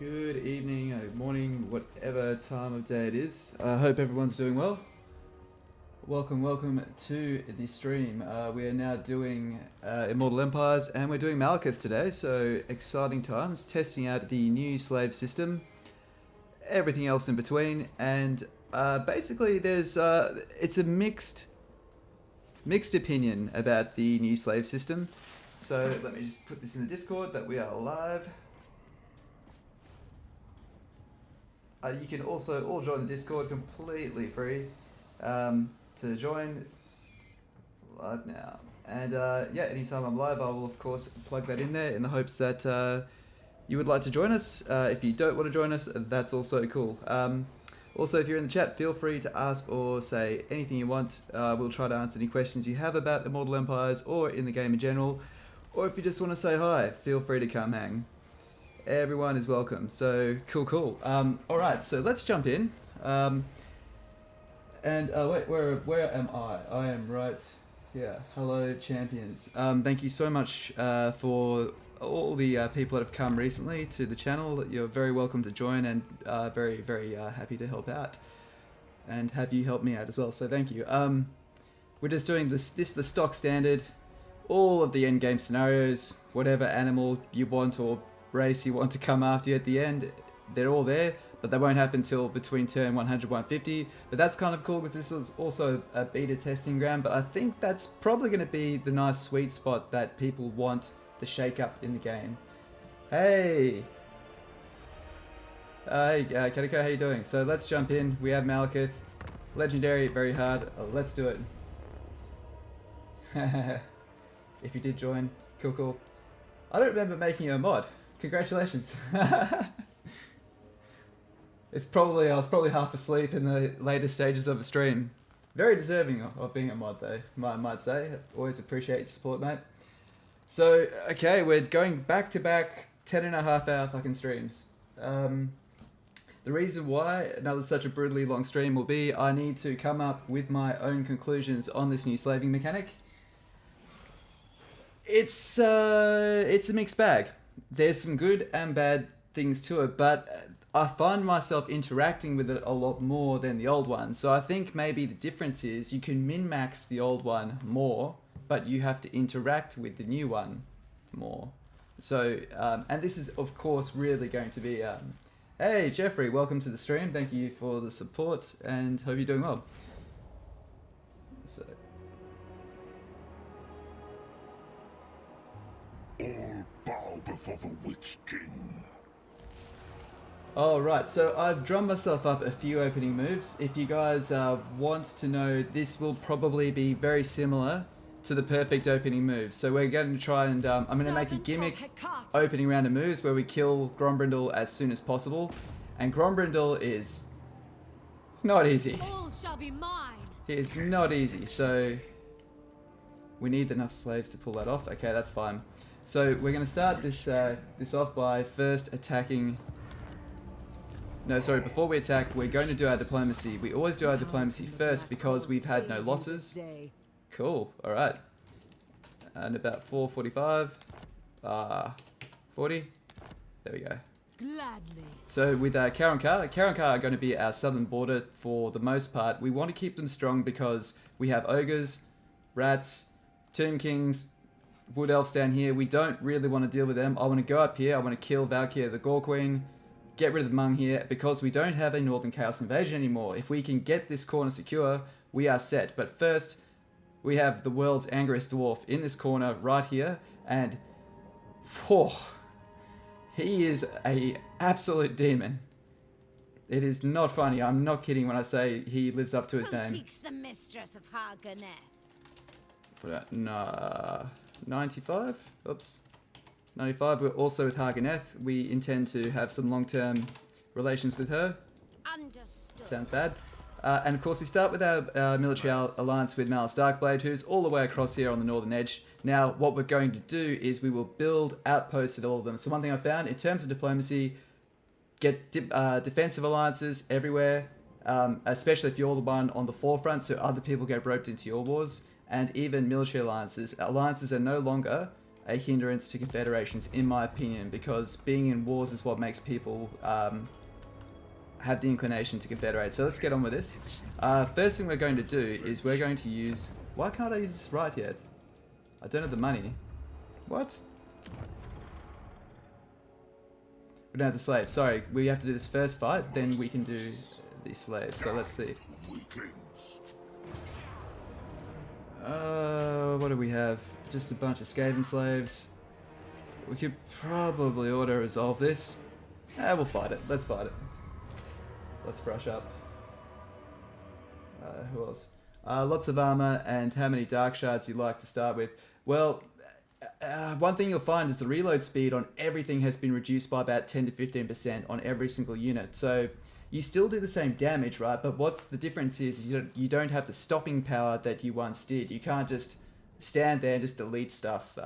Good evening, good morning, whatever time of day it is. I hope everyone's doing well. Welcome to the stream. We are now doing Immortal Empires and we're doing Malekith today, so exciting times. Testing out the new slave system, everything else in between, and basically there's it's a mixed opinion about the new slave system. So let me just put this in the Discord that we are live. You can also all join the Discord completely free to join live now. And yeah, anytime I'm live, I will of course plug that in there in the hopes that you would like to join us. If you don't want to join us, that's also cool. Also, if you're in the chat, feel free to ask or say anything you want. We'll try to answer any questions you have about Immortal Empires or in the game in general. Or if you just want to say hi, feel free to come hang. Everyone is welcome. So cool. All right, so let's jump in. Wait, where am I? I am right here. Hello, champions. Thank you so much for all the people that have come recently to the channel. You're very welcome to join, and very happy to help out and have you help me out as well. So thank you. We're just doing the stock standard, all of the end game scenarios, whatever animal you want or race you want to come after you at the end, they're all there, but they won't happen till between turn 100 150. But that's kind of cool because this is also a beta testing ground, but I think that's probably going to be the nice sweet spot that people want the shake up in the game. Hey Katiko, how you doing? So let's jump in. We have Malekith, legendary, very hard. Let's do it. If you did join, cool. I don't remember making you a mod. Congratulations. I was probably half asleep in the later stages of the stream. Very deserving of being a mod though, I might say. Always appreciate your support, mate. So, okay, we're going back to back 10.5-hour fucking streams. The reason why another such a brutally long stream will be I need to come up with my own conclusions on this new slaving mechanic. It's a mixed bag. There's some good and bad things to it, but I find myself interacting with it a lot more than the old one. So I think maybe the difference is you can min-max the old one more, but you have to interact with the new one more. So, and this is of course really going to be, hey Jeffrey, welcome to the stream. Thank you for the support and hope you're doing well. So. All bow before the Witch King. Alright, so I've drummed myself up a few opening moves. If you guys want to know, this will probably be very similar to the perfect opening move. So we're going to try and, I'm going to make a gimmick opening round of moves where we kill Grand Brindle as soon as possible. And Grand Brindle is not easy. All shall be mine. It is not easy, so we need enough slaves to pull that off. Okay, that's fine. So we're going to start this off by first attacking. No, sorry, before we attack, we're going to do our diplomacy. We always do our diplomacy first because we've had no losses. Cool, alright. And about 445. 40. There we go. Gladly. So with Karanka are going to be our southern border for the most part. We want to keep them strong because we have ogres, rats, tomb kings, wood elves down here. We don't really want to deal with them. I want to go up here. I want to kill Valkyria the Gore Queen. Get rid of the Mung here because we don't have a Northern Chaos Invasion anymore. If we can get this corner secure, we are set. But first, we have the world's angriest dwarf in this corner right here. And, he is a absolute demon. It is not funny. I'm not kidding when I say he lives up to his name. Who seeks the mistress of Harganeth? Put out, nah, 95? Oops. 95. We're also with Harganeth. We intend to have some long-term relations with her. Understood. Sounds bad. And of course we start with our military alliance with Malice Darkblade, who's all the way across here on the northern edge. Now what we're going to do is we will build outposts at all of them. So one thing I found in terms of diplomacy, get defensive alliances everywhere, especially if you're the one on the forefront so other people get roped into your wars, and even military alliances. Alliances are no longer a hindrance to confederations, in my opinion, because being in wars is what makes people have the inclination to confederate. So let's get on with this. First thing we're going to do is we're going to use... Why can't I use this right yet? I don't have the money. What? We don't have the slaves. Sorry, we have to do this first fight, then we can do the slaves. So let's see. What do we have? Just a bunch of Skaven slaves. We could probably auto-resolve this. We'll fight it. Let's fight it. Let's brush up. Who else? Lots of armor, and how many dark shards you'd like to start with. Well, one thing you'll find is the reload speed on everything has been reduced by about 10 to 15% on every single unit. So you still do the same damage, right? But what's the difference is you don't have the stopping power that you once did. You can't just stand there and just delete stuff.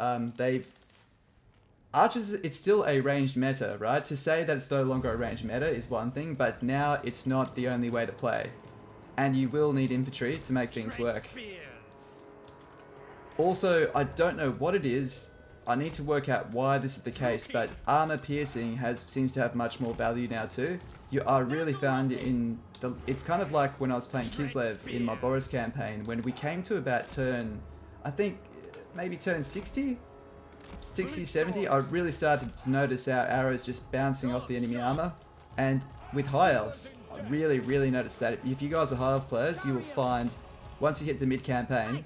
Archers, it's still a ranged meta, right? To say that it's no longer a ranged meta is one thing, but now it's not the only way to play. And you will need infantry to make things work. Also, I don't know what it is. I need to work out why this is the case, but armor piercing seems to have much more value now too. You are really found in the... It's kind of like when I was playing Kislev in my Boris campaign, when we came to about turn... I think maybe turn 60? 60, 70, I really started to notice our arrows just bouncing off the enemy armor. And with High Elves, I really noticed that. If you guys are High Elf players, you will find, once you hit the mid-campaign,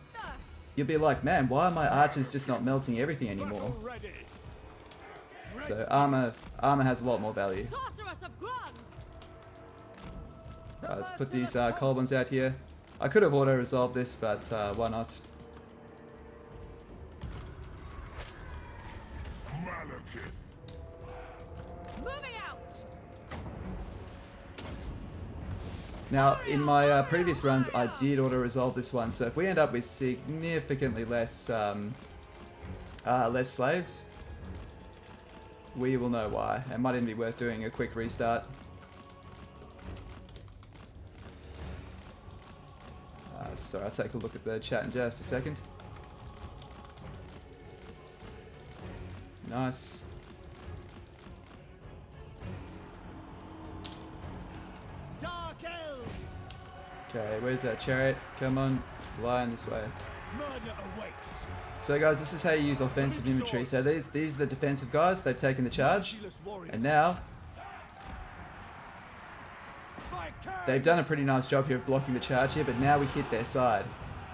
you'll be like, man, why are my archers just not melting everything anymore? So armor has a lot more value. Let's put these cold ones out here. I could have auto-resolved this, but why not? Malekith. Moving out. Now, in my previous runs, I did auto-resolve this one, so if we end up with significantly less less slaves, we will know why. It might even be worth doing a quick restart. So I'll take a look at the chat in just a second. Nice. Dark elves. Okay, where's that chariot? Come on, flying this way. Murder awaits. So guys, this is how you use offensive infantry. So these are the defensive guys, they've taken the charge. And now, they've done a pretty nice job here of blocking the charge here, but now we hit their side.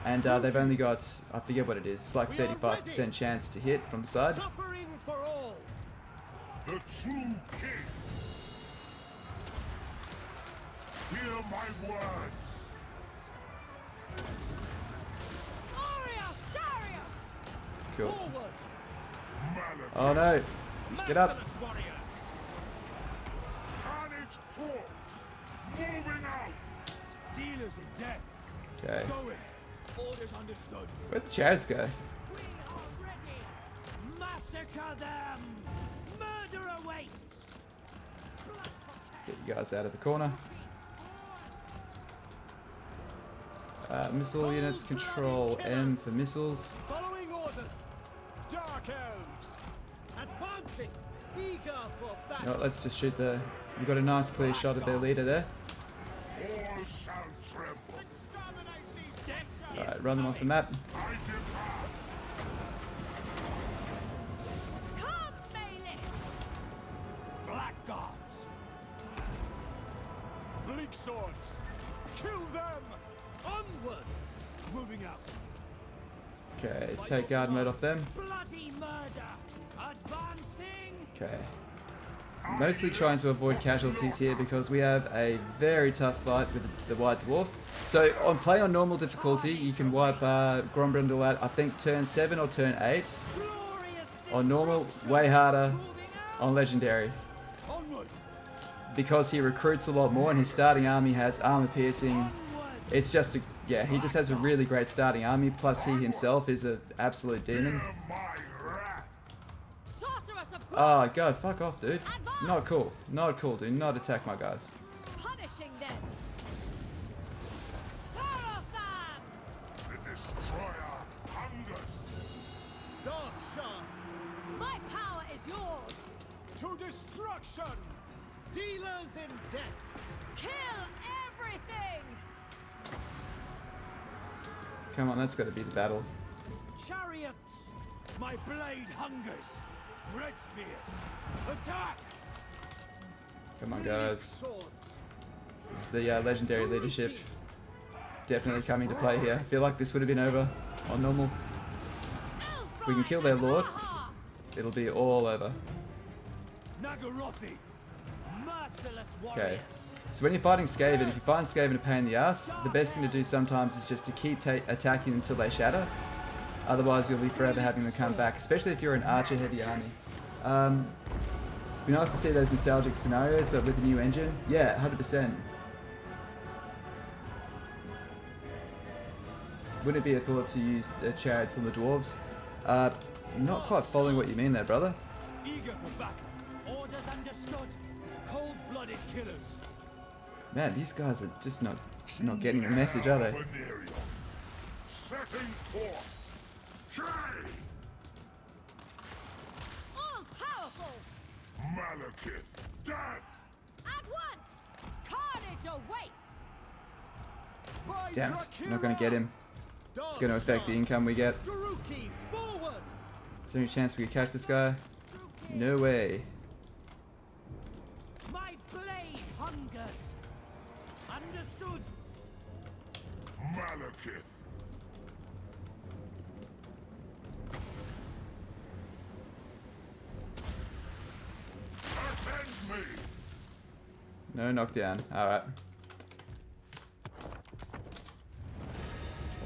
And they've only got, I forget what it is, it's like 35% chance to hit from the side. Suffering for all. The true king. Hear my words. Cool. Forward. Malekith. Oh no, get up. Merciless warriors. Carnage Corps. Moving out. Dealers in death. Okay, Going. Orders understood. where'd the chariots go? We are ready. Massacre them. Murder awaits. Get you guys out of the corner. Missile units, control M for missiles. Following orders. Dark elves. Advancing. Eager for battle. No, let's just shoot the... We've got a nice clear shot of their leader there. All shall tremble. Exterminate these dead. Alright, run them off the map. I depart. Come, Malekith. Blackguards. Bleak swords. Kill them. Onward. Moving out. Okay, take guard mode off them. Bloody murder. Advancing. Okay. Mostly trying to avoid casualties here because we have a very tough fight with the White Dwarf. So on play on normal difficulty, you can wipe Grand Brindle out, I think turn 7 or turn 8. Glorious. On normal, way harder. Moving out. On legendary, Onward. because he recruits a lot more and his starting army has armor piercing. Onward. It's just a, yeah, he just has a really great starting army, plus he himself is an absolute demon. Hear my wrath. Sorceress of Oh god, fuck off, dude. Not cool. Not cool, dude. Not attack my guys. punishing them. Sarothan. The destroyer hungers. Dark shards. My power is yours. To destruction! Dealers in death! Kill everything. Come on, that's got to be the battle. Chariots! My blade hungers! Red spears! Attack! Come on, guys. Swords! This is the legendary leadership definitely coming to play here. I feel like this would have been over on normal. If we can kill their lord, it'll be all over. Naggarothi! Merciless Okay. warriors! So when you're fighting Skaven, if you find Skaven a pain in the ass, the best thing to do sometimes is just to keep attacking until they shatter. Otherwise, you'll be forever having them come back, especially if you're an archer-heavy army. It'd be nice to see those nostalgic scenarios, but with the new engine, yeah, 100%. Wouldn't it be a thought to use the chariots on the dwarves? Not quite following what you mean there, brother. Eager for battle! Orders understood! Cold-blooded killers! Man, these guys are just not getting the message, are they? Venereal. Setting forth. Trade. All powerful. Malekith. Death. At once. Carnage awaits. Damn it, I'm not going to get him. It's going to affect the income we get. Daruki, forward! Is there any chance we could catch this guy? No way. My blade hungers! Understood! Malekith. Attend me. No knockdown. Alright.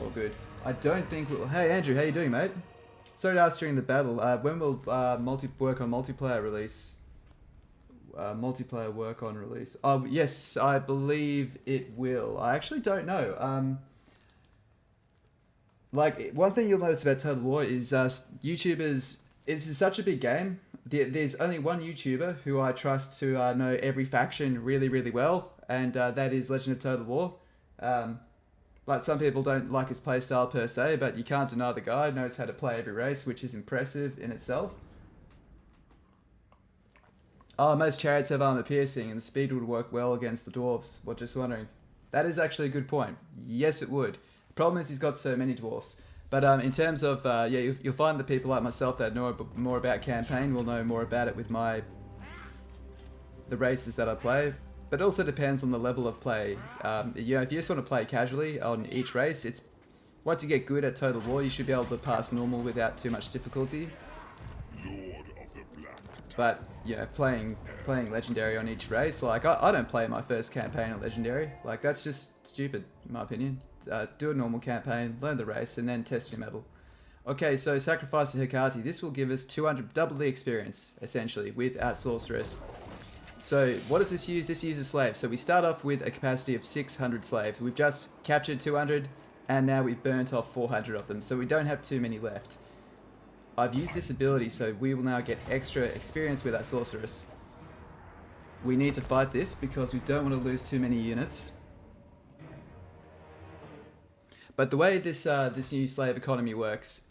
All good. I don't think we'll... Hey Andrew, how you doing, mate? Sorry to ask during the battle. When will work on multiplayer release? Multiplayer work on release. Oh yes, I believe it will. I actually don't know. Like one thing you'll notice about Total War is YouTubers. It's such a big game. There's only one YouTuber who I trust to know every faction really, really well, and that is Legend of Total War. Like some people don't like his playstyle per se, but you can't deny the guy knows how to play every race, which is impressive in itself. Oh, most chariots have armor piercing, and the speed would work well against the dwarves. Well, just wondering. That is actually a good point. Yes, it would. The problem is he's got so many dwarves. But in terms of, yeah, you'll find the people like myself that know more about campaign will know more about it with the races that I play. But it also depends on the level of play. You know, if you just want to play casually on each race, once you get good at Total War, you should be able to pass normal without too much difficulty. Lord of the Black. But you know, playing Legendary on each race, like I don't play my first campaign on Legendary. Like that's just stupid, in my opinion. Do a normal campaign, learn the race, and then test your metal. Okay, so Sacrifice to Hecate. This will give us 200, double the experience, essentially, with our Sorceress. So, what does this use? This uses slaves. So we start off with a capacity of 600 slaves. We've just captured 200, and now we've burnt off 400 of them. So we don't have too many left. I've used this ability, so we will now get extra experience with our Sorceress. We need to fight this because we don't want to lose too many units. But the way this new slave economy works,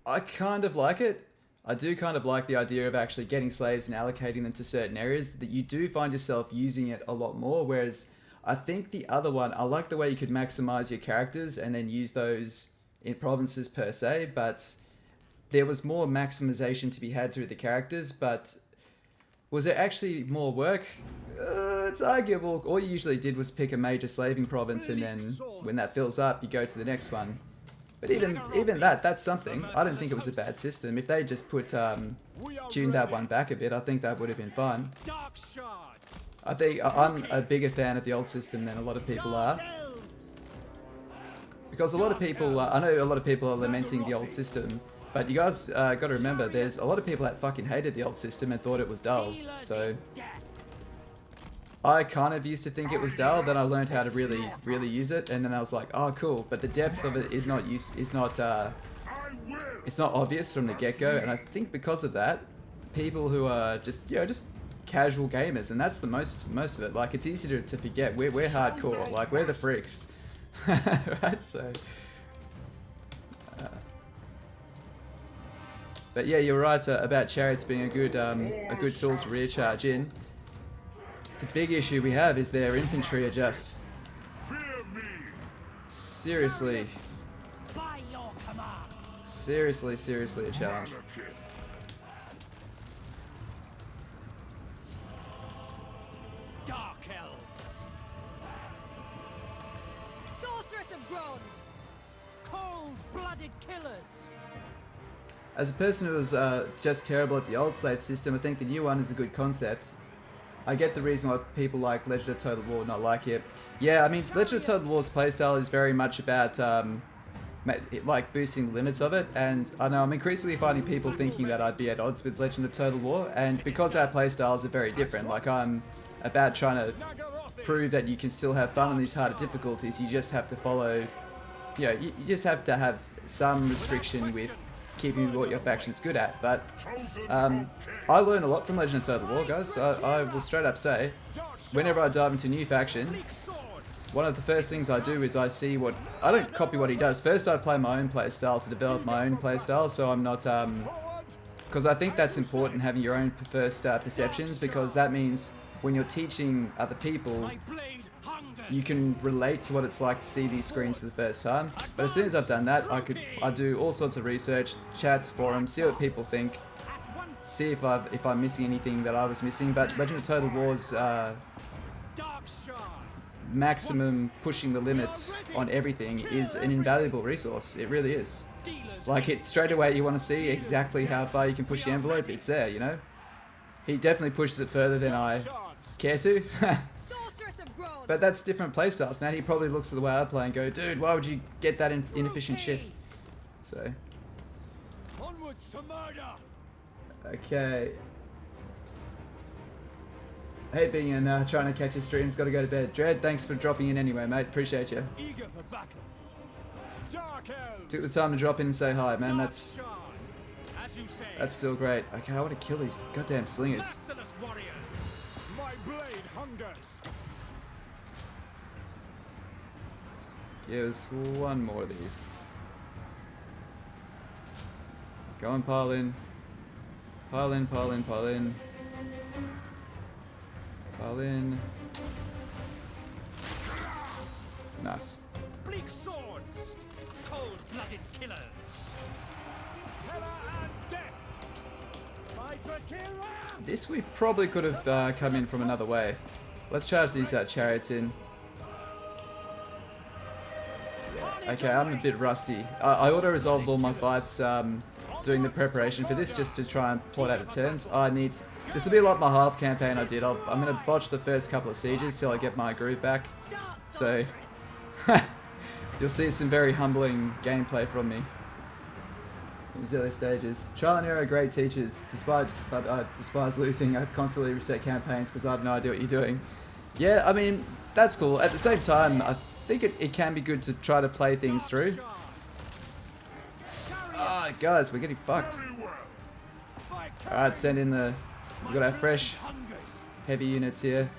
I kind of like it. I do kind of like the idea of actually getting slaves and allocating them to certain areas, that you do find yourself using it a lot more, whereas I think the other one, I like the way you could maximize your characters and then use those in provinces per se, but there was more maximization to be had through the characters, but was there actually more work? It's arguable. All you usually did was pick a major slaving province, and then when that fills up, you go to the next one. But even that's something. I don't think it was a bad system. If they just tuned that one back a bit, I think that would have been fun. Dark shards! I think I'm a bigger fan of the old system than a lot of people are. Because a lot of people, I know a lot of people are lamenting the old system, but you guys got to remember, there's a lot of people that fucking hated the old system and thought it was dull. So I kind of used to think it was dull, then I learned how to really use it, and then I was like, oh cool, but the depth of it is not it's not obvious from the get-go, and I think because of that, people who are just casual gamers, and that's the most of it. Like, it's easy to forget we're hardcore, like we're the freaks. Right, so But yeah, you're right about chariots being a good tool to rear charge in. The big issue we have is their infantry are just Fear me! seriously By your command. seriously a challenge. Malekith. Dark elves. Sorceress of Grond! Cold-blooded killers. As a person who was just terrible at the old slave system, I think the new one is a good concept. I get the reason why people like Legend of Total War not like it. Yeah, I mean, Legend of Total War's playstyle is very much about like boosting the limits of it, and I know I'm increasingly finding people thinking that I'd be at odds with Legend of Total War, and because our playstyles are very different, like I'm about trying to prove that you can still have fun on these harder difficulties, you just have to follow, you know, you just have to have some restriction with keeping what your faction's good at. But I learn a lot from Legend of Total War, guys. I will straight up say, whenever I dive into a new faction, one of the first things I do is I see what... I don't copy what he does. First I play my own playstyle to develop my own playstyle, so I'm not... because I think that's important, having your own first perceptions, because that means when you're teaching other people, My blade hungers. you can relate to what it's like to see these screens for the first time. But as soon as I've done that, I do all sorts of research, chats, forums, see what people think, At once. see if I'm missing anything that I was missing. But Legend of Total War's Dark shards. maximum pushing the limits on everything is an invaluable resource. It really is. Dealers. Like, it straight away you want to see exactly how far you can push the envelope. It's there, you know. He definitely pushes it further than I Shards. care to. Sorceress of Grond! But that's different playstyles, man. He probably looks at the way I play and go, dude, why would you get that inefficient shit? So, Onwards to murder. okay. I hate being in trying to catch your streams. Got to go to bed. Dread, thanks for dropping in anyway, mate. Appreciate you. Eager for battle. Dark elves. Took the time to drop in and say hi, man. Dark That's shards. As you say. still great. Okay, I want to kill these goddamn slingers. Merciless warriors. My blade hungers. Give us one more of these. Go on, pile in. Pile in, pile in, pile in. Pile in. Nice. Bleak swords. Cold-blooded killers. Terror and death. Fight for killer. This we probably could have come in from another way. Let's charge these chariots in. Yeah. Okay, I'm a bit rusty. I auto-resolved all my fights doing the preparation for this just to try and plot out the turns. This will be like my half campaign I did. I'm going to botch the first couple of sieges till I get my groove back. So, you'll see some very humbling gameplay from me in these early stages. Trial and error are great teachers, but I despise losing. I constantly reset campaigns because I have no idea what you're doing. Yeah, I mean, that's cool. At the same time, I think it can be good to try to play things through. Ah, guys, we're getting fucked. Very well. Alright, send in the... We've got our fresh, Hungers. heavy units here.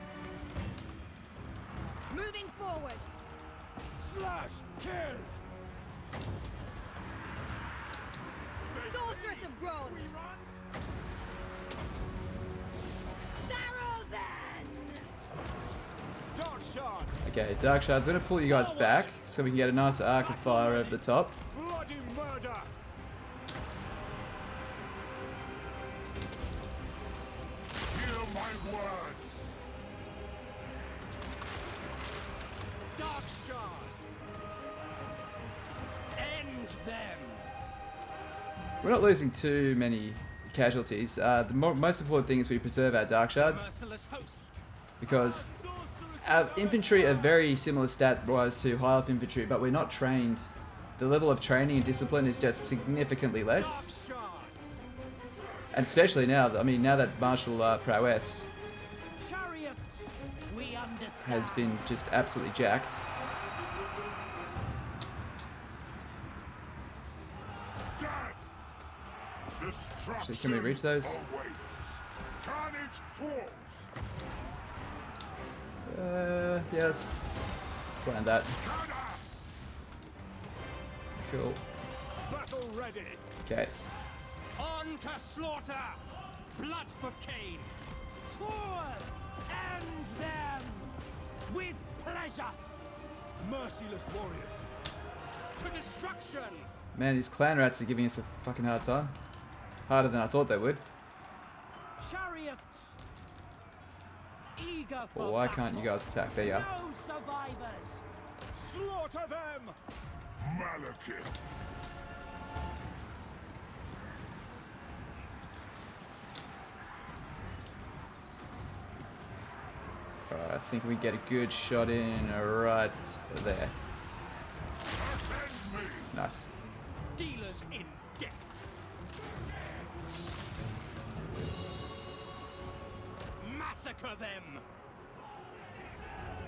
Moving forward! Slash. Kill. Sorceress of Grond! Sarrow then! Dark shards. Okay, Dark Shards, we're going to pull you guys back so we can get a nice arc of fire over the top. Bloody murder. Hear my words. Dark shards. End them. We're not losing too many casualties. The most important thing is we preserve our Dark Shards, Merciless host. because our infantry are very similar stat-wise to high elf infantry, but we're not trained. The level of training and discipline is just significantly less. Dark shards. And especially now, I mean, now that martial prowess Chariots. We understand. has been just absolutely jacked. Death. Destruction. Actually, can we reach those? Awaits. Carnage crawls. Yeah, let's land that. Cool. Battle ready. Okay. On to slaughter! Blood for Cain! Forward! End them! With pleasure! Merciless warriors! To destruction! Man, these clan rats are giving us a fucking hard time. Harder than I thought they would. Chariots! Eager for Well, why can't you guys attack? There you are. No survivors! Slaughter them! Malekith. Alright, I think we get a good shot in right there. Attend me. Nice. Dealers in death! Massacre them!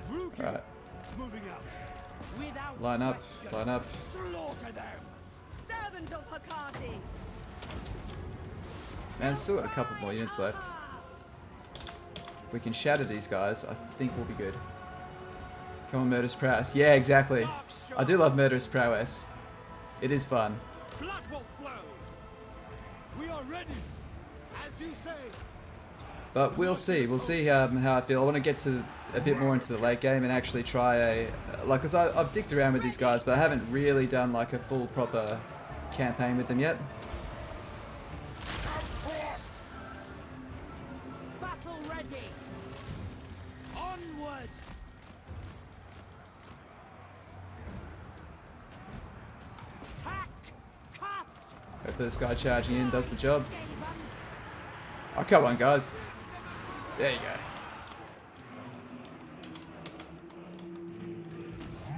Ruki! Alright, Moving out! Without line up, question. line up. Slaughter them! Servant of Hecate! Man, still got a couple more units left. If we can shatter these guys, I think we'll be good. Come on, Murderous Prowess. Yeah, exactly. I do love Murderous Prowess. It is fun. Blood will flow! We are ready! As you say! But we'll see. We'll see how I feel. I want to get to a bit more into the late game and actually try a... Like, because I've dicked around with these guys, but I haven't really done like a full proper campaign with them yet. Battle ready! Onward! Hack! Cut! Hopefully this guy charging in does the job. Oh, come on, guys. There you go.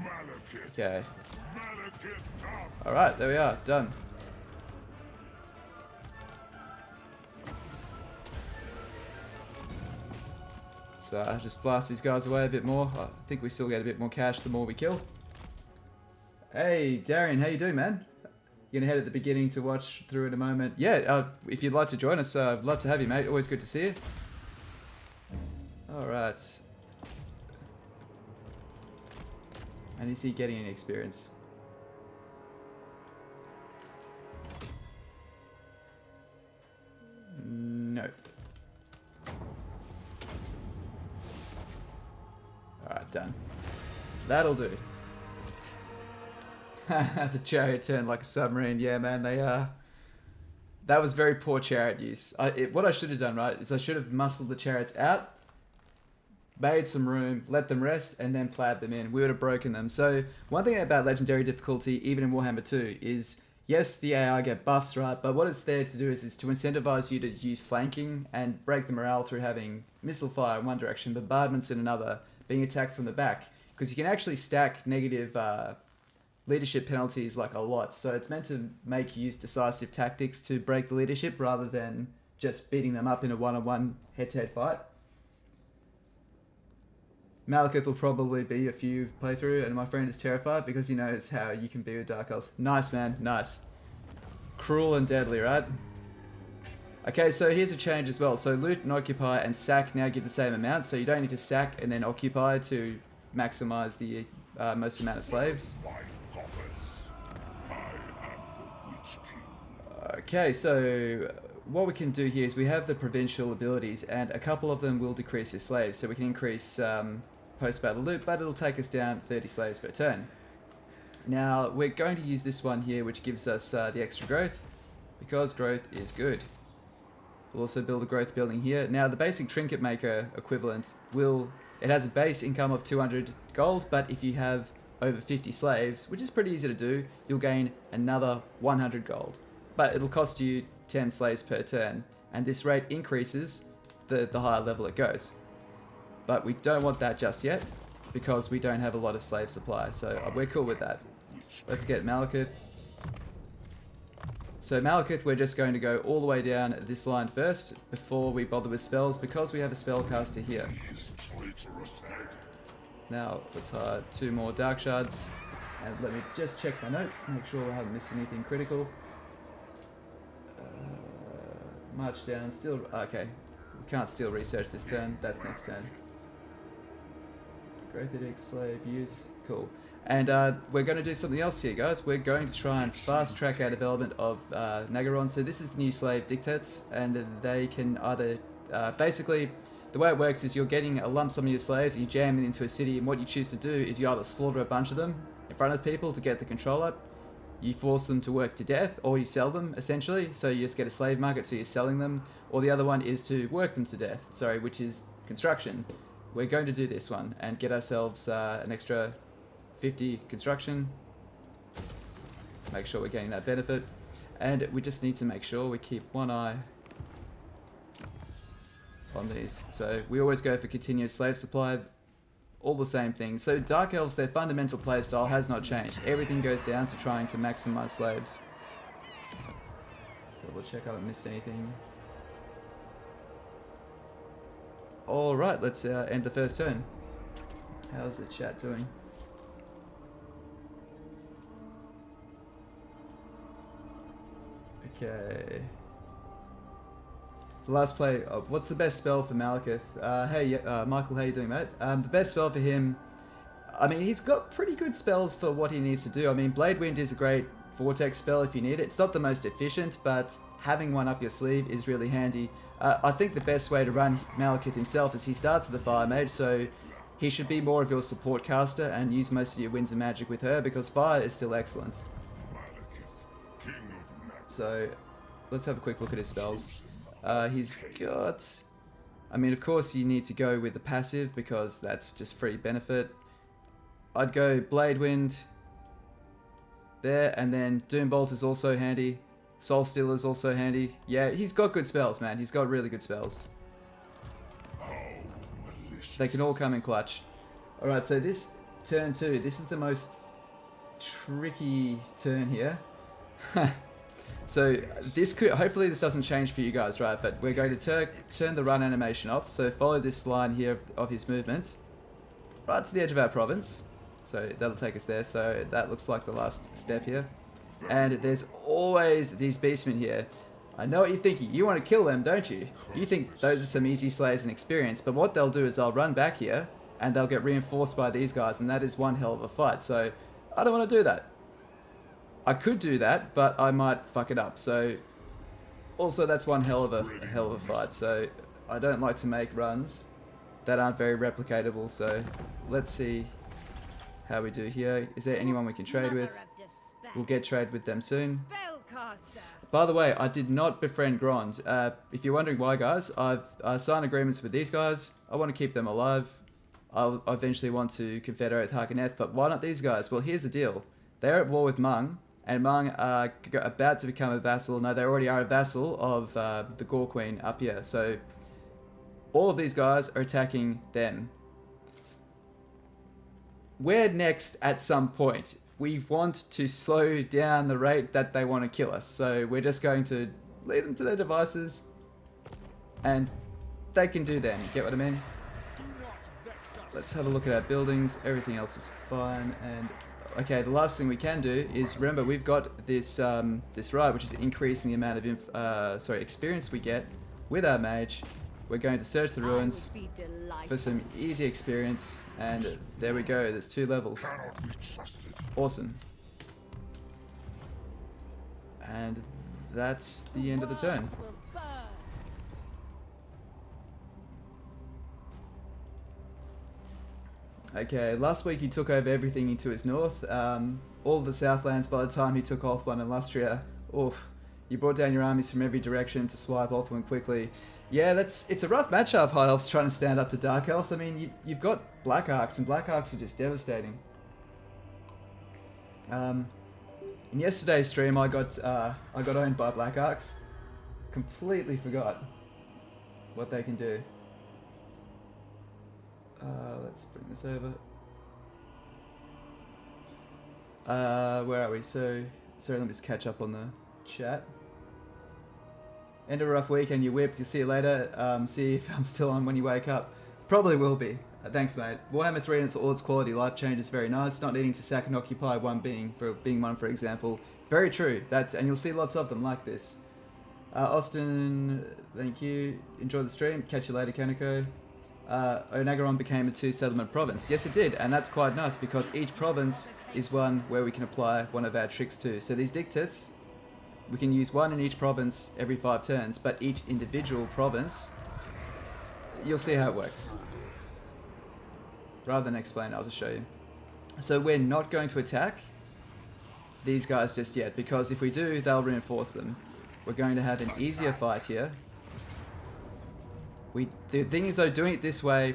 Malekith. Okay. Malekith, come. Alright, there we are. Done. So just blast these guys away a bit more. I think we still get a bit more cash the more we kill. Hey, Darian, how you doing, man? You're gonna head at the beginning to watch through in a moment. Yeah, if you'd like to join us, I'd love to have you, mate. Always good to see you. Alright. And is he getting any experience? No. Alright, done. That'll do. The chariot turned like a submarine. Yeah, man, they that was very poor chariot use. What I should have done, right, is I should have muscled the chariots out, made some room, let them rest, and then plowed them in. We would have broken them. So one thing about legendary difficulty, even in Warhammer 2, is yes, the AI get buffs, right? But what it's there to do is to incentivize you to use flanking and break the morale through having missile fire in one direction, bombardments in another, being attacked from the back. Because you can actually stack negative leadership penalties like a lot. So it's meant to make you use decisive tactics to break the leadership rather than just beating them up in a one-on-one head-to-head fight. Malekith will probably be a few playthrough, and my friend is terrified because he knows how you can be with Dark Elves. Nice, man. Nice. Cruel and deadly, right? Okay, so here's a change as well. So loot and occupy and sack now give the same amount, so you don't need to sack and then occupy to maximize the most amount of slaves. My coffers. I am the Witch King. Okay, so what we can do here is we have the provincial abilities, and a couple of them will decrease your slaves. So we can increase post-battle loot, but it'll take us down 30 slaves per turn. Now, we're going to use this one here, which gives us the extra growth, because growth is good. We'll also build a growth building here. Now, the basic trinket maker equivalent it has a base income of 200 gold, but if you have over 50 slaves, which is pretty easy to do, you'll gain another 100 gold. But it'll cost you 10 slaves per turn, and this rate increases the higher level it goes. But we don't want that just yet, because we don't have a lot of slave supply, so we're cool with that. Let's get Malekith. So Malekith, we're just going to go all the way down this line first, before we bother with spells, because we have a spellcaster here. His traitorous head. Now, let's hire 2 more Dark Shards, and let me just check my notes, make sure I haven't missed anything critical. March down, still, okay, we can't steal research this turn, that's next turn. Growth edict, slave use, cool. And we're going to do something else here, guys. We're going to try and fast track our development of Naggarond. So this is the new slave dictates, and they can either basically, the way it works is you're getting a lump sum of your slaves, and you jam them into a city, and what you choose to do is you either slaughter a bunch of them in front of people to get the control up, you force them to work to death, or you sell them essentially, so you just get a slave market, so you're selling them, or the other one is to work them to death, sorry, which is construction. We're going to do this one and get ourselves an extra 50 construction, make sure we're getting that benefit, and we just need to make sure we keep one eye on these. So we always go for continuous slave supply, all the same things. So Dark Elves, their fundamental playstyle has not changed. Everything goes down to trying to maximize slaves. Double check I haven't missed anything. Alright, let's end the first turn. How's the chat doing? Okay. The last play, what's the best spell for Malekith? Hey, Michael, how you doing, mate? The best spell for him, I mean, he's got pretty good spells for what he needs to do. I mean, Blade Wind is a great vortex spell if you need it. It's not the most efficient, but having one up your sleeve is really handy. I think the best way to run Malekith himself is he starts with the Fire Mage, so he should be more of your support caster and use most of your Winds of Magic with her, because Fire is still excellent. So, let's have a quick look at his spells. He's got... I mean, of course you need to go with the passive, because that's just free benefit. I'd go Blade Wind there, and then Doombolt is also handy. Soul Stealer is also handy. Yeah, he's got good spells, man. He's got really good spells. They can all come in clutch. Alright, so this turn 2, this is the most tricky turn here. So this could, hopefully this doesn't change for you guys, right? But we're going to turn the run animation off. So follow this line here of his movement right to the edge of our province. So that'll take us there. So that looks like the last step here. And there's always these beastmen here. I know what you're thinking. You want to kill them, don't you? You think those are some easy slaves and experience. But what they'll do is they'll run back here and they'll get reinforced by these guys. And that is one hell of a fight. So I don't want to do that. I could do that, but I might fuck it up. So also that's one hell of a fight. So I don't like to make runs that aren't very replicatable. So let's see how we do here. Is there anyone we can trade with? We'll get trade with them soon. By the way, I did not befriend Grond. If you're wondering why, guys, I've signed agreements with these guys. I want to keep them alive. I'll eventually want to confederate Harkonneth, but why not these guys? Well, here's the deal. They're at war with Mung, and Mung are about to become a vassal. No, they already are a vassal of the Gore Queen up here. So all of these guys are attacking them. We're next at some point. We want to slow down the rate that they want to kill us. So we're just going to lead them to their devices. And they can do them. You get what I mean? Let's have a look at our buildings. Everything else is fine. And okay, the last thing we can do is, remember, we've got this this ride, which is increasing the amount of experience we get with our mage. We're going to search the ruins for some easy experience, and there we go. There's 2 levels. Awesome. And that's the end of the turn. Okay, last week he took over everything to his north. All the Southlands by the time he took Ulthuan and Lustria. Oof. You brought down your armies from every direction to swipe Ulthuan quickly. Yeah, it's a rough matchup, High Elves trying to stand up to Dark Elves. I mean, you've got Black Arcs, and Black Arcs are just devastating. In yesterday's stream, I got owned by Black Arcs. Completely forgot what they can do. Let's bring this over. Where are we? So, sorry, let me just catch up on the chat. End of a rough week and you whipped. You'll see you later. See if I'm still on when you wake up. Probably will be. Thanks, mate. Warhammer 3 and all its quality life change is very nice. Not needing to sack and occupy one being, for example. Very true. And you'll see lots of them like this. Austin, thank you. Enjoy the stream. Catch you later, Kaneko. Naggarond became a 2-settlement province. Yes, it did, and that's quite nice because each province is one where we can apply one of our tricks to. So these dictates, we can use one in each province every 5 turns, but each individual province, you'll see how it works. Rather than explain, I'll just show you. So we're not going to attack these guys just yet, because if we do, they'll reinforce them. We're going to have an easier fight here. The thing is though, doing it this way,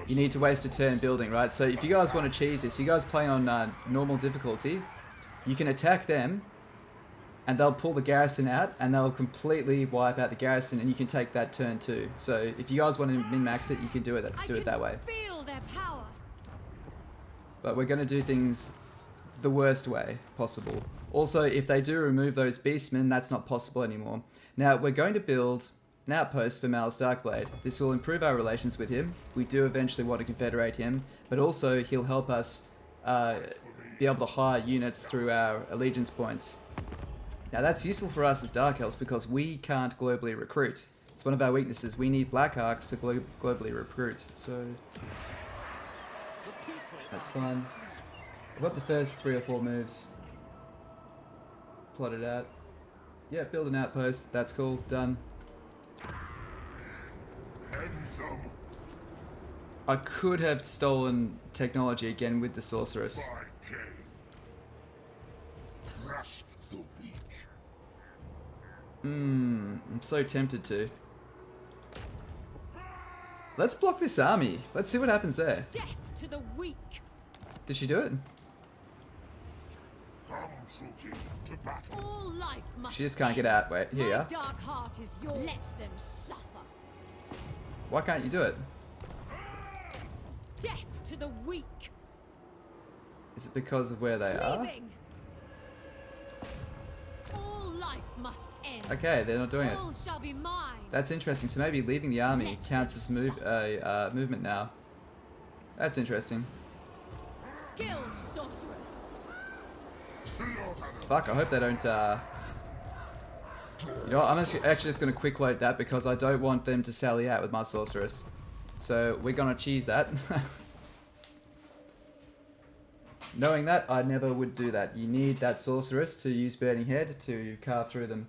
you need to waste a turn building, right? So if you guys want to cheese this, you guys playing on normal difficulty, you can attack them, and they'll pull the garrison out, and they'll completely wipe out the garrison, and you can take that turn too. So if you guys want to min-max it, you can do it that way. Feel their power. But we're going to do things the worst way possible. Also, if they do remove those beastmen, that's not possible anymore. Now, we're going to build an outpost for Mal's Darkblade. This will improve our relations with him. We do eventually want to confederate him, but also he'll help us be able to hire units through our allegiance points. Now that's useful for us as Dark Elves because we can't globally recruit. It's one of our weaknesses. We need Black Arcs to globally recruit, so that's fine. I've got the first 3 or 4 moves plotted out. Yeah, build an outpost. That's cool. Done. I could have stolen technology again with the sorceress. I'm so tempted to. Let's block this army. Let's see what happens there. Death to the weak. Did she do it? All life must She just can't get out. Wait, here you My are. dark heart is yours. Let them suffer. Why can't you do it? Death to the weak. Is it because of where they are? Leaving. All life must end. Okay, they're not doing it. All shall be mine. That's interesting. So maybe leaving the army counts as movement now. That's interesting. Skilled sorceress. Fuck, I hope they don't, You know what, I'm actually just going to quick load that because I don't want them to sally out with my sorceress. So we're going to cheese that. Knowing that, I never would do that. You need that sorceress to use Burning Head to carve through them.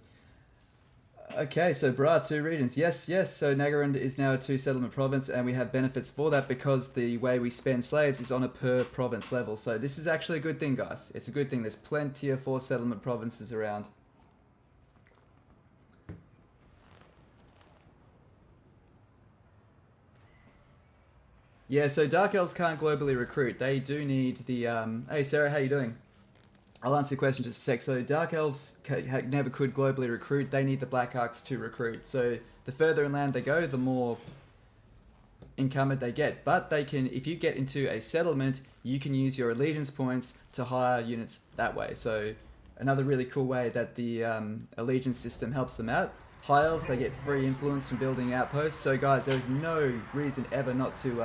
Okay, so Bra, 2 regions. Yes, yes, so Naggarond is now a 2-settlement province, and we have benefits for that because the way we spend slaves is on a per province level. So this is actually a good thing, guys. It's a good thing. There's plenty of 4-settlement provinces around. Yeah, so Dark Elves can't globally recruit. They do need the... Hey, Sarah, how you doing? I'll answer your question in just a sec. So Dark Elves never could globally recruit. They need the Black Arcs to recruit. So the further inland they go, the more encumbered they get. But they can, if you get into a settlement, you can use your allegiance points to hire units that way. So another really cool way that the allegiance system helps them out. High Elves, they get free influence from building outposts. So guys, there's no reason ever not to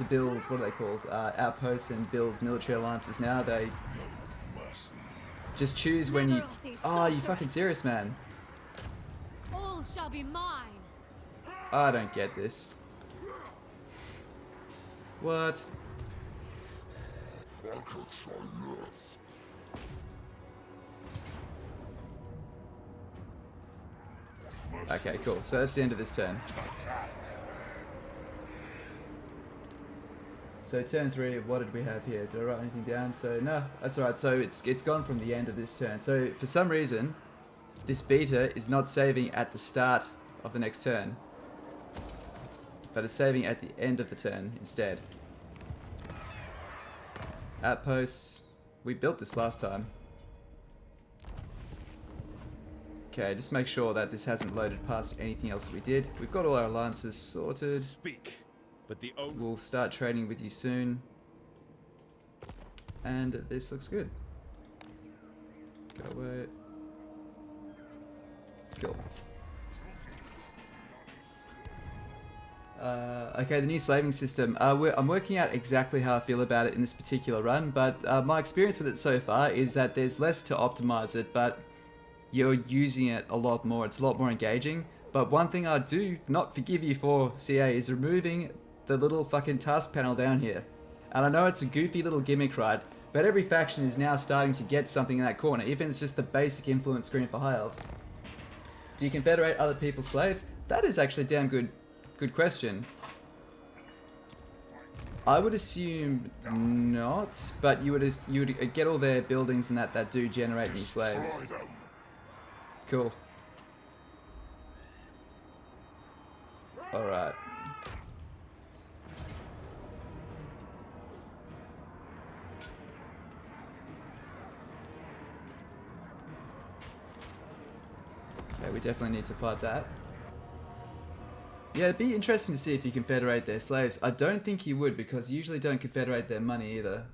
build, what are they called, outposts and build military alliances now. They just choose when you... Oh, you fucking serious, man? All shall be mine. I don't get this. What? Okay, cool. So that's the end of this turn. So turn 3, what did we have here? Did I write anything down? So no, that's alright. So it's gone from the end of this turn. So for some reason, this beta is not saving at the start of the next turn, but it's saving at the end of the turn instead. Outposts. We built this last time. Okay, just make sure that this hasn't loaded past anything else that we did. We've got all our alliances sorted. Speak, but the We'll start trading with you soon. And this looks good. Go away. Cool. Okay, the new slaving system. I'm working out exactly how I feel about it in this particular run, but my experience with it so far is that there's less to optimize it, but you're using it a lot more. It's a lot more engaging, But one thing I do not forgive you for, CA, is removing the little fucking task panel down here. And I know it's a goofy little gimmick, right? But every faction is now starting to get something in that corner, even if it's just the basic influence screen for high elves. Do you confederate other people's slaves? That is actually a damn good question. I would assume not, but you would get all their buildings and that do generate new slaves. Destroy them. Cool. Alright. Okay, we definitely need to fight that. Yeah, it'd be interesting to see if you confederate their slaves. I don't think you would, because you usually don't confederate their money either.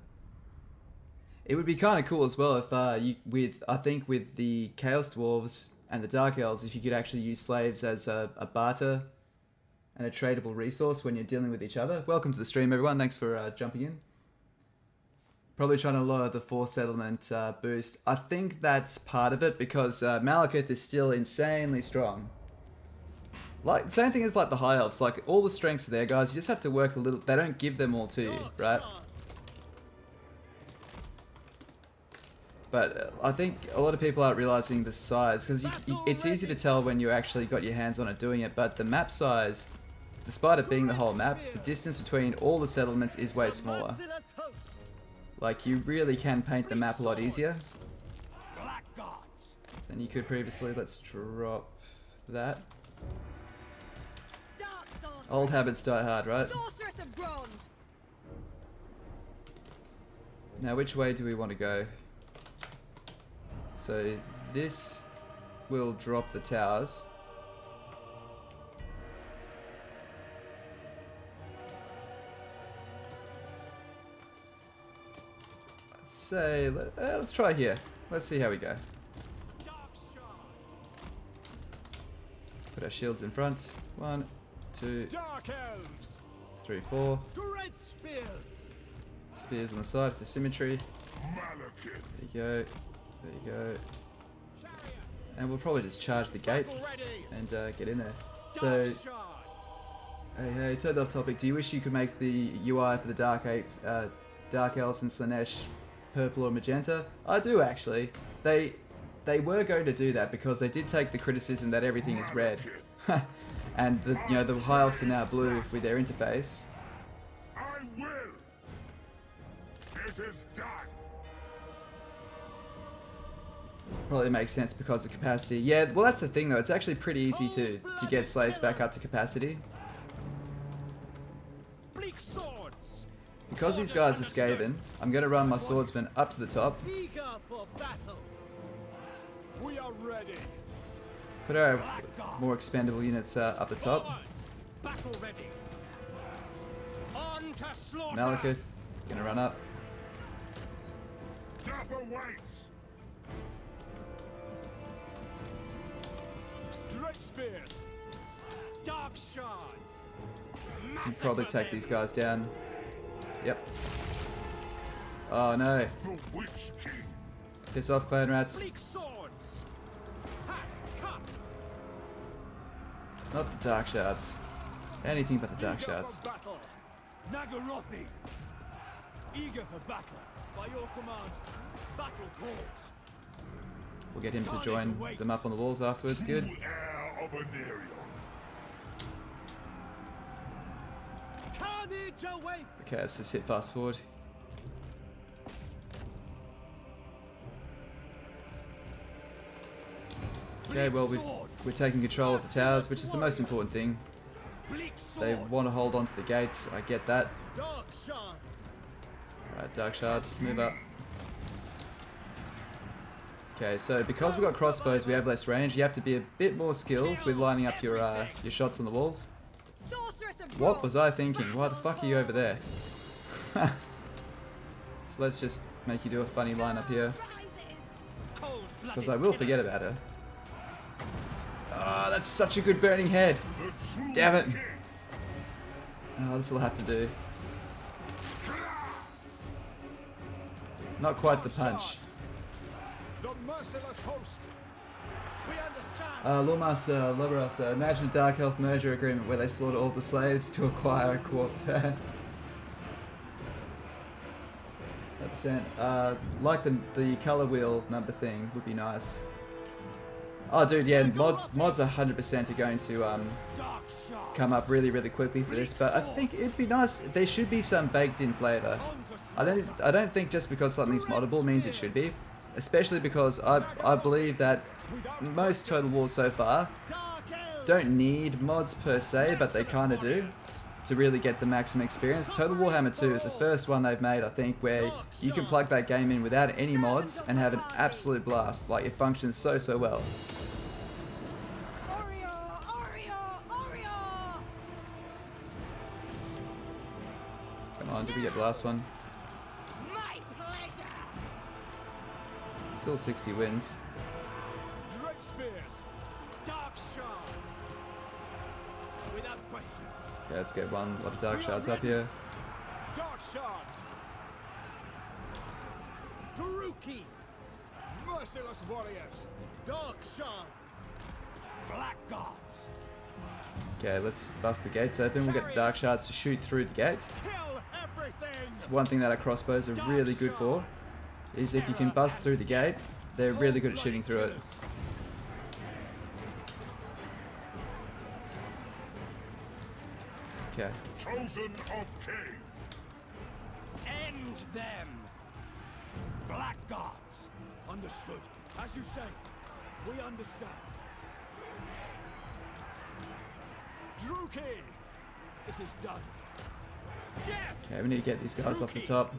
It would be kind of cool as well if I think with the Chaos Dwarves and the Dark Elves, if you could actually use slaves as a barter and a tradable resource when you're dealing with each other. Welcome to the stream, everyone. Thanks for jumping in. Probably trying to lower the force settlement boost. I think that's part of it, because Malekith is still insanely strong. Like, same thing as like the High Elves. Like, all the strengths are there, guys. You just have to work a little. They don't give them all to you, right? But I think a lot of people aren't realizing the size, because it's easy to tell when you actually got your hands on it doing it, but the map size, despite it being the whole map, the distance between all the settlements is way smaller. Like, you really can paint the map a lot easier than you could previously. Let's drop that. Old habits die hard, right? Now, which way do we want to go? So this will drop the towers. Let's say, let's try here. Let's see how we go. Put our shields in front. 1, 2, 3, 4. Spears on the side for symmetry. There you go. There you go. And we'll probably just charge the gates and get in there. So, hey, turned off topic. Do you wish you could make the UI for the Dark Elves and Slanesh purple or magenta? I do, actually. They were going to do that because they did take the criticism that everything is red. And the High Elves are now blue with their interface. I will. It is done. Probably makes sense because of capacity. Yeah, well, that's the thing though. It's actually pretty easy to get slaves back up to capacity. Because these guys are Skaven, I'm going to run my swordsman up to the top. Put our more expendable units up the top. Malekith, going to run up. Death awaits. Spears, dark shards. You can probably take these guys down. Yep. Oh no. The Witch King. Piss off, clan rats. Not the dark shards. Anything but the dark shards. Naggarothi, eager for battle. By your command, battle calls. We'll get him to join them up on the walls afterwards. Good. Heir of Anarion. Okay, let's just hit fast forward. Okay, well, we're taking control of the towers, which is the most important thing. They want to hold on to the gates. I get that. Alright, dark shards, move up. Okay, so because we've got crossbows, we have less range. You have to be a bit more skilled with lining up your shots on the walls. What was I thinking? Why the fuck are you over there? So let's just make you do a funny lineup here. Because I will forget about her. Oh, that's such a good burning head. Damn it. Oh, this will have to do. Not quite the punch. The merciless host. We understand. Lawmaster Loverasta, imagine a Dark Elf merger agreement where they slaughter all the slaves to acquire a quart pair. 100%. Like the color wheel number thing would be nice. Oh dude, yeah, mods 100% are going to Dark shards. come up really quickly for this, but I think it'd be nice. There should be some baked in flavor. I don't think just because something's moddable means it should be, especially because I believe that most Total Wars so far Dark elves. don't need mods per se, but they kind of do to really get the maximum experience. Total Warhammer 2 is the first one they've made, I think, where you can plug that game in without any mods and have an absolute blast. Like, it functions so well. Come on, did we get the last one? My pleasure. Still 60 wins. Dread spears. Dark shards. Without question. Okay, let's get one lot of Dark Shards up here. Dark shards. Taruki. Merciless warriors. Dark shards. Black gods. Okay, let's bust the gates open. We'll get the Dark Shards to shoot through the gate. Kill everything. It's one thing that our crossbows are really good for, is if you can bust through the gate, they're really good at shooting through it. Okay. Chosen of King. End them. Black gods. Understood. As you say, we understand. Druki. It is done. Death. Okay, we need to get these guys off the top.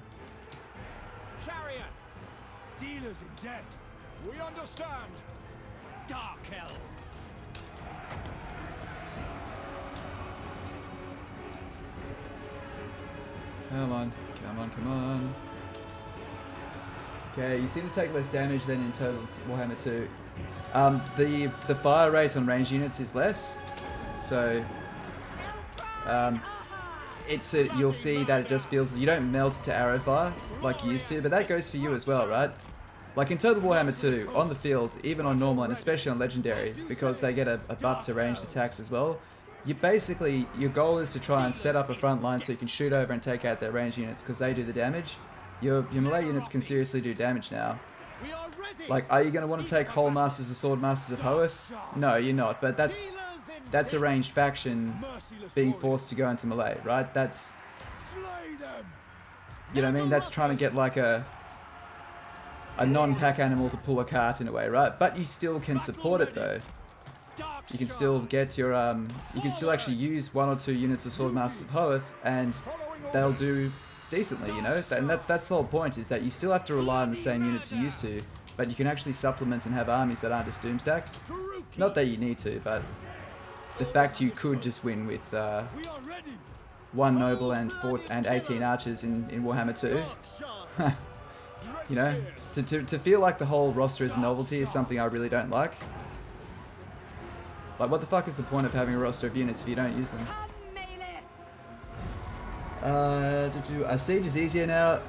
Chariots. Dealers in death. We understand. Dark elves. Come on, come on, come on. Okay, you seem to take less damage than in Total Warhammer 2. The fire rate on range units is less, so you'll see that it just feels, you don't melt to arrow fire like you used to, but that goes for you as well, right? Like in Total Warhammer 2, on the field, even on normal and especially on legendary, because they get a buff to ranged attacks as well, you basically, your goal is to try and set up a front line so you can shoot over and take out their range units because they do the damage. Your melee units can seriously do damage now. We are ready. Like, are you going to want to take whole Masters of Sword, Masters of Hoeth? No, you're not, but that's a ranged faction being forced to go into melee, right? That's, Slay them. you know what I mean? That's trying to get like a non-pack animal to pull a cart in a way, right? But you still can support it though. Dark You can still get your, you can still actually use 1 or 2 units of Sword Masters of Hoeth and they'll do decently, you know? And that's the whole point, is that you still have to rely on the same units you used to, but you can actually supplement and have armies that aren't just doom stacks. Not that you need to, but the fact you could just win with We are ready. 1 noble and 18 archers in Warhammer 2. Dark shards. You know, to feel like the whole roster is a novelty is something I really don't like. Like, what the fuck is the point of having a roster of units if you don't use them? Siege is easier now.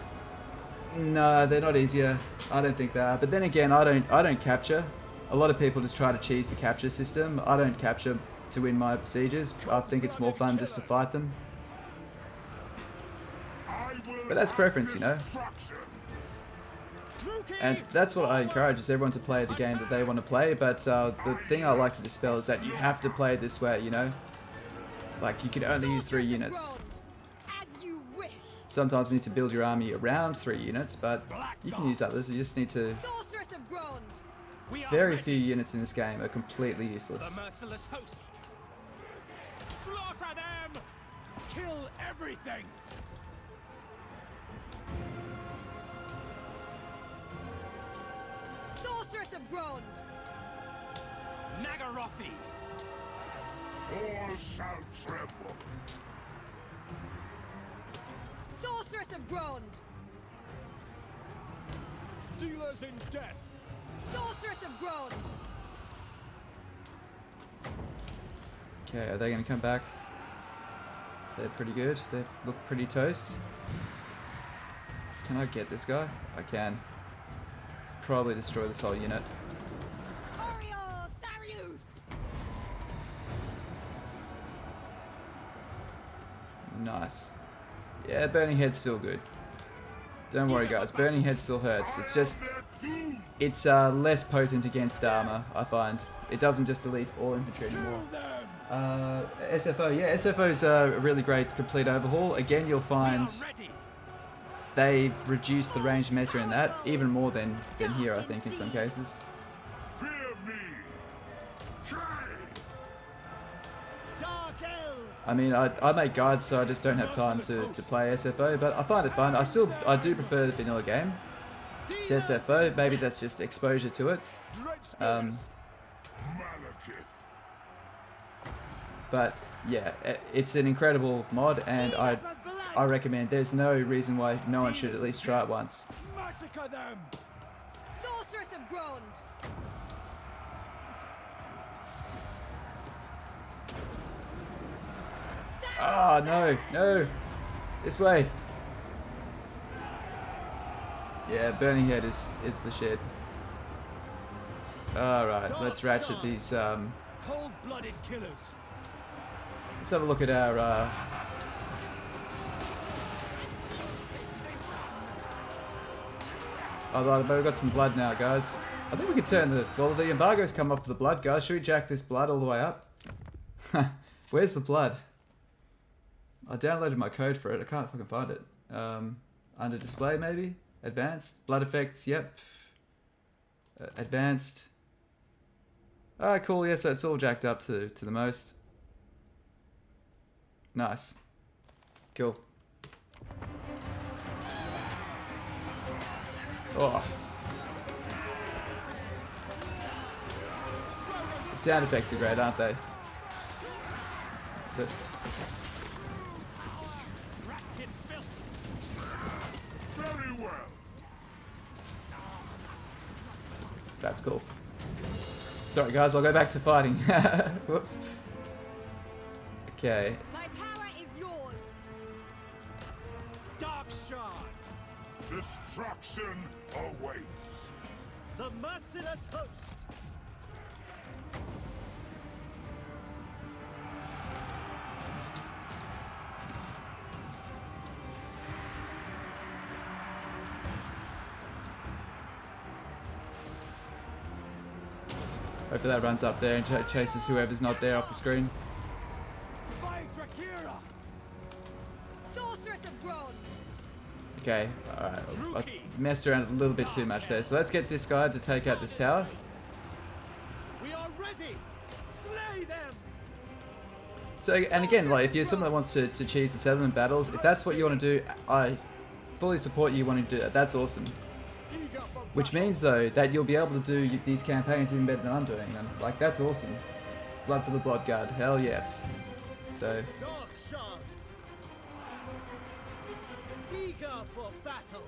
No, they're not easier. I don't think they are. But then again, I don't capture. A lot of people just try to cheese the capture system. I don't capture to win my sieges. I think it's more fun just to fight them. But that's preference, you know. And that's what I encourage, is everyone to play the game that they want to play, but the thing I like to dispel is that you have to play this way, you know? Like, you can only use 3 units. Sometimes you need to build your army around 3 units, but you can use others, you just need to... Very few units in this game are completely useless. The merciless host. Slaughter them! Kill everything! Sorceress of Grond! Nagarothi! All shall tremble. Sorceress of Grond! Dealers in death! Sorceress of Grond! Okay, are they going to come back? They're pretty good. They look pretty toast. Can I get this guy? I can. Probably destroy this whole unit. Orios! Nice. Yeah, Burning Head's still good. Don't worry guys, Burning Head still hurts. It's just, it's less potent against armor, I find. It doesn't just delete all infantry anymore. SFO, yeah, SFO's a really great complete overhaul. Again, you'll find they've reduced the range meta in that, even more than here, I think, in some cases. Fear me. I mean, I make guides, so I just don't have time to play SFO, but I find it fun. I do prefer the vanilla game to SFO. Maybe that's just exposure to it. Malekith. But yeah, it's an incredible mod, and I recommend. There's no reason why no one should at least try it once. Massacre them! Sorceress of Grond! Oh, no, no. This way. Yeah, Burning Head is the shit. Alright, let's ratchet these, Cold-blooded killers. let's have a look at our, oh, we've got some blood now, guys. I think we could turn the, well, the embargo's come off the blood, guys. Should we jack this blood all the way up? Where's the blood? I downloaded my code for it. I can't fucking find it. Under display, maybe? Advanced? Blood effects, yep. Advanced. Alright, cool. Yeah, so it's all jacked up to the most. Nice. Cool. Oh. The sound effects are great, aren't they? That's it. Very well. That's cool. Sorry guys, I'll go back to fighting. Whoops. Okay. My power is yours! Dark shards. Destruction awaits. The merciless host. Hopefully that runs up there and chases whoever's not there off the screen. Sorceress of Grond! Okay, alright. I messed around a little bit too much there. So let's get this guy to take out this tower. We are ready. Slay them. So, and again, like, if you're someone that wants to cheese the settlement battles, if that's what you want to do, I fully support you wanting to do that. That's awesome. Which means, though, that you'll be able to do these campaigns even better than I'm doing them. Like, that's awesome. Blood for the Blood Guard. Hell yes. So, Dark shards. Eager for battle.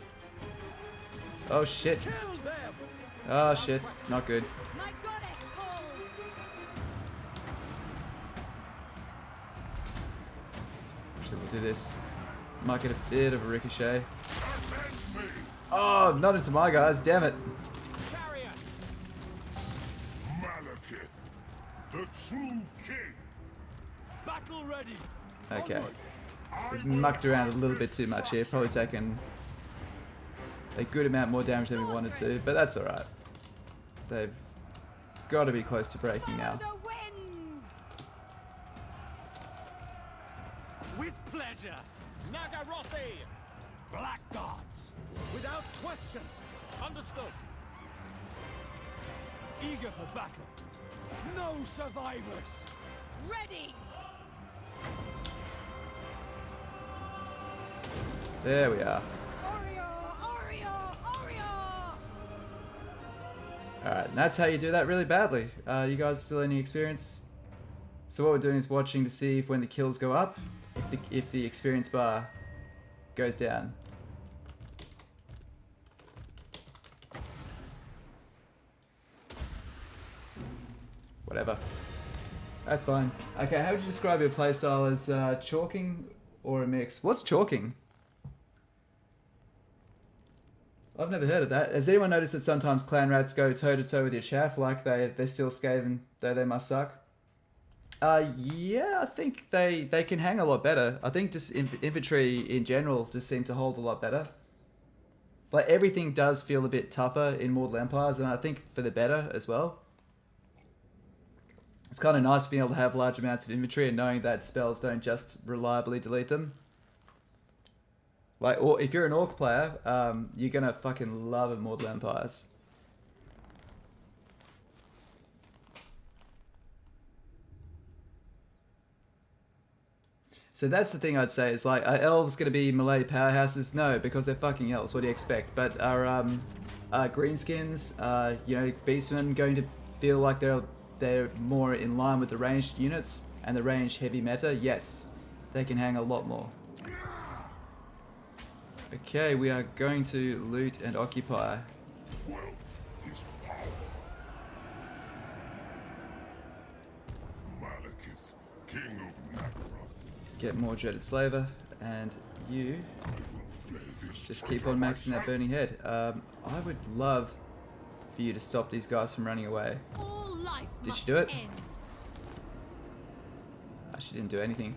oh shit. Kill them. Oh shit. Not good. My goddess calls! Actually, we'll do this. Might get a bit of a ricochet. Avenge me. Oh, not into my guys. Damn it. Chariot. Malekith, the true king. Battle ready. Okay. Onward. We've mucked around a little bit too much here. Probably taken a good amount more damage than we wanted to, but that's alright. They've got to be close to breaking now. Follow the winds! With pleasure. Nagarothi. Black gods. Without question. Understood. Eager for battle. No survivors. Ready! There we are. Alright, and that's how you do that really badly. You guys still any experience? So what we're doing is watching to see if when the kills go up, if the experience bar goes down. Whatever. That's fine. Okay, how would you describe your playstyle as chalking or a mix? What's chalking? I've never heard of that. Has anyone noticed that sometimes clan rats go toe to toe with your chaff, like they're still scaven, though they must suck? Yeah, I think they can hang a lot better. I think just infantry in general just seem to hold a lot better. Like everything does feel a bit tougher in Mortal Empires, and I think for the better as well. It's kind of nice being able to have large amounts of inventory and knowing that spells don't just reliably delete them. Like, or if you're an Orc player, you're gonna fucking love Immortal Empires. So that's the thing I'd say is like, are elves gonna be melee powerhouses? No, because they're fucking elves. What do you expect? But are greenskins, you know, beastmen going to feel like they're more in line with the ranged units and the ranged heavy meta? Yes, they can hang a lot more. Okay, we are going to loot and occupy. Wealth is power. Malekith, King of Naggaroth. Get more dreaded slaver, and you I will flay this just keep on maxing that burning head. I would love for you to stop these guys from running away. All life Did she must do it? end. She didn't do anything.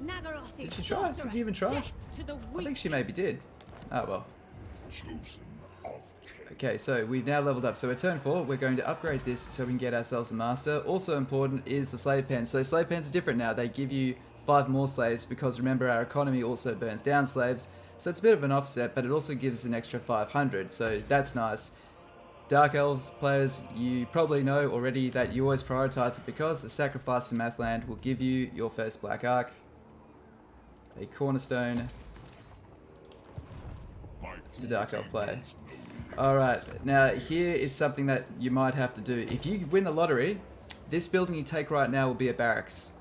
Naggaroth Did is she try? Did sorceress, you even try? death to the I weak. think she maybe did. Oh well. chosen of Cain. Okay, so we've now leveled up. So we're turn 4. We're going to upgrade this so we can get ourselves a master. Also important is the slave pens. So slave pens are different now. They give you 5 more slaves because remember our economy also burns down slaves. So it's a bit of an offset, but it also gives us an extra 500. So that's nice. Dark Elves players, you probably know already that you always prioritize it because the sacrifice in Mathland will give you your first Black Ark, a cornerstone to Dark Elf play. Alright, now here is something that you might have to do. If you win the lottery, this building you take right now will be a barracks.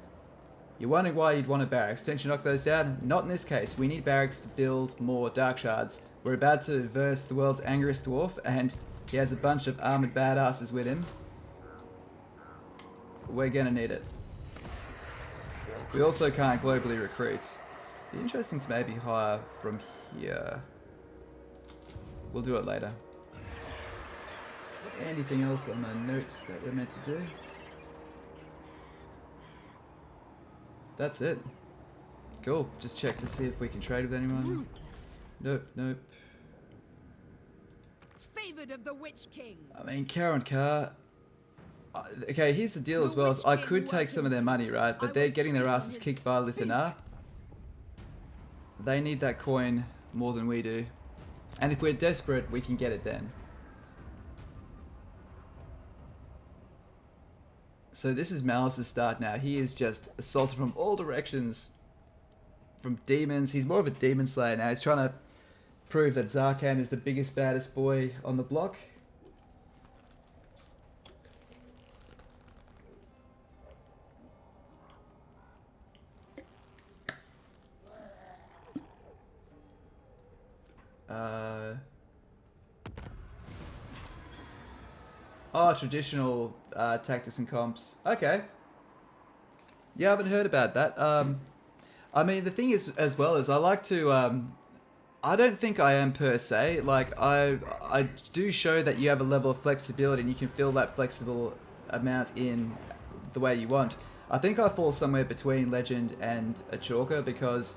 You're wondering why you'd want a barracks. Don't you knock those down? Not in this case. We need barracks to build more Dark Shards. We're about to verse the world's angriest dwarf, and he has a bunch of armored badasses with him. We're gonna need it. We also can't globally recruit. Be interesting to maybe hire from here. We'll do it later. Anything else on my notes that we're meant to do? That's it. Cool. Just check to see if we can trade with anyone. Nope, nope. Favored of the Witch King. I mean, Karen Carr. Okay, here's the deal as well. Is I could take some of their money, right? But they're getting their asses kicked by Lithanar. They need that coin more than we do. And if we're desperate, we can get it then. So this is Malice's start now. He is just assaulted from all directions. From demons. He's more of a demon slayer now. He's trying to prove that Zarkan is the biggest, baddest boy on the block. Oh, traditional tactics and comps. Okay. Yeah, I haven't heard about that. I mean, the thing is, as well, is I like to... I don't think I am per se. Like, I do show that you have a level of flexibility and you can fill that flexible amount in the way you want. I think I fall somewhere between Legend and a Chalker because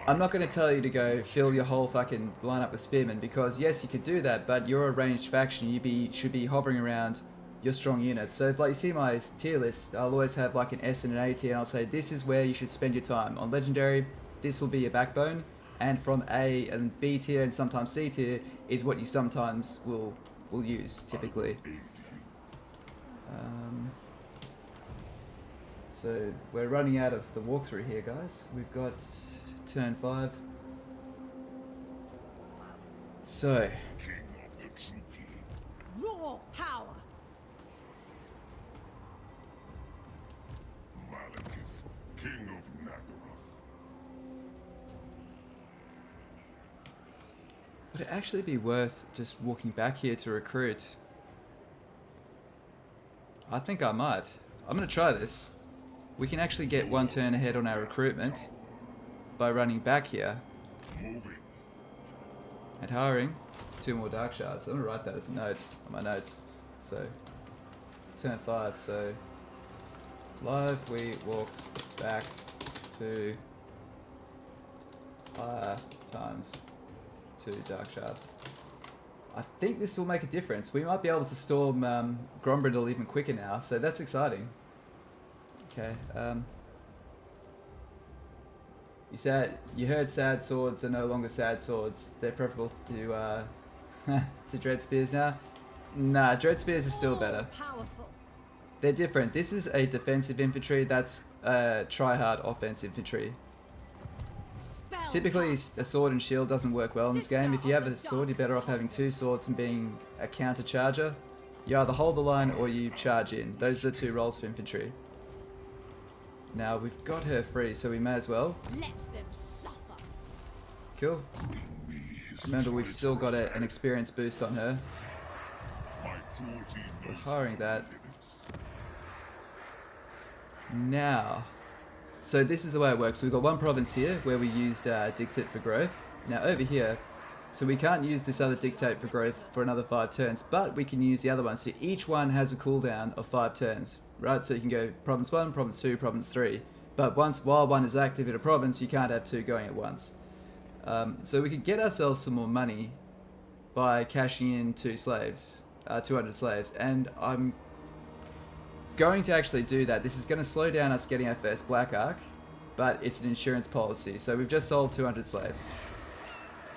I'm not going to tell you to go fill your whole fucking lineup with Spearmen because yes, you could do that, but you're a ranged faction. You should be hovering around your strong units. So if like you see my tier list, I'll always have like an S and an A tier, and I'll say this is where you should spend your time. On Legendary, this will be your backbone, and from A and B tier and sometimes C tier is what you sometimes will use typically. So we're running out of the walkthrough here, guys. We've got turn 5. So King of the Druki. Raw power. Malekith, King of Naggaroth. would it actually be worth just walking back here to recruit? I think I might. I'm going to try this. We can actually get one turn ahead on our recruitment by running back here Moving. and hiring 2 more Dark Shards. I'm going to write that as a note on my notes. So it's turn 5, so live, we walked back to higher times to Dark Shards. I think this will make a difference. We might be able to storm Grand Brindle even quicker now, so that's exciting. Okay. You heard sad swords are no longer sad swords. They're preferable to to dread spears now. Nah, dread spears are still better. Powerful. They're different. This is a defensive infantry. That's try-hard offense infantry. Typically, a sword and shield doesn't work well in this game. If you have a sword, you're better off having two swords and being a counter charger. You either hold the line or you charge in. Those are the two roles for infantry. Now, we've got her free, so we may as well. Let them suffer. Cool. Remember, we've still got an experience boost on her. We're hiring that. Now, so this is the way it works. We've got one province here where we used Dictate for growth. Now over here, so we can't use this other Dictate for growth for another 5 turns, but we can use the other one. So each one has a cooldown of 5 turns, right? So you can go province 1, province 2, province 3. But while one is active in a province, you can't have 2 going at once. So we could get ourselves some more money by cashing in 200 slaves, and I'm going to actually do that. This is going to slow down us getting our first Black Ark, but it's an insurance policy. So we've just sold 200 slaves.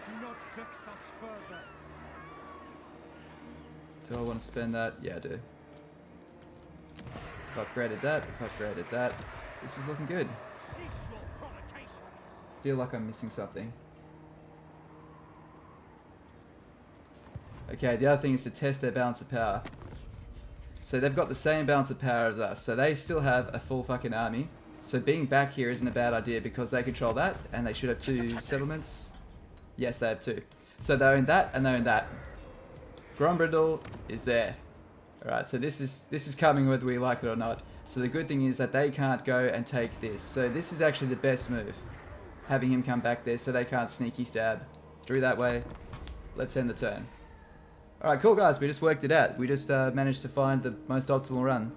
Do not vex us further. Do I want to spend that? Yeah, I do. I've upgraded that. I've upgraded that. This is looking good. Cease your provocations. Feel like I'm missing something. Okay, the other thing is to test their balance of power. So they've got the same balance of power as us, so they still have a full fucking army. So being back here isn't a bad idea because they control that, and they should have 2 settlements. Yes, they have 2. So they own that, and they own that. Grand Brindle is there. Alright, so this is coming whether we like it or not. So the good thing is that they can't go and take this. So this is actually the best move. Having him come back there so they can't sneaky stab through that way. Let's end the turn. Alright, cool guys, we just worked it out. We just managed to find the most optimal run.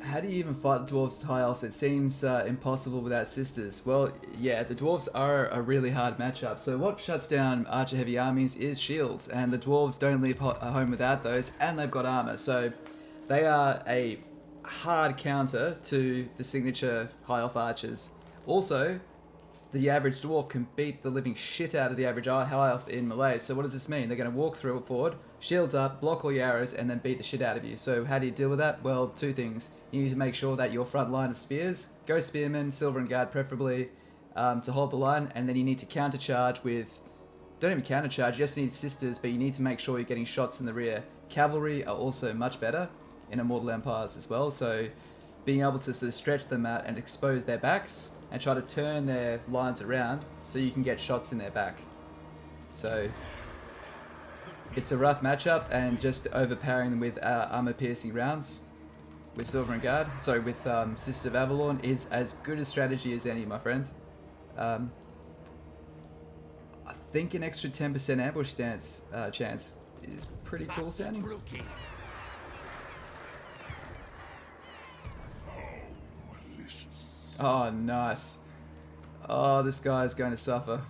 How do you even fight the dwarves high elves? It seems impossible without sisters. Well, yeah, the dwarves are a really hard matchup. So what shuts down archer heavy armies is shields, and the dwarves don't leave home without those, and they've got armor. So they are a hard counter to the signature high elf archers. Also, the average dwarf can beat the living shit out of the average high elf in melee. So what does this mean? They're going to walk through it forward, shields up, block all your arrows, and then beat the shit out of you. So how do you deal with that? Well, 2 things. You need to make sure that your front line of spears, go spearmen, silver and guard preferably, to hold the line, and then you need to countercharge with, don't even countercharge, you just need sisters, but you need to make sure you're getting shots in the rear. Cavalry are also much better in Immortal Empires as well, so being able to sort of stretch them out and expose their backs and try to turn their lines around so you can get shots in their back. So it's a rough matchup, and just overpowering them with armor piercing rounds with Silver and Guard, sorry, with Sisters of Avalon is as good a strategy as any, my friend. I think an extra 10% ambush chance is pretty cool sounding. Oh, nice. Oh, this guy is going to suffer.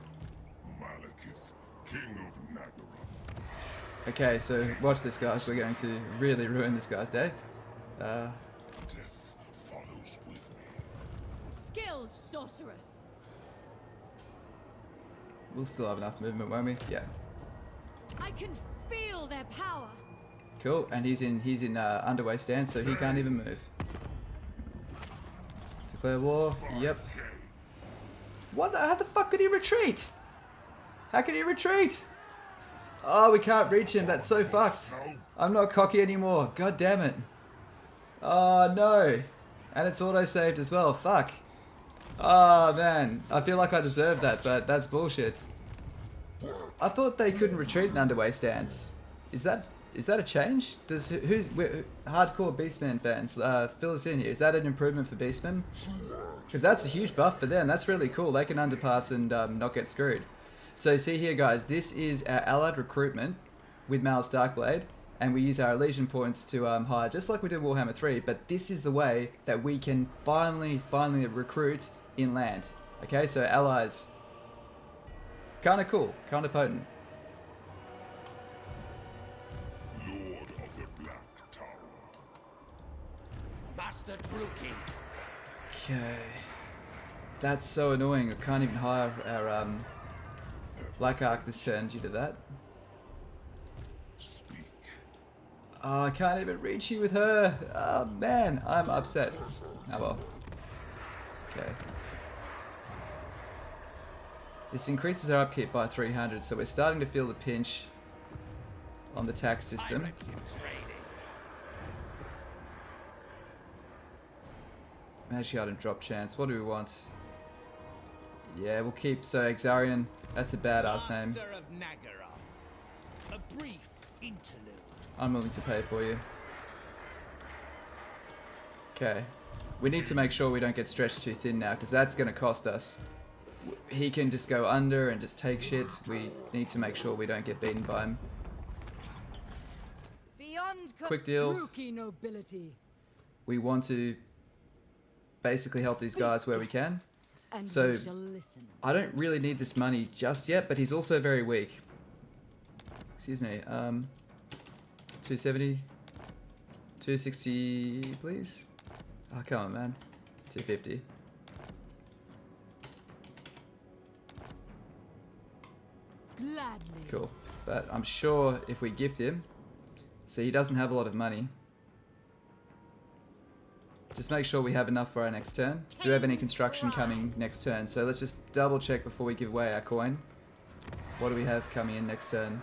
Malekith, King of Naggarond. Okay, so watch this, guys. We're going to really ruin this guy's day. Death follows with me. Skilled sorceress. We'll still have enough movement, won't we? Yeah. I can feel their power. Cool. And he's in underway stance, so he can't even move. Declare war. Yep. What? How the fuck could he retreat? How can he retreat? Oh, we can't reach him. That's so fucked. I'm not cocky anymore. God damn it. Oh no. And it's auto-saved as well. Fuck. Oh man. I feel like I deserve that, but that's bullshit. I thought they couldn't retreat in underway stance. Is that is that a change? Hardcore Beastman fans, fill us in here. Is that an improvement for Beastmen? Because that's a huge buff for them. That's really cool. They can underpass and not get screwed. So see here, guys. This is our allied recruitment with Malice Darkblade, and we use our Legion points to hire, just like we did Warhammer 3. But this is the way that we can finally recruit inland. Okay, so allies. Kind of cool. Kind of potent. Lord of the Black Tower. Master Druki. Okay. That's so annoying. I can't even hire our Black Ark this turn due to that. Speak. Oh, I can't even reach you with her. Oh, man. I'm upset. Oh, well. Okay. This increases our upkeep by 300, so we're starting to feel the pinch on the tax system. Magic item drop chance. What do we want? Yeah, we'll keep. So Exarian, that's a badass name. Master of Naggarond. A brief interlude. I'm willing to pay for you. Okay. We need to make sure we don't get stretched too thin now, because that's going to cost us. He can just go under and just take shit. We need to make sure we don't get beaten by him. Beyond Quick deal. Druki nobility. We want to basically help these guys where we can. And So, we shall listen. I don't really need this money just yet, but he's also very weak. Excuse me. 270. 260, please. Oh, come on, man. 250. Gladly. Cool. But I'm sure if we gift him, so he doesn't have a lot of money. Just make sure we have enough for our next turn. Do we have any construction coming next turn? So let's just double check before we give away our coin. What do we have coming in next turn?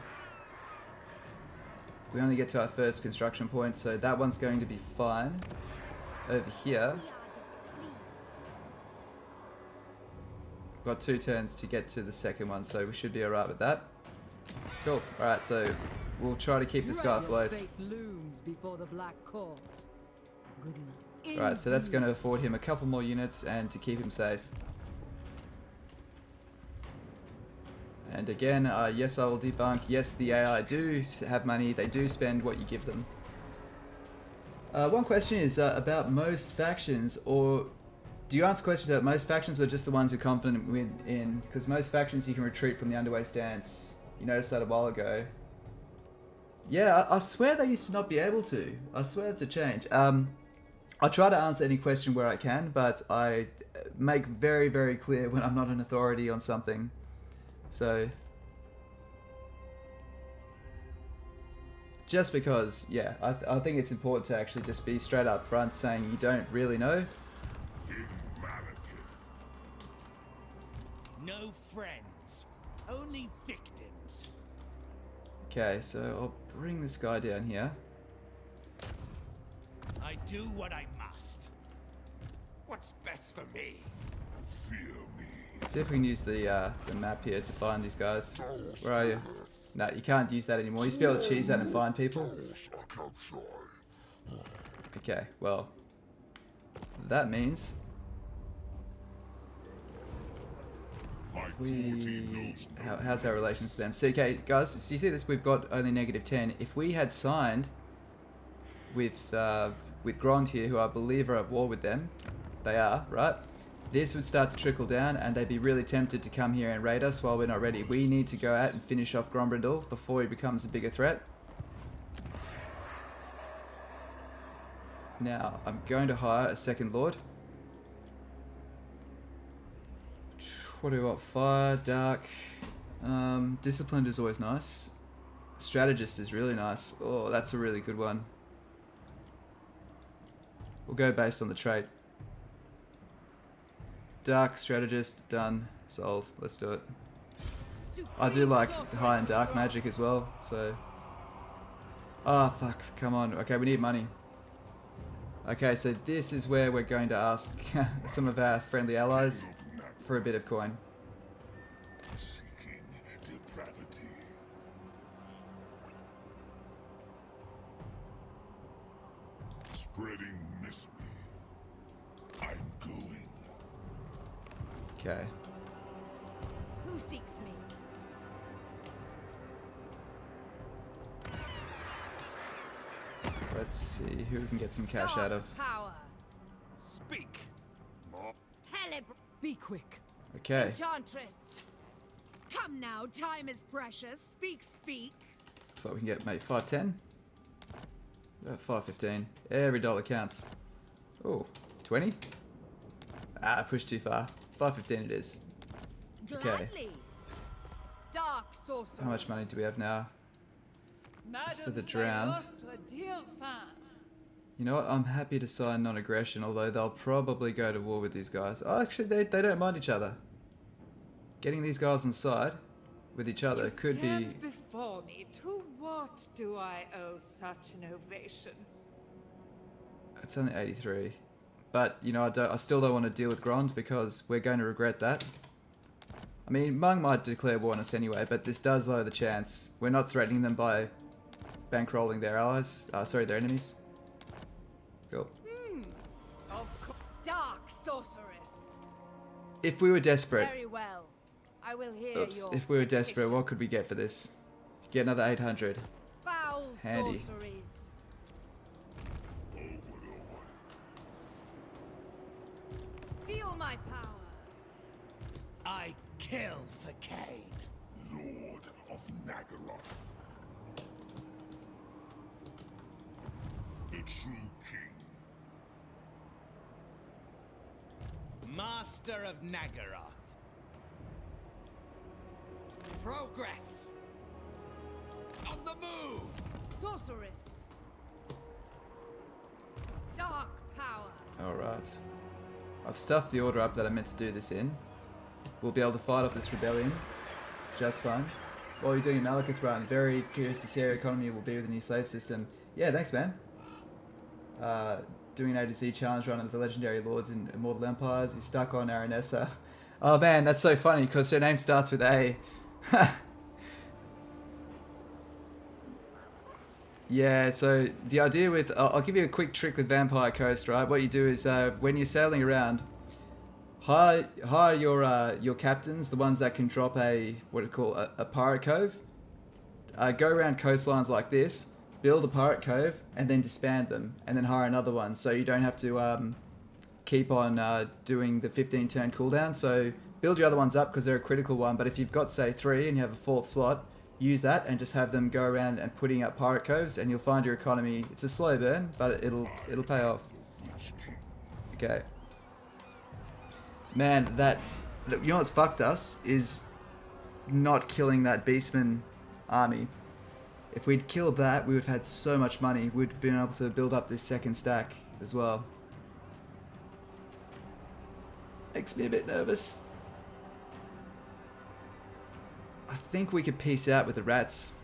We only get to our first construction point, so that one's going to be fine. Over here, we've got 2 turns to get to the second one, so we should be alright with that. Cool. Alright, so we'll try to keep this guy afloat. Fate looms before the Black Court. Good luck. Right, so that's going to afford him a couple more units and to keep him safe. And again, yes, I will debunk. Yes, the AI do have money. They do spend what you give them. One question is about most factions, or do you answer questions about most factions or just the ones you're confident in? Because most factions you can retreat from the underway stance. You noticed that a while ago. Yeah, I swear they used to not be able to. I swear it's a change. I try to answer any question where I can, but I make very, very clear when I'm not an authority on something. So, just because, yeah, I think it's important to actually just be straight up front saying you don't really know. King Malekith. No friends, only victims. Okay, so I'll bring this guy down here. I do what I must. What's best for me? Fear me. See if we can use the map here to find these guys. Where are you? No, you can't use that anymore. You used to be able to cheese that and find people. Okay, well, that means how's our relations to them? So, okay, guys, so you see this? We've got only -10. If we had signed with Grond here, who I believe are at war with them, they are, right? This would start to trickle down, and they'd be really tempted to come here and raid us while we're not ready. We need to go out and finish off Grand Brindle before he becomes a bigger threat. Now, I'm going to hire a second lord. What do we want? Fire, dark. Disciplined is always nice. Strategist is really nice. Oh, that's a really good one. We'll go based on the trait. Dark strategist, done, sold. Let's do it. I do like high and dark magic as well, so. Oh fuck, come on. Okay, we need money. Okay, so this is where we're going to ask some of our friendly allies for a bit of coin. Seeking depravity. Spreading misery. I'm going. Okay. Who seeks me? Let's see who we can get some cash out of. Power. Speak. Be quick. Okay. Enchantress. Come now, time is precious. Speak, speak. So we can get mate 510. 515. Every dollar counts. Oh, 20? Ah, pushed too far. 515 it is. Okay. Gladly. Dark sorcerer. How much money do we have now? As for the drowned. You know what? I'm happy to sign non-aggression, although they'll probably go to war with these guys. Oh, actually, they don't mind each other. Getting these guys on side with each other could be... Stand before me. To what do I owe such an ovation? It's only 83. But, you know, I still don't want to deal with Grond because we're going to regret that. I mean, Mung might declare war on us anyway, but this does lower the chance. We're not threatening them by bankrolling their allies. Sorry, their enemies. Cool. Dark sorceress. If we were desperate... Very well. I will hear Oops. your If we were desperate, petition. what could we get for this? Get another 800. Foul Handy. sorceries. Feel my power. I kill for Cain. Lord of Naggarond. The true king. Master of Naggaroth. Progress. On the move. Sorceress. Dark power. Alright. I've stuffed the order up that I meant to do this in. We'll be able to fight off this rebellion. Just fine. While you're doing a Malekith run, very curious to see how your economy will be with the new slave system. Yeah, thanks man. Doing an A to Z challenge run of the legendary lords in Immortal Empires. He's stuck on Aranessa. Oh man, that's so funny because her name starts with A. Yeah, so the idea with... I'll give you a quick trick with Vampire Coast, right? What you do is when you're sailing around, hire your captains, the ones that can drop a pirate cove. Go around coastlines like this, build a pirate cove, and then disband them, and then hire another one, so you don't have to keep on doing the 15 turn cooldown. So build your other ones up because they're a critical one, but if you've got say 3 and you have a 4th slot, use that and just have them go around and putting up pirate coves, and you'll find your economy. It's a slow burn, but it'll pay off. Okay. Man, you know what's fucked us is not killing that Beastman army. If we'd killed that, we would have had so much money. We'd been able to build up this second stack as well. Makes me a bit nervous. I think we could peace out with the rats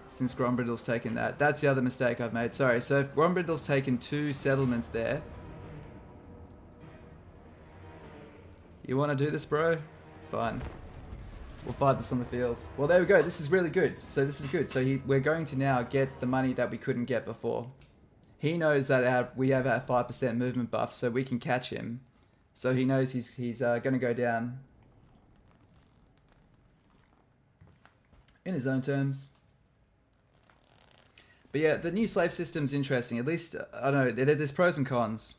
since Grand Brindle's taken that. That's the other mistake I've made. Sorry. So if Grand Brindle's taken 2 settlements there. You want to do this, bro? Fine. We'll fight this on the field. Well, there we go. This is really good. So this is good. So we're going to now get the money that we couldn't get before. He knows that we have our 5% movement buff, so we can catch him. So he knows he's going to go down in his own terms. But yeah, the new slave system's interesting. At least, I don't know, there's pros and cons.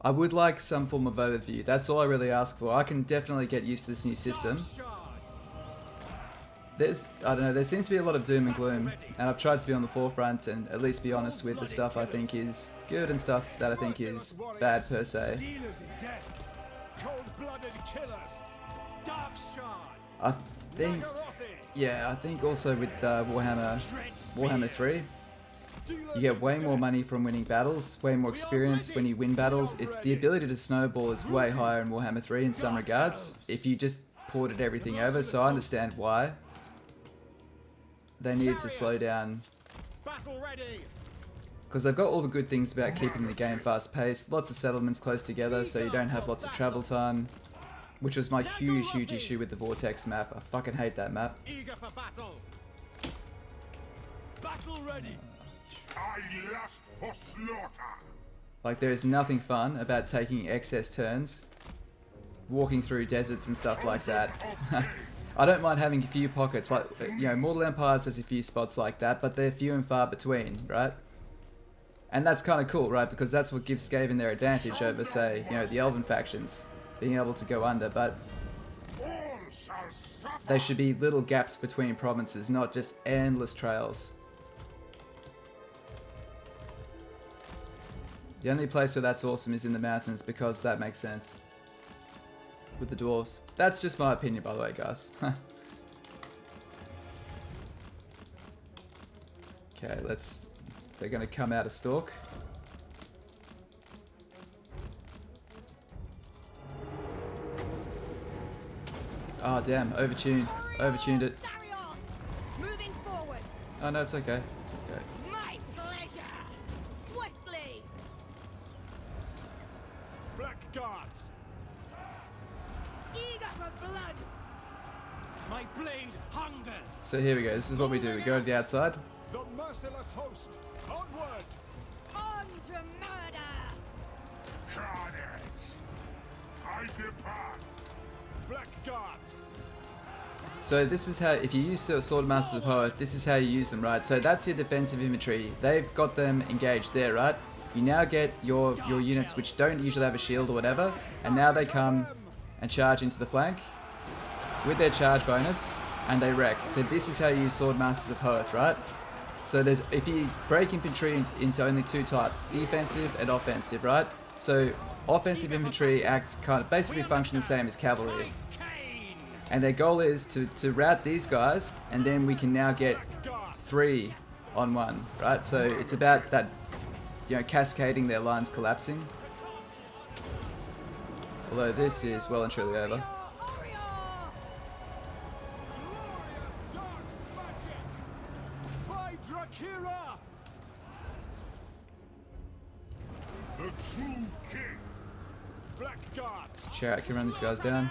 I would like some form of overview. That's all I really ask for. I can definitely get used to this new system. I don't know, there seems to be a lot of doom and gloom, and I've tried to be on the forefront and at least be honest with the stuff I think is good and stuff that I think is bad per se. Dealers in death. Cold-blooded killers. Dark shards. I think, yeah, I think also with Warhammer 3, you get way more money from winning battles, way more experience when you win battles. It's the ability to snowball is way higher in Warhammer 3 in some regards, if you just ported everything over, so I understand why they needed to slow down. Because they've got all the good things about keeping the game fast paced, lots of settlements close together so you don't have lots of travel time, which was my huge issue with the Vortex map. I fucking hate that map. Eager for battle. Battle ready. I lust for slaughter. Like, there is nothing fun about taking excess turns, walking through deserts and stuff like that. I don't mind having a few pockets, like, you know, Mortal Empires has a few spots like that, but they're few and far between, right? And that's kind of cool, right? Because that's what gives Skaven their advantage over, say, you know, the Elven factions, being able to go under, but All shall suffer. they should be little gaps between provinces, not just endless trails. The only place where that's awesome is in the mountains, because that makes sense. With the dwarves. That's just my opinion, by the way, guys. Okay, let's... They're gonna come out of stalk. Oh, damn. Overtuned. Overtuned it. Moving forward. Oh, no, it's okay. It's okay. My pleasure. Swiftly. Blackguards! Eager for blood. My blade hungers! So here we go. This is what we do. We go to the outside. The merciless host! Onward! On to murder. Carnage. I depart. Blackguards! So this is how, if you use Sword Masters of Hoth, this is how you use them, right? So that's your defensive infantry. They've got them engaged there, right? You now get your units which don't usually have a shield or whatever, and now they come and charge into the flank with their charge bonus, and they wreck. So this is how you use Sword Masters of Hoth, right? So there's, if you break infantry into only two types, defensive and offensive, right? So offensive infantry act kind of basically function the same as cavalry. And their goal is to rout these guys, and then we can now get 3 on 1, right? So it's about that, you know, cascading their lines collapsing. Although this is well and truly over. The true king. Blackguards! Chariot can run these guys down.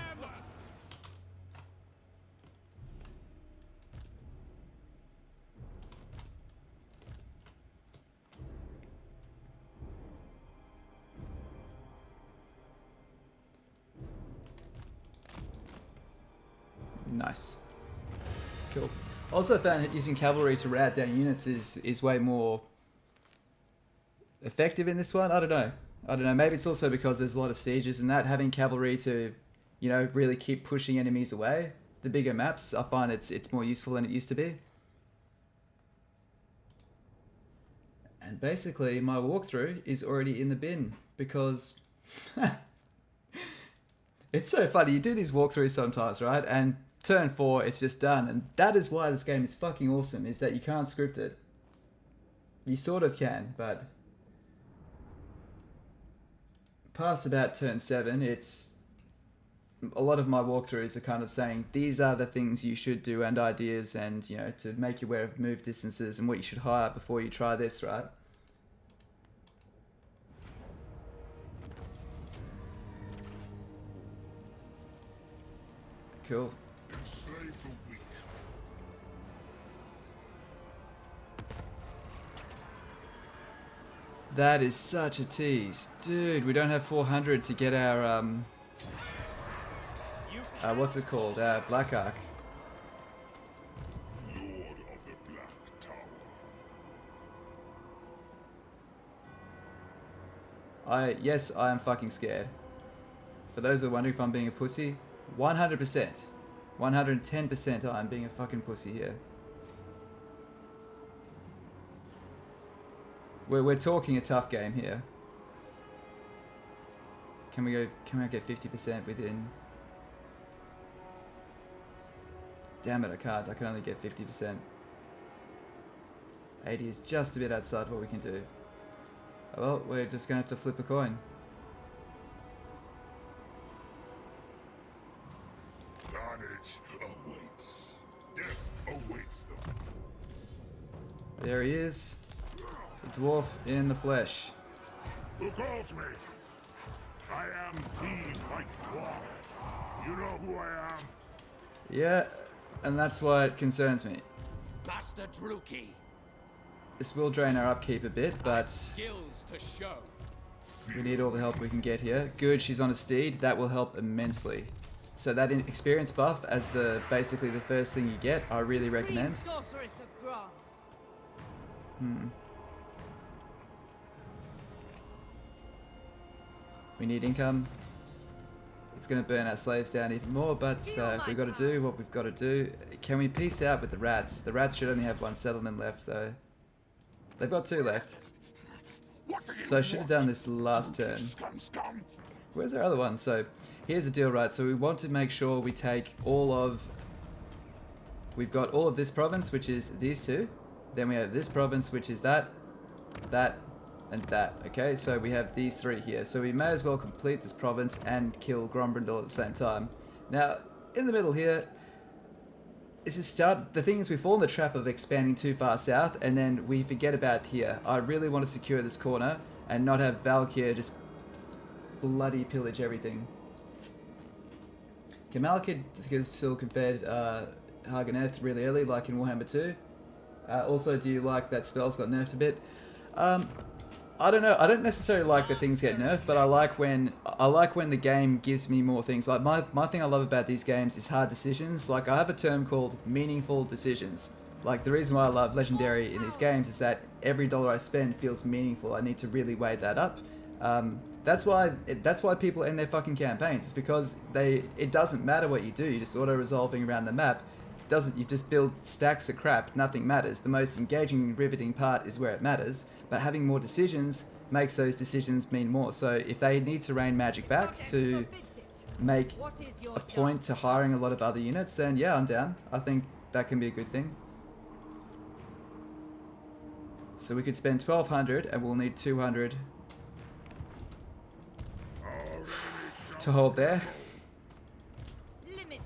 Nice. Cool. Also found that using cavalry to rout down units is way more effective in this one. I don't know. Maybe it's also because there's a lot of sieges and that, having cavalry to, you know, really keep pushing enemies away. The bigger maps, I find it's more useful than it used to be. And basically, my walkthrough is already in the bin because it's so funny. You do these walkthroughs sometimes, right? And turn 4, it's just done. And that is why this game is fucking awesome, is that you can't script it. You sort of can, but past about turn 7, it's a lot of my walkthroughs are kind of saying these are the things you should do and ideas, and you know, to make you aware of move distances and what you should hire before you try this, right? Cool. Enslave the weak. That is such a tease. Dude, we don't have 400 to get our, what's it called? Black Ark. Lord of the Black Tower. Yes, I am fucking scared. For those who are wondering if I'm being a pussy, 100%. 110% I am being a fucking pussy here. We're talking a tough game here. Can we get 50% within? Damn it, I can't. I can only get 50%. 80 is just a bit outside what we can do. Well, we're just gonna have to flip a coin. Carnage awaits. Death awaits them. There he is. The dwarf in the flesh. Who calls me? I am the White Dwarf. You know who I am? Yeah, and that's why it concerns me. Master Druki! This will drain our upkeep a bit, but Skills to show. we need all the help we can get here. Good, she's on a steed. That will help immensely. So that experience buff as basically the first thing you get, I really recommend. Sorceress of Grand. We need income. It's going to burn our slaves down even more, but we've got to do what we've got to do. Can we peace out with the rats? The rats should only have one settlement left, though. They've got 2 left. So I should have done this last turn. Where's our other one? So here's the deal, right? So we want to make sure we take all of... We've got all of this province, which is these 2. Then we have this province, which is that, and that. Okay, so we have these 3 here. So we may as well complete this province and kill Grand Brindle at the same time. Now, in the middle here, the thing is, we fall in the trap of expanding too far south, and then we forget about here. I really want to secure this corner and not have Valkyr just bloody pillage everything. Can Malekith still conferred Haganeth really early, like in Warhammer 2? Also, do you like that spells got nerfed a bit? I don't know. I don't necessarily like that things get nerfed, but I like when the game gives me more things. Like my thing I love about these games is hard decisions. Like I have a term called meaningful decisions. Like the reason why I love Legendary in these games is that every dollar I spend feels meaningful. I need to really weigh that up. That's why people end their fucking campaigns. It's because it doesn't matter what you do. You're just auto-resolving around the map. You just build stacks of crap. Nothing matters. The most engaging, riveting part is where it matters. But having more decisions makes those decisions mean more. So if they need to rein magic back to make a point to hiring a lot of other units, then yeah, I'm down. I think that can be a good thing. So we could spend 1,200 and we'll need 200 to hold there. Limitless.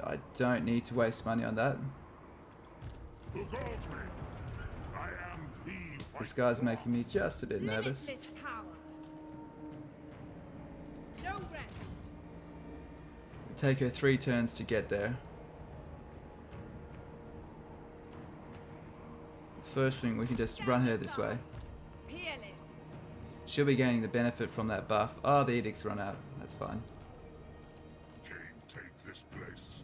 I don't need to waste money on that. Who calls me? I am the This guy's making me just a bit nervous. Limitless power. No rest. Take her 3 turns to get there. First thing, we can just run her this way. Peerless. She'll be gaining the benefit from that buff. Oh, the edict's run out. That's fine. King, take this place.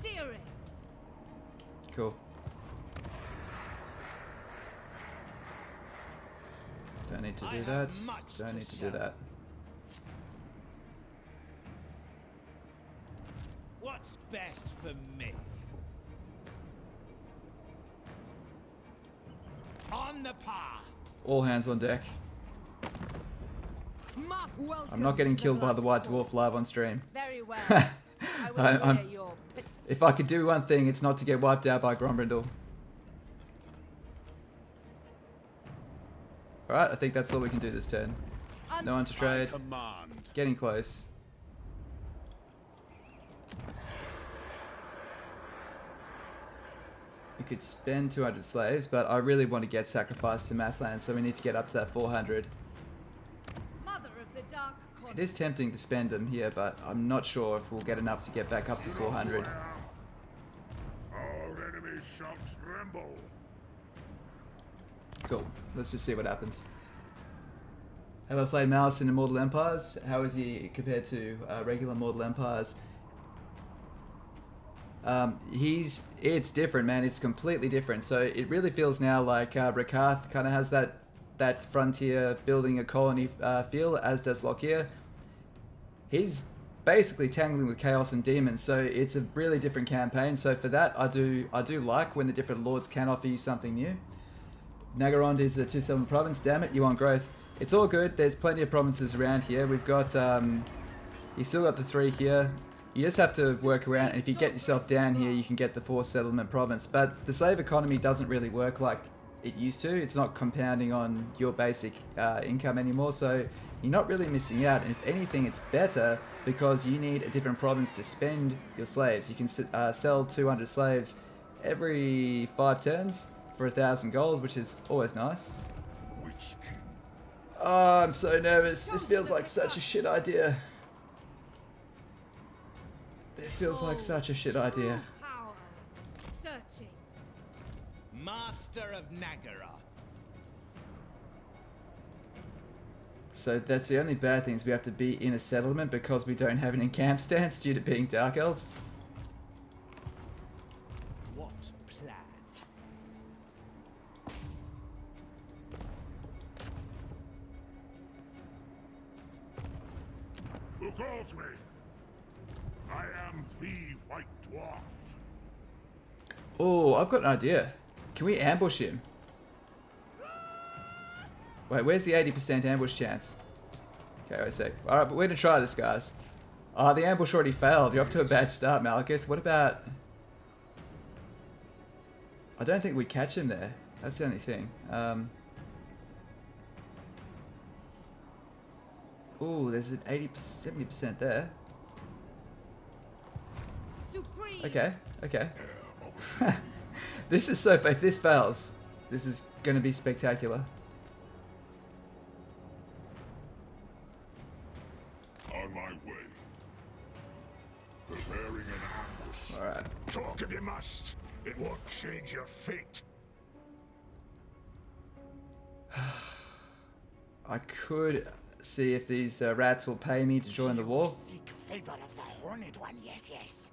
Serious. Cool. Don't need to do that. Don't need to do that. What's best for me? On the path. All hands on deck. I'm not getting killed by the White Dwarf live on stream. Very well. I will wear your If I could do one thing, it's not to get wiped out by Grand Brindle. Alright, I think that's all we can do this turn. No one to trade. Command. Getting close. We could spend 200 slaves, but I really want to get sacrificed to Mathland, so we need to get up to that 400. Mother of the Dark It is tempting to spend them here, but I'm not sure if we'll get enough to get back up to 400. Our enemies shall tremble. Cool. Let's just see what happens. Have I played Malice in Immortal Empires? How is he compared to regular Mortal Empires? It's different, man. It's completely different. So it really feels now like Rakath kind of has that frontier building a colony feel, as does Lockyer. He's basically tangling with chaos and demons, so it's a really different campaign. So for that, I do like when the different lords can offer you something new. Naggarond is a 2/7 province. Damn it, you want growth. It's all good. There's plenty of provinces around here. We've got you still got the 3 here. You just have to work around, and if you get yourself down here, you can get the 4 settlement province. But the slave economy doesn't really work like it used to. It's not compounding on your basic income anymore, so you're not really missing out. And if anything, it's better because you need a different province to spend your slaves. You can sell 200 slaves every 5 turns for 1,000 gold, which is always nice. Which king? Oh, I'm so nervous. This feels like such a shit idea. This feels like such a shit idea. Power. Searching. Master of Naggaroth. So that's the only bad thing is we have to be in a settlement because we don't have any camp stance due to being Dark Elves. What plan? Who calls me? I am the White Dwarf. Oh, I've got an idea. Can we ambush him? Wait, where's the 80% ambush chance? Okay, wait a sec. Alright, but we're gonna try this, guys. Oh, the ambush already failed. You're off to a bad start, Malekith. What about... I don't think we'd catch him there. That's the only thing. Ooh, there's an 70% there. Supreme. Okay, okay. This is so... If this fails, this is gonna be spectacular. On my way. Preparing an ambush. Alright. Talk if you must. It won't change your fate. I could see if these rats will pay me to join the war. Seek favor of the Horned One, yes, yes.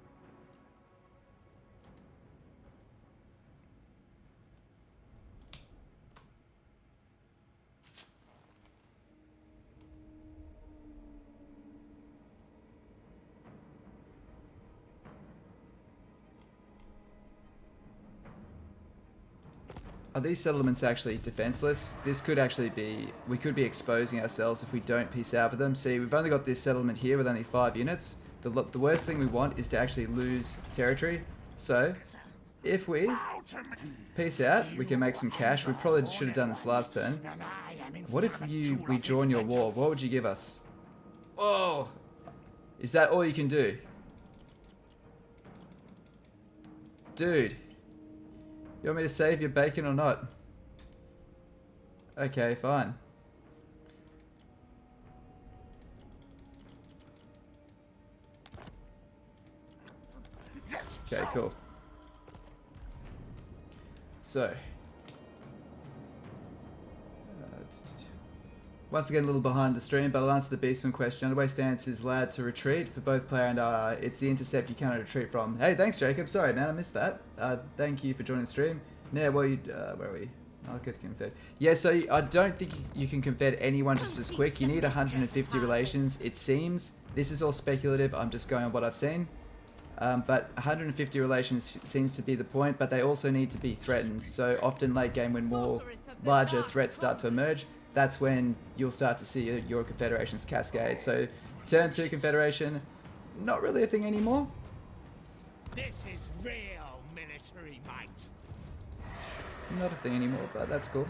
Are these settlements actually defenseless? This could actually be... We could be exposing ourselves if we don't peace out with them. See, we've only got this settlement here with only 5 units. The worst thing we want is to actually lose territory. So, if we peace out, we can make some cash. We probably should have done this last turn. What if we join your war? What would you give us? Oh! Is that all you can do? Dude. You want me to save your bacon or not? Okay, fine. Okay, cool. So. Once again, a little behind the stream, but I'll answer the Beastman question. Underway stance is allowed to retreat for both player and it's the intercept you cannot retreat from. Hey, thanks, Jacob. Sorry, man, I missed that. Thank you for joining the stream. Yeah, well, where are we? Malekith confed. Yeah, so I don't think you can confed anyone just as quick. You need 150 relations, it seems. This is all speculative. I'm just going on what I've seen. But 150 relations seems to be the point, but they also need to be threatened. So often late game when more larger threats start to emerge, that's when you'll start to see your confederations cascade. So turn 2 confederation, not really a thing anymore. This is real military might. Not a thing anymore, but that's cool.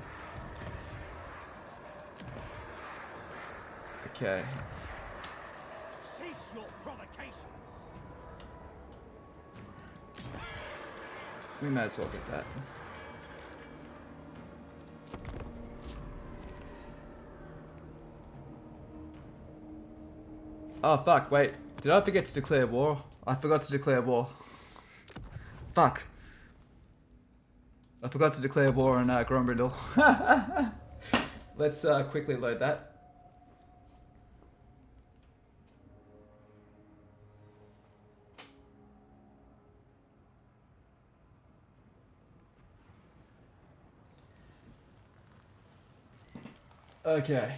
Okay. Cease your provocations. We might as well get that. Oh fuck, wait. Did I forget to declare war? I forgot to declare war. Fuck. I forgot to declare war on Grand Brindle. Let's quickly load that. Okay.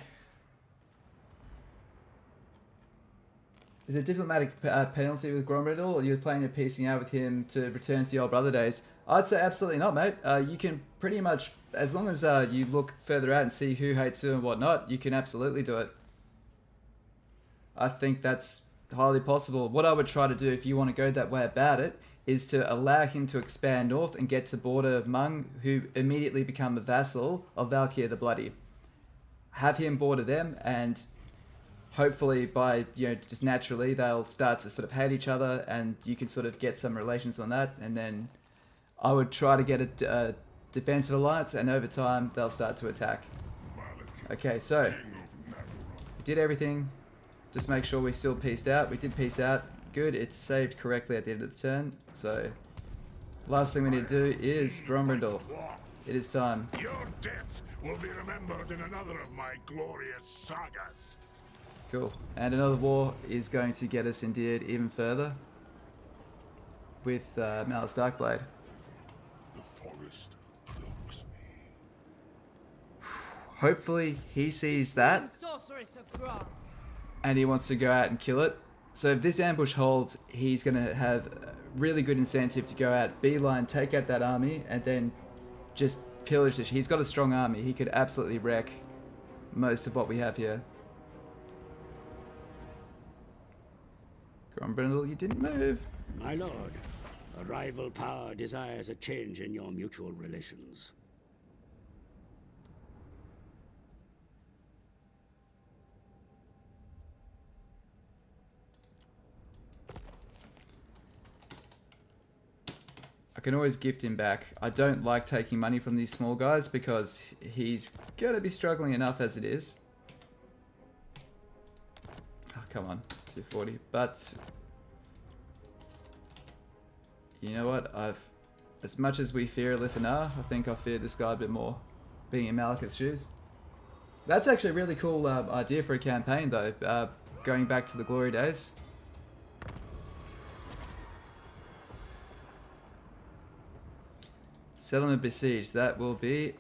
Is it a diplomatic penalty with Grand Brindle, or you're planning on piecing out with him to return to the old brother days? I'd say absolutely not, mate. You can pretty much, as long as you look further out and see who hates who and whatnot, you can absolutely do it. I think that's highly possible. What I would try to do, if you want to go that way about it, is to allow him to expand north and get to border of Mung, who immediately become a vassal of Valkyr the Bloody. Have him border them, and hopefully by, just naturally, they'll start to sort of hate each other, and you can sort of get some relations on that, and then I would try to get a defensive alliance, and over time, they'll start to attack. Okay, so we did everything. Just make sure we still pieced out. We did piece out. Good. It's saved correctly at the end of the turn. So last thing we need to do is Grand Brindle. It is time. Your death will be remembered in another of my glorious sagas. Cool. And another war is going to get us endeared even further with Malekith Darkblade. The forest cloaks me. Hopefully he sees that Sorceress of Grand. and he wants to go out and kill it. So if this ambush holds, he's going to have a really good incentive to go out, beeline, take out that army, and then just pillage this. He's got a strong army. He could absolutely wreck most of what we have here. Grand Brindle, you didn't move. My lord, a rival power desires a change in your mutual relations. I can always gift him back. I don't like taking money from these small guys because he's going to be struggling enough as it is. Oh, come on. 240. But you know what? As much as we fear Lithanar, I think I fear this guy a bit more, being in Malekith's shoes. That's actually a really cool idea for a campaign, though. Going back to the glory days. Settlement besieged. That will be.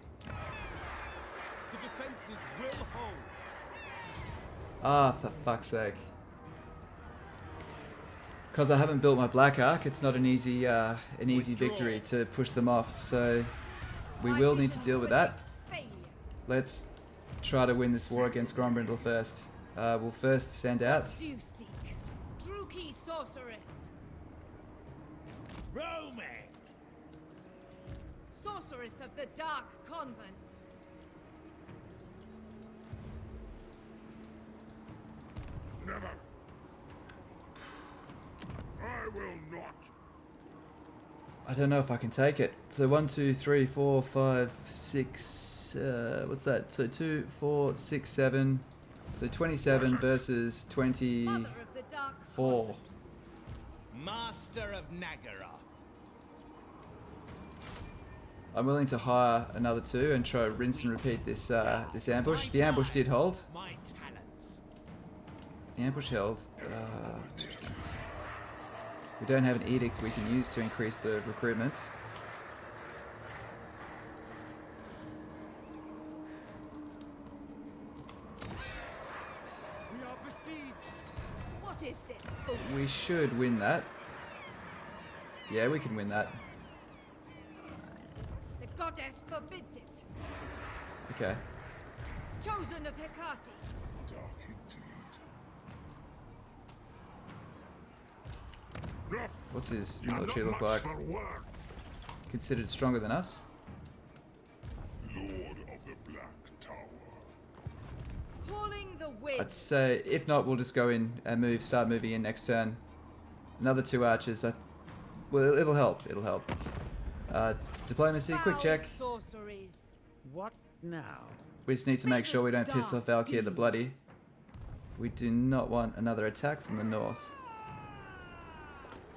The defenses will hold. Ah, for fuck's sake. Because I haven't built my Black Ark, it's not an easy victory to push them off. So we will need to deal with that. Let's try to win this war against Grand Brindle first. We'll first send out. What do you seek? Druki sorceress. Roaming! Sorceress of the Dark Convent. Never. I will not. I don't know if I can take it. So 1, 2, 3, 4, 5, 6. What's that? So 2, 4, 6, 7. So 27 versus Mother 24. of the Dark Convent. Master of Naggarond. I'm willing to hire another 2 and try to rinse and repeat this this ambush. The ambush did hold. My talents. The ambush held. We don't have an edict we can use to increase the recruitment. We are besieged. What is this fool? We should win that. Yeah, we can win that. The goddess forbids it. Okay. Chosen of Hecate. Dark indeed. Enough. What's his You're military not look like? much for work, Considered stronger than us? Lord of the Black Tower. Calling the wind. I'd say, if not, we'll just go in and start moving in next turn. Another 2 archers. Well, it'll help. It'll help. Diplomacy, quick Foul check. Sorceries. What now? We just need to make sure we don't piss off Valkyr the Bloody. We do not want another attack from the north.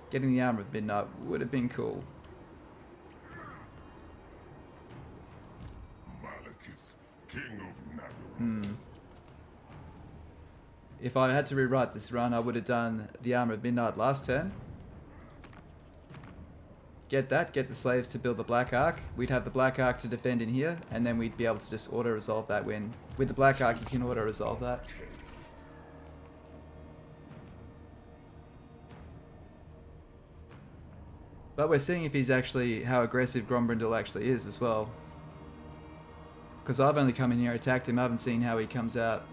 Getting the Armor of Midnight would have been cool. Malekith, King of Naggarond. If I had to rewrite this run, I would have done the Armor of Midnight last turn. Get that, get the slaves to build the Black Ark. We'd have the Black Ark to defend in here, and then we'd be able to just auto-resolve that win. With the Black Ark, you can auto-resolve that. But we're seeing if he's actually, how aggressive Grand Brindle actually is as well. Because I've only come in here, attacked him, I haven't seen how he comes out.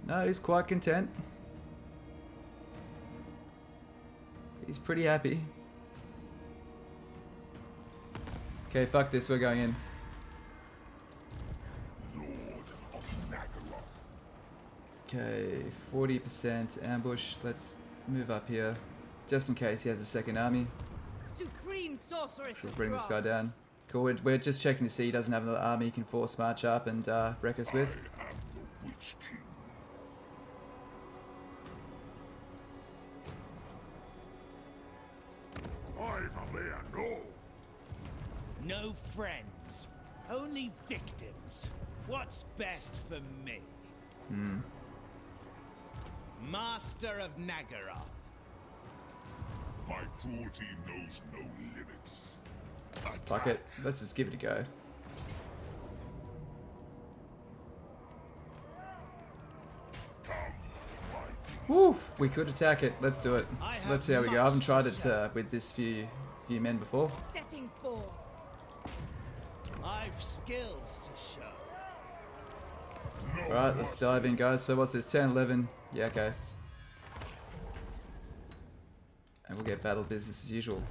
No, he's quite content. He's pretty happy. Okay, fuck this, we're going in. Lord of Naggarond. Okay, 40% ambush. Let's move up here. Just in case he has a second army. Supreme sorceress We'll of bring this guy Grand. down. Cool. We're just checking to see he doesn't have another army he can force march up and wreck us with. I am the Witch King. I've a mere no. No friends, only victims. What's best for me? Master of Naggarond. My cruelty knows no limits. Fuck it. Let's just give it a go. Woo! We could attack it. Let's do it. Let's see how we go. I haven't tried it with this few men before. Setting forth. I've skills to show. Alright, let's dive in, guys. So what's this? 10, 11. Yeah, okay. And we'll get battle business as usual.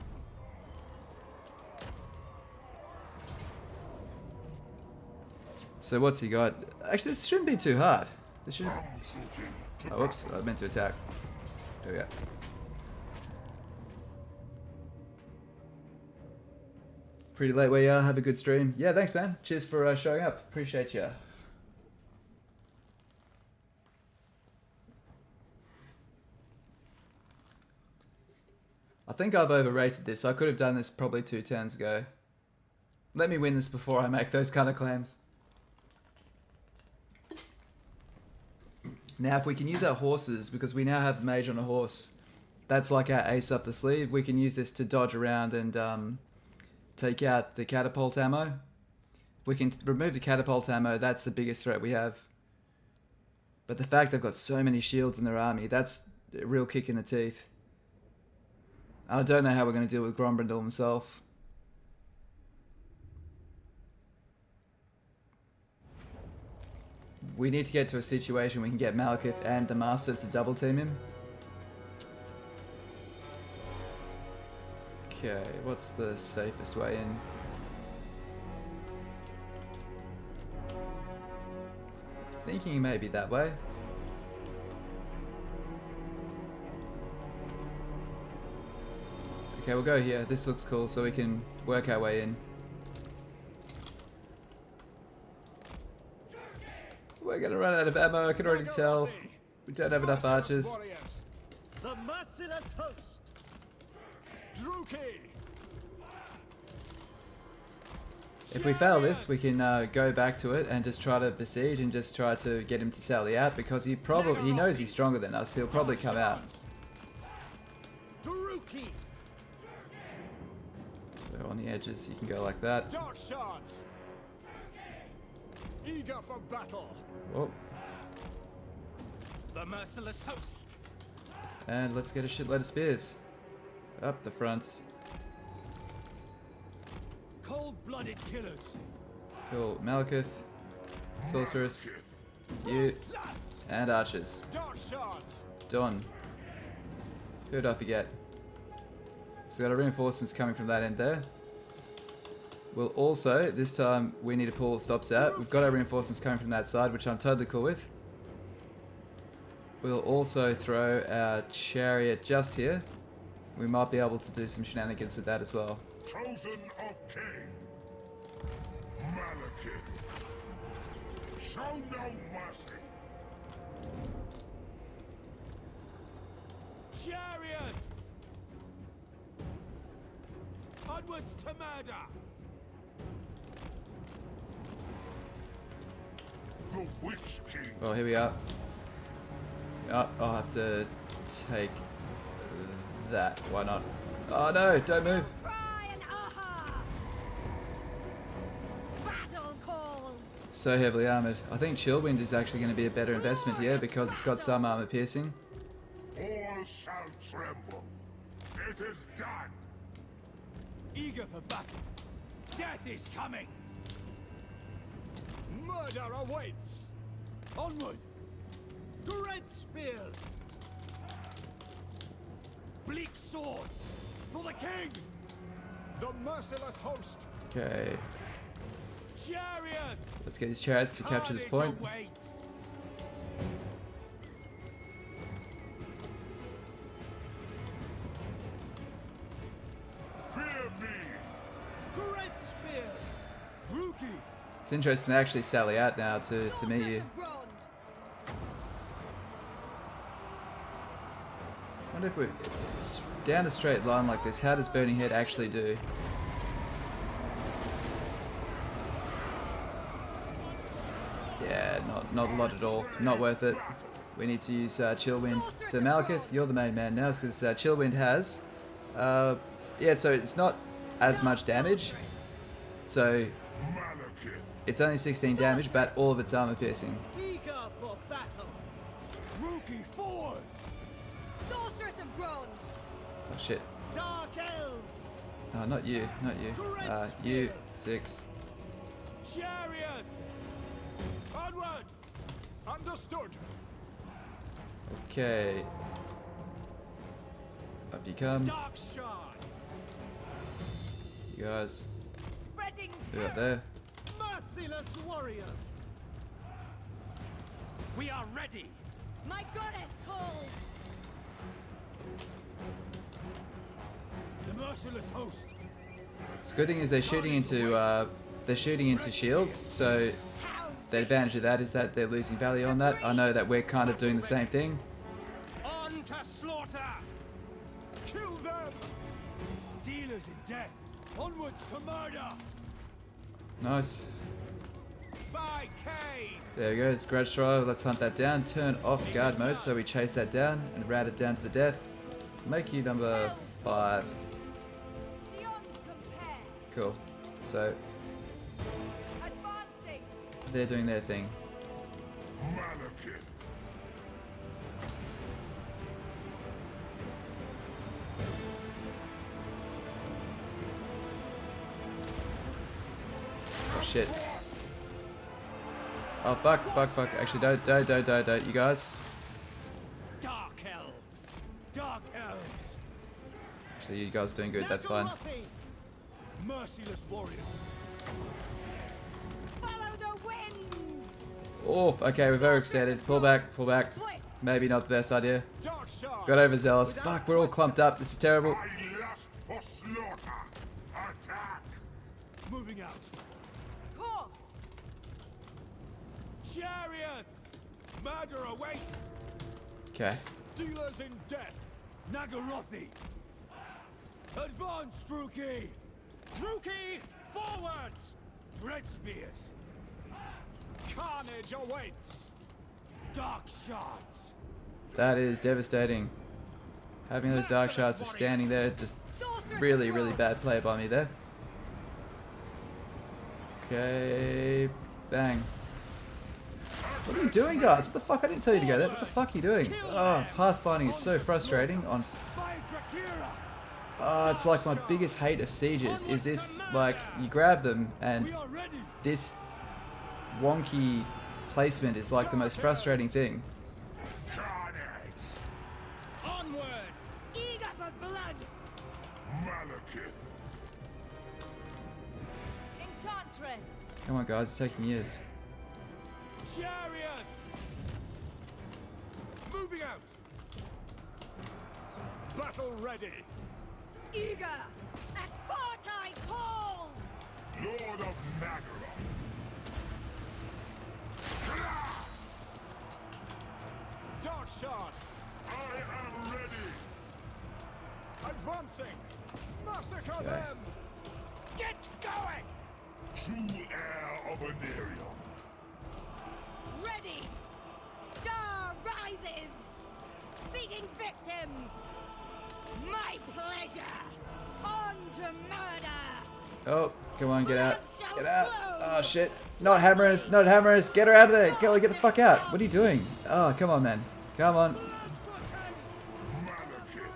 So what's he got? Actually, this shouldn't be too hard. This shouldn't... Oh, whoops. I meant to attack. There we go. Pretty late where you are. Have a good stream. Yeah, thanks, man. Cheers for showing up. Appreciate you. I think I've overrated this. I could have done this probably 2 turns ago. Let me win this before I make those kind of claims. Now, if we can use our horses, because we now have mage on a horse, that's like our ace up the sleeve. We can use this to dodge around and take out the catapult ammo. We can remove the catapult ammo. That's the biggest threat we have. But the fact they've got so many shields in their army, that's a real kick in the teeth. I don't know how we're going to deal with Grand Brindle himself. We need to get to a situation we can get Malekith and the Master to double team him. Okay, what's the safest way in? Thinking maybe that way. Okay, we'll go here. This looks cool, so we can work our way in. We're gonna run out of ammo, I can already tell. We don't have enough archers. The merciless host. Druki. If we fail this, we can go back to it and just try to besiege and just try to get him to sally out, because he knows he's stronger than us. He'll probably come out. Druki. So on the edges, you can go like that. Dark shards. Eager for battle. Whoa. The merciless host. And let's get a shitload of spears. Up the front. Cold-blooded killers. Cool. Malekith. Sorceress. You. And archers. Dark shards. Done. Who did I forget? So got our reinforcements coming from that end there. We'll also, this time, we need to pull stops out. We've got our reinforcements coming from that side, which I'm totally cool with. We'll also throw our chariot just here. We might be able to do some shenanigans with that as well. Chosen of King. Malekith. Show no mercy. Chariots. Onwards to murder. The Witch King. Well, here we are. Oh, I'll have to take that. Why not? Oh no, don't move. Cry and aha! Battle calls! So heavily armored. I think Chillwind is actually going to be a better investment here because it's got some armor piercing. All shall tremble. It is done. Eager for battle. Death is coming. Murder awaits. Onward. Great spears. Bleak swords for the king. The merciless host. Okay, Chariots. let's get these chariots to capture this point. Awaits. Fear me. Great spears. It's interesting they actually sally out now to meet you. I wonder if it's down a straight line like this, how does Burning Head actually do? Yeah, not a lot at all. Not worth it. We need to use Chillwind. So Malekith, you're the main man now, because Chillwind has... yeah, so it's not as much damage. So it's only 16 damage, but all of its armor piercing. Eager for battle. Rookie forward. Sorceress of Grond. Oh shit. Dark elves. Oh, not you, not you. You, 6. Chariots. Onward. Understood. Okay. Up you come. Dark shards. You guys. Spreading Do it there. Merciless warriors. We are ready. My goddess calls. The merciless host. The good thing is they're shooting into shields, so the advantage of that is that they're losing value on that. I know that we're kind of doing the same thing. On to slaughter. Kill them. Dealers in death. Onwards to murder. Nice. By Kane. There we go, it's Grudge Trial. Let's hunt that down. Turn off guard mode so we chase that down and rout it down to the death. Make you number 5. Beyond compare. Cool. So Advancing. they're doing their thing. Malekith. Oh shit. Oh fuck. Actually don't, you guys. Dark elves. Dark elves. Actually you guys are doing good, that's fine. Merciless warriors. Follow the wind. Oh, okay, we've overextended. Pull back. Maybe not the best idea. Dark shards. Got overzealous. Fuck, we're all clumped up. This is terrible. I lust for slaughter. Attack. Moving out. Course. Chariots. Murder awaits. Okay. Dealers in death. Naggarothi. Advance, Druki. Druki, forward. Dread spears. Carnage awaits. Dark shards. That is devastating. Having those dark shards just standing there, just really bad play by me there. Okay, bang. What are you doing, guys? What the fuck? I didn't tell you to go there. What the fuck are you doing? Oh, pathfinding is so frustrating. Oh, it's like my biggest hate of sieges is this, like, you grab them and this wonky placement is like the most frustrating thing. Onward. Eager for blood. Malekith. Enchantress. Come on, guys, it's taking years. Chariots. Moving out. Battle ready. Eager. At Spartai call. Lord of Naggarond. Dark shards. I am ready. Advancing. Massacre Okay. them. Get going. True heir of Anarion. Ready. Star rises. Seeking victims. My pleasure. On to murder. Oh, come on, get out. Get out. Oh, shit. Not hammers, not hammers. Get her out of there. Go, get the fuck out. What are you doing? Oh, come on, man. Come on. Malekith.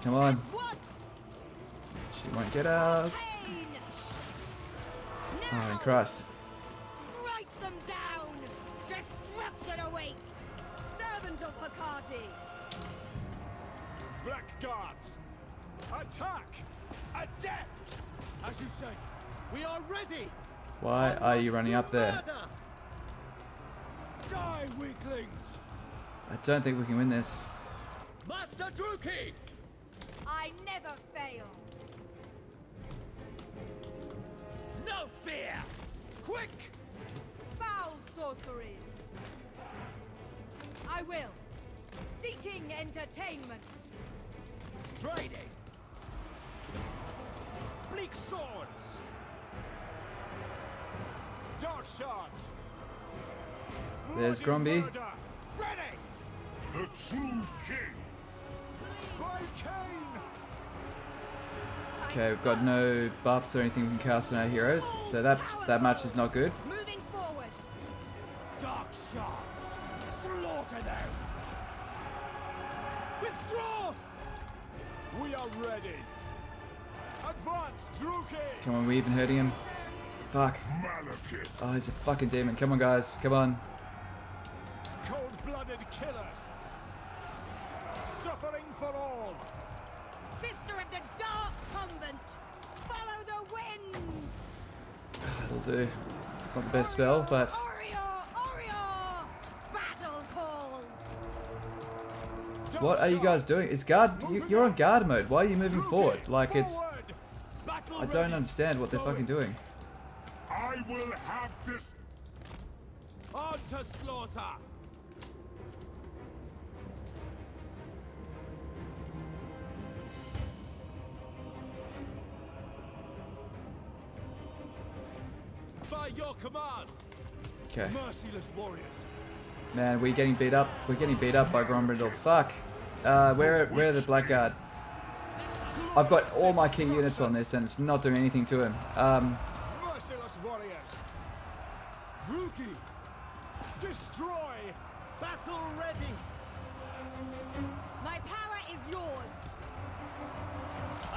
Come on. What? She won't get out. Pain. Oh, Now. in Christ. Strike them down. Destruction awaits. Servant of Hecate. Blackguards. Attack. Adept. As you say, we are ready. Why are you running up there? Murder. Die, weaklings. I don't think we can win this. Master Druki. I never fail. Quick! Foul sorceries. I will. Seeking entertainment. Striding. Bleak swords. Dark shards. There's Bloody Gromby. murder. Ready! The true king. By Cain! Okay, we've got no buffs or anything we can cast on our heroes, so that match is not good. Moving forward. Dark shards. Slaughter them! Withdraw! We are ready. Advance, Druki! Come on, we even hurting him? Fuck. Malekith. Oh, he's a fucking demon. Come on, guys. Come on. Cold-blooded killers. Suffering for all. Sister of the Dark Convent. Follow the winds. That'll do. It's not the best spell, but Orior, Orior. Battle calls. what are you guys doing? It's guard. You're on guard mode. Why are you moving forward? Like it's. I don't understand what they're fucking doing. I will have this. On to slaughter. By your command, Okay. merciless warriors. Man, we're getting beat up. We're getting beat up by Grand Brindle. Fuck. Where are the Blackguard? I've got all my key units on this and it's not doing anything to him. Merciless warriors. Druki, destroy. Battle ready. My power is yours.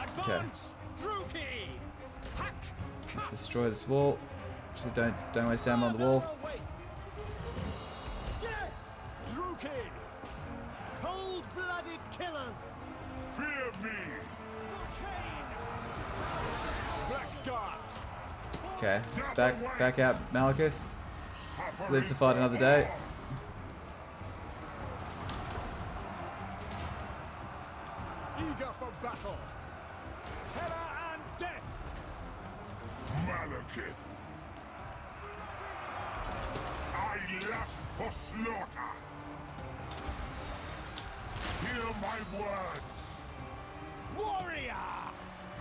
Advance, Druki. Hack, cut. Destroy this wall. So don't waste ammo on the wall. Murder awaits. Death, Druki. Cold-blooded killers. Fear me. For Cain. Blackguards. Okay, let's back out Malekith. Let's live to fight another day. Eager for battle. Terror and death. Malekith. I lust for slaughter. Hear my words. Warrior.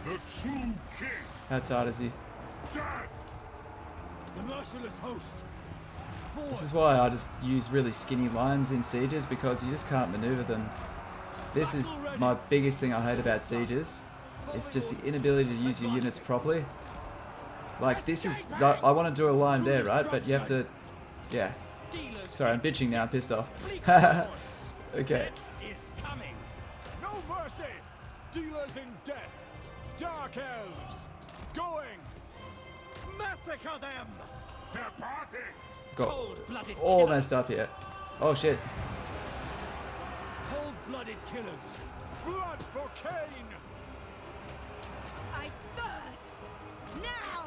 The true king. How tired is he? Death. The merciless host. This is why I just use really skinny lines in sieges, because you just can't maneuver them. This is my biggest thing I hate about sieges. It's just the inability to use your units properly. Like this is, I want to do a line there, right? But you have to, yeah. Sorry, I'm bitching now. I'm pissed off. Okay. Is coming. No mercy. Dealers in death. Dark elves. Going. Massacre them. Departing. Got all messed up here. Oh shit. Cold-blooded killers. Blood for Cain. I thirst. Now.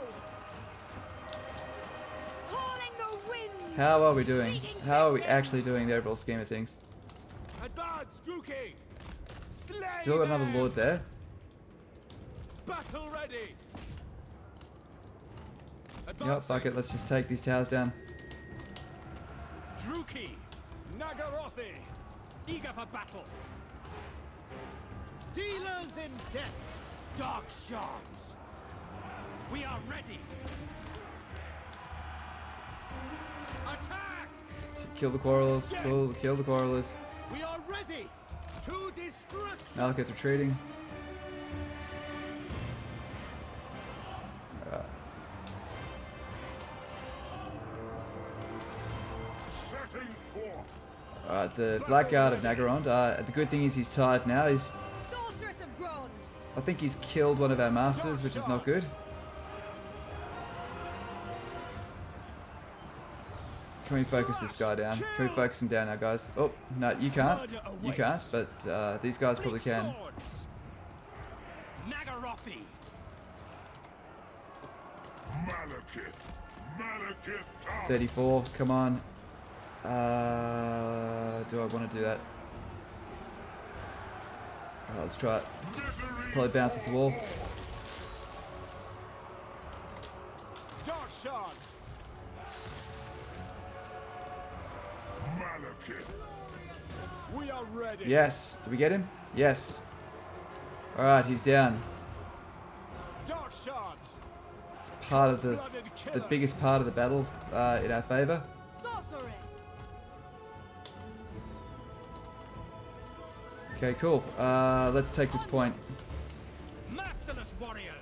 Calling the wind. How are we doing? How are we actually doing in the overall scheme of things? Advance, Druki. Slay Still got another them. lord there. Battle ready. Yep, fuck it. Let's just take these towers down. Druki, Naggarothi, eager for battle. Dealers in death, dark shards. We are ready. Attack! Kill the quarrelers. Kill the quarrelers. We are ready to destruction. Malekith retreating. Setting forth. Alright, the Blackguard of Naggarond. The good thing is he's tired now. Sorceress of Grond. I think he's killed one of our masters, which is not good. Can we focus this guy down? Can we focus him down now, guys? Oh, no, you can't. You can't, but these guys probably can. Naggarothi. Malekith. Malekith come. 34, come on. Do I want to do that? Alright, let's try it. Let's probably bounce off the wall. Dark shards. Malekith. We are ready. Yes. Did we get him? Yes. Alright, he's down. Dark shards. It's part of the Blooded the killers. biggest part of the battle in our favour. Sorceress. Okay, cool. Let's take this point. Merciless warriors.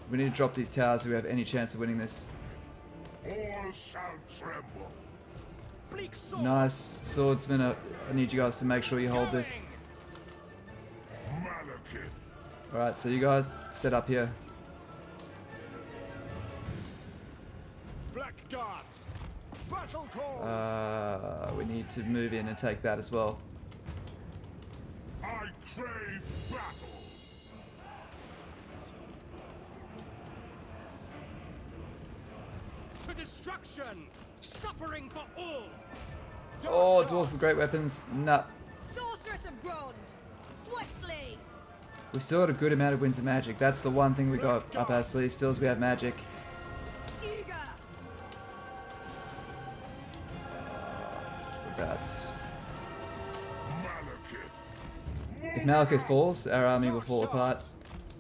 We need to drop these towers so we have any chance of winning this. All shall tremble. Bleak sword. Nice. Swordsman, I need you guys to make sure you hold this. Malekith. Alright, so you guys set up here. Black guards. Battle calls. We need to move in and take that as well. I crave battle. To destruction. Suffering for all. Oh, dwarves with great weapons. Nah. Sorceress of Grond. Swiftly. We've still got a good amount of winds of magic. That's the one thing we got up our sleeve still is we have magic. Eager. About Malekith. if Malekith falls, our army will fall apart.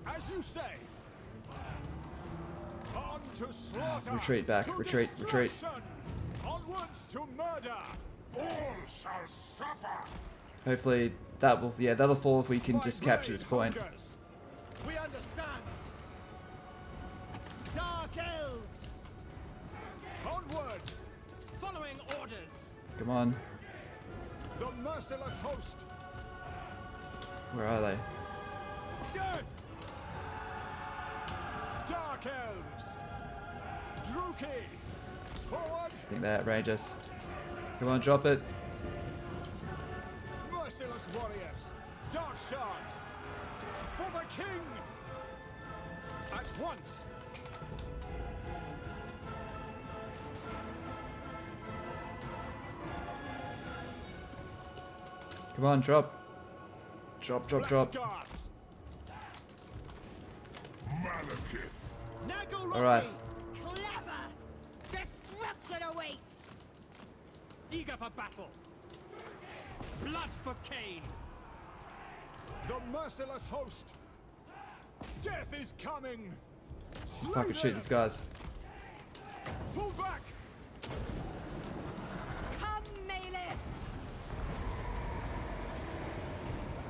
As you say. On to slaughter. Retreat back. To Retreat. Retreat. destruction. Onwards to murder. All shall suffer. Hopefully that will, yeah, that'll fall if we can My just capture blade this point. hungers. We understand. Dark elves. Onward. Following orders. Come on. The merciless host. Where are they? Dead. Dark elves. Druki. Forward. I think they outrange us. Come on, drop it. Merciless warriors. Dark shards. For the king. At once. Come on, drop. Drop, drop, drop. Guards. Malekith. Naggarond. Alright. Clever. Destruction awaits. Eager for battle. Blood for Cain. The merciless host. Death is coming. Fucking shoot these guys. Pull back. Come, Malekith.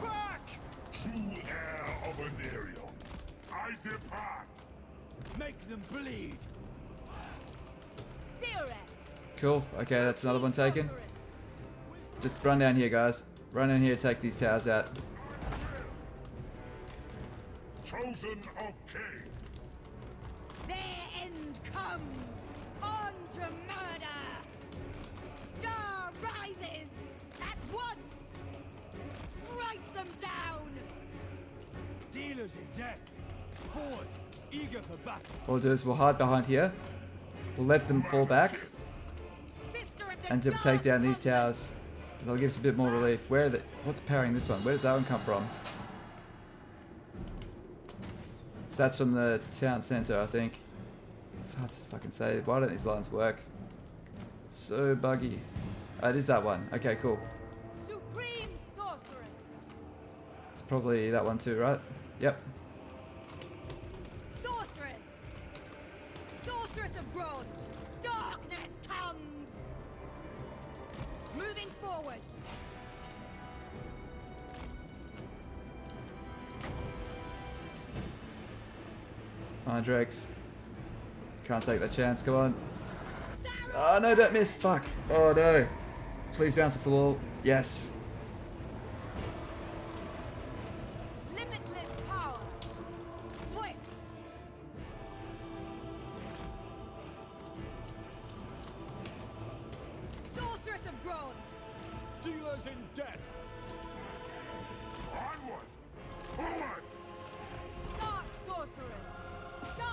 Back. True heir of Tyrion. I depart. Make them bleed. Sorceress. Cool. Okay, that's another one taken. Just run down here, guys. Run in here, take these towers out. Chosen of Cain. Their end comes. On to murder. Dar rises. At once. Strike them down. Dealers in death. Forward. Eager for battle. What we'll do is we'll hide behind here. We'll let them fall back Sister of the and to dark take down these continent. towers. That'll give us a bit more relief. Where are the, what's powering this one? Where does that one come from? So that's from the town center, I think. It's hard to fucking say. Why don't these lines work? So buggy. It is that one. Okay, cool. Supreme sorceress. It's probably that one too, right? Yep. Sorceress. Sorceress of Grond. Darkness comes. Moving forward. Drax. Can't take that chance. Come on. Oh no, don't miss. Fuck. Oh no. Please bounce off the wall. Yes. Limitless power. Swift. Sorceress of Grond. Dealers in death. Onward. Forward. Dark sorceress. Die.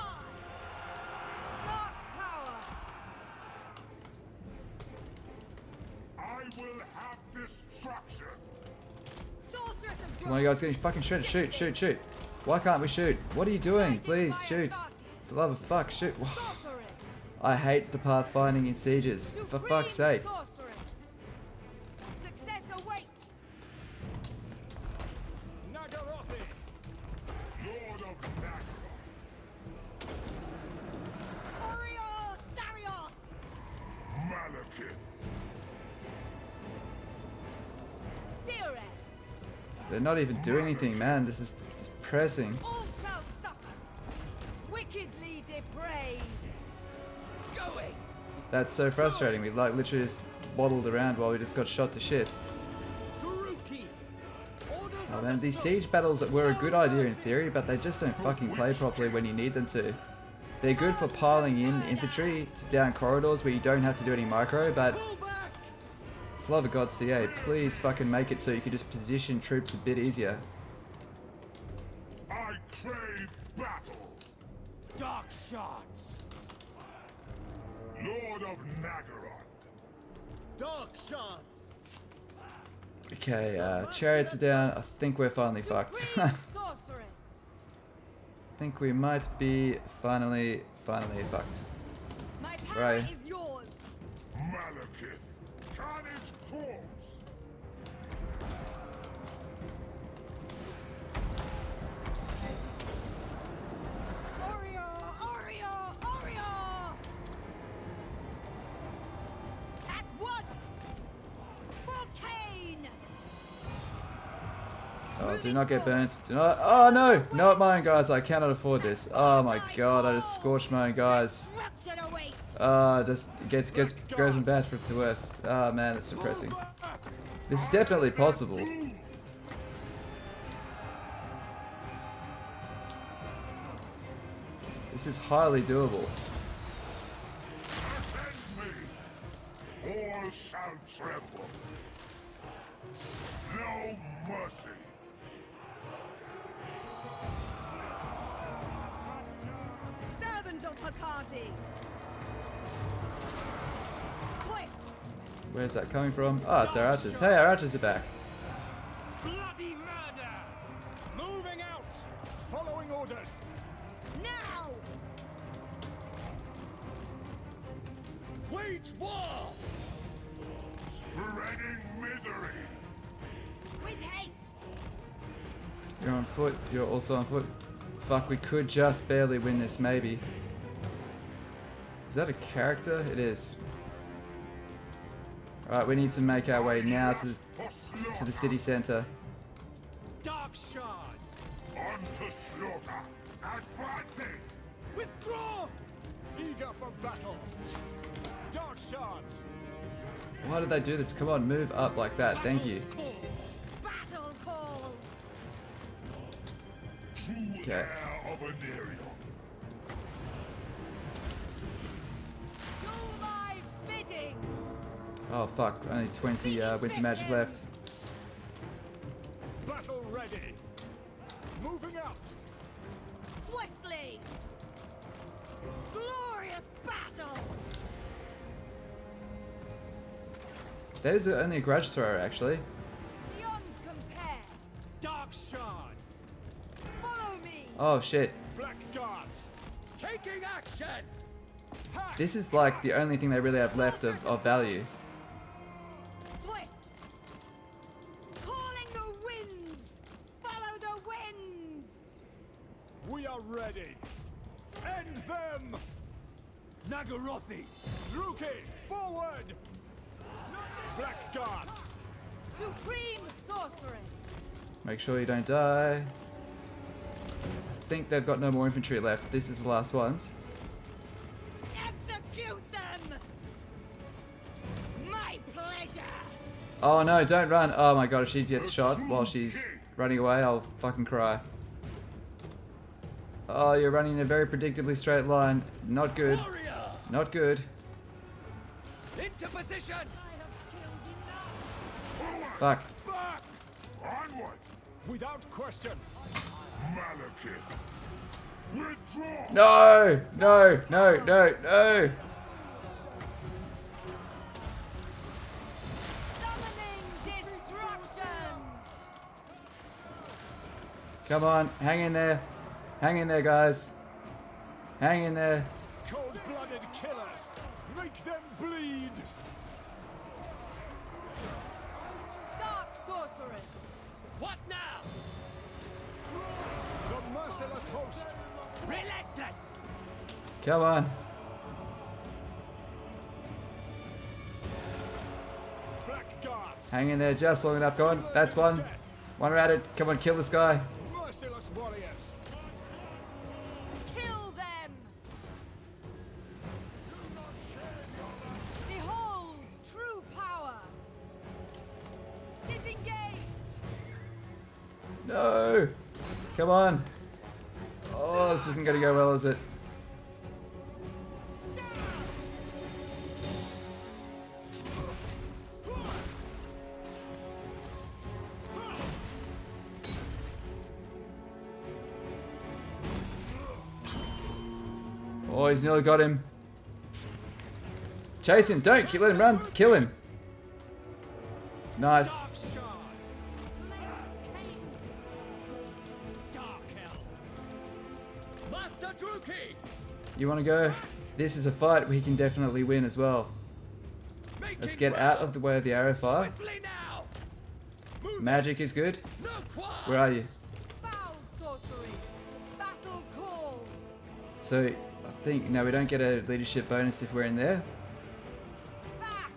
Dark power. I will have destruction. Sorceress of Grond. Come on, you guys, get fucking shoot, shoot, shoot, shoot. Why can't we shoot? What are you doing? Please shoot. For the love of fuck, shoot. Sorceress. I hate the pathfinding in sieges. For fuck's sake. Sorceress. Success awaits. Naggarothi! Lord of Naggarond. Oriol Sarios. Malekith. Ceres. They're not even doing anything, man. This is depressing. All shall suffer. Wickedly depraved. Going! That's so frustrating. We've like literally just waddled around while we just got shot to shit. Druki! Orders Oh of man, the these Sun. siege battles were a good idea in theory, but they just don't fucking play properly when you need them to. They're good for piling in infantry to down corridors where you don't have to do any micro, but Pull back! for love of God, CA, please fucking make it so you can just position troops a bit easier. I crave battle. Dark shards! Lord of Naggarond. Dark shards! Okay, chariots are down. I think we're finally fucked. I Supreme sorceress. think we might be finally fucked. My power Right. is yours. Malekith. Carnage course. Orio! At once! For Cain! Oh, do not get burnt. Do not. Oh no! Not mine, guys. I cannot afford this. Oh my god, I just scorched my own guys. Destruction awaits! Just goes from bad to worse. Oh man, it's depressing. This is definitely possible. This is highly doable. Attend me. All shall tremble. No mercy. Servant of Hecate! Swift! Where's that coming from? Oh, it's our archers. Hey, our archers are back. Bloody murder! Moving out! Following orders! Now! Wage war! Spreading misery. With haste! You're on foot. You're also on foot. Fuck, we could just barely win this, maybe. Is that a character? It is. Alright, we need to make our way now to the city center. Dark shards! On to slaughter. Advancing. Withdraw! Eager for battle! Dark shards! Why did they do this? Come on, move up like that. Thank you. Calls. Battle call! True Okay. heir of Anerion. Do my bidding! Oh fuck, only 20 winter magic left. Battle ready! Moving out! Swiftly! Glorious battle! That is only a grudge thrower, actually. Beyond compare! Dark shards! Follow me! Oh shit. Black guards! Taking action! Hack! This is like the only thing they really have left of value. Swift! Calling the winds! Follow the winds! We are ready! End them! Naggarothi! Druki! Forward! Black guards! Supreme sorceress! Make sure you don't die. I think they've got no more infantry left. This is the last ones. Execute them! My pleasure! Oh no, don't run. Oh my god, if she gets shot while she's running away, I'll fucking cry. Oh, you're running in a very predictably straight line. Not good. Warrior! Not good. Into position! Fuck. Back! Onward. Without question! Malekith. Withdraw. No! No! No! No! No! Summoning destruction! Come on, hang in there. Hang in there, guys. Hang in there. Cold blood! blooded killers! Make them bleed! Dark sorceress! What now? The merciless host! Relentless! Come on. Black guards! Hang in there just long enough. Go on. That's one. One at it. Come on, kill this guy. Merciless warriors! Kill them! Behold true power! Disengage! No. Come on. Oh, this isn't going to go well, is it? Oh, he's nearly got him. Chase him. Don't let him run. Kill him. Nice. Shards! Dark elves! Master Druki! You want to go? This is a fight we can definitely win as well. Let's get out of the way of the arrow fire. Swiftly now! Move Magic is good. no qualms! Where are you? Foul sorcery! Battle calls! So, I think, no, we don't get a leadership bonus if we're in there. Back!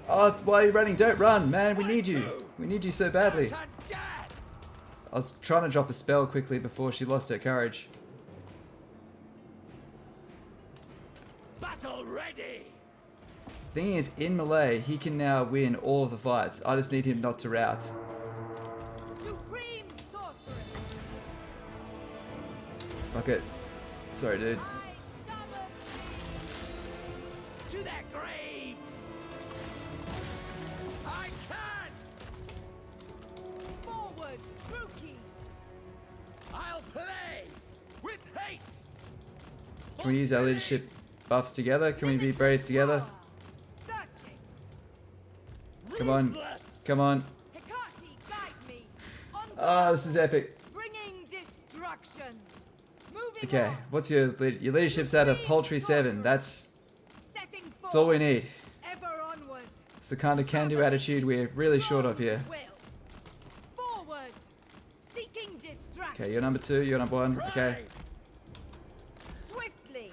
Oh, why are you running? Don't run, man. We need you. We need you so badly. Certain death! I was trying to drop a spell quickly before she lost her courage. Battle ready! Thing is, in melee, he can now win all of the fights. I just need him not to rout. Supreme sorceress! Fuck it. Sorry, dude. I summon thee! To their graves! I can! Forward, Brookie! I'll play! With haste! Can we use our leadership buffs together? Can we be brave together? Searching! Come on. Ruthless! Come on. Hecate, guide me! On to Ah, this is epic. bringing destruction! Moving Okay, on! what's your leadership's at a paltry 7. That's Setting all we forward! need. Ever onward! It's the kind of can-do attitude we're really short of here. Will. Forward! Seeking distraction! Okay, you're number 2, you're number 1. Okay. Swiftly!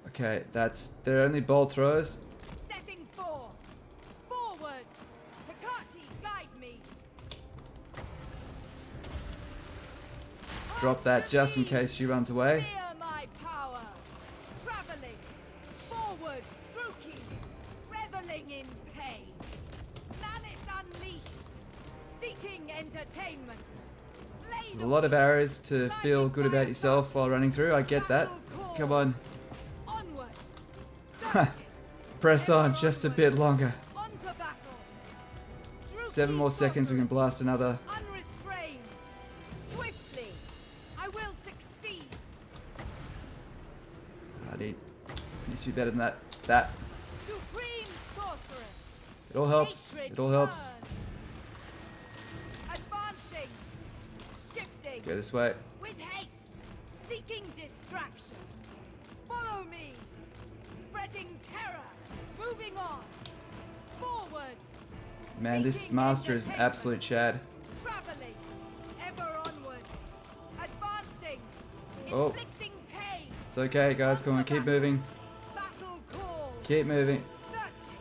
Okay, they're only bolt throws. Setting forth! Forward! Hecate, guide me! Drop that just in case she runs away. Fear my power! Traveling! Forward, Druki! Reveling in pain! Malice unleashed! Seeking entertainment! Slay There's a lot of arrows to feel good about yourself while running through. I get that. Come on. Onward! Ha. Searching! Press on just a bit longer. On to battle! 7 more seconds, we can blast another. Unrestrained! Swiftly! I will succeed! I needs to be better than that. That. Supreme sorceress! It all helps. Hatred It all helps. burns. Advancing! Shifting! Go this way. With haste! Seeking distraction! Follow me! Spreading terror! Moving on! Forward! Man, this Seeking master is an entertainment. absolute Chad. Traveling! Ever onward! Advancing! Oh. Inflicting pain! It's okay, guys. Come on, keep moving. Battle call! Keep moving. Searching!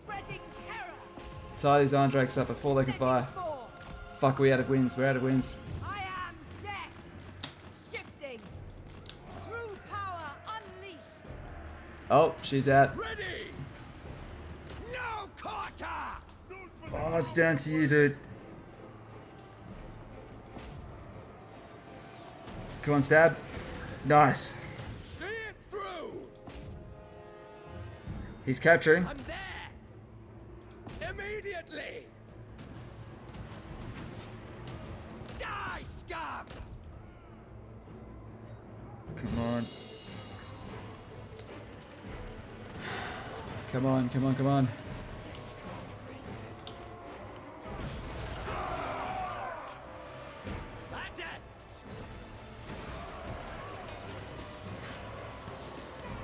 Spreading terror! Tie these Andrakes up before they can Setting fire. forth. Fuck, we're out of wins. We're out of wins. I am death! Shifting! True power unleashed! Oh, she's out. Ready! No quarter! Oh, it's down to you, dude. Come on, stab. Nice. See it through! He's capturing. I'm there! Immediately! Die, scum! Come on. Come on, come on, come on. Adept!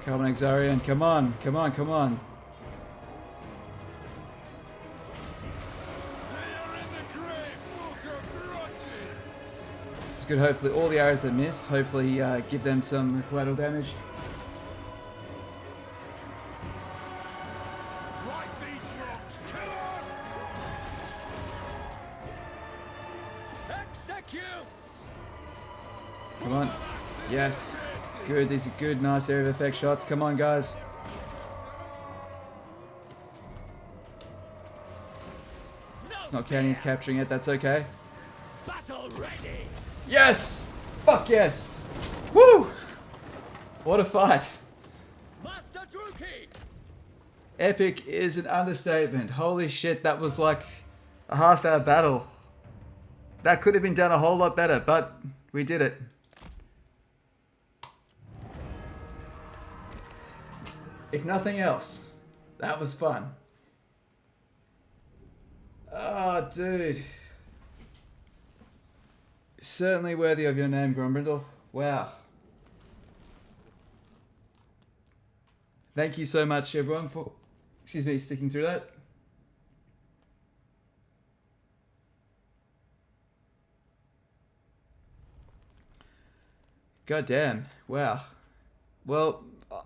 Come Come on, Exarian. Come on. Come on. Come on. This is good. Hopefully all the arrows that miss, hopefully give them some collateral damage. Light these rocks, kill 'em! Execute! Come on. Yes. Good. These are good, nice area of effect shots. Come on, guys. It's not counting as capturing it. That's okay. Battle ready! Yes! Fuck yes! Woo! What a fight. Master Druki! Epic is an understatement. Holy shit, that was like a half-hour battle. That could have been done a whole lot better, but we did it. If nothing else, that was fun. Oh, dude. Certainly worthy of your name, Grand Brindle. Wow. Thank you so much, everyone, for, sticking through that. God damn. Wow. Well,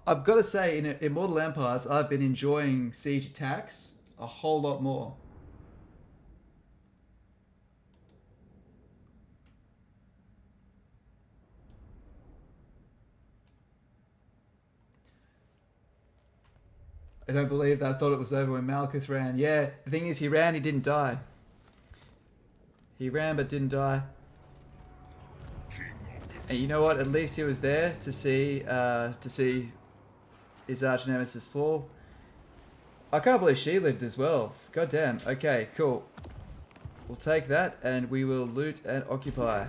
I've got to say, in Immortal Empires, I've been enjoying siege attacks a whole lot more. I don't believe that. I thought it was over when Malekith ran. Yeah, the thing is, he ran, he didn't die. He ran but didn't die. And you know what? At least he was there to see his arch nemesis fall. I can't believe she lived as well. God damn. Okay, cool. We'll take that and we will loot and occupy.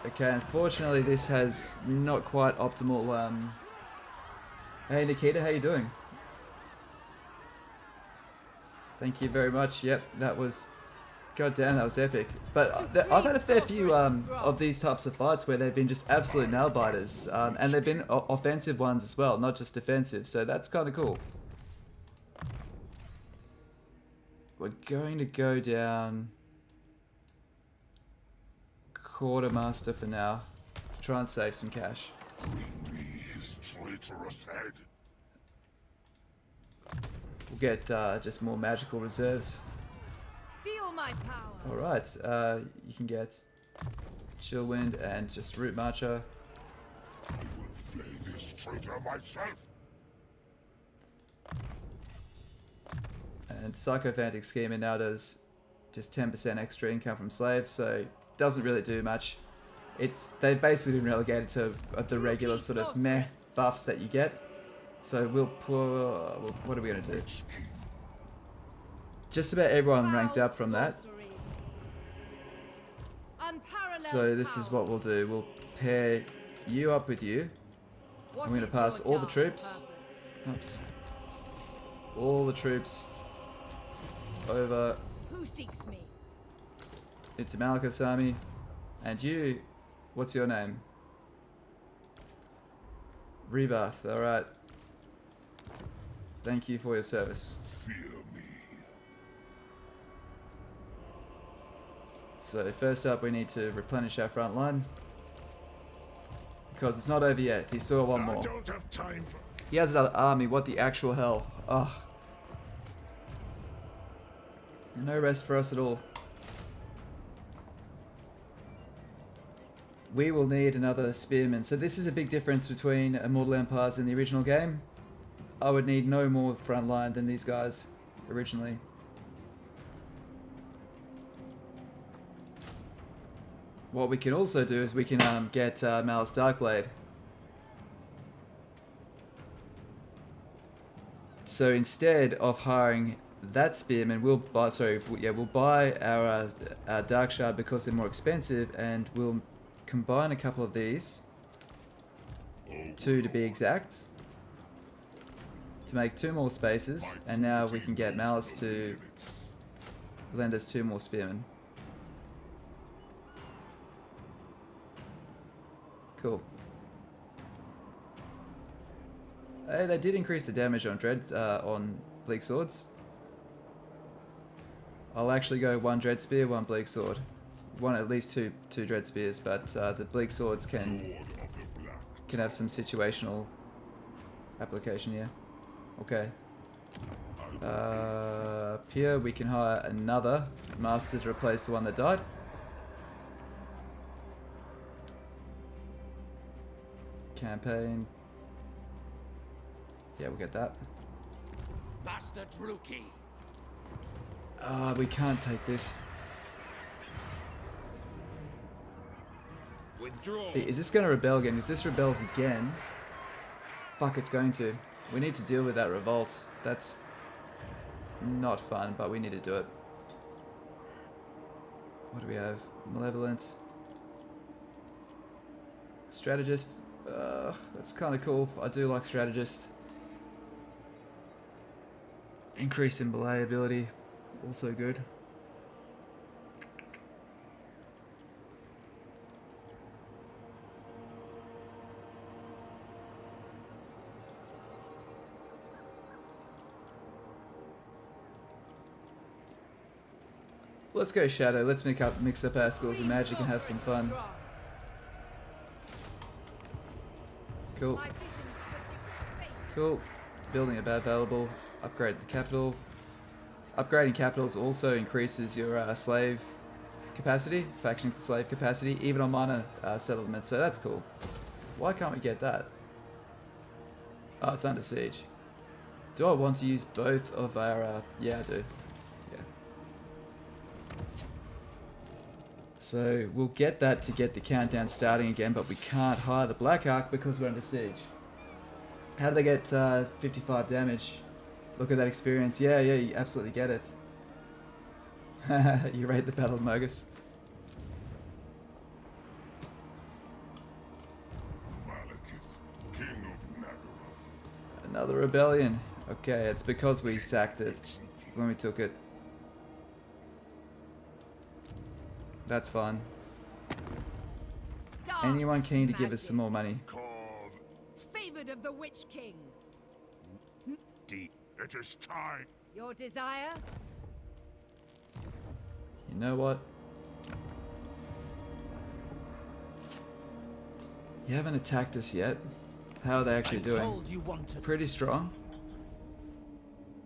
Okay, unfortunately this has not quite optimal. Hey Nikita, how you doing? Thank you very much. Yep, that was... God damn, that was epic. But I've had a fair few of these types of fights where they've been just absolute nail biters. And they've been offensive ones as well, not just defensive. So that's kind of cool. We're going to go down Quartermaster for now. To try and save some cash. Bring me his traitorous head. We'll get just more magical reserves. Feel my power. Alright, you can get Chillwind and just Root Marcher. I will flay this traitor myself. And Psychophantic Schemer now does just 10% extra income from slaves, so doesn't really do much. They've basically been relegated to the regular sort of meh buffs that you get. So we'll put... what are we going to do? Just about everyone ranked up from that. So this is what we'll do. We'll pair you up with you. I'm going to pass all the troops. Oops. All the troops over Who seeks me? into Malekith's army. And you, what's your name? Rebirth, alright. Thank you for your service. Fear me. So first up we need to replenish our front line. Because it's not over yet, he's still got one I more. don't have time for... He has another army, what the actual hell? Ugh. No rest for us at all. We will need another spearman. So this is a big difference between Immortal Empires and the original game. I would need no more front line than these guys originally. What we can also do is we can get Malice Darkblade. So instead of hiring that spearman, we'll buy. We'll buy our Dark Shard because they're more expensive, and we'll combine a couple of these, 2 to be exact, to make 2 more spaces, and now we can get Malice to lend us 2 more spearmen. Cool. Hey, they did increase the damage on on Bleak Swords. I'll actually go 1 Dread Spear, 1 Bleak Sword. At least two Dread Spears, but the Bleak Swords can have some situational application here. Okay. Up here we can hire another master to replace the one that died. Campaign. Yeah, we'll get that. Master Druki. We can't take this. Withdraw. Hey, is this going to rebel again? Is this rebels again? Fuck, it's going to. We need to deal with that revolt. That's not fun, but we need to do it. What do we have? Malevolence. Strategist. That's kind of cool. I do like strategist. Increase in belay ability. Also good. Let's go Shadow. Let's mix up our skills in magic and have some fun. Cool. Cool. Building a bad valuable. Upgrade the capital. Upgrading capitals also increases your slave capacity, faction slave capacity, even on minor settlements. So that's cool. Why can't we get that? Oh, it's under siege. Do I want to use both of our? Yeah, I do. Yeah. So we'll get that to get the countdown starting again, but we can't hire the Black Ark because we're under siege. How do they get 55 damage? Look at that experience. Yeah, you absolutely get it. You rate the Battle of Mogus. Malekith, King of Naggarond. Another rebellion. Okay, it's because we sacked it when we took it. That's fine. Anyone keen to give us some more money? Favored of the Witch King. It is time. Your desire? You know what? You haven't attacked us yet. How are they actually doing? Pretty strong.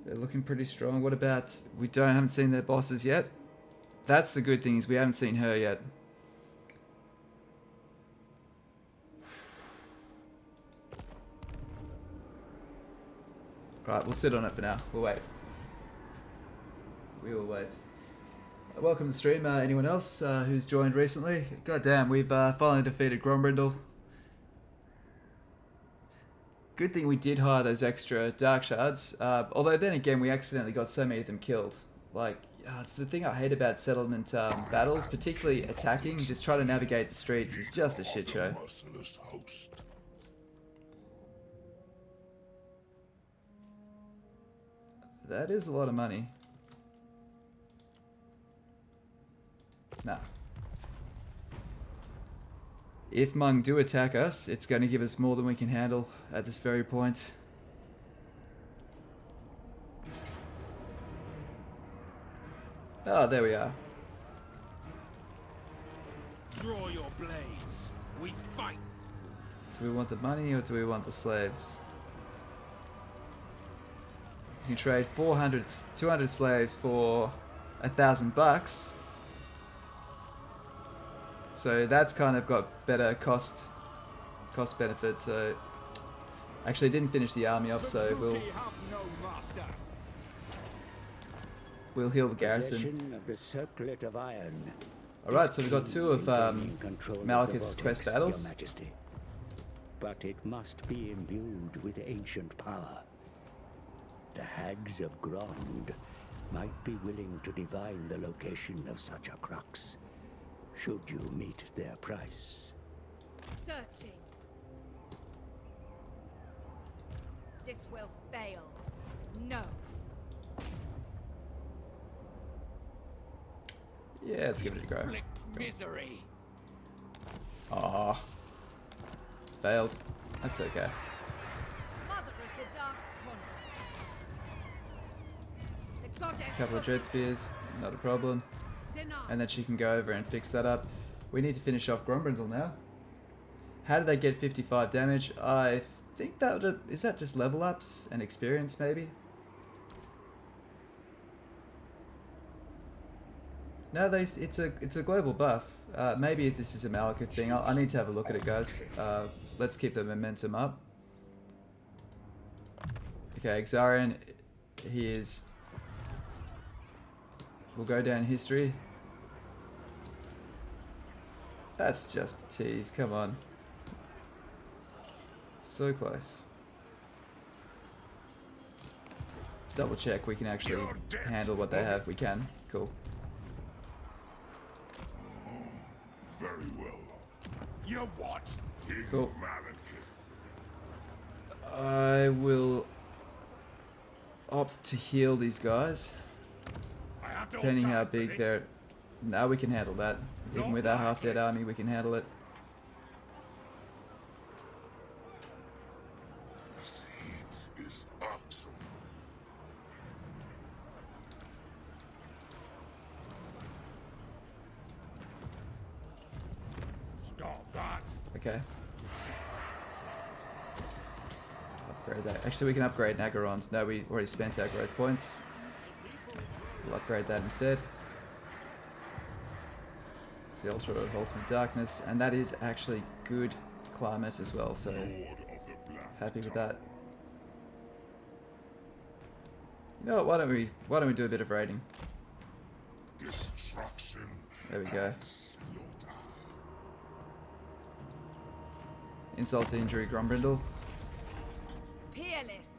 They're looking pretty strong. What about... We haven't seen their bosses yet? That's the good thing, is we haven't seen her yet. Right, we'll sit on it for now. We'll wait. We will wait. Welcome to the stream. Anyone else who's joined recently? God damn, we've finally defeated Grand Brindle. Good thing we did hire those extra Dark Shards. Although then again, we accidentally got so many of them killed. Like, it's the thing I hate about settlement battles, particularly attacking. Just trying to navigate the streets is just a shit show. Merciless host. That is a lot of money. Nah. If Hmong do attack us, it's going to give us more than we can handle at this very point. Oh, there we are. Draw your blades. We fight. Do we want the money or do we want the slaves? You can trade 200 slaves for $1,000. So that's kind of got better cost benefit. So actually didn't finish the army off, so we'll heal the garrison. Of the circlet of iron. Alright, so we've got 2 of Malekith's quest battles. Your Majesty. But it must be imbued with ancient power. The Hags of Grond might be willing to divine the location of such a crux, should you meet their price. Searching. This will fail. No. Yeah, let's give it a go. Misery. Ah, failed. That's okay. Mother of Goddess A couple of dread spears, not a problem. denied. And then she can go over and fix that up. We need to finish off Grand Brindle now. How did they get 55 damage? I think that would... Is that just level ups and experience, maybe? No, it's a global buff. Maybe this is a Malekith thing. I need to have a look at it, guys. Let's keep the momentum up. Okay, Xarian, he is... We'll go down in history. That's just a tease, come on. So close. Let's double check we can actually handle what they have. We can. Cool. Very well. You what? King Cool. Malekith. I will opt to heal these guys. I have to Depending how attack for big this. they're... No, we can handle that. Even with our half-dead army, we can handle it. This heat is awesome. Stop that. Okay. Upgrade that. Actually, we can upgrade Naggarond. No, we already spent our growth points. We'll upgrade that instead. It's the Ultra of Ultimate Darkness, and that is actually good climate as well, so Lord of the Black happy with that. You know what, why don't we do a bit of raiding? Destruction. There we go. and slaughter. Insult to injury, Grand Brindle. Peerless.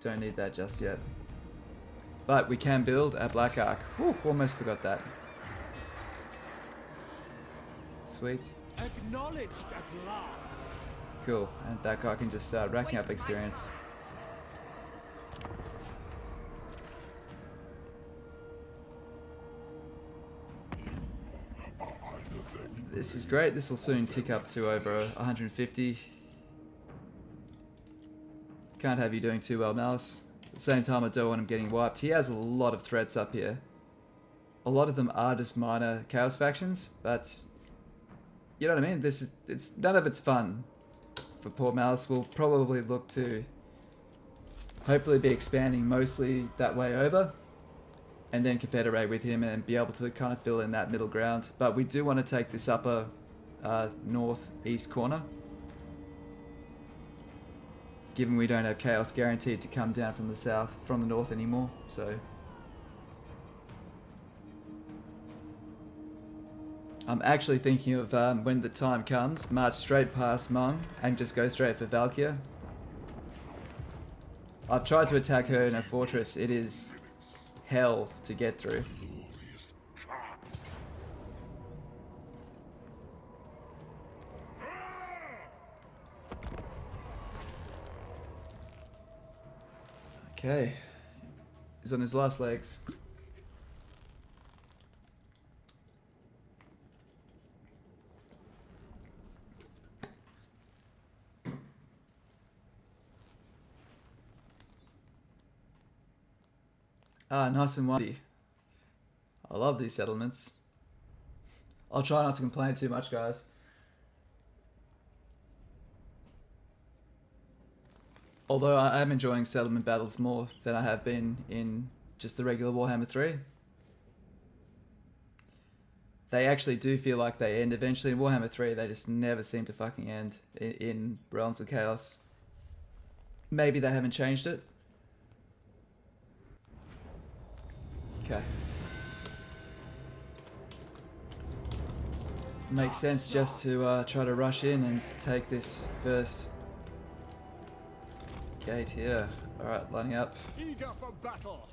Don't need that just yet. But we can build a Black Ark. Whew, almost forgot that. Sweet. Acknowledged at last. Cool. And that guy can just start racking up experience. This is great. This will soon tick up to over 150. Can't have you doing too well, Malice. At the same time, I don't want him getting wiped. He has a lot of threats up here. A lot of them are just minor chaos factions, but you know what I mean? It's none of it's fun for poor Malice. We'll probably look to hopefully be expanding mostly that way over, and then confederate with him and be able to kind of fill in that middle ground. But we do want to take this upper northeast corner, given we don't have chaos guaranteed to come down from the south, from the north anymore. So I'm actually thinking of, when the time comes, march straight past Mung and just go straight for Valkyr. I've tried to attack her in a fortress. It is hell to get through. Glorious God. Okay. He's on his last legs. Ah, nice and windy. I love these settlements. I'll try not to complain too much, guys. Although I am enjoying settlement battles more than I have been in just the regular Warhammer 3. They actually do feel like they end eventually. In Warhammer 3, they just never seem to fucking end in Realms of Chaos. Maybe they haven't changed it. Okay. Makes sense just to try to rush in and take this first gate here. Alright, lining up. Eager for battle.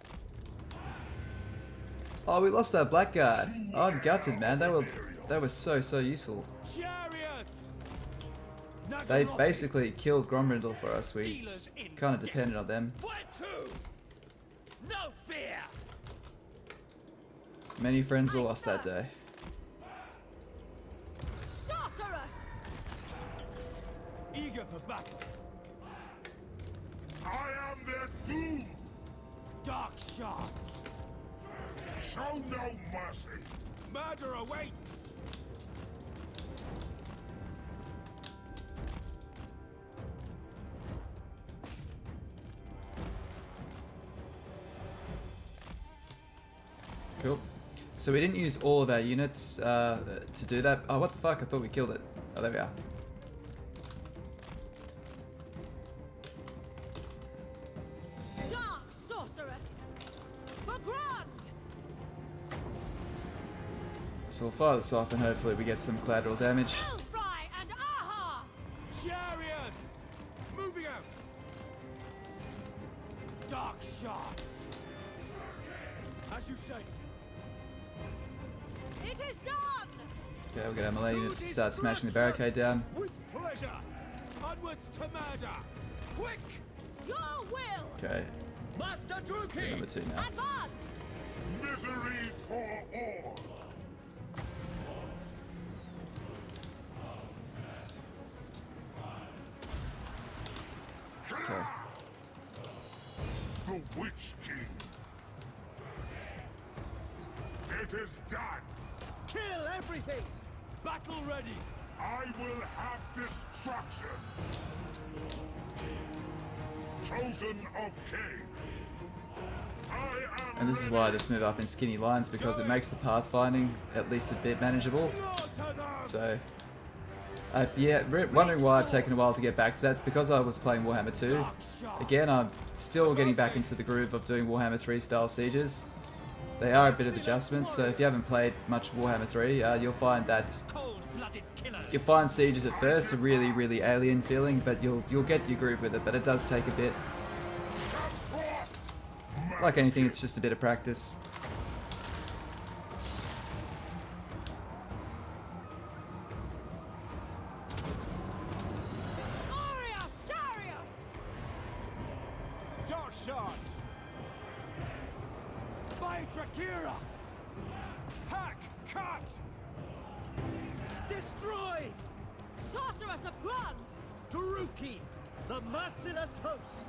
Oh, we lost our Blackguard. Oh, I'm gutted, man. They were so useful. Chariots. They Naggarond. basically killed Grand Brindle for us. We Dealers in kind of depended on them. Where to? No fear. Many friends were lost that day. Sorceress. Eager for battle. I am their doom. Dark shards. Show no mercy. Murder awaits. Cool. So we didn't use all of our units to do that. Oh, what the fuck? I thought we killed it. Oh, there we are. Dark sorceress! For Grand! So we'll fire this off and hopefully we get some collateral damage. Hellfry and Aha! Chariots! Moving out! Dark shards! As you say. It is done! Okay, we'll get our melee units to start smashing the barricade down. With pleasure! Onwards to murder! Quick! Your will! Okay, Master get Druki! number 2 now. Advance! Misery for all. Okay. The Witch King. It is done. Kill everything! Battle ready! I will have destruction. Chosen of King. I am And this is why I just move up in skinny lines, because it makes the pathfinding at least a bit manageable. Slaughter them! So, if you're wondering why I've taken a while to get back to that, it's because I was playing Warhammer 2. Dark shards. Again, I'm still getting back into the groove of doing Warhammer 3 style sieges. They are a bit of adjustment, so if you haven't played much Warhammer 3, you'll find that Cold-blooded killers! you'll find sieges at first a really, really alien feeling, but you'll get your groove with it. But it does take a bit. Like anything, it's just a bit of practice. Orios! Sarios! Dark shards! By Drakira! Hack! Cut! Destroy! Sorceress of Grand! Taruki! The merciless host!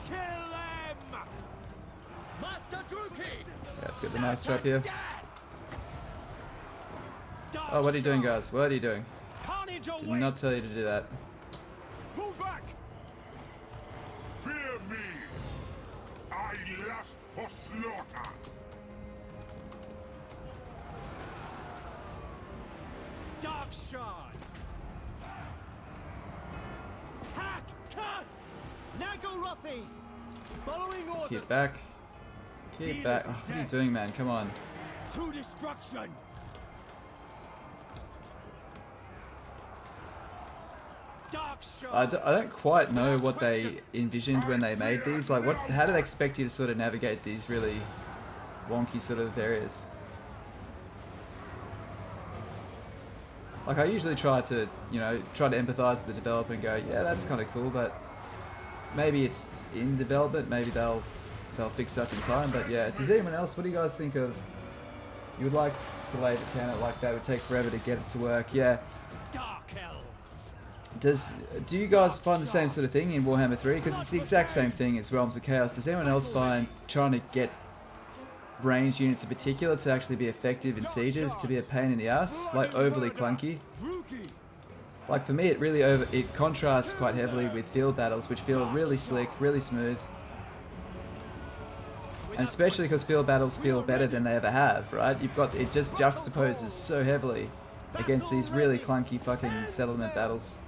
Kill them! Master Druki! Yeah, let's get the master up here. Dark Oh, what are you doing, shards. guys? What are you doing? Carnage Did awaits. not tell you to do that. Pull back! Fear me. I lust for slaughter. Dark shards! Hack! Cut! Naggarondi! Following orders! Keep back. Keep back. Oh, what are you doing, man? Come on. To destruction! Dark shards! I don't quite know what they envisioned when they made these. Like, how do they expect you to sort of navigate these really wonky sort of areas? Like, I usually try to, try to empathize with the developer and go, yeah, that's kind of cool, but maybe it's in development, maybe they'll fix it up in time. But yeah, does anyone else, what do you guys think of, you would like to lay the town out like that, it would take forever to get it to work? Yeah. Dark elves! Do you guys find the same sort of thing in Warhammer 3? Because it's the exact same thing as Realms of Chaos. Does anyone else find trying to get ranged units in particular to actually be effective in sieges to be a pain in the ass? Like, overly clunky? Druki! Like, for me, it contrasts quite heavily with field battles, which feel really slick, really smooth. And especially because field battles feel better than they ever have, right? It just juxtaposes so heavily against these really clunky fucking settlement battles.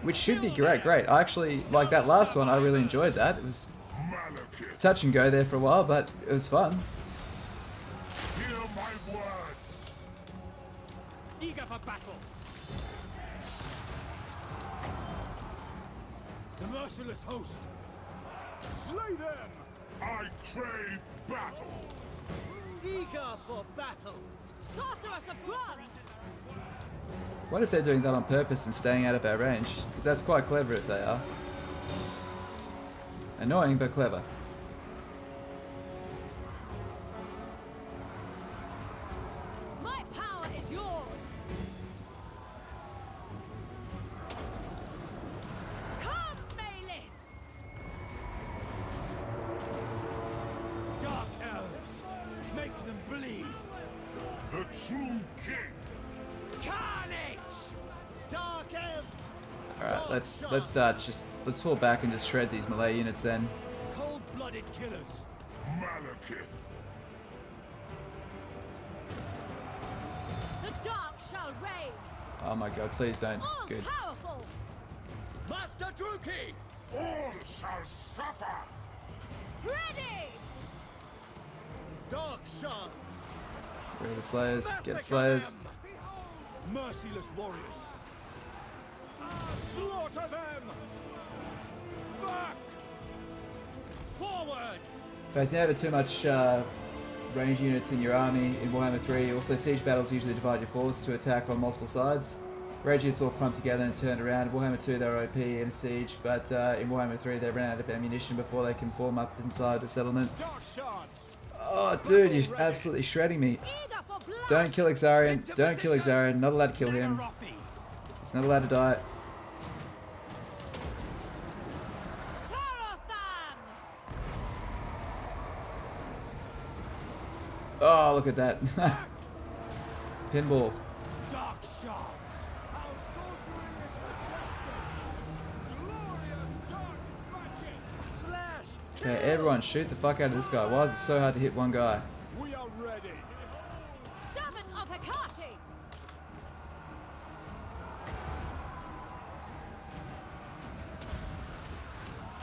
Which should be great. I actually, like that last one, I really enjoyed that. It was Malekith, touch and go there for a while, but it was fun. hear my words. Eager for battle! The merciless host! Slay them! I crave battle. Eager for battle! Sorceress of Grand! What if they're doing that on purpose and staying out of our range? Because that's quite clever if they are. Annoying, but clever. My power is yours! Come, Malekith! let's fall back and just shred these melee units then. Cold-blooded killers. Malekith. The dark shall reign. Oh my god, please don't. All Good. powerful. Master Druki! All shall suffer. Ready. Dark shards. Free the Slayers. Get Massacre Slayers. them. Merciless warriors. Slaughter them. Back. Forward! But if you have too much range units in your army in Warhammer 3, also siege battles usually divide your force to attack on multiple sides. Range units all clump together and turn around. In Warhammer 2 they're OP in a siege, but in Warhammer 3 they ran out of ammunition before they can form up inside a settlement. Dark shards. Oh dude, you're absolutely shredding me. Eager for blood. Don't kill Exarian. Don't kill Exarian. Not allowed to kill him. Naggarothi! He's not allowed to die. Sarathan. Oh, look at that. Pinball. Dark shards. Our sorcery is majestic. Glorious dark magic. Slash. Okay, everyone shoot the fuck out of this guy. Why is it so hard to hit one guy? We are ready. Servant of Hecate.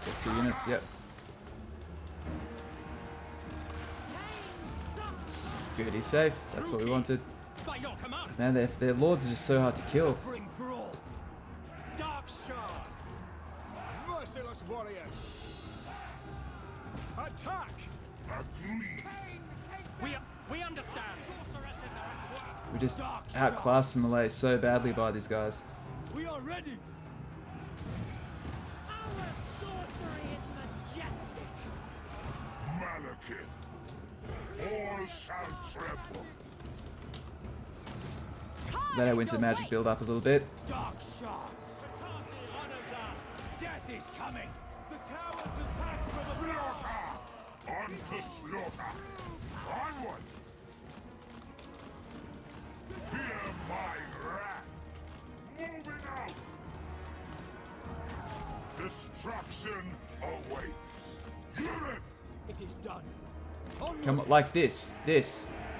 Get 2 units, yep. Good, he's safe. That's what we wanted. By your command! Man, their lords are just so hard to kill. Suffering for all. Dark shards. Merciless warriors. Attack. Agreed. We understand! Sorceresses are at work! We just outclassed the Malay so badly by these guys. We are ready. Our sorcery is majestic. Malekith. All shall tremble. Let our Winter Magic build up a little bit. Dark shards. Honors us. Death is coming. The cowards attack from above. Slaughter! On to slaughter! Onward! Fear my wrath! Moving out! Destruction awaits! Unith! It is done. Come on, like this.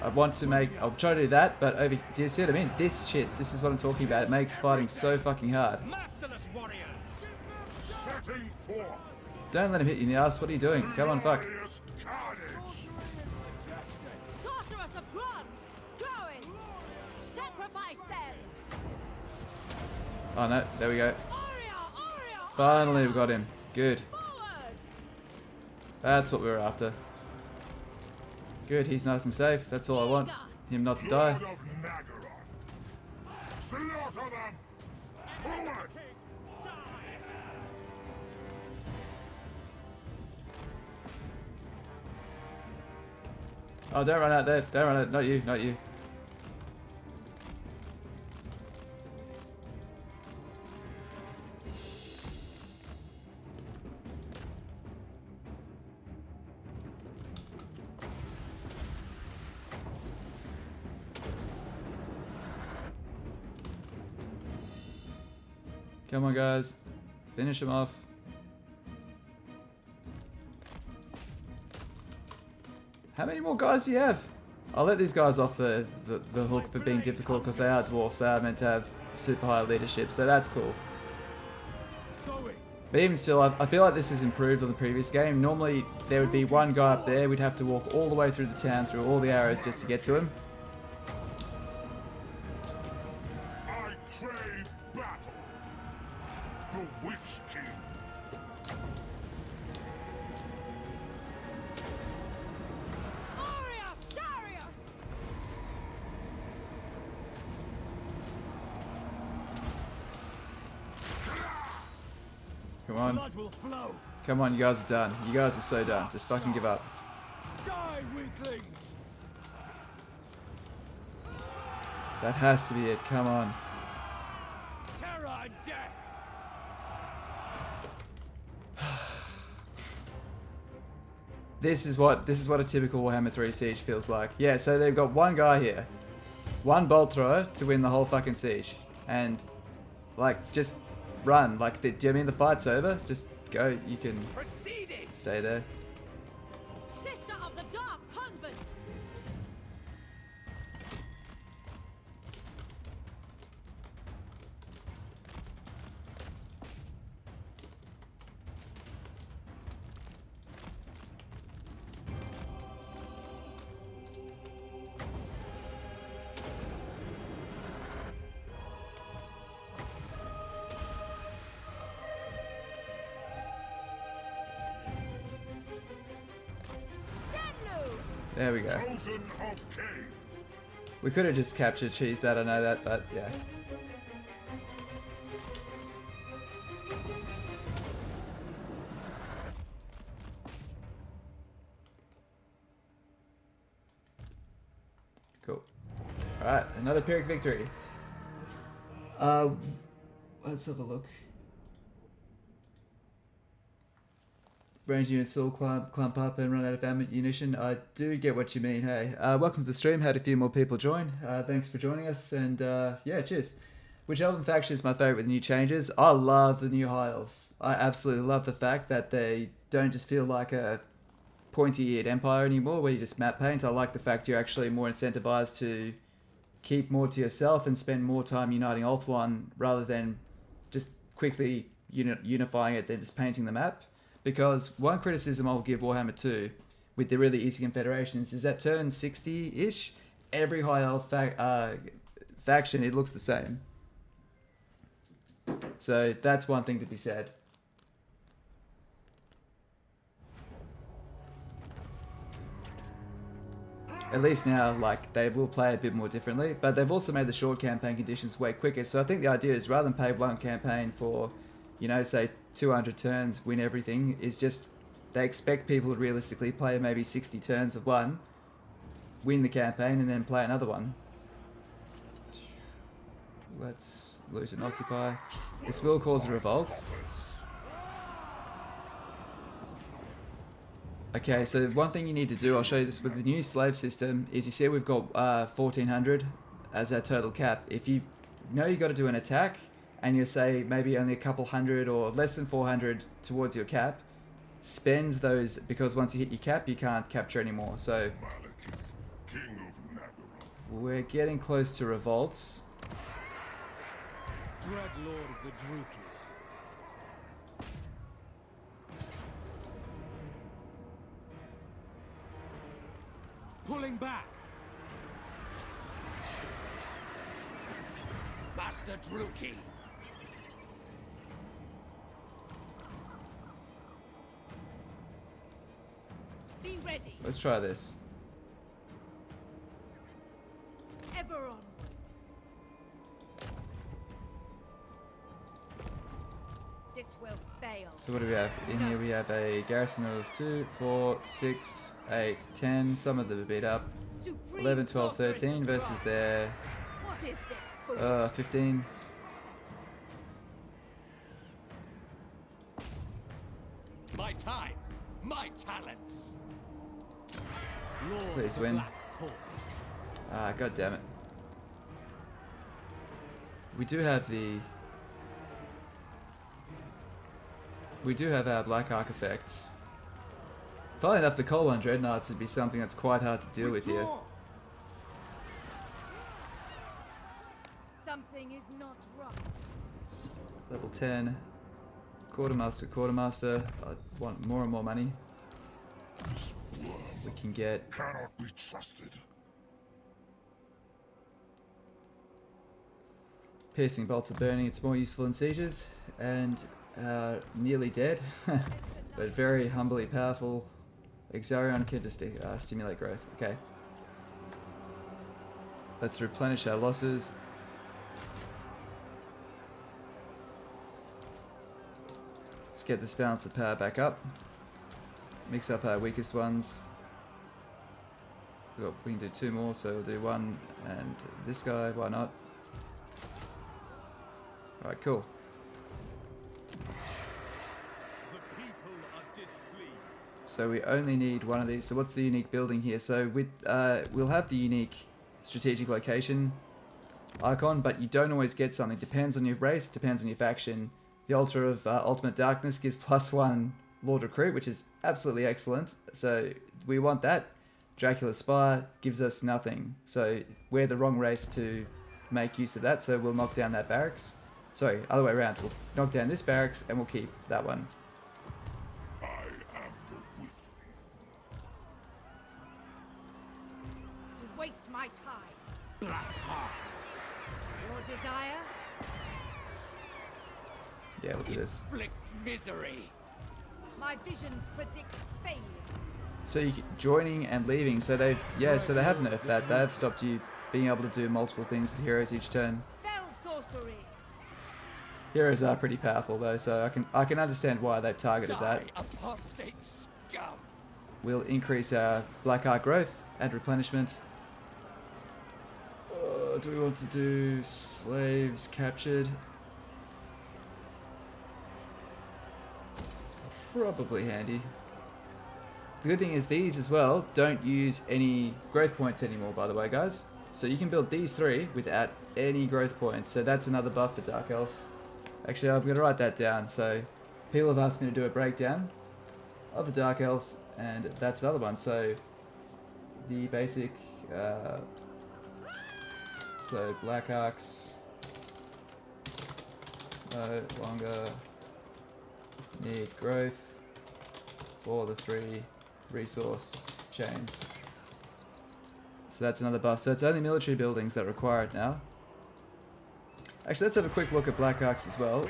I want to make. I'll try to do that, but over. Do you see what I mean? This shit. This is what I'm talking about. It makes fighting so fucking hard. Merciless warriors! Setting forth! Don't let him hit you in the ass. What are you doing? Come on, fuck. Glorious carnage! Sorceress of Grand. Going. Sacrifice them. Oh no, there we go. Aria. Finally, we got him. Good. Forward. That's what we were after. Good, he's nice and safe. That's all I want. Him not to die. Lord of Naggarond! Slaughter them! Forward! Oh, don't run out there. Don't run out. Not you. Not you. Come on, guys. Finish him off. How many more guys do you have? I'll let these guys off the hook for being difficult because they are dwarfs. They are meant to have super high leadership, so that's cool. But even still, I feel like this is improved on the previous game. Normally, there would be one guy up there. We'd have to walk all the way through the town, through all the arrows just to get to him. I crave battle! The Witch King! Aria Sarius. Come on. Blood will flow. Come on, you guys are done. You guys are so done. Just fucking give up. Die, weaklings. That has to be it. Come on. Terror and death. This is what a typical Warhammer 3 siege feels like. Yeah, so they've got one guy here. One bolt thrower to win the whole fucking siege. And like just run. Like, do you mean the fight's over? Just go. You can Proceeding! stay there. Sister of the Dark Convent! There we go. Chosen of Cain. We could have just captured cheese that, I know that, but yeah. Cool. Alright, another Pyrrhic victory. Let's have a look. Range units all clump up and run out of ammunition. I do get what you mean, hey. Welcome to the stream. Had a few more people join. Thanks for joining us, and yeah, cheers. Which Elven faction is my favourite with the new changes? I love the new high elves. I absolutely love the fact that they don't just feel like a pointy-eared empire anymore, where you just map paint. I like the fact you're actually more incentivized to keep more to yourself and spend more time uniting Ulthuan rather than just quickly unifying it, then just painting the map. Because one criticism I'll give Warhammer 2 with the really easy confederations is that turn 60-ish, every high elf faction, it looks the same. So that's one thing to be said. At least now, like, they will play a bit more differently, but they've also made the short campaign conditions way quicker. So I think the idea is rather than pay one campaign for, you know, say 200 turns, win everything, is just they expect people to realistically play maybe 60 turns of one, win the campaign, and then play another one. Let's loot and occupy. This will cause a revolt. Okay, so one thing you need to do, I'll show you this with the new slave system, is you see we've got 1400 as our total cap. If you know you got to do an attack, and you say maybe only a couple hundred or less than 400 towards your cap, spend those, because once you hit your cap, you can't capture anymore. So Malekith, King of Naggarond. we're getting close to revolts. Dread Lord of the Druki. Pulling back. Master Druki. Be ready. Let's try this. Ever onward. This will fail. So what do we have? In here we have a garrison of 2, 4, 6, 8, 10. Some of them are beat up. Supreme 11, 12, sorceress 13 of versus God. their What is this foolishness? 15. My time, my talents. Lord Please of the win. Black Court. Ah, god damn it. We do have the... We do have our Black Arc effects. Funnily enough, the Coal One Dreadnoughts would be something that's quite hard to deal with here. Withdraw. Something is not right. Level 10. Quartermaster, Quartermaster. I want more and more money. This world We can get... cannot be trusted. Piercing Bolts of Burning. It's more useful in sieges. And nearly dead. But very humbly powerful. Exarion can just stimulate growth. Okay. Let's replenish our losses. Let's get this balance of power back up. Mix up our weakest ones. We can do 2 more, so we'll do 1 and this guy, why not? Alright, cool. The people are displeased. So we only need one of these. So what's the unique building here? So with we'll have the unique strategic location icon, but you don't always get something. Depends on your race, depends on your faction. The Altar of Ultimate Darkness gives +1 Lord Recruit, which is absolutely excellent. So we want that. Dracula Spire gives us nothing. So we're the wrong race to make use of that. So we'll knock down that barracks. Sorry, other way around. We'll knock down this barracks and we'll keep that one. I am the weak. You waste my time. Black-hearted. Your desire? Yeah, we'll do this. Inflict misery. My visions predict failure. So you joining and leaving. So they so they have nerfed that. They have stopped you being able to do multiple things with heroes each turn. Fell sorcery. Heroes are pretty powerful though, so I can understand why they've targeted that. Die, apostate scum. We'll increase our black art growth and replenishment. Do we want to do slaves captured? It's probably handy. The good thing is these as well don't use any growth points anymore, by the way, guys. So you can build these 3 without any growth points. So that's another buff for Dark Elves. Actually, I'm going to write that down. So people have asked me to do a breakdown of the Dark Elves, and that's another one. So the basic, so Black Arcs, no longer need growth for the 3 resource chains. So that's another buff. So it's only military buildings that require it now. Actually, let's have a quick look at Black Arcs as well.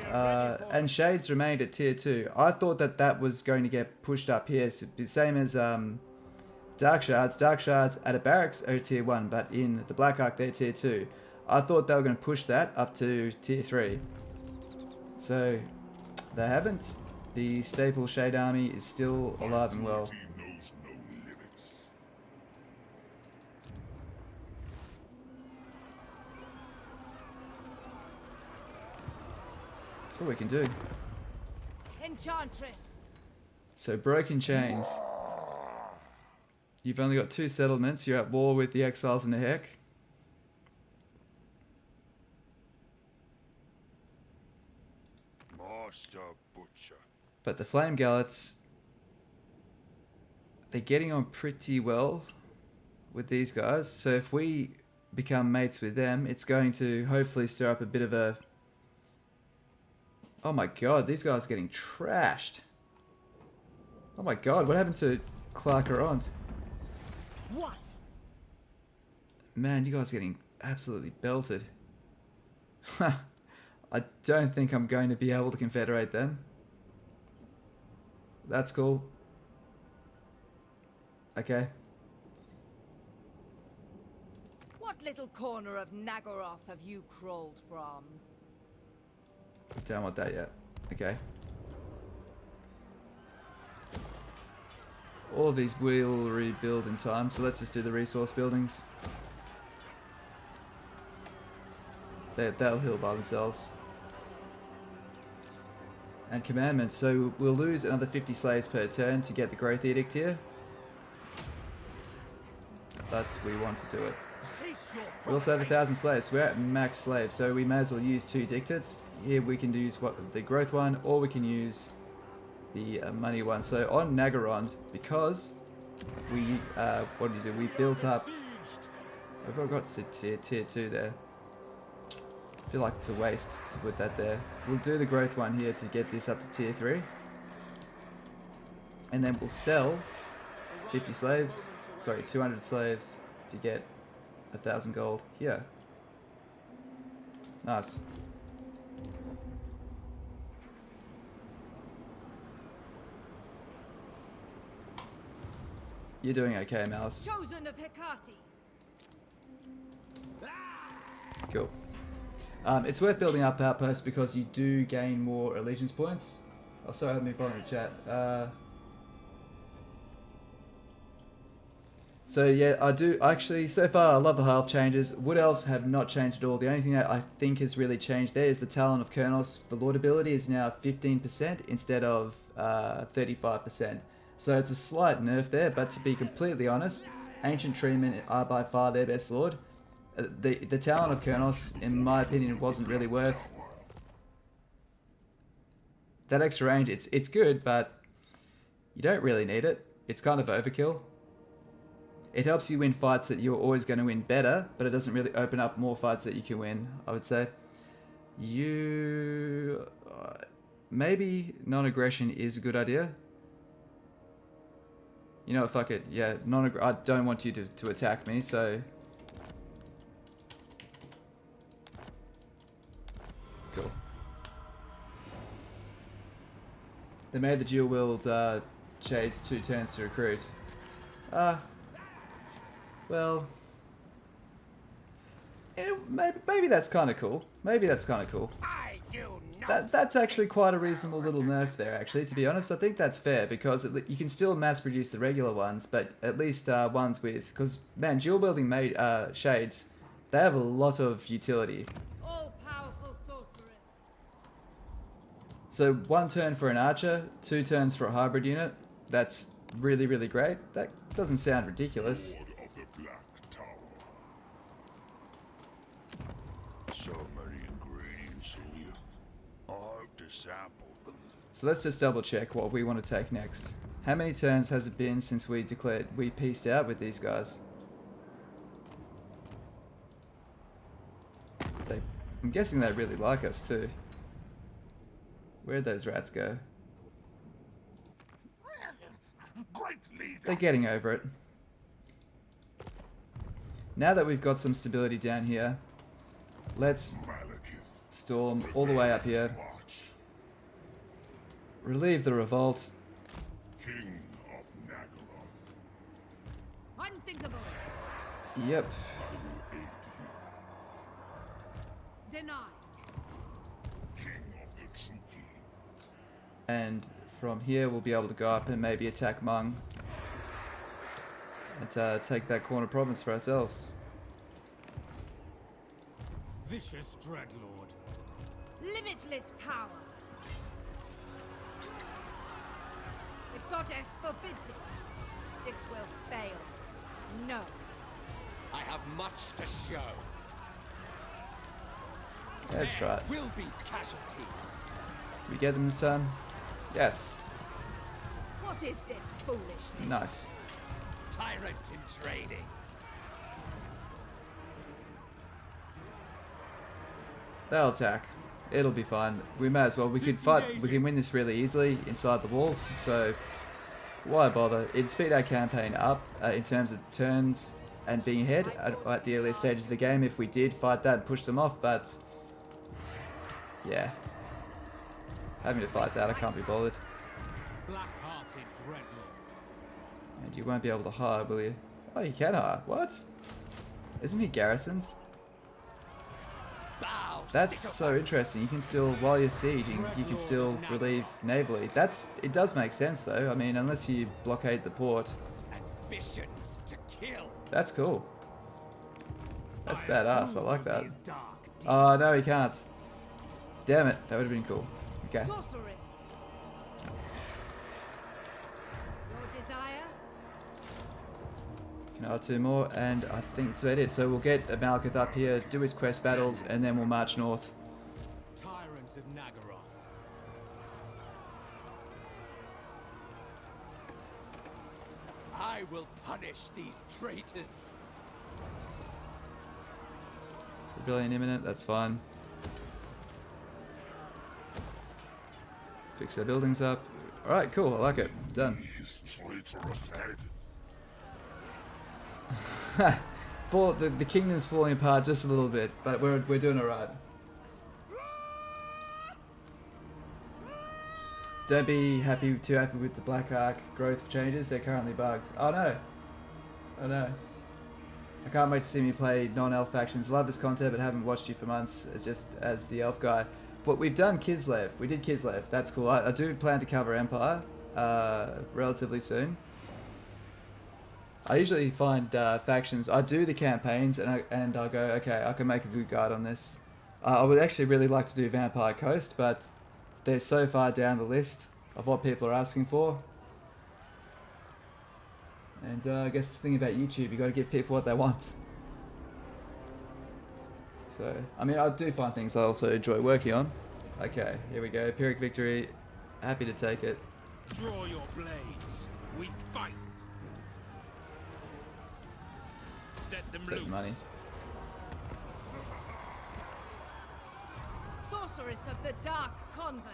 And Shades remained at tier 2. I thought that that was going to get pushed up here. So same as Dark Shards. Dark Shards at a barracks are tier 1, but in the Black Arc they're tier 2. I thought they were going to push that up to tier 3. So they haven't. The staple Shade Army is still alive and well. He knows no limits. That's all we can do. Enchantress. So Broken Chains. You've only got 2 settlements. You're at war with the Exiles and the Heck. Master Butcher. But the Flame Gallets, they're getting on pretty well with these guys. So if we become mates with them, it's going to hopefully stir up a bit of a... Oh my god, these guys are getting trashed. Oh my god, what happened to Clarkerond? What? Man, you guys are getting absolutely belted. I don't think I'm going to be able to confederate them. That's cool. Okay. What little corner of Naggaroth have you crawled from? Don't want that yet. Okay. All of these will rebuild in time, so let's just do the resource buildings. They'll heal by themselves. And commandments, so we'll lose another 50 slaves per turn to get the growth edict here. But we want to do it. We also have 1,000 slaves. We're at max slaves, so we may as well use 2 dictates. Here we can use the growth one, or we can use the money one. So on Naggarond, because we what did you do? We built up. I've got tier 2 there. I feel like it's a waste to put that there. We'll do the growth one here to get this up to tier 3. And then we'll sell 50 slaves, sorry, 200 slaves to get 1,000 gold here. Nice. You're doing okay, Mouse. Chosen of Hecate. Cool. It's worth building up outposts because you do gain more allegiance points. Oh, sorry, let me follow in the chat. So yeah, I do actually. So far, I love the health changes. Wood elves have not changed at all. The only thing that I think has really changed there is the Talon of Kurnos. The Lord ability is now 15% instead of 35%. So it's a slight nerf there, but to be completely honest, Ancient Treatment are by far their best lord. The Talon of Kurnos, in my opinion, wasn't really worth that extra range, it's good, but you don't really need it. It's kind of overkill. It helps you win fights that you're always going to win better, but it doesn't really open up more fights that you can win, I would say. Maybe non-aggression is a good idea. You know what, fuck it. Yeah, I don't want you to attack me, so... Cool. They made the dual-wield shades 2 turns to recruit. Well... maybe that's kind of cool. Maybe that's kind of cool. I do not. That's actually quite a reasonable little nerf there, actually, to be honest. I think that's fair, because you can still mass-produce the regular ones, but at least ones with... Because, man, dual-wielding shades, they have a lot of utility. All-powerful sorceress. So 1 turn for an archer, 2 turns for a hybrid unit. That's really, really great. That doesn't sound ridiculous. Lord of the Black Tower. So many ingredients here. I hope to sample them. So let's just double check what we want to take next. How many turns has it been since we declared we peaced out with these guys? I'm guessing they really like us too. Where'd those rats go? Great leader. They're getting over it. Now that we've got some stability down here, let's Malekith, storm all the way up here. watch. Relieve the revolt. King of Naggarond. Unthinkable. Yep. I will aid Denied. you. King of the Truki. And from here we'll be able to go up and maybe attack Mung. And take that corner province for ourselves. Vicious Dreadlord. Limitless power. The goddess forbids it. This will fail. No. I have much to show. Let's try it. There will be casualties. Do we get them this time? Yes. What is this foolishness? Nice. Tyrant in trading. They'll attack. It'll be fine. We may as well. We could fight. We can win this really easily inside the walls. So why bother? It'd speed our campaign up in terms of turns and being ahead at the earlier stages of the game if we did fight that and push them off. But yeah, having to fight that, I can't be bothered. Black-hearted Dreadlord. And you won't be able to hire, will you? Oh, you can hire. What? Isn't he garrisoned? Bow, That's sycophants. so interesting. You can still, while you're sieging, you can still relieve navally. It does make sense though. I mean, unless you blockade the port. Ambitions to kill. That's cool. That's badass. I like that. These dark deeds. Oh, no, he can't. Damn it. That would have been cool. Okay. Sorceress. Your desire? Can I 2 more? And I think that's about it. So we'll get Malekith up here, do his quest battles, and then we'll march north. Tyrant of Naggaroth. I will punish these traitors. Rebellion imminent. That's fine. Fix their buildings up. Alright, cool. I like it. Done. His traitorous head. The kingdom's falling apart just a little bit, but we're doing alright. Don't be too happy with the Black Ark growth changes. They're currently bugged. Oh no. Oh no. I can't wait to see me play non-elf factions. Love this content, but haven't watched you for months as the elf guy. But we've done Kislev. We did Kislev. That's cool. I do plan to cover Empire relatively soon. I usually find factions. I do the campaigns and I go, okay, I can make a good guide on this. I would actually really like to do Vampire Coast, but they're so far down the list of what people are asking for. And I guess the thing about YouTube, you got to give people what they want. So, I mean, I do find things I also enjoy working on. Okay, here we go. Pyrrhic Victory. Happy to take it. Draw your blades. We fight. Set them Take loose. the money. Sorceress of the Dark Convent.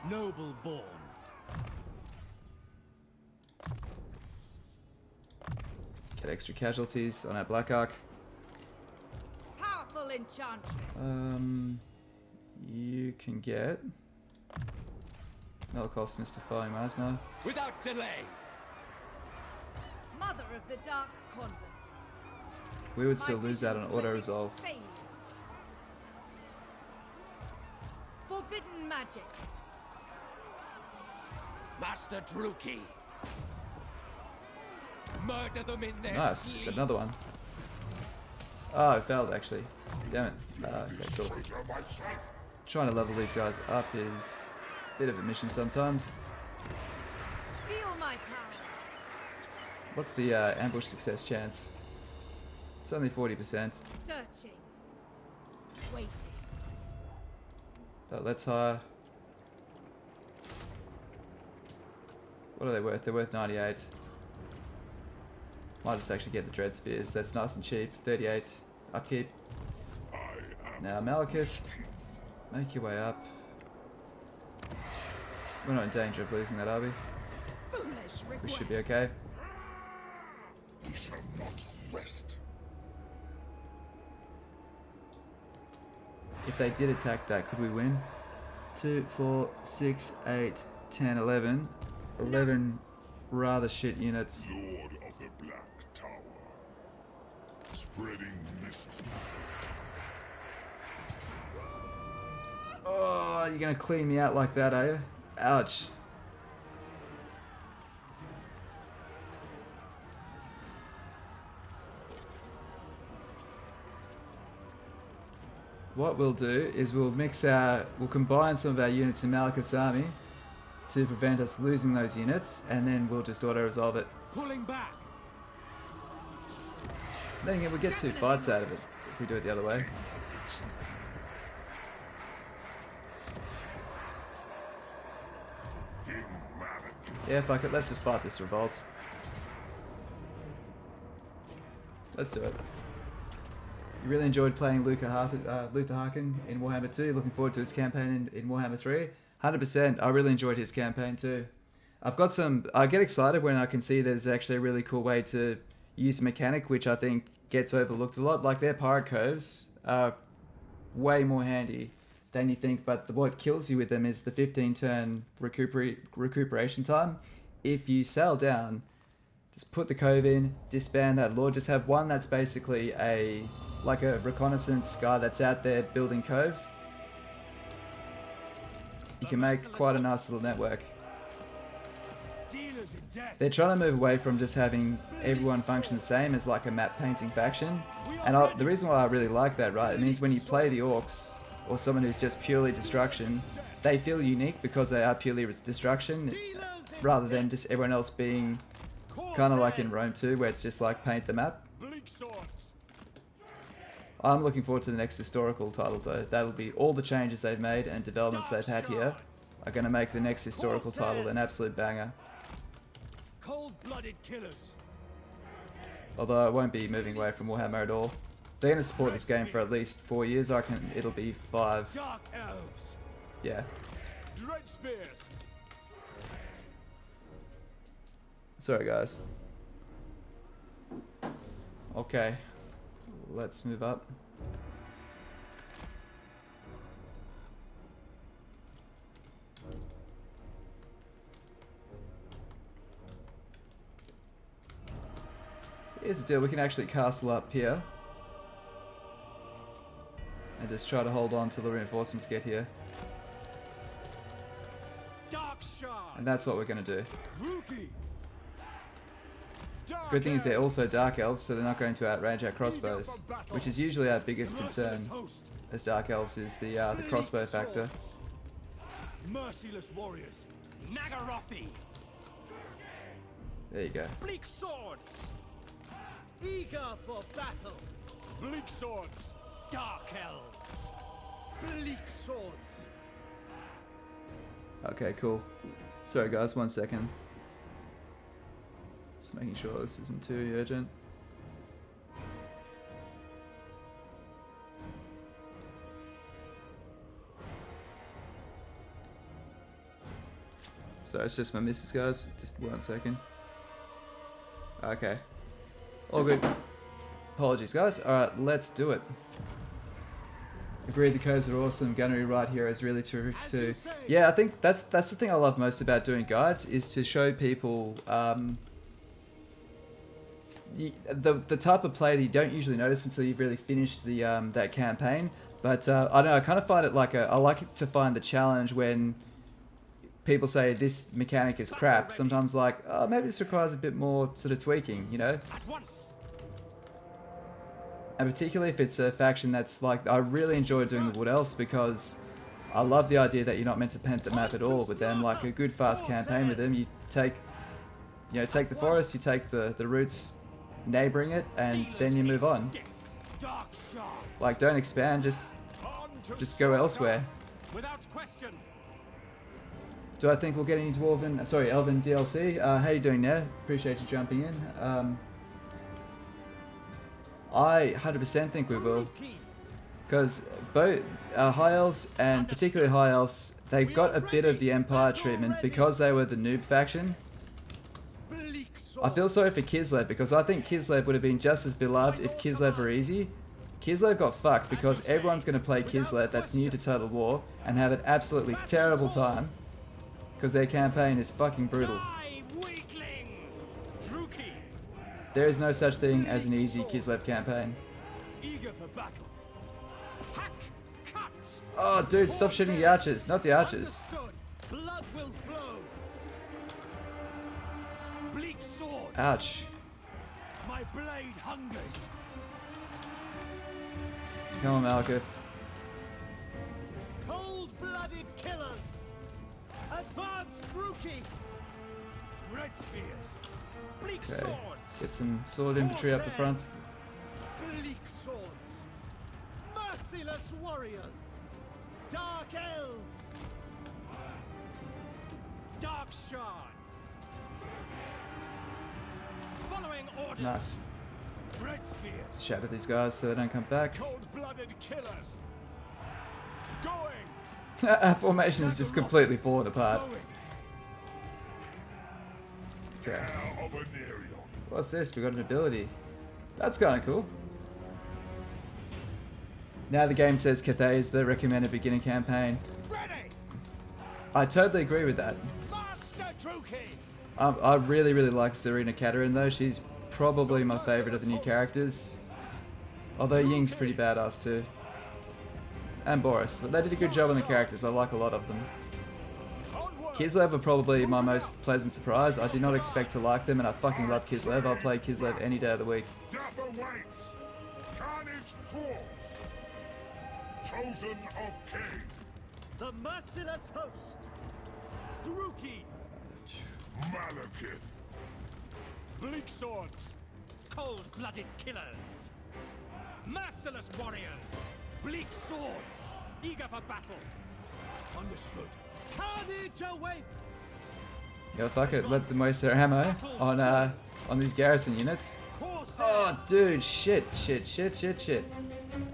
Noble born. Get extra casualties on our Black Ark. Powerful enchantress. You can get Malekith's Mystifying Miasma. Without delay. Mother of the Dark Convent. We would still My lose out on visions auto predict resolve. failure. Forbidden magic. Master Druki. Murder them in their Nice, sleep. got another one. Oh, it failed actually. Damn it. Okay, cool. Traitor myself. Trying to level these guys up is a bit of a mission sometimes. Feel my power. What's the ambush success chance? It's only 40%. Searching. Waiting. But let's hire. What are they worth? They're worth 98. Might just actually get the Dread Spears. That's nice and cheap. 38. Upkeep. Now, Malekith, make your way up. We're not in danger of losing that, are we? Foolish We request. should be okay. We shall not rest. If they did attack that, could we win? 2, 4, 6, 8, 10, 11. 11 rather shit units. Lord of the Black Tower. Spreading mist. Oh, you're gonna clean me out like that, are you? Ouch. What we'll do is we'll combine some of our units in Malekith's army to prevent us losing those units, and then we'll just auto-resolve it. Pulling back. Then again, we get 2 fights out of it if we do it the other way. King Malekith. Yeah, fuck it, let's just fight this revolt. Let's do it. You really enjoyed playing Luther Harkin in Warhammer 2. Looking forward to his campaign in Warhammer 3. 100%. I really enjoyed his campaign too. I get excited when I can see there's actually a really cool way to use a mechanic which I think gets overlooked a lot. Like their pirate coves are way more handy than you think, but what kills you with them is the 15-turn recuperation time. If you sail down, just put the cove in, disband that lord, just have one that's basically like a reconnaissance guy that's out there building coves. You can make quite a nice little network. Dealers in death. They're trying to move away from just having everyone function the same as like a map painting faction. And the reason why I really like that, right, it means when you play the orcs or someone who's just purely destruction, they feel unique because they are purely destruction rather than just everyone else being kind of like in Rome 2 where it's just like paint the map. Bleak swords. I'm looking forward to the next historical title though. That'll be all the changes they've made and developments they've had here are going to make the next historical title an absolute banger. Cold-blooded killers. Although I won't be moving away from Warhammer at all. They're going to support this game for at least 4 years. I reckon it'll be 5. Dark elves. Yeah. Dread spears. Sorry guys. Okay. Let's move up. Here's the deal, we can actually castle up here and just try to hold on till the reinforcements get here. Dark shards. And that's what we're going to do. Rookie. Dark Good thing is they're elves. also dark elves, so they're not going to outrange our crossbows, which is usually our biggest concern Host. as dark elves is the crossbow factor. Merciless warriors. Naggarothi. There you go. Bleak swords. Eager for battle. Bleak swords. Dark elves. Bleak swords. Okay, cool. Sorry guys, 1 second. Just making sure this isn't too urgent. Sorry, it's just my missus, guys. Just 1 second. Okay. All good. Apologies, guys. Alright, let's do it. Agreed, the codes are awesome. Gunnery right here is really terrific too. Yeah, I think that's the thing I love most about doing guides, is to show people the type of play that you don't usually notice until you've really finished the that campaign. But I don't know, I kind of find it like I like it to find the challenge when people say this mechanic is crap. Sometimes like, oh, maybe this requires a bit more sort of tweaking, you know? At once. And particularly if it's a faction that's like, I really enjoy doing the Wood Elves because I love the idea that you're not meant to paint the map at all with them. Like a good fast campaign with them, you take the forest, you take the roots neighboring it, and then you move on. Like don't expand, just go elsewhere. Without question. Do I think we'll get any Elven DLC? How you doing there? Appreciate you jumping in. I 100% think we will, because both High Elves and particularly High Elves, they've got a bit of the Empire treatment because they were the noob faction. I feel sorry for Kislev because I think Kislev would have been just as beloved if Kislev were easy. Kislev got fucked because everyone's going to play Kislev that's new to Total War and have an absolutely terrible time because their campaign is fucking brutal. There is no such thing as an easy Kislev campaign. Oh, dude, stop shooting the archers, not the archers. Blood will flow. Bleak sword. Ouch. My blade hungers. Come on, Malekith. Cold-blooded killers. Advanced rookie. Red spears. Bleak Okay. swords. Get some sword infantry up the front. Bleak swords. Merciless warriors. Dark elves. Dark shards. Following orders. Nice. Red spears. Shatter these guys so they don't come back. Cold-blooded killers. Going. Our formation is just completely falling apart. Going. Okay. Heir of Anerion. What's this? We got an ability. That's kind of cool. Now the game says Cathay is the recommended beginner campaign. Ready. I totally agree with that. Master Druki. I really like Serena Kataryn though. She's probably my favourite of the new characters. Although Ying's pretty badass too. And Boris. But they did a good job on the characters. I like a lot of them. Kislev are probably my most pleasant surprise. I did not expect to like them and I fucking love Kislev. I'll play Kislev any day of the week. Death awaits. Carnage calls. Chosen of Cain. The merciless host. Druki. Malekith. Bleak swords. Cold-blooded killers. Merciless warriors. Bleak swords. Eager for battle. Understood. Carnage awaits. Yo, fuck it. Let them waste their ammo on these garrison units. Oh, dude. Shit.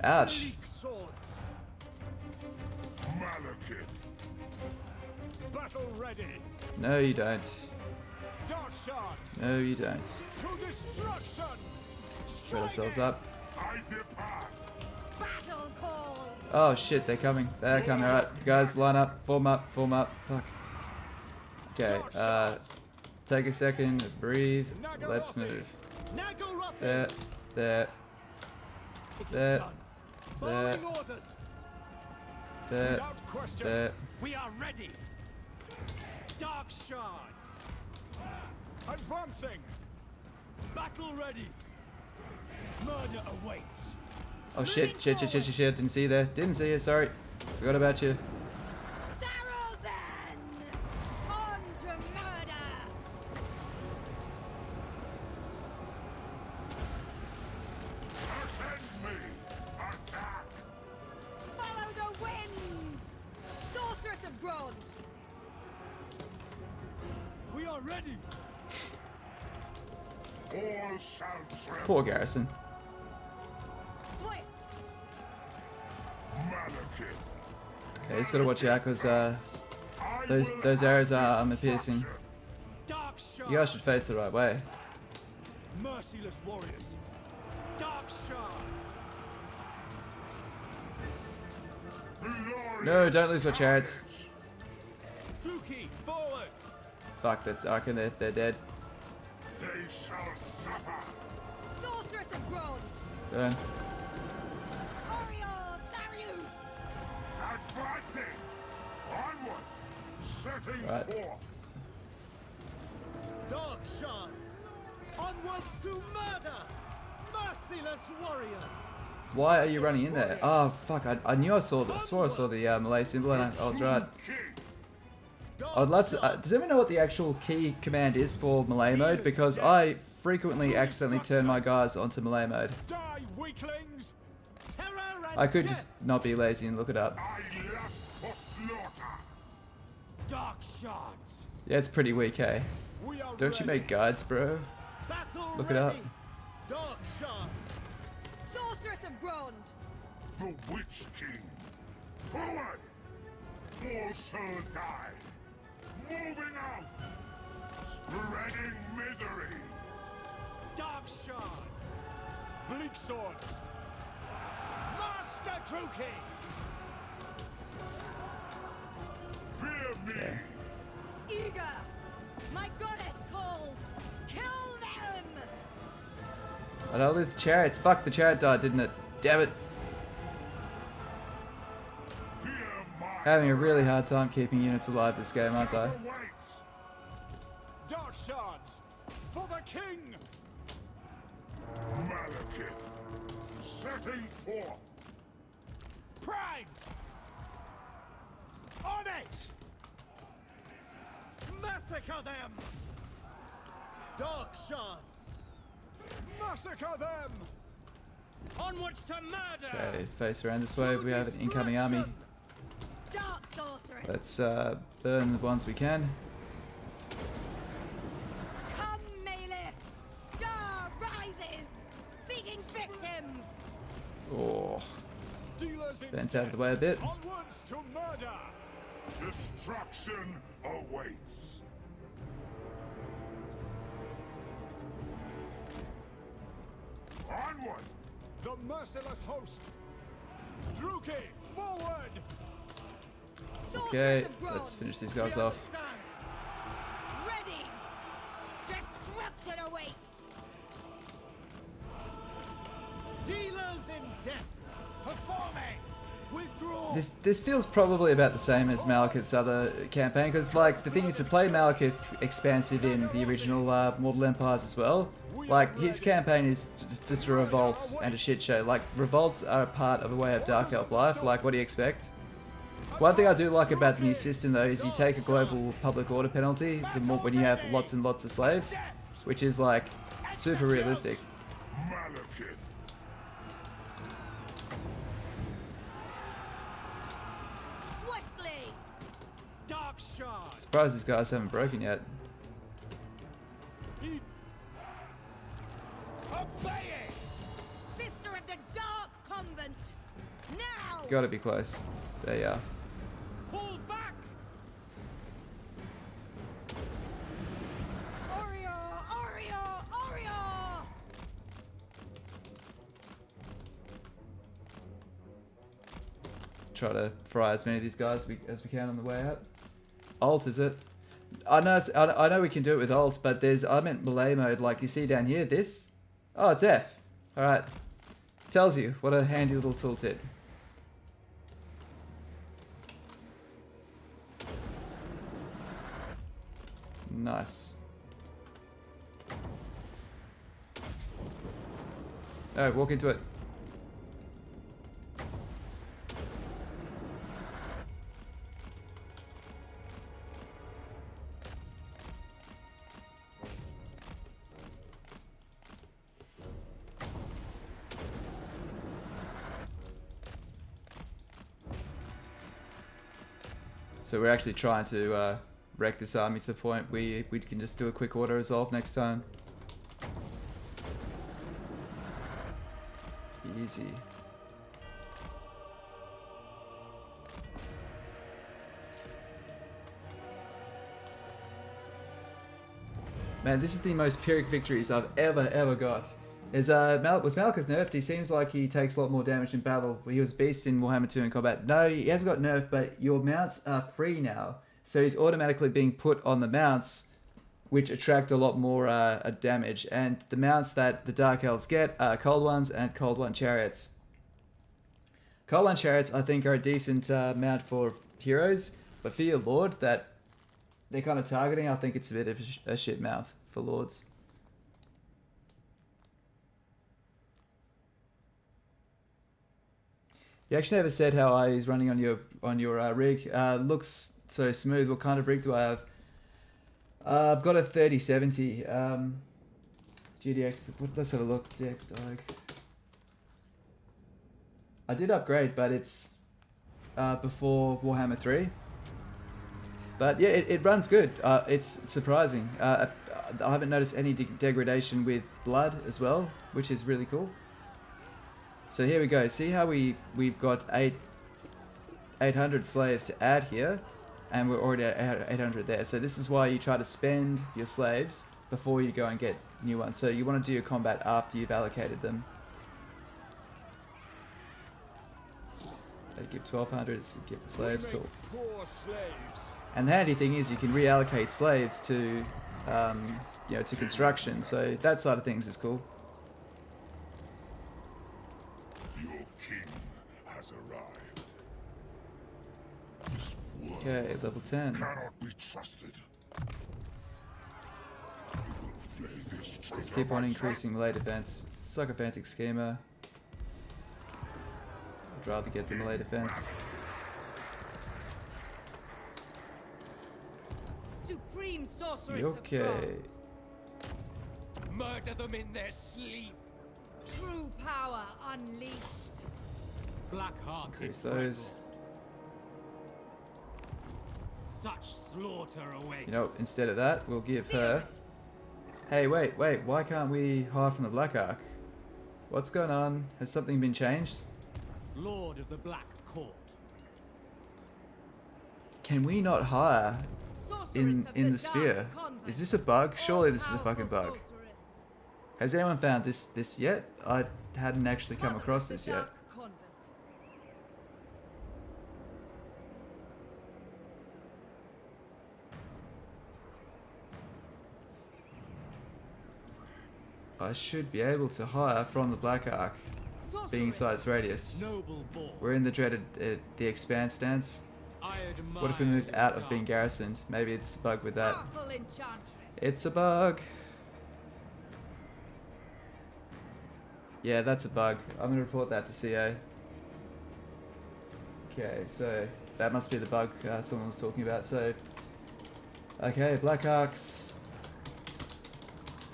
Ouch. Bleak swords. Malekith. Battle ready. No, you don't. Dark shards. No, you don't. To destruction. Set ourselves up. I depart. Battle call. Oh shit, they're coming. They're coming. Alright, guys, line up. Form up. Fuck. Okay, take a second, breathe. Let's move. There. There. There. Without question. There. We are ready. Dark shards. Advancing. Battle ready. Murder awaits. Oh shit. Didn't see you there. Didn't see you, sorry. Forgot about you. Sarrow then! On to murder! Attend me. Attack. Follow the winds! Sorceress of Grond! are ready. All shall tremble. Poor Garrison. Swift. Malekith. Yeah, just gotta watch out because those arrows are armor piercing. Dark shards. You guys should face the right way. Merciless warriors. Dark shards. No, don't lose my chariots. Druki, forward. Fuck, that's Arkin. They're dead. They shall suffer. Sorceress of Grond! Burn. Oriole Sarius! Advancing. Onward. Setting Right. forth. Dark shards. Onwards to murder. Merciless warriors. Why are you running in there? Oh fuck! I knew I saw the. I swore I saw the Malay symbol, and I was right. King. I'd love to. Does anyone know what the actual key command is for Malay mode? Because I frequently accidentally turn my guys onto Malay mode. Die, weaklings. Terror and I could death. just not be lazy and look it up. I lust for slaughter. Dark shards. Yeah, it's pretty weak, eh? We are Don't you ready. make guides, bro? Battle Look it up. ready. Dark shards. Sorceress of Grond! The Witch King. Forward. All shall die. Moving out. Spreading misery. Dark shards. Bleak swords. Master Druki. Fear me. Okay. Eager! My goddess calls! Kill them! I don't lose the chariots. Fuck, the chariot died, didn't it? Damn it. Fear my Having a really hard time keeping units alive this game, aren't I? awaits. Dark shards. For the king. Malekith. Setting forth. Primed. On it. Massacre them. Dark shards. Massacre them. Onwards to murder. Okay, face around this way. We have an incoming army. Dark sorceress! Let's burn the ones we can. Come, Malekith! Star rises! Seeking victims! Oh, Dealers in bent out of the way a bit. onwards to murder. Destruction awaits. Onward. The merciless host. Druki, forward. Okay, Sorceress of Grond! let's finish these guys off. Stand. Ready! Destruction awaits! Dealers in death. Performing. Withdraw. This feels probably about the same as Malekith's other campaign, because like the thing is to play Malekith expansive in the original Mortal Empires as well. Like his campaign is just a revolt and a shit show. Like revolts are a part of a way of Dark Elf life. Like what do you expect? One thing I do like about the new system though is you take a global public order penalty the more when you have lots and lots of slaves, which is like super realistic. Malekith. Swiftly! Dark shards. Surprised these guys haven't broken yet. Obeying. Sister of the Dark Convent! Now! Gotta be close. There you are. Pull back. Oriole! Oriole! Oriole! Let's try to fry as many of these guys as we can on the way out. Alt, is it? I know I know we can do it with alt, but I meant melee mode. Like you see down here, this. Oh, it's F. All right. Tells you what a handy little tooltip. Nice. Oh, walk into it. So we're actually trying to wreck this army to the point we can just do a quick auto resolve next time. Easy. Man, this is the most Pyrrhic victories I've ever got. Was Malekith nerfed? He seems like he takes a lot more damage in battle. He was beast in Warhammer 2 in combat. No, he hasn't got nerfed, but your mounts are free now. So he's automatically being put on the mounts, which attract a lot more damage. And the mounts that the Dark Elves get are Cold Ones and Cold One Chariots. Cold One Chariots, I think, are a decent mount for heroes, but for your Lord, that they're kind of targeting, I think it's a bit of a shit mount for Lords. You actually never said how I is running on your rig. Looks so smooth. What kind of rig do I have? I've got a 3070 GDX. Let's have a look. DX Diag. I did upgrade, but it's before Warhammer 3. But yeah, it runs good. It's surprising. I haven't noticed any degradation with blood as well, which is really cool. So here we go. See how we've got 800 slaves to add here, and we're already at 800 there. So this is why you try to spend your slaves before you go and get new ones. So you want to do your combat after you've allocated them. That'd give 1200. Give the slaves. Cool. And the handy thing is you can reallocate slaves to, to construction. So that side of things is cool. Your king has arrived. This world Okay, level 10. cannot be trusted. I will flay this Let's traitor keep on myself. increasing melee defense. Sycophantic Schema. I'd rather get the melee defense. Supreme sorceress Okay. of God. Murder them in their sleep. True power unleashed. Black-hearted Increase those. Such slaughter awaits. You know, instead of that, we'll give her... Hey, wait, why can't we hire from the Black Ark? What's going on? Has something been changed? Lord of the Black Court. Can we not hire Sorceress of in the dark sphere? convent. Is this a bug? Surely this is a fucking All-powerful bug. sorceress. Has anyone found this yet? I hadn't actually come Mother across of the this yet. dark convent. I should be able to hire from the Black Ark, being inside its radius. Noble born. We're in the dreaded the expand stance. I admire What if we move your out of being darkness. garrisoned? Maybe it's a bug with that. Powerful enchantress. It's a bug. Yeah, that's a bug. I'm gonna report that to CA. Okay, so that must be the bug someone was talking about. So, okay, Black Arks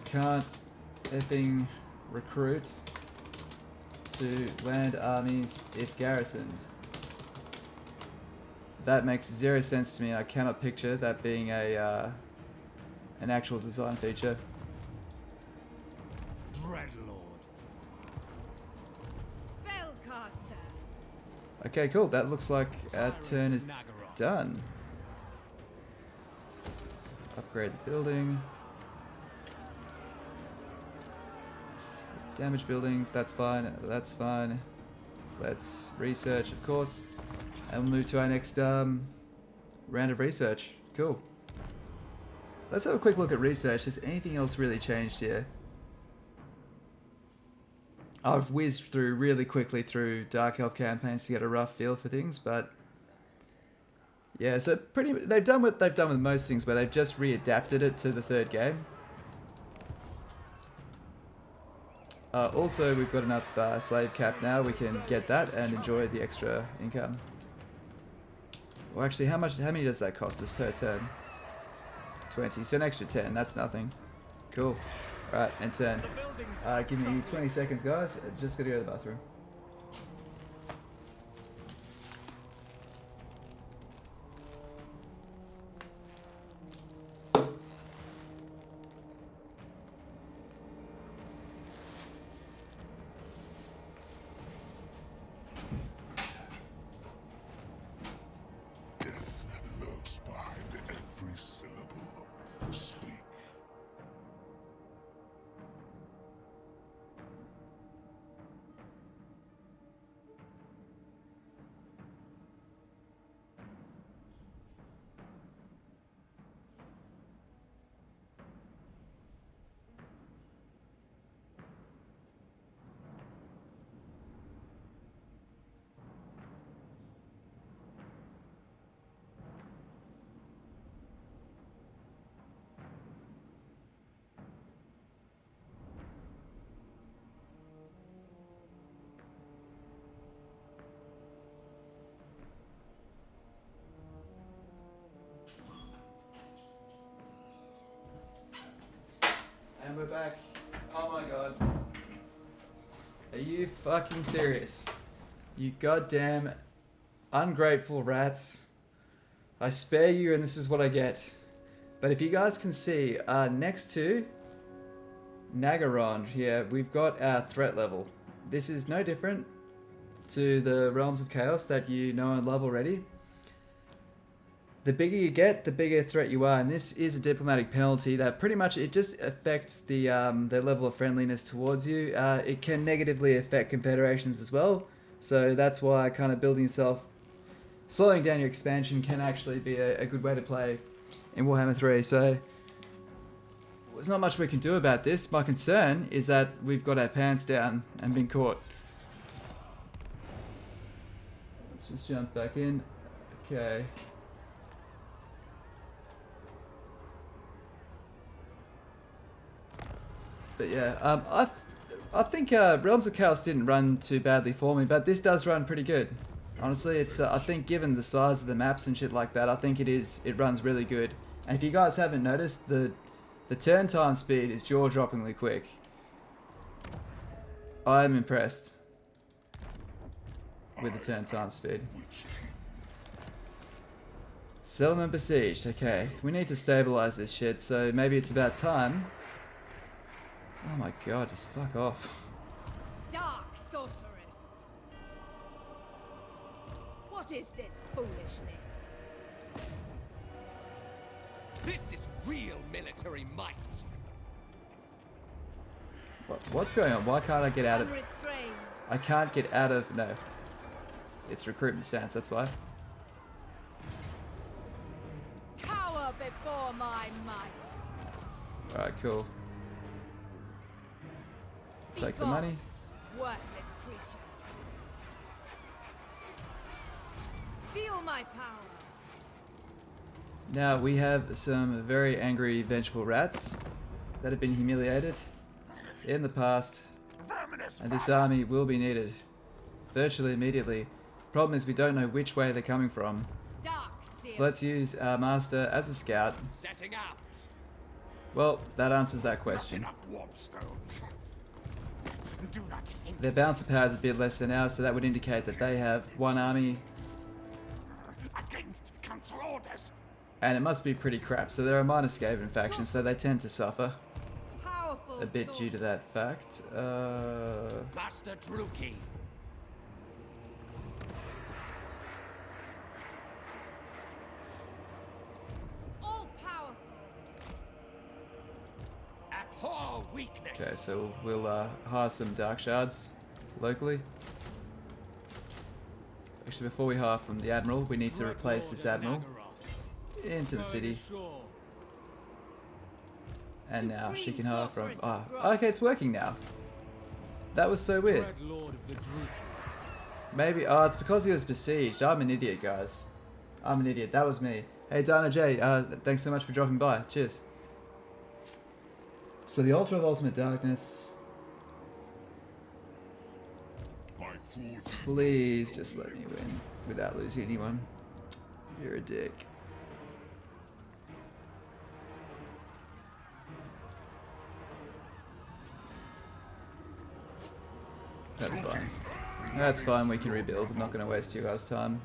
can't effing recruit to land armies if garrisoned. That makes zero sense to me. I cannot picture that being a an actual design feature. Dreadlord. Spellcaster. Okay, cool. That looks like our Tyrant turn is Naggarond. done. Upgrade the building. Damage buildings, that's fine, that's fine. Let's research, of course. And we'll move to our next round of research. Cool. Let's have a quick look at research. Has anything else really changed here? I've whizzed through really quickly through Dark Elf campaigns to get a rough feel for things, but yeah, so they've done what they've done with most things, where they've just readapted it to the third game. Also, we've got enough slave cap now. We can get that and enjoy the extra income. Well, actually, how many does that cost us per turn? 20. So an extra 10. That's nothing. Cool. All right, and turn. The buildings Give me 20 seconds, guys. Just gotta go to the bathroom. we're back. Oh my god. Are you fucking serious? You goddamn ungrateful rats. I spare you and this is what I get. But if you guys can see, next to Naggarond here, we've got our threat level. This is no different to the Realms of Chaos that you know and love already. The bigger you get, the bigger threat you are, and this is a diplomatic penalty that pretty much it just affects the level of friendliness towards you. It can negatively affect confederations as well, so that's why kind of building yourself, slowing down your expansion can actually be a good way to play in Warhammer 3. So there's not much we can do about this. My concern is that we've got our pants down and been caught. Let's just jump back in. Okay. But yeah, I think Realms of Chaos didn't run too badly for me, but this does run pretty good. Honestly, it's I think given the size of the maps and shit like that, I think it runs really good. And if you guys haven't noticed, the turn time speed is jaw-droppingly quick. I'm impressed with the turn time speed. Settlement besieged. Okay, we need to stabilize this shit, so maybe it's about time. Oh my god, just fuck off. Dark sorceress! What is this foolishness? This is real military might. What's going on? Why can't I get out of... Unrestrained. I can't get out of... No. It's recruitment stance, that's why. Cower before my might. Alright, cool. Take the money. Worthless creatures. Feel my power. Now we have some very angry, vengeful rats that have been humiliated in the past, and this army will be needed virtually immediately. Problem is we don't know which way they're coming from, Dark so let's use our master as a scout. Setting out. Well, that answers that question. Their bouncer power is a bit less than ours, so that would indicate that they have one army. Against council orders. And it must be pretty crap, so they're a minor Skaven faction, so they tend to suffer Powerful a bit due to that fact. Master Druki. all powerful. Abhor weakness. Okay, so we'll hire some Dark Shards locally. Actually, before we hire from the Admiral, we need to replace this Admiral into the city. And now she can hire from... Ah, okay, it's working now. That was so weird. Maybe... Oh, it's because he was besieged. I'm an idiot, guys. I'm an idiot. That was me. Hey, Dana J, thanks so much for dropping by. Cheers. So the Altar of Ultimate Darkness... Please just let me win without losing anyone. You're a dick. That's fine. That's fine, we can rebuild. I'm not going to waste you guys' time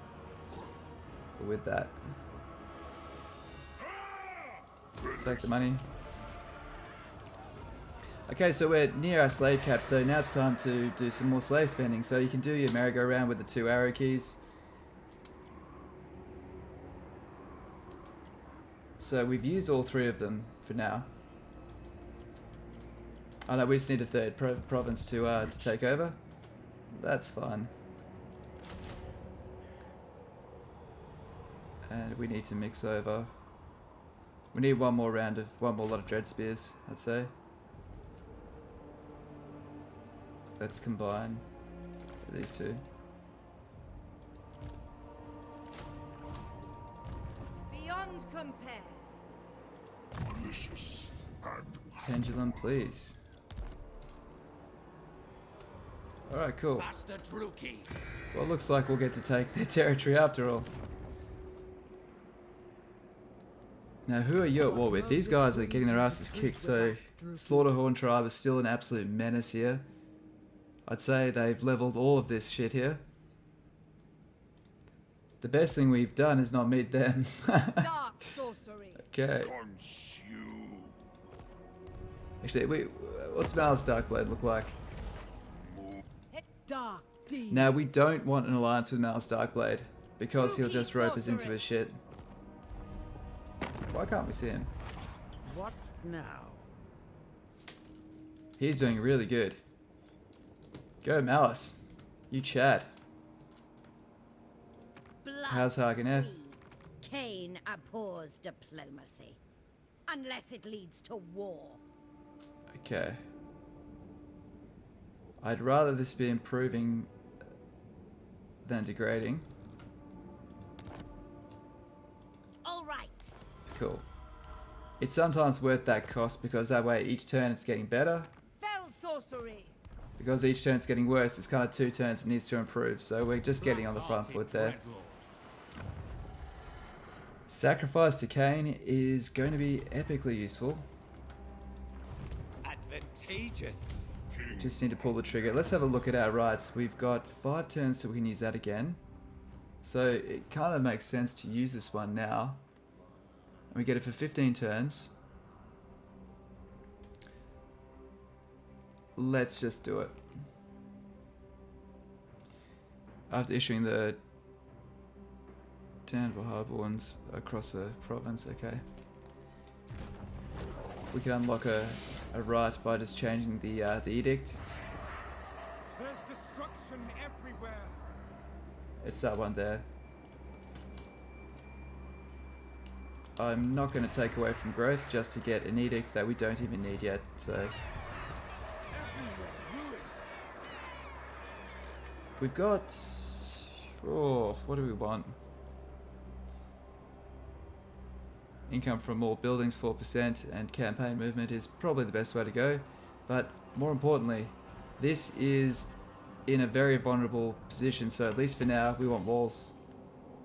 with that. Take the money. Okay, so we're near our slave cap, so now it's time to do some more slave spending. So you can do your merry-go-round with the 2 arrow keys. So we've used all 3 of them for now. Oh no, we just need a 3rd province to take over. That's fine. And we need to mix over. We need one more lot of dread spears, I'd say. Let's combine these 2. Beyond compare. Malicious and Pendulum, please. Alright, cool. Master Druki. Well, it looks like we'll get to take their territory after all. Now, who are you at war with? These guys are getting their asses kicked, so Slaughterhorn tribe is still an absolute menace here. I'd say they've leveled all of this shit here. The best thing we've done is not meet them. Dark sorcery. Okay. Consume. Actually, what's Mal's Darkblade look like? Dark deeds. Now, we don't want an alliance with Mal's Darkblade, because he'll just rope us into his shit. Why can't we see him? What now? He's doing really good. Go Malice. You chat. How's Harganeth? Cain abhors diplomacy. Unless it leads to war. Okay. I'd rather this be improving than degrading. Alright. Cool. It's sometimes worth that cost because that way each turn it's getting better. Fell sorcery. Because each turn it's getting worse, it's kind of 2 turns it needs to improve. So we're just getting on the front foot there. Sacrifice to Cain is going to be epically useful. Advantageous. Just need to pull the trigger. Let's have a look at our rights. We've got 5 turns so we can use that again. So it kind of makes sense to use this one now. And we get it for 15 turns. Let's just do it. After issuing the Town for Harbour ones across the province, okay. We can unlock a right by just changing the edict. There's destruction everywhere. It's that one there. I'm not going to take away from growth just to get an edict that we don't even need yet, so... Everywhere ruin. We've got... Oh, what do we want? Income from more buildings 4% and campaign movement is probably the best way to go. But more importantly, this is in a very vulnerable position, so at least for now we want walls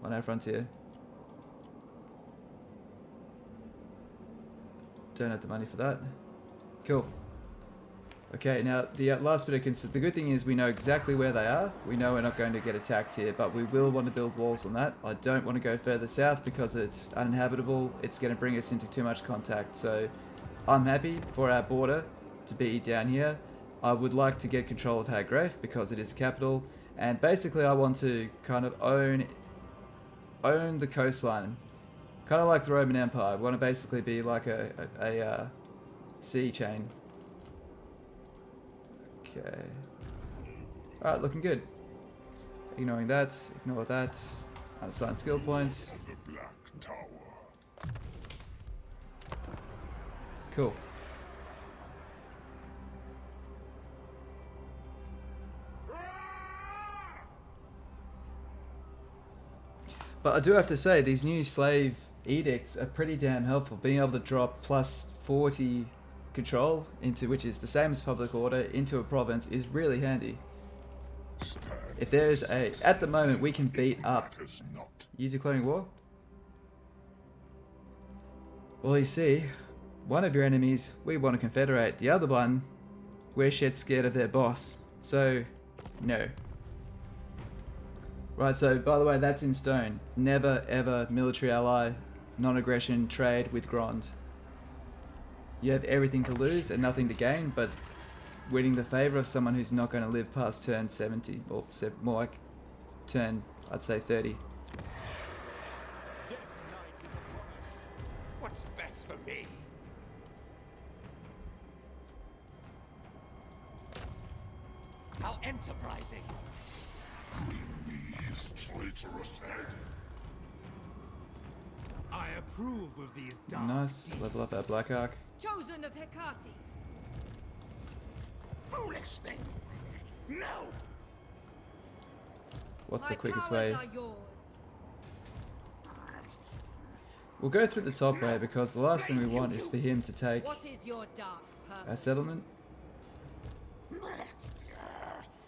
on our frontier. Don't have the money for that. Cool. Okay, now the last bit of concern. The good thing is we know exactly where they are. We know we're not going to get attacked here, but we will want to build walls on that. I don't want to go further south because it's uninhabitable. It's going to bring us into too much contact. So I'm happy for our border to be down here. I would like to get control of Hargrave because it is capital, and basically I want to kind of own the coastline. Kind of like the Roman Empire. We want to basically be like a sea chain. Okay. Alright, looking good. Ignoring that, ignore that. Unassign skill points. The Black Tower. Cool. But I do have to say, these new slave edicts are pretty damn helpful. Being able to drop plus 40 control into, which is the same as public order, into a province is really handy. If there's at the moment we can beat up. You declaring war? Well, you see, one of your enemies we want to confederate, the other one we're shit scared of their boss, so no. Right, so by the way, that's in stone. Never ever military ally, non-aggression, trade with Grand. You have everything to lose and nothing to gain, but winning the favor of someone who's not going to live past turn 70, or more like turn, I'd say 30. What's best for me? How enterprising. Bring me his traitorous head. I approve of these dark Nice, level up our Black Arc. Chosen of Hecate. Foolish thing. No. What's My the quickest powers way? are yours. We'll go through the top way because the last thing we want is for him to take What is your dark purpose? our settlement.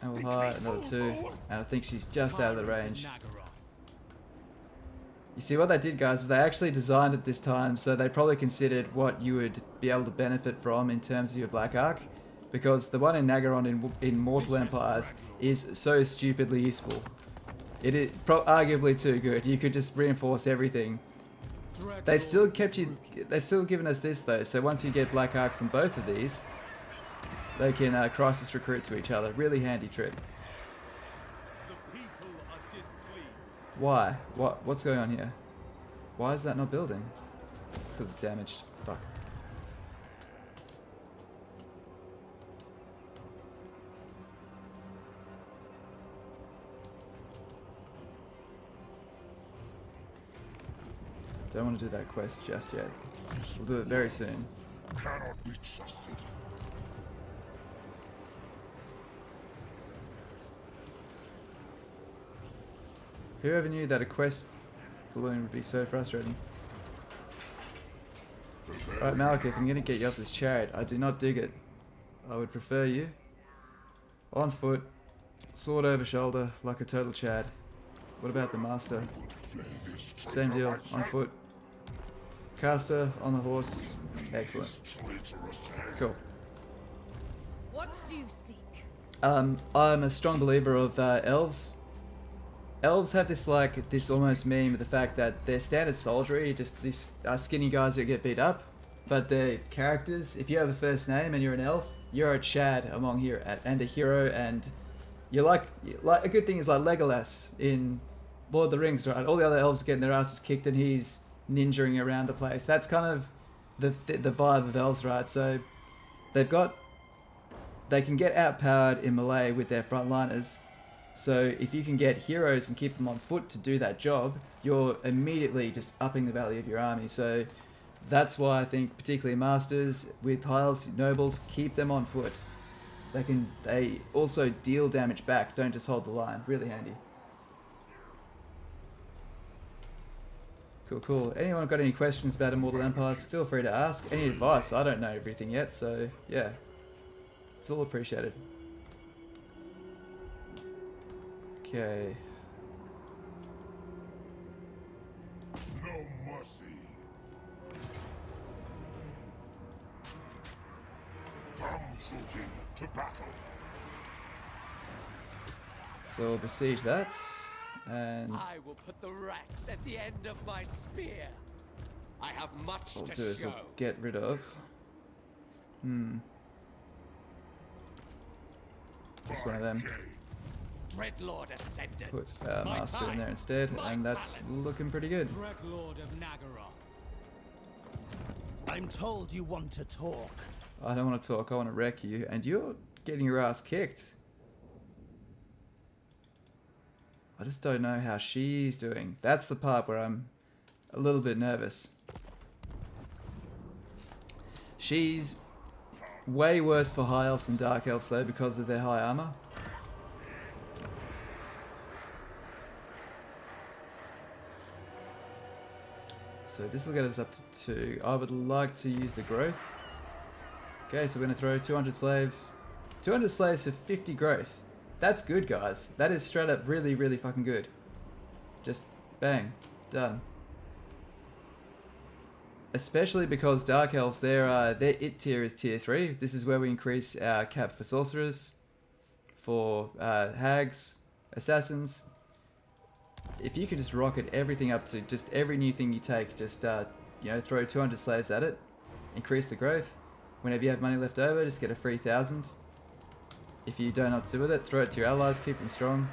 And we'll hire another 2. And I think she's just out of the range. You see, what they did, guys, is they actually designed it this time, so they probably considered what you would be able to benefit from in terms of your Black Arc, because the one in Naggarond in Mortal Empires is so stupidly useful. It is arguably too good. You could just reinforce everything. They've still given us this though, so once you get Black Arcs on both of these, they can crisis recruit to each other. Really handy trick. Why? What's going on here? Why is that not building? It's because it's damaged. Fuck. Don't want to do that quest just yet. We'll do it very soon. Cannot be trusted. Whoever knew that a quest balloon would be so frustrating. Alright, Malekith, I'm gonna get you off this chariot. I do not dig it. I would prefer you on foot, sword over shoulder, like a total Chad. What about the master? Same deal, on foot. Caster, on the horse. Excellent. Cool. What do you seek? I'm a strong believer of elves. Elves have this almost meme of the fact that their standard soldiery, just these skinny guys that get beat up, but their characters, if you have a first name and you're an elf, you're a Chad among here and a hero, and you're like a good thing is like Legolas in Lord of the Rings, right? All the other elves are getting their asses kicked and he's ninjaing around the place. That's kind of the vibe of elves, right? So they can get outpowered in melee with their frontliners. So if you can get heroes and keep them on foot to do that job, you're immediately just upping the value of your army. So that's why I think particularly masters with high elves, nobles, keep them on foot. They also deal damage back, don't just hold the line. Really handy. Cool, cool. Anyone got any questions about Immortal Empires? Feel free to ask. Any advice? I don't know everything yet, so yeah. It's all appreciated. Okay. No mercy. Come trooping to battle. So we'll besiege that. And I will put the rats at the end of my spear. I have much what we'll to do is show. we'll get rid of. Just one of them. Dreadlord ascendant. Put Master in there instead, and that's looking pretty good. Dreadlord of Naggaroth. I'm told you want to talk. I don't want to talk, I want to wreck you, and you're getting your ass kicked. I just don't know how she's doing. That's the part where I'm a little bit nervous. She's way worse for high elves than dark elves though because of their high armor. So this will get us up to 2. I would like to use the growth. Okay, so we're going to throw 200 slaves. 200 slaves for 50 growth. That's good, guys. That is straight up really, really fucking good. Just bang. Done. Especially because Dark Elves, their it tier is tier 3. This is where we increase our cap for sorcerers, for hags, assassins. If you could just rocket everything up to just every new thing you take, just you know, throw 200 slaves at it, increase the growth. Whenever you have money left over, just get a free 1,000. If you don't know what to do with it, throw it to your allies, keep them strong.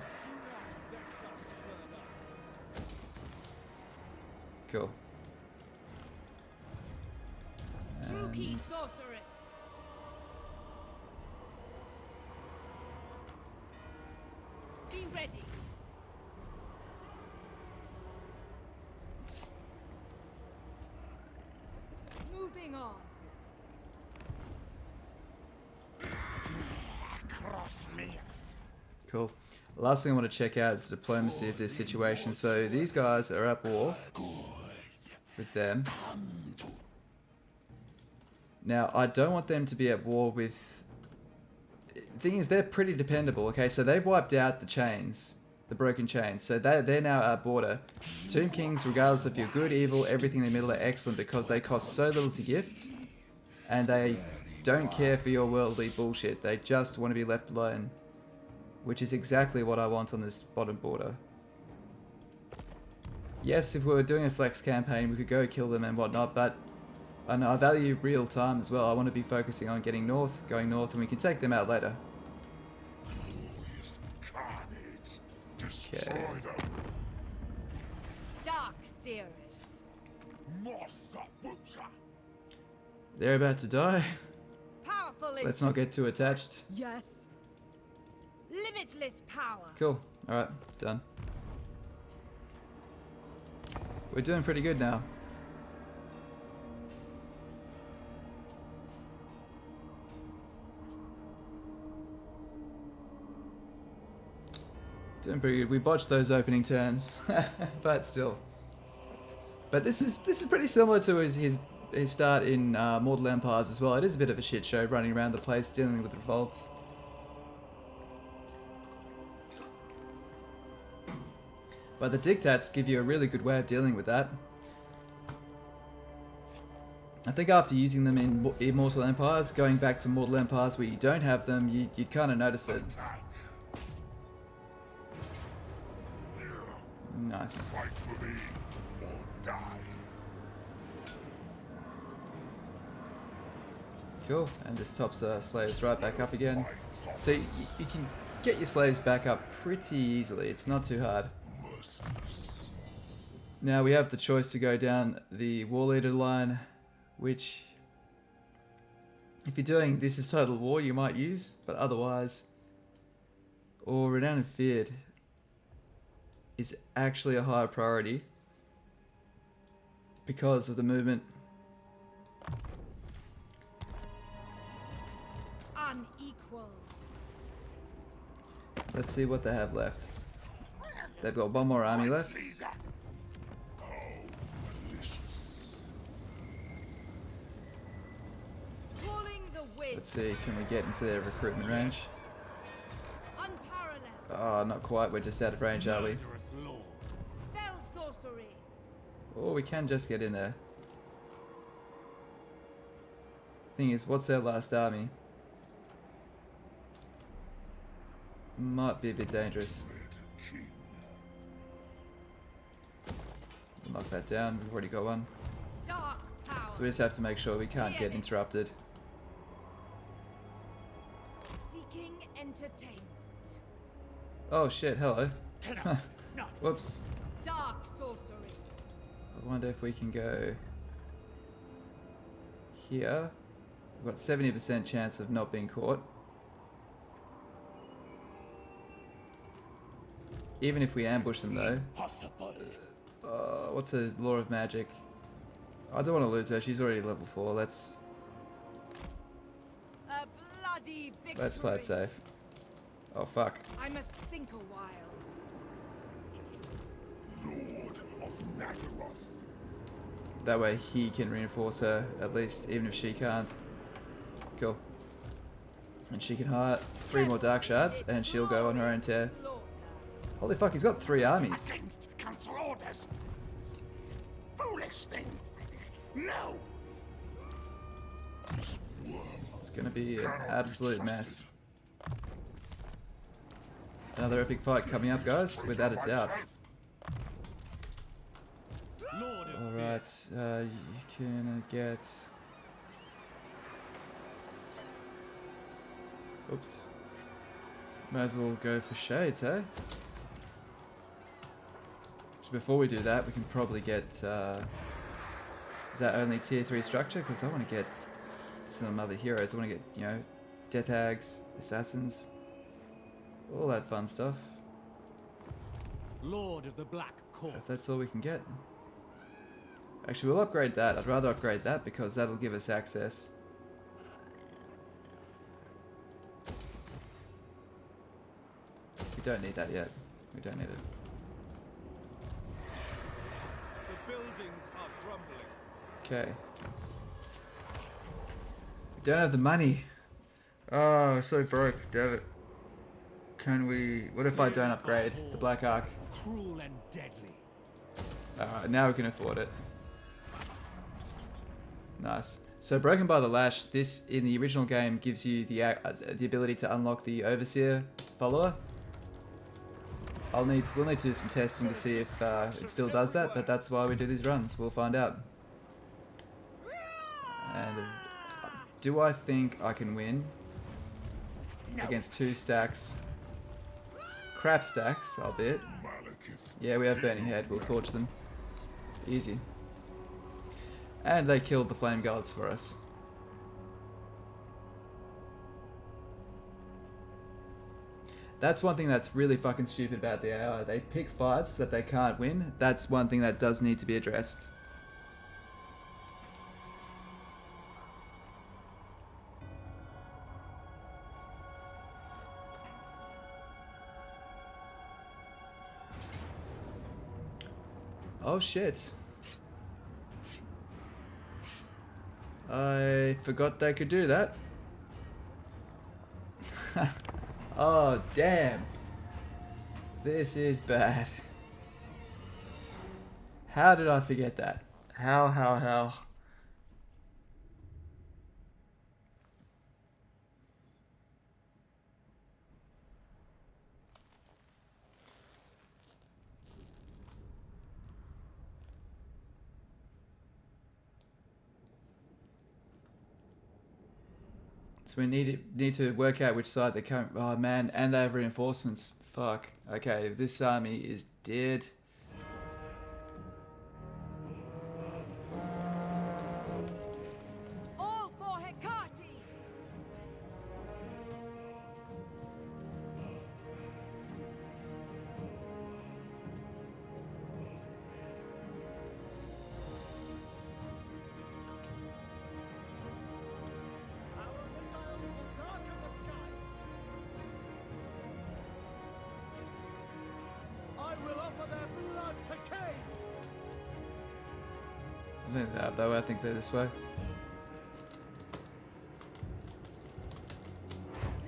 Cool. True key sorceress. Be ready. Moving on. Cross me. Cool. Last thing I want to check out is the diplomacy of this situation. So these guys are at war with them. Now, I don't want them to be at war with... The thing is, they're pretty dependable, okay? So they've wiped out the chains. the broken chains. So they're now our border. Tomb Kings, regardless of your good, evil, everything in the middle, are excellent because they cost so little to gift, and they don't care for your worldly bullshit. They just want to be left alone, which is exactly what I want on this bottom border. Yes, if we were doing a flex campaign, we could go kill them and whatnot, but I know I value real time as well. I want to be focusing on getting north, going north, and we can take them out later. Glorious carnage. Destroy Okay. them. Dark Seeress. Mosabuta. They're about to die. Powerful. Let's not get too attached. Yes. Limitless power. Cool. Alright, done. We're doing pretty good now. Doing pretty good. We botched those opening turns, but still. But this is pretty similar to his start in Mortal Empires as well. It is a bit of a shit show running around the place dealing with revolts. But the dictats give you a really good way of dealing with that. I think after using them in Immortal Empires, going back to Mortal Empires where you don't have them, you'd kind of notice it. Attack. Nice. Fight for me or die. Cool. And this tops slaves right back up again. So you can get your slaves back up pretty easily. It's not too hard. Merciless. Now we have the choice to go down the War Leader line, which, if you're doing This is Total War, you might use, but otherwise, or Renowned and Feared is actually a higher priority because of the movement. Unequaled. Let's see what they have left. They've got one more army left. Leader. Oh, delicious. Calling the wind. Let's see, can we get into their recruitment range? Unparalleled. Oh, not quite, we're just out of range, are we? Murderous lord. Fell sorcery. Oh, we can just get in there. Thing is, what's their last army? Might be a bit dangerous. King. We'll knock that down, we've already got one. Dark power. So we just have to make sure we can't get interrupted. Seeking entertainment. Oh shit, hello. Whoops. Dark sorcery. I wonder if we can go here. We've got 70% chance of not being caught. Even if we ambush them though. What's her Law of Magic? I don't want to lose her, she's already level 4. Let's Bloody victory. play it safe. Oh fuck. I must think a while. Lord of Naggaroth. That way he can reinforce her, at least, even if she can't. Cool. And she can hire 3 more dark shards, and she'll go on her own tear. Slaughter. Holy fuck, he's got 3 armies. Against council orders. Foolish thing. No. This world It's gonna be an cannot be absolute trusted. mess. Another epic fight coming up, guys, without a doubt. Lord of Alright, you can get... Oops. Might as well go for shades, eh? So before we do that, we can probably get... is that only tier 3 structure? Because I want to get some other heroes. I want to get, you know, Death Hags, Assassins, all that fun stuff. Lord of the Black Court. If that's all we can get. Actually, we'll upgrade that. I'd rather upgrade that because that'll give us access. We don't need that yet. We don't need it. The buildings are crumbling. Okay. We don't have the money. Oh, so broke. Damn it. can we... What if I don't upgrade the Black Arc? Cruel and deadly. Alright, now we can afford it. Nice. So Broken by the Lash, this in the original game gives you the ability to unlock the Overseer follower. We'll need to do some testing to see if it still does that, but that's why we do these runs. We'll find out. And do I think I can win against 2 stacks? Crap stacks, albeit. Yeah, we have Burning Head. We'll torch them. Easy. And they killed the Flame Guards for us. That's one thing that's really fucking stupid about the AI. They pick fights that they can't win. That's one thing that does need to be addressed. Oh shit. I forgot they could do that. Oh, damn. This is bad. How did I forget that? How? So we need to work out which side they come. Oh man, and they have reinforcements. Fuck. Okay, this army is dead. All for Hecate! I will offer their blood to Cain! I think they have though. I think they're this way.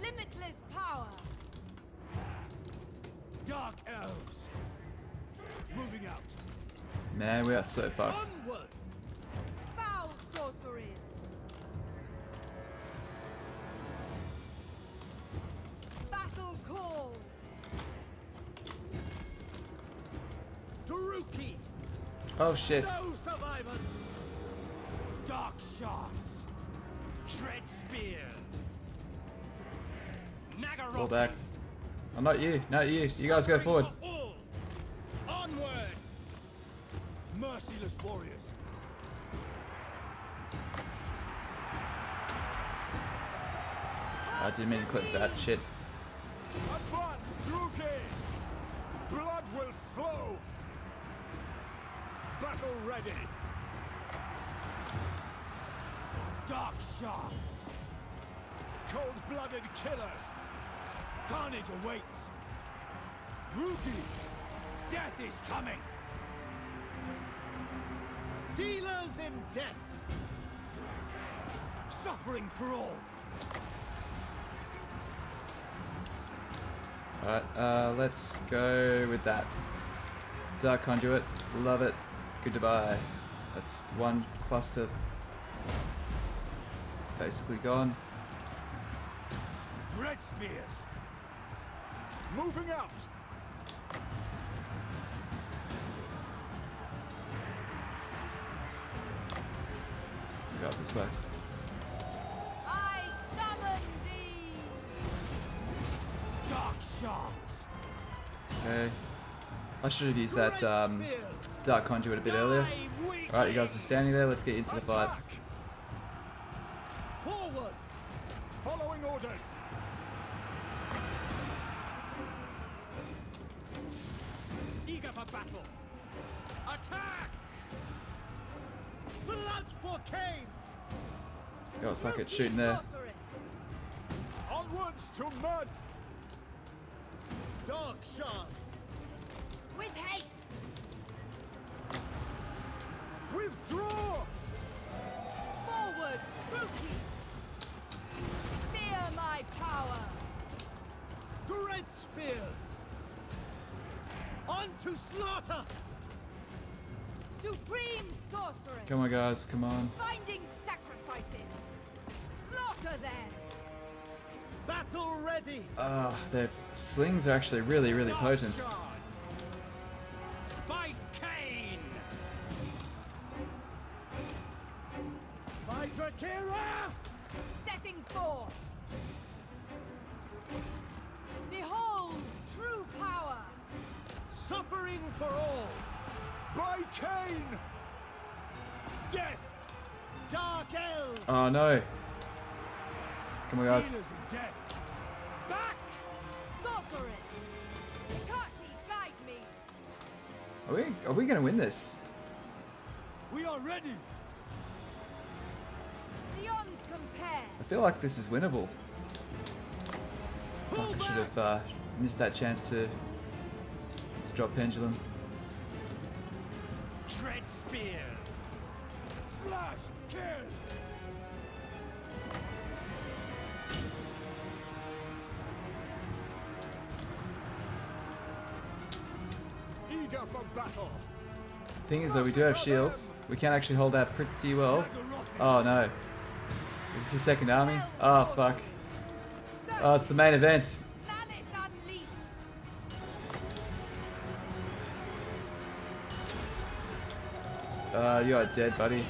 Limitless power! Dark elves! Moving out! Man, we are so fucked. Onward! Foul sorceries! Battle calls! Taruki! Oh shit. No survivors! Dark shards! Dread spears! Naggarond! Fall back. Oh, not you. Not you. You guys go forward. All. Onward! Merciless warriors! I didn't mean to clip that. Shit. Advance, Taruki! Blood will flow! Battle ready! Dark shards! Cold-blooded killers! Carnage awaits! Druki! Death is coming! Dealers in death! Suffering for all! Alright, let's go with that. Dark Conduit. Love it. Goodbye. That's one cluster basically gone. Dread spears! Moving out! Go up this way. I summon thee! Dark shards! Okay. I should have used that Dark Conduit a bit earlier. Alright, you guys are standing there. Let's get into the fight. Attack! Forward! Following orders! Eager for battle! Attack! Blood for Cain! Go fuck it, shooting there. Sorceress! Onwards to mud! Dark shards! With haste! Withdraw! Forward, Rookie! Fear my power! Dread spears! To slaughter! Supreme sorceress! Come on, guys, come on. Binding sacrifices! Slaughter them! Battle ready! Their slings are actually really, really Dark potent. shards. By Cain! By Drakira! Setting forth! Behold true power! Suffering for all! By Cain! Death! Dark elves! Oh no. Come on, guys. Dealers in death! Back! Sorceress! Hecate, guide me! Are we gonna win this? We are ready! Beyond compare! I feel like this is winnable. Fuck, I should have missed that chance to drop Pendulum. Dread spear! Slash! Kill! Eager for battle! Thing is though, we do have shields. We can actually hold out pretty well. Oh no. Is this the second army? Oh fuck. Oh, it's the main event. Malice unleashed! You are dead, buddy.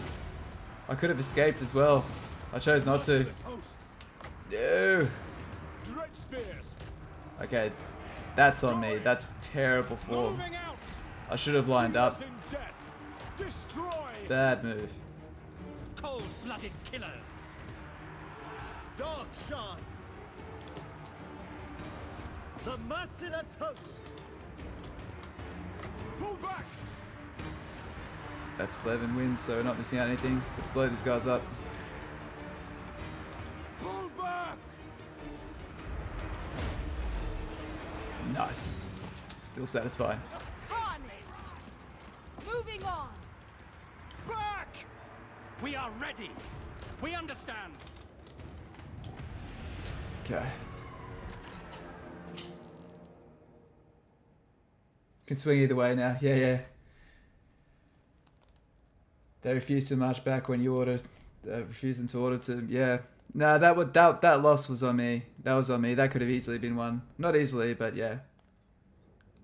I could have escaped as well. I chose not to. Host. No. Dread spears! Okay, that's on me. That's terrible form. Moving out! I should have lined up. Dealers in death! Destroy! Bad move. Cold-blooded killers! Dark shards! The merciless host! Pull back! That's 11 wins, so we're not missing out anything. Let's blow these guys up. Pull back! Nice. Still satisfying. Carnage! Moving on! Back! We are ready. We understand. Okay. Can swing either way now. Yeah, yeah. They refused to march back when you ordered. Refused them to order to. Yeah. No, that loss was on me. That was on me. That could have easily been won. Not easily, but yeah.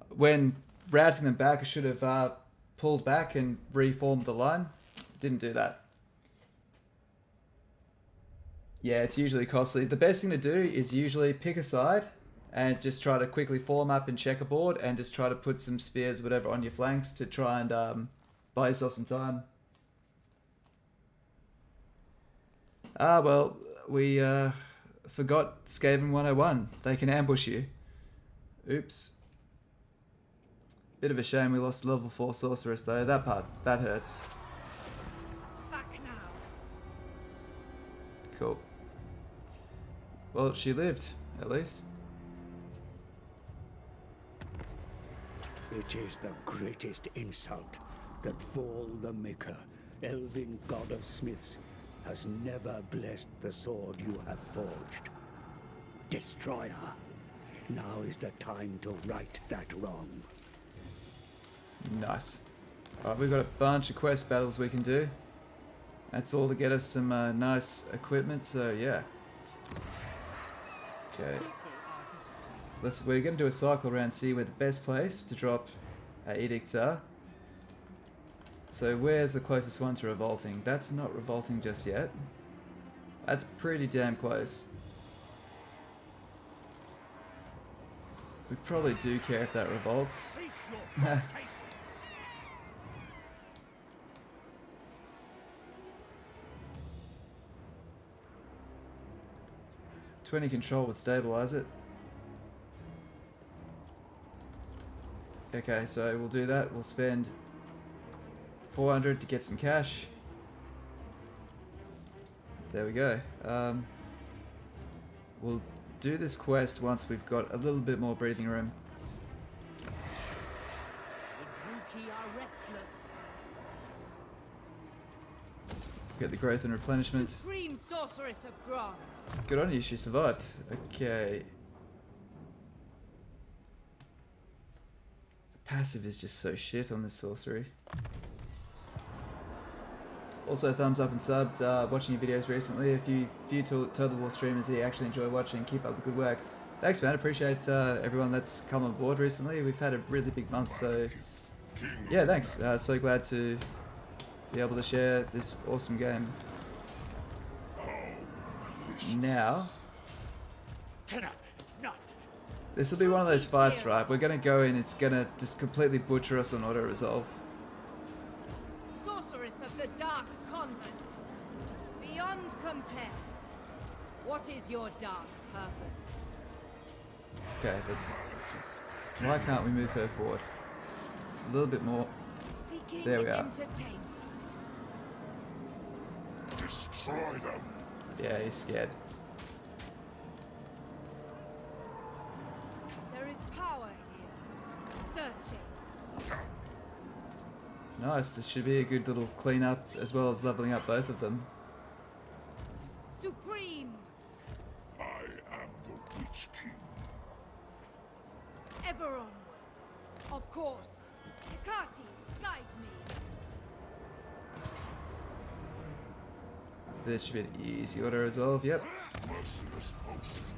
When routing them back, I should have pulled back and reformed the line. Didn't do that. Yeah, it's usually costly. The best thing to do is usually pick a side and just try to quickly form up in checkerboard and just try to put some spears, whatever, on your flanks to try and buy yourself some time. Ah, well, we forgot Skaven 101. They can ambush you. Oops. Bit of a shame we lost level 4 sorceress though. That part, that hurts. Back now! Cool. Well, she lived, at least. It is the greatest insult that Vol the Maker, elven god of smiths, has never blessed the sword you have forged. Destroy her. Now is the time to right that wrong. Nice. Alright, we've got a bunch of quest battles we can do. That's all to get us some nice equipment, so yeah. Okay. We're going to do a cycle around, see where the best place to drop edicts are. So where's the closest one to revolting? That's not revolting just yet. That's pretty damn close. We probably do care if that revolts. Cease your provocations! 20 control would stabilize it. Okay, so we'll do that. We'll spend 400 to get some cash. There we go. We'll do this quest once we've got a little bit more breathing room. The Druki are restless. Get the growth and replenishment. Supreme sorceress of Grand! Good on you, she survived. Okay. passive is just so shit on this sorcery. Also, thumbs up and subbed. Watching your videos recently. A few Total War streamers here actually enjoy watching. Keep up the good work. Thanks, man. Appreciate everyone that's come on board recently. We've had a really big month, so yeah, thanks. So glad to be able to share this awesome game. Now, this will be one of those fights, right? We're gonna go in. It's gonna just completely butcher us on auto resolve. Sorceress of the Dark Convent, beyond compare. What is your dark purpose? Okay, why can't we move her forward? It's a little bit more. Seeking There we are. entertainment. Destroy them. Yeah, he's scared. There is power here. Searching. Nice. This should be a good little cleanup as well as leveling up both of them. Supreme. I am the Witch King. Ever onward. Of course. Hecate, guide me. This should be an easy auto resolve. Yep. Merciless host.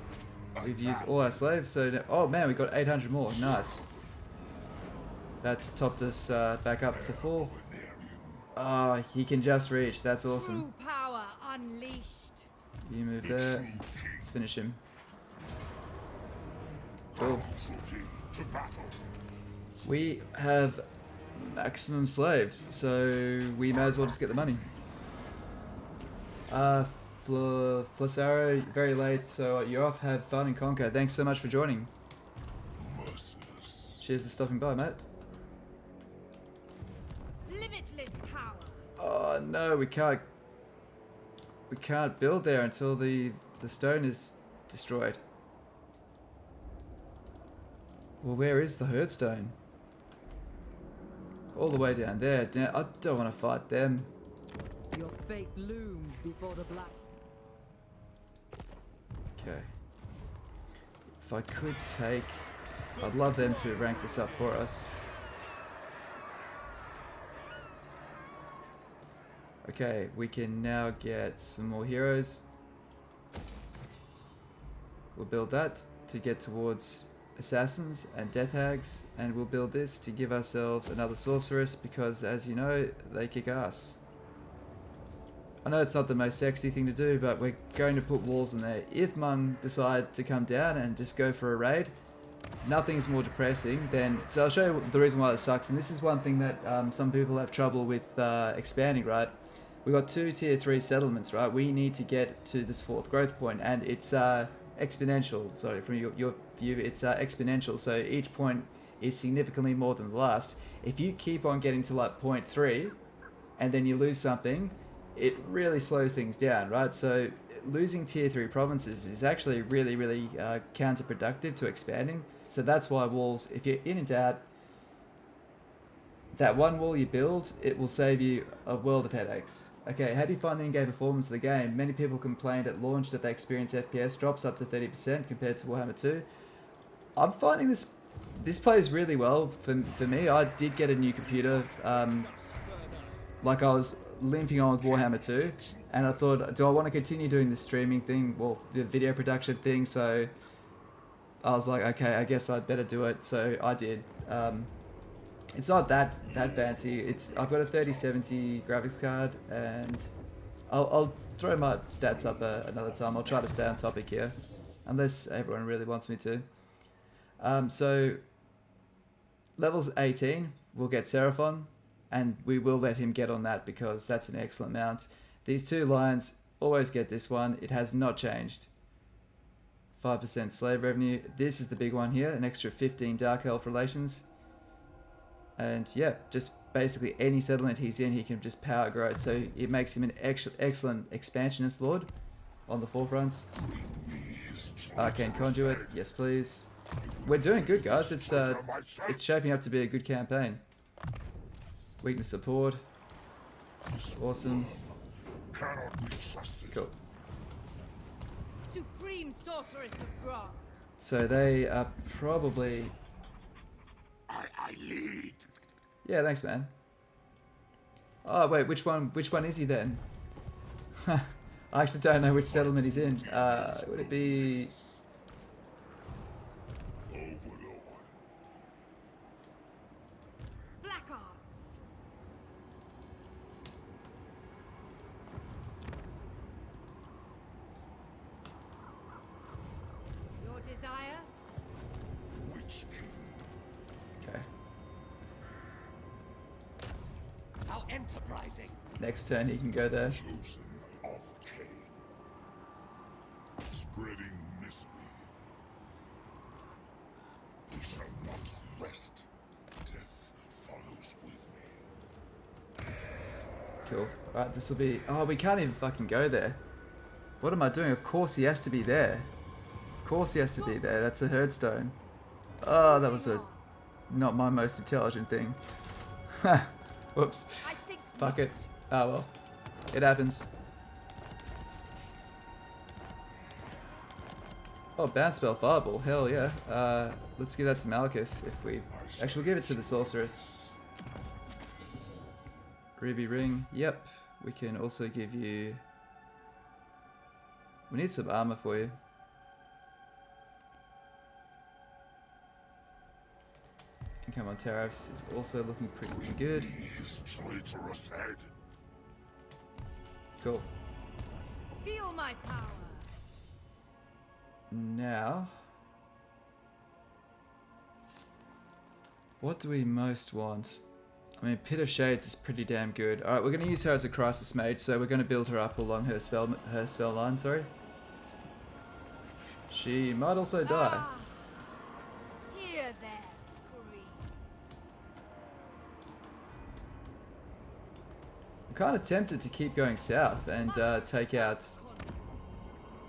We've used all our slaves, so now, oh man, we got 800 more. Nice. That's topped us back up to full. Oh, he can just reach. That's awesome. True power unleashed. You move there. Let's finish him. Cool. To battle. We have maximum slaves, so we may as well just get the money. Flasaro, very late, so you're off. Have fun and conquer. Thanks so much for joining. Merciless. Cheers for stopping by, mate. Limitless power. Oh no, we can't build there until the stone is destroyed. Well, where is the herd stone? All the way down there. Now, I don't want to fight them. Your fate looms before the black. Okay. If I could take... I'd love them to rank this up for us. Okay, we can now get some more heroes. We'll build that to get towards assassins and death hags, and we'll build this to give ourselves another sorceress because, as you know, they kick ass. I know it's not the most sexy thing to do, but we're going to put walls in there. If Mung decide to come down and just go for a raid, nothing's more depressing than... So I'll show you the reason why this sucks, and this is one thing that some people have trouble with expanding, right? We've got 2 tier 3 settlements, right? We need to get to this 4th growth point, and it's exponential. Sorry, from your view, it's exponential, so each point is significantly more than the last. If you keep on getting to like 0.3, and then you lose something, it really slows things down, right? So losing tier 3 provinces is actually really, really counterproductive to expanding. So that's why walls, if you're in doubt, that one wall you build, it will save you a world of headaches. Okay, how do you find the in-game performance of the game? Many people complained at launch that they experience FPS drops up to 30% compared to Warhammer 2. I'm finding this plays really well for me. I did get a new computer, like I was limping on with Warhammer 2, and I thought, do I want to continue doing the streaming thing, well, the video production thing? So I was like, okay, I guess I'd better do it. So I did. It's not that fancy. I've got a 3070 graphics card, and I'll throw my stats up another time. I'll try to stay on topic here, unless everyone really wants me to. So levels 18, we'll get Seraphon, and we will let him get on that because that's an excellent mount. These 2 lions always get this one. It has not changed. 5% slave revenue. This is the big one here, an extra 15 Dark Elf relations. And yeah, just basically any settlement he's in, he can just power grow. So it makes him an excellent expansionist lord on the forefronts. Arcane Conduit, yes please. We're doing good, guys. It's shaping up to be a good campaign. Weakness support. Awesome. Cool. Supreme sorceress of Grand. So they are probably... I I lead. Yeah, thanks, man. Oh wait, which one is he then? I actually don't know which settlement he's in. Would it be? Overlord. Black arts. Your desire? Witch King. Okay. How enterprising! Next turn he can go there. Chosen of Cain. Spreading misery. We shall not rest. Death follows with me. Cool. Right, this will be. Oh, we can't even fucking go there. What am I doing? Of course he has to be there. Of course he has to be there. That's a herdstone. Oh, that was not my most intelligent thing. Whoops. I think Fuck it. Oh well. It happens. Oh, bounce spell fireball. Hell yeah. Let's give that to Malekith if we. Actually, we'll give it to the sorceress. Ruby ring. Yep. We can also give you. We need some armor for you. And come on, Tariffs is also looking pretty good. His traitorous head. Cool. feel my power. Now, what do we most want? I mean, Pit of Shades is pretty damn good. Alright, we're going to use her as a crisis mage, so we're going to build her up along her spell line, sorry. She might also die. Ah, hear their screams. I'm kind of tempted to keep going south and take out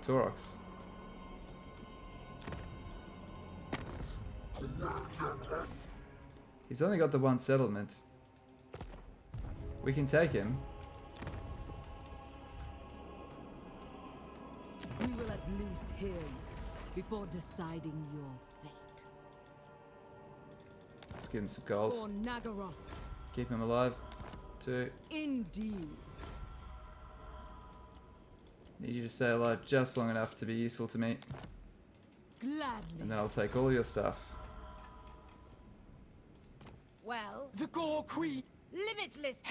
Taurox. He's only got the one settlement. We can take him. We will at least hear you before deciding your fate. Let's give him some gold. For Naggarond, Keep him alive. 2. indeed. Need you to stay alive just long enough to be useful to me. Gladly. And then I'll take all your stuff. Well, The Gore Queen! limitless.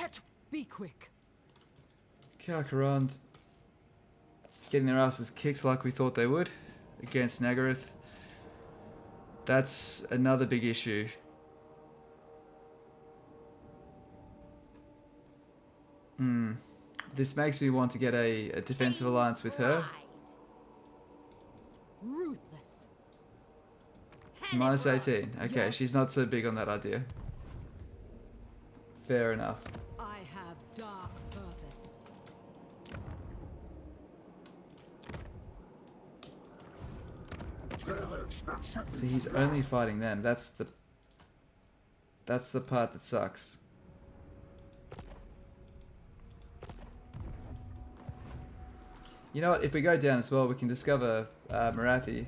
Be quick. Naggarond getting their asses kicked like we thought they would against Naggarond. That's another big issue. This makes me want to get a defensive alliance with her. Ruthless. Minus 18. Okay, Yes. she's not so big on that idea. Fair enough. I have dark purpose. See, he's only fighting them. That's the part that sucks. You know what? If we go down as well, we can discover Marathi,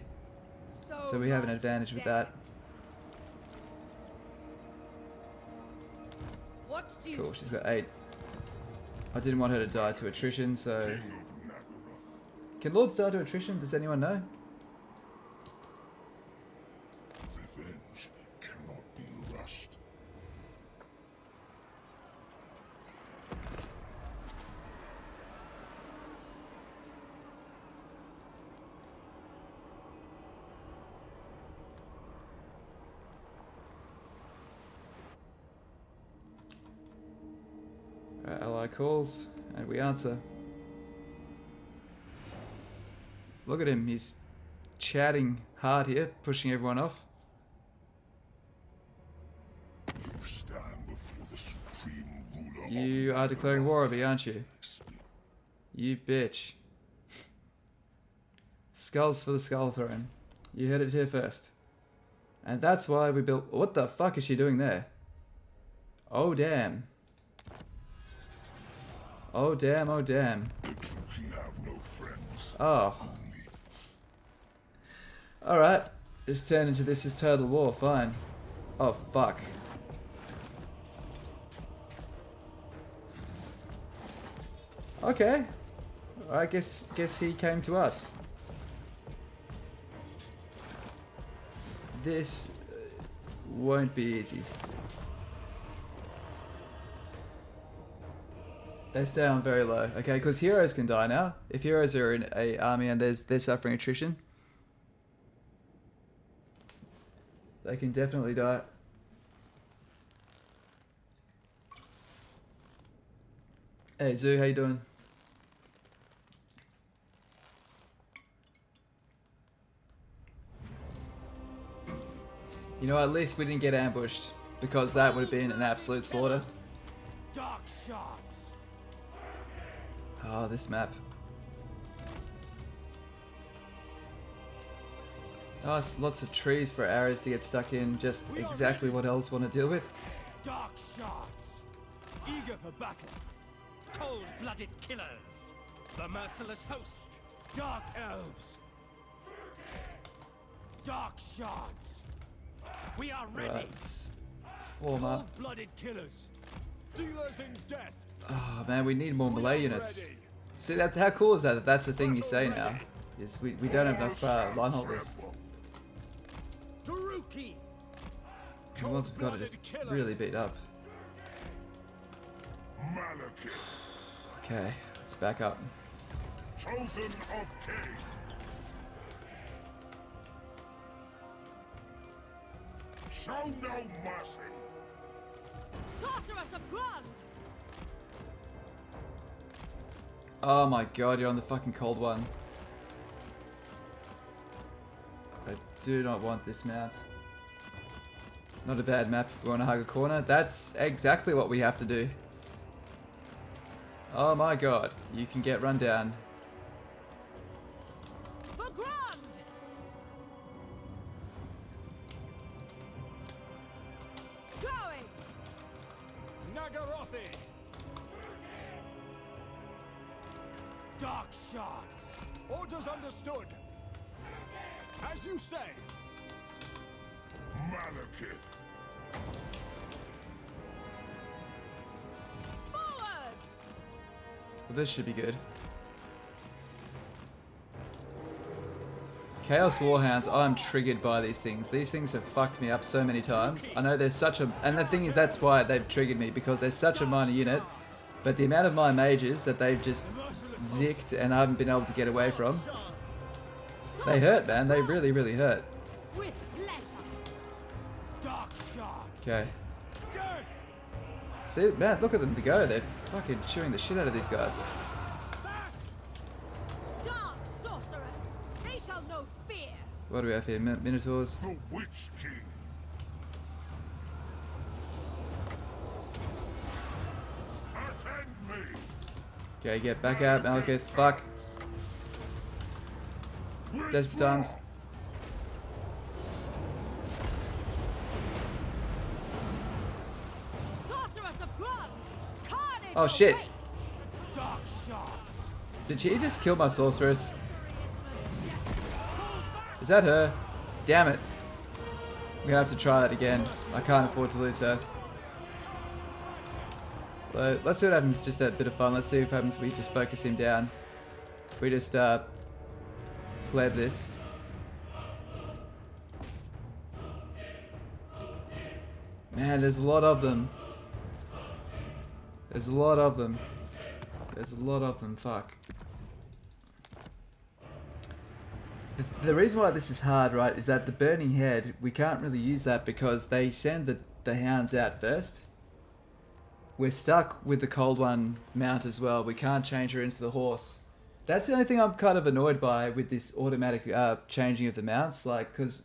so we have an much advantage with death. that. What do you Cool. She's got 8. I didn't want her to die to attrition, so King of Naggaroth. can lords die to attrition? Does anyone know? Revenge cannot be rushed. Ally calls, and we answer. Look at him, he's chatting hard here, pushing everyone off. You stand before the supreme ruler You of are declaring war on me, aren't you? Speak. You bitch. Skulls for the Skull Throne. You heard it here first. And that's why we built... What the fuck is she doing there? Oh damn. Oh damn, oh damn. The truly have no friends. Oh. Only Alright. Let's turn into this is Total War, fine. Oh fuck. Okay. I guess he came to us. This won't be easy. They stay on very low. Okay, because heroes can die now. If heroes are in a army and they're suffering attrition, they can definitely die. Hey Zoo, how you doing? You know, at least we didn't get ambushed, because that would have been an absolute slaughter. Dark shards. Oh, this map. Oh, it's lots of trees for arrows to get stuck in. Just exactly what else want to deal with. Dark shards. Eager for battle. Cold-blooded killers. The merciless host. Dark elves. Dark shards. We are ready. Right. Form up. Cold-blooded killers. Dealers in death. Oh man, we need more melee units. Ready. See that? How cool is that? That's the thing you say now. Is we don't have enough line holders. Taruki. The ones we've got to just really beat up. Malekith, Okay, let's back up. chosen of King. Show no mercy. Sorceress of Grand! Oh my god, you're on the fucking cold one. I do not want this mount. Not a bad map if we want to hug a corner. That's exactly what we have to do. Oh my god, you can get run down. For Grand! Going! Nagarothi. Dark shards. Orders understood. As you say. Malekith, Forward! Well, this should be good. Chaos Warhounds, I'm triggered by these things. These things have fucked me up so many times. I know there's such a... And the thing is, that's why they've triggered me, because they're such a minor unit. But the amount of my mages that they've just zicked and I haven't been able to get away from, they hurt, man. They really, really hurt. With pleasure! Dark shards. Okay. Dead. See, man, look at them to go. They're fucking chewing the shit out of these guys. Back. Dark sorceress! They shall know fear! What do we have here? Minotaurs. the Witch King. Attend me. Okay, get back out, Malekith. Fuck. Desperate times. Sorceress of Grand! Carnage Oh, shit. awaits! Dark shards. Did she just kill my sorceress? Is that her? Damn it. I'm gonna have to try that again. I can't afford to lose her. But let's see what happens. Just a bit of fun. Let's see what happens if we just focus him down. If we just pleb this. Man, there's a lot of them. There's a lot of them. There's a lot of them. Fuck. The reason why this is hard, right, is that the Burning Head, we can't really use that because they send the hounds out first. We're stuck with the Cold One mount as well. We can't change her into the horse. That's the only thing I'm kind of annoyed by with this automatic changing of the mounts. Like, because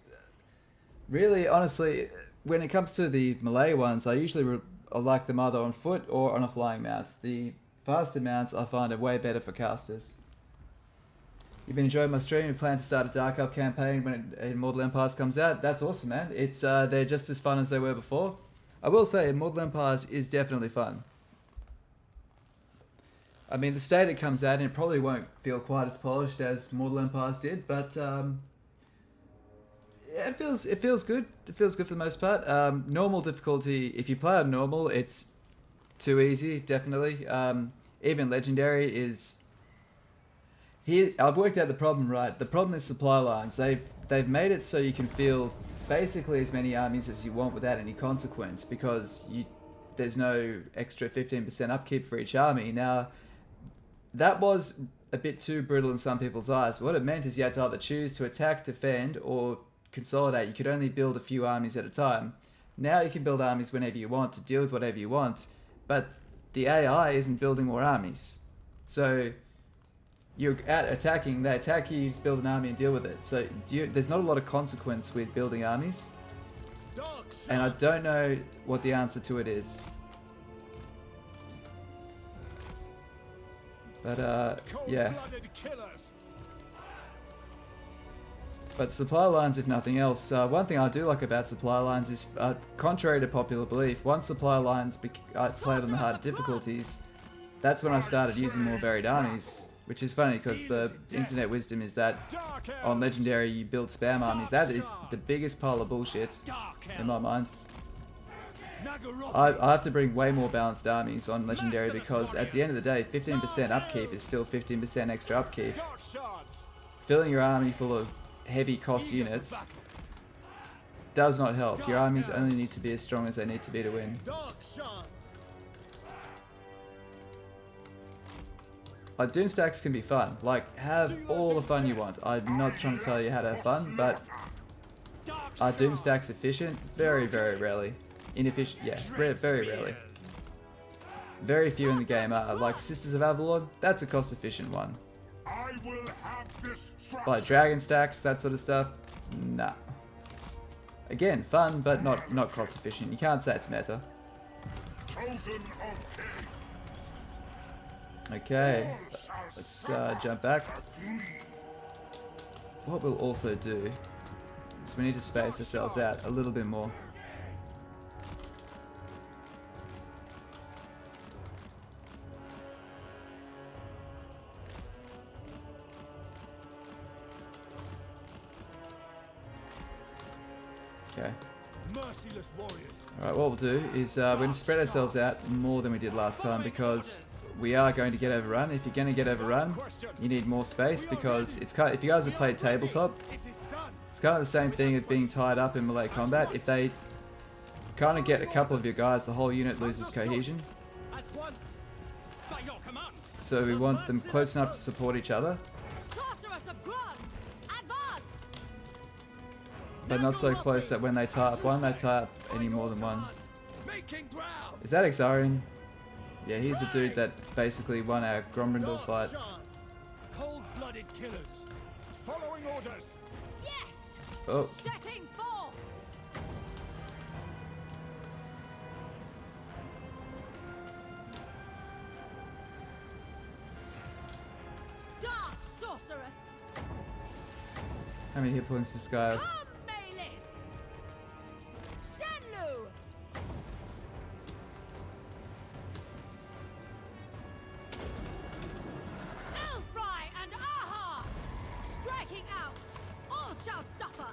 really, honestly, when it comes to the melee ones, I usually I like them either on foot or on a flying mount. The faster mounts I find are way better for casters. You've been enjoying my stream. You plan to start a Dark Elf campaign when Immortal Empires comes out. That's awesome, man. It's they're just as fun as they were before. I will say, Immortal Empires is definitely fun. I mean, the state it comes out in probably won't feel quite as polished as Mortal Empires did, but yeah, it feels good. It feels good for the most part. Normal difficulty, if you play on normal, it's too easy, definitely. even legendary is... Here, I've worked out the problem, right? The problem is supply lines. They've made it so you can field basically as many armies as you want without any consequence, because there's no extra 15% upkeep for each army. Now, that was a bit too brutal in some people's eyes. What it meant is you had to either choose to attack, defend, or consolidate. You could only build a few armies at a time. Now you can build armies whenever you want to deal with whatever you want, but the AI isn't building more armies. So you're out attacking, they attack you, you just build an army and deal with it. So there's not a lot of consequence with building armies. And I don't know what the answer to it is. But yeah. But supply lines, if nothing else, one thing I do like about supply lines is, contrary to popular belief, once supply lines I played on the hard difficulties, that's when I started using more varied armies. Which is funny, because the internet wisdom is that on Legendary you build spam armies. That is the biggest pile of bullshit in my mind. I have to bring way more balanced armies on Legendary, because at the end of the day, 15% upkeep is still 15% extra upkeep. Filling your army full of heavy cost units does not help. Your armies only need to be as strong as they need to be to win. Like, Doom stacks can be fun. Like, have all the fun you want. I'm not trying to tell you how to have fun, but are Doom stacks efficient? Very, very rarely. Inefficient? Yeah, very rarely. Very few in the game are. Like Sisters of Avalon, that's a cost-efficient one. Like Dragon stacks, that sort of stuff, nah. Again, fun, but not cost-efficient. You can't say it's meta. Okay, let's jump back. What we'll also do is we need to space ourselves out a little bit more. Okay. Alright, what we'll do is we're going to spread ourselves out more than we did last time, because we are going to get overrun. If you're going to get overrun, you need more space, because it's kind of, if you guys have played tabletop, it's kind of the same thing as being tied up in melee combat. If they kind of get a couple of your guys, the whole unit loses cohesion. So we want them close enough to support each other, but not so close that when they tie up one, they tie up any more than one. Is that Exarian? Yeah, he's the dude that basically won our Grand Brindle fight. Cold-blooded killers. Following orders. Yes. Oh. Setting forth. Dark sorceress. How many hit points does this guy have? Come, Malekith. Senlu. Striking out! All shall suffer!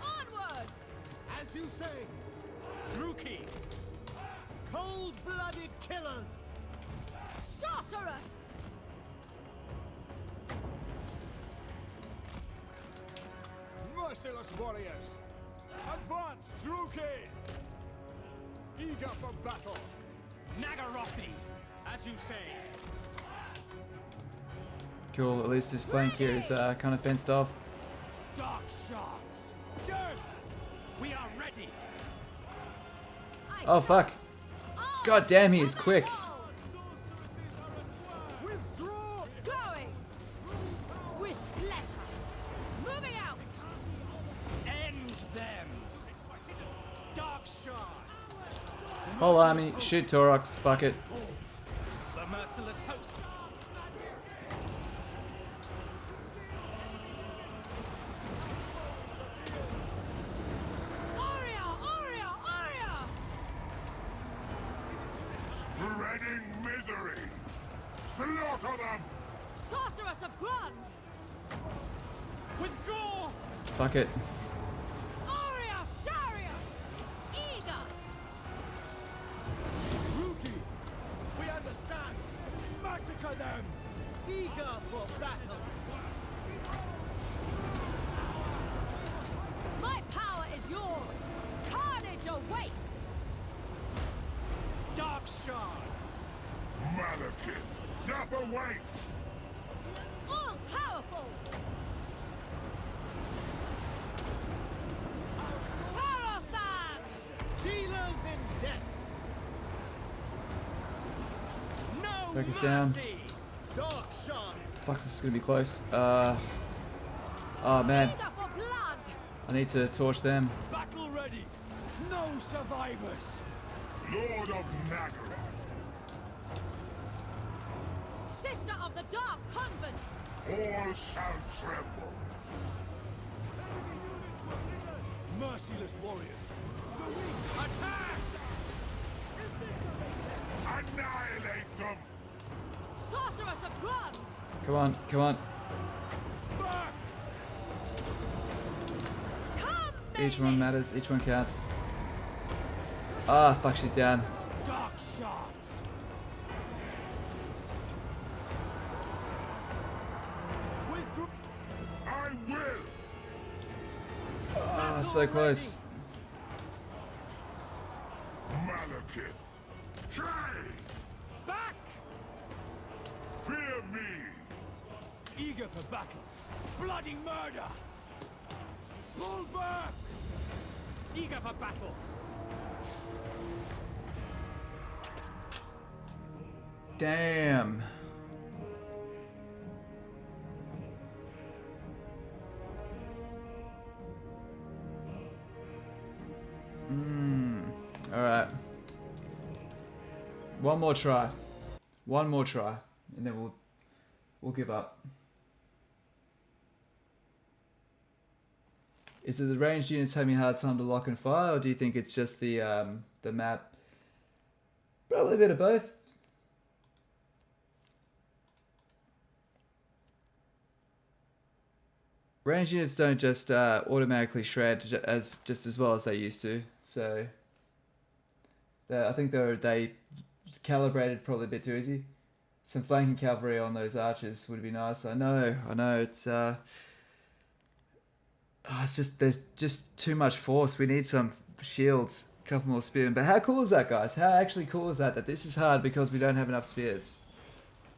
Onward! As you say, Druki. Cold-blooded killers. Sorceress! Merciless warriors. Advance, Druki. Eager for battle. Naggarondi, as you say. Cool, at least this flank here is kind of fenced off. Dark shards. Dead. We are ready. Oh fuck. God damn, he is quick. Withdraw. Going! With pleasure! Moving out! End them. Dark shards. Whole army, shoot Taurox, fuck it. The merciless host. Spreading misery! Slaughter them! Sorceress of Grand! Withdraw! Fuck it. Aurea Sarius! Eager! Rookie! We understand! Massacre! awaits! All powerful! Sarathan! Dealers in death! No Focus down. mercy! Dark shards! Fuck, this is gonna be close. Oh man, Eager for blood! I need to torch them. Battle ready! No survivors! Lord of Naggarond, Sister of the Dark Convent! all shall tremble. Merciless warriors! The weak attack! Annihilate them! Sorceress of Grand! Come on, come on. Back! Come, Each one matters, each one counts. Ah, fuck, she's down. Dark shards! Withdraw! I will! Ah, so close. Malekith, trade! Back! Fear me! Eager for battle! Bloody murder! Pull back! Eager for battle! Damn. Alright. One more try. One more try. And then we'll give up. Is it the ranged units having a hard time to lock and fire, or do you think it's just the map? Probably a bit of both. Ranged units don't just automatically shred just as well as they used to, so I think they calibrated probably a bit too easy. Some flanking cavalry on those archers would be nice. I know. It's just there's just too much force. We need some shields, a couple more spearmen. But how cool is that, guys? How actually cool is that? That this is hard because we don't have enough spears.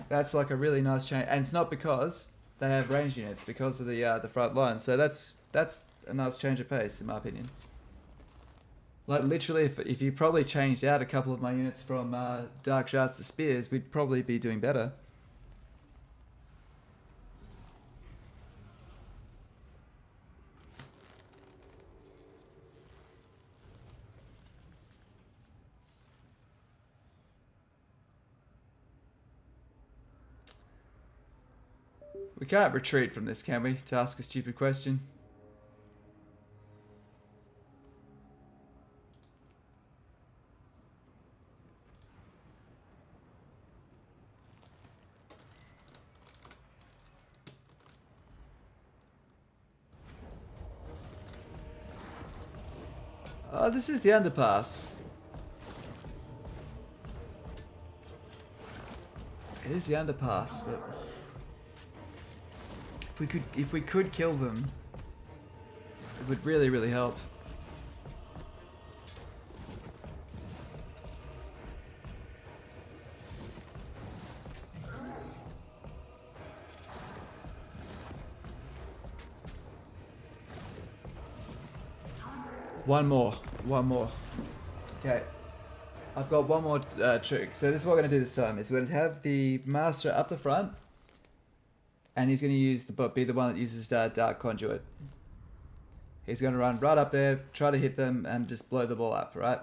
That's like a really nice change, and it's not because they have ranged units, because of the front line. So that's a nice change of pace, in my opinion. Like literally, if you probably changed out a couple of my units from dark shards to spears, we'd probably be doing better. We can't retreat from this, can we? To ask a stupid question. Oh, this is the underpass. It is the underpass, but if we could kill them, it would really, really help. One more. Okay. I've got one more trick. So this is what we're going to do this time. Is we're going to have the master up the front, and he's going to be the one that uses Dark Conduit. He's going to run right up there, try to hit them, and just blow the ball up, right?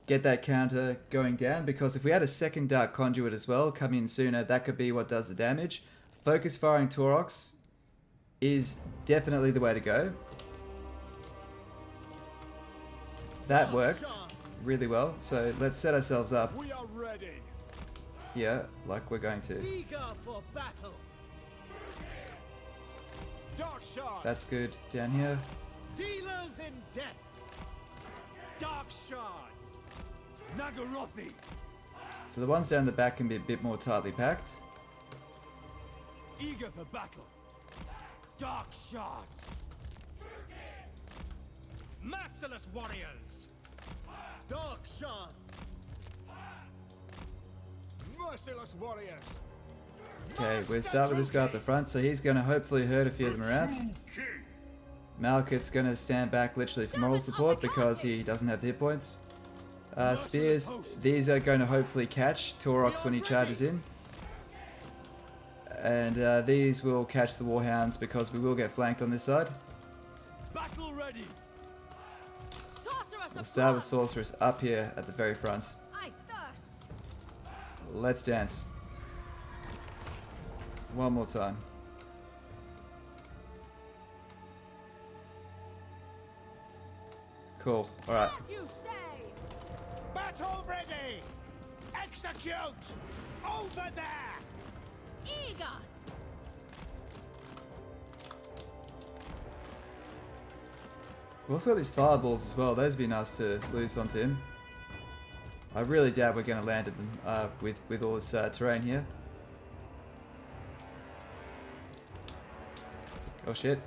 Get that counter going down, because if we had a second Dark Conduit as well, come in sooner, that could be what does the damage. Focus firing Taurox is definitely the way to go. That worked really well, so let's set ourselves up We are ready. here like we're going to. Eager for battle. Dark shards. That's good. Down here. Dealers in death. Dark shards. Nagarothi. So the ones down the back can be a bit more tightly packed. Eager for battle. Dark shards. Merciless warriors. Dark shards. Merciless warriors. Okay, we'll start with this guy at the front, so he's going to hopefully hurt a few of them around. Malekith's going to stand back literally for moral support because he doesn't have the hit points. Spears, these are going to hopefully catch Taurox when he charges in. And these will catch the Warhounds because we will get flanked on this side. Battle ready. We'll start with Sorceress up here at the very front. I thirst. Let's dance. One more time. Cool. Alright. As you say. Battle ready. Execute. Over there. Eager. We've also got these fireballs as well. Those would be nice to lose onto him. I really doubt we're going to land at them with all this terrain here. Oh shit.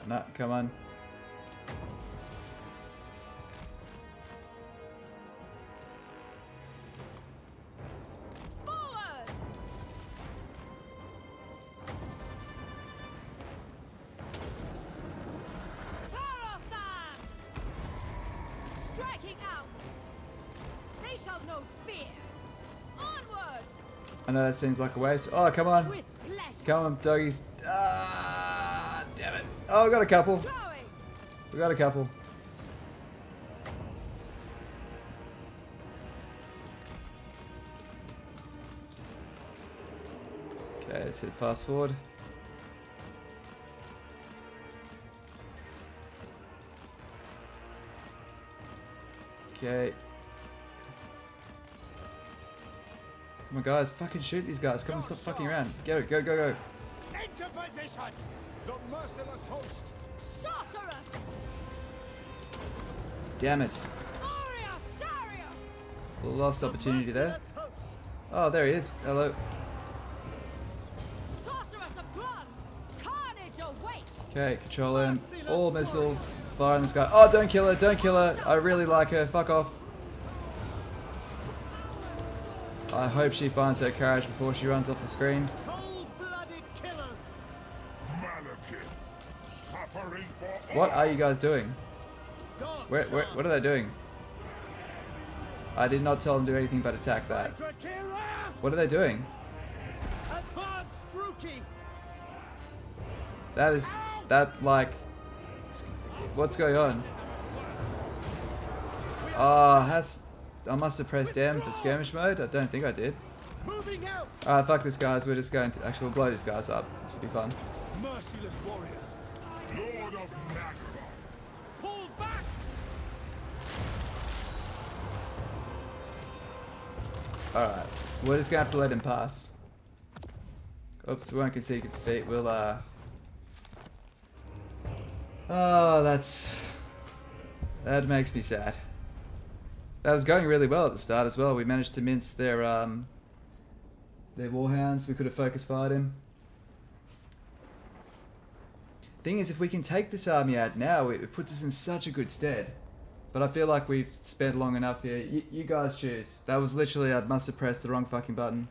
Nah, come on. Forward. Sarathan. Striking out. They shall know fear. Onward. I know that seems like a waste. Oh, come on. With pleasure. Come on, doggies. Ah, damn it. Oh, we got a couple. Going. We got a couple. Okay, let's hit fast forward. Okay. Come on, guys. Fucking shoot these guys. Come on, stop fucking around. Go, go, go, go. Into position. The merciless host. Sorceress. Damn it. Glorious Sarius. Lost opportunity there. Merciless host. Oh, there he is. Hello. Sorceress of blood. Carnage awaits. Okay, control him. All missiles. Fire on this guy. Oh, don't kill her. Don't kill her. I really like her. Fuck off. I hope she finds her courage before she runs off the screen. Cold-blooded killers. Malekith, suffering for What all. are you guys doing? Dark What are they doing? I did not tell them to do anything but attack that. Drakira. What are they doing? Advanced Druki. Like, what's going on? Oh, I must have pressed M for skirmish mode. I don't think I did. Moving out. Alright, fuck this, guys. We're just going to actually we'll blow these guys up. This will be fun. Merciless warriors. Lord of Naggarond. Pull back. Alright, we're just gonna have to let him pass. Oops, we won't concede defeat. We'll oh, that makes me sad. That was going really well at the start as well. We managed to mince their warhounds. We could have focus fired him. Thing is, if we can take this army out now, it puts us in such a good stead. But I feel like we've spent long enough here. You guys choose. That was literally, I must have pressed the wrong fucking button.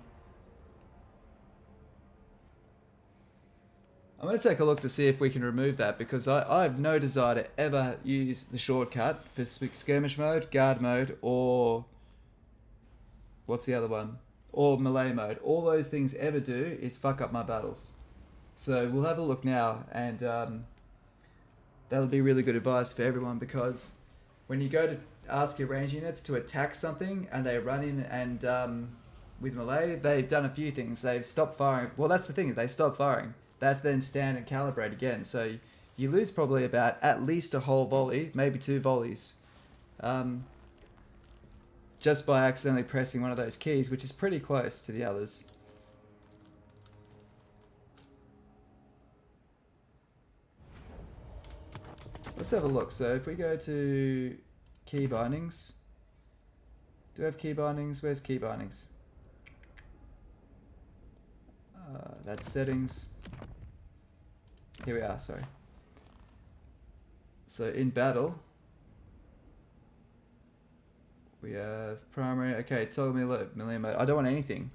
I'm going to take a look to see if we can remove that, because I have no desire to ever use the shortcut for skirmish mode, guard mode, or what's the other one? Or melee mode. All those things ever do is fuck up my battles. So we'll have a look now, and that'll be really good advice for everyone, because when you go to ask your range units to attack something and they run in and with melee, they've done a few things. They've stopped firing. Well, that's the thing. They stop firing. They have to then stand and calibrate again. So you lose probably about at least a whole volley, maybe 2 volleys, just by accidentally pressing one of those keys, which is pretty close to the others. Let's have a look. So if we go to key bindings, do we have key bindings? Where's key bindings? That's settings. Here we are, sorry. So in battle, we have primary. Okay, toggle melee mode. I don't want anything.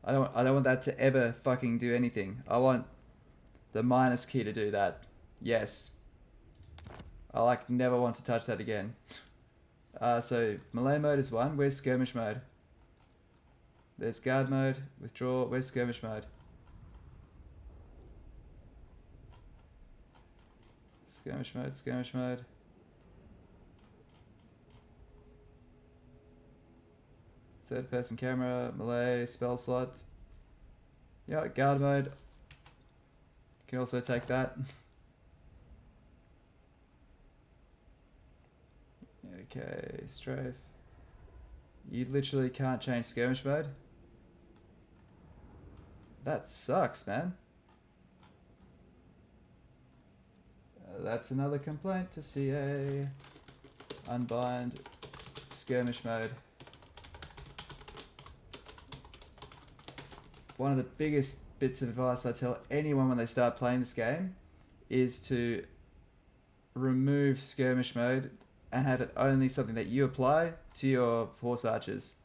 I don't want that to ever fucking do anything. I want the minus key to do that. Yes. I like never want to touch that again. So melee mode is 1. Where's skirmish mode? There's guard mode, withdraw. Where's skirmish mode? Skirmish mode, skirmish mode. Third person camera, melee, spell slot. Yeah, guard mode. Can also take that. Okay, strafe. You literally can't change skirmish mode. That sucks, man. That's another complaint to CA. Unbind skirmish mode. One of the biggest bits of advice I tell anyone when they start playing this game is to remove skirmish mode and have it only something that you apply to your horse archers.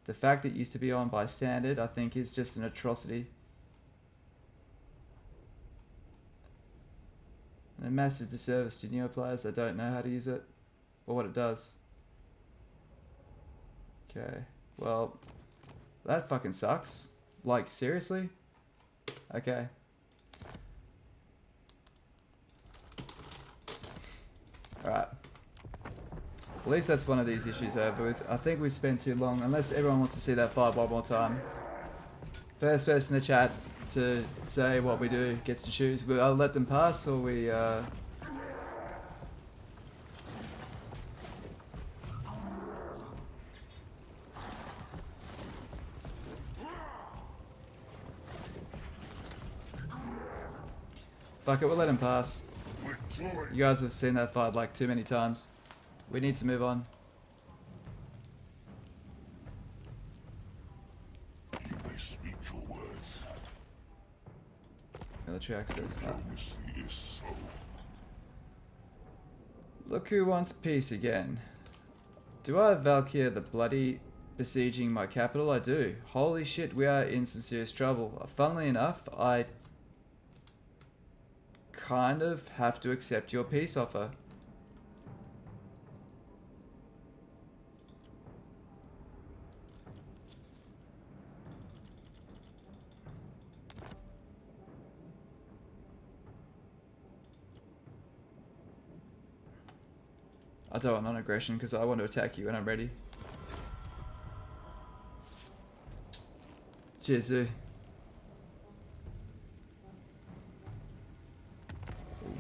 The fact it used to be on by standard, I think, is just an atrocity. And a massive disservice to newer players that don't know how to use it or what it does. Okay, well, that fucking sucks. Like, seriously? Okay. Alright. At least that's one of these issues over with. I think we spent too long, unless everyone wants to see that fight one more time. First person in the chat to say what we do gets to choose. I'll let them pass, or we... Fuck it, we'll let him pass. You guys have seen that fight like too many times. We need to move on. You may speak your words. Military access. Diplomacy is so. Look who wants peace again. Do I have Valkyr the Bloody besieging my capital? I do. Holy shit, we are in some serious trouble. Funnily enough, I kind of have to accept your peace offer. I don't want non-aggression because I want to attack you when I'm ready. Cheers, Zoo.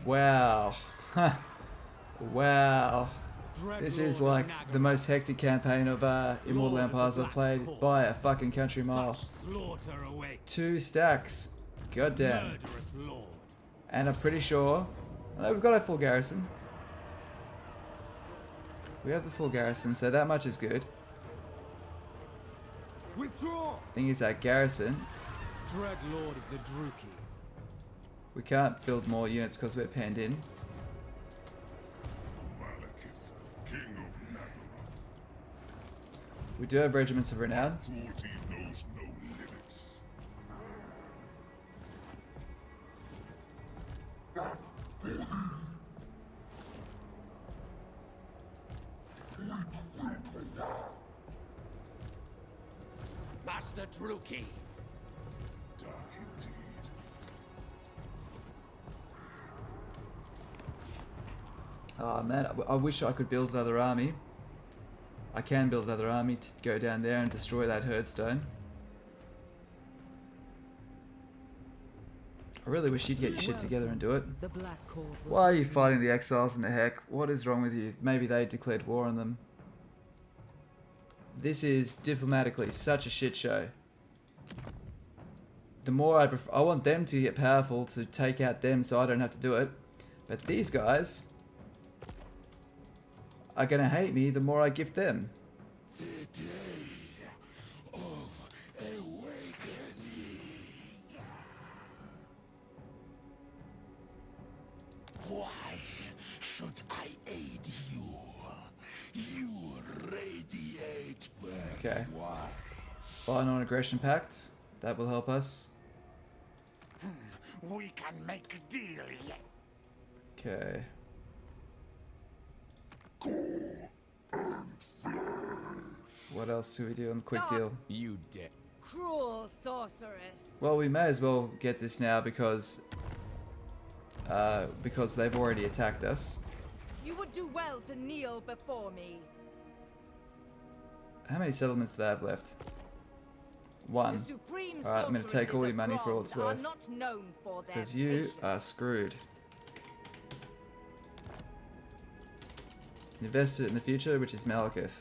Wow. Wow. This is like the most hectic campaign of Immortal Empires I've played by a fucking country mile. 2 stacks. Goddamn. And I'm pretty sure... I know we've got a full garrison. We have the full garrison, so that much is good. Withdraw! Thing is that garrison... Dreadlord of the Druki. We can't build more units because we're penned in. Malekith, King of Naggarond. We do have regiments of renown. Cruelty knows no limits. Master Druki. Dark indeed. Oh man, I wish I could build another army. I can build another army to go down there and destroy that herdstone. I really wish you'd get your shit together and do it. The Black Court will Why are you fighting the exiles in the heck? What is wrong with you? Maybe they declared war on them. This is diplomatically such a shit show. The more I want them to get powerful to take out them so I don't have to do it. But these guys are gonna hate me the more I gift them. The day of awakening. Why should I aid you? You radiate with Okay. why? Buy a non-aggression pact. That will help us. We can make a deal yet. Okay. What else do we do on the quick deal? You did. Cruel sorceress. Well, we may as well get this now because they've already attacked us. You would do well to kneel before me. How many settlements do they have left? One. The supreme Alright, I'm gonna take all sorceresses your money of for all it's Grand worth. are not known for their Because you patience. are screwed. Invest it in the future, which is Malekith.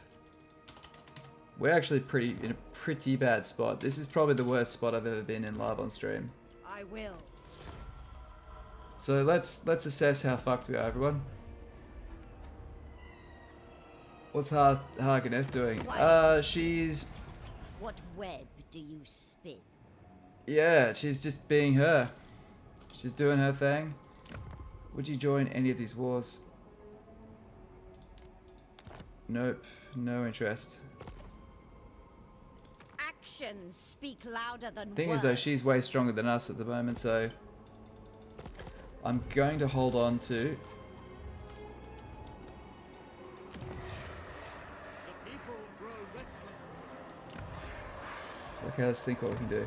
We're actually in a pretty bad spot. This is probably the worst spot I've ever been in live on stream. I will. So let's assess how fucked we are, everyone. What's Harganeth doing? She's What web do you spin? yeah, she's just being her. She's doing her thing. Would you join any of these wars? Nope, no interest. Actions speak louder than Thing words. is though, she's way stronger than us at the moment, so I'm going to hold on to. The people grow restless. Okay, let's think what we can do.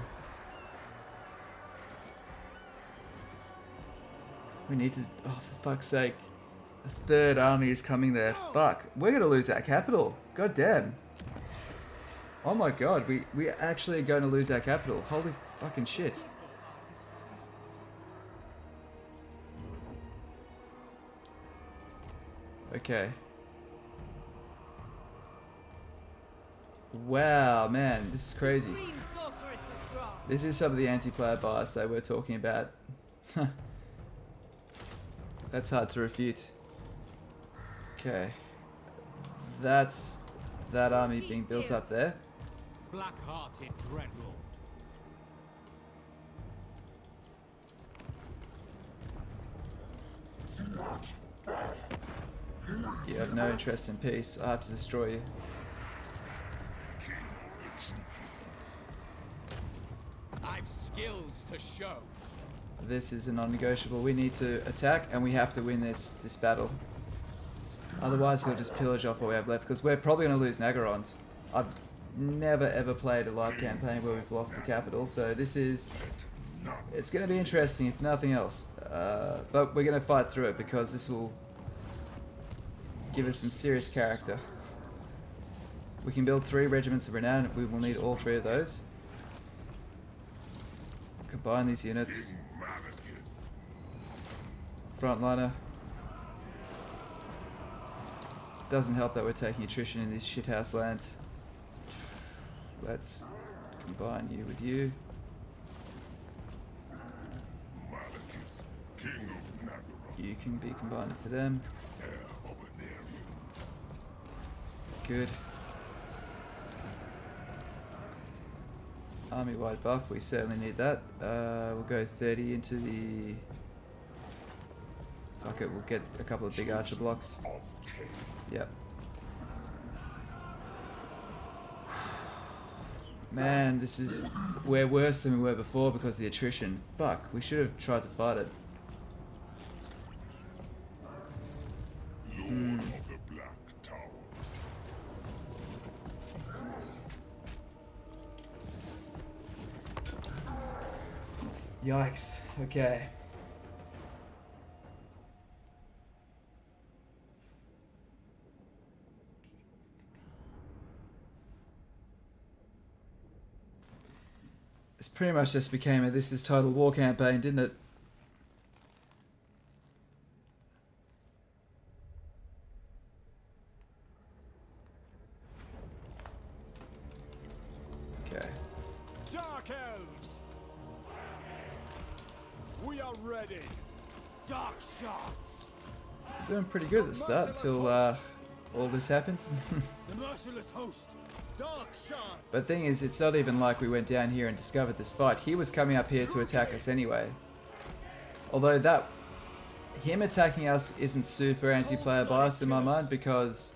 We need to. Oh, for fuck's sake! A third army is coming there. Fuck, we're gonna lose our capital. God damn. Oh my god, we actually are going to lose our capital. Holy fucking shit. Okay. Wow, man, this is crazy. Supreme sorceress of Grand. This is some of the anti-player bias they were talking about. That's hard to refute. Okay. That's that army being built up there. Black-hearted dreadlord. You have no interest in peace. I have to destroy you. I've skills to show. This is a non-negotiable. We need to attack and we have to win this battle. Otherwise he'll just pillage off what we have left because we're probably going to lose Naggarond. I've never ever played a live campaign where we've lost the capital, so this is... It's going to be interesting if nothing else. But we're going to fight through it because this will give us some serious character. We can build 3 regiments of renown. We will need all 3 of those. Combine these units. Frontliner. Doesn't help that we're taking attrition in these shithouse lands. Let's combine you with you. Malekith, King of Naggarond, You can be combined to them. heir of an Aryan. Good. Army-wide buff, we certainly need that. We'll go 30 into the... Fuck it, we'll get a couple of big archer blocks. Of Cain. Yep. Man, this is... We're worse than we were before because of the attrition. Fuck, we should have tried to fight it. Lord of the Black Tower. Yikes. Okay. This pretty much just became a This is Total War campaign, didn't it? Okay. Dark elves! We are ready. Dark shards. Doing pretty good at the start till all this happened. The merciless host. Dark shards. But the thing is, it's not even like we went down here and discovered this fight. He was coming up here to attack us anyway. Although that, him attacking us isn't super anti-player bias in my mind, because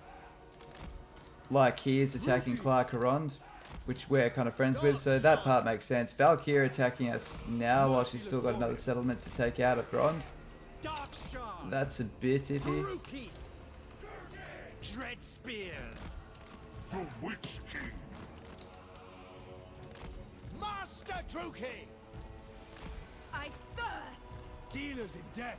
like he is attacking Naggarond, which we're kind of friends with, so that part makes sense. Valkyrie attacking us now while she's still got another settlement to take out of Grond. That's a bit iffy. Dread spears. The Witch King. Master Druki. I thirst! Dealers in death.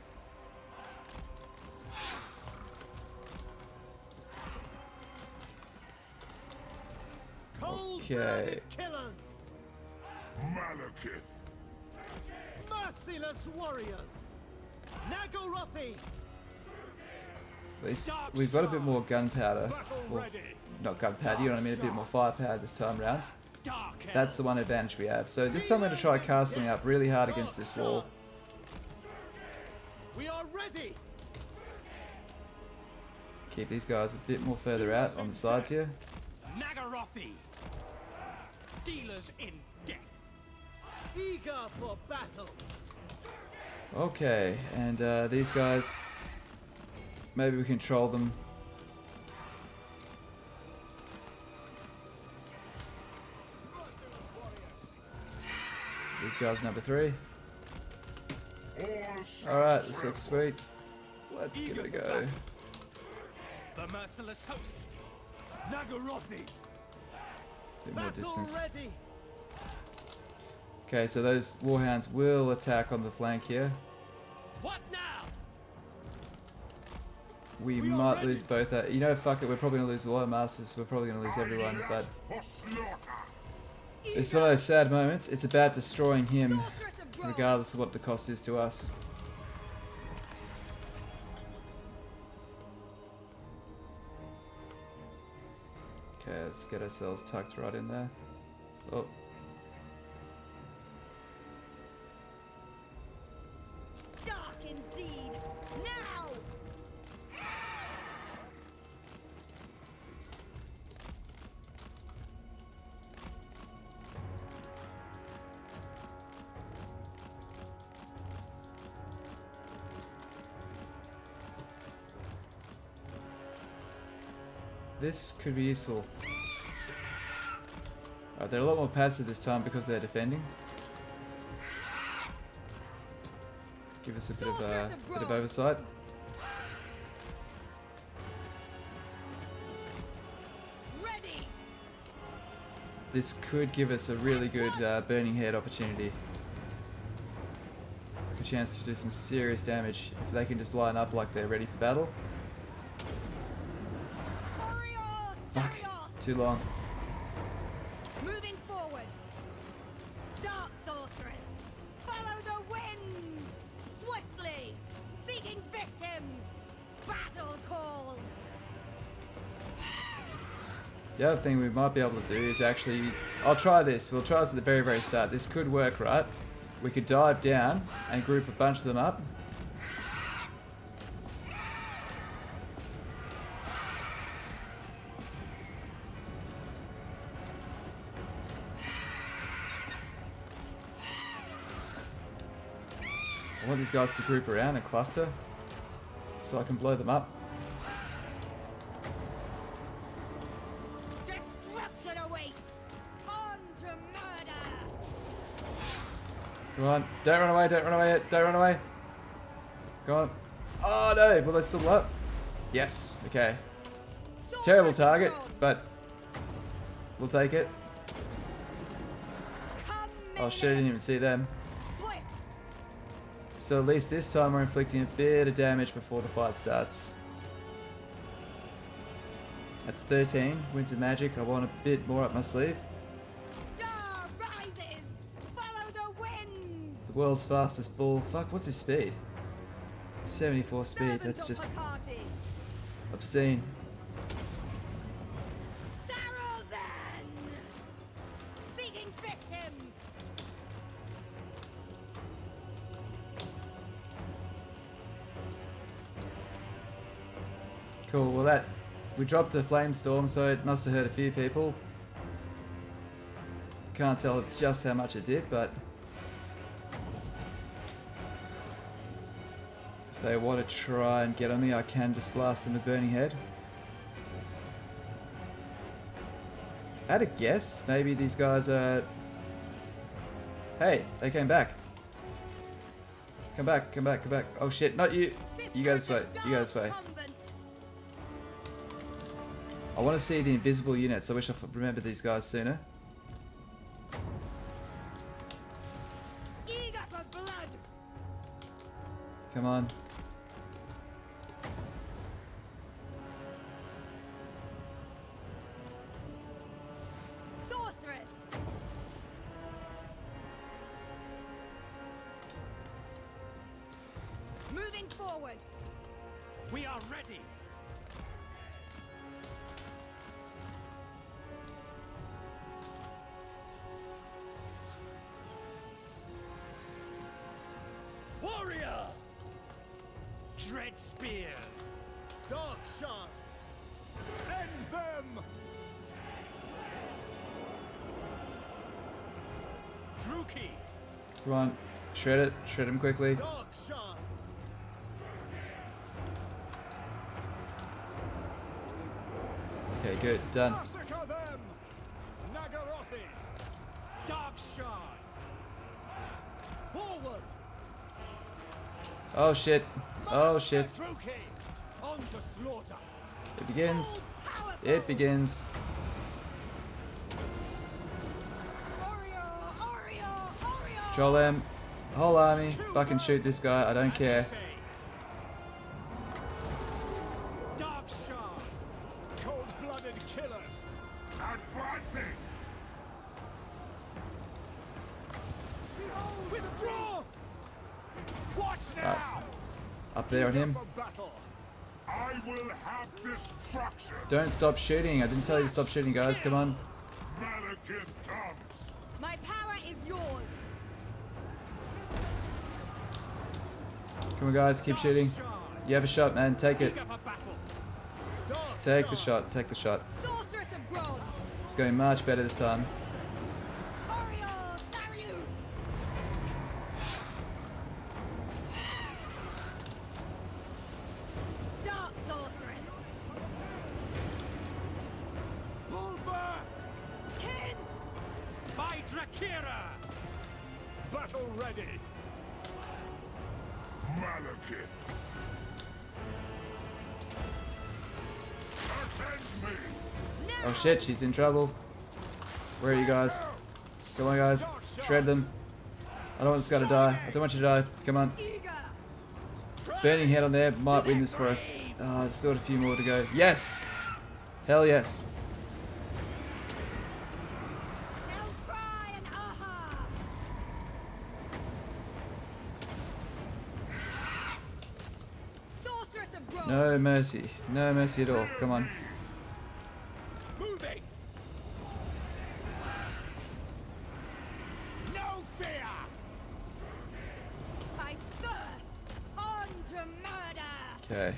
Cold-blooded killers. Malekith. Merciless warriors. Naggarothi. At least we've got a bit more gunpowder. Well, not gunpowder, you know what I mean, a bit more firepower this time around. That's the one advantage we have. So this time I'm going to try castling up really hard against this wall. We are ready. Keep these guys a bit more further out on the sides here. Naggarothi. Dealers in death. Eager for battle. Okay, and these guys, maybe we can troll them. These guys number 3. Alright, this looks sweet. Let's give it a go. The merciless host. Naggarothi. Bit more distance. Okay, so those warhounds will attack on the flank here. What now? We might lose both. You know, fuck it, we're probably gonna lose all our masters. We're probably gonna lose everyone, but it's one of those sad moments. It's about destroying him, regardless of what the cost is to us. Okay, let's get ourselves tucked right in there. Oh. Dark indeed! Now! This could be useful. They're a lot more passive this time because they're defending. Give us a bit of oversight. Ready! This could give us a really good burning head opportunity. Like a chance to do some serious damage if they can just line up like they're ready for battle. Fuck, too long. Moving forward. Dark sorceress. Follow the winds. Swiftly. Seeking victims. Battle calls. The other thing we might be able to do is actually use... I'll try this. We'll try this at the very, very start. This could work, right? We could dive down and group a bunch of them up. I want these guys to group around and cluster so I can blow them up. Destruction awaits. On to murder. Come on, don't run away, don't run away, don't run away. Go on. Oh no, well they're still up. Yes, okay. Terrible target, but we'll take it. Oh shit, I didn't even see them. So at least this time we're inflicting a bit of damage before the fight starts. That's 13, Winds of Magic. I want a bit more up my sleeve. Star rises. Follow the winds. The world's fastest bull. Fuck, what's his speed? 74 speed, that's just obscene. Seeking victims. Cool. Well, we dropped a flame storm, so it must have hurt a few people. Can't tell just how much it did, but if they want to try and get on me, I can just blast them with Burning Head. I had a guess. Maybe these guys are... Hey, they came back. Come back, come back, come back. Oh shit, not you. You go this way, you go this way. I want to see the invisible units. I wish I remembered these guys sooner. Eager for blood. Come on. Sorceress. Moving forward. We are ready. Warrior! Dread spears! Dark shots! End them! Druki! Come on. Shred it. Shred him quickly. Dark shots! Okay, good. Done. Massacre them! Naggarothi! Dark shards! Forward! Oh shit. Oh shit. Druki! On to slaughter! It begins. It begins. Troll them. Whole army. Fucking shoot this guy. I don't care. Dark shards! Cold-blooded killers! Advancing! Withdraw! Watch now! Up there on him. For battle! I will have destruction! Don't stop shooting. I didn't tell you to stop shooting, guys. Come on. Malekith comes! My power is yours. Come on, guys. Keep shooting. You have a shot, man. Take it. Eager for battle! Dark Take the shards! shot. Take the shot. Sorceress of bronze. It's going much better this time. Dark sorceress. Pull back! Kin. By Drakira! Battle ready! Malekith! Attend me! Oh shit, she's in trouble. Where are you guys? Come on, guys. Shred them. I don't want this guy to die. I don't want you to die. Come on. Burning Head on there might win this for us. Oh, there's still a few more to go. Yes! Hell yes. No mercy. No mercy at all. Come on. Moving! No fear! I thirst on to murder. Okay.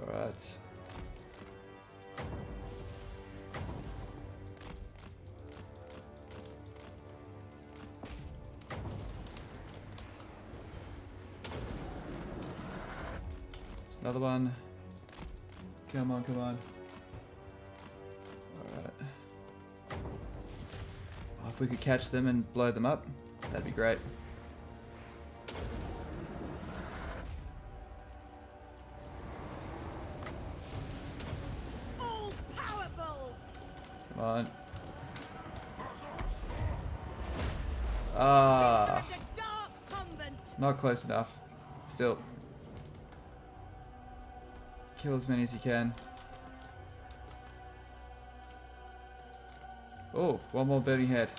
Alright. Another one. Come on, come on. Alright. Oh, if we could catch them and blow them up, that'd be great. All powerful. Come on. Ah, The dark convent. not close enough. Still. Kill as many as you can. Oh, one more burning head.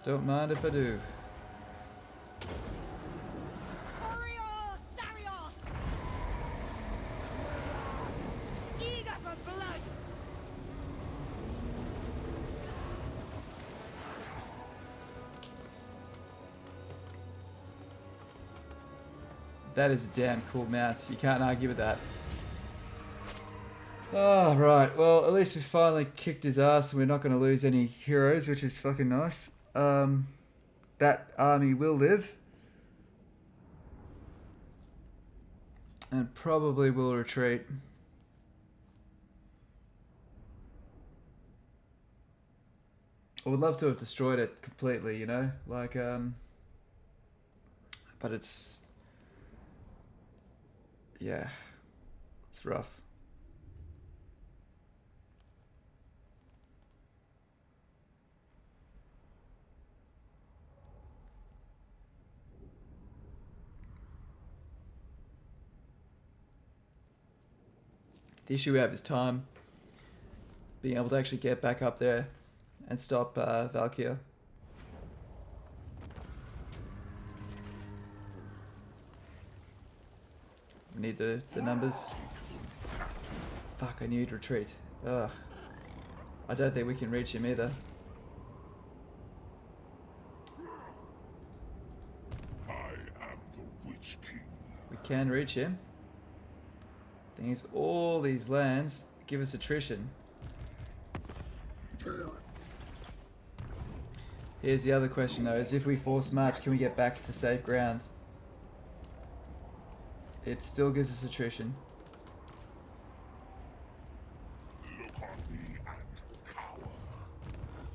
Don't mind if I do. That is a damn cool mount. You can't argue with that. Oh, right. Well, at least we finally kicked his ass and we're not going to lose any heroes, which is fucking nice. That army will live. And probably will retreat. I would love to have destroyed it completely, you know? Like, but it's... yeah. It's rough. The issue we have is time. Being able to actually get back up there and stop Valkyr. We need the numbers. Fuck, I need retreat. Ugh. I don't think we can reach him either. I am the Witch King. We can reach him. Thing is, all these lands give us attrition. Here's the other question though, is if we force march, can we get back to safe ground? It still gives us attrition. Look on me and cower.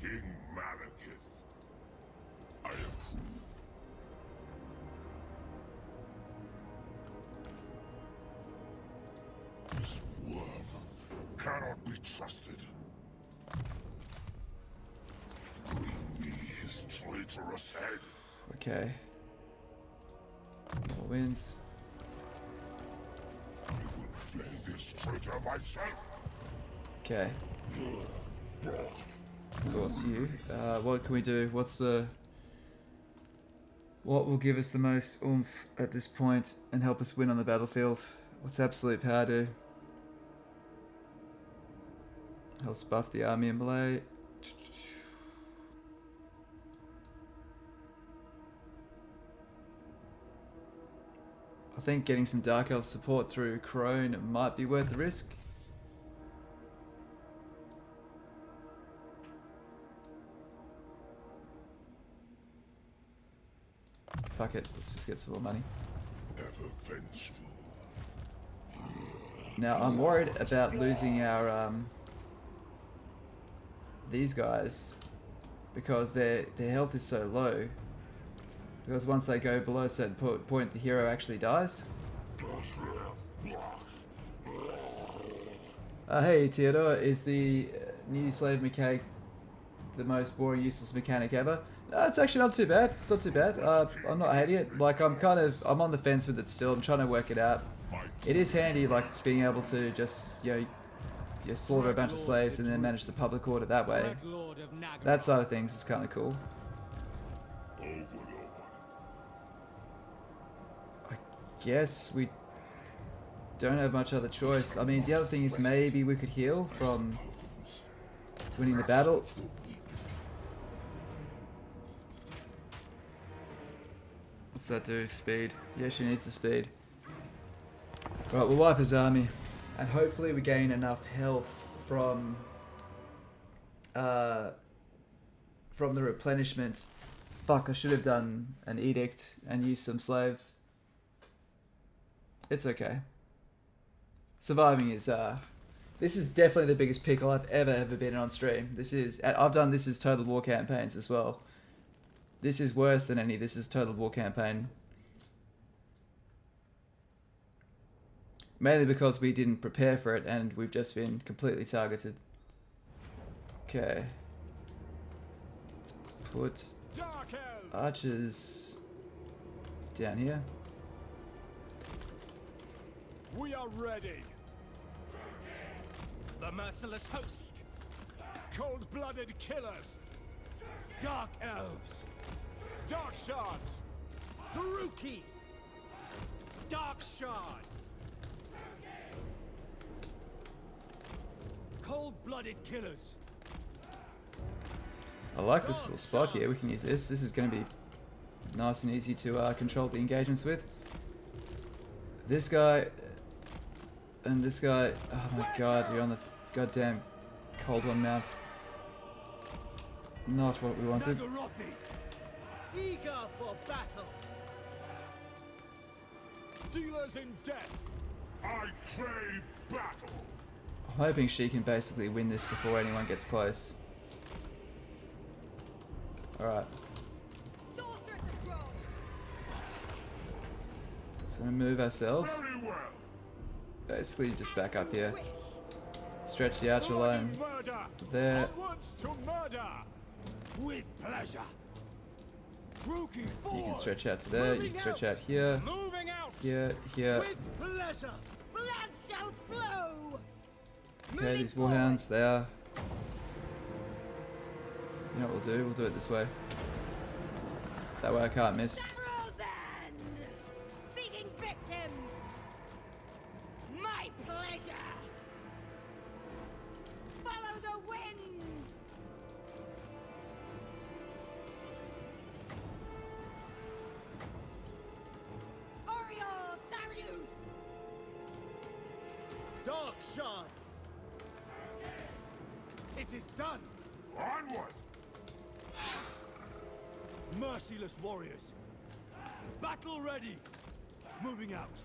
King Malekith. I approve. This worm cannot be trusted. Bring me his traitorous head. Okay. More wins. I will flay this traitor myself. Okay. Of course, you. What can we do? What's the... what will give us the most oomph at this point and help us win on the battlefield? What's absolute power do? Helps buff the army in melee. I think getting some Dark Elf support through Crone might be worth the risk. Fuck it, let's just get some more money. Ever vengeful. Now I'm worried about losing our these guys because their health is so low. Because once they go below a certain point, the hero actually dies. Hey Theodore, is the new slave mechanic the most boring, useless mechanic ever? No, it's actually not too bad. It's not too bad. I'm not hating it. Like I'm on the fence with it still. I'm trying to work it out. It is handy, like being able to just you slaughter a bunch of slaves and then manage the public order that way. That side of things is kind of cool. Guess we don't have much other choice. I mean, the other thing is maybe we could heal from winning the battle. What's that do? Speed. Yeah, she needs the speed. Right, we'll wipe his army. And hopefully we gain enough health from the replenishment. Fuck, I should have done an edict and used some slaves. It's okay. Surviving is, this is definitely the biggest pickle I've ever been in on stream. This is, I've done this as Total War campaigns as well. This is worse than any, this is Total War campaign. Mainly because we didn't prepare for it and we've just been completely targeted. Okay. Let's put archers down here. We are ready. The merciless host. Cold-blooded killers. Dark elves. Dark shards. Druki. Dark shards. Cold-blooded killers. I like this little spot here. We can use this. This is going to be nice and easy to control the engagements with. this guy and this guy. Oh my god, you're on the goddamn cold one mount. Not what we wanted. Eager for battle. Dealers in death. I crave battle. I'm hoping she can basically win this before anyone gets close. Alright. So we move ourselves. Very well. Basically just back up here. Stretch the archer line there. Onwards to murder. With pleasure. You can stretch out to there, you can stretch out here, here, here. With pleasure. Blood shall flow. Okay, these warhounds, they are... You know what we'll do? We'll do it this way. That way I can't miss. Several then! Seeking victims! My pleasure! Follow the wind! Oriole Sarius! Dark shards. It is done. Onward. Merciless warriors. Battle ready. Moving out.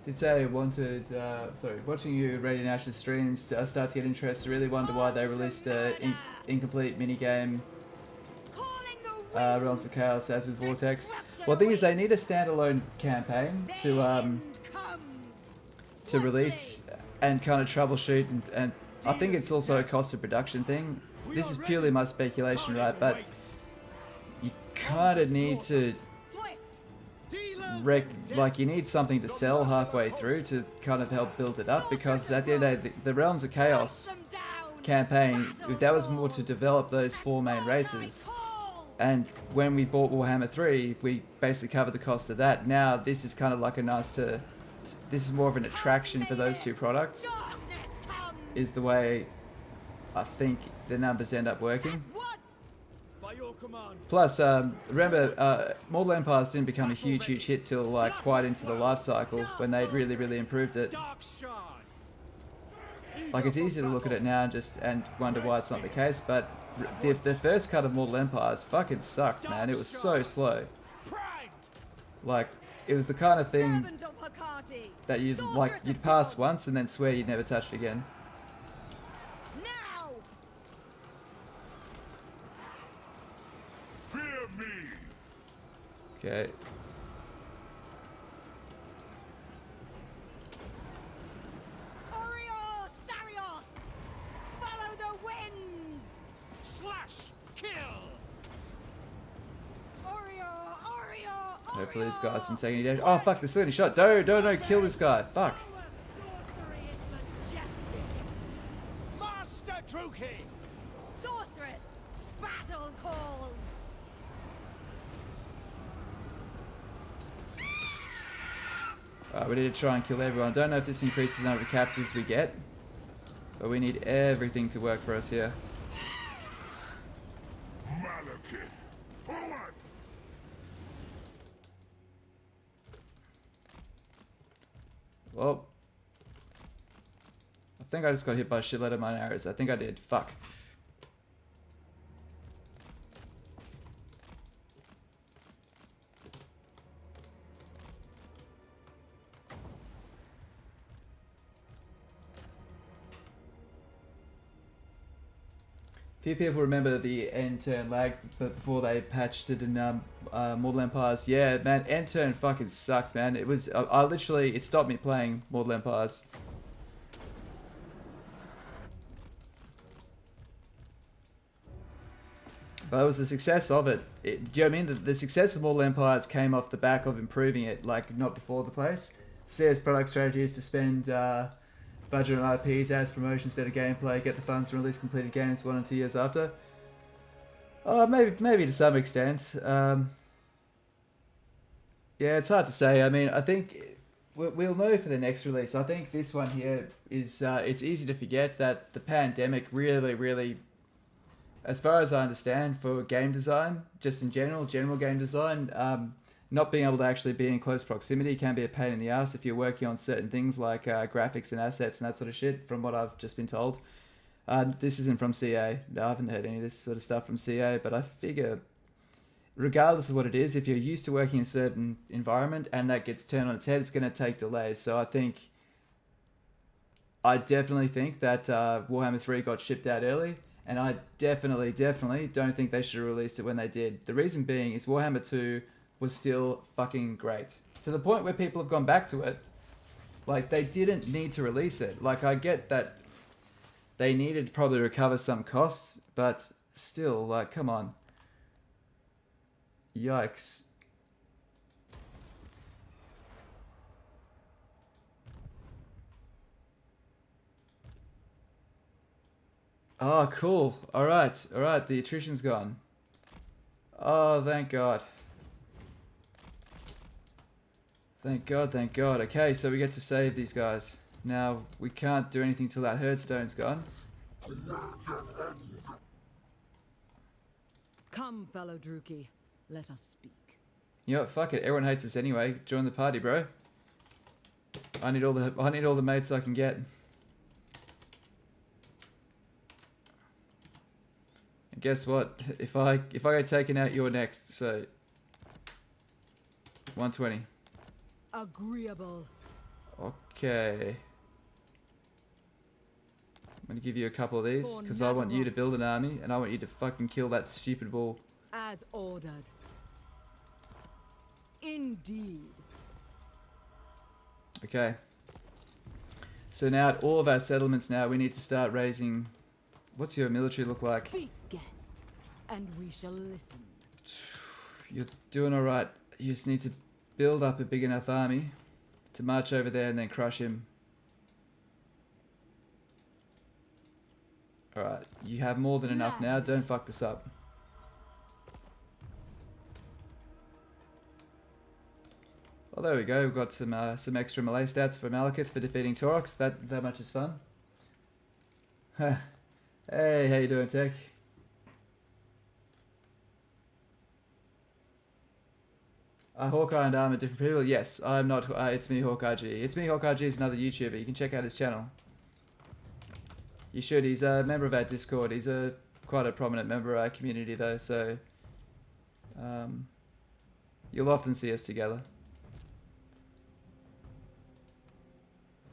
Did say I wanted, sorry, watching you Radiant Ashes streams, I start to get interested. Really wonder why they released an incomplete minigame, Realms of Chaos as with Vortex. Well, the thing is, they need a standalone campaign to release and kind of troubleshoot, and I think it's also a cost of production thing. This is purely my speculation, right? But you kind of need to like you need something to sell halfway through to kind of help build it up, because at the end of the day, the Realms of Chaos campaign, that was more to develop those 4 main races. And when we bought Warhammer 3, we basically covered the cost of that. Now this is kind of like a nice this is more of an attraction for those 2 products, is the way I think the numbers end up working. Plus, remember, Mortal Empires didn't become a huge hit till like quite into the life cycle, when they'd really improved it. Like, it's easy to look at it now and wonder why it's not the case, but the first cut of Mortal Empires fucking sucked, man. It was so slow. Like, it was the kind of thing that you'd pass once and then swear you'd never touch it again. Fear me. Okay. Oriole Sarios! Follow the winds! Slash! Kill! Oriole! Hopefully this guy's been taking any damage. Oh fuck, there's still any shot. No, kill this guy. Fuck. Sorcery is majestic! Master Druki! Sorceress! Battle calls! Alright, we need to try and kill everyone. Don't know if this increases the number of captures we get, but we need everything to work for us here. Malekith, forward! Well, I think I just got hit by a shitload of mine arrows. I think I did. Fuck. Few people remember the end turn lag, but before they patched it in Mortal Empires. Yeah, man, end turn fucking sucked, man. It was I literally, it stopped me playing Mortal Empires. But it was the success of it. Do you know what I mean? The success of Mortal Empires came off the back of improving it, like not before the place. CS product strategy is to spend budget on IPs, ads, promotion instead of gameplay, get the funds to release completed games 1 and 2 years after. Maybe to some extent. Yeah, it's hard to say. I mean, I think we'll know for the next release. I think this one here is, it's easy to forget that the pandemic really, as far as I understand, for game design, just in general game design, not being able to actually be in close proximity can be a pain in the ass if you're working on certain things like graphics and assets and that sort of shit, from what I've just been told. This isn't from CA. No, I haven't heard any of this sort of stuff from CA, but I figure regardless of what it is, if you're used to working in a certain environment and that gets turned on its head, it's going to take delays. So I definitely think that Warhammer 3 got shipped out early, and I definitely don't think they should have released it when they did. The reason being is Warhammer 2 was still fucking great. To the point where people have gone back to it. Like, they didn't need to release it. Like, I get that they needed to probably recover some costs, but still, like, come on. Yikes. Oh, cool. Alright, the attrition's gone. Oh, thank God. Thank God. Okay, so we get to save these guys. Now, we can't do anything till that herdstone's gone. Come, fellow Druki. Let us speak. You know what? Fuck it. Everyone hates us anyway. Join the party, bro. I need all the mates I can get. And guess what? If I get taken out, you're next. So 120. Agreeable. Okay. I'm gonna give you a couple of these because I want you to build an army and I want you to fucking kill that stupid bull. As ordered. Indeed. Okay. So now at all of our settlements now, we need to start raising... What's your military look like? Speak, guest, and we shall listen. You're doing alright. You just need to build up a big enough army to march over there and then crush him. Alright, you have more than enough now. Don't fuck this up. Well, there we go. We've got some extra melee stats for Malekith for defeating Taurox. That much is fun. Hey, how you doing, Tech? Hawkeye and Arm are different people? Yes, I'm not. It's me, Hawkeye G. It's me, Hawkeye G is another YouTuber. You can check out his channel. You should. He's a member of our Discord. He's quite a prominent member of our community, though. So you'll often see us together.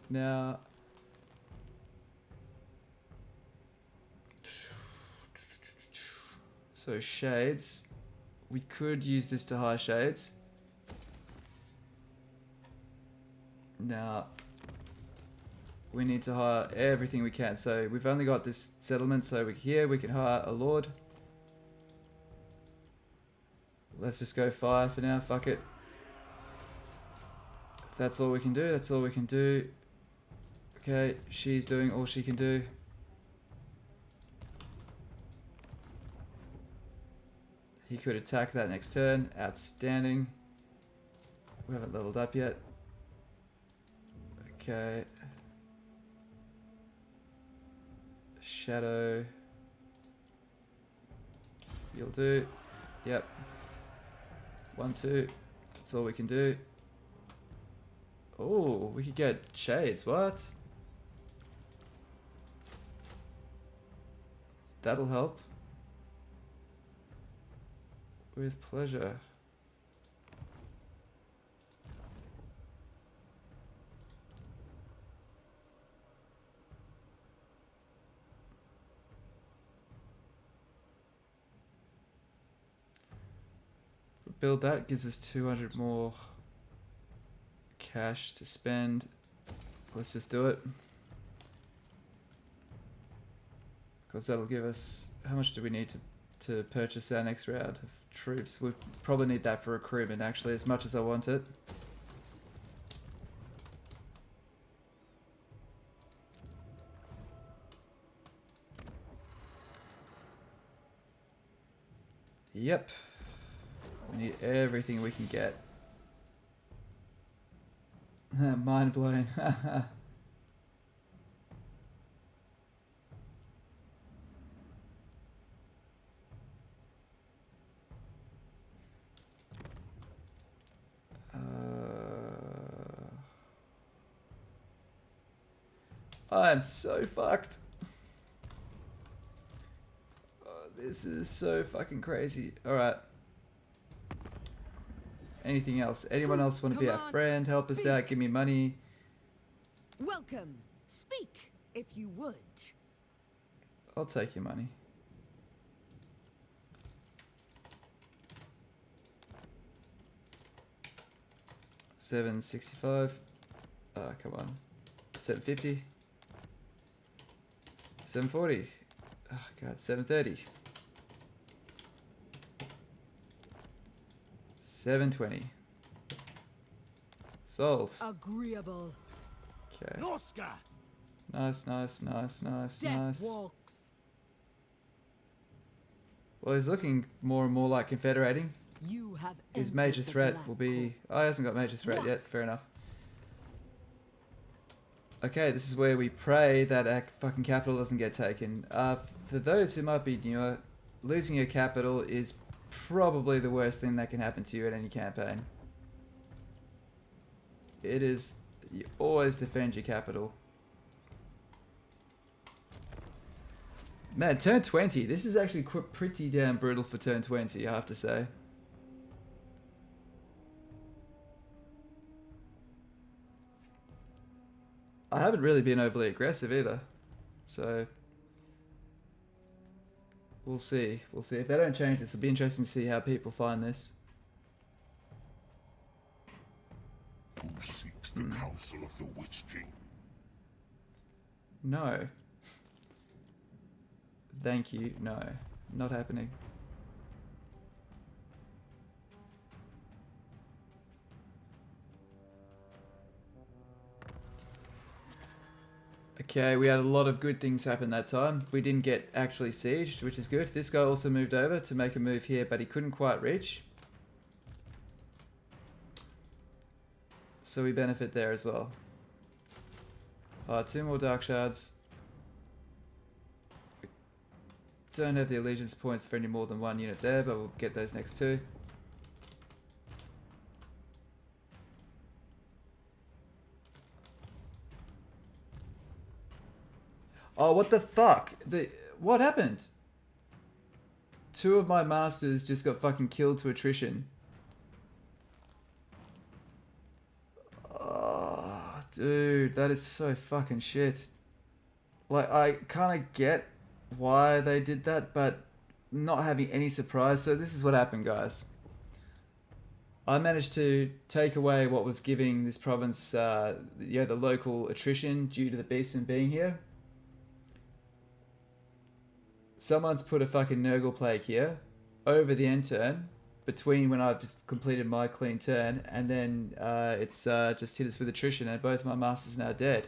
Now, so shades. We could use this to hire shades. Now, we need to hire everything we can. So we've only got this settlement, so we can hire a lord. Let's just go fire for now, fuck it. If that's all we can do, that's all we can do. Okay, she's doing all she can do. He could attack that next turn. Outstanding. We haven't leveled up yet. Okay. Shadow. You'll do. Yep. 1, 2. That's all we can do. Oh, we could get shades. What? That'll help. With pleasure. Build that, gives us 200 more cash to spend. Let's just do it. Because that'll give us... How much do we need to purchase our next round of troops? We probably need that for recruitment, actually, as much as I want it. Yep. We need everything we can get. Mind blown. I am so fucked. Oh, this is so fucking crazy. Alright. Anything else? Anyone else want to be our friend? Help us out, give me money. Welcome. Speak, if you would. I'll take your money. $7.65. Come on. $7.50. $7.40. Oh god, $7.30. $7.20. Sold. Agreeable. Okay. Noska! Nice, nice, nice, nice, Death nice. walks. Well, he's looking more and more like confederating. You have His entered major the threat Black will be... Court. Oh, he hasn't got major threat yet. Fair enough. Okay, this is where we pray that our fucking capital doesn't get taken. For those who might be newer, losing your capital is probably the worst thing that can happen to you at any campaign. It is... You always defend your capital. Man, turn 20. This is actually pretty damn brutal for turn 20, I have to say. I haven't really been overly aggressive either. So... We'll see. We'll see. If they don't change this, it'll be interesting to see how people find this. Who seeks the counsel of the Witch King? No. Thank you. No. Not happening. Okay, we had a lot of good things happen that time. We didn't get actually sieged, which is good. This guy also moved over to make a move here, but he couldn't quite reach. So we benefit there as well. 2 more Dark Shards. We don't have the allegiance points for any more than 1 unit there, but we'll get those next 2. Oh, what the fuck? What happened? 2 of my masters just got fucking killed to attrition. Oh, dude, that is so fucking shit. Like, I kind of get why they did that, but not having any surprise. So this is what happened, guys. I managed to take away what was giving this province, the local attrition due to the beastmen being here. Someone's put a fucking Nurgle plague here over the end turn between when I've completed my clean turn, and then it's just hit us with attrition, and both my masters are now dead.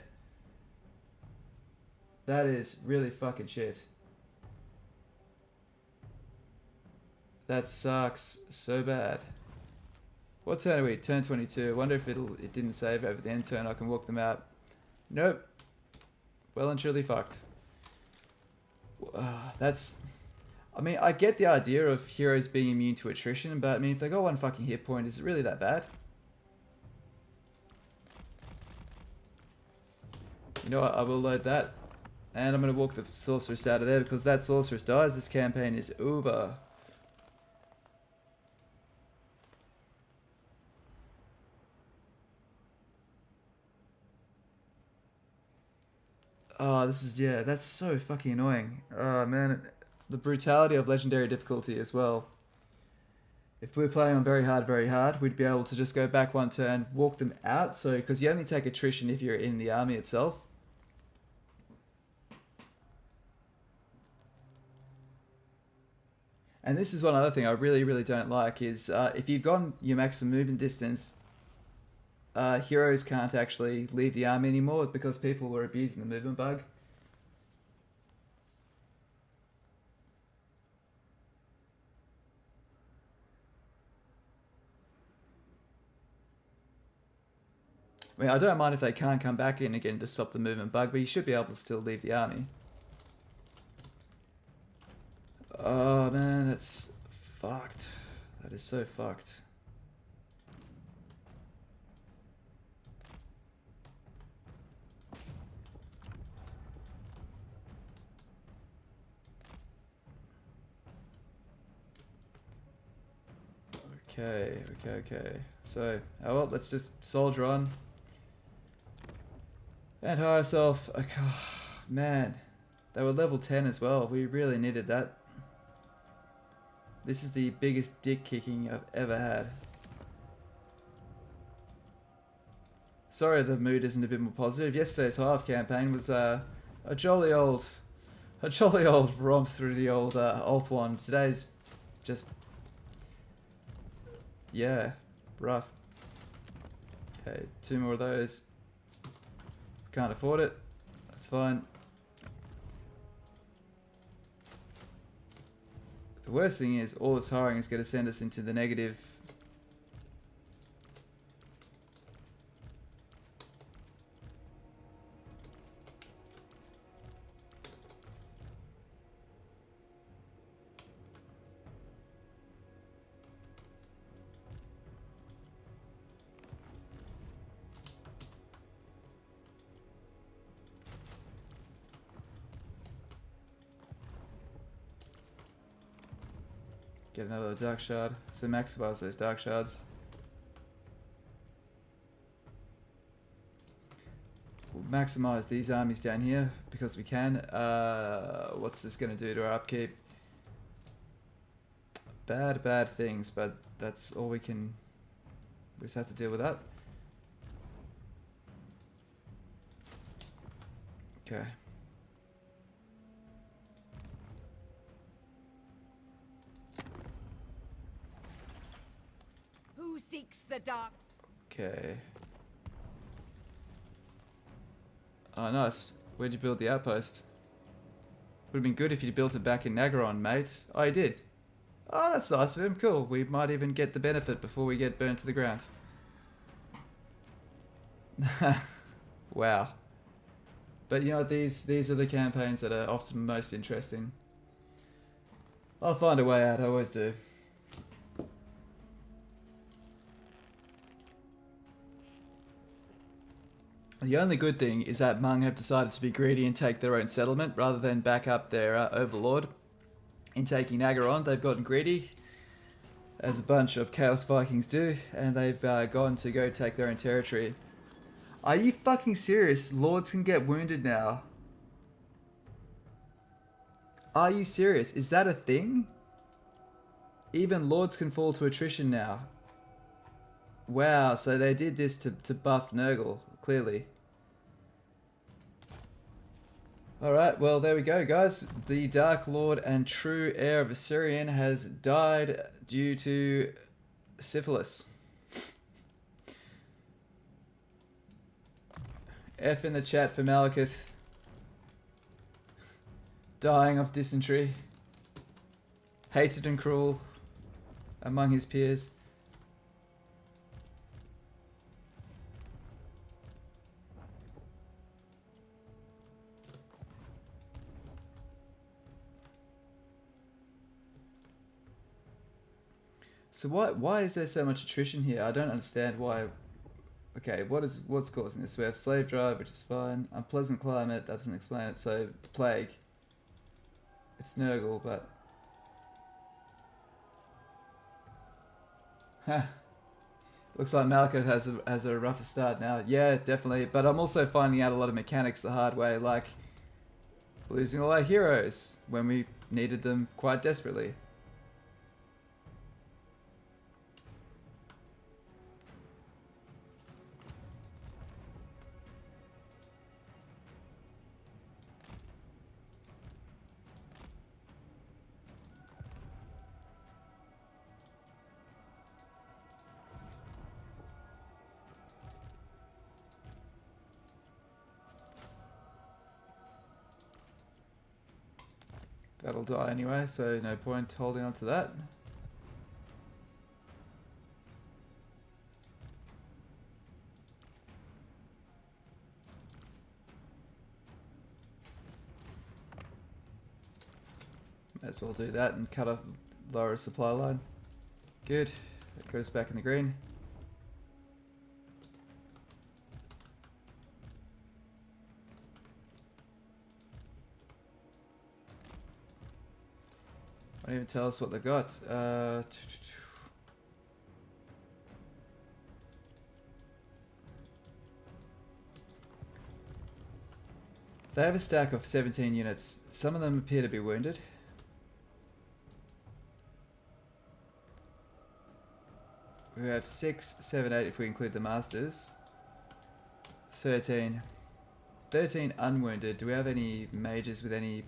That is really fucking shit. That sucks so bad. What turn are we? Turn 22. I wonder if it didn't save over the end turn. I can walk them out. Nope. Well and truly fucked. That's... I mean, I get the idea of heroes being immune to attrition, but I mean, if they got 1 fucking hit point, is it really that bad? You know what, I will load that. And I'm going to walk the sorceress out of there, because that sorceress dies, this campaign is over. Oh, this is, yeah, that's so fucking annoying. Oh, man. The brutality of legendary difficulty as well. If we were playing on very hard, we'd be able to just go back 1 turn, walk them out. So, because you only take attrition if you're in the army itself. And this is one other thing I really don't like is if you've gone your maximum movement distance, heroes can't actually leave the army anymore because people were abusing the movement bug. I mean, I don't mind if they can't come back in again to stop the movement bug, but you should be able to still leave the army. Oh man, that's fucked. That is so fucked. Okay. So, oh well, let's just soldier on. And hire ourselves a car. Man, they were level 10 as well. We really needed that. This is the biggest dick kicking I've ever had. Sorry the mood isn't a bit more positive. Yesterday's Hive campaign was a jolly old romp through the old Ulthuan. Today's just, yeah, rough. Okay, 2 more of those. Can't afford it. That's fine. The worst thing is all this hiring is going to send us into the negative. Get another dark shard. So maximize those dark shards. We'll maximize these armies down here because we can. What's this going to do to our upkeep? Bad things, but that's all we can. We just have to deal with that. Okay. Who seeks the dark? Okay. Oh, nice. Where'd you build the outpost? Would have been good if you'd built it back in Naggarond, mate. Oh, you did? Oh, that's nice of him. Cool. We might even get the benefit before we get burnt to the ground. Wow. But you know what? These are the campaigns that are often most interesting. I'll find a way out. I always do. The only good thing is that Hmong have decided to be greedy and take their own settlement rather than back up their overlord. In taking Naggarond, they've gotten greedy, as a bunch of Chaos Vikings do, and they've gone to go take their own territory. Are you fucking serious? Lords can get wounded now. Are you serious? Is that a thing? Even lords can fall to attrition now. Wow, so they did this to buff Nurgle, clearly. Alright, well there we go guys. The Dark Lord and true heir of Assyrian has died due to syphilis. F in the chat for Malekith. Dying of dysentery. Hated and cruel among his peers. So why is there so much attrition here? I don't understand why. Okay, what's causing this? We have slave drive, which is fine. Unpleasant climate, that doesn't explain it. So plague. It's Nurgle, but looks like Malekith has a rougher start now. Yeah, definitely. But I'm also finding out a lot of mechanics the hard way, like losing all our heroes when we needed them quite desperately. That'll die anyway, so no point holding on to that. Might as well do that and cut off lower supply line. Good. That goes back in the green. Won't even tell us what they got. They have a stack of 17 units. Some of them appear to be wounded. We have 6, 7, 8 if we include the masters. 13. 13 unwounded. Do we have any mages with any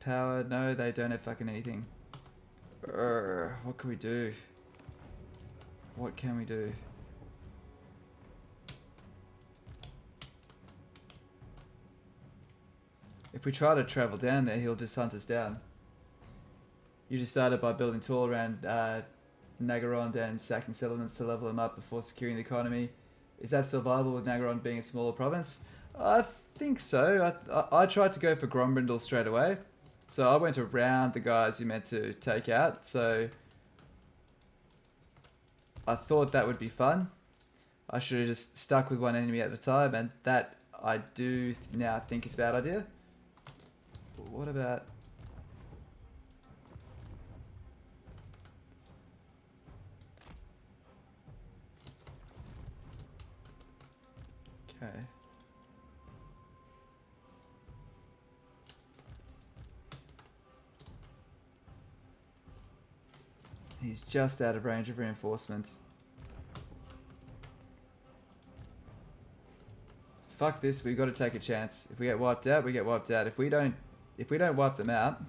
power? No, they don't have fucking anything. What can we do? What can we do? If we try to travel down there, he'll just hunt us down. You decided by building tall around Naggarond and sacking settlements to level them up before securing the economy. Is that still viable with Naggarond being a smaller province? I think so. I tried to go for Grand Brindle straight away. So I went around the guys you meant to take out. So I thought that would be fun. I should have just stuck with one enemy at a time, and that I do now think is a bad idea. What about... Okay. He's just out of range of reinforcement. Fuck this, we've got to take a chance. If we get wiped out, we get wiped out. If we don't wipe them out,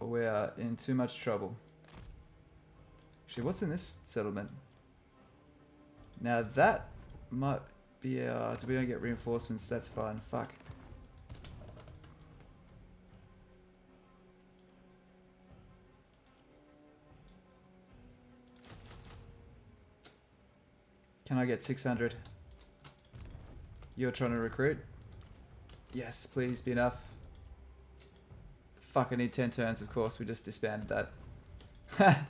we are in too much trouble. Actually, what's in this settlement? Now that might be we don't get reinforcements, that's fine. Fuck. Can I get 600? You're trying to recruit? Yes, please be enough. Fuck, I need 10 turns, of course. We just disbanded that.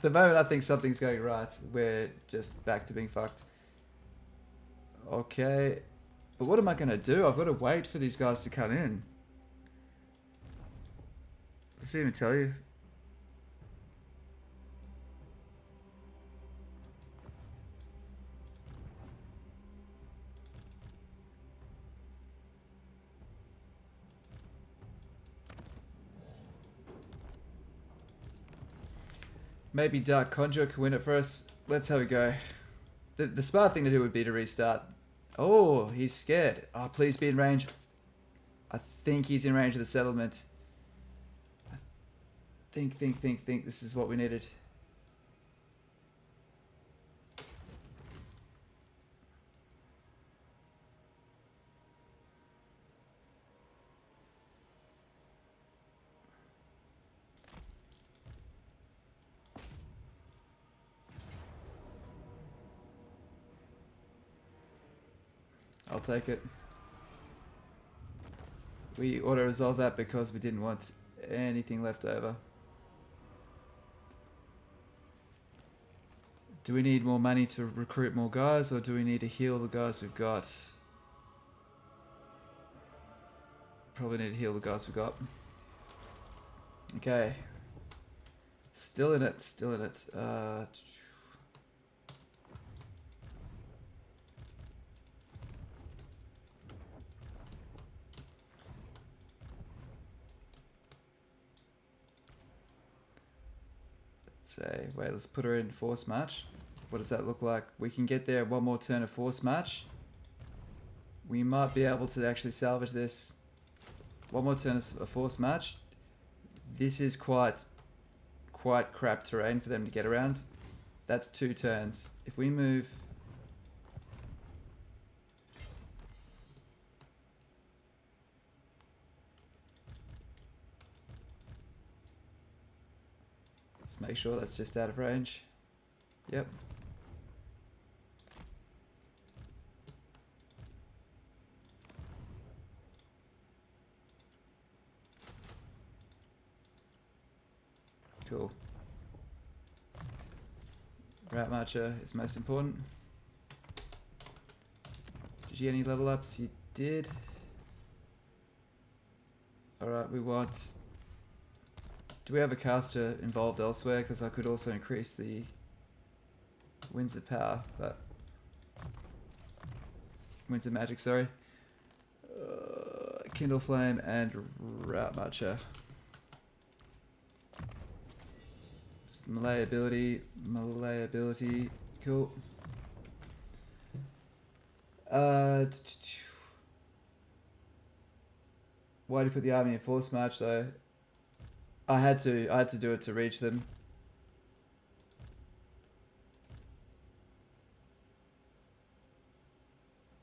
The moment I think something's going right, we're just back to being fucked. Okay. But what am I going to do? I've got to wait for these guys to come in. Does it even tell you? Maybe Dark Conjure can win it for us. Let's have a go. The smart thing to do would be to restart. Oh, he's scared. Oh, please be in range. I think he's in range of the settlement. I think this is what we needed. I'll take it. We auto-resolve that because we didn't want anything left over. Do we need more money to recruit more guys, or do we need to heal the guys we've got? Probably need to heal the guys we've got. Okay. Still in it, still in it. Say, wait, let's put her in force march. What does that look like? We can get there one more turn of force march. We might be able to actually salvage this. One more turn of force march. This is quite crap terrain for them to get around. That's 2 turns. If we move... Let's make sure that's just out of range. Yep. Cool. Rat Marcher is most important. Did you get any level ups? You did. Alright, we want... Do we have a caster involved elsewhere? Because I could also increase the Winds of Power, but Winds of Magic, sorry. Kindle Flame and Route Marcher. Just melee ability, cool. Why do you put the army in force march though? I had to do it to reach them.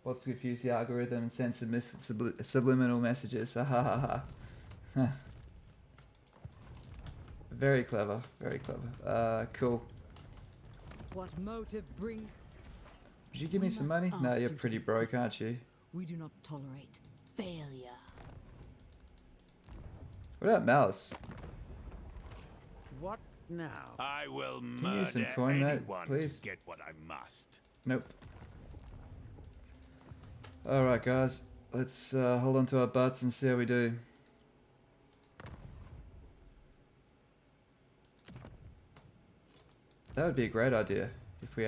What's to confuse the algorithm and send subliminal messages? Ha ha ha. Very clever, very clever. Cool. What motive bring? Would you give me some money? No, you're pretty broke, aren't you? We do not tolerate failure. What about Malice? What now? I will Can you murder use some coin, mate, anyone please? to get what I must. Nope. Alright guys, let's hold on to our butts and see how we do. That would be a great idea if we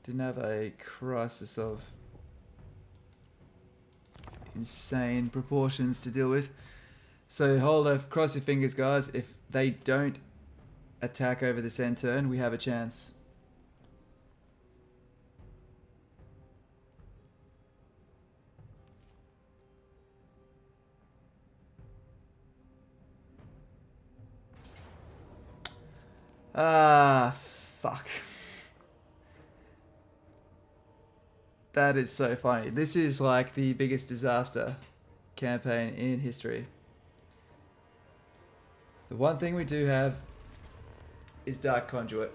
didn't have a crisis of insane proportions to deal with. So cross your fingers guys, if they don't attack over this end turn, we have a chance. Ah, fuck. That is so funny. This is like the biggest disaster campaign in history. The one thing we do have is Dark Conduit.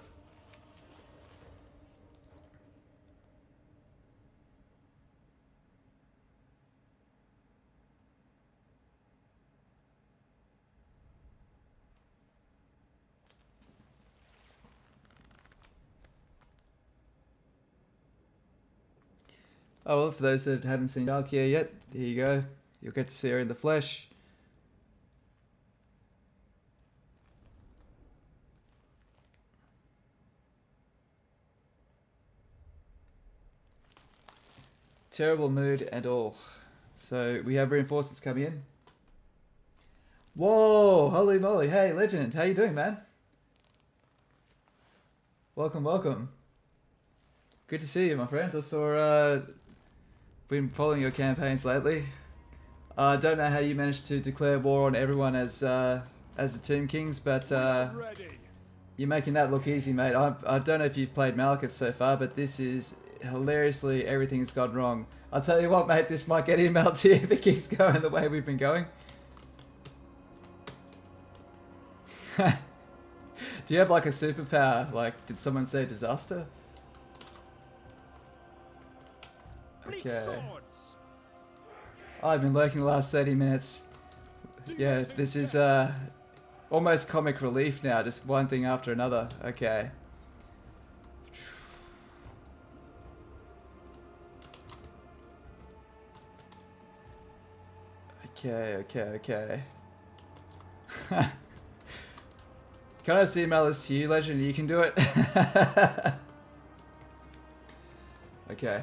Oh well, for those that haven't seen Valkyria yet, here you go. You'll get to see her in the flesh. Terrible mood and all. So we have reinforcements coming in. Whoa, holy moly. Hey, Legend, how you doing, man? Welcome, welcome. Good to see you, my friends. I saw, been following your campaigns lately. I don't know how you managed to declare war on everyone as the Tomb Kings, but you're making that look easy, mate. I don't know if you've played Malekith so far, but this is hilariously everything's gone wrong. I'll tell you what, mate, this might get MLT if it keeps going the way we've been going. Do you have like a superpower? Like, did someone say disaster? Okay. I've been lurking the last 30 minutes. Yeah, this is almost comic relief now, just one thing after another. Okay. Okay. Can I just email this to you, Legend? You can do it. Okay.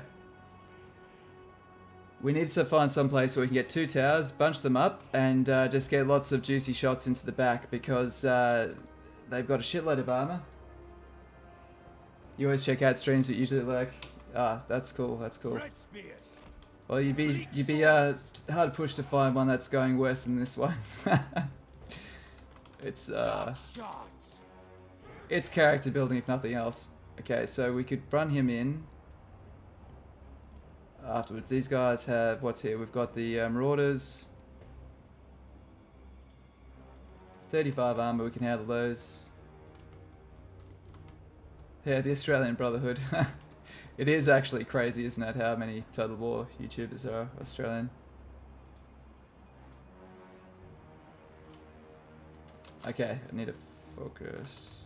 We need to find some place where we can get 2 towers, bunch them up, and just get lots of juicy shots into the back because they've got a shitload of armor. You always check out streams, but usually like, that's cool. That's cool. Well, you'd be hard pushed to find one that's going worse than this one. It's character building if nothing else. Okay, so we could run him in. Afterwards, these guys have, what's here? We've got the Marauders. 35 armor, we can handle those. Yeah, the Australian Brotherhood. It is actually crazy, isn't it, how many Total War YouTubers are Australian. Okay, I need to focus.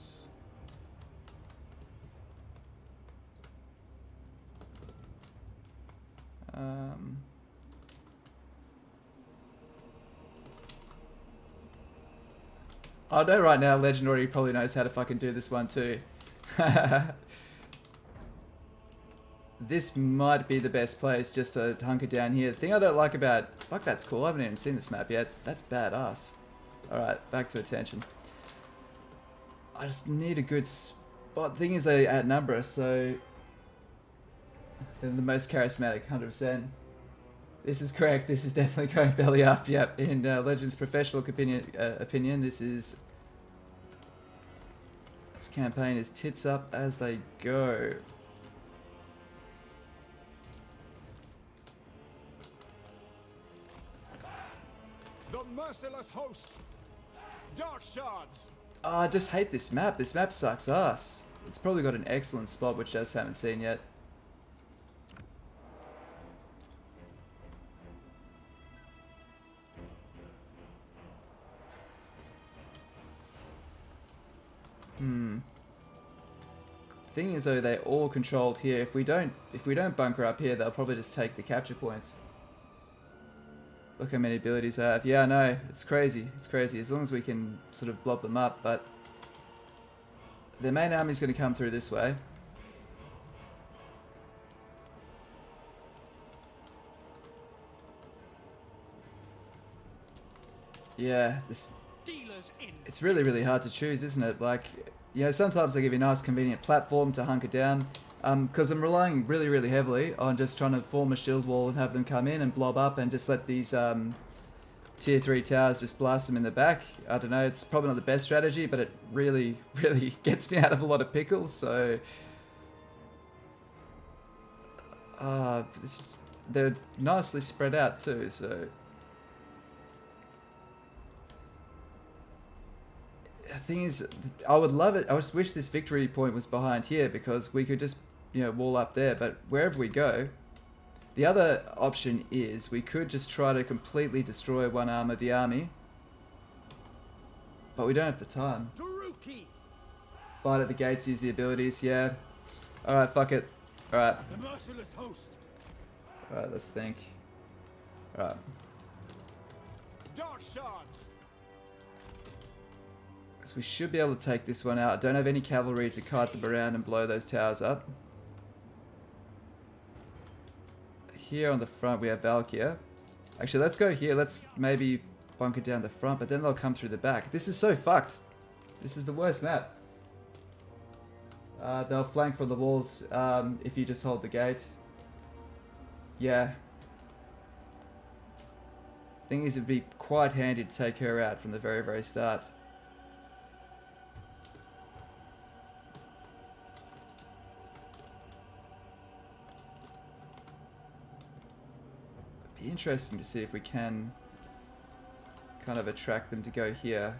I know right now Legend already probably knows how to fucking do this one too. This might be the best place just to hunker down here. The thing I don't like about... Fuck, that's cool. I haven't even seen this map yet. That's badass. Alright, back to attention. I just need a good spot. The thing is they outnumber us, so... They're the most charismatic, 100%. This is correct. This is definitely going belly up. Yep, in Legends' professional opinion, this is... This campaign is tits up as they go. The merciless host. Dark shards. Oh, I just hate this map. This map sucks ass. It's probably got an excellent spot, which I just haven't seen yet. Thing is though, they're all controlled here. If we don't bunker up here, they'll probably just take the capture points. Look how many abilities I have. Yeah, I know. It's crazy. It's crazy. As long as we can sort of blob them up, but their main army's going to come through this way. Yeah, it's really, really hard to choose, isn't it? Like, you know, sometimes they give you a nice, convenient platform to hunker down. Because I'm relying really, really heavily on just trying to form a shield wall and have them come in and blob up and just let these tier 3 towers just blast them in the back. I don't know, it's probably not the best strategy, but it really, really gets me out of a lot of pickles, so... they're nicely spread out too, so... The thing is, I would love it. I just wish this victory point was behind here because we could just, you know, wall up there. But wherever we go, the other option is we could just try to completely destroy one arm of the army. But we don't have the time. Fight at the gates, use the abilities, yeah. Alright, fuck it. Alright. Alright, let's think. Alright. Dark shards. So we should be able to take this one out. I don't have any cavalry to kite them around and blow those towers up. Here on the front we have Valkyr. Actually, let's go here. Let's maybe bunker down the front, but then they'll come through the back. This is so fucked. This is the worst map. They'll flank from the walls if you just hold the gate. Yeah. Thing is, it'd be quite handy to take her out from the very, very start. Be interesting to see if we can kind of attract them to go here.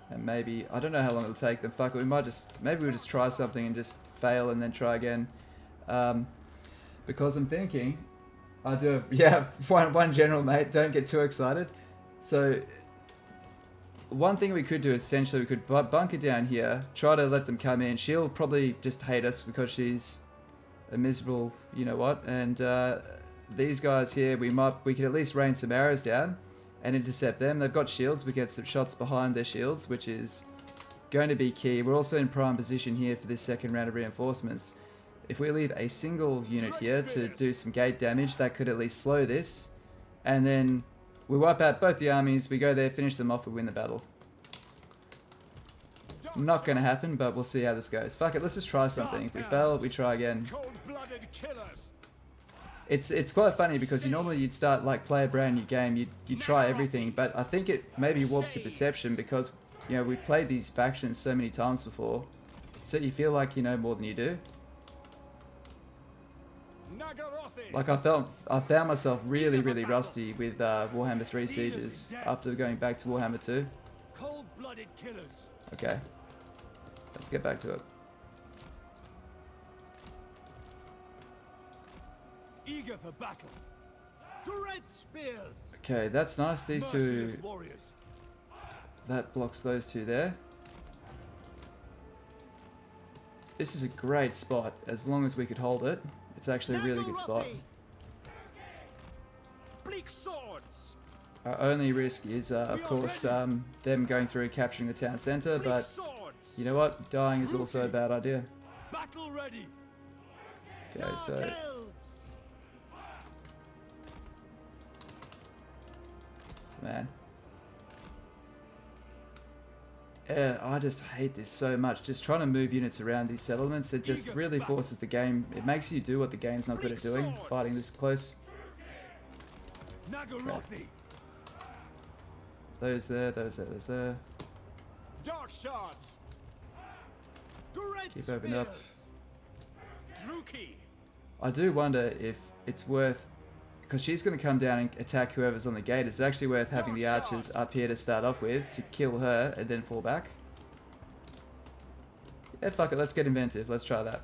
And maybe, I don't know how long it'll take them. Fuck it, we might just, maybe we'll just try something and just fail and then try again. Because I'm thinking, I do have, yeah, one general, mate, don't get too excited. So, one thing we could do, essentially, we could bunker down here, try to let them come in. She'll probably just hate us because she's a miserable, you know what, and these guys here, we could at least rain some arrows down and intercept them. They've got shields, we get some shots behind their shields, which is going to be key. We're also in prime position here for this second round of reinforcements. If we leave a single unit here to do some gate damage, that could at least slow this, and then we wipe out both the armies, we go there, finish them off, we win the battle. Not going to happen, but we'll see how this goes. Fuck it, let's just try something. If we fail, we try again. It's quite funny because you'd start like play a brand new game, you'd try everything, but I think it maybe warps your perception because, you know, we've played these factions so many times before, so you feel like you know more than you do. Like I found myself really, really rusty with Warhammer 3 Sieges after going back to Warhammer 2. Cold-blooded killers. Okay. Let's get back to it. Eager for battle. Dread spears. Okay, that's nice. These two. That blocks those two there. This is a great spot as long as we could hold it. It's actually a really good spot. Bleak swords. Our only risk is, of course, them going through and capturing the town centre, but you know what? Dying is also a bad idea. Battle ready. Okay, so... Elves. Man. Yeah, I just hate this so much. Just trying to move units around these settlements, it just really forces the game. It makes you do what the game's not good at doing, fighting this close. Naggarond. Those there, those there, those there. Dark shards. Keep opening up. Druki. I do wonder if it's worth, because she's going to come down and attack whoever's on the gate, is it actually worth having the archers up here to start off with, to kill her and then fall back? Yeah, fuck it, let's get inventive, let's try that.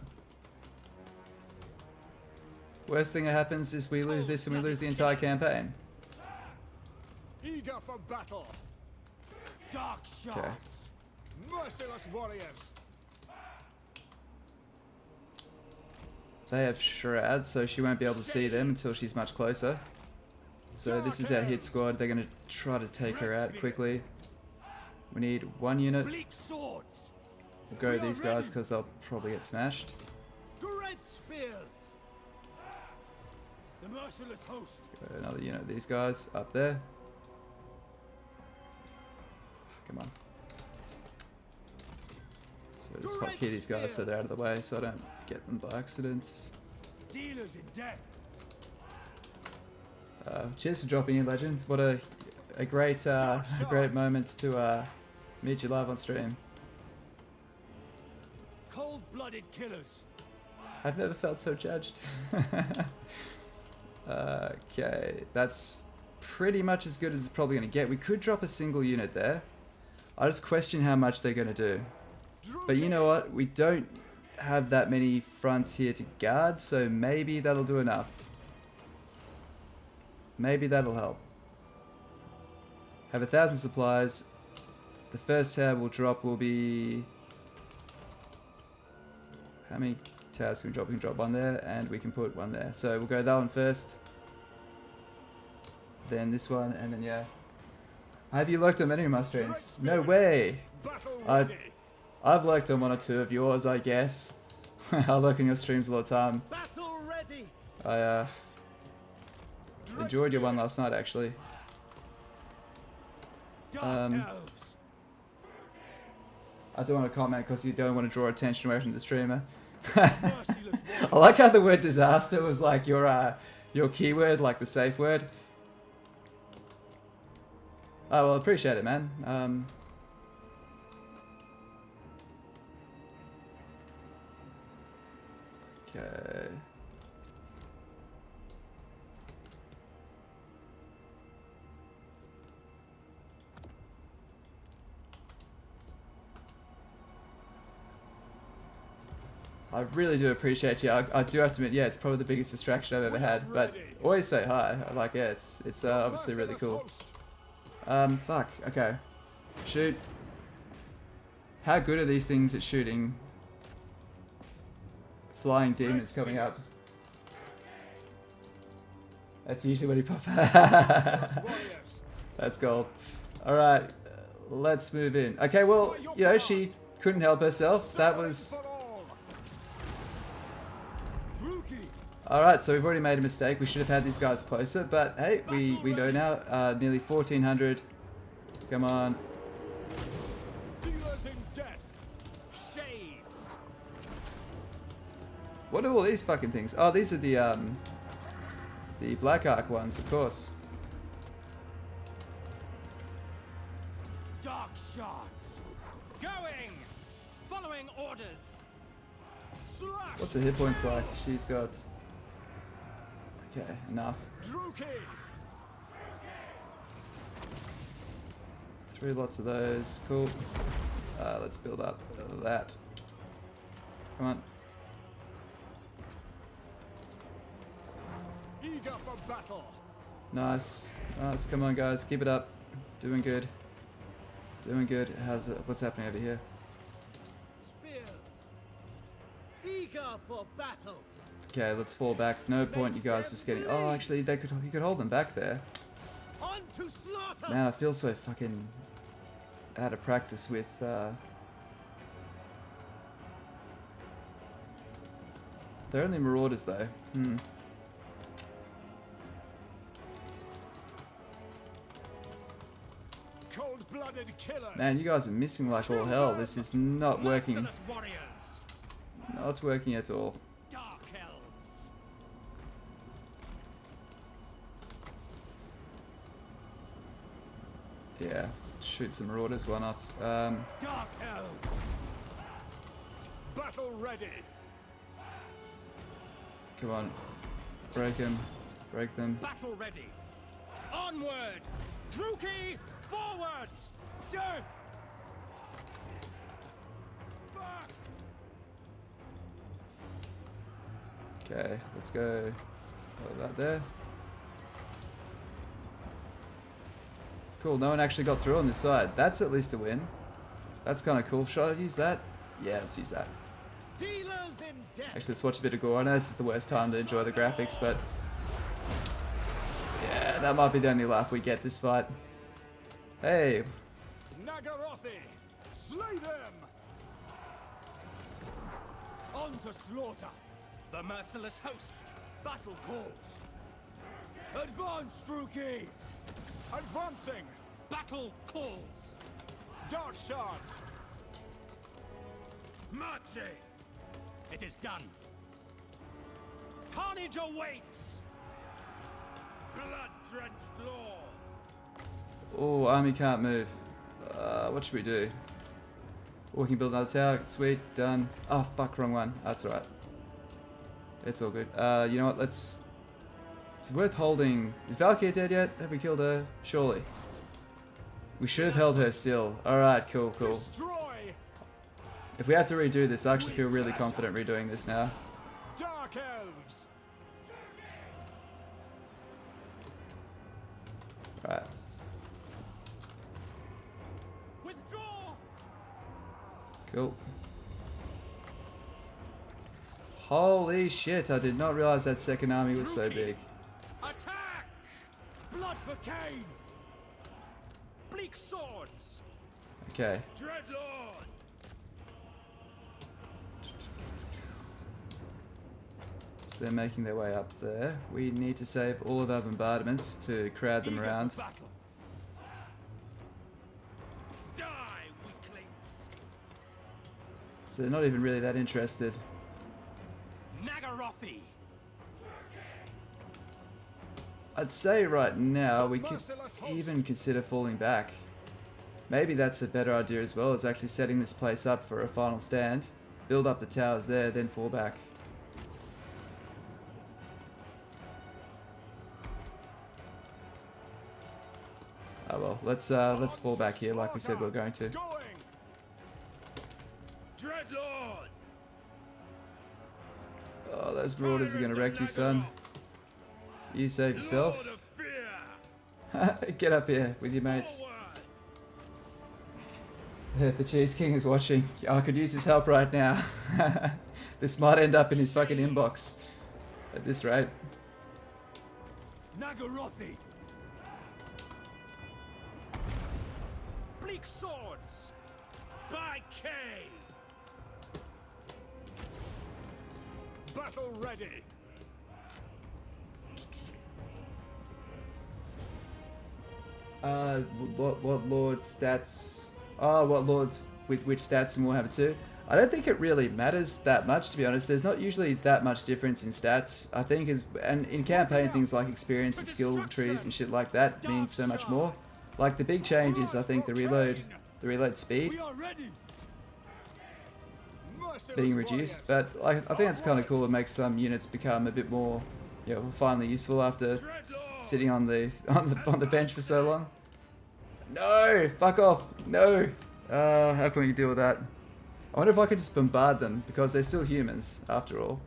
Worst thing that happens is we lose this and we lose the entire campaign. Eager for battle. Dark shards. Merciless warriors. They have shrouds, so she won't be able to see them until she's much closer. So this is our hit squad. They're going to try to take her out quickly. We need one unit. We'll go with these guys because they'll probably get smashed. Dread spears. The merciless host. Go another unit of these guys up there. Come on. So just hotkey these guys so they're out of the way so I don't get them by accident. Dealers in death. Cheers for dropping in, Legend. What a great great moment to meet you live on stream. Cold-blooded killers. I've never felt so judged. Okay, that's pretty much as good as it's probably going to get. We could drop a single unit there. I just question how much they're going to do. But you know what? We don't have that many fronts here to guard, so maybe that'll do enough. Maybe that'll help. Have 1,000 supplies. The first tower we'll drop will be... How many towers can we drop? We can drop one there, and we can put one there. So we'll go that one first. Then this one, and then yeah. Have you lurked on many of my streams? No way! I've lurked on one or two of yours, I guess. I lurk on your streams all the time. I enjoyed your one last night, actually. I don't want to comment because you don't want to draw attention away from the streamer. I like how the word disaster was like your keyword, like the safe word. Oh, well, appreciate it, man. Okay. I really do appreciate you. I do have to admit, yeah, it's probably the biggest distraction I've ever had. But always say hi. Like, yeah, it's obviously really cool. Fuck. Okay. Shoot. How good are these things at shooting? Flying demons coming up. That's usually what he pop. That's gold. Alright. Let's move in. Okay, well, you know, she couldn't help herself. That was... Alright, so we've already made a mistake. We should have had these guys closer, but hey, we know now. Nearly 1,400. Come on. What are all these fucking things? Oh, these are the Black Ark ones, of course. Dark shards. Going. Following orders. Slash. What's her hit points like? She's got... Okay, enough. Three lots of those. Cool. Let's build up that. Come on. Eager for battle. Nice. Nice. Come on, guys. Keep it up. Doing good. Doing good. How's it? What's happening over here? Spears. Eager for battle. Okay, let's fall back. No point you guys just getting... Oh, actually, you could hold them back there. On to slaughter! Man, I feel so fucking out of practice with they're only marauders though. Cold-blooded killers. Man, you guys are missing like all hell. This is not working. Merciless warriors. Not working at all. Dark elves. Yeah, let's shoot some marauders, why not? Dark elves. Battle ready. Come on. Break them. Break them. Battle ready. Onward. Druki, forwards. Death. Back. Okay, let's go. Oh, that there. Cool, no one actually got through on this side. That's at least a win. That's kind of cool. Should I use that? Yeah, let's use that. Dealers in death. Actually, let's watch a bit of gore. I know this is the worst time to enjoy the graphics, but yeah, that might be the only laugh we get this fight. Hey, Naggarothi, slay them! On to slaughter! The merciless host! Battle calls! Advance, Druki! Advancing! Battle calls! Dark shards! Marching! It is done! Carnage awaits! Blood-drenched lord! oh, army can't move. What should we do? Walking build another tower. Sweet, done. Oh fuck, wrong one. That's alright. It's all good. You know what? Let's. It's worth holding. Is Valkyrie dead yet? Have we killed her? Surely. We should have held her still. Alright, cool, cool. Destroy! If we have to redo this, I actually feel really confident redoing this now. Dark elves! Right. Withdraw! Cool. Holy shit, I did not realize that second army was so big. Attack! Blood for Cain! Bleak swords! Okay. Dreadlord! So they're making their way up there. We need to save all of our bombardments to crowd them Eager around. for battle. Die, weaklings! So they're not even really that interested. Naggarothi! I'd say right now we could even consider falling back. Maybe that's a better idea as well, is actually setting this place up for a final stand. Build up the towers there, then fall back. Oh well, let's fall back here like we said we were going to. Going! Dreadlord! Oh, those marauders are gonna wreck you, son. You save yourself. Lord of fear! Get up here with your mates. Forward! The Cheese King is watching. I could use his help right now. This might end up in his fucking inbox at this rate. Naggarothi! Bleak swords! By Cain! Battle ready! What lord stats? Oh, what lords with which stats in Warhammer 2? I don't think it really matters that much, to be honest. There's not usually that much difference in stats. I think and in campaign things like experience and skill trees and shit like that mean so much more. Like the big change is I think the reload speed We are ready! being reduced. But like I think that's kind of cool. It makes some units become a bit more, you know, finally useful after sitting on the bench for so long. No, fuck off. No. How can we deal with that? I wonder if I could just bombard them because they're still humans after all.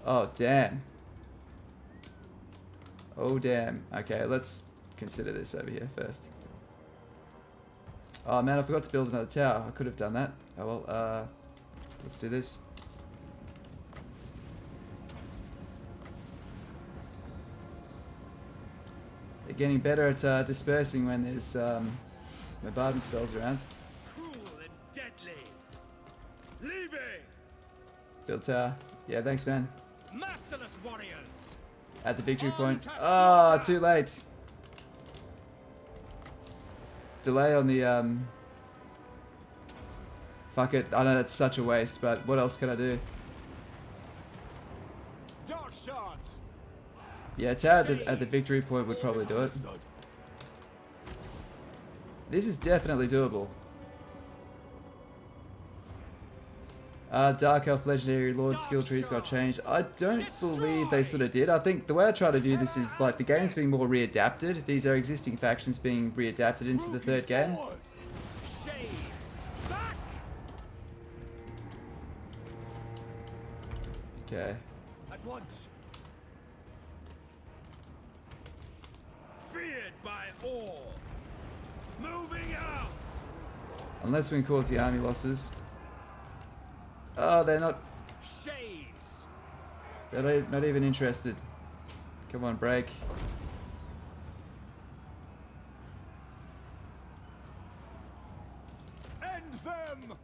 Oh damn. Oh damn. Okay, let's consider this over here first. Oh man, I forgot to build another tower. I could have done that. Oh well, let's do this. getting better at dispersing when there's bombardment spells around. Cruel and deadly. Leaving. Build tower. Yeah, thanks, man. Masterless warriors. At the victory On point. to Oh, slaughter. too late. Delay on the Fuck it. I know that's such a waste, but what else can I do? Dark shards. Yeah, tower at the victory point would probably do it. This is definitely doable. Dark Elf Legendary Lord skill trees got changed. I don't believe they sort of did. I think the way I try to view this is like the game's being more readapted. These are existing factions being readapted into the third game. Shades. Back. Okay. At once. Feared by all. Moving out. Unless we can cause the army losses. Oh, they're not. Shades. They're not even interested. Come on, break. End them.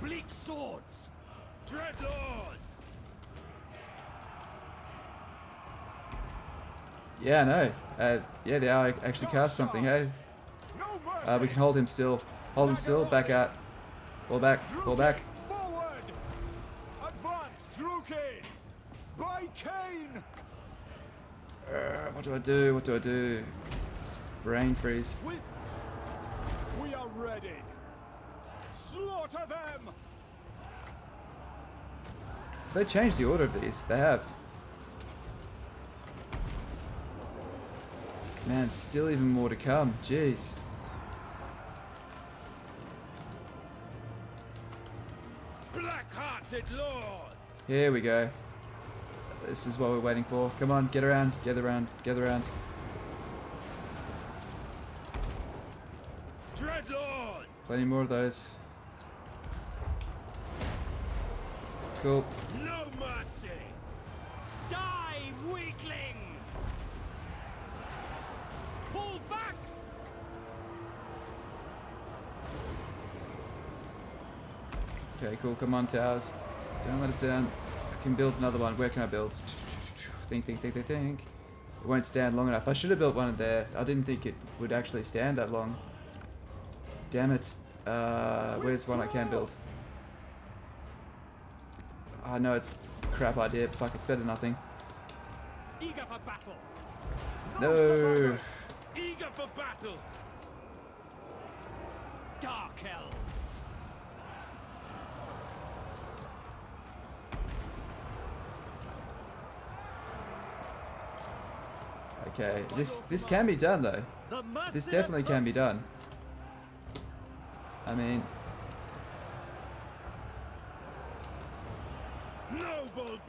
Bleak swords. Dreadlord. Yeah, no. Yeah, they are actually cast something, hey? No mercy. We can hold him still. Hold him still. Back out. Fall back. Fall back. Forward. Advance, Drukin. By Kane. What do I do? What do I do? Just brain freeze. We are ready. Slaughter them. They changed the order of these. They have. Man, still even more to come. Jeez. Black-hearted lord. Here we go. This is what we're waiting for. Come on, get around. Get around. Get around. Dreadlord. Plenty more of those. Cool. No mercy. Die, weaklings. Pull back. Okay, cool. Come on, towers. Don't let us down. I can build another one. Where can I build? Think, think, think, think, think. It won't stand long enough. I should have built one in there. I didn't think it would actually stand that long. Damn it. Where's one I can build? I know it's a crap idea, but fuck, it's better than nothing. Eager for battle. No. survivors. Eager for battle. Dark elves. Okay, this can be done though. This definitely can be done. I mean,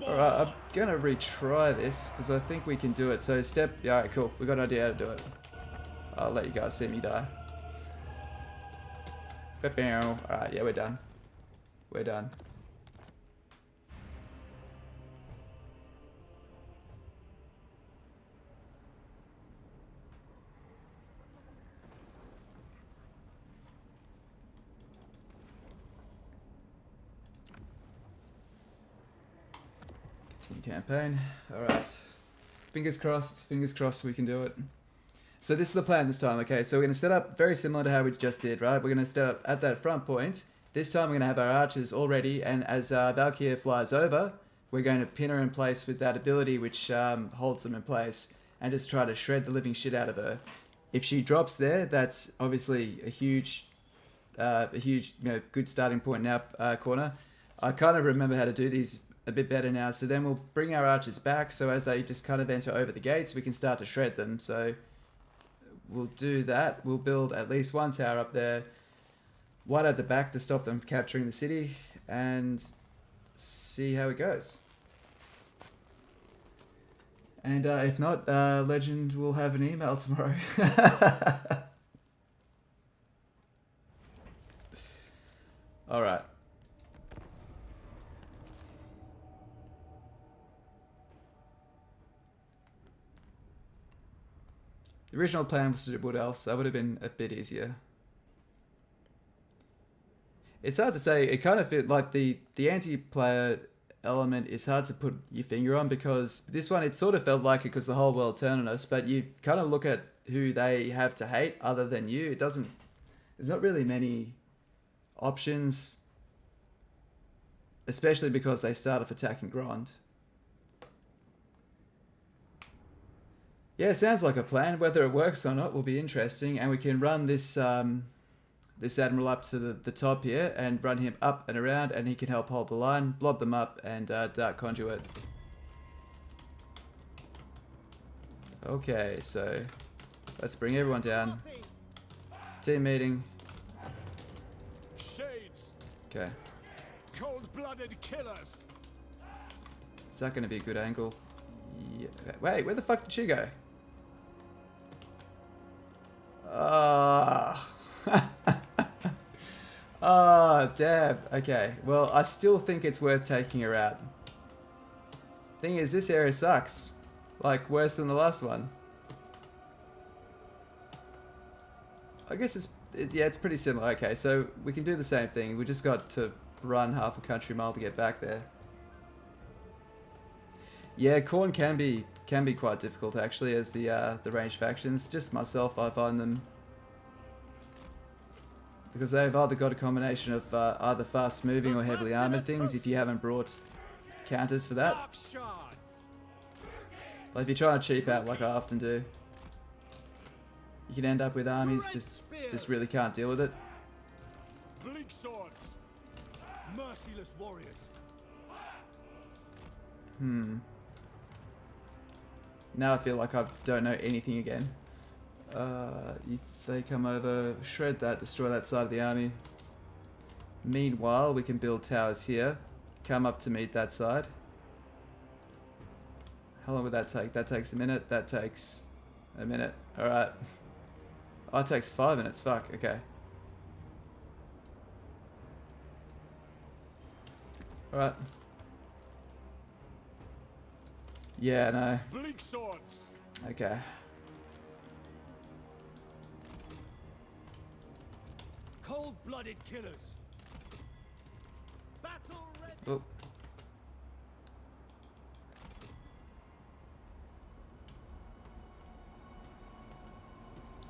alright, I'm gonna retry this because I think we can do it. So yeah, alright, cool. We got an idea how to do it. I'll let you guys see me die. Alright, yeah, we're done. We're done. Campaign. Alright. Fingers crossed we can do it. So this is the plan this time, okay? So we're going to set up very similar to how we just did, right? We're going to set up at that front point. This time we're going to have our archers all ready, and as Valkyrie flies over, we're going to pin her in place with that ability which holds them in place, and just try to shred the living shit out of her. If she drops there, that's obviously a huge, good starting point in our corner. I kind of remember how to do these a bit better now, so then we'll bring our archers back, so as they just kind of enter over the gates, we can start to shred them. So we'll do that. We'll build at least one tower up there, one at the back to stop them capturing the city, and see how it goes. And if not, Legend will have an email tomorrow. Alright. The original plan was to do Wood Elves. That would have been a bit easier. It's hard to say. It kind of feels like the anti-player element is hard to put your finger on, because this one, it sort of felt like it because the whole world turned on us, but you kind of look at who they have to hate other than you. It doesn't... There's not really many options, especially because they start off attacking Grand. Yeah, sounds like a plan. Whether it works or not will be interesting, and we can run this this admiral up to the top here and run him up and around, and he can help hold the line, blob them up, and Dark Conduit. Okay, so let's bring everyone down. Team meeting. Shades. Okay. Cold-blooded killers. Is that going to be a good angle? Yeah. Wait, where the fuck did she go? Oh, damn. Okay, well, I still think it's worth taking her out. Thing is, this area sucks. Like, worse than the last one. I guess it's pretty similar. Okay, so we can do the same thing. We just got to run half a country mile to get back there. Yeah, Khorne can be quite difficult actually as the ranged factions. Just myself, I find them, because they've either got a combination of either fast moving or heavily armored things. If you haven't brought counters for that, like if you're trying to cheap out like I often do, you can end up with armies just really can't deal with it. Bleak swords. Merciless warriors. Now I feel like I don't know anything again. If they come over, shred that, destroy that side of the army. Meanwhile, we can build towers here. Come up to meet that side. How long would that take? That takes a minute. That takes a minute. Alright. Oh, it takes 5 minutes. Fuck. Okay. Alright. Yeah, no. Bleak swords. Okay. Cold-blooded killers. Battle ready. Oh.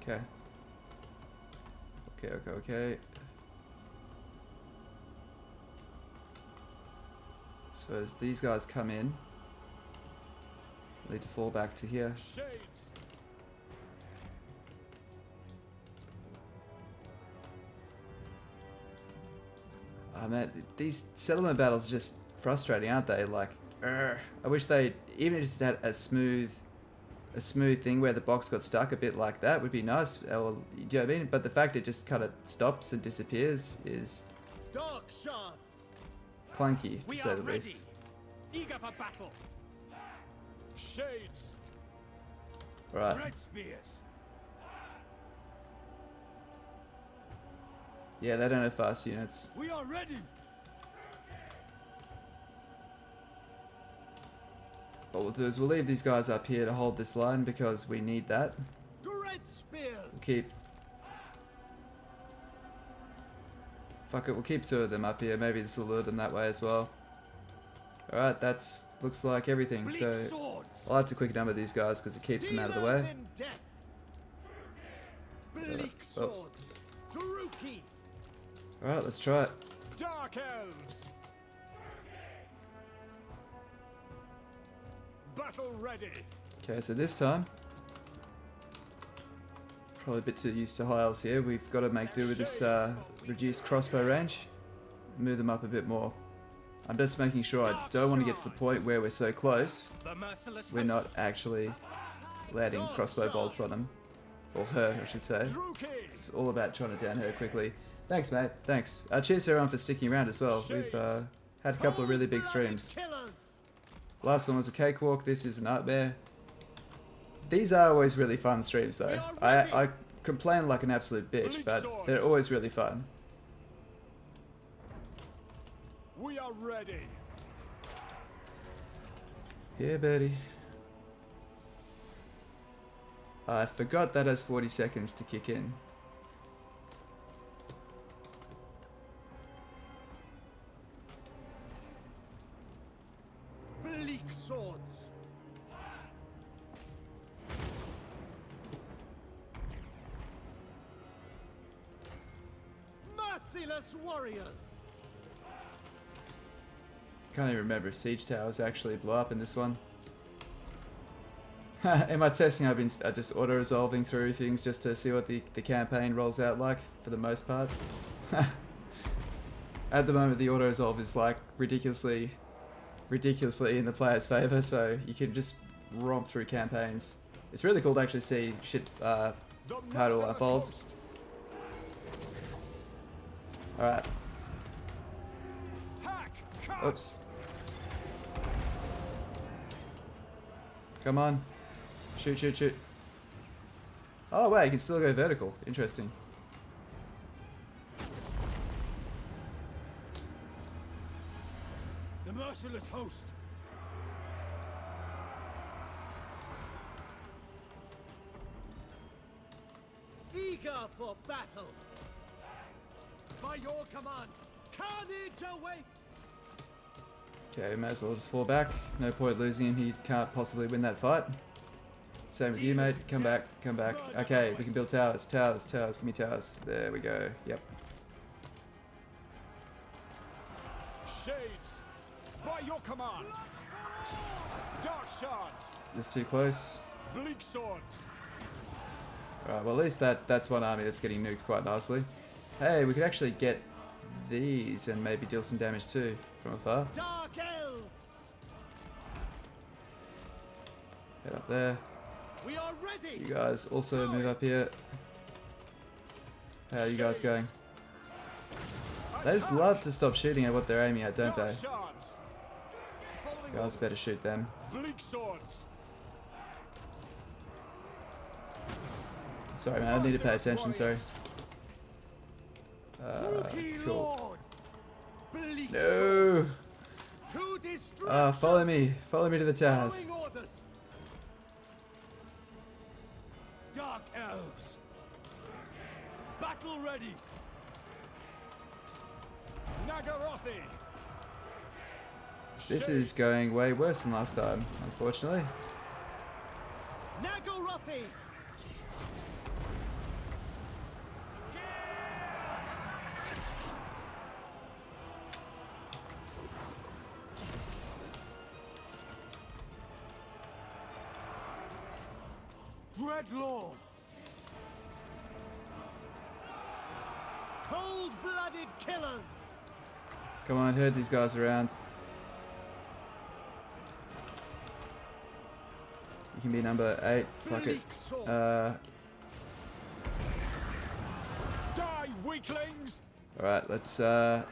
Okay. Okay. So as these guys come in, need to fall back to here. Shades. Oh man, these settlement battles are just frustrating, aren't they? Like, I wish they even just had a smooth thing where the box got stuck a bit like that would be nice. Or, do you know what I mean? But the fact it just kind of stops and disappears is Dark shards. clunky, to say the least. Eager for battle. Shades. Right. Red spears. Yeah, they don't have fast units. We are ready. What we'll do is we'll leave these guys up here to hold this line because we need that. Red spears. We'll keep... Fuck it, we'll keep 2 of them up here. Maybe this will lure them that way as well. Alright, that's... looks like everything. So I'll have to quick number these guys because it keeps them out of the way. Bleak swords. Daruki. Alright, let's try it. Dark elves. Battle ready. Okay, so this time... Probably a bit too used to high elves here. We've got to make do with this reduced crossbow range. Move them up a bit more. I'm just making sure I don't want to get to the point where we're so close we're not actually landing crossbow bolts on them. Or her, I should say. It's all about trying to down her quickly. Thanks, mate. Thanks. Cheers to everyone for sticking around as well. We've had a couple of really big streams. Last one was a cakewalk. This is a nightmare. These are always really fun streams, though. I complain like an absolute bitch, but they're always really fun. We are ready. Yeah, Betty. I forgot that has 40 seconds to kick in. Bleak swords. Merciless warriors. Can't even remember if siege towers actually blow up in this one. In my testing, I've been just auto-resolving through things just to see what the campaign rolls out like, for the most part. At the moment, the auto-resolve is like ridiculously in the player's favour, so you can just romp through campaigns. It's really cool to actually see shit, how it all unfolds. Alright. Oops. Come on. Shoot, shoot, shoot. Oh, wait, you can still go vertical. Interesting. The merciless host. Eager for battle. By your command, carnage awaits. Okay, may as well just fall back. No point losing him. He can't possibly win that fight. Same with you, mate. Come back, come back. Okay, we can build towers, towers, towers. Give me towers. There we go. Yep. Shades, by your command. Dark shards. This too close. Bleak swords. Alright, well at least that's one army that's getting nuked quite nicely. Hey, we could actually get these and maybe deal some damage too from afar. Dark elves. Head up there. We are ready. You guys also move up here. How are you guys going? They just love to stop shooting at what they're aiming at, don't they? You guys better shoot them. Bleak swords. Sorry man, I need to pay attention, sorry. Cool. No! Follow me. Follow me to the towers. Dark elves. Battle ready. Naggarothi. This is going way worse than last time, unfortunately. Naggarothi. Dreadlord. Cold-blooded killers. Come on, herd these guys around. You can be number 8. Fuck it. Die, weaklings. Alright, let's Dark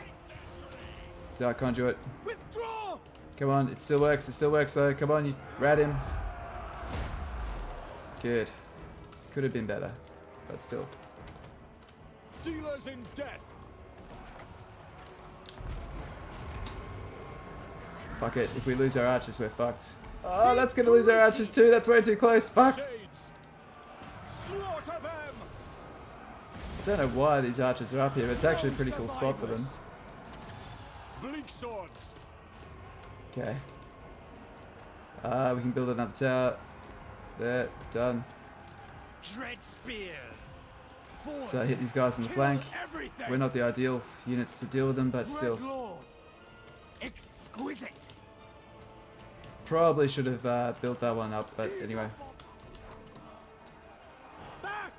Conduit. Withdraw. Come on, it still works though. Come on, you rat him. Good. Could have been better, but still. Dealers in death. Fuck it. If we lose our archers, we're fucked. Oh, that's gonna lose our archers too. That's way too close. Fuck. Slaughter them. I don't know why these archers are up here, but it's actually a pretty cool spot for them. Bleak swords. Okay. We can build another tower. There, done. Dread spears. So hit these guys in the flank. We're not the ideal units to deal with them, but still. Exquisite. Probably should have built that one up, but anyway. Back.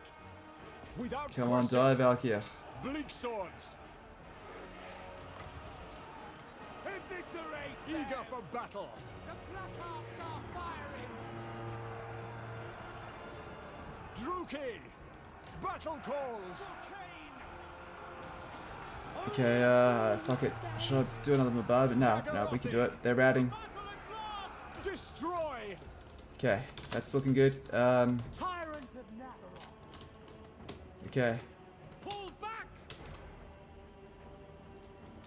Without Come on, die, Valkyr. Bleak swords. Eviscerate. Eager for battle. The Bloodhawks are firing. Druki. Battle calls. Okay, fuck it. Should I do another bombardment? No, we can do it. They're routing. Destroy. Okay, that's looking good. Okay. Pull back.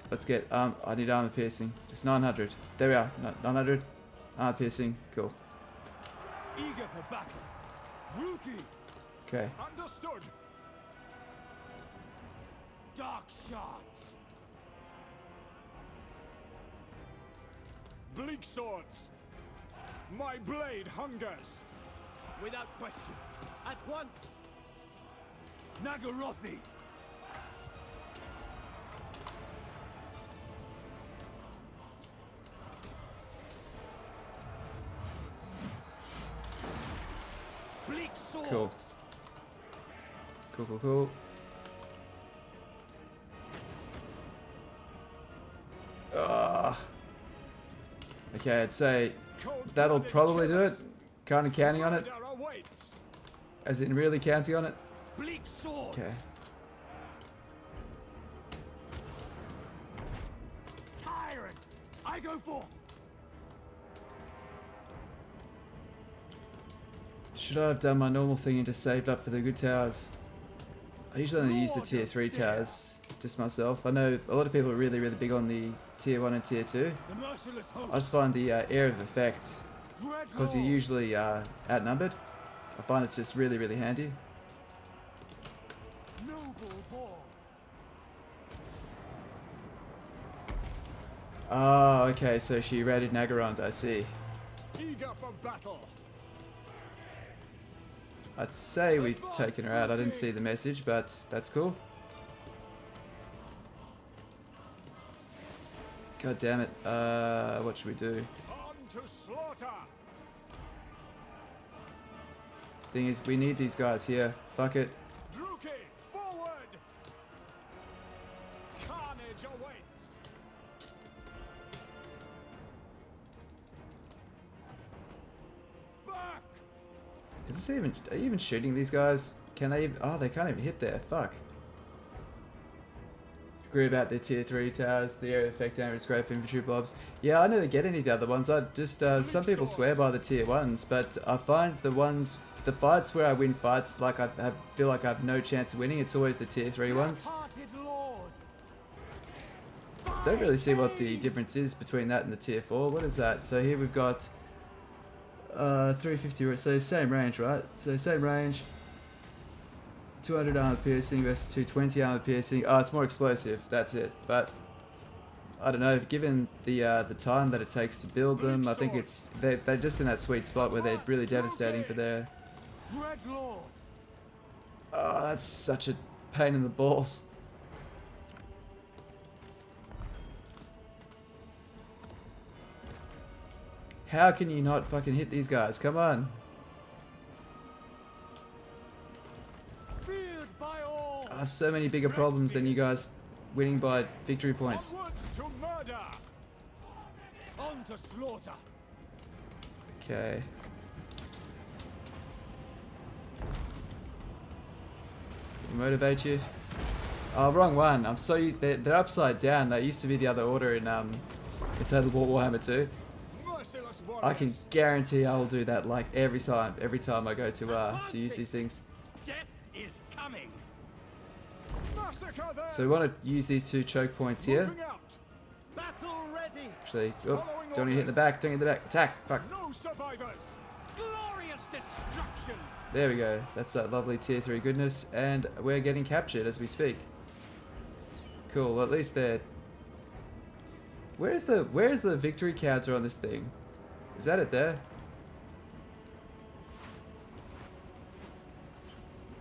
Let's get, I need armor piercing. Just 900. There we are. 900. Armor piercing. Cool. Eager for battle. Druki! Okay. Understood! Dark shards! Bleak swords! My blade hungers! Without question. At once! Naggarothi! Bleak swords! Cool. Cool. Ah. Okay, I'd say that'll probably do it. Kind of counting on it. As in really counting on it. Bleak swords! Okay. Tyrant! I go forth! Should I have done my normal thing and just saved up for the good towers? I usually only use the tier 3 towers, just myself. I know a lot of people are really big on the tier 1 and tier 2. I just find the air of effect, because you're usually outnumbered, I find it's just really handy. Oh, okay, so she raided Naggarond, I see. Eager for battle. I'd say we've taken her out. I didn't see the message, but that's cool. God damn it. What should we do? On to slaughter. Thing is, we need these guys here. Fuck it. Druki, forward. Carnage awaits. Back. Is this even... Are you even shooting these guys? Can they even... Oh, they can't even hit there. Fuck. Agree about their tier 3 towers. The area effect damage is great for infantry blobs. Yeah, I never get any of the other ones. I just... some people swear by the tier 1s, but I find the ones... The fights where I win fights, like I feel like I have no chance of winning, it's always the tier 3 ones. Don't really see what the difference is between that and the tier 4. What is that? So here we've got 350, so same range, right? So same range. 200 armor piercing versus 220 armor piercing. Oh, it's more explosive. That's it. But I don't know. Given the time that it takes to build them, I think it's they're just in that sweet spot where they're really devastating for their. Oh, that's such a pain in the balls. How can you not fucking hit these guys? Come on. I have so many bigger problems than you guys winning by victory points. To murder. On to slaughter. Okay. Motivate you. Oh, wrong one. I'm so used. They're upside down. That used to be the other order in TotalWar Warhammer 2. I can guarantee I will do that like every time I go to use these things. Death is coming. So we want to use these 2 choke points here. Battle ready. Actually, oh, don't get hit in the back. Don't get in the back. Attack. Fuck. No survivors. Glorious destruction. There we go. That's that lovely tier 3 goodness, and we're getting captured as we speak. Cool. Well, at least they're. Where's the victory counter on this thing? Is that it there?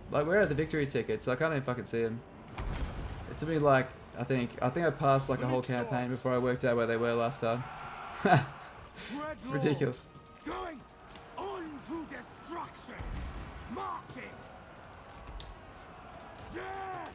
Like, where are the victory tickets? I can't even fucking see them. It took me like I think I passed like a whole campaign before I worked out where they were last time. It's ridiculous. Going on to destruction. Marching. Death.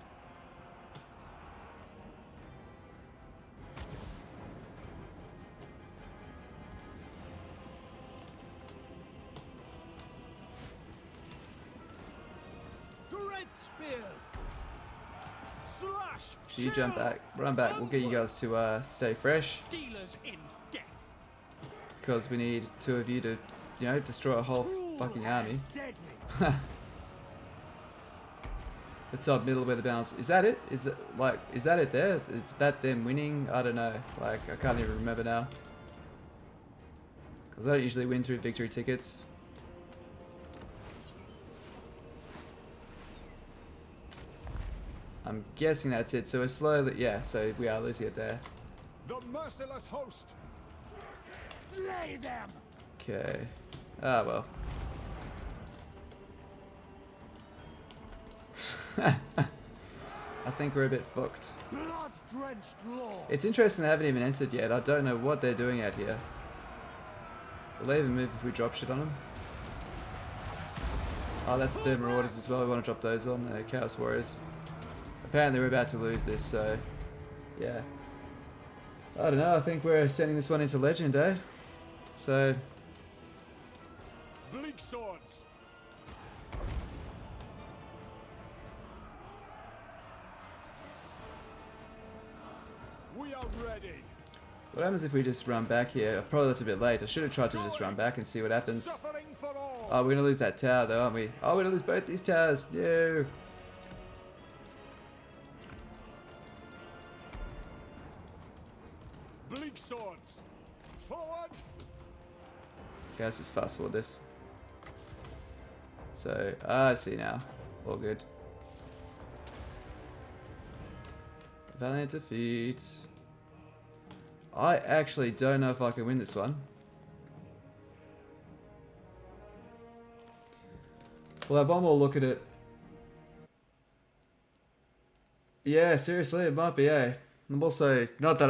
Dread spears. Slash. Should you jump back? Run back. We'll get you guys to stay fresh. Dealers in death. Because we need 2 of you to, you know, destroy a whole fucking army. The top middle where the balance. Is that it? Is that it there? Is that them winning? I don't know. Like, I can't even remember now. Because I don't usually win through victory tickets. I'm guessing that's it. So we're slowly, yeah, so we are losing it there. The merciless host. Slay them. Okay. Ah, well. I think we're a bit fucked. Blood-drenched law. It's interesting they haven't even entered yet. I don't know what they're doing out here. Will they even move if we drop shit on them? Oh, that's the Marauders as well. We want to drop those on. Chaos Warriors. Apparently we're about to lose this, so... yeah. I don't know. I think we're sending this one into Legend, eh? So... Bleak swords. We are ready. what happens if we just run back here? Probably that's a bit late. I should have tried to just run back and see what happens. Suffering for all. Oh, we're going to lose that tower though, aren't we? Oh, we're going to lose both these towers. No. Bleak swords. Forward. Okay, let's just fast forward this. So, I see now. All good. Valiant defeat. I actually don't know if I can win this one. We'll have one more look at it. Yeah, seriously, it might be, eh? I'm also, not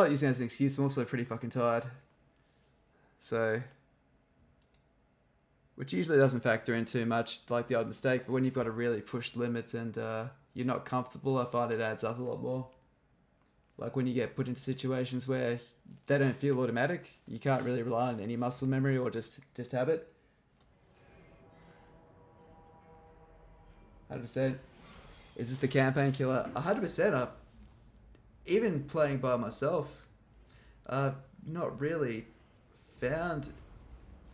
using it as an excuse, I'm also pretty fucking tired. So, which usually doesn't factor in too much, like the odd mistake, but when you've got a really pushed limit and you're not comfortable, I find it adds up a lot more. Like when you get put into situations where they don't feel automatic, you can't really rely on any muscle memory or just habit. 100%. Is this the campaign killer? 100%. Even playing by myself, not really found.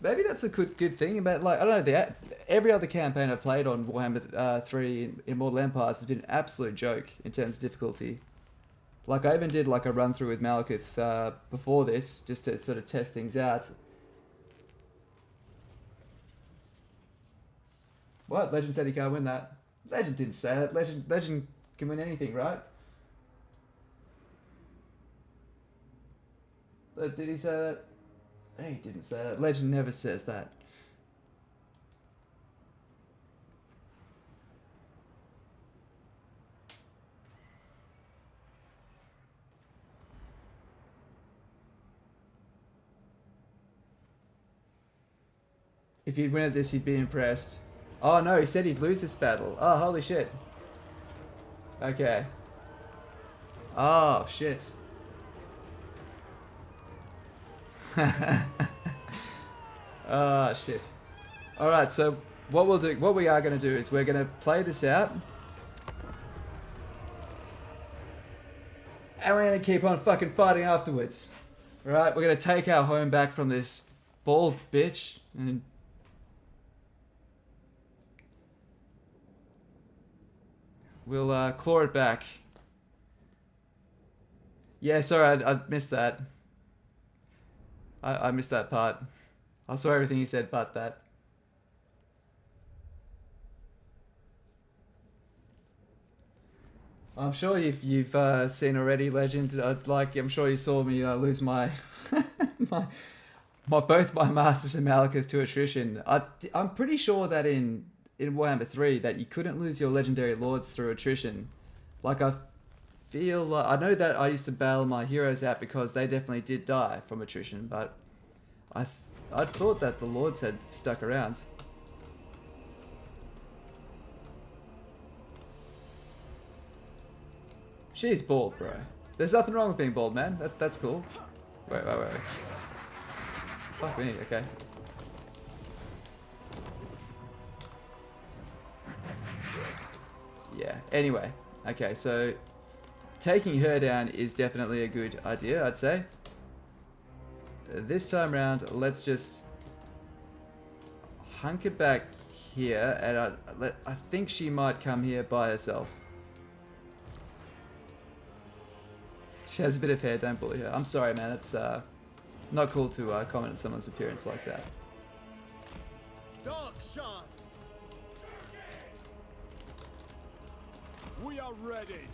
Maybe that's a good thing about, like, I don't know, every other campaign I've played on Warhammer 3 Immortal Empires has been an absolute joke in terms of difficulty. Like, I even did like a run through with Malekith before this, just to sort of test things out. What? Legend said he can't win that. Legend didn't say that. Legend can win anything, right? Did he say that? He didn't say that. Legend never says that. If he'd win at this, he'd be impressed. Oh no, he said he'd lose this battle. Oh, holy shit. Okay. Oh, shit. Oh, shit. Alright, so what we are going to do is we're going to play this out. And we're going to keep on fucking fighting afterwards. Alright, we're going to take our home back from this bald bitch. And we'll claw it back. Yeah, sorry, I missed that. I missed that part. I saw everything he said but that. I'm sure you've seen already, Legend. I'm sure you saw me lose my both my masters and Malekith to attrition. I'm pretty sure that in Warhammer 3 that you couldn't lose your legendary lords through attrition. Like, I feel like, I know that I used to bail my heroes out because they definitely did die from attrition, but I thought that the lords had stuck around. She's bald, bro. There's nothing wrong with being bald, man. That's cool. Wait. Fuck me, okay. Yeah, anyway. Okay, so taking her down is definitely a good idea, I'd say. This time around, let's just hunker back here, and I think she might come here by herself. She has a bit of hair, don't bully her. I'm sorry, man, it's not cool to comment on someone's appearance like that. Dark shards. We are are ready.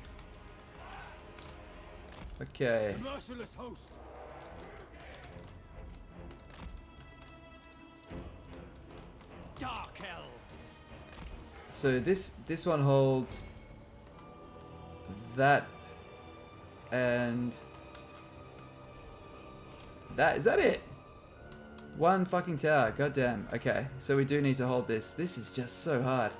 Okay. The merciless host. Dark elves. So this one holds that and that. Is that it? One fucking tower. Goddamn. Okay, so we do need to hold this. This is just so hard.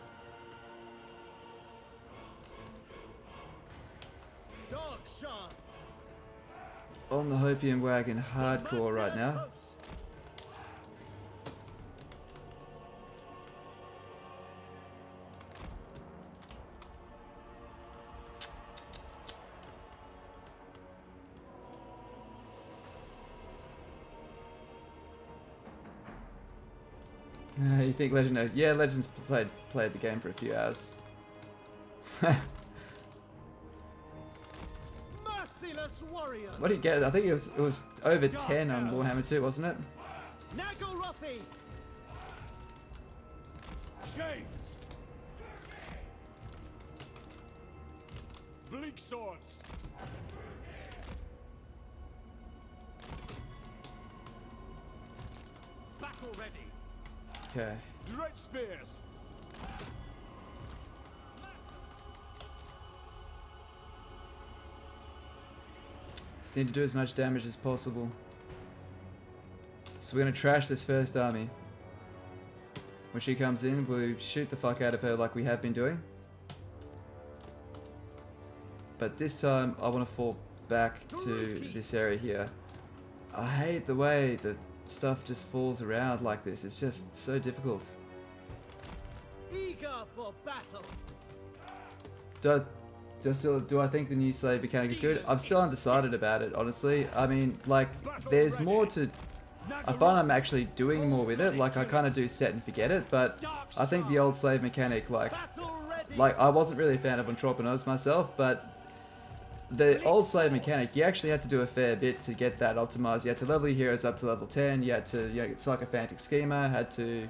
Dark shards. On the Hopium wagon, hardcore right now. You think Legend knows? Yeah, Legend's played the game for a few hours. Merciless warriors. What did you get? I think it was over 10 on Warhammer 2, wasn't it? Naggarond. Chains. Bleak swords. Battle ready. Okay. Dread spears. Just need to do as much damage as possible. So we're gonna trash this first army. When she comes in, we'll shoot the fuck out of her like we have been doing. But this time, I want to fall back to this area here. I hate the way that stuff just falls around like this. It's just so difficult. Eager for battle. Do I think the new slave mechanic is good? I'm still undecided about it, honestly. I mean, like, there's more to... I find I'm actually doing more with it. Like, I kind of do set and forget it, but I think the old slave mechanic, like I wasn't really a fan of Entrepreneurs myself, but the old slave mechanic, you actually had to do a fair bit to get that optimized. You had to level your heroes up to level 10, you had to, you know, get Sycophantic Schema, had to,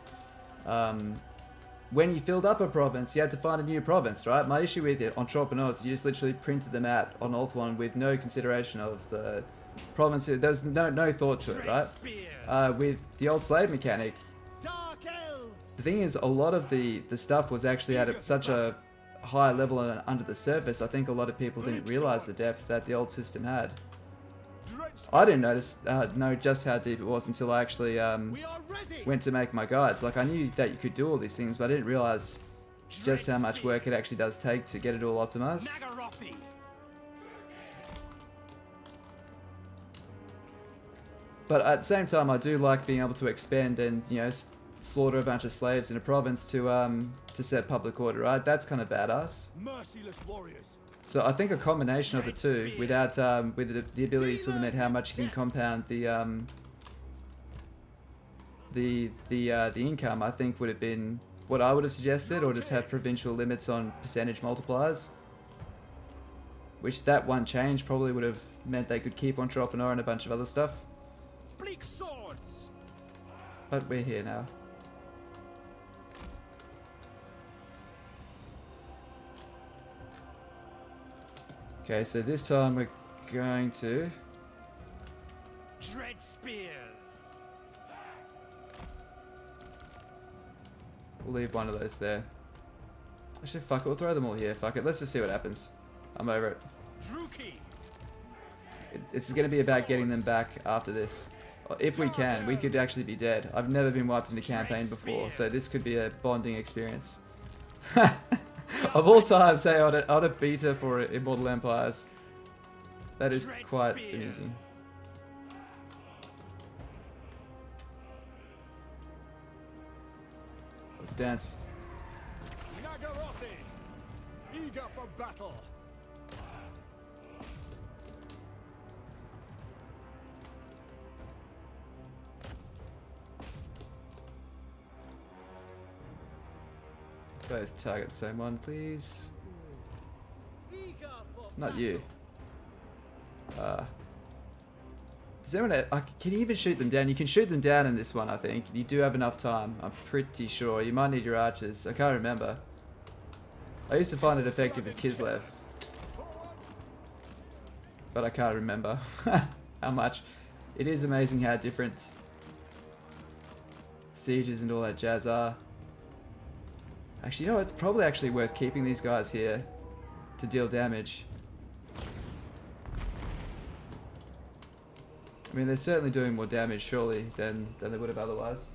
when you filled up a province, you had to find a new province, right? My issue with it, Entrepreneurs, you just literally printed them out on Alt1 with no consideration of the province. There's no thought to it, right? With the old slave mechanic, the thing is, a lot of the stuff was actually at such a high level and under the surface. I think a lot of people didn't realize the depth that the old system had. I didn't know just how deep it was until I actually went to make my guides. Like, I knew that you could do all these things, but I didn't realize just how much work it actually does take to get it all optimized. But at the same time, I do like being able to expand and, you know, slaughter a bunch of slaves in a province to set public order, right? That's kind of badass. Merciless warriors. So I think a combination of the two, without with the ability to limit how much you can compound the income, I think would have been what I would have suggested, or just have provincial limits on percentage multipliers. Which that one change probably would have meant they could keep Entrepreneur and a bunch of other stuff. Bleak swords. But we're here now. Okay, so this time we're going to... Dread spears. We'll leave one of those there. Actually, fuck it, we'll throw them all here. Fuck it, let's just see what happens. I'm over it. It's going to be about getting them back after this. If we can, we could actually be dead. I've never been wiped in a campaign before, so this could be a bonding experience. Of all times, say on a beta for Immortal Empires. That is quite amusing. Let's dance. Naggarond, eager for battle. Both target the same one, please. Not you. Does anyone... can you even shoot them down? You can shoot them down in this one, I think. You do have enough time. I'm pretty sure. You might need your archers. I can't remember. I used to find it effective with Kislev. but I can't remember how much. It is amazing how different sieges and all that jazz are. Actually, you know, it's probably actually worth keeping these guys here to deal damage. I mean, they're certainly doing more damage, surely, than they would have otherwise.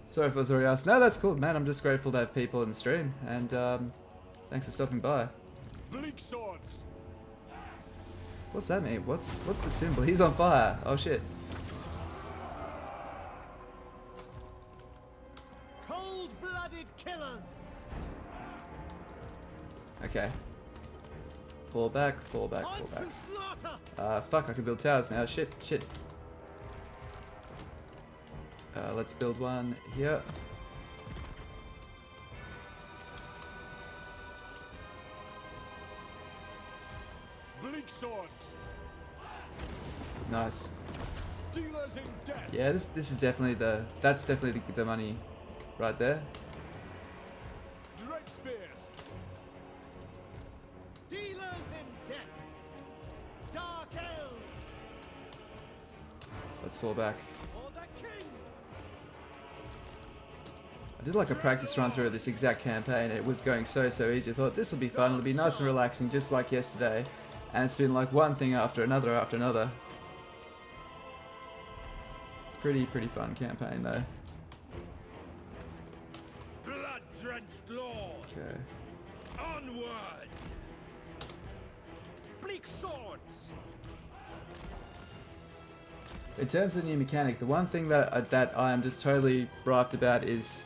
Sorry if I was already asked. No, that's cool, man. I'm just grateful to have people in the stream, and thanks for stopping by. Bleak swords. What's that mean? What's the symbol? He's on fire. Oh shit. Cold-blooded killers. Okay. Fall back, fall back, fall back. On to slaughter. Fuck, I can build towers now. Shit, shit. Let's build one here. Bleak swords. Nice. Dealers in death. Yeah, this is definitely that's definitely the money right there. Dread spears. Dealers in death. Dark elves. Let's fall back. For the king. I did like a practice run through of this exact campaign. It was going so easy. I thought this will be fun. It'll be nice and relaxing, just like yesterday. And it's been like one thing after another after another. Pretty fun campaign though. Blood-drenched lord. Okay. Onward. Bleak swords. In terms of the new mechanic, the one thing that I am just totally riffed about is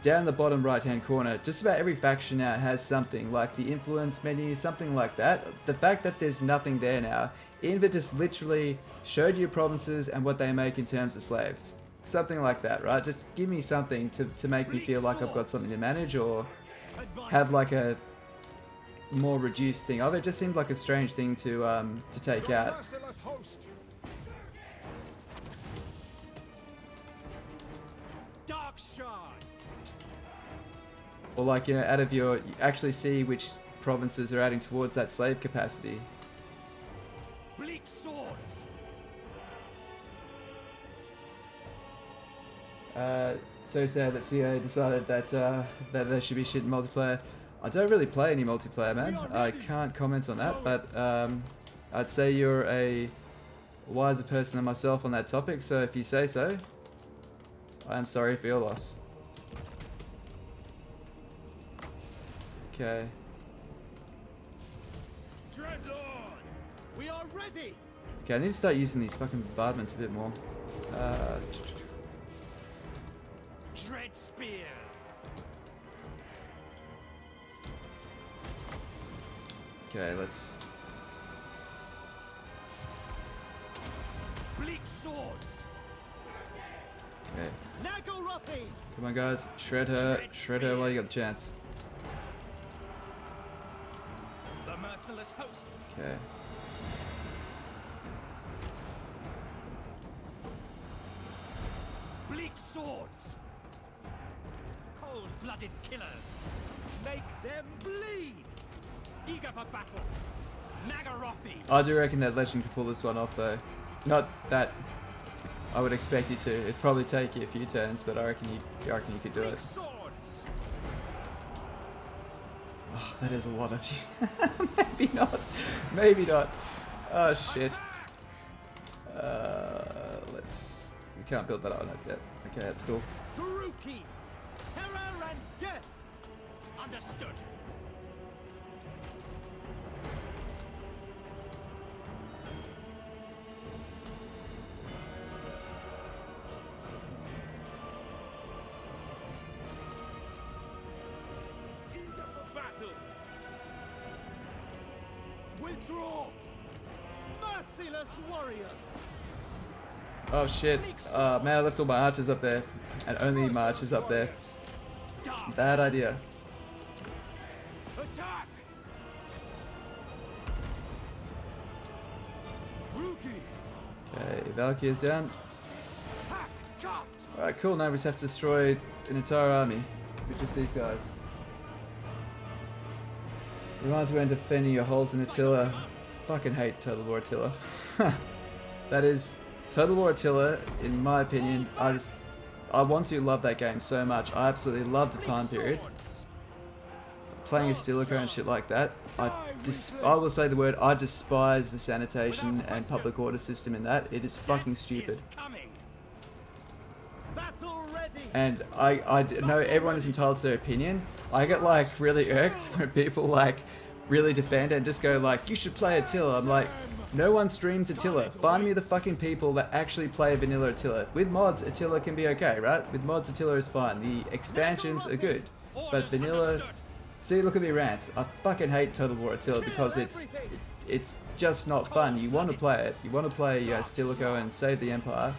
down the bottom right hand corner, just about every faction now has something, like the influence menu, something like that. The fact that there's nothing there now, even if it just literally showed you provinces and what they make in terms of slaves. Something like that, right? Just give me something to make me feel like I've got something to manage, or have like a more reduced thing of it. Just seemed like a strange thing to take out. Merciless host. Dark shards. Or like, you know, out of your, you actually see which provinces are adding towards that slave capacity. Bleak swords. So sad that CA decided that that there should be shit in multiplayer. I don't really play any multiplayer, man. I can't comment on that, but I'd say you're a wiser person than myself on that topic, so if you say so, I am sorry for your loss. Okay. Dreadlord. We are ready. Okay, I need to start using these fucking bombardments a bit more. Dread spears. Okay, let's... Bleak swords. Okay. Naggarond. Come on, guys. Shred her while you got the chance. The merciless host. Okay. Bleak swords. Cold-blooded killers. Make them bleed. Eager for battle. Naggarond. I do reckon that Legend could pull this one off, though. Not that I would expect you to. It'd probably take you a few turns, but I reckon you could do it. Swords. Oh, that is a lot of you. Maybe not. Maybe not. Oh shit. Let's. We can't build that up yet. Okay, that's cool. Taruki. Terror and death. Understood. Eager for battle. Withdraw. Merciless warriors. Oh shit. Man, I left all my archers up there. And only my archers up there. Bad idea. Attack! Okay, Valkyrie's down. Pack, cut! Alright, cool. Now we just have to destroy an entire army with just these guys. Reminds me when defending your holes in Attila. Fucking hate Total War Attila. That is Total War Attila, in my opinion. I want to love that game so much. I absolutely love the time period. Playing a Stilicho and shit like that. I will say the word, I despise the sanitation and public order system in that. It is fucking stupid. And I know everyone is entitled to their opinion. I get like really irked when people like really defend and just go like, you should play Attila. I'm like, no one streams Attila. Find me the fucking people that actually play vanilla Attila. With mods, Attila can be okay, right? With mods, Attila is fine. The expansions are good. But vanilla... See, look at me rant. I fucking hate Total War Attila because it's just not fun. You want to play it. You want to play Stilicho and save the Empire.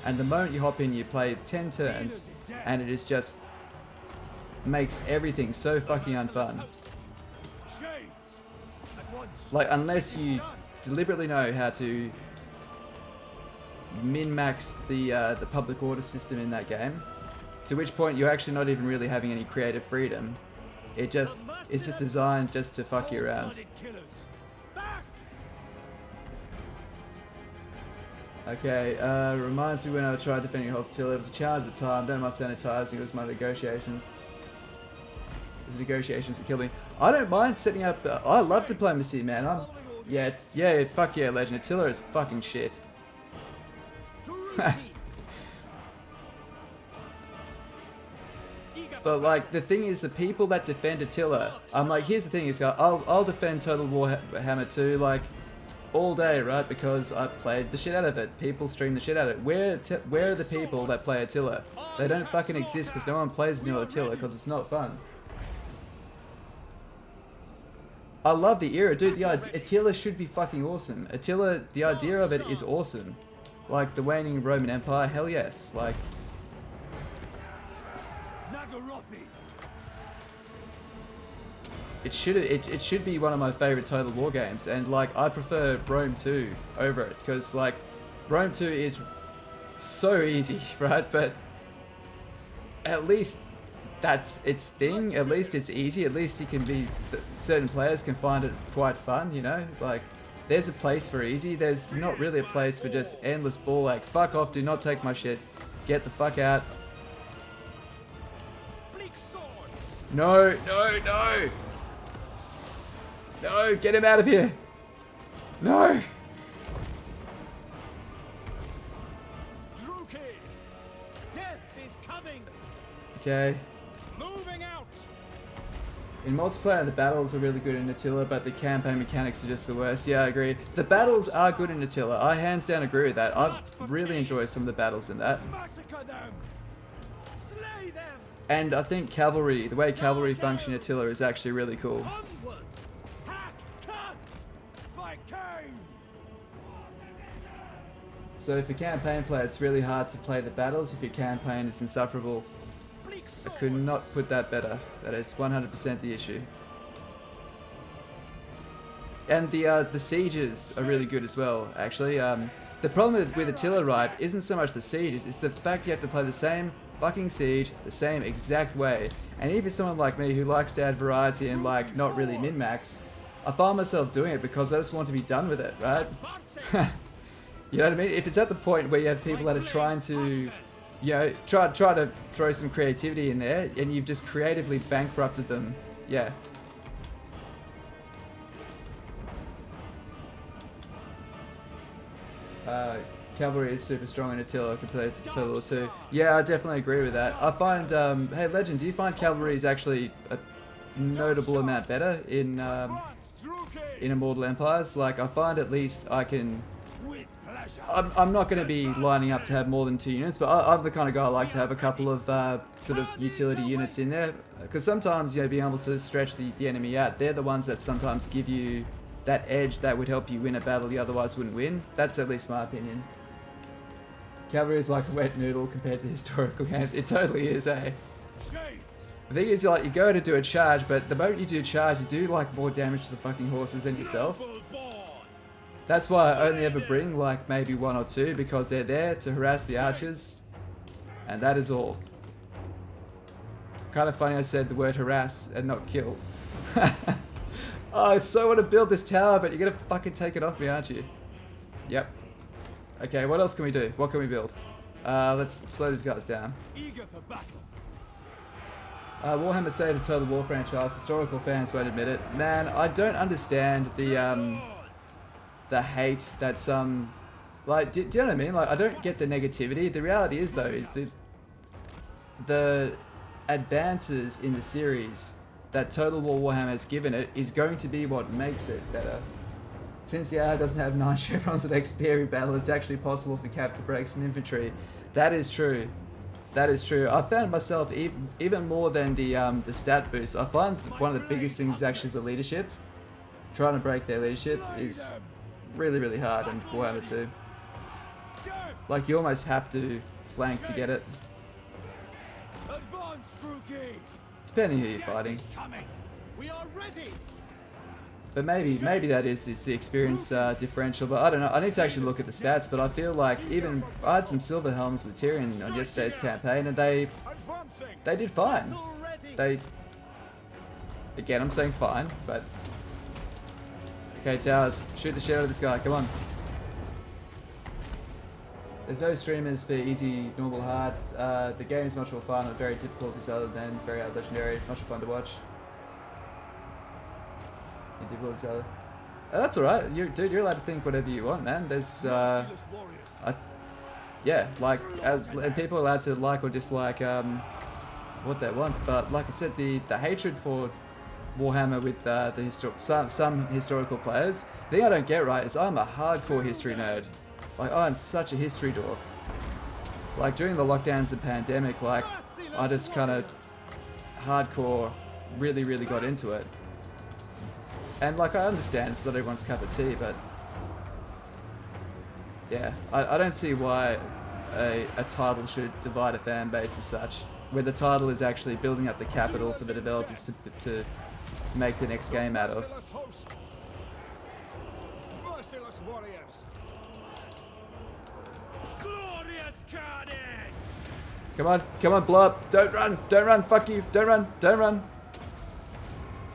And the moment you hop in, you play 10 turns, and it is just makes everything so fucking unfun. Like, unless you deliberately know how to min-max the public order system in that game, to which point you're actually not even really having any creative freedom. It's just designed just to fuck you around. Okay, reminds me when I tried defending Hostile. It was a challenge at the time. Don't mind sanitizing. It was my negotiations. It was the negotiations that killed me. I don't mind setting up. I love diplomacy, man. Yeah, fuck yeah, Legend. Attila is fucking shit. But like the thing is, the people that defend Attila, I'm like, here's the thing is, I'll defend Total War Hammer 2 like all day, right? Because I played the shit out of it. People stream the shit out of it. Where are the people that play Attila? They don't fucking exist because no one plays vanilla Attila because it's not fun. I love the era, dude. Attila should be fucking awesome. Attila, the idea of it is awesome. Like the waning Roman Empire, hell yes. Like. It should be one of my favorite Total War games, and like I prefer Rome 2 over it because like Rome 2 is so easy, right? But at least that's its thing. At least it's easy. At least you can be certain players can find it quite fun, you know? Like there's a place for easy. There's not really a place for just endless ball like fuck off, do not take my shit. Get the fuck out. No. No, get him out of here. No. Death is coming. Okay. Moving out. In multiplayer, the battles are really good in Attila, but the campaign mechanics are just the worst. Yeah, I agree. The battles are good in Attila. I hands down agree with that. I really enjoy some of the battles in that. Massacre them. Slay them. And I think cavalry, the way cavalry function in Attila is actually really cool. So if you're a campaign player, it's really hard to play the battles. If your campaign is insufferable, I could not put that better. That is 100% the issue. And the sieges are really good as well, actually. The problem with Attila, right, isn't so much the sieges, it's the fact you have to play the same fucking siege the same exact way. And even someone like me who likes to add variety and like not really min-max, I find myself doing it because I just want to be done with it, right? You know what I mean? If it's at the point where you have people that are trying to, you know, try to throw some creativity in there, and you've just creatively bankrupted them, yeah. Cavalry is super strong in Attila compared to Total War 2. Yeah, I definitely agree with that. I find, hey Legend, do you find cavalry is actually a notable amount better in Immortal Empires? Like, I find at least I can... I'm not going to be lining up to have more than 2 units, but I'm the kind of guy I like to have a couple of sort of utility units in there. Because sometimes, you know, being able to stretch the enemy out, they're the ones that sometimes give you that edge that would help you win a battle you otherwise wouldn't win. That's at least my opinion. Cavalry is like a wet noodle compared to historical games. It totally is, eh? The thing is, like, you go to do a charge, but the moment you do charge, you do like more damage to the fucking horses than yourself. That's why I only ever bring like maybe 1 or 2 because they're there to harass the archers, and that is all. Kind of funny I said the word harass and not kill. Oh, I so want to build this tower, but you're gonna fucking take it off me, aren't you? Yep. Okay, what else can we do? What can we build? Let's slow these guys down. Eager for battle. Warhammer saved the Total War franchise. Historical fans won't admit it. Man, I don't understand the hate that some... Like, do you know what I mean? Like, I don't get the negativity. The reality is, though, is that the advances in the series that Total War Warhammer has given it is going to be what makes it better. Since the AI doesn't have 9 chevrons at XP every battle, it's actually possible for Cap to break some infantry. That is true. That is true. I found myself even more than the stat boost. I find one of the biggest things is actually the leadership. Trying to break their leadership is really, really hard in Warhammer 2. Like, you almost have to flank to get it. Depending who you're fighting. We are ready. But maybe that is the experience differential. But I don't know. I need to actually look at the stats. But I feel like even I had some silver helms with Tyrion on yesterday's campaign, and they did fine. Again, I'm saying fine, but okay, towers, shoot the shit out of this guy. Come on. There's no streamers for easy, normal, hard. The game is much more fun with very difficulties other than very hard legendary. Much more fun to watch. Difficulties other. That's alright. Dude, you're allowed to think whatever you want, man. There's yeah, like and people are allowed to like or dislike what they want. But like I said, the hatred for Warhammer with some historical players. The thing I don't get right is I'm a hardcore history nerd. Like, I'm such a history dork. Like, during the lockdowns and pandemic, like, I just kind of hardcore really, really got into it. And, like, I understand it's not everyone's cup of tea, but yeah, I don't see why a title should divide a fan base as such, where the title is actually building up the capital for the developers to make the next game out of. Merciless warriors. Glorious carnage. Come on, blow up. Don't run, fuck you. Don't run.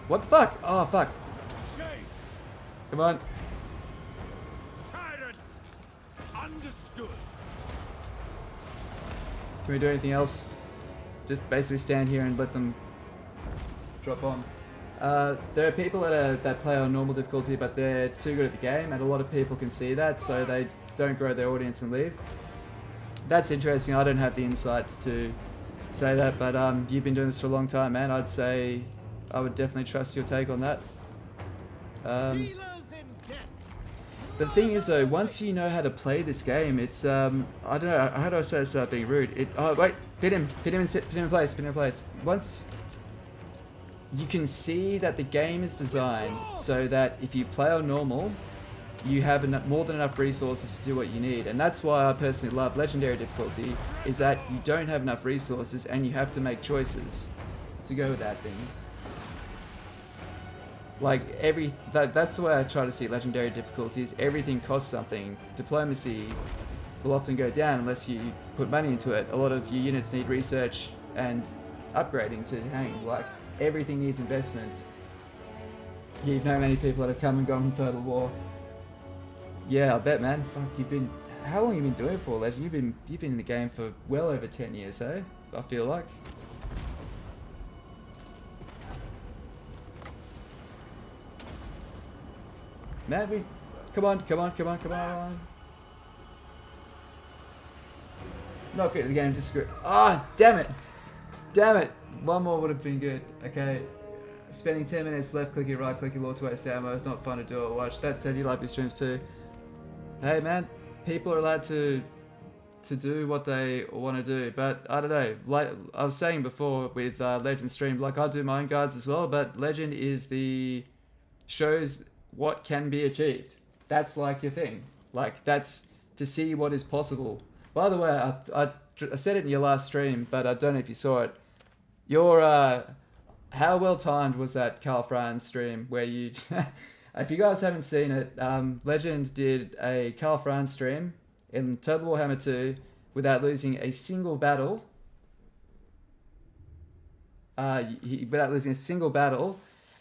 What the fuck? Oh, fuck. Shades. Come on. Tyrant. Understood. Can we do anything else? Just basically stand here and let them drop bombs. There are people that play on normal difficulty, but they're too good at the game, and a lot of people can see that, so they don't grow their audience and leave. That's interesting. I don't have the insight to say that, but you've been doing this for a long time, man. I'd say I would definitely trust your take on that. The thing is, though, once you know how to play this game, it's I don't know. How do I say this without being rude? Oh wait, pin him in place. Once you can see that the game is designed so that if you play on normal, you have more than enough resources to do what you need. And that's why I personally love Legendary difficulty, is that you don't have enough resources and you have to make choices to go without things. Like, that's the way I try to see Legendary difficulties. Everything costs something. Diplomacy will often go down unless you put money into it. A lot of your units need research and upgrading to hang. Like, everything needs investment. You've known many people that have come and gone from Total War. Yeah, I bet, man. Fuck, how long have you been doing it for, Legend? You've been in the game for well over 10 years, eh? I feel like. Man, come on. Not good at the game, disagree. Ah, damn it. One more would have been good. Okay. Spending 10 minutes left clicking, right clicking, law to waste ammo. It's not fun to do or watch. That said, you like your streams too. Hey man, people are allowed to do what they want to do, but I don't know. Like I was saying before with Legend stream, like I do my own guides as well, but Legend is shows what can be achieved. That's like your thing. Like that's to see what is possible. By the way, I said it in your last stream, but I don't know if you saw it. How well timed was that Carl Franz stream where you... If you guys haven't seen it, Legend did a Carl Franz stream in Total Warhammer 2 without losing a single battle.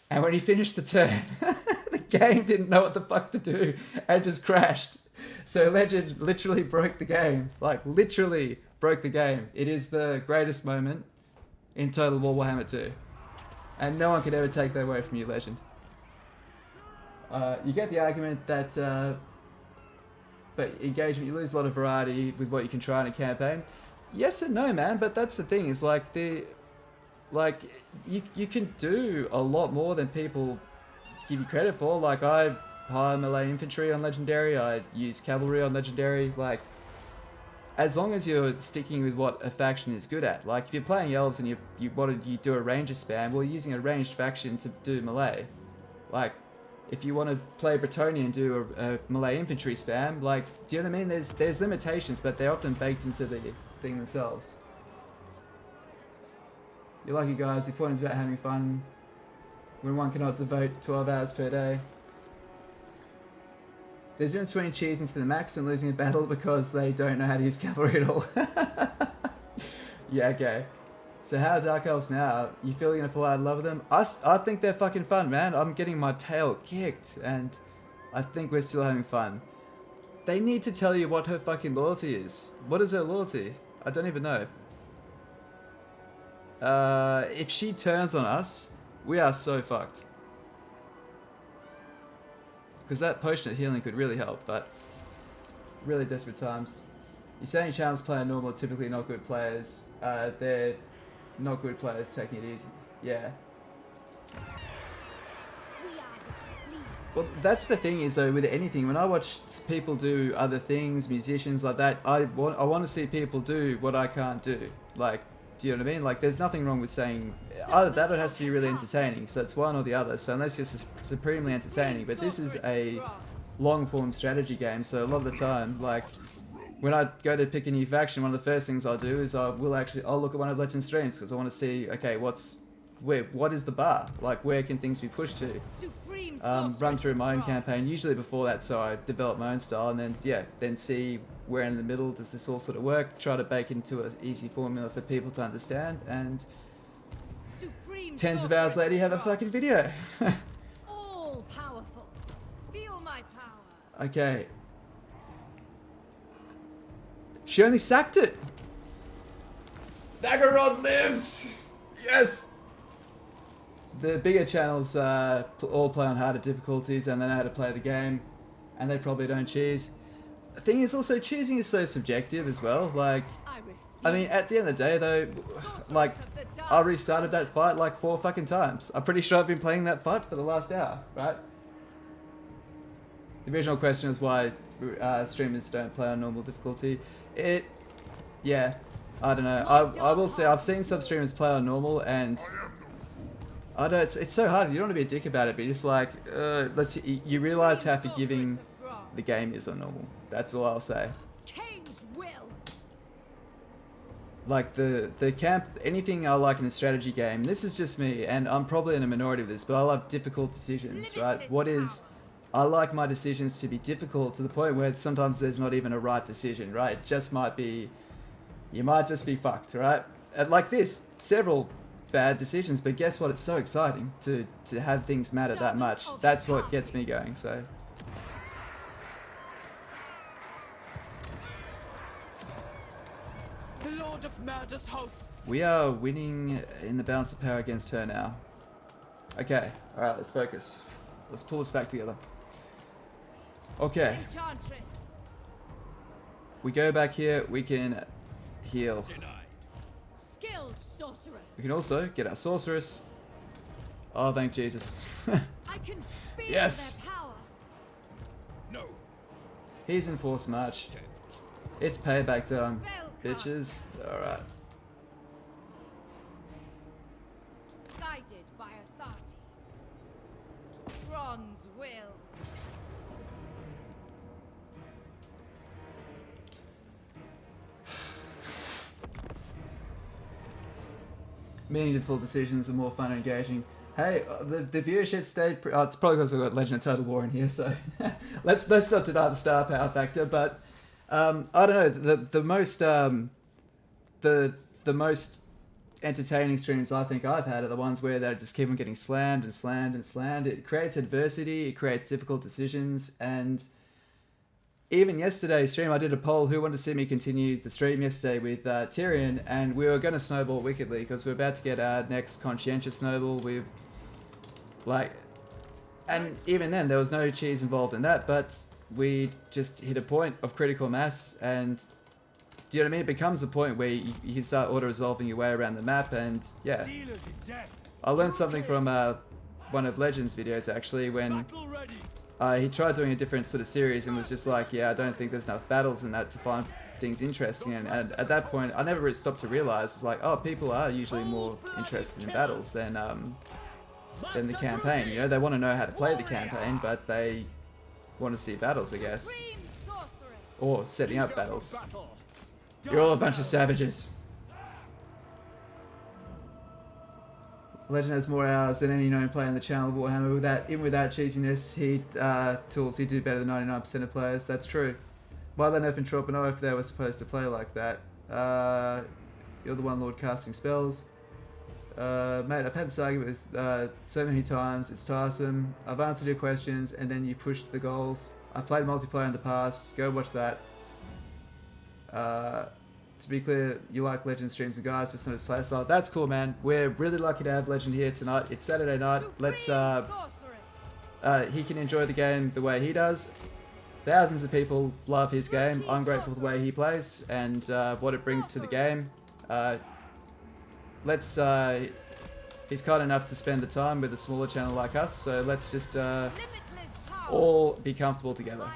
And when he finished the turn, the game didn't know what the fuck to do and just crashed. So Legend literally broke the game. Like, literally broke the game. It is the greatest moment in Total War Warhammer 2. And no one could ever take that away from you, Legend. You get the argument that... but engagement, you lose a lot of variety with what you can try in a campaign. Yes and no, man, but that's the thing, is like you can do a lot more than people give you credit for. Like, I hire melee infantry on Legendary, I use cavalry on Legendary, like, as long as you're sticking with what a faction is good at. Like, if you're playing elves and you do a ranger spam, well, you're using a ranged faction to do melee. Like, if you want to play Bretonnian and do a melee infantry spam, like, do you know what I mean? There's limitations, but they're often baked into the thing themselves. You're lucky, guys. The point is about having fun when one cannot devote 12 hours per day. There's a difference between cheesing to the max and losing a battle because they don't know how to use cavalry at all. Yeah, okay. So how are Dark Elves now? You feel you're gonna fall out of love with them? I think they're fucking fun, man. I'm getting my tail kicked, and I think we're still having fun. They need to tell you what her fucking loyalty is. What is her loyalty? I don't even know. If she turns on us, we are so fucked. Because that potion of healing could really help, but really desperate times. You're saying challenge player normal are typically not good players. They're not good players taking it easy. Yeah. Well, that's the thing is, though, with anything, when I watch people do other things, musicians like that, I want to see people do what I can't do. Like, do you know what I mean? Like, there's nothing wrong with saying either that or it has to be really entertaining. So it's one or the other. So unless you're supremely entertaining, but this is a long-form strategy game. So a lot of the time, like, when I go to pick a new faction, one of the first things I'll do is I'll look at one of Legend's streams because I want to see, okay, what is the bar? Like, where can things be pushed to? Run through my own campaign, usually before that, so I develop my own style, and then see where in the middle does this all sort of work, try to bake into an easy formula for people to understand, and tens of hours later you have a fucking video. All powerful. Feel my power. Okay. She only sacked it! Naggarond lives! Yes! The bigger channels all play on harder difficulties and they know how to play the game, and they probably don't cheese. The thing is also, cheesing is so subjective as well. Like, I mean, at the end of the day though, like, I restarted that fight like 4 fucking times. I'm pretty sure I've been playing that fight for the last hour, right? The original question is why streamers don't play on normal difficulty. Yeah, I don't know. I will say I've seen some streamers play on normal, and I don't. It's so hard. You don't want to be a dick about it, but you're just like, you realize how forgiving the game is on normal. That's all I'll say. Like the camp, anything I like in a strategy game. This is just me, and I'm probably in a minority of this, but I love difficult decisions, right? I like my decisions to be difficult to the point where sometimes there's not even a right decision, right? It just might be, you might just be fucked, right? And like this, several bad decisions, but guess what? It's so exciting to have things matter that much. That's what gets me going, so. The Lord of Murder's host. We are winning in the balance of power against her now. Okay, alright, let's focus. Let's pull this back together. Okay. We go back here, we can heal. Skilled sorceress. We can also get our sorceress. Oh, thank Jesus. I can feel yes. their power. No. He's in force march. It's payback time, bitches. Alright. Guided by authority. Bronze will. Meaningful decisions are more fun and engaging. Hey, the viewership stayed. It's probably because I've got Legend of Total War in here, so let's not deny the star power factor. But I don't know, the most entertaining streams I think I've had are the ones where they just keep on getting slammed and slammed and slammed. It creates adversity, it creates difficult decisions, and even yesterday's stream I did a poll who wanted to see me continue the stream yesterday with Tyrion, and we were going to snowball wickedly because we're about to get our next conscientious noble. And even then there was no cheese involved in that, but we just hit a point of critical mass, and do you know what I mean? It becomes a point where you start auto-resolving your way around the map, and yeah. I learned something from one of Legend's videos actually, when he tried doing a different sort of series and was just like, yeah, I don't think there's enough battles in that to find things interesting, and at that point I never really stopped to realize, it's like, oh, people are usually more interested in battles than the campaign, you know? They want to know how to play the campaign, but they want to see battles, I guess. Or setting up battles. You're all a bunch of savages. Legend has more hours than any known player in the channel of Warhammer. Without cheesiness, he'd do better than 99% of players. That's true. Why they nerfing Trop? I know if they were supposed to play like that. You're the one lord casting spells. Mate, I've had this argument with so many times, it's tiresome. I've answered your questions and then you pushed the goals. I've played multiplayer in the past, go watch that. To be clear, you like Legend streams and guys, just not his playstyle. That's cool, man. We're really lucky to have Legend here tonight. It's Saturday night. Let's he can enjoy the game the way he does. Thousands of people love his game. I'm grateful for the way he plays and what it brings to the game. He's kind enough to spend the time with a smaller channel like us, so let's just all be comfortable together.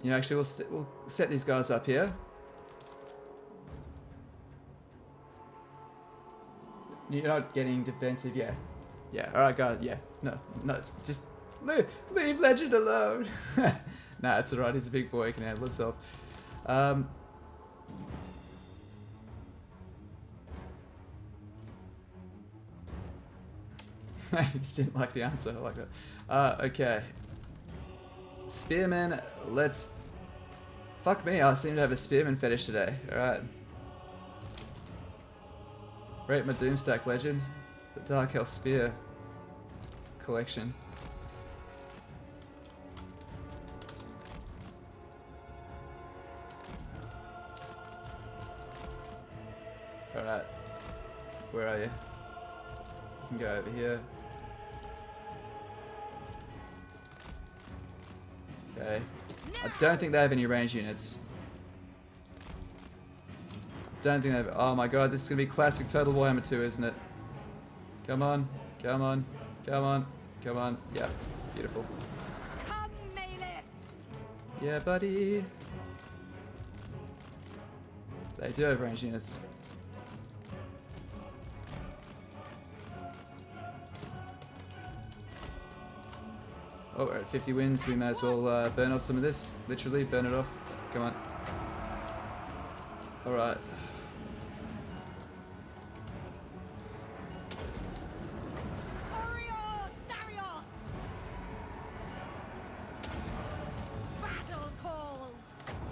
You know, actually, we'll set these guys up here. You're not getting defensive, yeah. Yeah, alright guys, yeah. No, just leave Legend alone. Nah, it's alright, he's a big boy, he can handle himself. He just didn't like the answer, I like that. Okay. Spearman, let's... Fuck me, I seem to have a spearman fetish today. Alright. Rate my Doomstack Legend. The Dark Elf Spear collection. Alright. Where are you? You can go over here. Okay. I don't think they have any range units. Don't think they have... Oh my god, this is going to be classic Total Warhammer 2, isn't it? Come on. Come on. Come on. Come on. Yeah. Beautiful. Yeah, buddy. They do have range units. Oh, we're at 50 wins. We may as well burn off some of this. Literally, burn it off. Come on. Alright.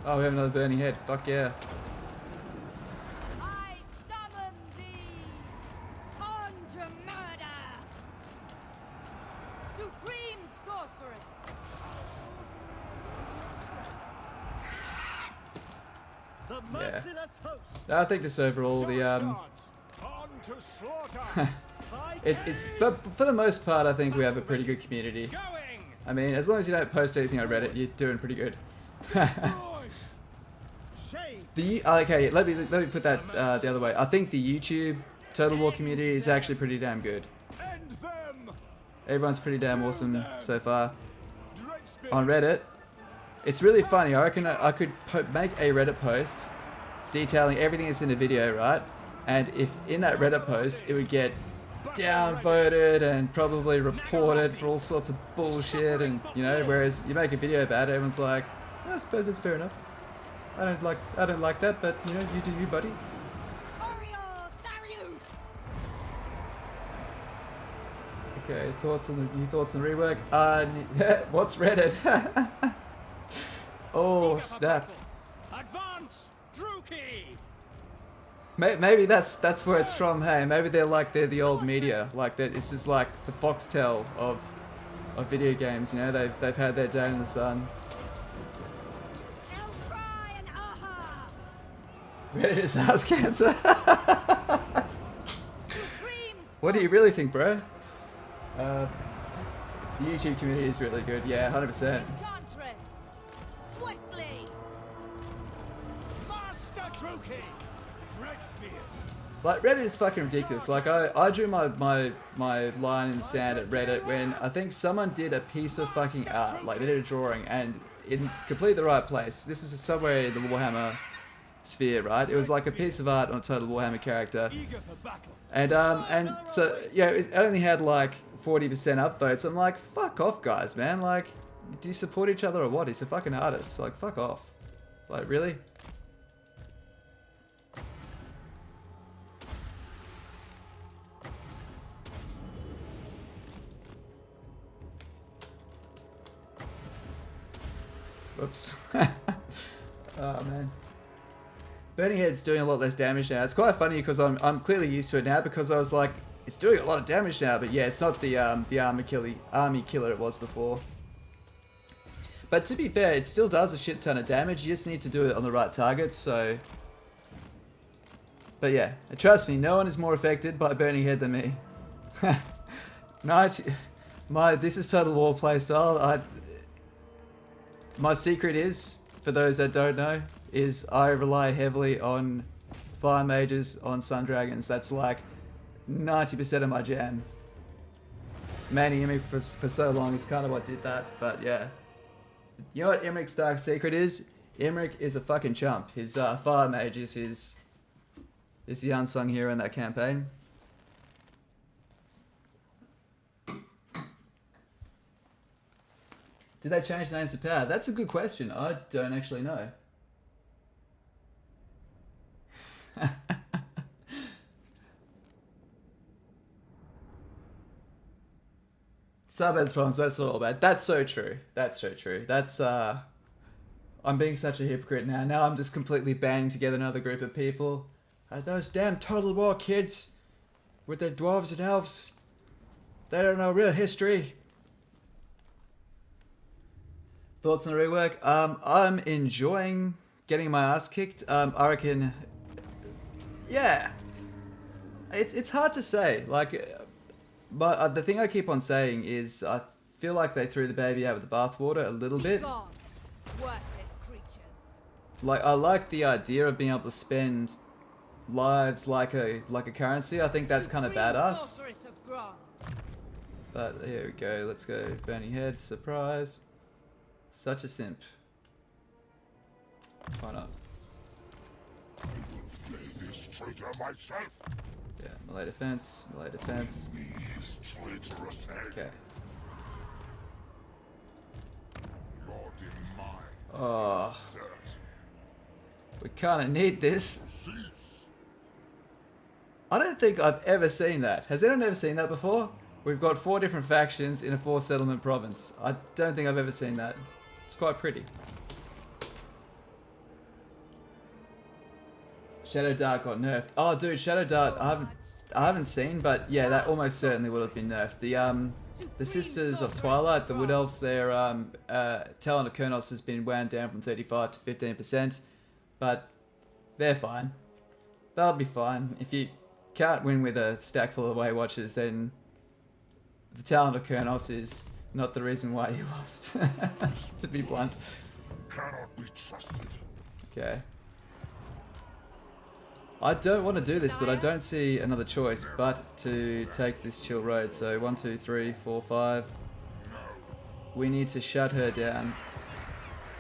Oh, we have another burning head. Fuck yeah. I summon thee on to murder. Supreme sorceress. The merciless host. I think just overall the it's but for the most part I think we have a pretty good community. I mean, as long as you don't post anything on Reddit, you're doing pretty good. Okay, let me put that the other way. I think the YouTube Total War community is actually pretty damn good. Everyone's pretty damn awesome so far. On Reddit, it's really funny. I reckon I could make a Reddit post detailing everything that's in the video, right? And if in that Reddit post it would get downvoted and probably reported for all sorts of bullshit, and you know, whereas you make a video about it, everyone's like, I suppose that's fair enough. I don't like that, but you know, you do you, buddy. Okay, thoughts on the rework? What's Reddit? Oh snap! Advance, Druki! Maybe that's where it's from. Hey, maybe they're the old media. Like that. This is like the Foxtel of video games. You know, they've had their day in the sun. Reddit is house cancer. What do you really think, bro? The YouTube community is really good. Yeah, 100%. Like, Reddit is fucking ridiculous. Like, I drew my line in the sand at Reddit when I think someone did a piece of fucking art. Like, they did a drawing and in completely the right place. This is somewhere in the Warhammer sphere, right? It was like a piece of art on a Total Warhammer character. And so, yeah, it only had like 40% upvotes. I'm like, fuck off, guys, man. Like, do you support each other or what? He's a fucking artist. Like, fuck off. Like, really? Whoops. Oh man. Burning Head's doing a lot less damage now. It's quite funny because I'm clearly used to it now because I was like, it's doing a lot of damage now, but yeah, it's not the army killer it was before. But to be fair, it still does a shit ton of damage. You just need to do it on the right targets, so. But yeah, trust me, no one is more affected by Burning Head than me. This is Total War playstyle. My secret is, for those that don't know, is I rely heavily on Fire Mages, on Sun Dragons. That's like 90% of my jam. Manny Imrik for so long is kind of what did that, but yeah. You know what Imrik's dark secret is? Imrik is a fucking chump. His Fire Mage is the unsung hero in that campaign. Did they change the names of power? That's a good question. I don't actually know. Suburbs problems, but it's not all bad. That's so true. That's so true. That's I'm being such a hypocrite now. Now I'm just completely banding together another group of people. Those damn Total War kids with their dwarves and elves. They don't know real history. Thoughts on the rework? I'm enjoying getting my ass kicked. I reckon, yeah, it's hard to say. Like, but the thing I keep on saying is I feel like they threw the baby out with the bathwater a little bit. Like, I like the idea of being able to spend lives like a currency. I think that's kind of badass. But here we go. Let's go. Burning Head, surprise. Such a simp. Why not? I will flay this traitor myself. Yeah, melee defense, melee defense. These traitorous head. Okay. Your demise. Oh. We kind of need this. I don't think I've ever seen that. Has anyone ever seen that before? We've got 4 different factions in a 4 settlement province. I don't think I've ever seen that. It's quite pretty. Shadow Dart got nerfed. Oh, dude, Shadow Dart, I haven't seen, but yeah, that almost certainly would have been nerfed. The Sisters of Twilight, the Wood Elves, their talent of Kurnos has been wound down from 35 to 15%, but they're fine. They'll be fine. If you can't win with a stack full of Weight Watchers, then the talent of Kurnos is not the reason why you lost, to be blunt. Cannot be trusted. Okay. I don't want to do this, but I don't see another choice but to take this chill road. So 1, 2, 3, 4, 5. We need to shut her down.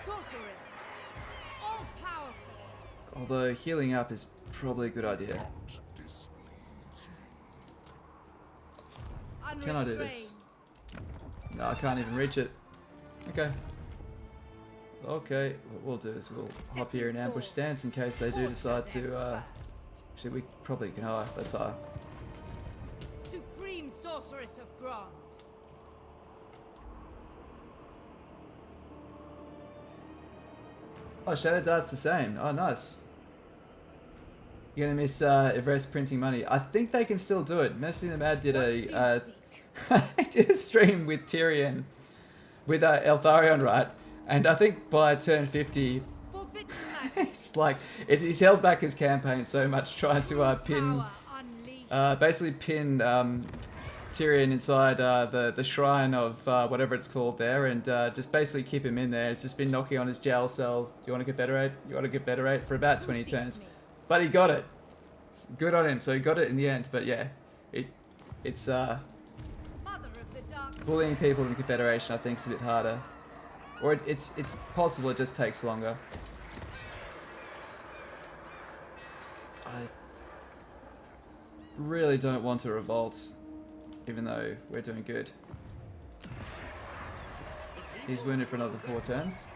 Sorceress, all powerful. Although healing up is probably a good idea. Can I do this? No, I can't even reach it. Okay. Okay, what we'll do is we'll hop here in ambush stance in case they do decide to, actually we probably can hide, let's hide. Supreme sorceress of Grand. Oh, Shadow Dart's the same. Oh, nice. You're gonna miss Everest printing money. I think they can still do it. Mercy the Mad did a did a stream with Tyrion with Eltharion, right? And I think by turn 50, it's like he's held back his campaign so much trying to basically pin Tyrion inside the shrine of whatever it's called there, and just basically keep him in there. It's just been knocking on his jail cell. You want to confederate? You want to confederate for about 20 turns, but he got it. Good on him. So he got it in the end. But yeah, it's bullying people in the confederation. I think is a bit harder, or it's possible. It just takes longer. I really don't want to revolt, even though we're doing good. He's wounded for another 4 turns.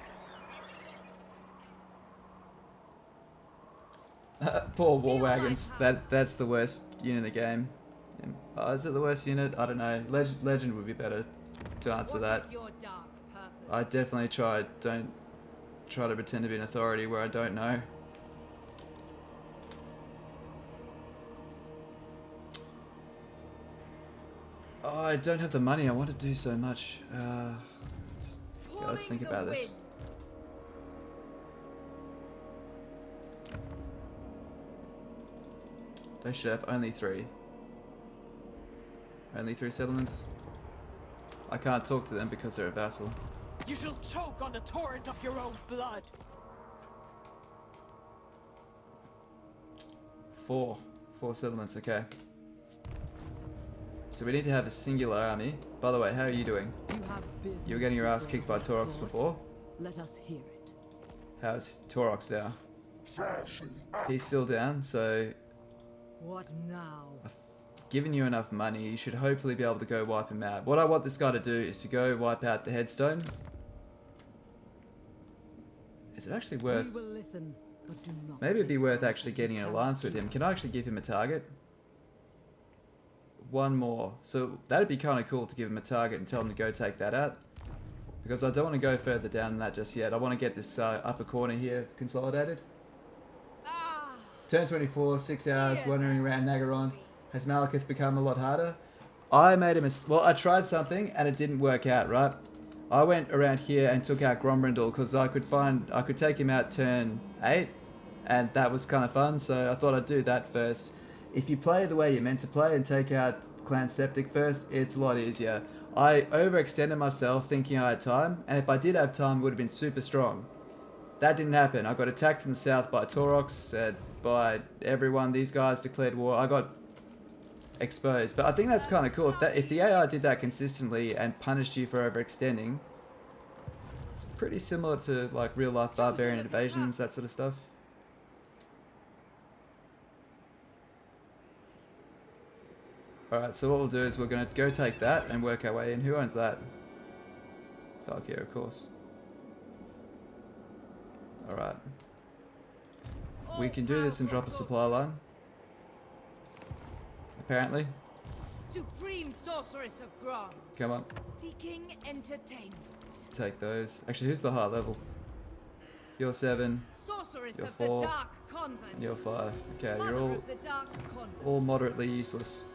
Poor war wagons. That's the worst unit in the game. Is it the worst unit? I don't know. Legend would be better to answer that. I definitely don't try to pretend to be an authority where I don't know. Oh, I don't have the money. I want to do so much. Let's think about this. They should have only 3. Only 3 settlements. I can't talk to them because they're a vassal. You shall choke on the torrent of your own blood. 4 settlements, okay. So we need to have a singular army. By the way, how are you doing? You were getting your ass kicked by Taurox before. Let us hear it. How's Taurox now? He's still down, so What now? I've given you enough money. You should hopefully be able to go wipe him out. What I want this guy to do is to go wipe out the headstone. Is it actually worth... We will listen, but do not. Maybe it'd be worth actually getting an alliance with him. Can I actually give him a target? 1 more. So that'd be kind of cool to give him a target and tell him to go take that out. Because I don't want to go further down than that just yet. I want to get this upper corner here consolidated. Turn 24, 6 hours, wandering around Naggarond. Has Malekith become a lot harder? I made a mistake. Well, I tried something and it didn't work out, right? I went around here and took out Grand Brindle because I could take him out turn 8, and that was kind of fun. So I thought I'd do that first. If you play the way you're meant to play and take out Clan Septic first, it's a lot easier. I overextended myself thinking I had time, and if I did have time, it would have been super strong. That didn't happen. I got attacked in the south by Taurox, by everyone. These guys declared war. I got exposed. But I think that's kind of cool. If the AI did that consistently and punished you for overextending, it's pretty similar to like real life barbarian invasions, that sort of stuff. Alright, so what we'll do is we're going to go take that and work our way in. Who owns that? Valkyrie, of course. Alright. We can do this and drop a supply line. Apparently. Supreme sorceress of Grand. Come on. Seeking entertainment. Take those. Actually, who's the high level? You're 7. Sorceress You're of 4. the Dark Convent. And you're 5. Okay, Mother you're of the Dark Convent. all moderately useless.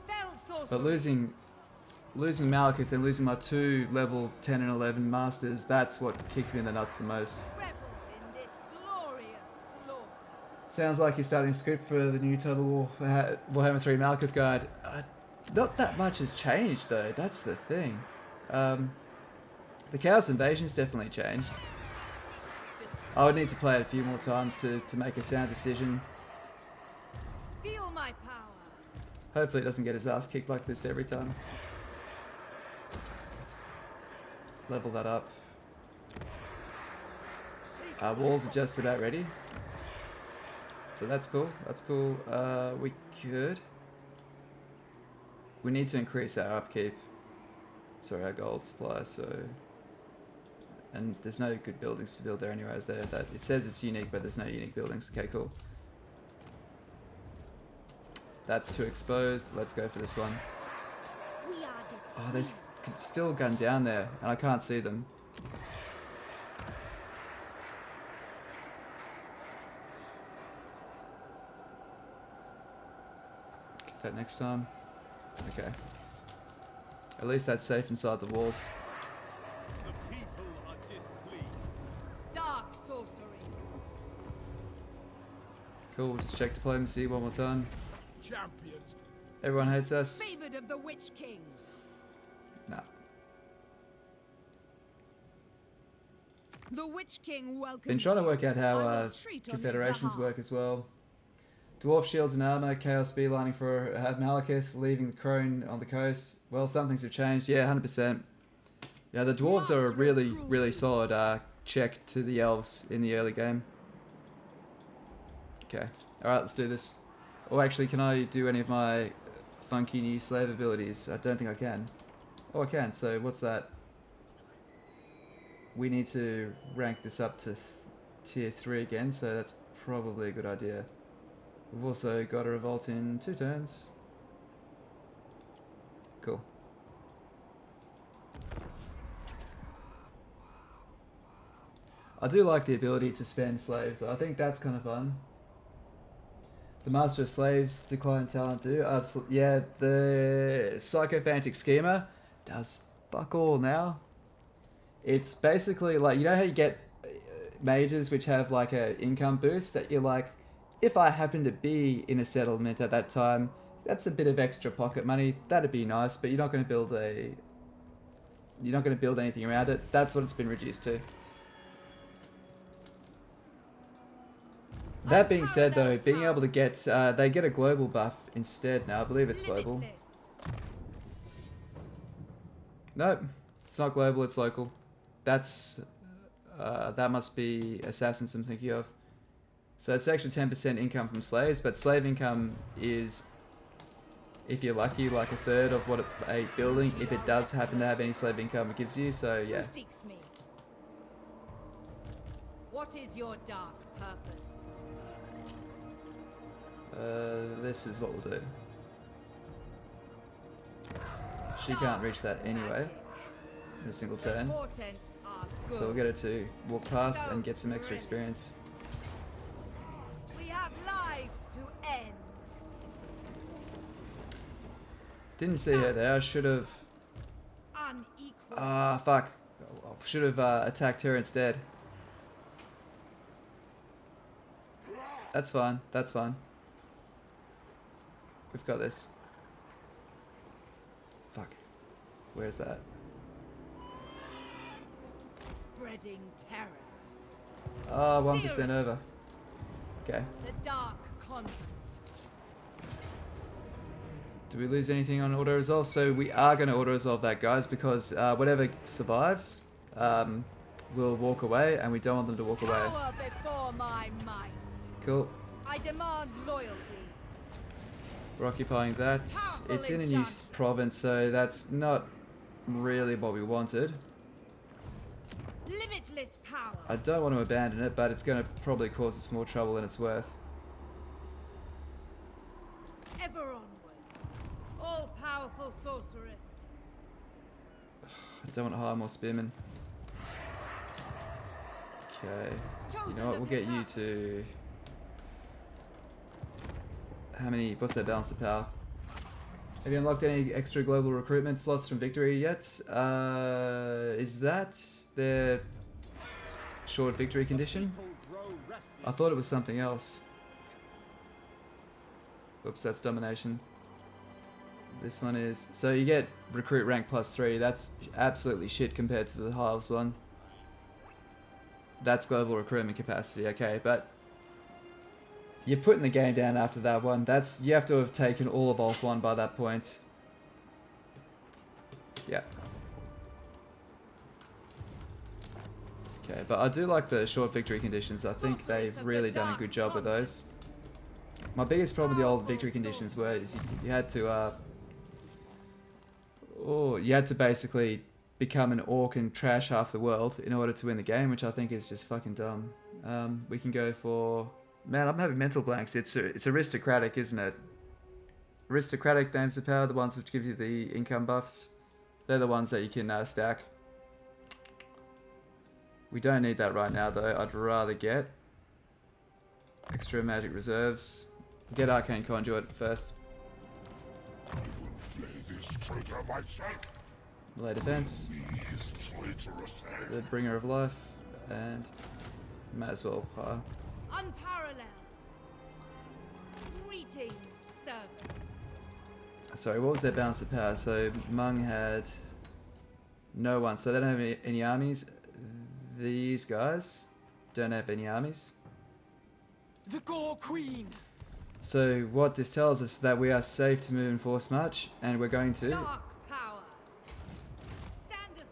Fell sorceress. But losing Malekith and losing my 2 level 10 and 11 masters, that's what kicked me in the nuts the most. Rebel in this glorious slaughter. Sounds like you're starting script for the new Total War Warhammer 3 Malekith guide. Not that much has changed though, that's the thing. The Chaos Invasion's definitely changed. I would need to play it a few more times to make a sound decision. Feel my power. Hopefully it doesn't get his ass kicked like this every time. Level that up. Our walls are just about ready. So that's cool. That's cool. We need to increase our upkeep. Sorry, our gold supply. So, and there's no good buildings to build there anyway. Is there? It says it's unique, but there's no unique buildings. Okay, cool. That's too exposed. Let's go for this one. We are Oh, there's still a gun down there, and I can't see them. Get that next time. Okay. At least that's safe inside the walls. The people are displeased. Dark sorcery. Cool, we'll just check diplomacy one more time. Champions. Everyone hates us. Favored of the Witch King. Nah. The Witch King welcomes Been trying to work out how I will treat on his confederations behalf. work as well. Dwarf shields and armor, chaos beelining for Malekith, leaving the crone on the coast. Well, some things have changed. Yeah, 100%. Yeah, the dwarves are a really solid check to the elves in the early game. Okay, alright, let's do this. Oh, actually, can I do any of my funky new slave abilities? I don't think I can. Oh, I can, so what's that? We need to rank this up to tier 3 again, so that's probably a good idea. We've also got a revolt in 2 turns. Cool. I do like the ability to spend slaves. I think that's kind of fun. The Master of Slaves decline talent do. Yeah, the Psychophantic Schemer does fuck all now. It's basically like, you know how you get mages which have like a income boost that you're like, if I happen to be in a settlement at that time, that's a bit of extra pocket money. That'd be nice, but you're not going to build anything around it. That's what it's been reduced to. That being said, though, being able to get they get a global buff instead now. I believe it's global. Nope, it's not global. It's local. That's that must be assassins I'm thinking of. So it's extra 10% income from slaves, but slave income is, if you're lucky, like a third of what a building, if it does happen to have any slave income, it gives you. So yeah. Who seeks me? What is your dark purpose? This is what we'll do. She can't reach that anyway in a single turn. Portents are good. So we'll get her to walk past and get some extra experience. We have lives to end. Didn't see her there. I should have. Unequal. Ah, fuck. Should have attacked her instead. That's fine. That's fine. We've got this. Fuck. Where's that? Spreading terror. Oh, 1% over. Okay. The Dark Convent. Do we lose anything on auto resolve? So we are going to auto resolve that, guys, because whatever survives will walk away, and we don't want them to walk away. Power before my might. Cool. I demand loyalty. We're occupying that. It's in a new province, so that's not really what we wanted. Limitless power. I don't want to abandon it, but it's going to probably cause us more trouble than it's worth. Ever onward. All-powerful sorceress. I don't want to hire more spearmen. Okay. You know what? We'll get you to... How many... What's their balance of power? Have you unlocked any extra global recruitment slots from victory yet? Is that their short victory condition? I thought it was something else. Oops, that's domination. This one is... So you get recruit rank +3. That's absolutely shit compared to the Hives one. That's global recruitment capacity, okay, but... You're putting the game down after that one. That's... You have to have taken all of Alt 1 by that point. Yeah. Okay, but I do like the short victory conditions. I think they've really done a good job with those. My biggest problem with the old victory conditions were is you had to you had to basically become an orc and trash half the world in order to win the game, which I think is just fucking dumb. We can go for... Man, I'm having mental blanks. It's aristocratic, isn't it? aristocratic names of power, the ones which give you the income buffs, they're the ones that you can stack. We don't need that right now though. I'd rather get extra magic reserves. Get Arcane Conduit first. I will flay this traitor myself. Melee defense. His traitorous head. The Bringer of Life. And might as well hire. Unparalleled. Greetings, servants. Sorry, what was their balance of power? So Mung had no one, so they don't have any armies. These guys don't have any armies. The Gore Queen! So what this tells us is that we are safe to move in force march, and we're going to. Dark power.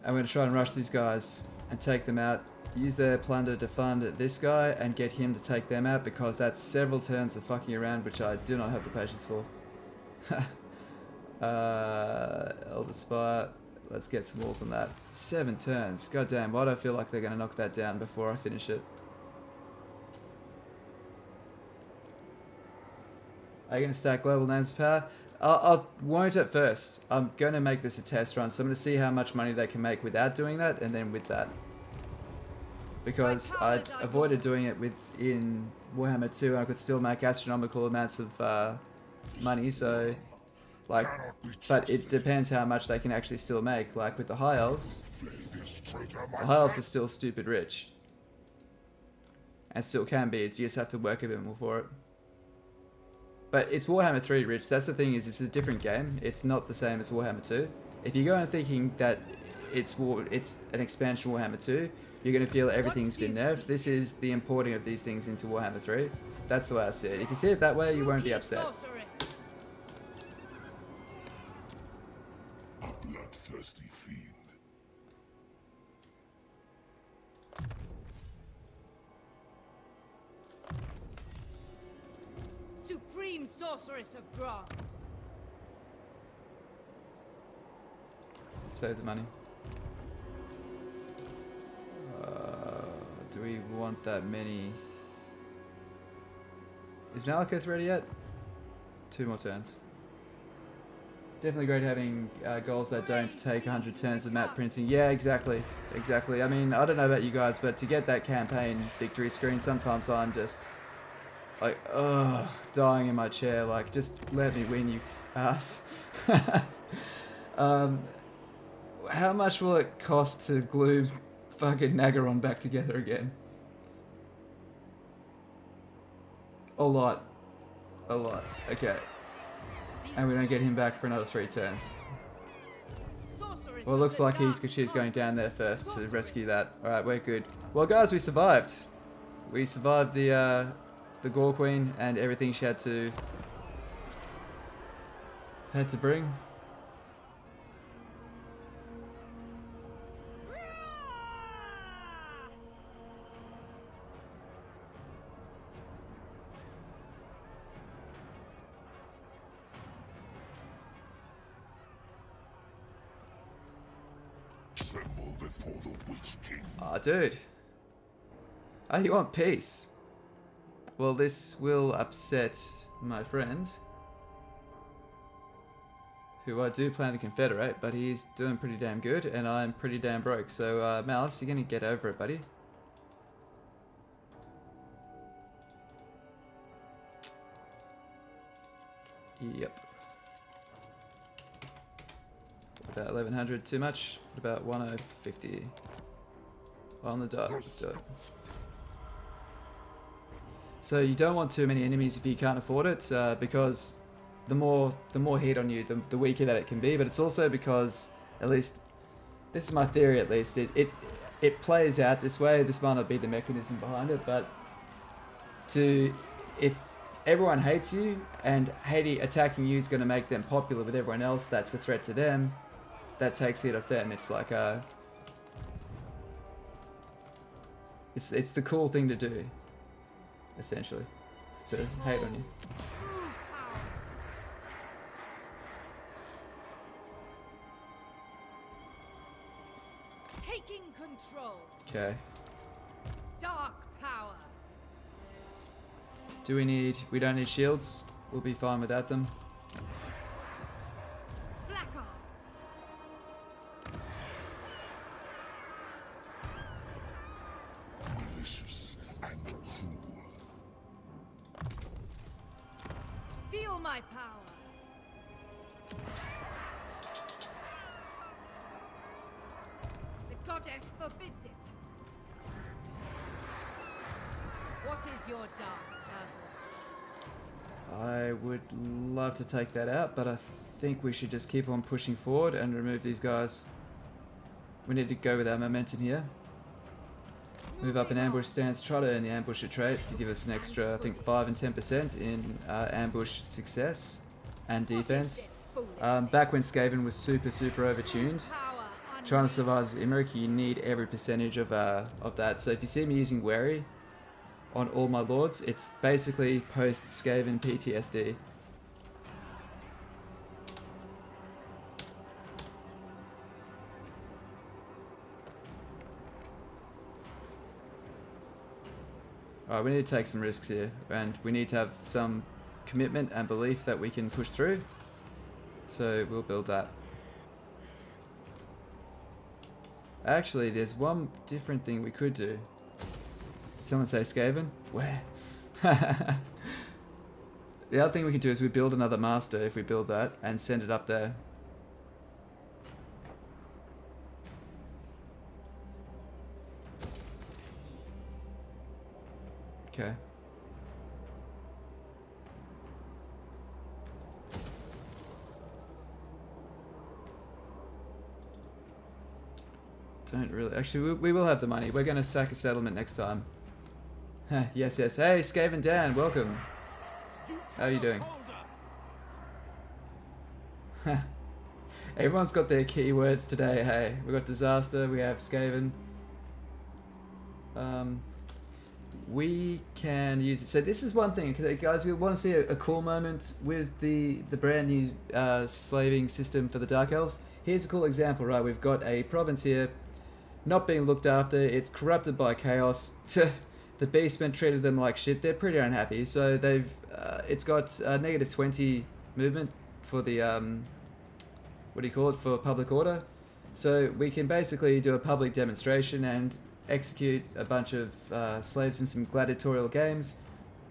I'm going to try and rush these guys and take them out. Use their plunder to fund this guy and get him to take them out, because that's several turns of fucking around, which I do not have the patience for. Elder Spire. Let's get some walls on that. 7 turns. God damn, why do I feel like they're going to knock that down before I finish it? Are you going to stack global names of power? I won't at first. I'm going to make this a test run, so I'm going to see how much money they can make without doing that, and then with that. Because I avoided doing it in Warhammer 2, and I could still make astronomical amounts of money, so... Like, but it depends how much they can actually still make. Like with the High Elves, the High Elves are still stupid rich. And still can be, you just have to work a bit more for it. But it's Warhammer 3 rich, that's the thing, is it's a different game. It's not the same as Warhammer 2. If you go in thinking that it's an expansion of Warhammer 2, you're going to feel everything's been nerfed. This is the importing of these things into Warhammer 3. That's the way I see it. If you see it that way, you won't be upset. Bloodthirsty fiend. Supreme Sorceress of Grand. Save the money. Do we want that many? Is Malekith ready yet? 2 more turns. Definitely great having goals that don't take 100 turns of map printing. Yeah, exactly. Exactly. I mean, I don't know about you guys, but to get that campaign victory screen, sometimes I'm just like, ugh, dying in my chair. Like, just let me win, you ass. How much will it cost to glue fucking Naggarond back together again? A lot. A lot. Okay. And we don't get him back for another 3 turns. Well, it looks like she's going down there first to rescue that. Alright, we're good. Well, guys, we survived. We survived the Gore Queen and everything she had to bring. Tremble before the Witch King. Oh, dude. Oh, you want peace? Well, this will upset my friend, who I do plan to confederate, but he's doing pretty damn good, and I'm pretty damn broke. So, Malice, you're gonna get over it, buddy. Yep. About 1100, too much. What about 1050? On the dot. Let's do it. So you don't want too many enemies if you can't afford it, because the more heat on you, the weaker that it can be. But it's also because, at least this is my theory, at least it plays out this way. This might not be the mechanism behind it, but if everyone hates you and attacking you is going to make them popular with everyone else, that's a threat to them. That takes it off them. It's like it's the cool thing to do, essentially, is to hate on you. Taking control. Okay. Dark power. We don't need shields. We'll be fine without them. Feel my power. The goddess forbids it. What is your dark purpose? I would love to take that out, but I think we should just keep on pushing forward and remove these guys. We need to go with our momentum here. Move up an ambush stance, try to earn the ambusher trait to give us an extra, I think, 5 and 10% in ambush success and defense. Back when Skaven was super overtuned, trying to survive as Imrik, you need every percentage of that. So if you see me using Wary on all my lords, it's basically post-Skaven PTSD. Alright, we need to take some risks here, and we need to have some commitment and belief that we can push through. So we'll build that. Actually, there's one different thing we could do. Did someone say Skaven? Where? The other thing we can do is we build another master if we build that and send it up there. Okay. Don't really. Actually, we will have the money. We're going to sack a settlement next time. Yes. Hey, Skaven Dan, welcome. How are you doing? Everyone's got their keywords today. Hey, we got disaster. We have Skaven. We can use it. So this is one thing, guys. You want to see a cool moment with the brand new slaving system for the Dark Elves? Here's a cool example, right? We've got a province here, not being looked after. It's corrupted by chaos. The Beastmen treated them like shit. They're pretty unhappy. So they've it's got -20 movement for the what do you call it, for public order. So we can basically do a public demonstration and execute a bunch of slaves in some gladiatorial games.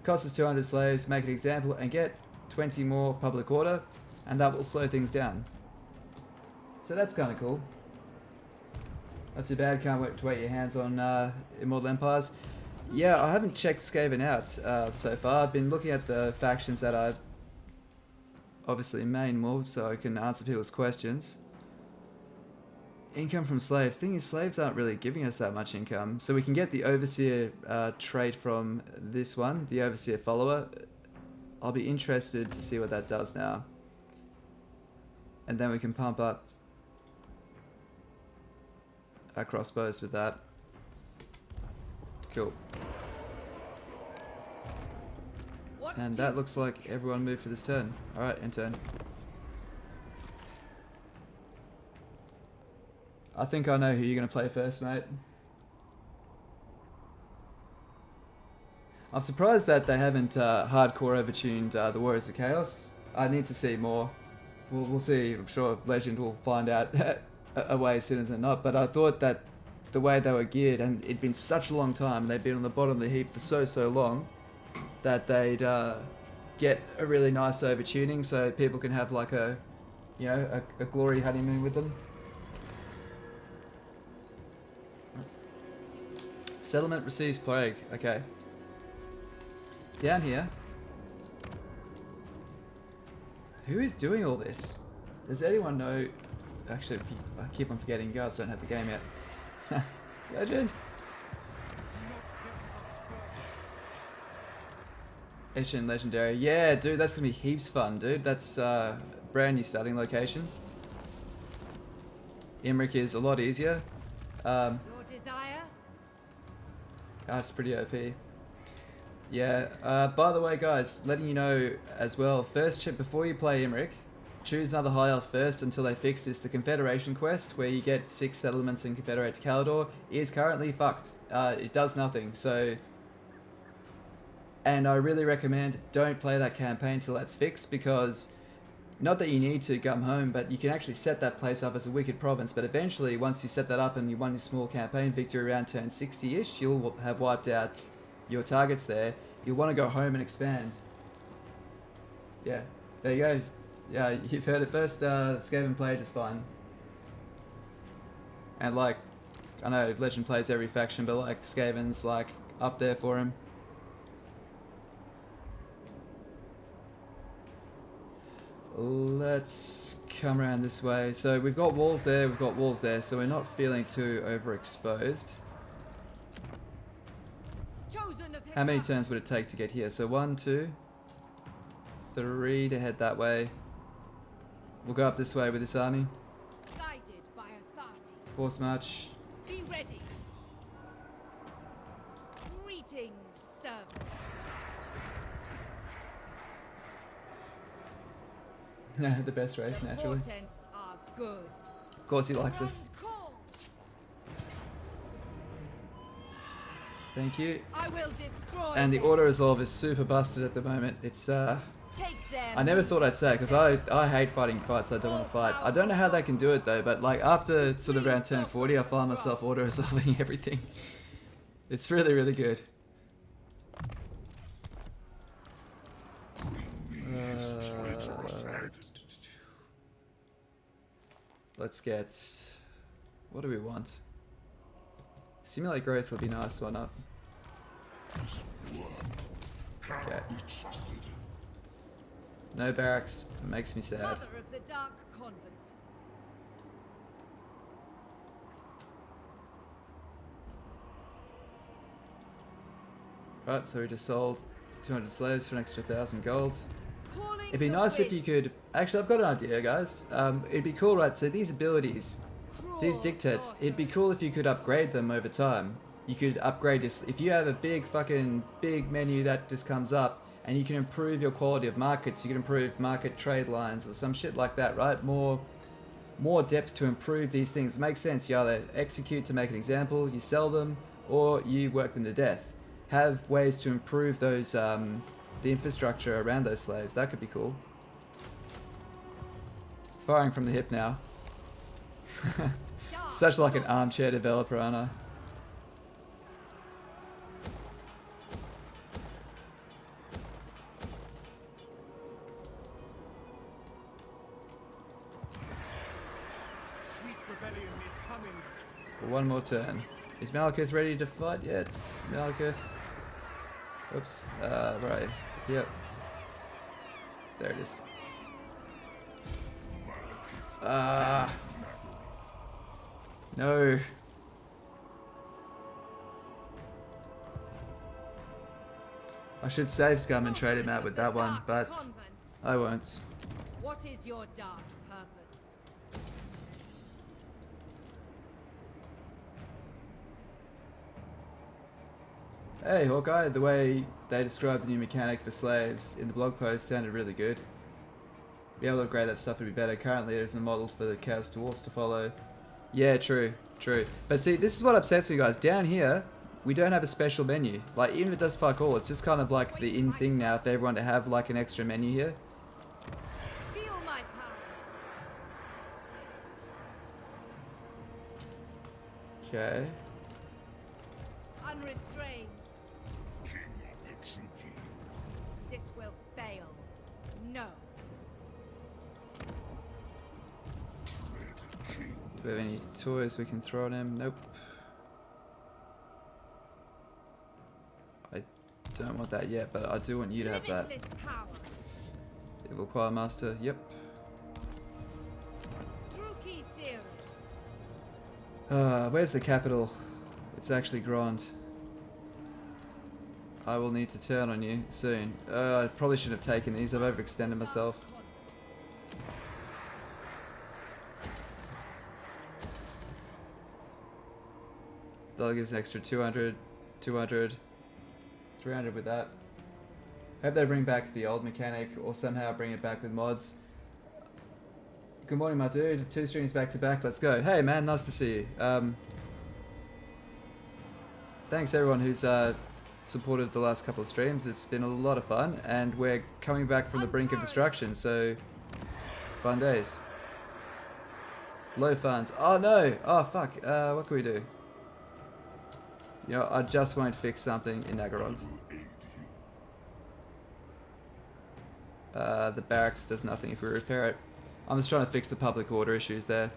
Cost us 200 slaves, make an example, and get 20 more public order, and that will slow things down. So that's kind of cool. Not too bad. Can't wait to wet your hands on Immortal Empires. Yeah, I haven't checked Skaven out so far. I've been looking at the factions that I've obviously main more, so I can answer people's questions. Income from slaves. Thing is, slaves aren't really giving us that much income. So we can get the Overseer trait from this one, the Overseer follower. I'll be interested to see what that does now. And then we can pump up our crossbows with that. Cool. And that looks like everyone moved for this turn. Alright, end turn. I think I know who you're going to play first, mate. I'm surprised that they haven't hardcore overtuned the Warriors of Chaos. I need to see more. We'll see. I'm sure Legend will find out a way sooner than not. But I thought that the way they were geared, and it'd been such a long time, they'd been on the bottom of the heap for so long, that they'd get a really nice overtuning so people can have like a, you know, a glory honeymoon with them. Settlement receives plague. Okay. Down here. Who is doing all this? Does anyone know? Actually, I keep on forgetting you guys don't have the game yet. Legend. Asian Legendary. Yeah, dude, that's gonna be heaps fun, dude. That's brand new starting location. Imrik is a lot easier. Your desire? It's pretty OP. Yeah, by the way, guys, letting you know as well, before you play Imrik, choose another high elf first until they fix this. The Confederation quest, where you get 6 settlements and confederate to Kalador, is currently fucked. It does nothing, so... And I really recommend don't play that campaign till that's fixed, because not that you need to come home, but you can actually set that place up as a wicked province. But eventually, once you set that up and you won your small campaign victory around turn 60-ish, you'll have wiped out your targets there. You'll want to go home and expand. Yeah, there you go. Yeah, you've heard it first. Skaven played just fine. And like, I know Legend plays every faction, but like Skaven's like up there for him. Let's come around this way. So we've got walls there, we've got walls there, so we're not feeling too overexposed. How many turns would it take to get here? So 1, 2, 3 to head that way. We'll go up this way with this army. Guided by authority. Force march. Be ready. Greetings, servants. The best race, naturally. The portents are good. Of course he likes us. Thank you. I will destroy And the them. auto resolve is super busted at the moment. It's Take them. I never thought I'd say it, because I hate fighting fights I don't want to fight. I don't know how they can do it though, but like after sort of around turn 40 I find myself auto resolving everything. It's really, really good. Let's get... what do we want? Simulate growth would be nice, why not? Okay. No barracks, it makes me sad. Mother of the Dark Convent. Right, so we just sold 200 slaves for an extra 1,000 gold. Calling It'd be the nice if wind. you could... Actually, I've got an idea, guys. It'd be cool, right? So these abilities, these dictates, it'd be cool if you could upgrade them over time. You could upgrade this... If you have a big menu that just comes up, and you can improve your quality of markets, you can improve market trade lines or some shit like that, right? More depth to improve these things. It makes sense. You either execute to make an example, you sell them, or you work them to death. Have ways to improve those, the infrastructure around those slaves. That could be cool. Firing from the hip now. Such like an armchair developer, aren't I? Sweet rebellion is coming. One more turn. Is Malekith ready to fight yet? Malekith. Oops. Right. Yep. There it is. No. I should save Scum and trade him out with that one, but I won't. What is your dark purpose? Hey Hawkeye, the way they described the new mechanic for slaves in the blog post sounded really good. Be able to upgrade that stuff would be better. Currently there isn't a model for the Chaos Dwarfs to follow. Yeah, true. But see, this is what upsets me, guys. Down here, we don't have a special menu. Like, even if it does fuck all, it's just kind of like the in thing now for everyone to have like an extra menu here. Feel my power. Okay. Unrestrained. King of the Trookie. This will fail. No. King. Do we have any toys we can throw at him? Nope. I don't want that yet, but I do want you to have that. Limitless power. Evil Choir Master, yep. Trookie Series. Where's the capital? It's actually Grand. I will need to turn on you soon. I probably shouldn't have taken these. I've overextended myself. That'll give us an extra 200, 200, 300 with that. Hope they bring back the old mechanic or somehow bring it back with mods. Good morning, my dude. 2 streams back to back. Let's go. Hey, man. Nice to see you. Thanks, everyone who's supported the last couple of streams. It's been a lot of fun, and we're coming back from the brink of destruction, so fun days. Low funds. Oh, no. Oh, fuck. What can we do? You know, I just won't fix something in Naggarond. The barracks does nothing if we repair it. I'm just trying to fix the public order issues there.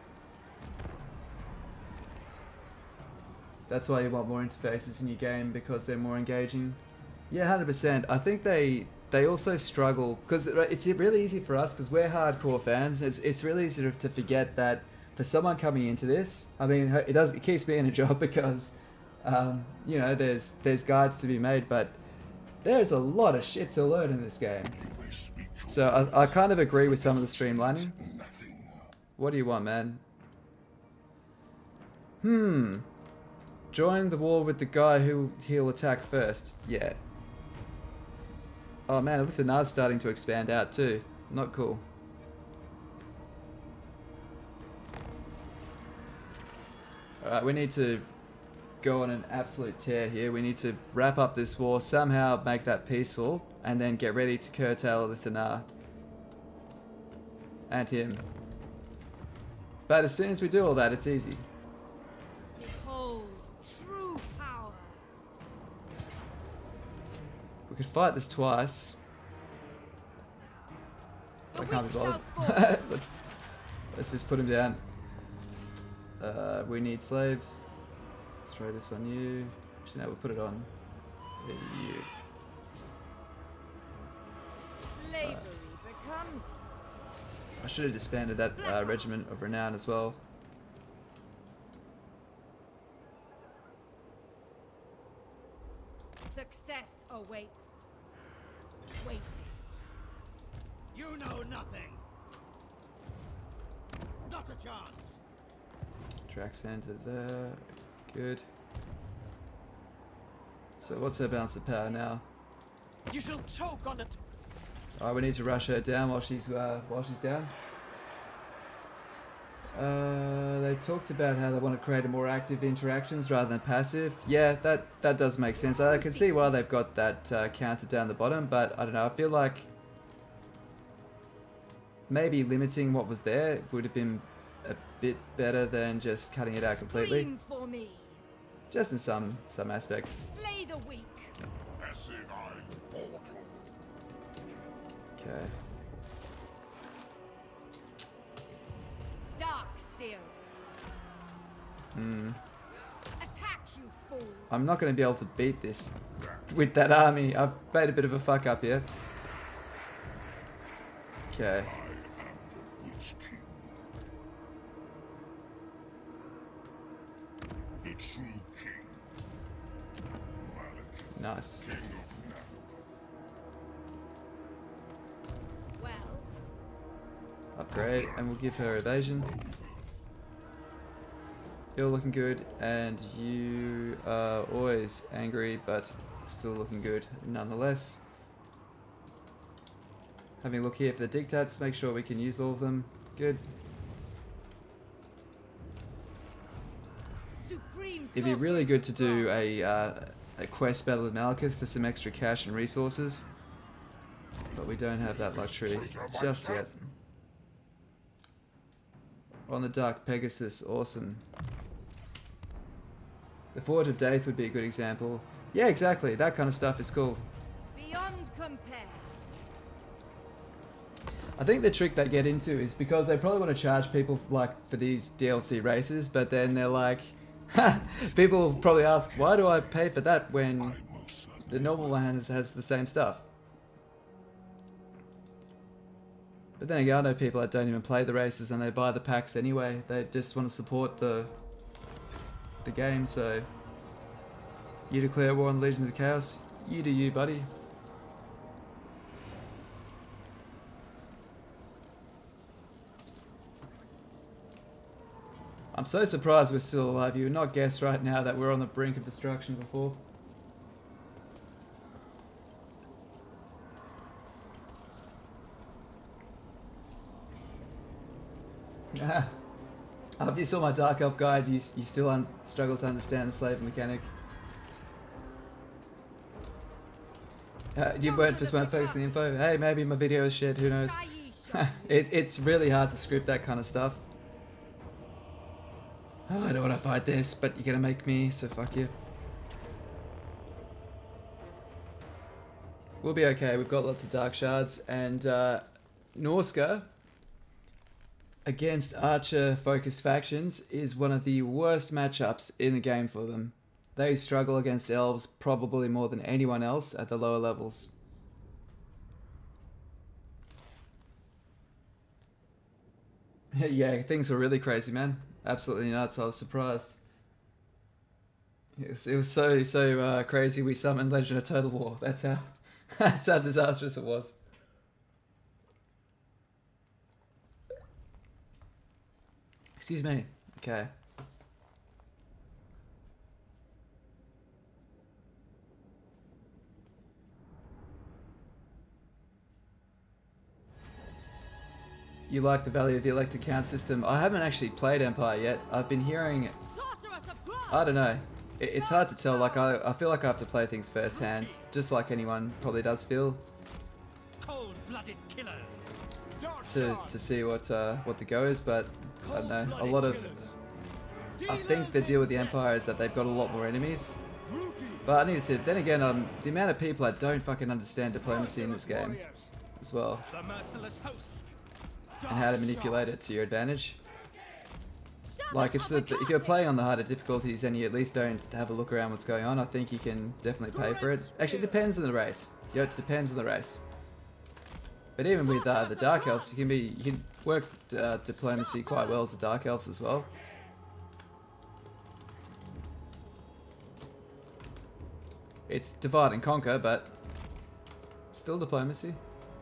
That's why you want more interfaces in your game, because they're more engaging. Yeah, 100%. I think they also struggle because it's really easy for us because we're hardcore fans. It's really easy to forget that for someone coming into this, I mean, it keeps me in a job because you know, there's guides to be made, but there's a lot of shit to learn in this game. So I kind of agree with some of the streamlining. What do you want, man? Join the war with the guy who he'll attack first. Yeah. Oh man, Lithanar's starting to expand out too. Not cool. Alright, we need to go on an absolute tear here. We need to wrap up this war, somehow make that peaceful, and then get ready to curtail Lithanar. And him. But as soon as we do all that, it's easy. Behold, true power. We could fight this twice. I can't be bothered. let's just put him down. We need slaves. Throw this on you. Actually, no, we'll put it on you. Slavery becomes I should have disbanded that regiment of renown as well. success awaits. Waiting. You know nothing. Not a chance. Track center there. Good. So what's her balance of power now? You shall choke on it. Alright, we need to rush her down while she's down. They talked about how they want to create a more active interactions rather than passive. Yeah, that does make sense. I can see why they've got that counter down the bottom, but I don't know. I feel like maybe limiting what was there would have been a bit better than just cutting it out completely. Scream for me. Just in some aspects. Slay the weak. Okay. Dark Seers. Attack, you fools. I'm not going to be able to beat this with that army. I've made a bit of a fuck up here. Okay. The true king. Malekith, Nice. king of Naggarond. Well, Upgrade, and we'll give her evasion. You're looking good, and you are always angry, but still looking good nonetheless. Having a look here for the dictates, make sure we can use all of them. Good. supreme. It'd be really good to do sorceress a quest battle with Malekith for some extra cash and resources, but we don't have that luxury just yet. On the Dark Pegasus, awesome. The Forge of Death would be a good example. Yeah, exactly. That kind of stuff is cool. beyond compare. I think the trick they get into is because they probably want to charge people like for these DLC races, but then they're like, people probably ask, why do I pay for that when the normal one has the same stuff? But then again, I know people that don't even play the races and they buy the packs anyway. They just want to support the game, so you declare war on the Legions of Chaos, you do you, buddy. I'm so surprised we're still alive. You would not guess right now that we're on the brink of destruction before. After you saw my Dark Elf guide, you still struggle to understand the slave mechanic. You weren't focusing the info. Hey, maybe my video is shit, who knows. It's really hard to script that kind of stuff. Oh, I don't want to fight this, but you're gonna make me, so fuck you. We'll be okay. We've got lots of dark shards, and Norska against archer focused factions is one of the worst matchups in the game for them. They struggle against elves probably more than anyone else at the lower levels. Yeah, things were really crazy, man. Absolutely nuts. I was surprised. It was so crazy. We summoned Legend of Total War. That's how disastrous it was. Excuse me. Okay. You like the value of the elected count system? I haven't actually played Empire yet. I've been hearing... I don't know. It's hard to tell. Like I feel like I have to play things firsthand, just like anyone probably does feel. Cold-blooded killers. To see what the go is, but I don't know. A lot of... I think the deal with the Empire is that they've got a lot more enemies. But I need to say, then again, the amount of people that don't fucking understand diplomacy in this game as well. And how to manipulate it to your advantage. Like, it's if you're playing on the harder difficulties and you at least don't have a look around what's going on, I think you can definitely pay for it. Actually, it depends on the race. Yeah, it depends on the race. But even with the Dark Elves, you can work diplomacy quite well as the Dark Elves as well. It's divide and conquer, but still diplomacy.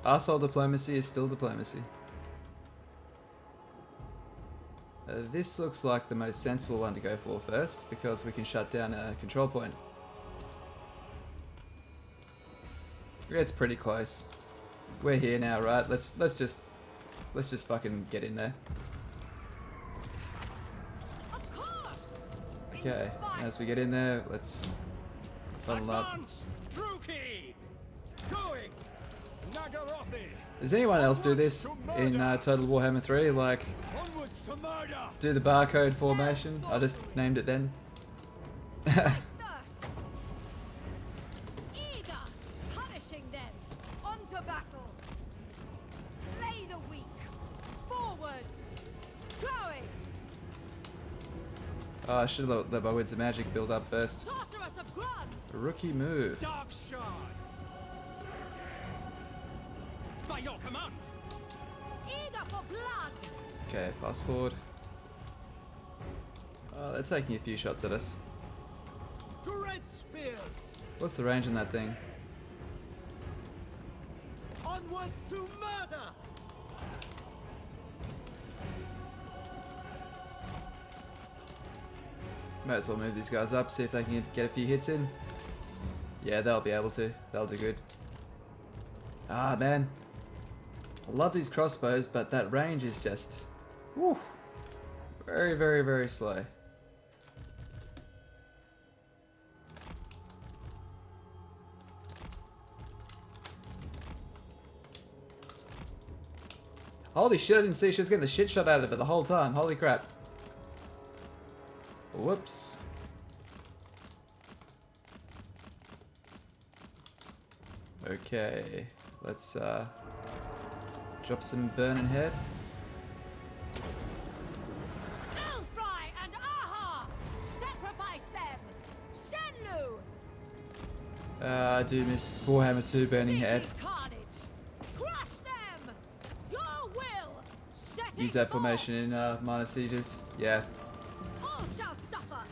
Arsehole diplomacy is still diplomacy. This looks like the most sensible one to go for first, because we can shut down a control point. It's pretty close. We're here now, right? Let's just fucking get in there. Okay, as we get in there, let's funnel up. Does anyone else do this in Total Warhammer 3? Like, do the barcode formation? I just named it then. Eager, punishing them. On to battle. Slay the weak. Forward. Going. Oh, I should have let my Winds of Magic build up first. Sorceress of Grand. Rookie move. Dark shards. By your command. Eager for blood. Okay, fast forward. Oh, they're taking a few shots at us. Dread spears. What's the range on that thing? Onwards to murder. Might as well move these guys up, see if they can get a few hits in. Yeah, they'll be able to. They'll do good. Ah, man. I love these crossbows, but that range is just... whew, very, very, very slow. Holy shit, I didn't see she was getting the shit shot out of it the whole time. Holy crap. Whoops. Okay, let's drop some burning head. Elfry and Aha! Sacrifice them! Shenlu! I do miss Warhammer 2 burning head. Carnage! Crush them! Your will! Set Use it that forth! formation in minor sieges. Yeah. All shall suffer!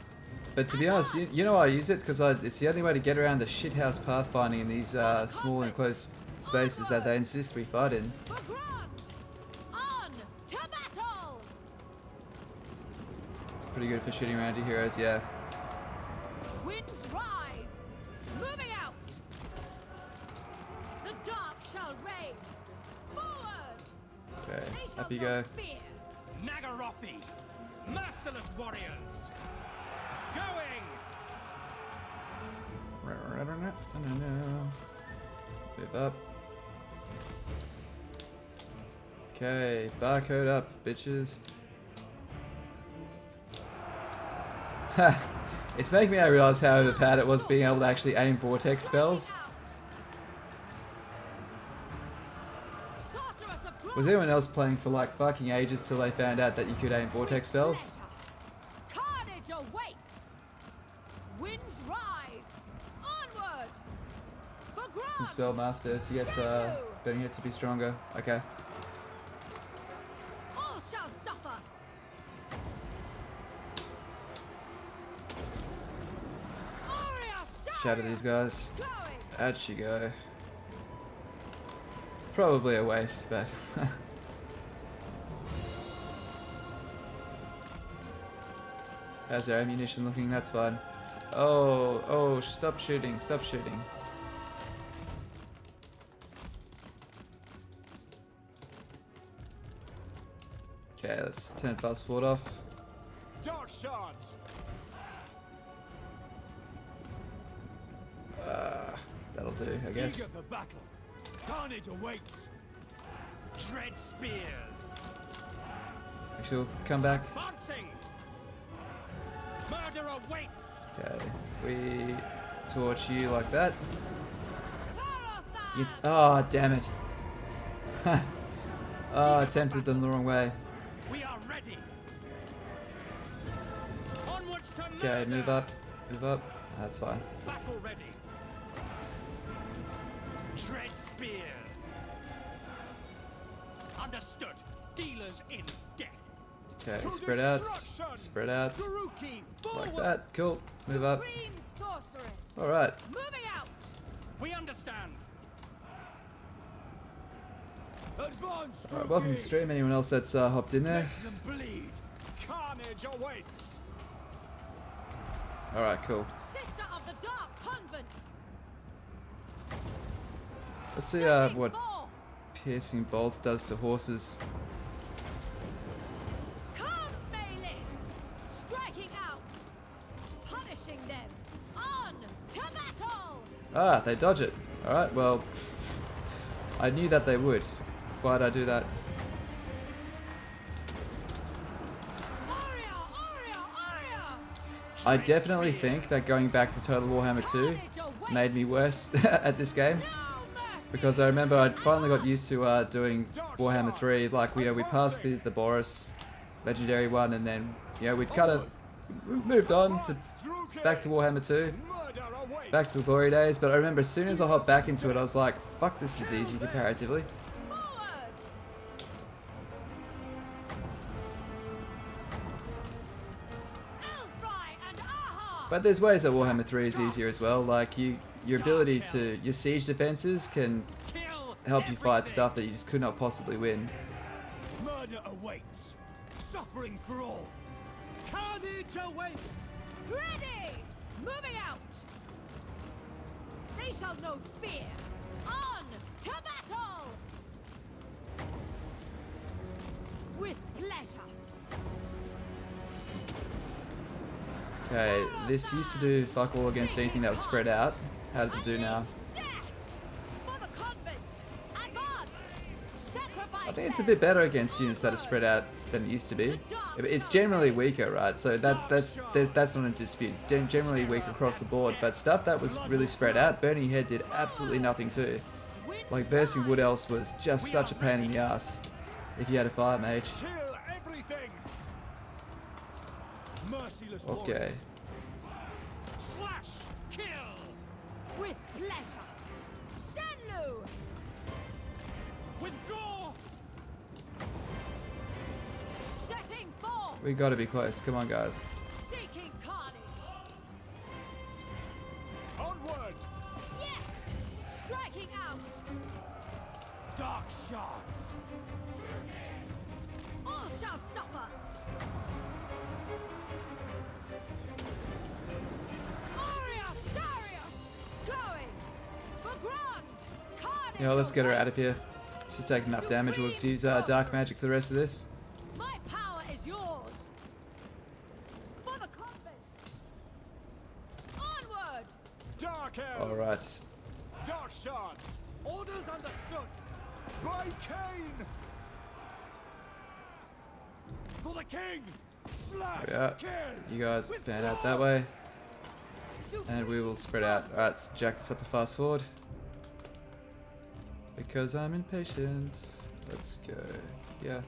But to be honest, you know why I use it? Because it's the only way to get around the shithouse pathfinding in these small enclosed spaces that they insist we fight in. For Grand! On to battle! It's pretty good for shooting around your heroes, yeah. Winds rise! Moving out! The dark shall reign! Forward! Okay, They shall up you not go. fear! Naggarothi. Merciless warriors. Going. Move up. Okay, barcode up, bitches. It's making me realize how overpowered it was being able to actually aim vortex spells. Was anyone else playing for like fucking ages till they found out that you could aim vortex spells? Carnage awaits. Winds rise. Onward. For Some Grand. spellmaster to get burning it to be stronger. Okay. All shall suffer. Shatter these guys. Going. How'd she go? Probably a waste, but how's our ammunition looking? That's fine. Oh, stop shooting, stop shooting. Okay, let's turn fast forward off. Dark shards. That'll do, I guess. Eager for battle. Carnage awaits. Dread spears. Actually, we'll come back. Advancing. Murder awaits. Okay, we torch you like that. It's, oh, damn it. Oh, I tempted them the wrong way. We are ready. Onwards to Okay, murder. move up, move up. That's fine. Battle ready. Dread spears. Understood. Dealers in death. Okay, To spread out, destruction. spread out. Taruki, Like forward. that, cool. Move up. Supreme sorceress. Alright, Moving out. We understand. Advance. alright, welcome to the stream. Anyone else that's hopped in there? Make them bleed. Carnage awaits. Alright, cool. Sister of the Dark Convent. Let's see Setting what forth. piercing bolts does to horses. Come, Malekith. Striking out. Punishing them. On to battle. Ah, they dodge it. Alright, well, I knew that they would. Why'd I do that? I definitely think that going back to Total Warhammer 2 made me worse at this game. Because I remember I finally got used to doing Warhammer 3, like we passed the Boris legendary one, and then we'd kind of moved on to back to Warhammer 2, back to the glory days. But I remember as soon as I hopped back into it, I was like, "Fuck, this is easy comparatively." But there's ways that Warhammer 3 is easier as well. Like your ability to your siege defenses can help you fight stuff that you just could not possibly win. Murder awaits. Suffering for all. Carnage awaits. Ready! Moving out! They shall know fear! On to battle! With pleasure! Okay, this used to do fuck all against anything that was spread out. How does it do now? For the convent! Advance! Sacrifice I think it's a bit better against units that are spread out than it used to be. It's generally weaker, right? So that's not a dispute. It's generally weak across the board. But stuff that was really spread out, Burning Head did absolutely nothing too. Like versing Wood Elves was just such a pain in the ass if you had a fire mage. Kill everything. Merciless Okay. warriors. Slash. Kill. with pleasure! Shenlu! Withdraw. Setting forth! We gotta be close. Come on, guys. Seeking carnage! Onward. Yes! Striking out! Dark shards. All shall suffer! Aurea Sharius! Going! For Grand! Carnage! Yeah, let's get her out of here. She's taking enough damage. We'll just use dark magic for the rest of this. My power is yours! For the convent! Onward! Dark elves. Alright. Dark shards. Orders understood. By Cain. For the king. Slash. Yeah. Kill. You guys fan out that way. And we will spread out. Alright, let's jack this up to fast forward. Because I'm impatient. Let's go. Yeah.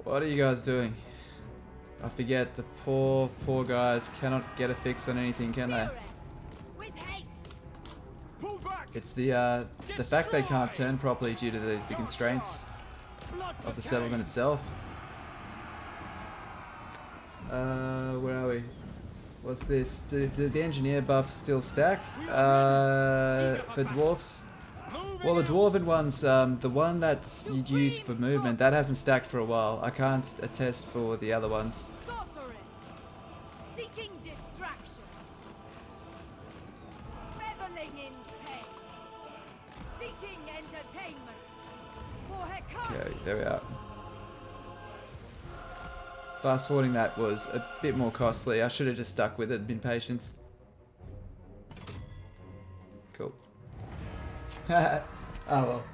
What are you guys doing? I forget, the poor guys cannot get a fix on anything, can they? With haste. Pull back! It's the fact they can't turn properly due to the constraints of the settlement itself. Where are we? What's this? Do the engineer buffs still stack? For dwarfs? Well, the dwarven ones, the one that you'd use for movement, that hasn't stacked for a while. I can't attest for the other ones. Sorceress. Seeking distraction. Reveling in pain. Seeking entertainment. For Hecate. Okay, there we are. Fast forwarding that was a bit more costly. I should have just stuck with it and been patient. Cool. Oh well.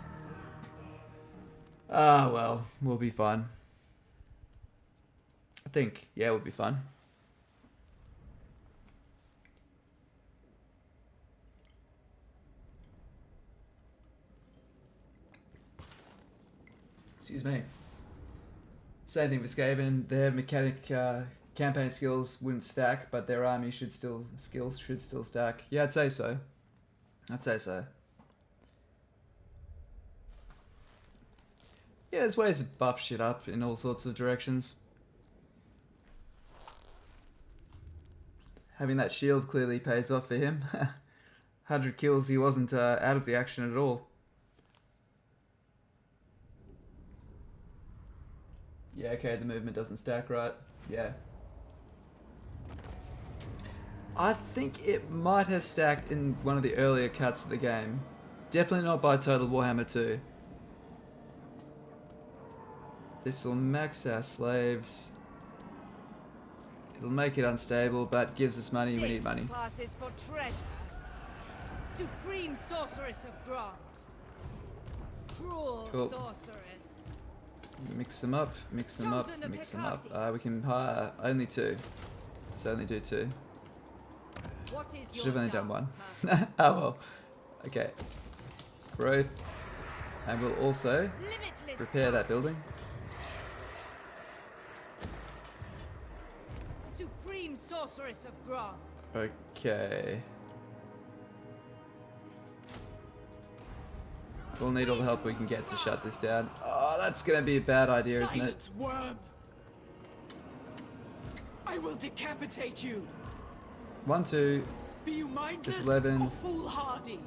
Ah well, we'll be fine. I think, yeah, we'll be fine. Excuse me. Same thing for Skaven. Their mechanic campaign skills wouldn't stack, but their army skills should still stack. Yeah, I'd say so. I'd say so. Yeah, there's ways to buff shit up in all sorts of directions. Having that shield clearly pays off for him. 100 kills, he wasn't out of the action at all. Yeah, okay, the movement doesn't stack right. Yeah. I think it might have stacked in one of the earlier cuts of the game. Definitely not by Total Warhammer 2. This will max our slaves. It'll make it unstable, but gives us money. We need money. This class is for treasure. Supreme sorceress of Grand. Cruel Cool. sorceress. Mix them up, mix them up, mix them up. We can hire only 2. So only do 2. What is Should have only done 1. Purpose? Oh well. Okay. Growth. And we'll also Limitless repair that building. Supreme sorceress of Grand. Okay. We'll need all the help we can get to shut this down. Oh, that's gonna be a bad idea, isn't it? Silence, worm! I will decapitate you! 1, 2. Be you mindless Just 11. or foolhardy?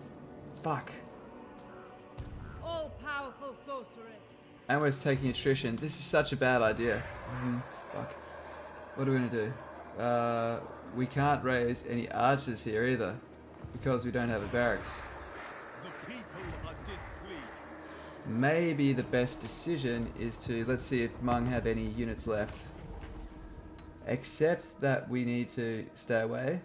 Fuck. All-powerful sorceress. And we're taking attrition. This is such a bad idea. Fuck. What are we gonna do? We can't raise any archers here either, because we don't have a barracks. The people are displeased. Maybe the best decision is to, let's see if Hmong have any units left. Except that we need to stay away.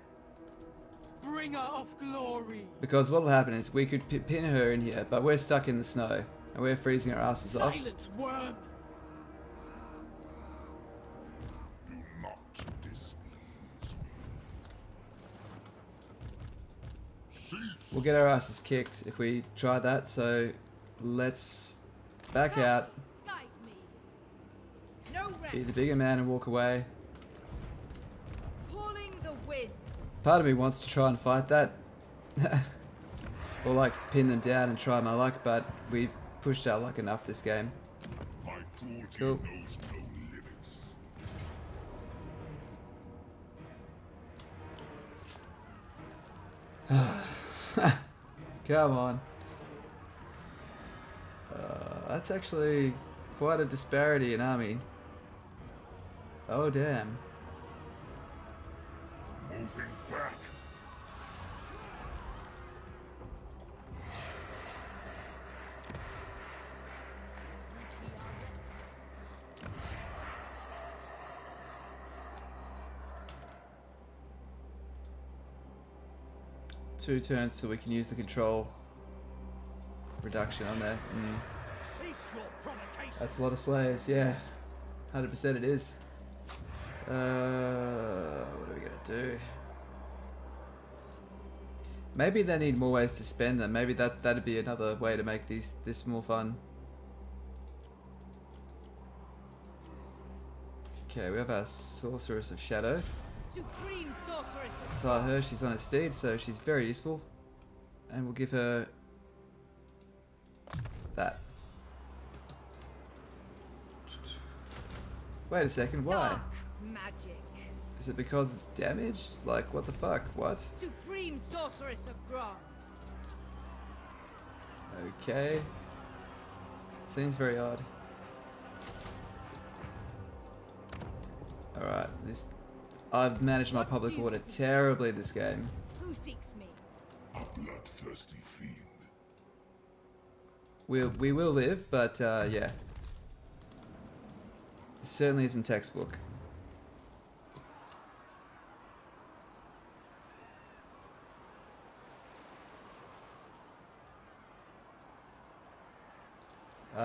Bringer of glory. Because what will happen is we could pin her in here, but we're stuck in the snow. And we're freezing our asses off. Silence, worm! Do not displease me. We'll get our asses kicked if we try that, so let's back out, Guide me. No rest. be the bigger man and walk away. Calling the wind. Part of me wants to try and fight that. Or like pin them down and try my luck, but we've pushed our luck enough this game. My cruelty Cool. knows no limits. Come on. That's actually quite a disparity in army. Oh damn. Moving back. Two turns so we can use the control reduction on there. Cease your provocation. That's a lot of slaves, yeah. 100% it is. What are we gonna do? Maybe they need more ways to spend them. Maybe that'd be another way to make this more fun. Okay, we have our Sorceress of Shadow. Supreme sorceress of Select her, she's on a steed, so she's very useful. And we'll give her that. Wait a second, why? dark magic. Is it because it's damaged? Like, what the fuck? What? Supreme sorceress of Grand. Okay. Seems very odd. Alright, I've managed my What public do you order seek? terribly this game. Who seeks me? A bloodthirsty fiend. We will live, but yeah. It certainly isn't textbook.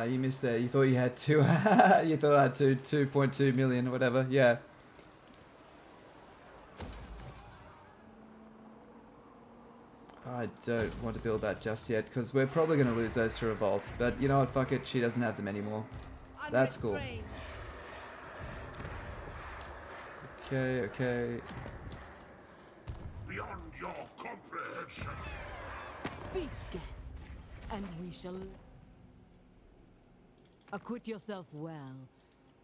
You missed that. You thought you had two. You thought I had 2.2 million or whatever. Yeah. I don't want to build that just yet because we're probably going to lose those to revolt. But you know what? Fuck it. She doesn't have them anymore. That's cool. Unrestrained. Okay. Okay. Beyond your comprehension. Speak, guest, and we shall acquit yourself well,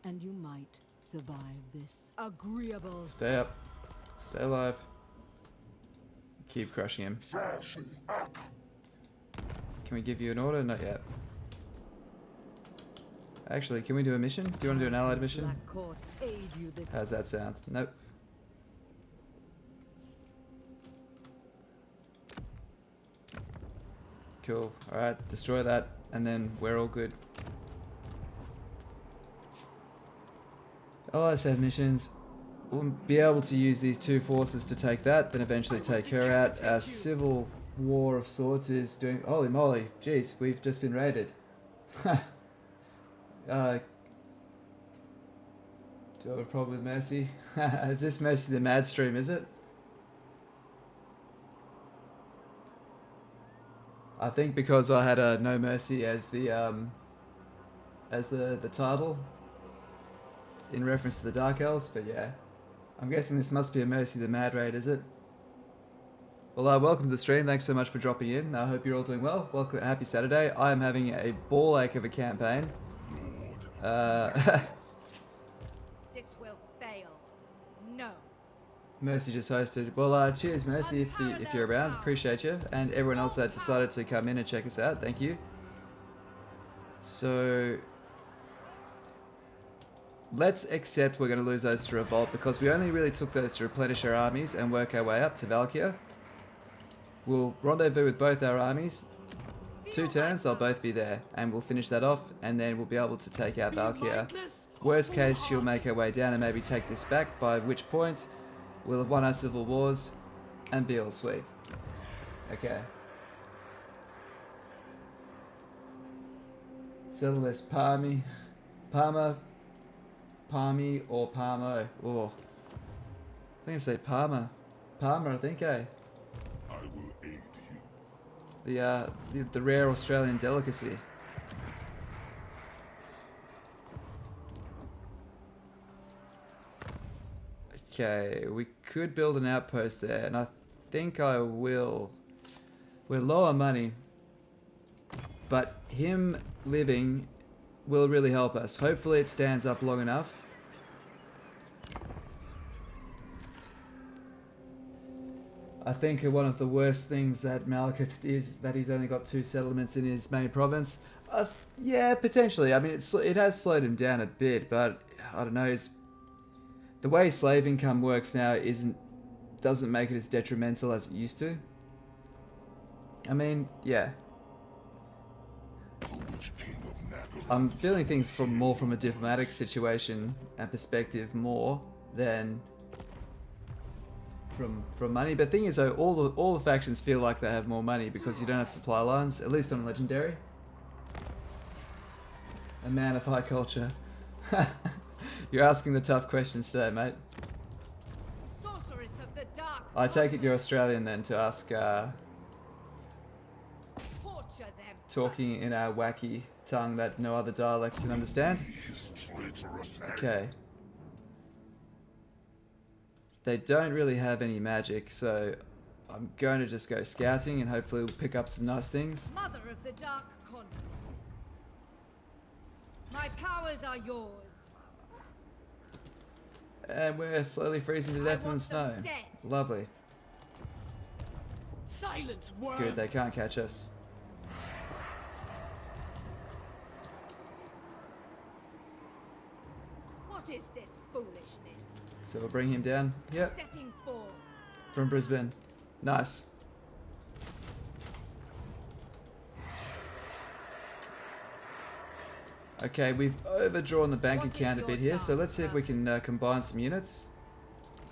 and you might survive this agreeable. Stay up. Stay alive. Keep crushing him. Can we give you an order? Not yet. Actually, can we do a mission? Do you want to do an allied mission? Black Court aid you this. How's that sound? Nope. Cool. Alright, destroy that, and then we're all good. Allies have missions. We'll be able to use these two forces to take that, then eventually take her out. Our civil war of sorts is doing... Holy moly. Jeez, we've just been raided. Do I have a problem with Mercy? Is this Mercy the Mad Stream, is it? I think because I had a No Mercy as the title in reference to the Dark Elves, but yeah. I'm guessing this must be a Mercy the Mad Raid, is it? Well, welcome to the stream. Thanks so much for dropping in. I hope you're all doing well. Welcome, happy Saturday. I am having a ball ache of a campaign. This will fail. No. Mercy just hosted. Well, cheers, Mercy, if you're around. Appreciate you. And everyone else that decided to come in and check us out. Thank you. So... let's accept we're going to lose those to revolt because we only really took those to replenish our armies and work our way up to Valkyr. We'll rendezvous with both our armies. 2 turns, they'll both be there. And we'll finish that off and then we'll be able to take out Valkyr. Worst case, she'll make her way down and maybe take this back, by which point we'll have won our civil wars and be all sweet. Okay. Settle this Palmy, or Palmo. Oh. I think I say Palmer. Palmer, I think, eh? I will aid you. The rare Australian delicacy. Okay, we could build an outpost there, and I think I will. We're low on money, but him living will really help us. Hopefully it stands up long enough. I think one of the worst things that Malekith is that he's only got 2 settlements in his main province. Yeah, potentially. I mean, it has slowed him down a bit, but I don't know. The way slave income works now doesn't make it as detrimental as it used to. I mean, yeah. I'm feeling things more from a diplomatic situation and perspective more than from money. But the thing is, though, all the factions feel like they have more money because you don't have supply lines, at least on Legendary. A man of high culture. You're asking the tough questions today, mate. Sorceress of the dark. I take it you're Australian then to ask, Torture them. talking in our wacky tongue that no other dialect can understand. Okay. They don't really have any magic, so I'm going to just go scouting and hopefully we'll pick up some nice things. Mother of the dark convent. My powers are yours. And we're slowly freezing to death in the snow. Dead. Lovely. Silence, worm! Good, they can't catch us. What is this foolishness? So we'll bring him down. Yep, Setting forth. from Brisbane. Nice. Okay, we've overdrawn the bank What is account a your bit here, so dark let's see if we can combine some units.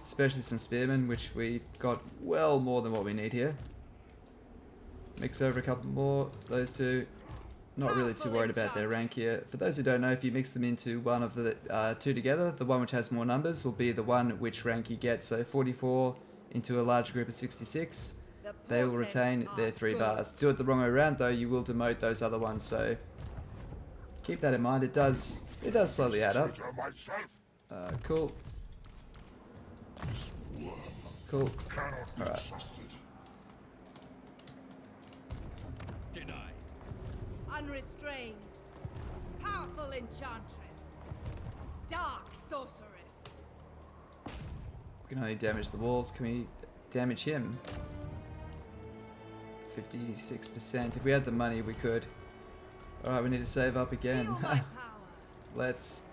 Especially some spearmen, which we've got well more than what we need here. Mix over a couple more, those two. Not really too worried about their rank here. For those who don't know, if you mix them into one of the two together, the one which has more numbers will be the one which rank you get. So 44 into a larger group of 66, they will retain their 3 bars. Do it the wrong way around though, you will demote those other ones, so keep that in mind. It does slowly add up. Cool. Cool. Alright. Denied. Unrestrained. Powerful enchantress. Dark sorceress. We can only damage the walls. Can we damage him? 56%. If we had the money, we could. Alright, we need to save up again. Feel my power. Let's...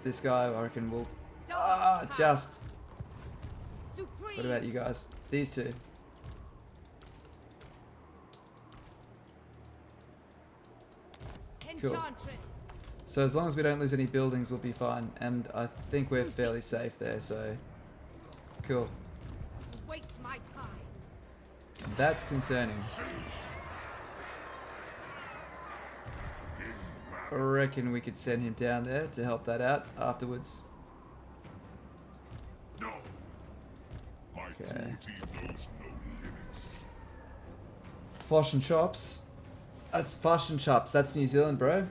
This guy, I reckon, will... Dark power. Just... Supreme. What about you guys? These two. Cool. Enchantress. So as long as we don't lose any buildings, we'll be fine. And I think we're fairly safe there, so... Cool. Waste my time. That's concerning. I reckon we could send him down there to help that out afterwards. No. My Okay. cruelty knows no limits. Fosh and chops. That's Fosh and chops. That's New Zealand, bro.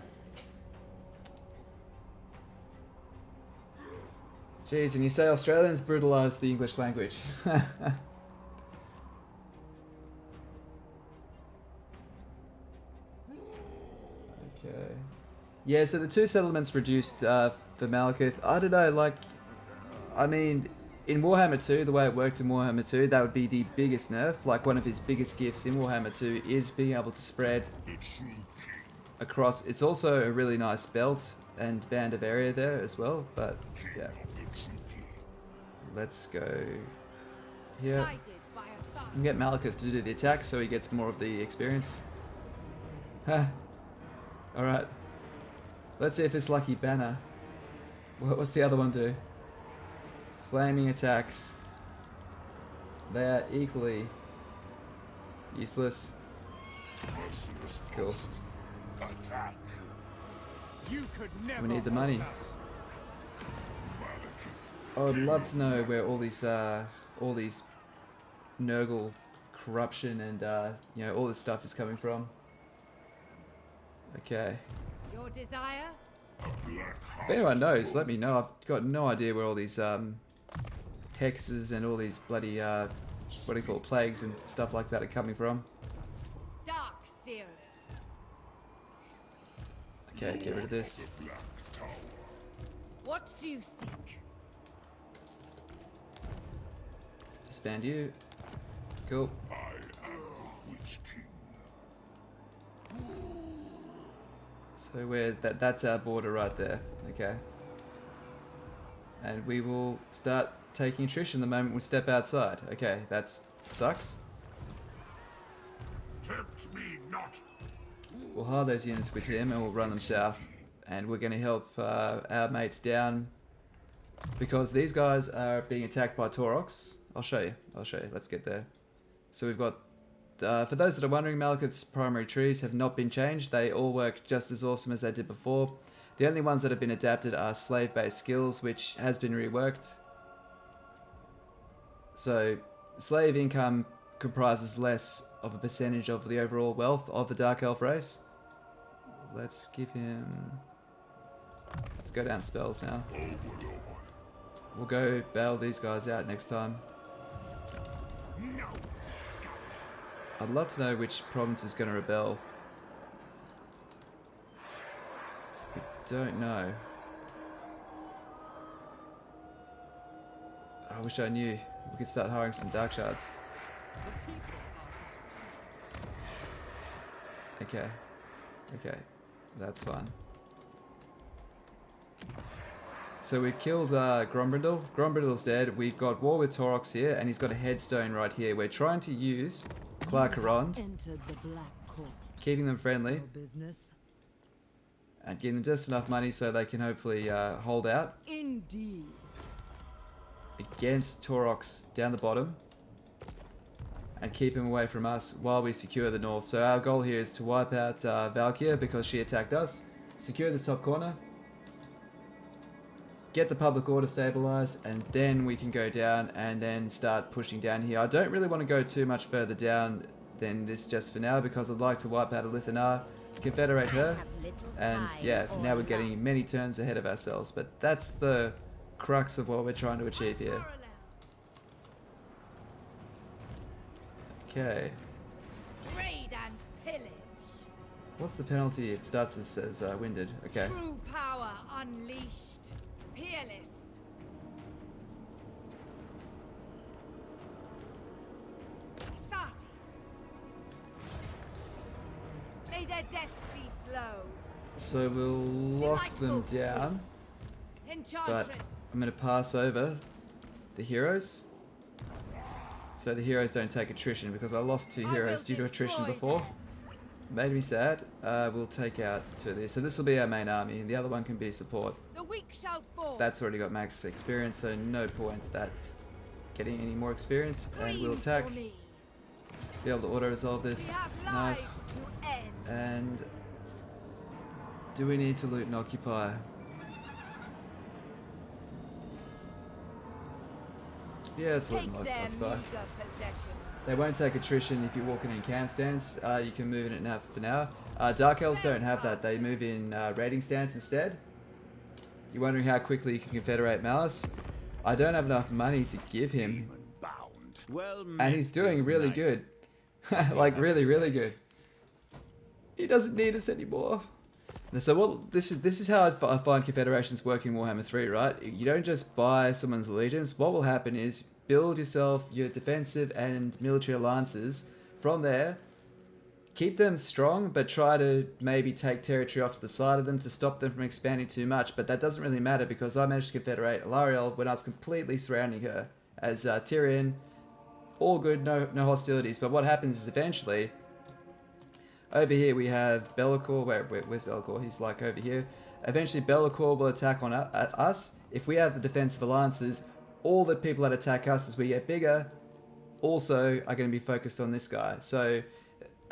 Jeez, and you say Australians brutalise the English language. Okay. Yeah, so the 2 settlements reduced for Malekith. I don't know, like... I mean, in Warhammer 2, the way it worked in Warhammer 2, that would be the biggest nerf. Like, one of his biggest gifts in Warhammer 2 is being able to spread across... It's also a really nice belt and band of area there as well, but yeah. Let's go here. Guided by a thought. And get Malekith to do the attack so he gets more of the experience. Ha! Alright. Let's see if this lucky banner... What's the other one do? Flaming attacks. They are equally useless. Cool. Attack. You could never We need the hold money. us. I would love to know where all these Nurgle corruption and you know, all this stuff is coming from. Okay. Your desire? If anyone knows, let me know. I've got no idea where all these hexes and all these bloody what do you call it, plagues and stuff like that are coming from. Dark seeress. Okay, get rid of this. What do you seek? Disband you. Cool. I am the Witch King. So where's that? That's our border right there. Okay. And we will start taking attrition the moment we step outside. Okay, that sucks. Tempt me not. We'll hire those units with him and we'll run them south. And we're going to help our mates down because these guys are being attacked by Taurox. I'll show you. Let's get there. So we've got, for those that are wondering, Malekith's primary trees have not been changed. They all work just as awesome as they did before. The only ones that have been adapted are slave-based skills, which has been reworked. So, slave income comprises less of a percentage of the overall wealth of the Dark Elf race. Let's give him... Let's go down spells now. We'll go bail these guys out next time. I'd love to know which province is going to rebel. We don't know. I wish I knew. We could start hiring some dark shards. Okay. Okay. That's fine. So we've killed Grand Brindle. Grand Brindle's dead. We've got war with Torox here, and he's got a headstone right here. We're trying to use Naggarond, keeping them friendly, and giving them just enough money so they can hopefully hold out. Indeed. Against Torox down the bottom, and keep him away from us while we secure the north. So our goal here is to wipe out Valkyria because she attacked us, secure the top corner, get the public order stabilized, and then we can go down and then start pushing down here. I don't really want to go too much further down than this just for now because I'd like to wipe out Alithanar, confederate her, and yeah, now we're getting many turns ahead of ourselves, but that's the crux of what we're trying to achieve here. Okay. Raid and pillage. What's the penalty? It starts as winded. Okay. True power unleashed. Peerless. May their death be slow. So we'll lock them down, but I'm going to pass over the heroes. So the heroes don't take attrition because I lost 2 heroes due to attrition before. Made me sad. We'll take out 2 of these. So this will be our main army, and the other one can be support. The weak shall fall. That's already got max experience, so no point that's getting any more experience. And we'll attack. Be able to auto resolve this. Nice. And do we need to loot and occupy? Yeah, let's loot and occupy. They won't take attrition if you're walking in camp stance. You can move in it now for now. Dark Elves don't have that. They move in raiding stance instead. You're wondering how quickly you can confederate Malice? I don't have enough money to give him. And he's doing really good. Like really, really good. He doesn't need us anymore. So this is how I find confederations work in Warhammer 3, right? You don't just buy someone's allegiance. What will happen is build yourself your defensive and military alliances. From there, keep them strong, but try to maybe take territory off to the side of them to stop them from expanding too much. But that doesn't really matter because I managed to confederate Alarielle when I was completely surrounding her as Tyrion. All good, no hostilities. But what happens is eventually, over here we have Be'lakor. Where's Be'lakor? He's like over here. Eventually Be'lakor will attack on us. If we have the defensive alliances, all the people that attack us as we get bigger also are going to be focused on this guy. So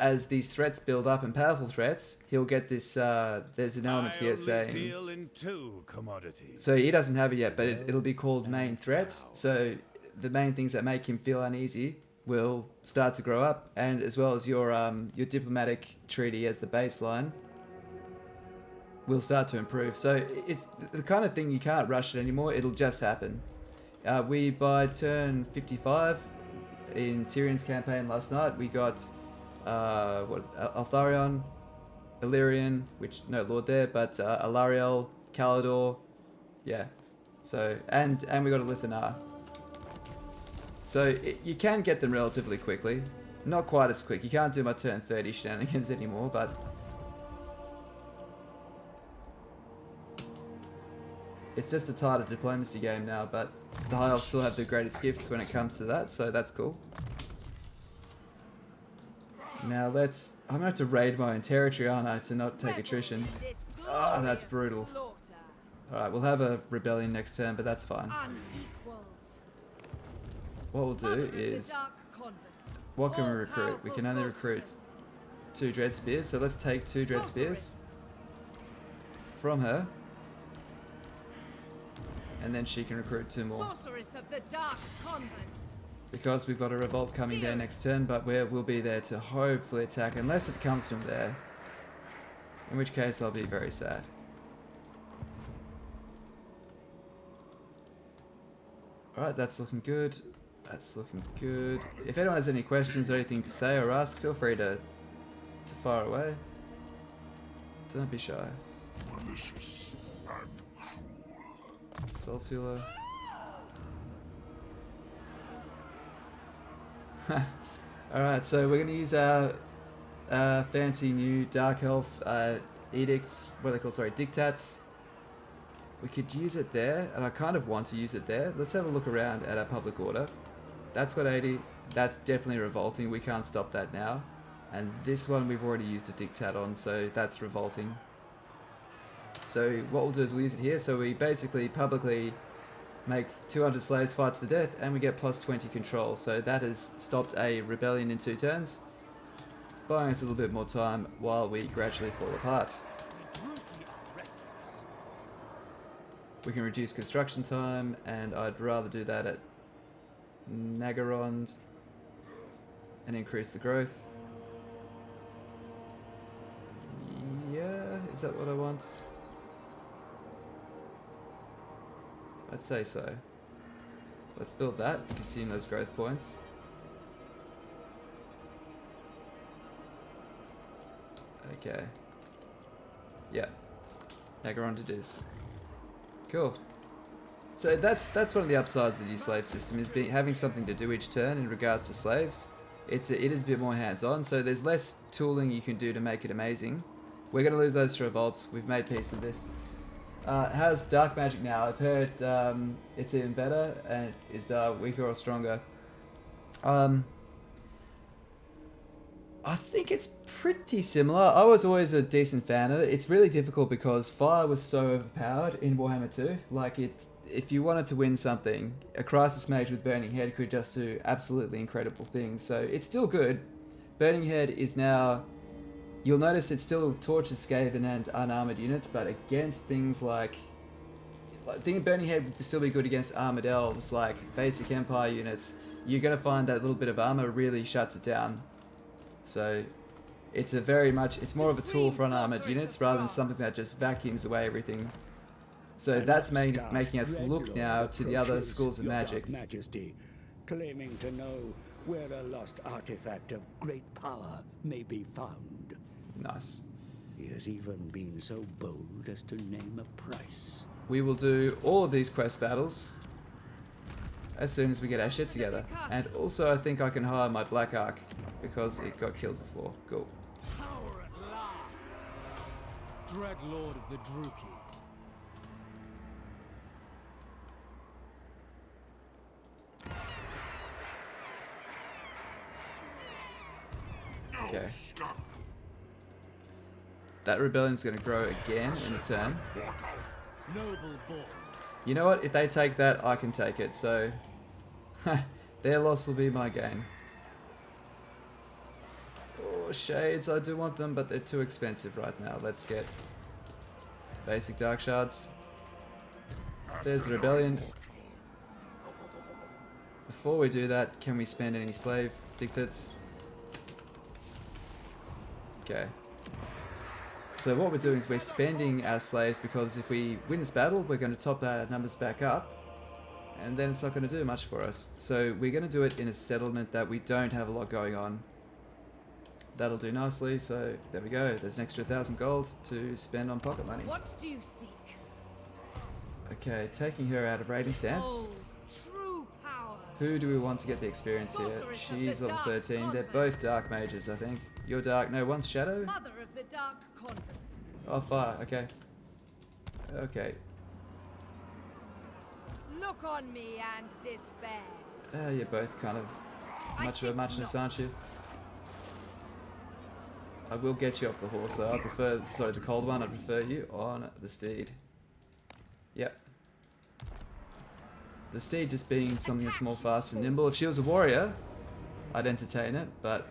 as these threats build up and powerful threats, he'll get this, there's an element here saying... deal in 2 commodities. So he doesn't have it yet, but it'll be called main threats. So the main things that make him feel uneasy will start to grow up, and as well as your diplomatic treaty as the baseline will start to improve. So it's the kind of thing you can't rush it anymore. It'll just happen. We by turn 55 in Tyrion's campaign last night, we got Altharion, Illyrian, which no lord there, but Alarielle, Calador, yeah. So and we got Alithanar. So you can get them relatively quickly. Not quite as quick. You can't do my turn 30 shenanigans anymore, but it's just a tighter diplomacy game now, but the High Elves still have the greatest gifts when it comes to that, so that's cool. Now I'm gonna have to raid my own territory, aren't I, to not take attrition. Ah, that's brutal. Alright, we'll have a rebellion next turn, but that's fine. What we'll do is, what can we recruit? We can only recruit 2 Dread Spears, so let's take 2 Dread Spears from her. And then she can recruit 2 more. Sorceress of the Dark Convent. Because we've got a revolt coming there next turn, but we'll be there to hopefully attack, unless it comes from there. In which case I'll be very sad. Alright, that's looking good. That's looking good. If anyone has any questions or anything to say or ask, feel free to fire away. Don't be shy. Malicious and cruel. Stall Sealer. Alright, so we're going to use our fancy new Dark Elf edicts, what are they called? Sorry, dictats. We could use it there, and I kind of want to use it there. Let's have a look around at our public order. That's got 80. That's definitely revolting. We can't stop that now. And this one we've already used a dictat on, so that's revolting. So what we'll do is we'll use it here. So we basically publicly make 200 slaves fight to the death, and we get plus 20 control. So that has stopped a rebellion in 2 turns, buying us a little bit more time while we gradually fall apart. We can reduce construction time, and I'd rather do that at Naggarond and increase the growth. Yeah, is that what I want? I'd say so. Let's build that, consume those growth points. Okay. Yeah. Naggarond it is. Cool. So that's one of the upsides of the new slave system, is having something to do each turn in regards to slaves. It is a bit more hands-on, so there's less tooling you can do to make it amazing. We're going to lose those to revolts. We've made peace with this. How's dark magic now? I've heard it's even better, and is weaker or stronger. I think it's pretty similar. I was always a decent fan of it. It's really difficult because fire was so overpowered in Warhammer 2. Like, if you wanted to win something, a Crisis Mage with Burning Head could just do absolutely incredible things. So it's still good. Burning Head is now... You'll notice it still torches Skaven and unarmored units, but against things like... I think Burning Head would still be good against armored elves, like basic Empire units. You're going to find that little bit of armor really shuts it down. So it's it's more of a tool for unarmored units rather than something that just vacuums away everything. So that's making us look now to the other schools of magic. Majesty, claiming to know where a lost artifact of great power may be found. Nice. He has even been so bold as to name a price. We will do all of these quest battles as soon as we get our shit together. And also I think I can hire my Black Ark because it got killed before. Cool. Power at last! Dreadlord of the Druki. Okay. That rebellion's going to grow again in a turn. Noble born. You know what? If they take that, I can take it. So their loss will be my gain. Oh, shades. I do want them, but they're too expensive right now. Let's get basic dark shards. There's the rebellion. Before we do that, can we spend any slave dictates? Okay. So what we're doing is we're spending our slaves because if we win this battle, we're going to top our numbers back up, and then it's not going to do much for us. So we're going to do it in a settlement that we don't have a lot going on. That'll do nicely. So there we go. There's an extra 1,000 gold to spend on pocket money. What do you seek? Okay, taking her out of raiding stance. Old, true power. Who do we want to get the experience here? Sorceress of She's the level Dark 13. They're Convent. both dark mages, I think. You're dark. No, one's shadow. Mother of the Dark Convent. Oh, fire. Okay. Okay. Look on me and despair. You're both kind of much of a muchness, aren't you? I will get you off the horse, though. I prefer, sorry, the cold one. I prefer you on the steed. Yep. The steed just being something that's more fast and nimble. If she was a warrior, I'd entertain it, but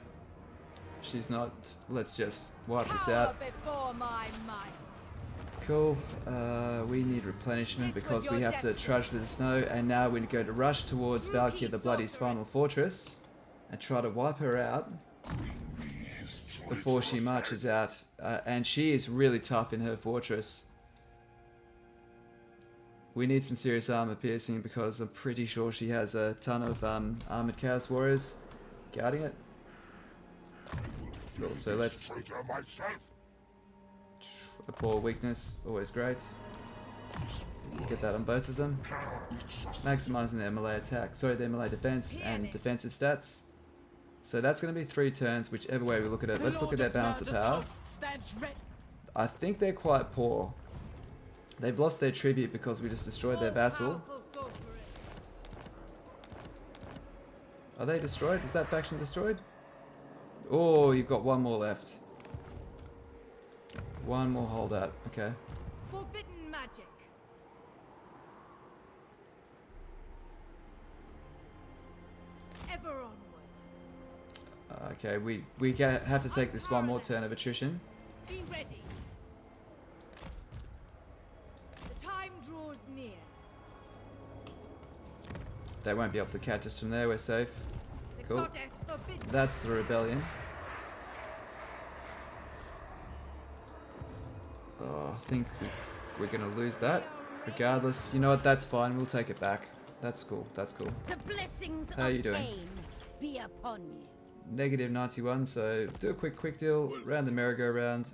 she's not. Let's just wipe this out. Power before my might. Cool. We need replenishment because we have to trudge through the snow, and now we're going to rush towards Valkyrie the Bloody's final fortress and try to wipe her out before she marches out. And she is really tough in her fortress. We need some serious armor piercing because I'm pretty sure she has a ton of armored Chaos Warriors guarding it. Cool, so let's... A poor weakness, always great. Get that on both of them. Maximizing their melee attack, sorry, their melee defense and defensive stats. So that's going to be 3 turns, whichever way we look at it. Let's look at their balance of power. I think they're quite poor. They've lost their tribute because we just destroyed their vassal. Are they destroyed? Is that faction destroyed? Oh, you've got one more left. One more holdout, okay. Forbidden magic. Ever onward. Okay, we have to take this one more turn of attrition. Be ready. The time draws near. They won't be able to catch us from there, we're safe. The Cool. goddess forbids. That's the rebellion. Oh, I think we're gonna lose that. Regardless, you know what, that's fine, we'll take it back. That's cool, that's cool. The blessings How of you doing? pain be upon you. Negative 91, so do a quick deal, round the merry-go-round.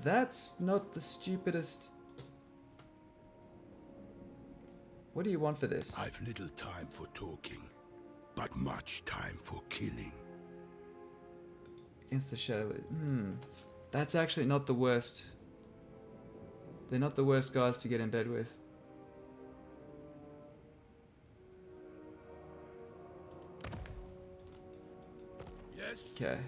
That's not the stupidest... What do you want for this? I've little time for talking, but much time for killing. Against the shadow... That's actually not the worst. They're not the worst guys to get in bed with. Yes. Okay.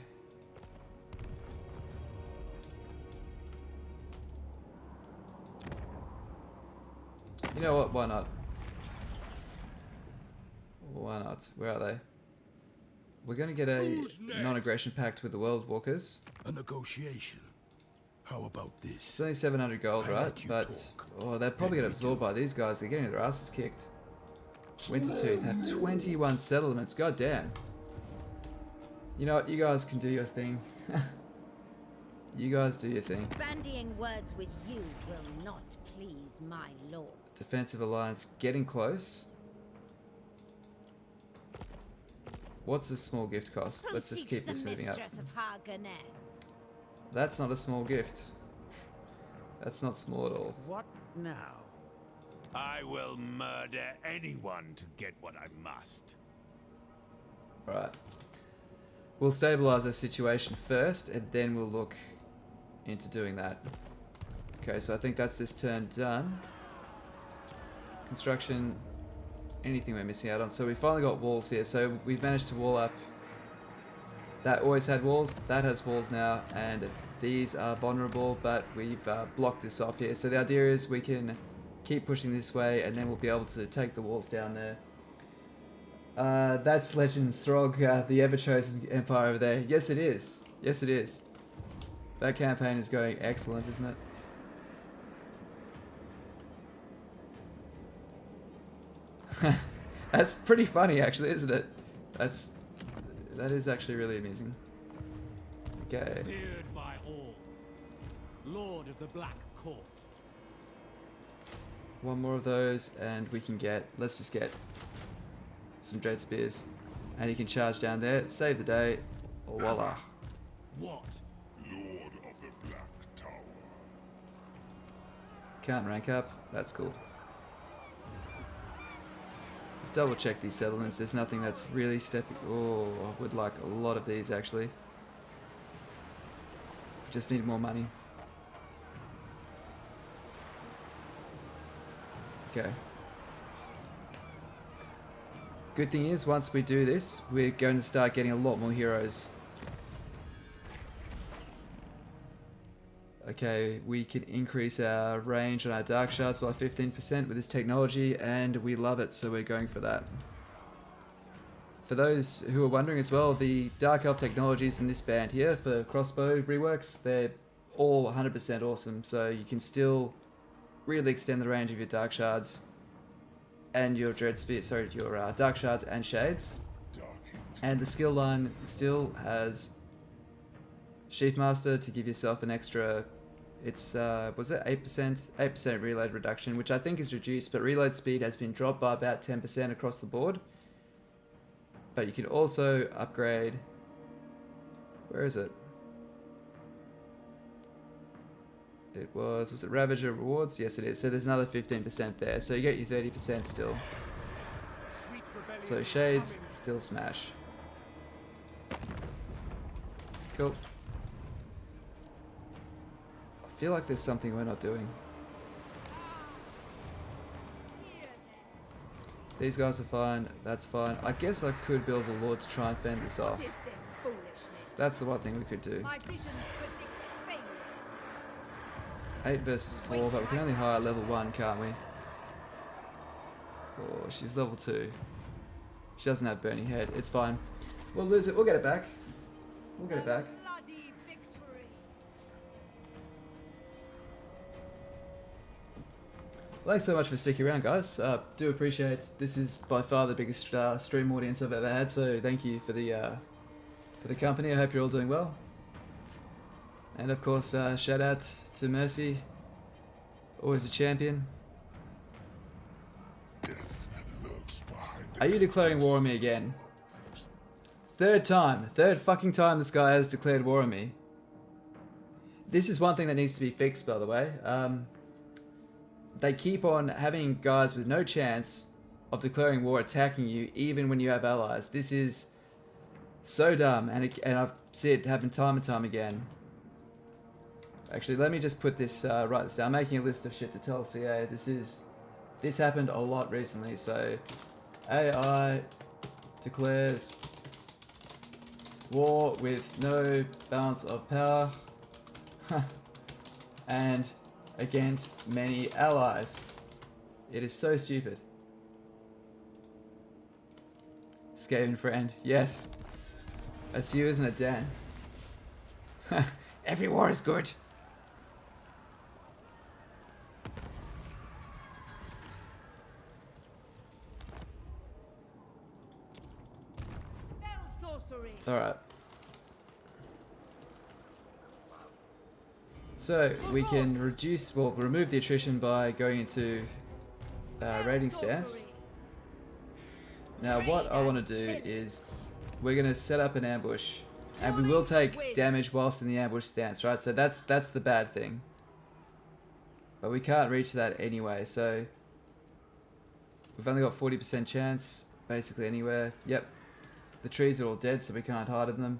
You know what? Why not? Why not? Where are they? We're going to get a non-aggression pact with the World Walkers. A negotiation. How about this? It's only 700 gold, right? But oh, they're probably get absorbed by these guys. They're getting their asses kicked. Wintertooth have 21 settlements. God damn. You know what? You guys can do your thing. You guys do your thing. Bandying words with you will not please my lord. Defensive alliance getting close. What's a small gift cost? Who Let's just keep this moving up. Mistress of Harganeth? That's not a small gift. That's not small at all. What now? I will murder anyone to get what I must. Alright. We'll stabilize our situation first, and then we'll look into doing that. Okay, so I think that's this turn done. Construction, anything we're missing out on. So we finally got walls here, so we've managed to wall up. That always had walls, that has walls now, and these are vulnerable, but we've blocked this off here. So the idea is we can keep pushing this way, and then we'll be able to take the walls down there. That's Legends Throg, the ever-chosen empire over there. Yes, it is. Yes, it is. That campaign is going excellent, isn't it? That's pretty funny, actually, isn't it? That is actually really amusing. Okay. Feared by all. Lord of the Black Court. One more of those, and we can get... Let's just get some Dread Spears. And he can charge down there, save the day. Voila. What? Lord of the Black Tower. Can't rank up. That's cool. Let's double check these settlements. There's nothing that's really stepping... Oh, I would like a lot of these, actually. Just need more money. Okay. Good thing is, once we do this, we're going to start getting a lot more heroes. Okay, we can increase our range on our dark shards by 15% with this technology, and we love it, so we're going for that. For those who are wondering as well, the Dark Elf technologies in this band here for crossbow reworks, they're all 100% awesome. So you can still really extend the range of your Dark Shards and your Dread Spear, sorry, your Dark Shards and Shades. And the skill line still has Sheath Master to give yourself an extra, it's, was it 8%? 8% reload reduction, which I think is reduced, but reload speed has been dropped by about 10% across the board. But you can also upgrade, where is it? It was it Ravager rewards? Yes it is. So there's another 15% there. So you get your 30% still. So Shades still smash. Cool. I feel like there's something we're not doing. These guys are fine. That's fine. I guess I could build a Lord to try and fend this off. That's the one thing we could do. 8 versus 4, but we can only hire level 1, can't we? Oh, she's level 2. She doesn't have Burning Head. It's fine. We'll lose it. We'll get it back. We'll get it back. Thanks so much for sticking around, guys. Do appreciate it. This is by far the biggest stream audience I've ever had, so thank you for the company. I hope you're all doing well. And of course, shout out to Mercy, always a champion. Are you declaring war on me again? Third fucking time this guy has declared war on me. This is one thing that needs to be fixed, by the way. They keep on having guys with no chance of declaring war attacking you, even when you have allies. This is so dumb, and I've seen it happen time and time again. Actually, let me just put this, write this down. I'm making a list of shit to tell CA. This happened a lot recently, so AI declares war with no balance of power and against many allies. It is so stupid. Skaven friend, yes. That's you, isn't it, Dan? Every war is good. Alright. So, we can remove the attrition by going into raiding stance. Now, what I want to do is, we're going to set up an ambush, and we will take damage whilst in the ambush stance, right? So that's the bad thing. But we can't reach that anyway, so we've only got 40% chance, basically anywhere. Yep. The trees are all dead, so we can't hide in them.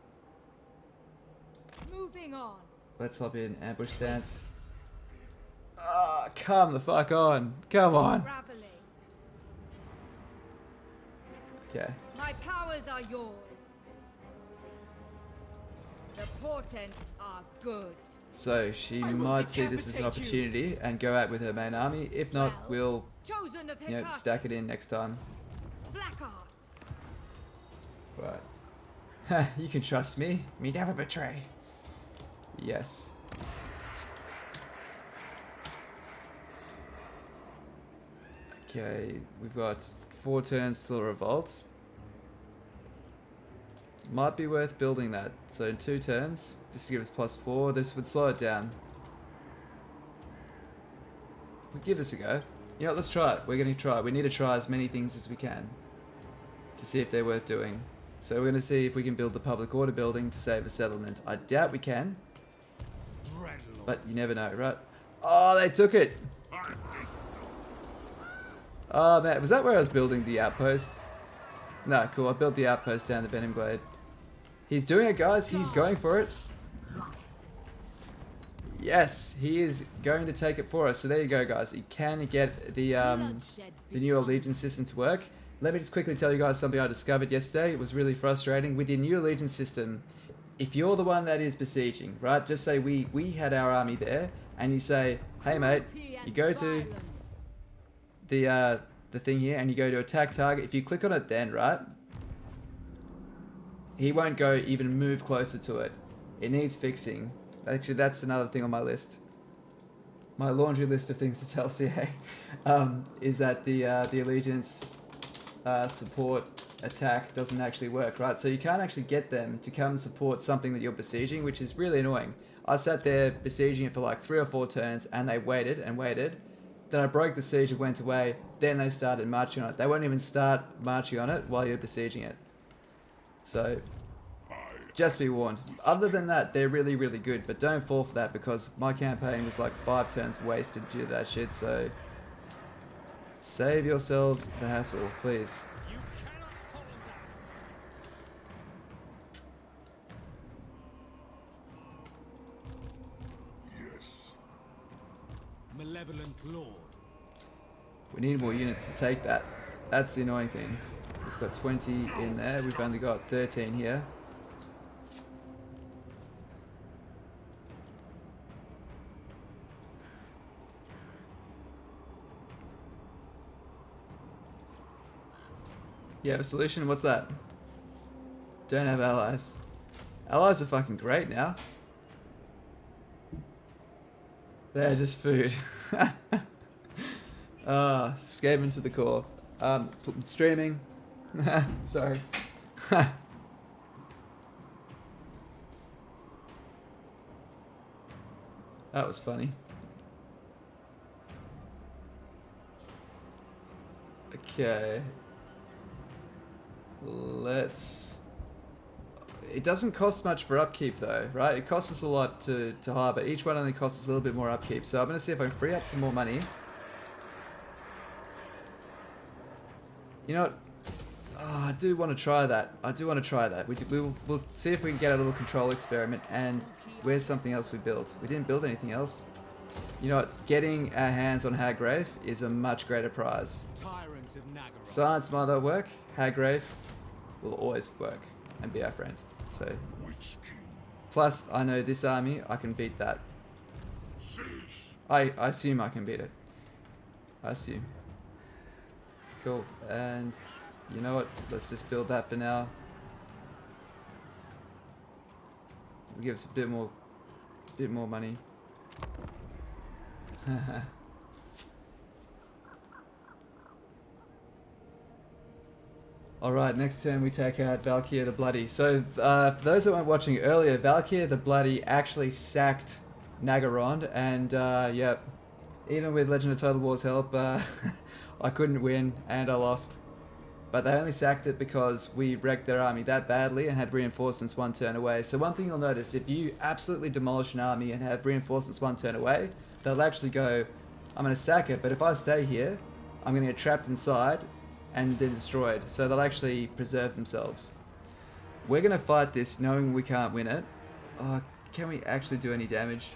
Moving on. Let's hop in ambush stance. Ah, come the fuck on. Come on. Okay. My powers are yours. The portents are good. So she might see this as an opportunity and go out with her main army. If not, we'll stack it in next time. Black arts. Right. You can trust me. Me never betray. Yes. Okay, we've got 4 turns till revolt. Might be worth building that. So in 2 turns, this will give us +4. This would slow it down. We'll give this a go. You know, let's try it. We're going to try it. We need to try as many things as we can to see if they're worth doing. So we're going to see if we can build the public order building to save a settlement. I doubt we can. But you never know, right? Oh, they took it! Oh man, was that where I was building the outpost? No, cool, I built the outpost down the Venom Glade. He's doing it, guys, he's going for it. Yes, he is going to take it for us. So there you go, guys. He can get the new Allegiance system to work. Let me just quickly tell you guys something I discovered yesterday. It was really frustrating. With your new Allegiance system, if you're the one that is besieging, right? Just say we had our army there, and you say, hey mate, you go to the thing here, and you go to attack target. If you click on it then, right? He won't go even move closer to it. It needs fixing. Actually, that's another thing on my list. My laundry list of things to tell CA is that the allegiance support attack doesn't actually work, right? So you can't actually get them to come and support something that you're besieging, which is really annoying. I sat there besieging it for like 3 or 4 turns, and they waited and waited. Then I broke the siege and went away. Then they started marching on it. They won't even start marching on it while you're besieging it. So, just be warned. Other than that, they're really, really good. But don't fall for that, because my campaign was like 5 turns wasted due to that shit. So, save yourselves the hassle, please. Yes. Malevolent Lord. We need more units to take that. That's the annoying thing. It's got 20 in there. We've only got 13 here. You have a solution? What's that? Don't have allies. Allies are fucking great now. They're just food. Skaven to the core. Streaming. Sorry. That was funny. Okay. Let's... It doesn't cost much for upkeep though, right? It costs us a lot to harbour. Each one only costs us a little bit more upkeep. So I'm going to see if I can free up some more money. You know what? Oh, I do want to try that. I do want to try that. We'll see if we can get a little control experiment. And where's something else we built? We didn't build anything else. You know what? Getting our hands on Haggrave is a much greater prize. Tyrant of Naggarond. Science might not work. Haggrave will always work and be our friend. So, plus I know this army, I can beat that. I assume I can beat it. I assume. Cool. And you know what? Let's just build that for now. It'll give us a bit more money. Alright, next turn we take out Valkyr the Bloody. So, for those that weren't watching earlier, Valkyr the Bloody actually sacked Naggarond, and yep, even with Legend of Total War's help, I couldn't win, and I lost. But they only sacked it because we wrecked their army that badly and had reinforcements 1 turn away. So one thing you'll notice, if you absolutely demolish an army and have reinforcements 1 turn away, they'll actually go, I'm going to sack it, but if I stay here, I'm going to get trapped inside and then destroyed. So they'll actually preserve themselves. We're going to fight this knowing we can't win it. Oh, can we actually do any damage?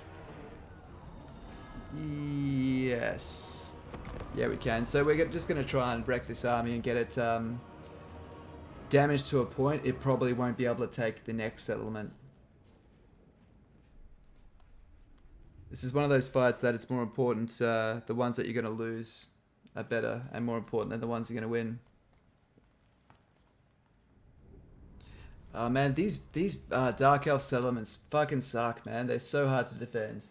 Yes. Yeah, we can. So we're just going to try and wreck this army and get it damaged to a point it probably won't be able to take the next settlement. This is one of those fights that it's more important, the ones that you're going to lose are better and more important than the ones you're going to win. Oh man, these Dark Elf settlements fucking suck, man. They're so hard to defend.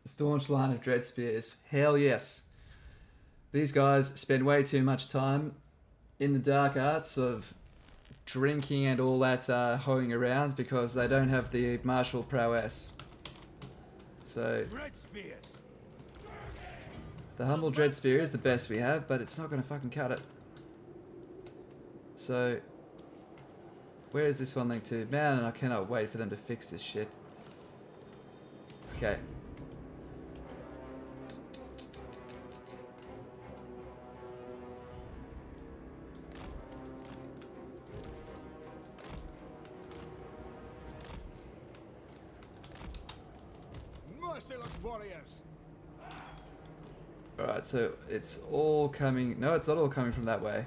Staunch line of Dread Spears. Hell yes. These guys spend way too much time in the dark arts of drinking and all that hoeing around because they don't have the martial prowess. So the humble Dread Spear is the best we have, but it's not going to fucking cut it. So where is this one linked to? Man, I cannot wait for them to fix this shit. Okay. Merciless warriors. Alright, so it's all coming... No, it's not all coming from that way.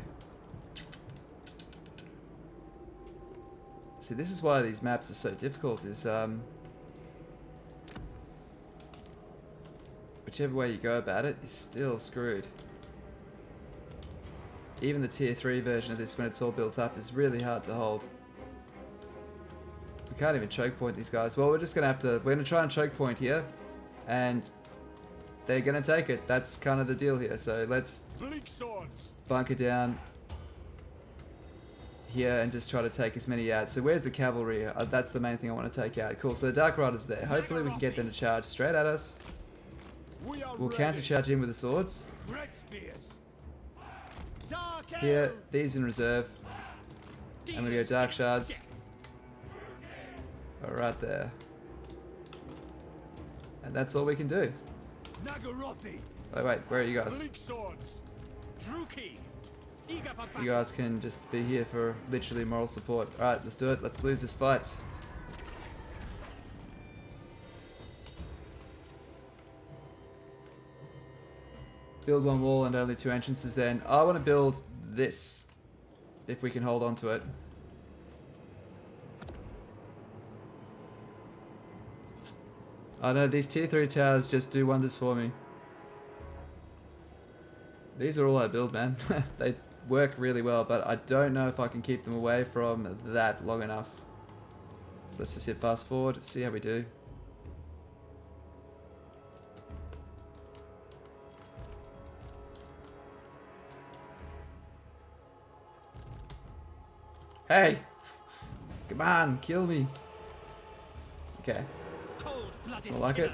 See, this is why these maps are so difficult, is... We're whichever way you go about it, you're still screwed. Even the tier 3 version of this, when it's all built up, is really hard to hold. We can't even choke point these guys. Well, we're just gonna have to, we're gonna try and choke point here, and they're gonna take it. That's kind of the deal here. So let's bunker down here and just try to take as many out. So where's the cavalry? That's the main thing I want to take out. Cool, so the Dark Riders there. Hopefully we can get them to charge straight at us. We'll counter charge in with the swords. Here, these in reserve. And we go Dark Shards. Right there. And that's all we can do. Wait, where are you guys? You guys can just be here for literally moral support. Alright, let's do it. Let's lose this fight. Build one wall and only 2 entrances then. I want to build this, if we can hold on to it. I know these tier 3 towers just do wonders for me. These are all I build, man. They work really well, but I don't know if I can keep them away from that long enough. So let's just hit fast forward, see how we do. Hey! Come on, kill me. Okay. It's not like it.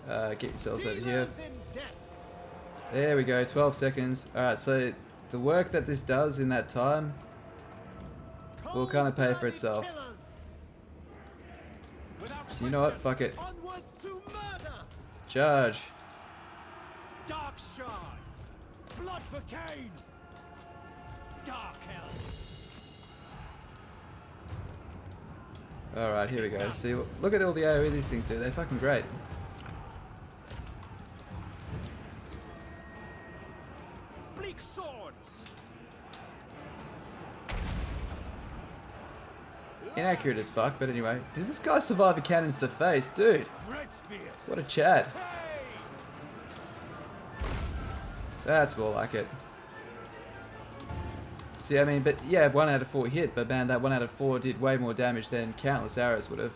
Get yourselves over here. There we go, 12 seconds. Alright, so the work that this does in that time will kind of pay for itself. So you know what? Fuck it. Charge. Dark shards. Blood for Cain. Dark elves. Alright, here we go. See, look at all the AoE these things do. They're fucking great. Bleak swords. Inaccurate as fuck, but anyway. Did this guy survive a cannon to the face? Dude. What a Chad. That's more like it. See, I mean, but yeah, 1 out of 4 hit, but man, that 1 out of 4 did way more damage than countless arrows would have.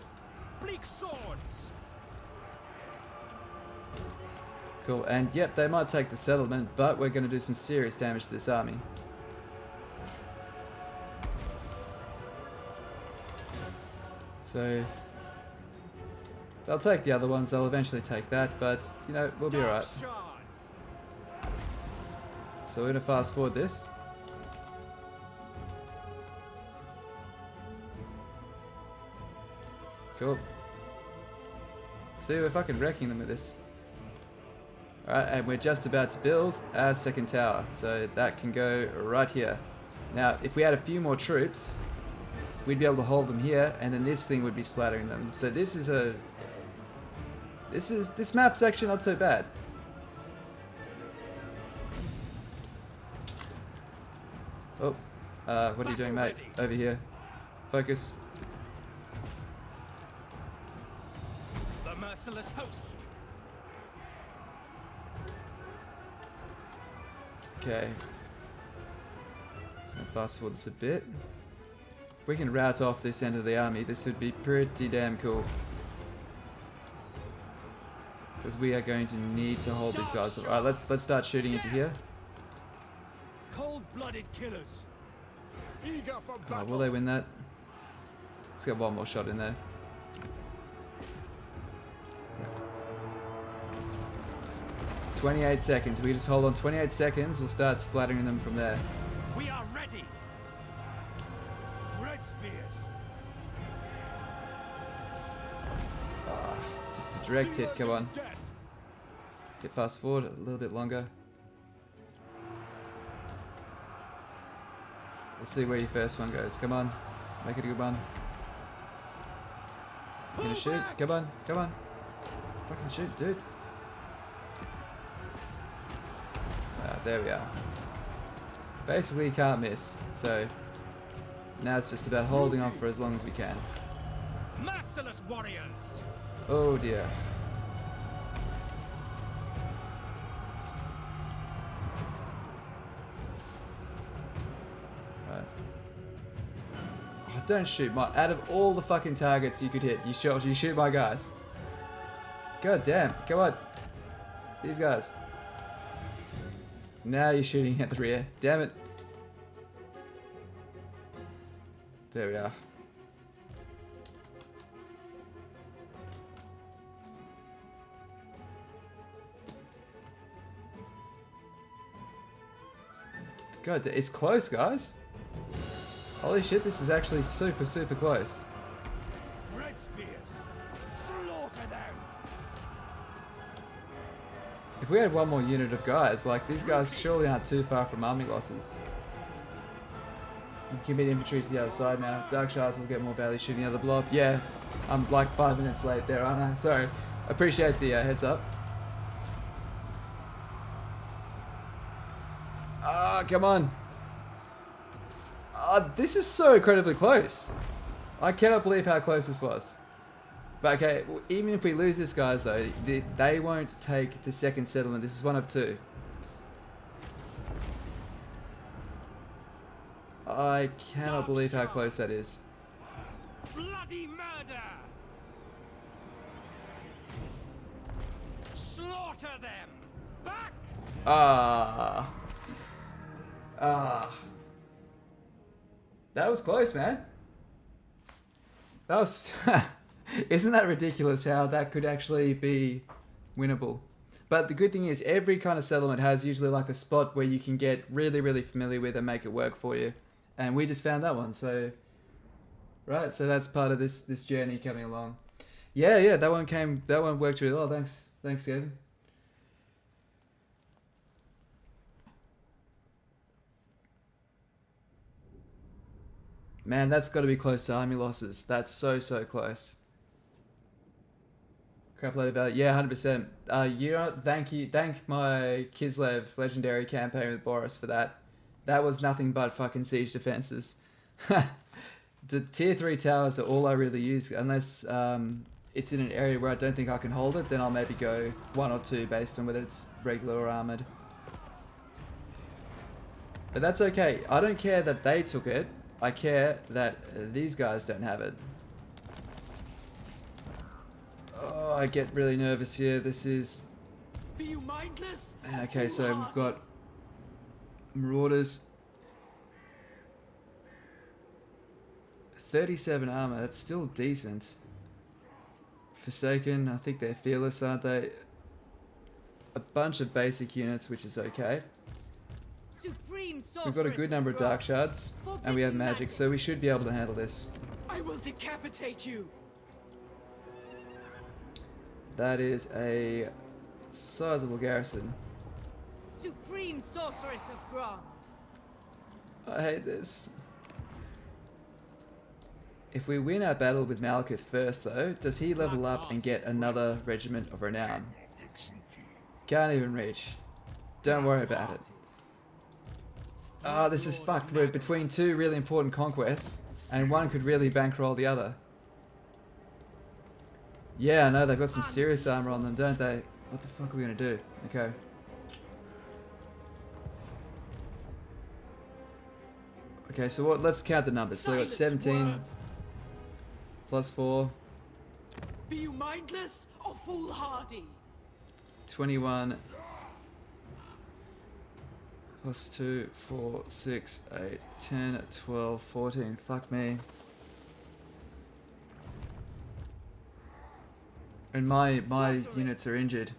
Bleak swords. Cool, and yep, they might take the settlement, but we're going to do some serious damage to this army. So, they'll take the other ones, they'll eventually take that, but, you know, we'll be alright. So we're going to fast forward this. Cool. See, we're fucking wrecking them with this. Alright, and we're just about to build our second tower. So that can go right here. Now, if we had a few more troops, we'd be able to hold them here, and then this thing would be splattering them. So this is a... This map's actually not so bad. Oh, what are you doing, mate? Over here. Focus. Merciless host. Okay. So fast forward this a bit. If we can rout off this end of the army, this would be pretty damn cool. Because we are going to need to hold these guys. Alright, let's start shooting into here. Cold-blooded killers. Eager for battle. Will they win that? Let's get one more shot in there. 28 seconds. We just hold on 28 seconds. We'll start splattering them from there. We are ready. Red spears. Just a direct hit. Come on. Get fast forward a little bit longer. Let's see where your first one goes. Come on. Make it a good one. You gonna shoot? Come on. Come on. Fucking shoot, dude. There we are. Basically, you can't miss. So now it's just about holding on for as long as we can. Merciless warriors. Oh dear. Right. Oh, don't shoot my. Out of all the fucking targets you could hit, you shoot my guys. God damn! Come on, these guys. Now you're shooting at the rear. Damn it. There we are. God, it's close, guys. Holy shit, this is actually super, super close. Red spears, slaughter them. If we had one more unit of guys, like, these guys surely aren't too far from army losses. You can commit infantry to the other side now. Dark Shards will get more value shooting the other blob. Yeah, I'm like 5 minutes late there, aren't I? Sorry. Appreciate the heads up. Ah, come on. This is so incredibly close. I cannot believe how close this was. But okay, even if we lose this, guys, though, they won't take the second settlement. This is one of two. I cannot believe how close that is. Bloody murder! Slaughter them! Back! That was close, man. That was... Isn't that ridiculous how that could actually be winnable? But the good thing is every kind of settlement has usually like a spot where you can get really, really familiar with and make it work for you. And we just found that one, so... Right, so that's part of this journey coming along. Yeah, that one worked really well. Thanks, Kevin. Man, that's got to be close to army losses. That's so close. Crap load of value. Yeah, 100%. Thank my Kislev legendary campaign with Boris for that. That was nothing but fucking siege defenses. The tier 3 towers are all I really use, unless it's in an area where I don't think I can hold it, then I'll maybe go 1 or 2 based on whether it's regular or armoured. But that's okay. I don't care that they took it. I care that these guys don't have it. Oh, I get really nervous here. This is... Be you mindless? Okay, so we've got Marauders. 37 armor, that's still decent. Forsaken, I think they're fearless, aren't they? A bunch of basic units, which is okay. We've got a good number of Dark Shards, and we have magic, so we should be able to handle this. I will decapitate you. That is a sizable garrison. Supreme Sorceress of Grand. I hate this. If we win our battle with Malekith first, though, does he level up and get another regiment of renown? Can't even reach. Don't worry about it. Ah, this is fucked. We're between 2 really important conquests, and one could really bankroll the other. Yeah, I know, they've got some serious armor on them, don't they? What the fuck are we gonna do? Okay. Okay, so let's count the numbers. So we got 17 plus 4. Be you mindless or foolhardy? 21 plus 2, 4, 6, 8, 10, 12, 14. Fuck me. And my units are injured.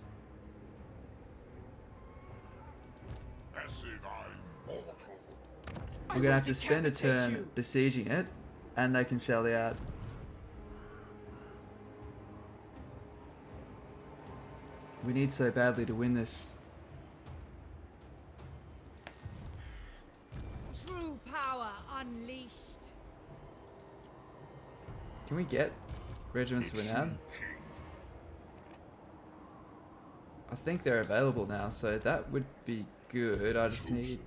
We're gonna have to spend a turn besieging it, and they can sell out. We need so badly to win this. True power unleashed. Can we get regiments of renown? I think they're available now, so that would be good. I just need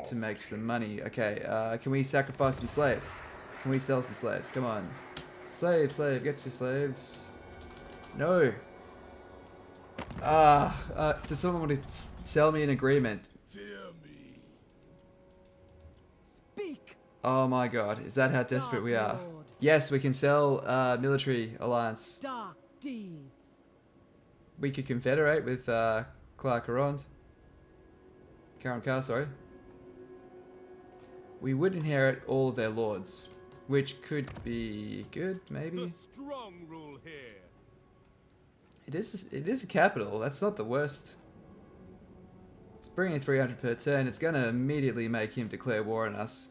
to make some money. Okay, can we sacrifice some slaves? Can we sell some slaves? Come on. Slave, get your slaves. No. Does someone want to sell me an agreement? Fear me. Speak. Oh my god, is that how desperate we are? Dark Lord. Yes, we can sell military alliance. Dark deeds. We could confederate with Naggarond. Sorry. We would inherit all of their lords, which could be good, maybe. The strong rule here. It is a capital. That's not the worst. It's bringing 300 per turn. It's going to immediately make him declare war on us.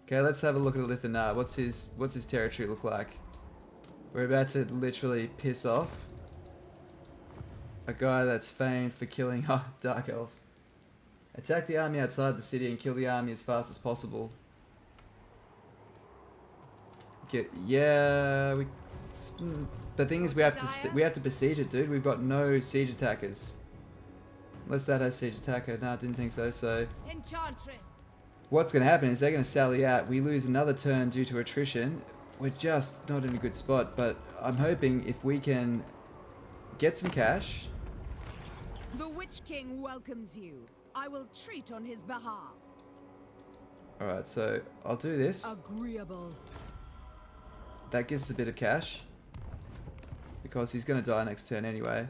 Okay, let's have a look at Lithanar. What's his territory look like? We're about to literally piss off a guy that's famed for killing Dark Elves. Attack the army outside the city and kill the army as fast as possible. Yeah, the thing is we have to besiege it, dude. We've got no siege attackers. Unless that has siege attacker. No, I didn't think so. So Enchantress. what's going to happen is they're going to sally out. We lose another turn due to attrition. We're just not in a good spot. But I'm hoping if we can get some cash. The Witch King welcomes you. I will treat on his behalf. Alright, so I'll do this. Agreeable. That gives us a bit of cash. Because he's going to die next turn anyway.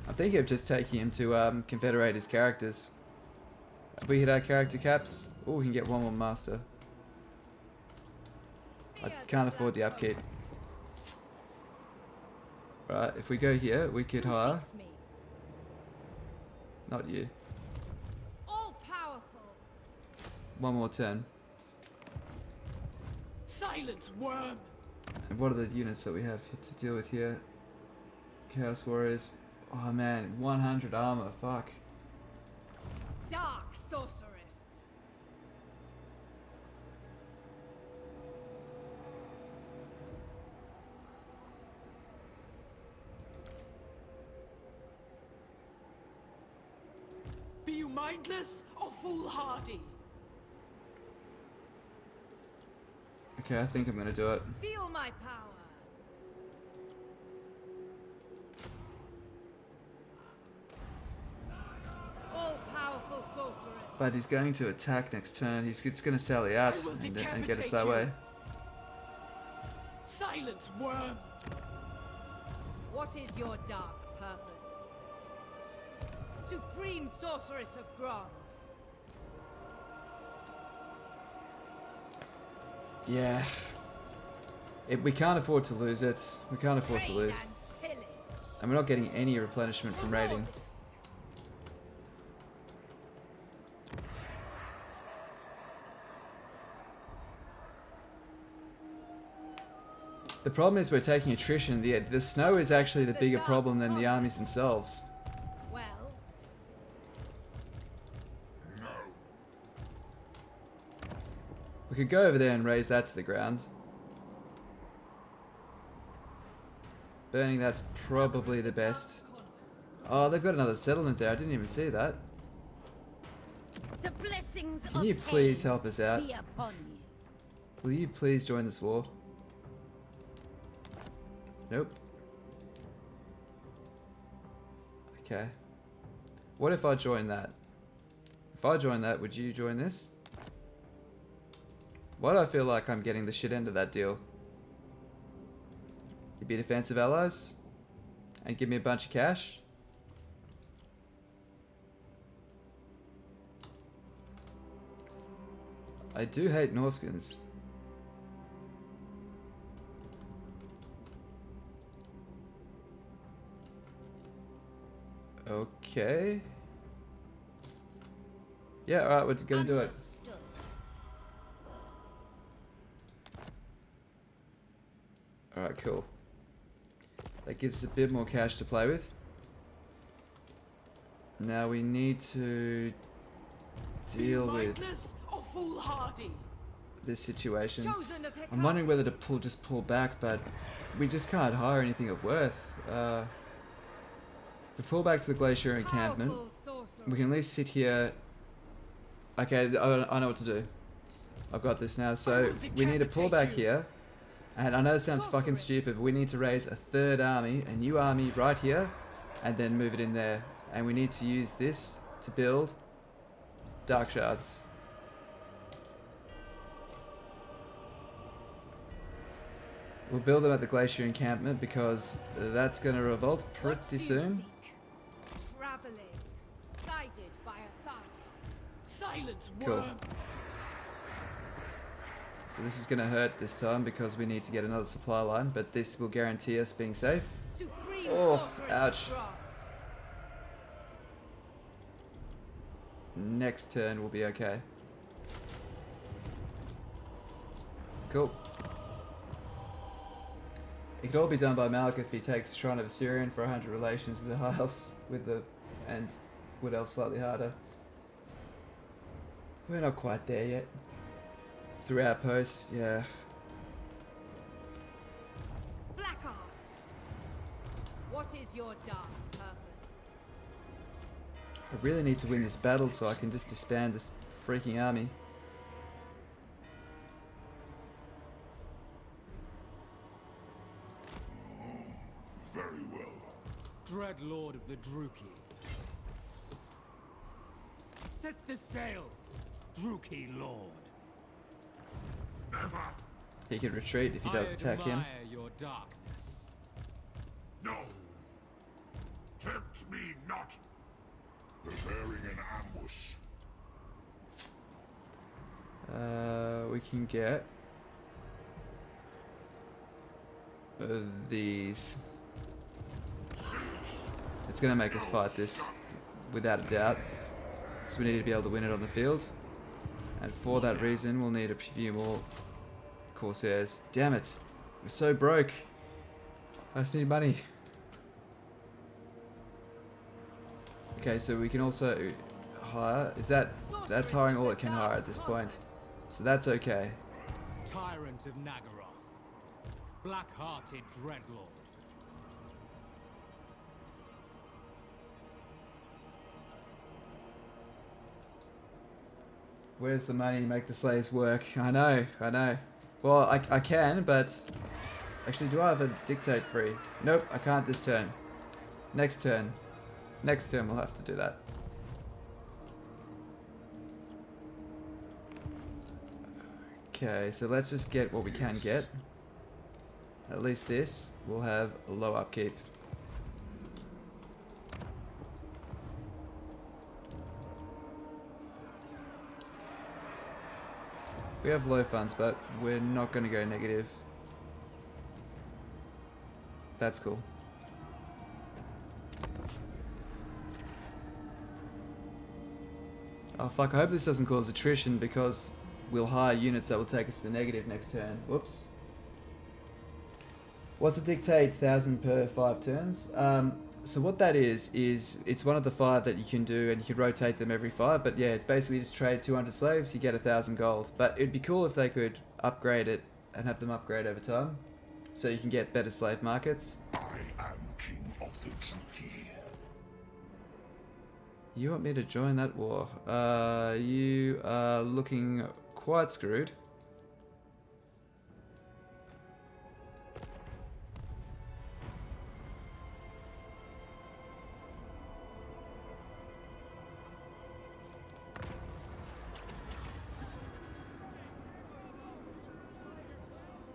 I'm thinking of just taking him to confederate his characters. Have we hit our character caps? Oh, we can get one more master. I can't afford the upkeep. Right, if we go here, we could hire. Not you. All powerful. One more turn. Silence, worm! And what are the units that we have to deal with here? Chaos Warriors. Oh man, 100 armor, fuck. Dark sorceress. Be you mindless or foolhardy? Okay, I think I'm gonna do it. Feel my power. All powerful sorceress. But he's going to attack next turn. He's just gonna sally out and get us that you. way. Silence, worm! What is your dark purpose? Supreme sorceress of Grand. Yeah. We can't afford to lose it. We can't afford to lose. And we're not getting any replenishment from raiding. The problem is we're taking attrition. The snow is actually the bigger problem than the armies themselves. Well, We could go over there and raise that to the ground. Burning that's probably the best. Oh, they've got another settlement there. I didn't even see that. The blessings Can you please help us out? be upon you. Will you please join this war? Nope. Okay. What if I join that? If I join that, would you join this? Why do I feel like I'm getting the shit end of that deal? You be defensive allies? And give me a bunch of cash? I do hate Norskins. Okay. Yeah, alright, we're gonna do it. Understood. Alright, cool. That gives us a bit more cash to play with. Now we need to deal with Or foolhardy? this situation. chosen of I'm wondering whether to just pull back, but we just can't hire anything of worth. To pull back to the glacier encampment, we can at least sit here. Okay, I know what to do. I've got this now. So we need to pull back here. And I know it sounds fucking stupid, but we need to raise a third army, a new army right here, and then move it in there. And we need to use this to build dark shards. We'll build them at the glacier encampment because that's going to revolt pretty soon. Traveling, guided by authority. Silence, Cool. worm! So this is going to hurt this time because we need to get another supply line, but this will guarantee us being safe. Supreme Oh, sorceress ouch. Grant. Next turn will be okay. Cool. It could all be done by Malekith if he takes Shrine of Assyrian for 100 relations in the Isles with the and Wood Elf slightly harder. We're not quite there yet. Through our posts, yeah. Black arts. What is your dark purpose? I really need to win this battle so I can just disband this freaking army. Very well. Dread Lord of the Druki. Set the sails, Druki Lord. Never. He can retreat if he does attack him. I admire your darkness. No. Tempt me not. Preparing an ambush. We can get these. It's gonna make us fight this without a doubt. So we need to be able to win it on the field. And for that reason, we'll need a few more Corsairs. Damn it. We're so broke. I just need money. Okay, so we can also hire. Is that... That's hiring all it can hire at this point. So that's okay. Tyrant of Naggaroth. Black-hearted Dreadlord. Where's the money to make the slaves work? I know. Well, I can, but... Actually, do I have a dictate free? Nope, I can't this turn. Next turn. Next turn we'll have to do that. Okay, so let's just get what we can get. At least this will have a low upkeep. We have low funds, but we're not going to go negative. That's cool. Oh fuck, I hope this doesn't cause attrition because we'll hire units that will take us to the negative next turn. Whoops. What's the dictate? 1,000 per 5 turns? So what that is it's one of the 5 that you can do and you can rotate them every 5, but yeah, it's basically just trade 200 slaves, you get 1,000 gold. But it'd be cool if they could upgrade it and have them upgrade over time, so you can get better slave markets. I am king of the Druki. You want me to join that war? You are looking quite screwed.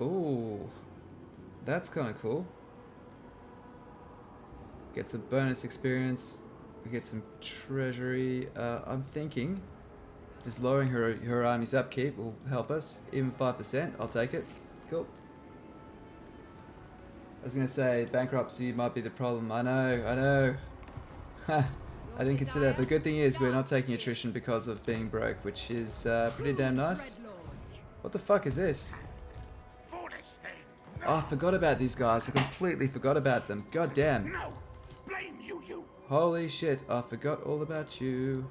Ooh, that's kind of cool. Get some bonus experience. We get some treasury. I'm thinking just lowering her army's upkeep will help us. Even 5%, I'll take it. Cool. I was gonna say bankruptcy might be the problem. I know. Ha! I didn't consider that. But the good thing is we're not taking attrition because of being broke, which is pretty damn nice. What the fuck is this? Oh, I forgot about these guys. I completely forgot about them. God damn. No! Blame you! Holy shit, I forgot all about you.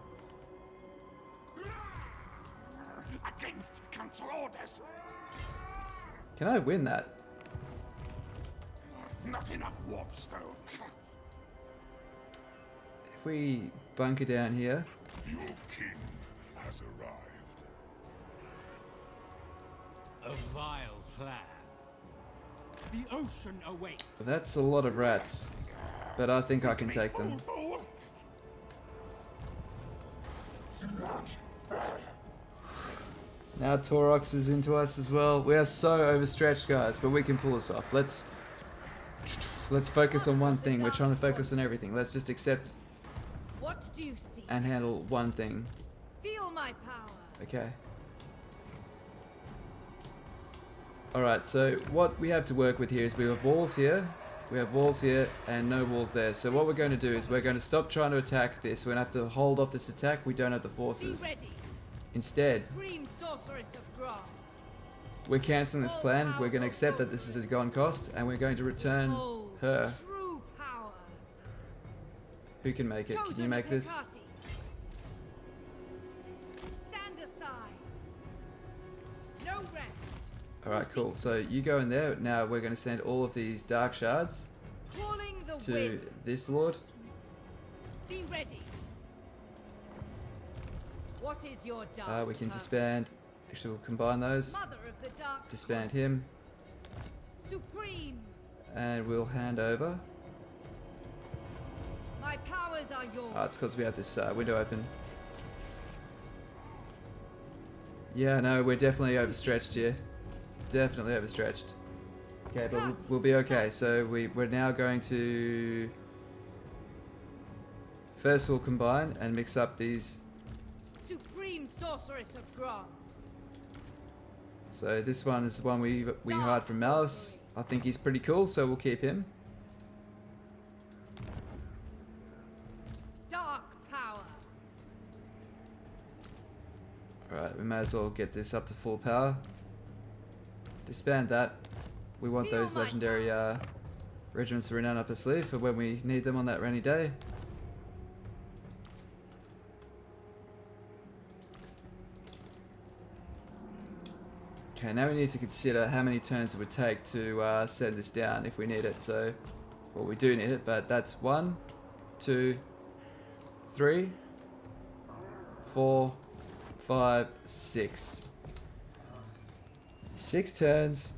Against council orders! Can I win that? Not enough warpstone. If we bunker down here. Your king has arrived. A vile plan. The ocean awaits. That's a lot of rats, but I think I can take them. Now Taurox is into us as well. We are so overstretched, guys, but we can pull this off. Let's focus on one thing. We're trying to focus on everything. Let's just accept What do you see? and handle one thing. Feel my power. Okay. Alright, so what we have to work with here is we have walls here, and no walls there. So what we're going to do is we're going to stop trying to attack this. We're going to have to hold off this attack. We don't have the forces. Be ready. Instead, Supreme sorceress of Grand. we're cancelling this plan. We're going to accept that this is a gone cost, and we're going to return Behold her. true power. Who can make it? Can you make this? Stand aside. No rest. Alright, cool. So you go in there. Now we're going to send all of these dark shards Calling the to wind. this lord. Be ready. What is your dark We can purpose? disband. Actually, we'll combine those. Mother of the dark Disband him. Supreme. And we'll hand over. My powers are yours. Oh, it's because we have this window open. Yeah, no, we're definitely overstretched here. Definitely overstretched. Okay, but we'll be okay. So we're now going to... First we'll combine and mix up these. Supreme sorceress of Grand. So this one is the one we hired from Malice. I think he's pretty cool, so we'll keep him. Dark power. Alright, we may as well get this up to full power. Disband that. We want Feel those my legendary regiments to renown up our sleeve for when we need them on that rainy day. Okay, now we need to consider how many turns it would take to send this down if we need it. So, well, we do need it, but that's 1, 2, 3, 4, 5, 6. 6 turns,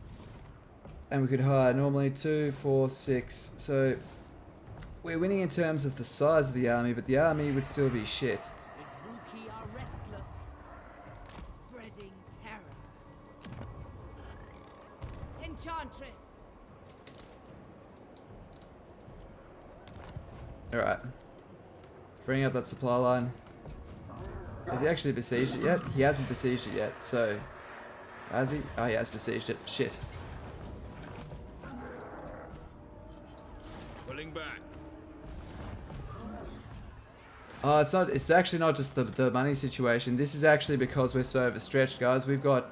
and we could hire normally 2, 4, 6. So, we're winning in terms of the size of the army, but the army would still be shit. The Druki are restless, spreading terror. Enchantress. Alright. Freeing up that supply line. Has he actually besieged it yet? He hasn't besieged it yet, so... Has he? Oh, he has besieged it. Shit. Pulling back. Oh, it's actually not just the money situation. This is actually because we're so overstretched, guys. We've got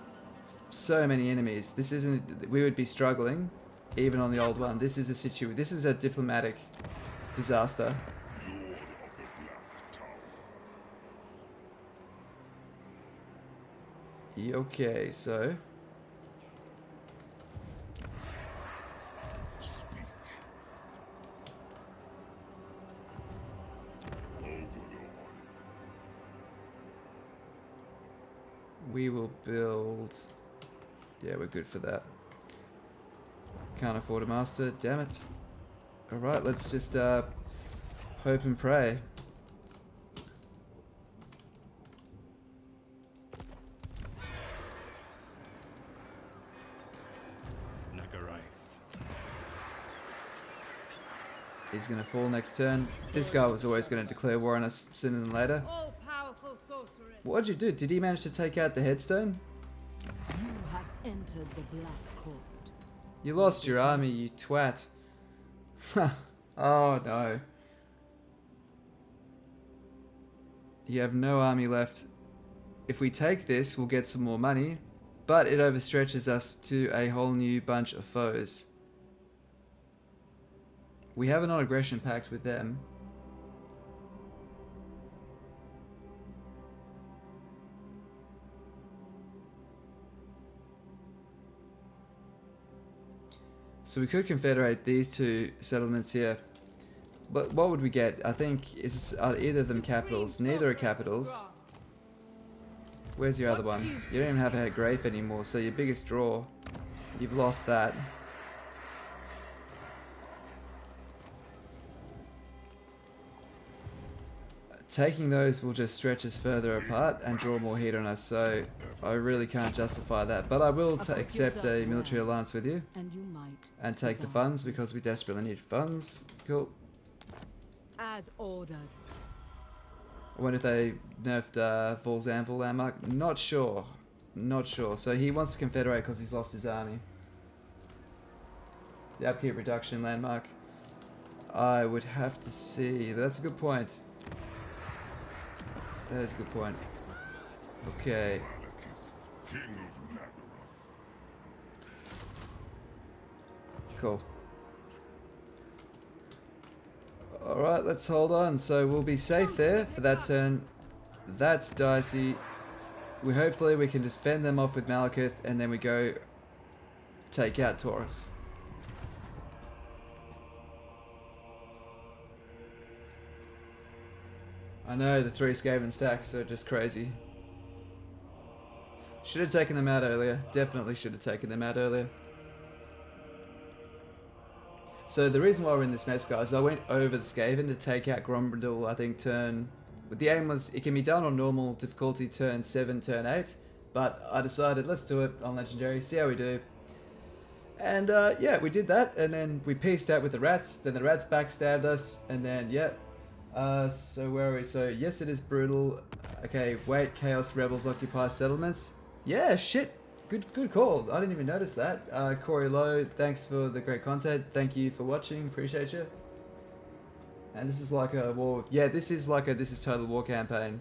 so many enemies. This isn't... We would be struggling, even on the old one. This is this is a diplomatic disaster. Okay, so... Speak. Overlord. We will build... Yeah, we're good for that. Can't afford a master, damn it. Alright, let's just hope and pray. He's going to fall next turn. This guy was always going to declare war on us sooner than later. All-powerful sorceress. What did you do? Did he manage to take out the headstone? You have entered the Black Court. You lost your army, you twat. Oh no. You have no army left. If we take this, we'll get some more money, but it overstretches us to a whole new bunch of foes. We have a non-aggression pact with them. So we could confederate these two settlements here. But what would we get? I think are either of them capitals. Neither are capitals. Where's your other one? You don't even have a Grafe anymore, so your biggest draw. You've lost that. taking those will just stretch us further apart and draw more heat on us, so I really can't justify that. But I will accept a military alliance with you And you might and take the funds because we desperately need funds. Cool. as ordered. I wonder if they nerfed Vol's Anvil landmark. Not sure. Not sure. So he wants to confederate because he's lost his army. The upkeep reduction landmark. I would have to see. That's a good point. That is a good point. Okay. Malekith, King of Naggaroth. Cool. Alright, let's hold on. So we'll be safe there for that turn. That's dicey. Hopefully we can just fend them off with Malekith and then we go take out Taurus. I know, the 3 Skaven stacks are just crazy. Should have taken them out earlier. Definitely should have taken them out earlier. So the reason why we're in this mess, guys, I went over the Skaven to take out Grand Brindle, I think turn... The aim was, it can be done on normal difficulty turn 7, turn 8. But I decided, let's do it on Legendary, see how we do. And yeah, we did that, and then we pieced out with the rats. Then the rats backstabbed us, and then, yeah. So where are we? So yes, it is brutal. Okay, wait, Chaos Rebels occupy settlements. Yeah, shit. Good call. I didn't even notice that. Corey Lowe, thanks for the great content. Thank you for watching. Appreciate you. And this is like a war. Yeah, this is like a Total War campaign.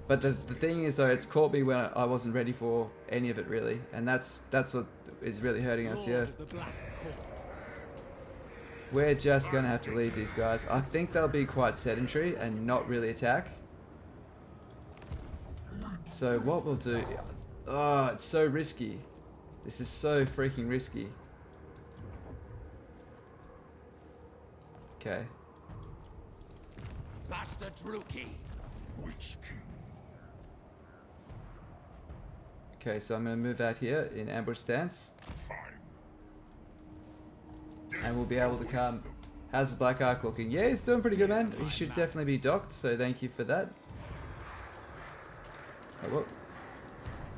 But the thing is though, it's caught me when I wasn't ready for any of it really, and that's what is really hurting us here. We're just gonna have to leave these guys. I think they'll be quite sedentary and not really attack. So what we'll do... Oh, it's so risky. This is so freaking risky. Okay. Master Druki. Witch King. Okay, so I'm gonna move out here in ambush stance. Fine. And we'll be able to come. How's the Black Ark looking? Yeah, he's doing pretty good, man. He should definitely be docked, so thank you for that. Oh, whoa.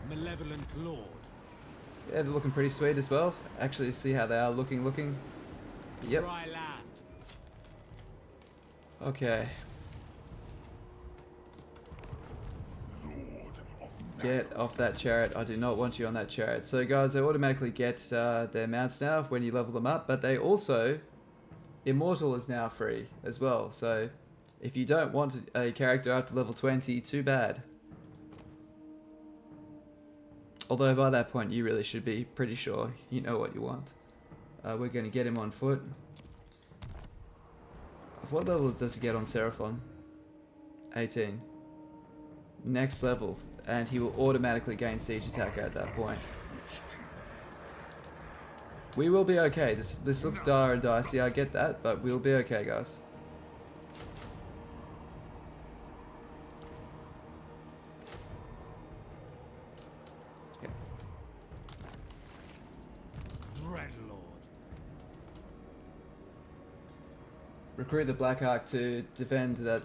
Malevolent Lord. Yeah, they're looking pretty sweet as well. Actually, see how they are looking. Yep. Dry land. Okay. Lord of Get off that chariot. I do not want you on that chariot. So guys, they automatically get their mounts now when you level them up, but they also... Immortal is now free as well, so if you don't want a character up to level 20, too bad. Although by that point you really should be pretty sure you know what you want. We're going to get him on foot. What level does he get on Seraphon? 18. Next level. And he will automatically gain siege attack at that point. We will be okay. This looks dire and dicey, I get that, but we'll be okay, guys. Okay. Dreadlord. Recruit the Black Ark to defend that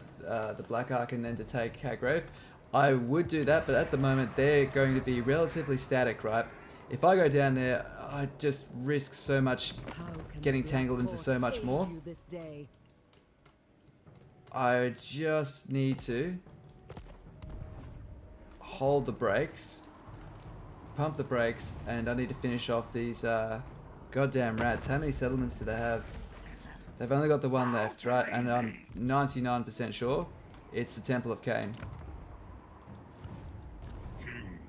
the Black Ark and then to take Hagrave. I would do that, but at the moment they're going to be relatively static, right? If I go down there, I just risk so much getting tangled into so much more. I just need to hold the brakes, pump the brakes, and I need to finish off these goddamn rats. How many settlements do they have? They've only got the one left, right? And I'm 99% sure it's the Temple of Cain.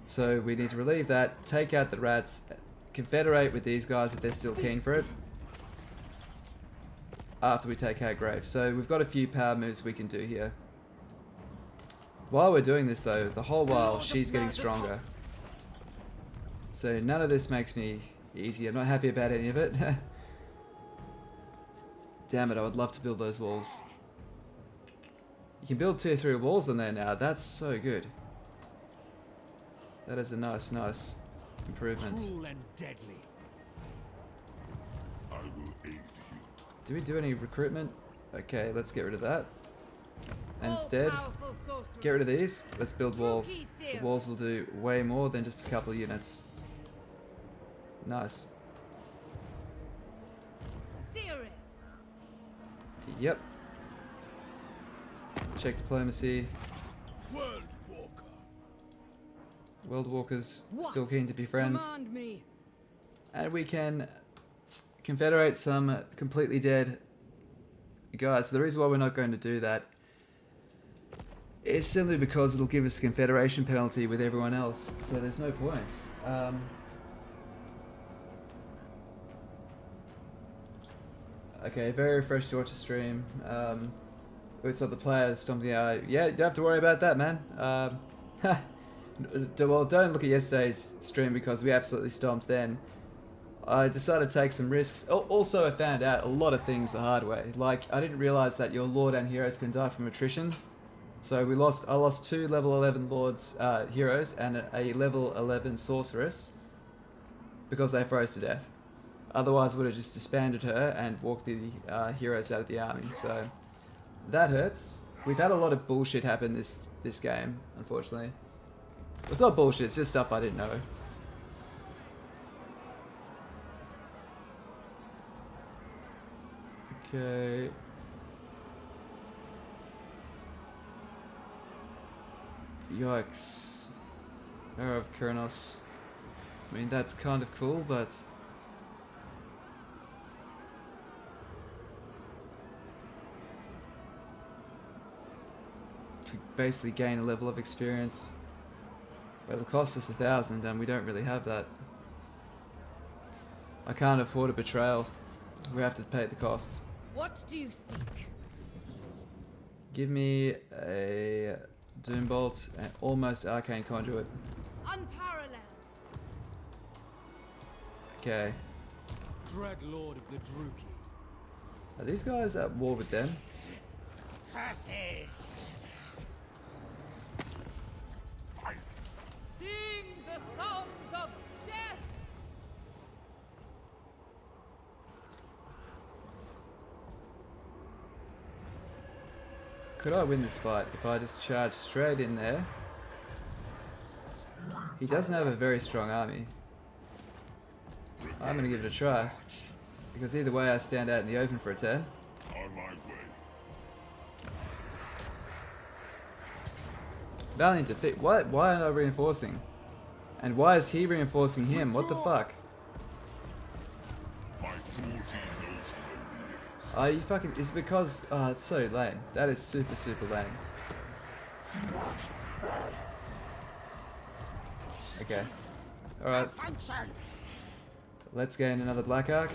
So we need to relieve that, take out the rats, confederate with these guys if they're still keen for it, after we take Hagrave. So we've got a few power moves we can do here. While we're doing this though, the whole while she's getting stronger. So none of this makes me easy. I'm not happy about any of it. Damn it, I would love to build those walls. You can build tier 3 walls on there now. That's so good. That is a nice improvement. Cruel and deadly. I will aid you. Do we do any recruitment? Okay, let's get rid of that. And instead, All-powerful sorcerer. get rid of these. Let's build walls. Druki The Seer. walls will do way more than just a couple of units. Nice. Seeress. Yep. Check diplomacy. World Walker. World Walkers What? still keen to be friends. Command me. And we can confederate some completely dead guys. So the reason why we're not going to do that is simply because it'll give us the confederation penalty with everyone else. So there's no points. Okay, very refreshed to watch the stream. We saw the players stomping out. Yeah, you don't have to worry about that, man. Well, don't look at yesterday's stream because we absolutely stomped then. I decided to take some risks. Also, I found out a lot of things the hard way. Like, I didn't realize that your lord and heroes can die from attrition. So I lost 2 level 11 lords, heroes, and a level 11 sorceress because they froze to death. Otherwise, I would have just disbanded her and walked the heroes out of the army. So that hurts. We've had a lot of bullshit happen this game, unfortunately. It's not bullshit. It's just stuff I didn't know. Okay. Yikes. Era of Kurnos. I mean, that's kind of cool, but we basically gain a level of experience. But it'll cost us 1,000 and we don't really have that. I can't afford a betrayal. We have to pay the cost. What do you seek? Give me a Doombolt and almost Arcane Conduit. Unparalleled. Okay. Dread Lord of the Druki. Are these guys at war with them? Curses! Sing the songs of death. Could I win this fight if I just charge straight in there? He doesn't have a very strong army. I'm gonna give it a try. Because either way I stand out in the open for a turn. On my way. Valiant defeat. What? Why am I reinforcing? And why is he reinforcing him? What the fuck? My cruelty knows no limits. Oh, you fucking... It's because... Oh, it's so lame. That is super, super lame. Okay. Alright. Let's gain another Black Arc.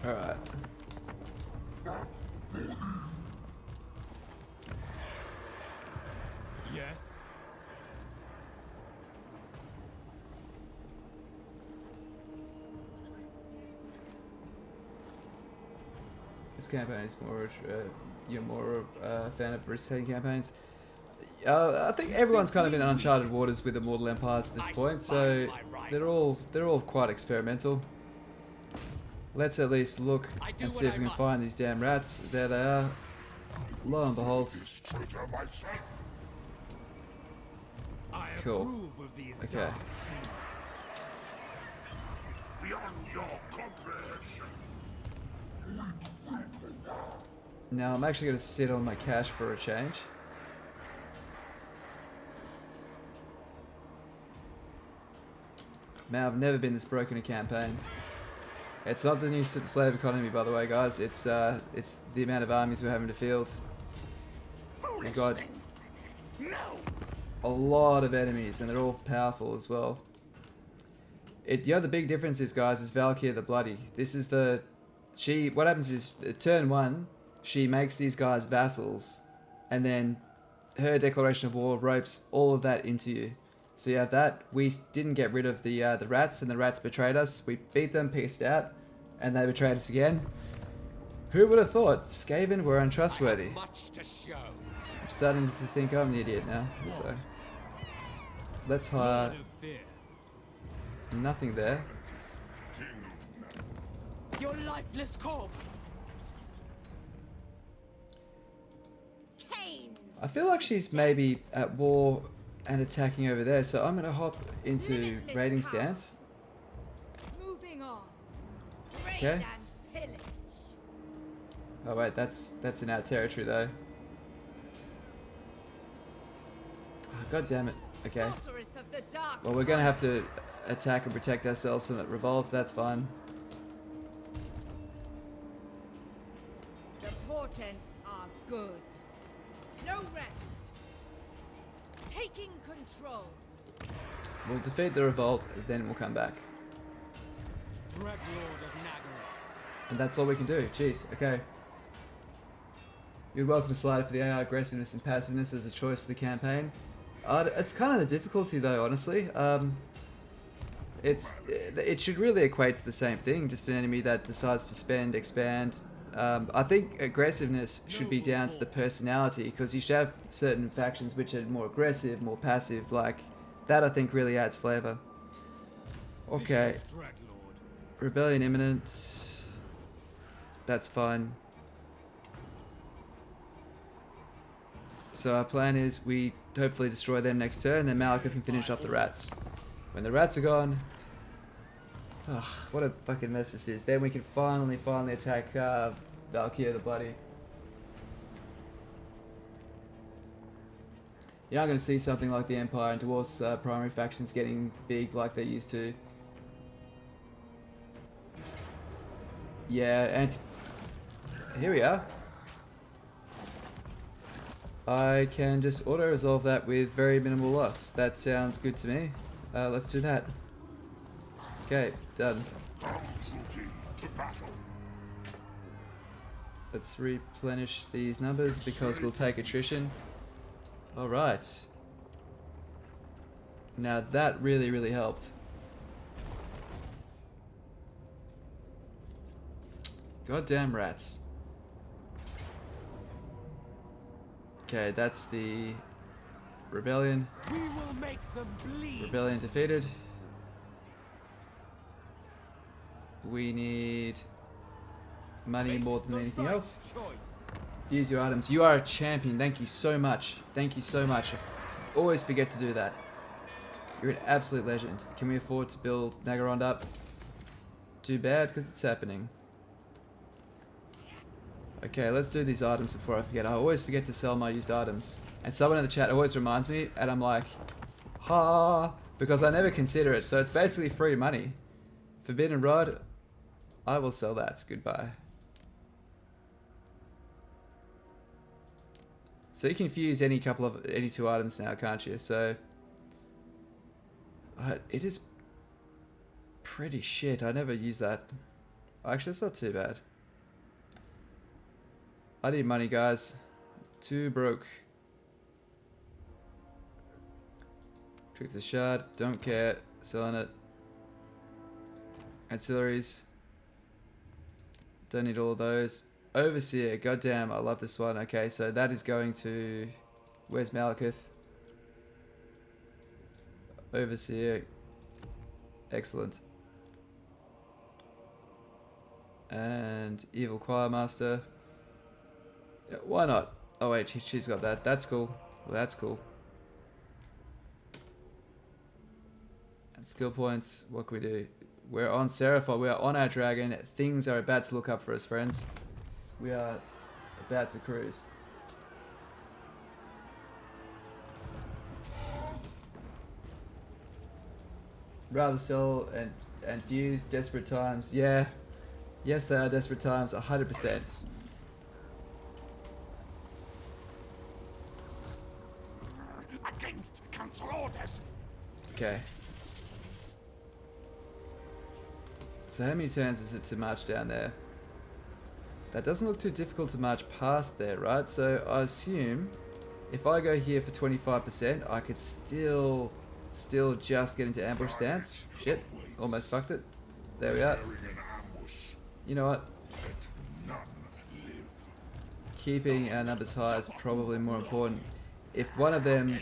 Alright. Yes. This campaign is more... you're more a fan of risk-taking campaigns. I think everyone's kind of in uncharted waters with Immortal Empires at this point, so they're all quite experimental. Let's at least look and see if we can find these damn rats. There they are. Lo and behold. This traitor myself. I Cool. approve of these Okay. dark deeds. Beyond your comprehension. Now I'm actually going to sit on my cash for a change. Man, I've never been this broke in a campaign. It's not the new slave economy, by the way, guys. It's the amount of armies we're having to field. We've got a lot of enemies, and they're all powerful as well. The big difference is, guys, is Valkyrie the Bloody. This is the... What happens is, turn 1, she makes these guys vassals, and then her declaration of war ropes all of that into you. So you have that. We didn't get rid of the rats, and the rats betrayed us. We beat them, pissed out, and they betrayed us again. Who would have thought Skaven were untrustworthy? Much to show. I'm starting to think I'm the idiot now. So Let's hire. Nothing there. Your lifeless corpse. I feel like she's maybe at war and attacking over there, so I'm gonna hop into raiding stance. Moving on. Okay. Raid and pillage. Oh wait, that's in our territory though. Oh, God damn it. Okay. Sorceress of the dark Well, we're gonna have to attack and protect ourselves from that revolt. That's fine. The portents are good. No rest. Taking control. We'll defeat the revolt, then we'll come back. Dreadlord of Naggarond. And that's all we can do. Jeez, okay. You're welcome to slide for the AI aggressiveness and passiveness as a choice of the campaign. It's kind of the difficulty though, honestly. It should really equate to the same thing, just an enemy that decides to spend, expand. I think aggressiveness should be down to the personality, because you should have certain factions which are more aggressive, more passive, like that I think really adds flavour. Okay. Rebellion imminent. That's fine. So our plan is we hopefully destroy them next turn, then Malekith can finish off the rats. When the rats are gone, ugh, what a fucking mess this is. Then we can finally attack Valkyria the Bloody. You're not going to see something like the Empire and Dwarfs primary factions getting big like they used to. Yeah, and here we are. I can just auto-resolve that with very minimal loss. That sounds good to me. Let's do that. Okay, done. Let's replenish these numbers because we'll take attrition. Alright. Now that really helped. Goddamn rats. Okay, that's the rebellion. We will make them bleed. Rebellion defeated. We need money more than anything else. Use your items. You are a champion. Thank you so much. Thank you so much. I always forget to do that. You're an absolute legend. Can we afford to build Naggarond up? Too bad, because it's happening. Okay, let's do these items before I forget. I always forget to sell my used items. And someone in the chat always reminds me, and I'm like, ha, because I never consider it. So it's basically free money. Forbidden Rod, I will sell that. Goodbye. So you can fuse any two items now, can't you? So it is pretty shit. I never use that. Actually, it's not too bad. I need money, guys. Too broke. Trick the shard. Don't care. Selling it. Ancillaries. Don't need all of those. Overseer. Goddamn, I love this one. Okay, so that is going to... Where's Malekith? Overseer. Excellent. And Evil Choirmaster. Yeah, why not? Oh wait, she's got that. That's cool. Well, that's cool. And skill points, what can we do? We're on Seraphon, we are on our dragon. Things are about to look up for us, friends. We are about to cruise. Rather sell and fuse. Desperate times. Yeah. Yes, they are desperate times. 100%. Against council orders. Okay. So how many turns is it to march down there? That doesn't look too difficult to march past there, right? So I assume if I go here for 25%, I could still just get into ambush stance. Shit, almost fucked it. There we are. You know what? Keeping our numbers high is probably more important. If one of them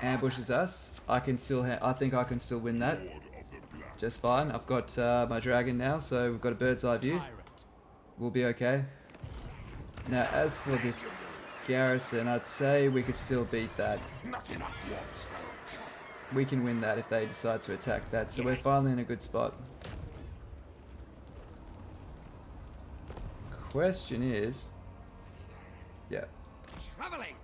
ambushes us, I can still. I think I can still win that just fine. I've got my dragon now, so we've got a bird's eye view. We'll be okay. Now, as for this garrison, I'd say we could still beat that. We can win that if they decide to attack that. So we're finally in a good spot. Question is, yeah. Traveling.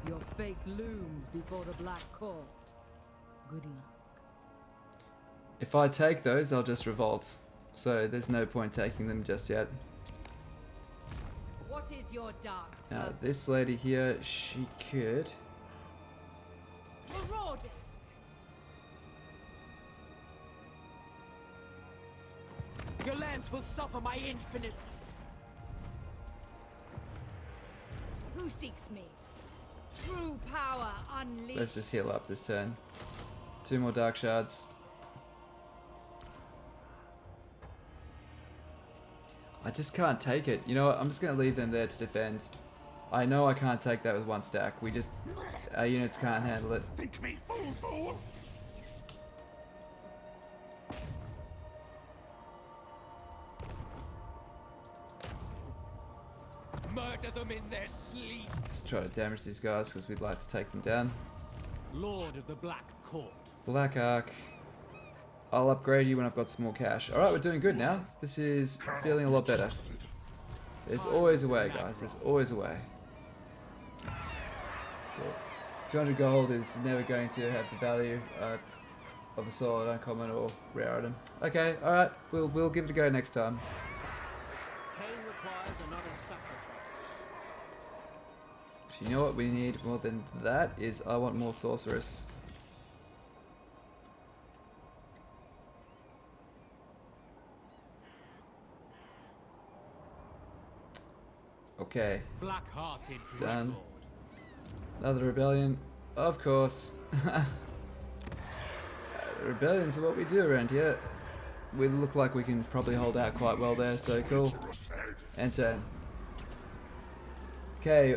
Your fate looms before the Black Court. Good luck. If I take those, they'll just revolt. So there's no point taking them just yet. What is your dark? Now this lady here, she could. Marauding. Your lands will suffer my infinite. Who seeks me? True power unleashed. Let's just heal up this turn. 2 more dark shards. I just can't take it. You know what? I'm just going to leave them there to defend. I know I can't take that with 1 stack. Our units can't handle it. Think me fool! Murder them in their sleep. Just try to damage these guys because we'd like to take them down. Lord of the Black Court. Black Ark. I'll upgrade you when I've got some more cash. Alright, we're doing good now. This is feeling a lot better. There's always a way, guys. There's always a way. Cool. 200 gold is never going to have the value of a solid, uncommon, or rare item. Okay, alright. We'll give it a go next time. Cain requires another sacrifice. You know what we need more than that is I want more sorceress. Okay. Black-hearted Done. Dreadlord. Another rebellion. Of course. Rebellions are what we do around here. We look like we can probably hold out quite well there, so cool. And turn. Okay,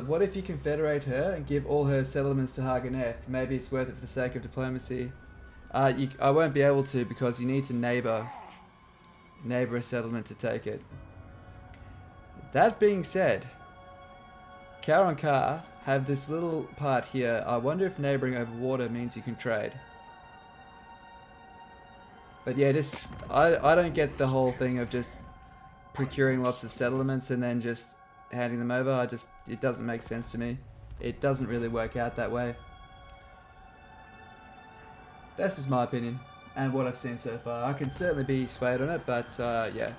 what if you confederate her and give all her settlements to Haganeth? Maybe it's worth it for the sake of diplomacy. I won't be able to because you need to neighbor a settlement to take it. That being said, Karon Kar have this little part here. I wonder if neighboring over water means you can trade. But yeah, I don't get the whole thing of just procuring lots of settlements and then just handing them over. It doesn't make sense to me. It doesn't really work out that way. That's just my opinion and what I've seen so far. I can certainly be swayed on it, but yeah.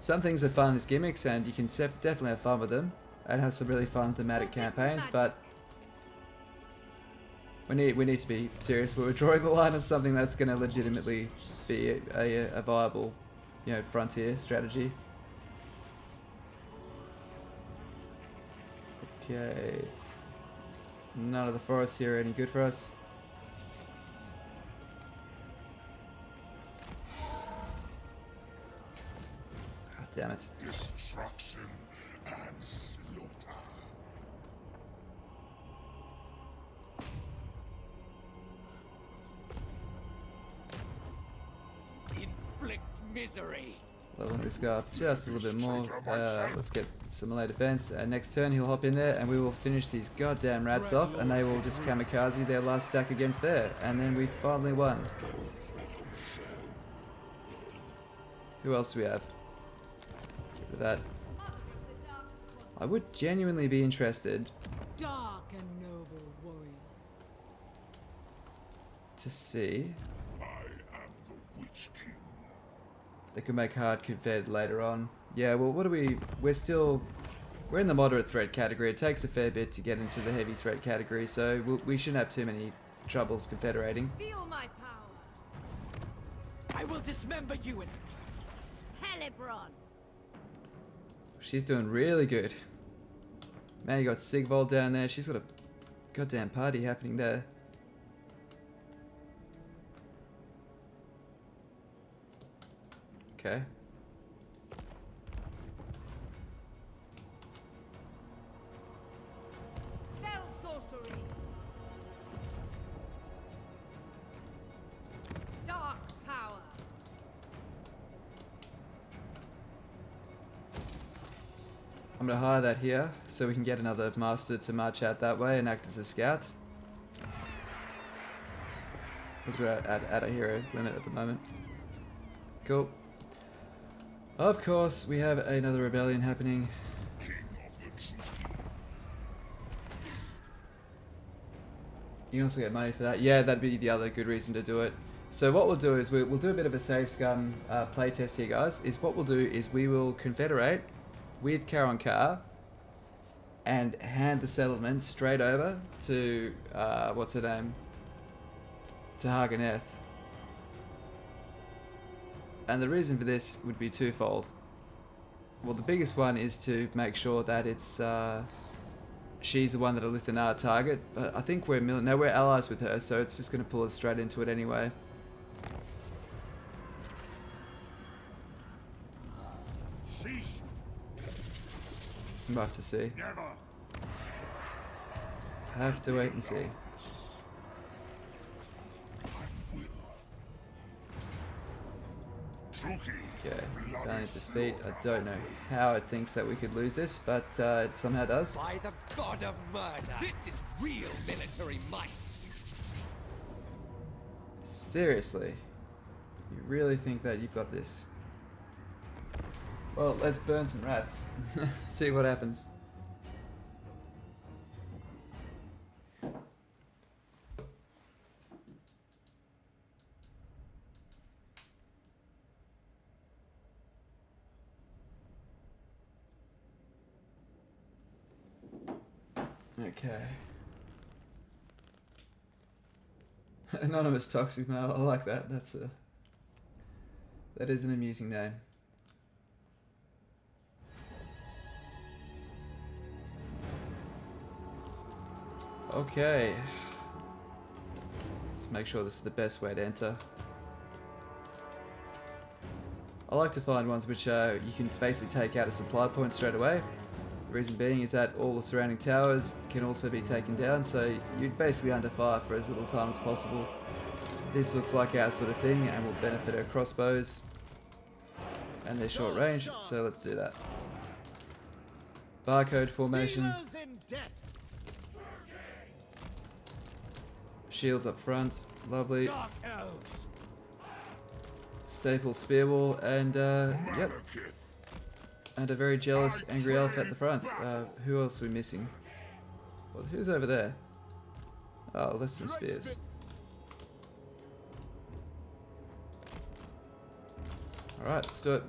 Some things are fun as gimmicks and you can definitely have fun with them and have some really fun thematic campaigns, but we need to be serious. We're drawing the line of something that's going to legitimately be a viable, frontier strategy. Okay. None of the forests here are any good for us. God damn it. Destruction and slaughter. Inflict misery. Leveling this guy up just a little bit more. Let's get some melee defense. And next turn he'll hop in there and we will finish these goddamn rats off and they will just kamikaze their last stack against there. And then we finally won. Who else do we have? Get rid of that. I would genuinely be interested Dark and noble warrior. to see. I am the Witch King. They can make hard confed later on. Yeah, well, what are we? We're in the moderate threat category. It takes a fair bit to get into the heavy threat category, so we shouldn't have too many troubles confederating. Feel my power. I will dismember you and Helibron. She's doing really good. Man, you got Sigvold down there. She's got a goddamn party happening there. Okay. sorcery. Dark power. I'm going to hire that here so we can get another master to march out that way and act as a scout. Because we're at a hero limit at the moment. Cool. Of course, we have another rebellion happening. You can also get money for that. Yeah, that'd be the other good reason to do it. So what we'll do is we'll do a bit of a save scum playtest here, guys. What we'll do is we will confederate with Karon Kar and hand the settlement straight over to what's her name? To Haganeth. And the reason for this would be twofold. Well, the biggest one is to make sure that it's she's the one that'll lift an R target, but I think we're allies with her, so it's just going to pull us straight into it anyway. We'll have to see. Have to wait and see. Okay, Valiant defeat. I don't know how it thinks that we could lose this, but it somehow does. By the god of murder, this is real military might. Seriously? You really think that you've got this? Well, let's burn some rats. See what happens. Okay. Anonymous Toxic Mail, I like that. That is an amusing name. Okay. Let's make sure this is the best way to enter. I like to find ones which you can basically take out a supply point straight away. The reason being is that all the surrounding towers can also be taken down, so you're basically under fire for as little time as possible. This looks like our sort of thing and will benefit our crossbows and their short range, so let's do that. Barcode formation. Shields up front, lovely. Staple spear wall, and yep. And a very jealous, angry elf at the front. Who else are we missing? Well, who's over there? Oh, less than spears. Alright, let's do it.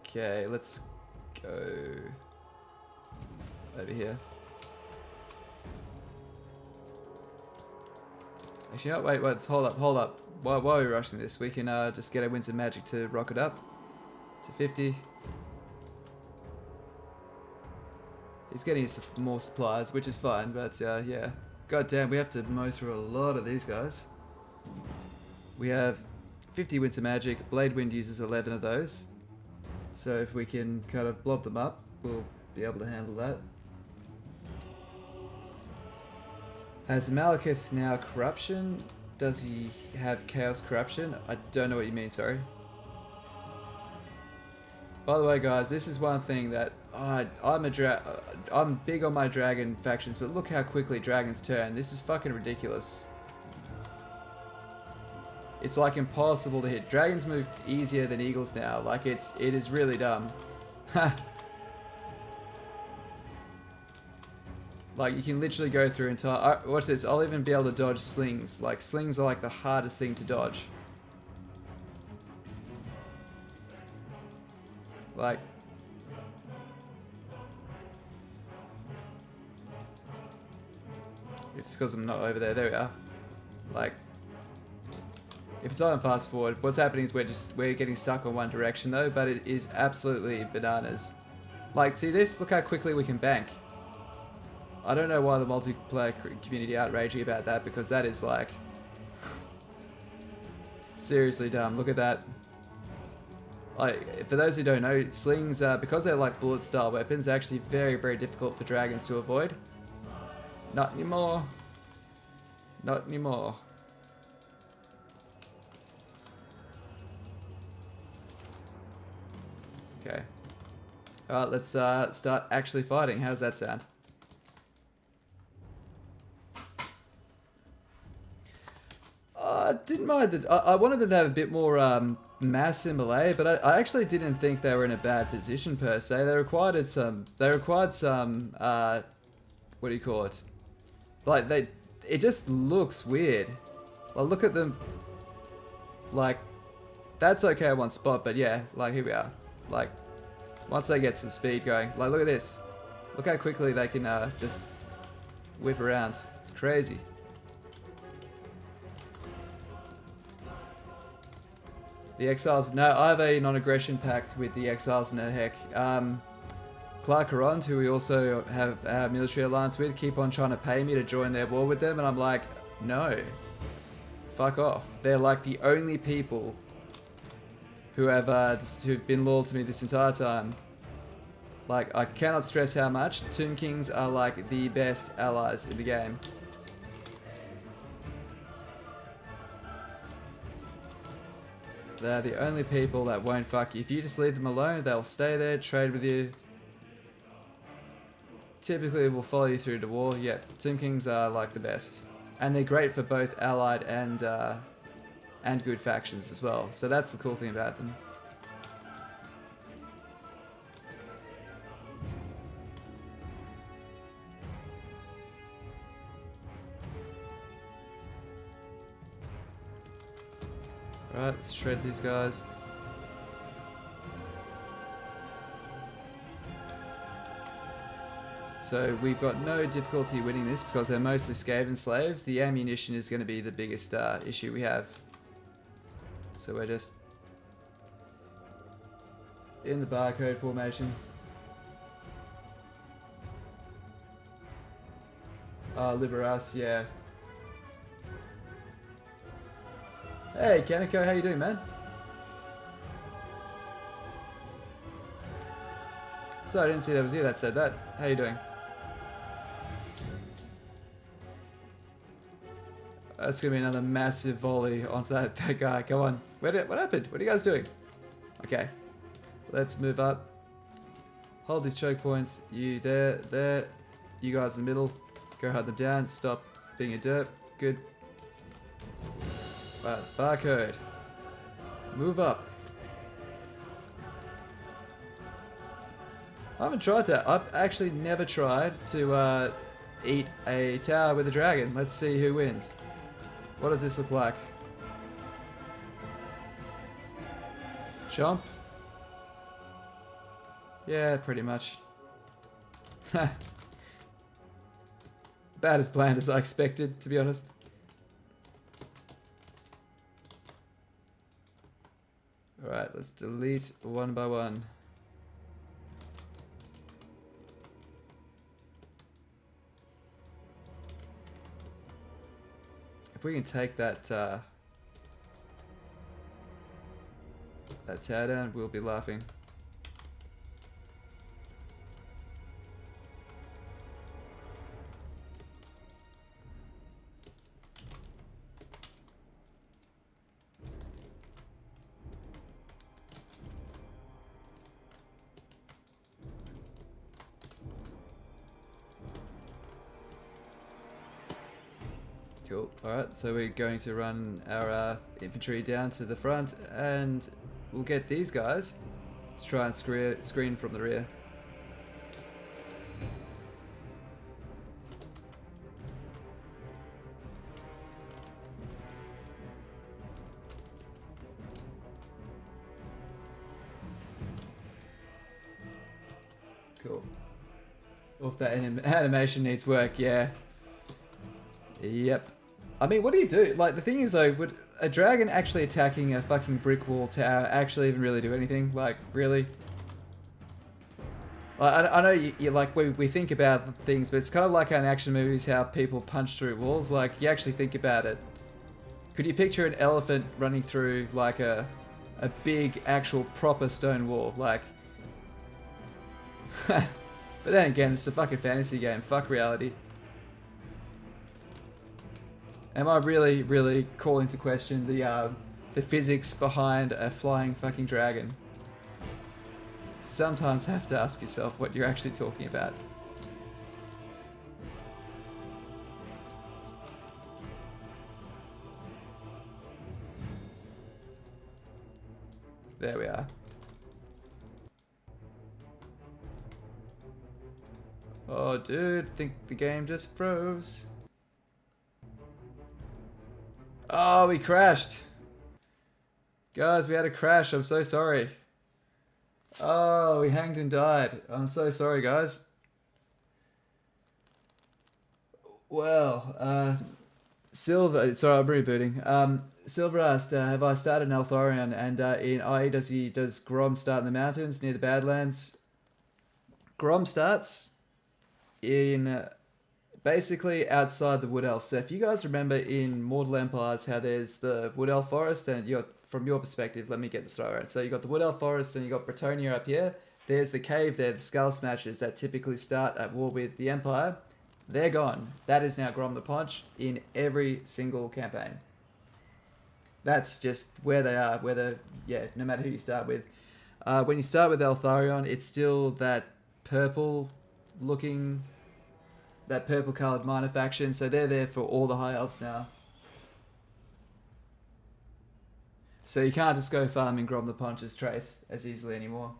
Okay, let's go over here. Actually, no, wait, hold up. While we're rushing this, we can just get our Winds of Magic to rocket up to 50. He's getting us more supplies, which is fine, but yeah. God damn, we have to mow through a lot of these guys. We have 50 Winds of Magic. Blade Wind uses 11 of those. So if we can kind of blob them up, we'll be able to handle that. Has Malekith now corruption? Does he have chaos corruption? I don't know what you mean, sorry. By the way, guys, this is one thing that I'm big on my dragon factions, but look how quickly dragons turn. This is fucking ridiculous. It's like impossible to hit. Dragons move easier than eagles now. Like it is really dumb. Like, you can literally go through entire... watch this, I'll even be able to dodge slings. Like, slings are like the hardest thing to dodge. Like... it's because I'm not over there. There we are. Like... if it's on fast forward, what's happening is we're getting stuck on one direction though, but it is absolutely bananas. Like, see this? Look how quickly we can bank. I don't know why the multiplayer community are outraging about that, because that is like seriously dumb. Look at that. Like, for those who don't know, slings, because they're like bullet style weapons, they're actually very, very difficult for dragons to avoid. Not anymore. Not anymore. Okay. Alright, let's start actually fighting. How does that sound? I didn't mind that. I wanted them to have a bit more mass in melee, but I actually didn't think they were in a bad position per se. They required some. What do you call it? Like it just looks weird. Well, look at them. Like, that's okay at one spot, but yeah, like here we are. Like, once they get some speed going, like look at this. Look how quickly they can just whip around. It's crazy. The Exiles, no, I have a non-aggression pact with the Exiles in heck. Clarkarond, who we also have our military alliance with, keep on trying to pay me to join their war with them, and I'm like, no. Fuck off. They're like the only people who have who've been loyal to me this entire time. Like, I cannot stress how much Tomb Kings are like the best allies in the game. They're the only people that won't fuck you. If you just leave them alone, they'll stay there, trade with you. Typically will follow you through to war. Yeah, Tomb Kings are like the best. And they're great for both allied and good factions as well. So that's the cool thing about them. Alright, let's shred these guys. So we've got no difficulty winning this because they're mostly Skaven slaves. The ammunition is going to be the biggest issue we have. So we're just in the barcode formation. Liberas, yeah. Hey, Kaneko, how you doing, man? So I didn't see that was you that said that. How you doing? That's gonna be another massive volley onto that guy. Come on. What happened? What are you guys doing? Okay. Let's move up. Hold these choke points. You there. You guys in the middle. Go hunt them down. Stop being a derp. Good. Right, barcode. Move up. I haven't tried that. I've actually never tried to eat a tower with a dragon. Let's see who wins. What does this look like? Jump? Yeah, pretty much. About as bland as I expected, to be honest. Alright, let's delete one by one. If we can take that tower down, we'll be laughing. Cool. Alright, so we're going to run our infantry down to the front and we'll get these guys to try and screen from the rear. Cool. Or if that animation needs work, yeah. Yep. I mean, what do you do? Like, the thing is, though, would a dragon actually attacking a fucking brick wall tower actually even really do anything? Like, really? Like, I know you like, we think about things, but it's kind of like in action movies how people punch through walls. Like, you actually think about it. Could you picture an elephant running through, like, a a big, actual, proper stone wall. Like, but then again, it's a fucking fantasy game. Fuck reality. Am I really, really calling to question the physics behind a flying fucking dragon? Sometimes have to ask yourself what you're actually talking about. There we are. Oh, dude, think the game just froze. Oh, we crashed. Guys, we had a crash. I'm so sorry. Oh, we hanged and died. I'm so sorry, guys. Well, Silver, sorry, I'm rebooting. Silver asked, have I started an Eltharion? And in IE, does Grom start in the mountains near the Badlands? Grom starts in basically outside the Wood Elf. So if you guys remember in Mortal Empires how there's the Wood Elf Forest, and from your perspective, let me get this right. So you got the Wood Elf Forest and you got Bretonnia up here. There's the cave there, the Skull Smashers that typically start at war with the Empire. They're gone. That is now Grom the Paunch in every single campaign. That's just where they are, no matter who you start with. When you start with Eltharion, it's still that purple looking, that purple coloured minor faction, so they're there for all the High Elves now. So you can't just go farming Grom the Paunch's trait as easily anymore.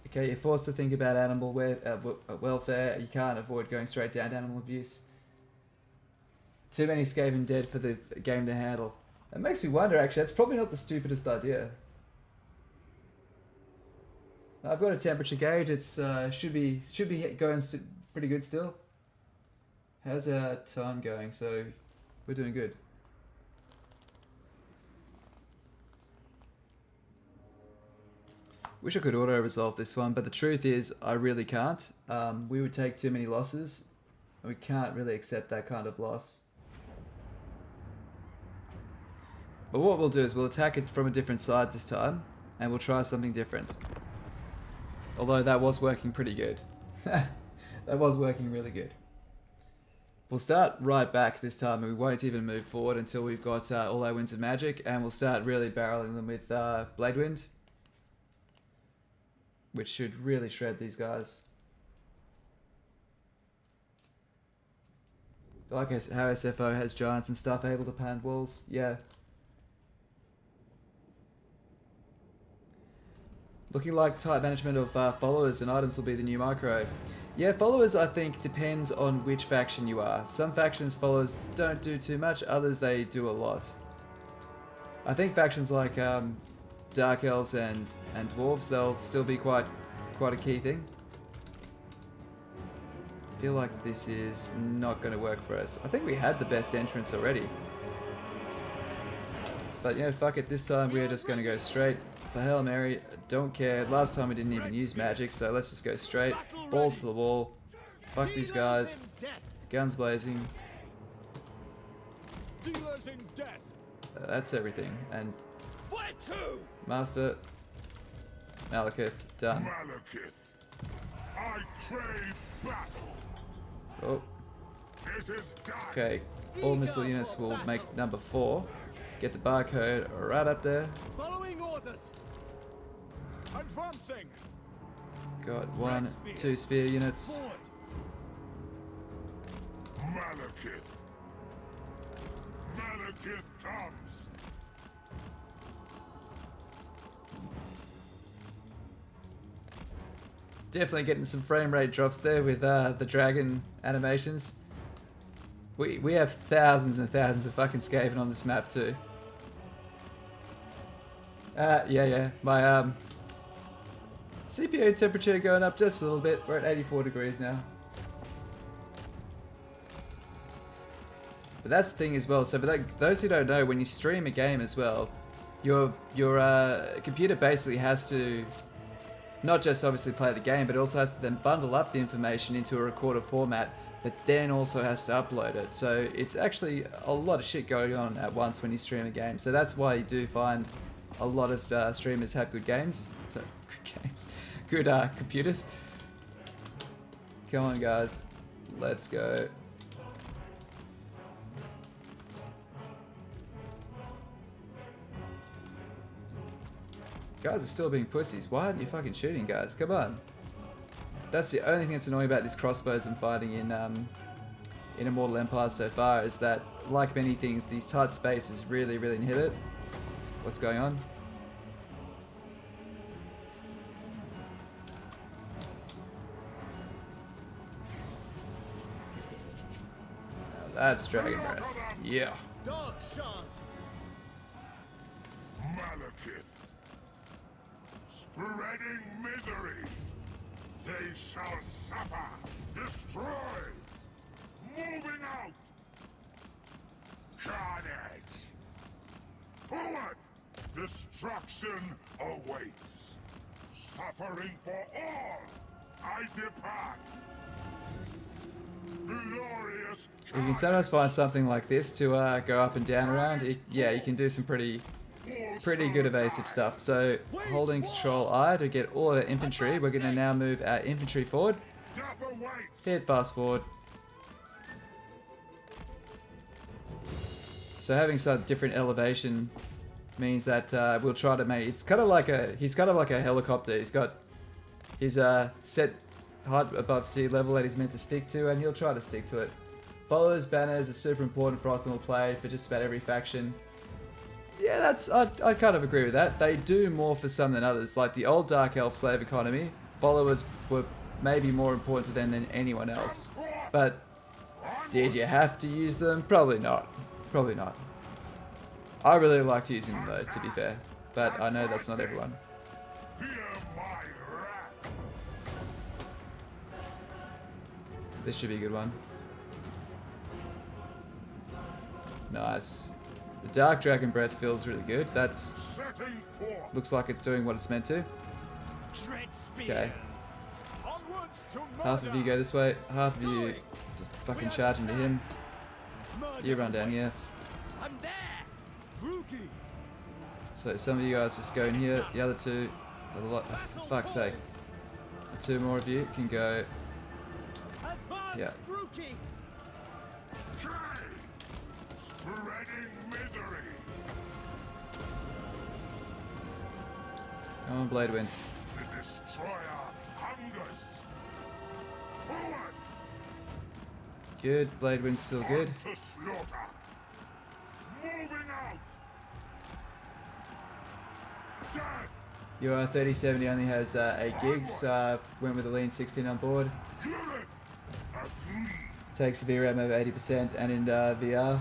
Okay, you're forced to think about animal welfare. You can't avoid going straight down to animal abuse. Too many Skaven dead for the game to handle. It makes me wonder, actually, that's probably not the stupidest idea. I've got a temperature gauge. It's should be going pretty good still. How's our time going? So we're doing good. Wish I could auto-resolve this one, but the truth is I really can't. We would take too many losses. We can't really accept that kind of loss. But what we'll do is we'll attack it from a different side this time, and we'll try something different. Although that was working pretty good. That was working really good. We'll start right back this time, and we won't even move forward until we've got all our winds of magic, and we'll start really barreling them with Blade Wind, which should really shred these guys. Like how SFO has giants and stuff able to pound walls. Yeah. Looking like tight management of followers and items will be the new micro. Yeah, followers I think depends on which faction you are. Some factions followers don't do too much, others they do a lot. I think factions like Dark Elves and Dwarves, they'll still be quite a key thing. I feel like this is not going to work for us. I think we had the best entrance already. But you know, fuck it, this time we're just going to go straight for Hail Mary. Don't care. Last time we didn't even use magic, so let's just go straight. Balls to the wall. Fuck these guys. Guns blazing. That's everything. And Master Malekith done. Malekith, I crave battle. Oh. It is done. Okay. All missile units will make number 4. Get the barcode right up there. Following orders. Advancing. Got 1, 2 spear units. Malekith. Malekith comes. Definitely getting some frame rate drops there with the dragon animations. We have thousands and thousands of fucking Skaven on this map too. Yeah. My CPU temperature going up just a little bit. We're at 84 degrees now. But that's the thing as well. So for those who don't know, when you stream a game as well, your computer basically has to not just obviously play the game, but it also has to then bundle up the information into a recorder format, but then also has to upload it. So it's actually a lot of shit going on at once when you stream a game. So that's why you do find a lot of streamers have good games. So good games, good computers. Come on, guys, let's go. Guys are still being pussies. Why aren't you fucking shooting, guys? Come on. That's the only thing that's annoying about these crossbows I'm fighting in Immortal Empire so far, is that, like many things, these tight spaces really, really inhibit what's going on. Now that's Dragon Breath. Yeah. Dark Shants. Malekith. Spreading misery. They shall suffer. Destroy. Moving out. Carnage. Forward. Destruction awaits. Suffering for all. I depart. Glorious. You can sometimes find something like this to go up and down around. Yeah, you can do some pretty good evasive stuff. So holding Control I to get all of the infantry, we're going to now move our infantry forward. Hit fast forward. So having some different elevation means that we'll try to make, he's kind of like a helicopter. He's got his set height above sea level that he's meant to stick to, and he'll try to stick to it. Followers banners are super important for optimal play for just about every faction. Yeah, I kind of agree with that. They do more for some than others. Like the old Dark Elf slave economy, followers were maybe more important to them than anyone else. But did you have to use them? Probably not. Probably not. I really liked using them though, to be fair. But I know that's not everyone. This should be a good one. Nice. The Dark Dragon Breath feels really good. That's looks like it's doing what it's meant to. Okay. Half of you go this way, half of you just fucking charge into him. You run down here. So some of you guys just go in here, the other two, for fuck's sake. The two more of you can go. Yeah. Come on, Blade Wind. The destroyer hungers. Forward. Good. Blade Wind's still good. To slaughter. Moving out. Death. Your 3070 only has 8 gigs. Went with a lean 16 on board. Takes a VRAM over 80%, and in VR,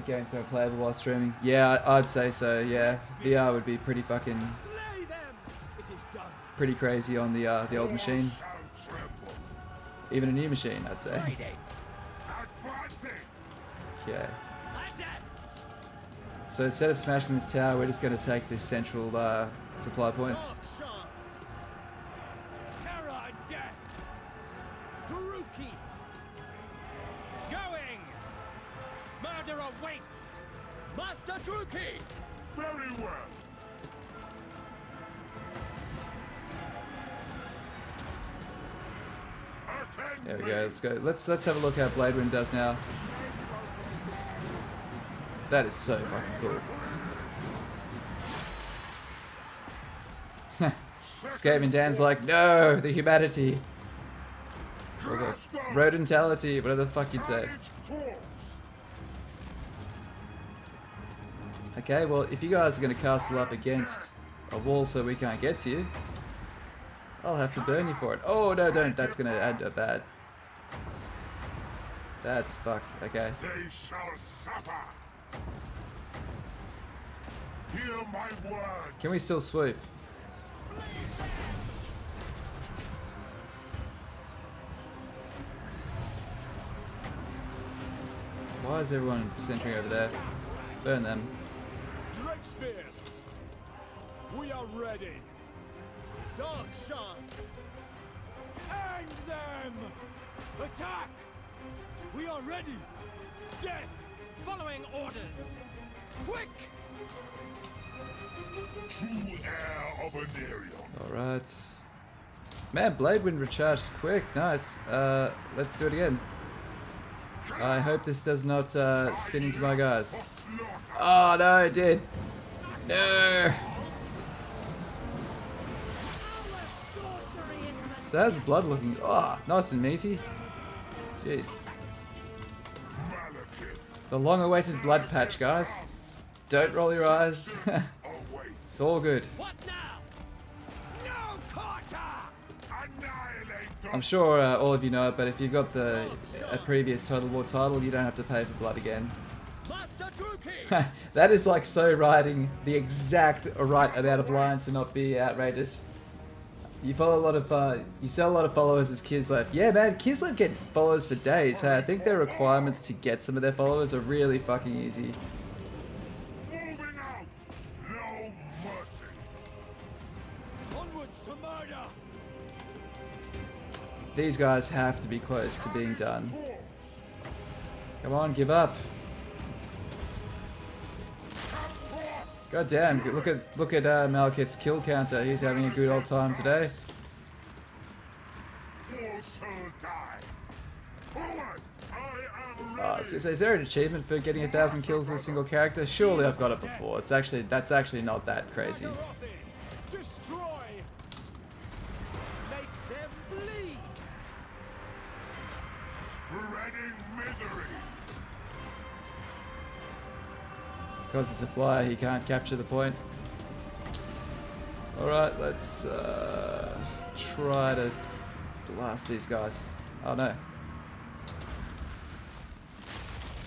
games aren't playable while streaming. Yeah, I'd say so. Yeah, VR would be pretty fucking, pretty crazy on the old machine. Even a new machine, I'd say. Okay. So instead of smashing this tower, we're just going to take this central supply point. Very well. There we go. Let's go. Let's have a look how Blade Wind does now. That is so fucking cool. Skaven Dan's like, no, the humanity. Or the rodentality, whatever the fuck you'd say. Okay, well, if you guys are going to castle up against a wall so we can't get to you, I'll have to burn you for it. Oh, no, don't. That's going to add a bad. That's fucked. Okay. They shall suffer. Hear my words. Can we still swoop? Why is everyone centering over there? Burn them. Dread spears. We are ready. Dark Shants. Hang them. Attack! We are ready! Death! Following orders. Quick! True heir of Anarion. Alright. Man, Blade Wind recharged quick. Nice. Let's do it again. I hope this does not spin into my guys. Oh no, it did. No. So how's the blood looking? Oh, nice and meaty. Jeez. The long-awaited blood patch, guys. Don't roll your eyes. It's all good. What now? No quarter! I'm sure all of you know it, but if you've got a previous Total War title, you don't have to pay for blood again. Master Druki! That is like so writing the exact right amount of line to not be outrageous. You follow a lot of, you sell a lot of followers as Kislev. Yeah, man, Kislev get followers for days. Hey, I think their requirements to get some of their followers are really fucking easy. Moving out! No mercy! Onwards to murder! These guys have to be close to being done. Come on, give up. God damn, look at Malekith's kill counter. He's having a good old time today. So is there an achievement for getting 1,000 kills with a single character? Surely I've got it before. That's actually not that crazy. Destroy! Make them bleed! Spreading misery! Because it's a flyer, he can't capture the point. Alright, let's try to blast these guys. Oh no.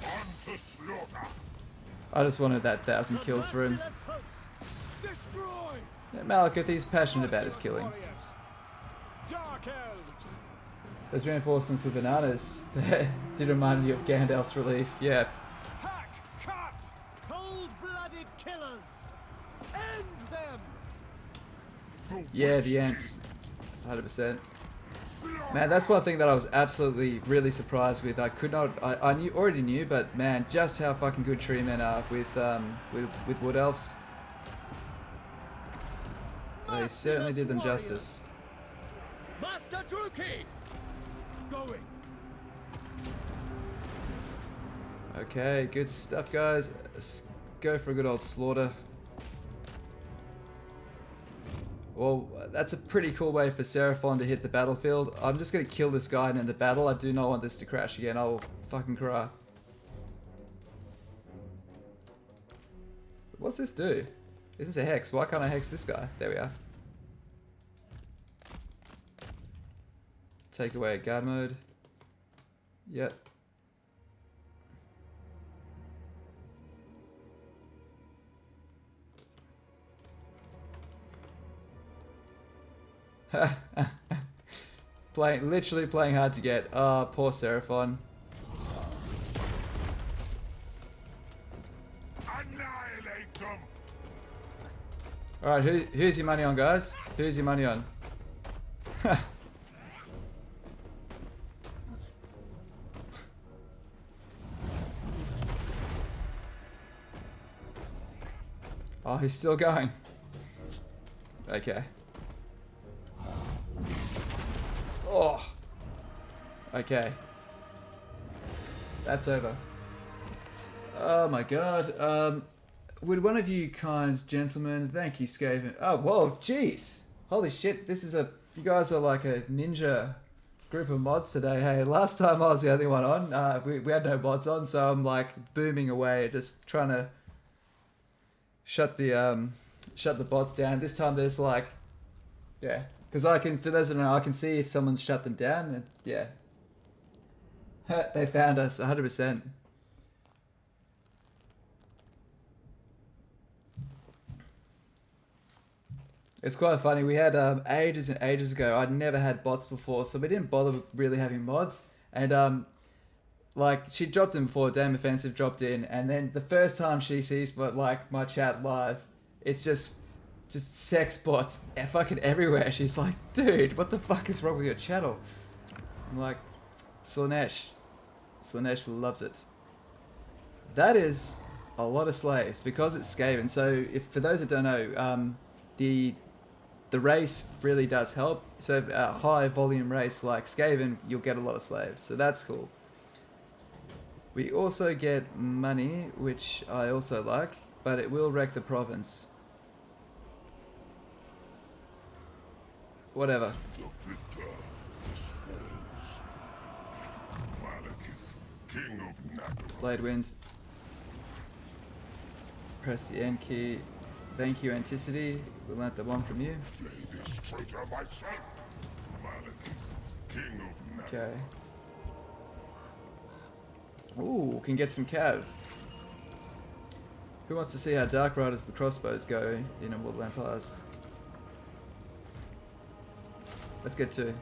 On to slaughter! I just wanted that 1,000 kills for him. Destroy! Yeah, Malekith, he's passionate about his killing. Dark elves! Those reinforcements with bananas did remind me of Gandalf's relief. Yeah. Hack! Cut! Cold-blooded killers! End them! Yeah, the ants. 100%. Man, that's one thing that I was absolutely really surprised with. I could not, I already knew, but man, just how fucking good tree men are with wood elves. They certainly did them justice. Master Druki! Going! Okay, good stuff, guys. Let's go for a good old slaughter. Well, that's a pretty cool way for Seraphon to hit the battlefield. I'm just going to kill this guy and end the battle. I do not want this to crash again. I'll fucking cry. What's this do? This is a hex. Why can't I hex this guy? There we are. Take away guard mode. Yep. Literally playing hard to get. Ah, poor Seraphon. Annihilate them! Alright, who's your money on, guys? Who's your money on? Oh, he's still going. Okay. Oh. Okay. That's over. Oh my god. Would one of you kind gentlemen, thank you, Skaven. Oh, whoa, jeez. Holy shit, this is you guys are like a ninja group of mods today. Hey, last time I was the only one on. We had no mods on, so I'm like booming away, just trying to shut the bots down. This time there's like, yeah. Because I can, for those that don't know, I can see if someone's shut them down, and yeah. They found us, 100%. It's quite funny, we had ages and ages ago, I'd never had bots before, so we didn't bother really having mods, and like, she dropped in before, Dame Offensive dropped in, and then the first time she sees like my chat live, it's just sex bots fucking everywhere. She's like, dude, what the fuck is wrong with your channel? I'm like, Slanesh. Slanesh loves it. That is a lot of slaves because it's Skaven. So, if for those that don't know, the race really does help. So, a high volume race like Skaven, you'll get a lot of slaves. So that's cool. We also get money, which I also like, but it will wreck the province. Whatever. The victor dispose. Malekith, King of Naggarond. Blade Wind. Press the N key. Thank you, Anticity. We learnt the one from you. Slay this traitor myself. Malekith, King of Naggarond. Okay. Ooh, can get some cav. Who wants to see how Dark Riders the crossbows go in Immortal Empires? Let's get to.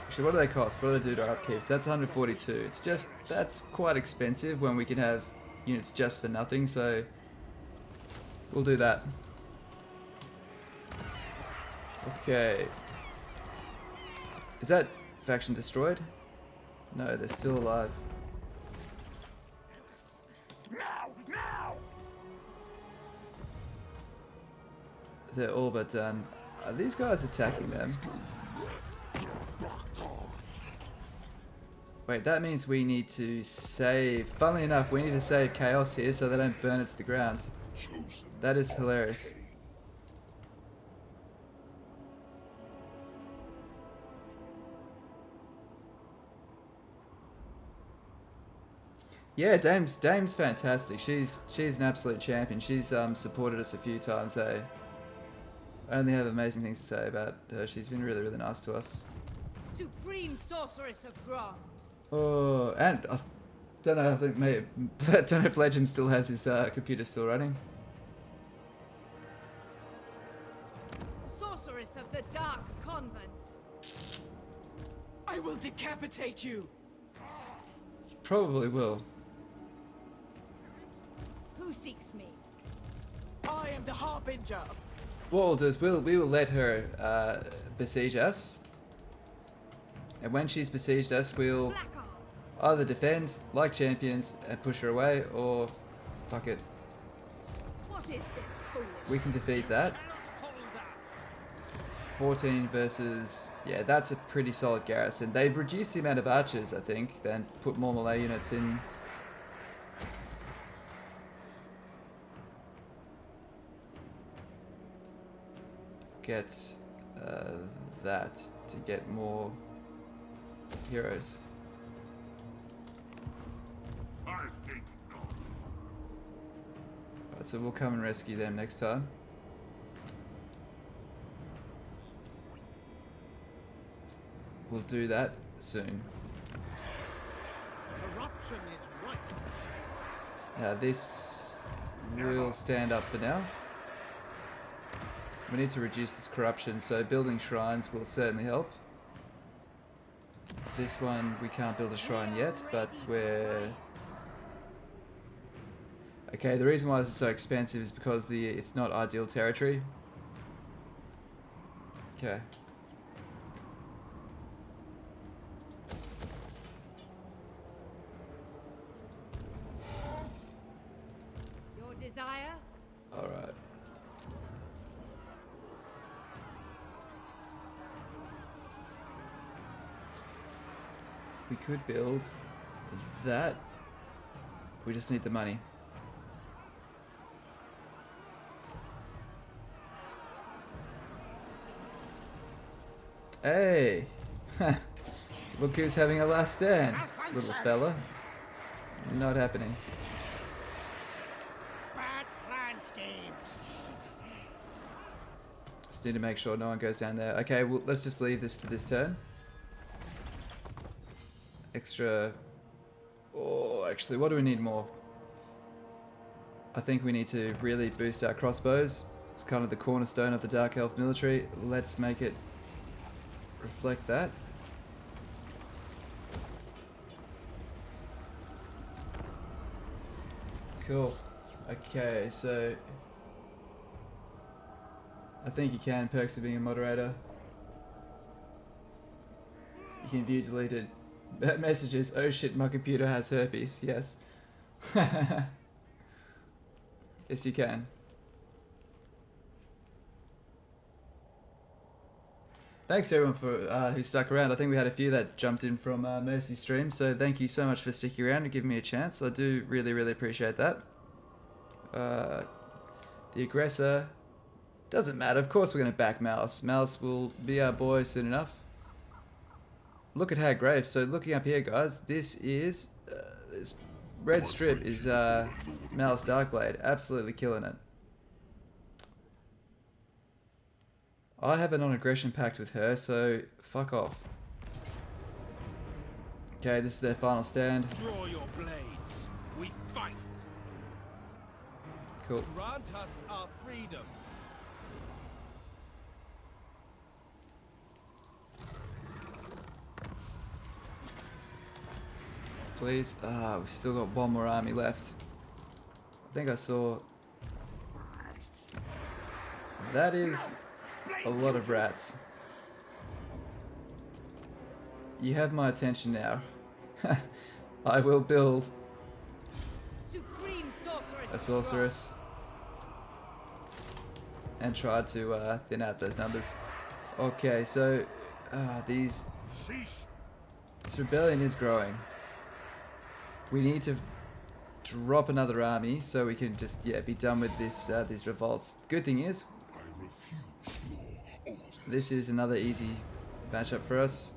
Actually, what do they cost? What do they do to our upkeep? So that's 142. It's just, that's quite expensive when we can have units just for nothing, so we'll do that. Okay. Is that faction destroyed? No, they're still alive. Now! They're all but done. Are these guys attacking them? Wait, that means we need to save... Funnily enough, we need to save Chaos here so they don't burn it to the ground. That is hilarious. Yeah, Dame's fantastic. She's an absolute champion. She's supported us a few times, eh? I only have amazing things to say about her. She's been really, really nice to us. Supreme Sorceress of Grand. Oh, and I don't know. I think maybe I don't know if Legend still has his computer still running. Sorceress of the Dark Convent. I will decapitate you. Probably will. Who seeks me? I am the Harbinger. What we'll do is we will let her besiege us, and when she's besieged us, we'll Black Arms. either defend like champions and push her away, or fuck it, What is this foolish? we can defeat that. 14 versus, yeah, that's a pretty solid garrison. They've reduced the amount of archers, I think, then put more melee units in. Get that to get more heroes. I think not. Alright, so we'll come and rescue them next time. We'll do that soon. Corruption is right. This will stand up for now. We need to reduce this corruption, so building shrines will certainly help. This one, we can't build a shrine yet, but we're... Okay, the reason why this is so expensive is because it's not ideal territory. Okay. Your desire? Alright. We could build that. We just need the money. Hey! Look who's having a last stand, little fella. Not happening. Bad plan, Steve. Just need to make sure no one goes down there. Okay, well, let's just leave this for this turn. Extra... Oh, actually, what do we need more? I think we need to really boost our crossbows. It's kind of the cornerstone of the Dark Elf military. Let's make it reflect that. Cool. Okay, so... I think you can, perks of being a moderator. can view deleted messages. Oh shit, my computer has herpes. Yes. Yes, you can. Thanks everyone for who stuck around. I think we had a few that jumped in from Mercy's stream, so thank you so much for sticking around and giving me a chance. I do really, really appreciate that. The aggressor doesn't matter. Of course, we're going to back Malice. Malice will be our boy soon enough. Look at Haggrave. So looking up here, guys, this is this red strip is Malice Darkblade, absolutely killing it. I have a non-aggression pact with her, so fuck off. Okay, this is their final stand. Draw your blades. We fight. Cool. Grant us our freedom. Please. We've still got one more army left. I think I saw... That is a lot of rats. You have my attention now. I will build Supreme sorceress a sorceress and try to thin out those numbers. Okay, so this rebellion is growing. We need to drop another army so we can just be done with this these revolts. Good thing is, this is another easy matchup for us.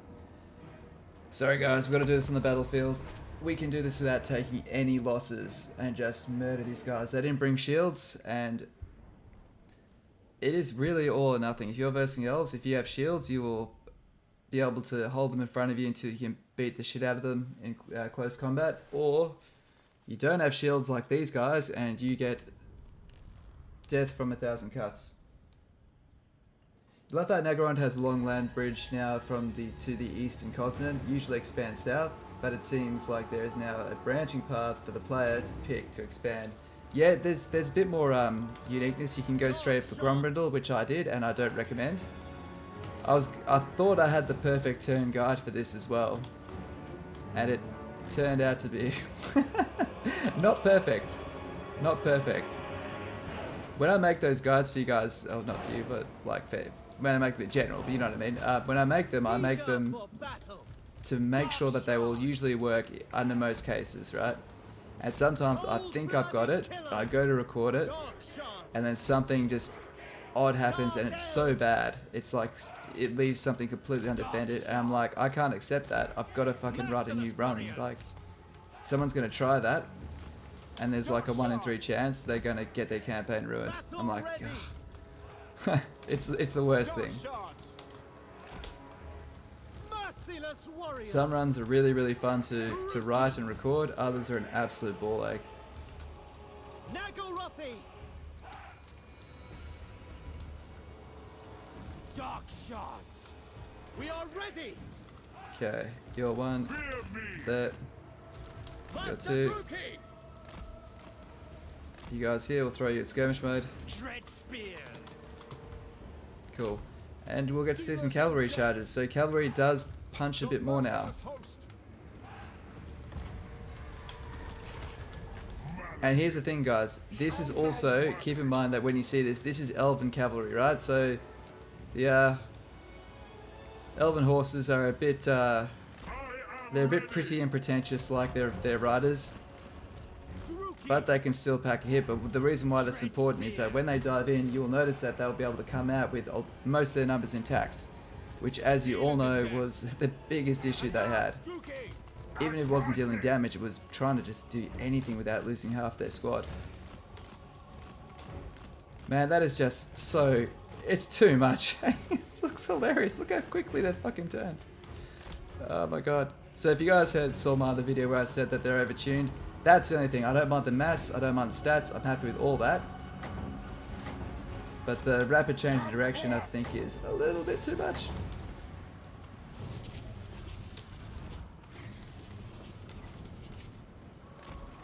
Sorry guys, we've got to do this on the battlefield. We can do this without taking any losses and just murder these guys. They didn't bring shields, and it is really all or nothing. If you're versing elves, if you have shields, you will be able to hold them in front of you until you can beat the shit out of them in close combat, or you don't have shields like these guys and you get death from 1,000 cuts. I love that Naggarond has a long land bridge now from to the eastern continent, usually expands south, but it seems like there is now a branching path for the player to pick to expand. Yeah, there's a bit more uniqueness. You can go straight for Grand Brindle, which I did, and I don't recommend. I thought I had the perfect turn guide for this as well, and it turned out to be not perfect. Not perfect. When I make those guides for you guys, oh, not for you, but like when I make them in general, but you know what I mean. When I make them to make sure that they will usually work under most cases, right? And sometimes I think I've got it, I go to record it, and then something just odd happens and it's so bad. It's like, it leaves something completely undefended, and I'm like, I can't accept that. I've got to fucking write a new run. Like, someone's going to try that, and there's like a 1 in 3 chance they're going to get their campaign ruined. I'm like, it's the worst thing. Some runs are really, really fun to write and record. Others are an absolute ball ache. Dark shards. We are ready. Okay, you're one. There. You're two. You guys here, we'll throw you at skirmish mode. Dread spears. Cool. And we'll get to see some cavalry charges. So cavalry does punch a bit more now. And here's the thing, guys. This is also, keep in mind that when you see this, this is elven cavalry, right? So the elven horses are a bit, they're a bit pretty and pretentious like their riders. But they can still pack a hit. But the reason why that's important is that when they dive in, you'll notice that they'll be able to come out with most of their numbers intact. Which, as you all know, was the biggest issue they had. Even if it wasn't dealing damage, it was trying to just do anything without losing half their squad. Man, that is just so... It's too much. It looks hilarious. Look how quickly they fucking turn. Oh my god. So if you guys saw my other video where I said that they're overtuned, that's the only thing. I don't mind the mass, I don't mind the stats, I'm happy with all that. But the rapid change in direction, I think, is a little bit too much.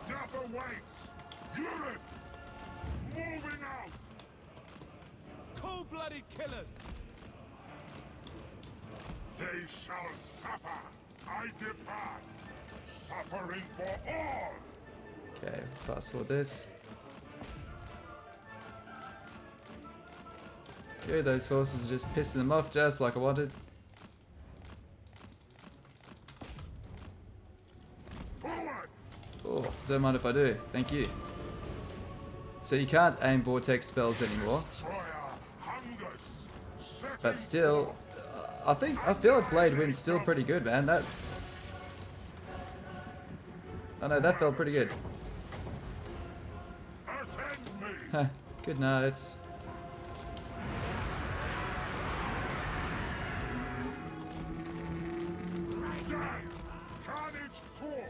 Dapper waits! Judith! Moving out! Cold-blooded killers! They shall suffer. I depart. Suffering for all. Okay, fast forward this. Yeah, those horses are just pissing them off just like I wanted. Forward. Oh, don't mind if I do. Thank you. So you can't aim vortex spells anymore. Destroyer hungers. Setting But still, I feel like Blade Wind's still pretty good, man. That... I know, that felt pretty good. Attend me. Huh, good night. Death. Carnage calls.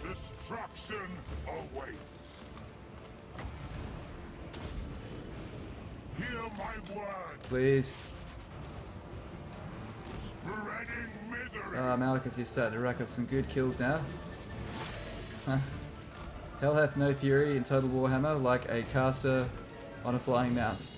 Destruction awaits. Hear my words. Please. Spreading misery. Malekith, you're starting to rack up some good kills now. Huh. Hell hath no fury in Total Warhammer like a caster on a flying mount.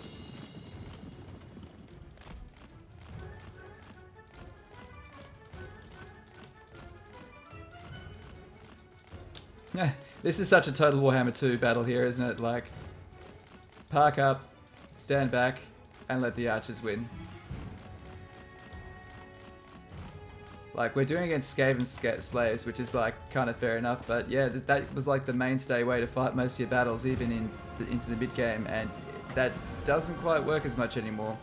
This is such a Total Warhammer 2 battle here, isn't it? Like, park up, stand back, and let the archers win. Like, we're doing against Skaven slaves, which is like kind of fair enough, but yeah, that was like the mainstay way to fight most of your battles, even into the mid game, and that doesn't quite work as much anymore.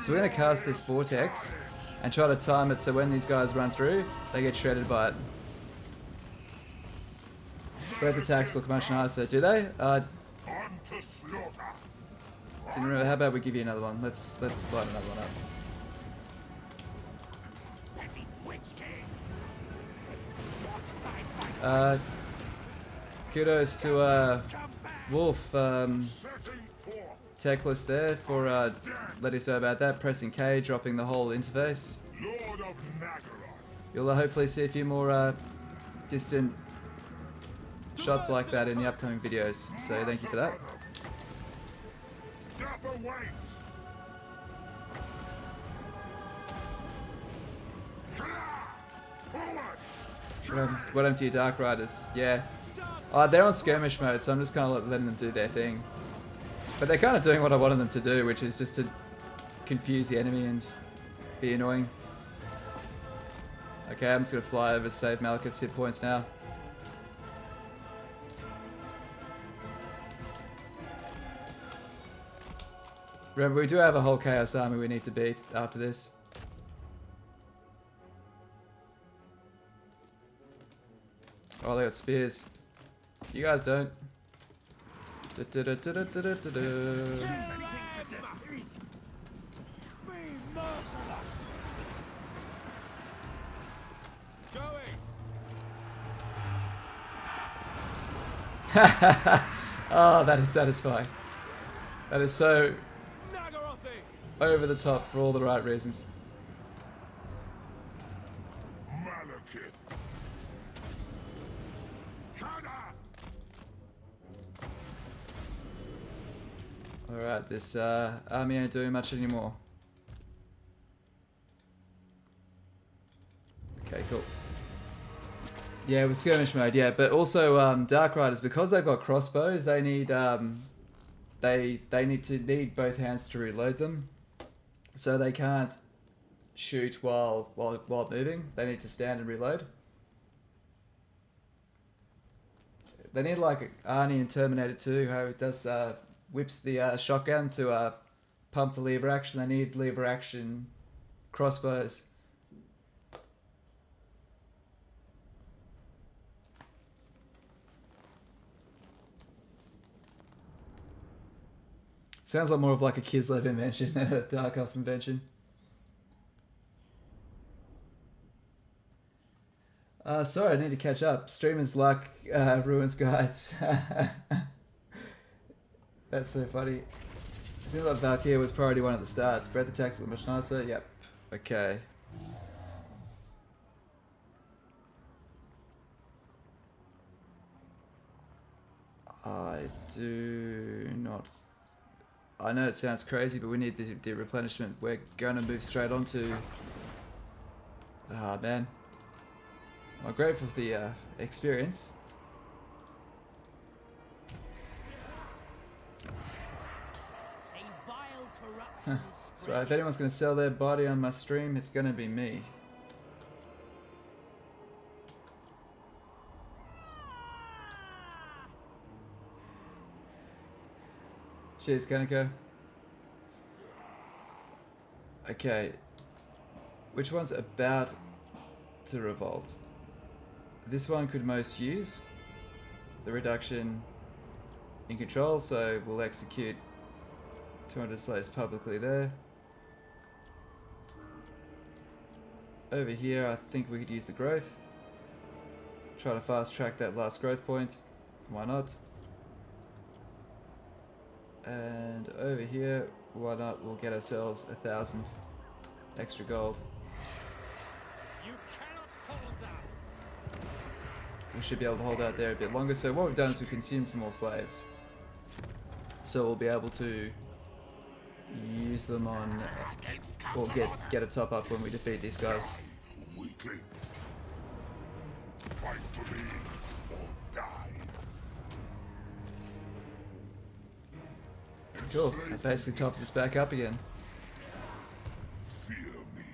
So we're going to cast this vortex and try to time it so when these guys run through, they get shredded by it. Breath attacks look much nicer, do they? On to slaughter. Didn't remember. How about we give you another one? Let's light another one up. Kudos to Wolf Techless there for letting us know about that. Pressing K, dropping the whole interface. Lord of Naggarond. You'll hopefully see a few more distant shots like that in the upcoming videos. So thank you for that. Death awaits. Forward. What happened to your Dark Riders? Yeah. They're on skirmish mode, so I'm just kind of letting them do their thing. But they're kind of doing what I wanted them to do, which is just to confuse the enemy and be annoying. Okay, I'm just going to fly over to save Malekith's hit points now. Remember, we do have a whole Chaos Army we need to beat after this. Oh, they got spears. You guys don't. Be merciless. Going. Oh, that is satisfying. That is so over the top for all the right reasons. Malekith. Alright, this army ain't doing much anymore. Okay, cool. Yeah, with skirmish mode, yeah, but also Dark Riders, because they've got crossbows, they need need both hands to reload them. So they can't shoot while moving. They need to stand and reload. They need like Arnie in Terminator 2, how it does whips the shotgun to pump the lever action. They need lever action crossbows. Sounds like more of like a Kislev invention than a Dark Elf invention. Sorry, I need to catch up. Streamer's luck ruins guides. That's so funny. It seems like Valkyria was priority 1 at the start. Breath attacks look much nicer. Yep. Okay. I do not... I know it sounds crazy, but we need the replenishment. We're going to move straight on to Ah, man. I'm grateful for the experience. That's right, if anyone's going to sell their body on my stream, it's going to be me. Cheers, Kaneko. Okay. Which one's about to revolt? This one could most use the reduction in control, so we'll execute 200 slaves publicly there. Over here, I think we could use the growth. Try to fast track that last growth point. Why not? And over here, why not? We'll get ourselves 1,000 extra gold. You cannot hold us. We should be able to hold out there a bit longer. So what we've done is we've consumed some more slaves. So we'll be able to use them on, or get a top up when we defeat these guys. Weakling. Fight for me or die. Cool. That basically tops us back up again.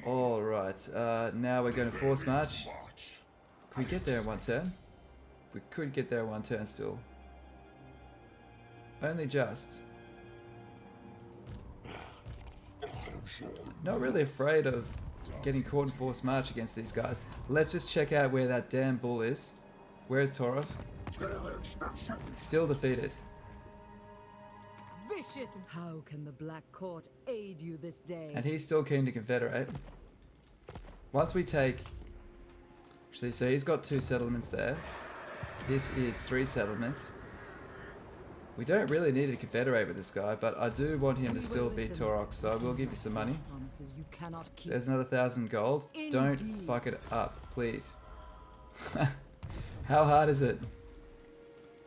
Alright, now we're going to force march. Can we get there in one turn? We could get there in one turn still. Only just. Not really afraid of getting caught in forced march against these guys. Let's just check out where that damn bull is. Where's Tauros? Still defeated. Vicious. How can the Black Court aid you this day? And he's still keen to confederate. Once we take... Actually, so he's got 2 settlements there. This is 3 settlements. We don't really need to confederate with this guy, but I do want him to still beat Tauros, so I will give you some money. There's another 1,000 gold. Don't fuck it up, please. How hard is it?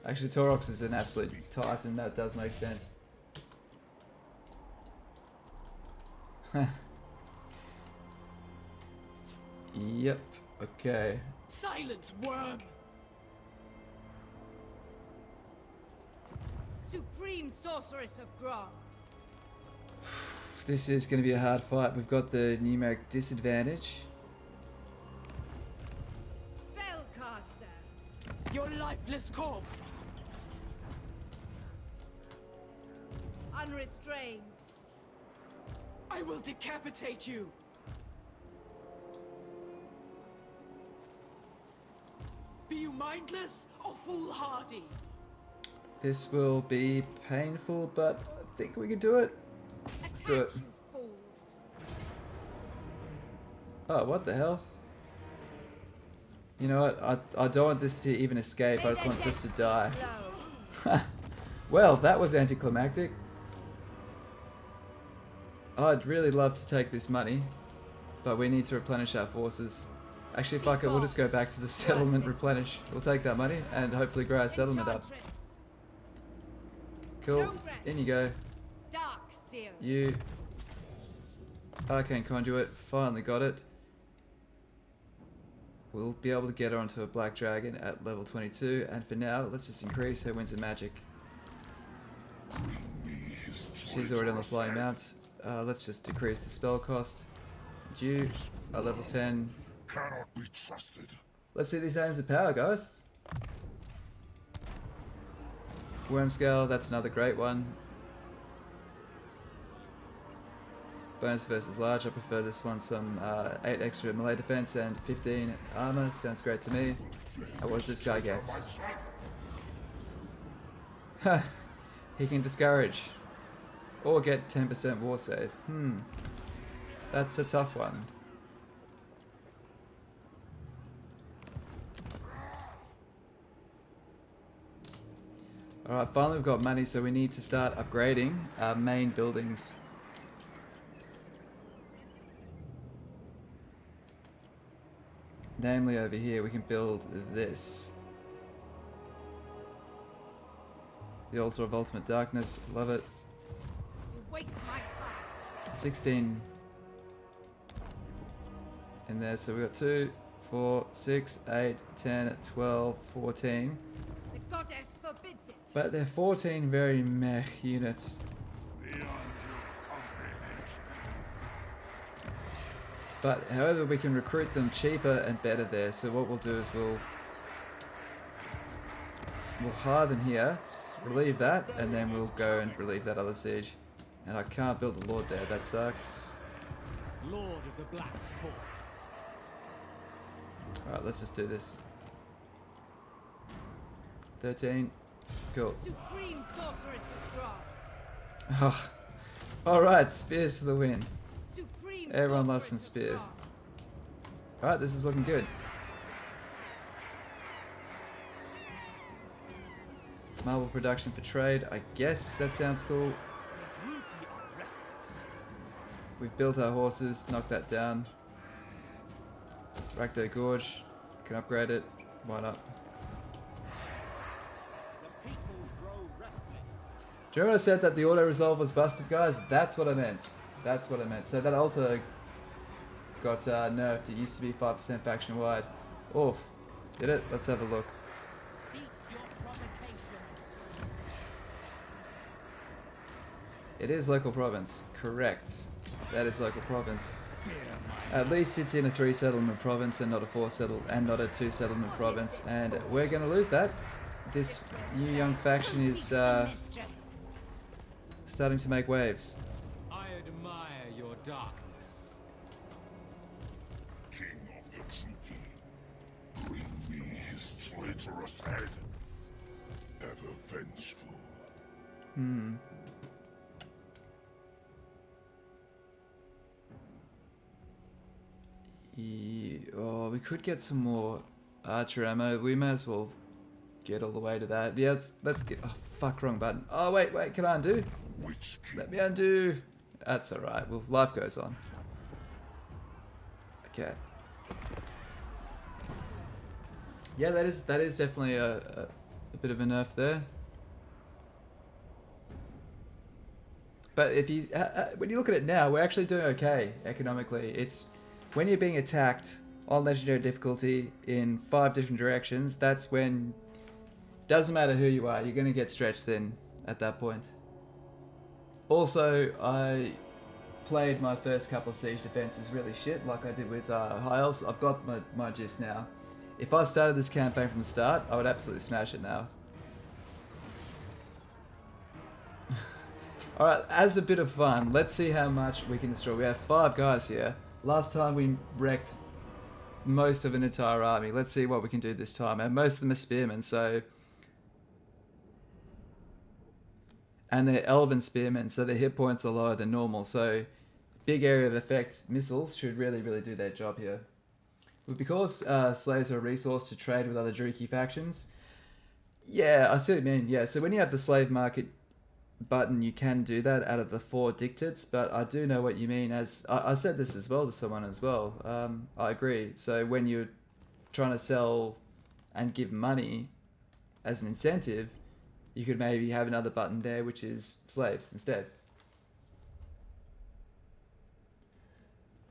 Actually, Tauros is an absolute titan, that does make sense. Yep, okay. Silence, worm! Supreme Sorceress of Grand. This is going to be a hard fight. We've got the numeric disadvantage. Spellcaster. Your lifeless corpse! Unrestrained. I will decapitate you! Be you mindless or foolhardy? This will be painful, but I think we can do it. Let's do it. Oh, what the hell? You know what? I don't want this to even escape. I just want this to die. Well, that was anticlimactic. I'd really love to take this money, but we need to replenish our forces. Actually, fuck it, we'll just go back to the settlement, replenish. We'll take that money and hopefully grow our settlement up. Cool. In you go. You. Arcane Conduit. Finally got it. We'll be able to get her onto a Black Dragon at level 22. And for now, let's just increase her Winds of Magic. She's already on the Flying Mount. Let's just decrease the spell cost. And you are level 10. Cannot be trusted. Let's see these aims of power, guys. Worm Scale, that's another great one. Bonus versus large, I prefer this one. Some 8 extra melee defense and 15 armor, sounds great to me. What does this guy get? He can discourage. Or get 10% war save. That's a tough one. Alright, finally we've got money, so we need to start upgrading our main buildings. Namely over here, we can build this. The Altar of Ultimate Darkness, love it. You waste my time. 16 in there. So we got 2, 4, 6, 8, 10, 12, 14. The goddess forbids it. But they're 14 very meh units. Beyond your comprehension. But however, we can recruit them cheaper and better there. So what we'll do is we'll hire them here, relieve that, and then we'll go and relieve that other siege. And I can't build a lord there. That sucks. Lord of the Black Court. Alright, let's just do this. 13. Cool. Supreme sorceress of Grant. Oh. Alright, spears for the win. Supreme Everyone loves some sorceress of spears. Grant. Alright, this is looking good. Marble production for trade. I guess that sounds cool. The Druki are restless. We've built our horses, knocked that down. Rakdo Gorge, can upgrade it. Why not? The people grow restless. Do you remember I said that the auto resolve was busted, guys? That's what I meant. That's what I meant. So that altar got nerfed. It used to be 5% faction wide. Oof. Did it? Let's have a look. Cease your provocations. It is local province. Correct. That is local province. At least it's in a 3 settlement province and not a 4 settle and not a 2 settlement province, and we're gonna lose that. This new young faction is starting to make waves. I admire your darkness. King of the Druki, bring me his traitorous head. Ever vengeful. Oh, we could get some more archer ammo. We may as well get all the way to that. Yeah, let's get... Oh, fuck, wrong button. Oh, wait, can I undo? Which king? Let me undo. That's alright. Well, life goes on. Okay. Yeah, that is definitely a bit of a nerf there. But if you... when you look at it now, we're actually doing okay economically. It's... When you're being attacked on legendary difficulty in 5 different directions, that's when, doesn't matter who you are, you're going to get stretched thin at that point. Also, I played my first couple of siege defenses really shit, like I did with High Elves. I've got my gist now. If I started this campaign from the start, I would absolutely smash it now. Alright, as a bit of fun, let's see how much we can destroy. We have 5 guys here. Last time we wrecked most of an entire army. Let's see what we can do this time. And most of them are spearmen, so... And they're elven spearmen, so their hit points are lower than normal. So, big area of effect missiles should really do their job here. Because slaves are a resource to trade with other Druki factions. Yeah, I see what you mean. Yeah, so when you have the slave market button, you can do that out of the 4 dictates, but I do know what you mean. As I said this as well to someone as well. I agree. So when you're trying to sell and give money as an incentive, you could maybe have another button there which is slaves instead.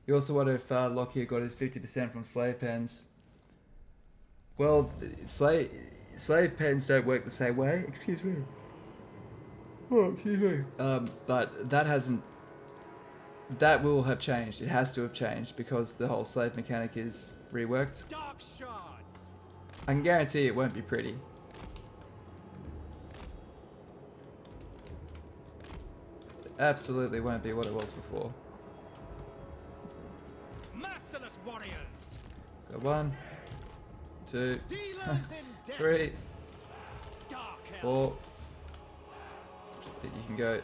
You also wonder if Lockyer got his 50% from slave pens. Well, slave pens don't work the same way. Excuse me. Oh, excuse me. But that will have changed. It has to have changed because the whole slave mechanic is reworked. Dark shards. I can guarantee it won't be pretty. It absolutely won't be what it was before. Merciless warriors. So 1, 2, Dealers in death. 3, Dark 4. elves. You can go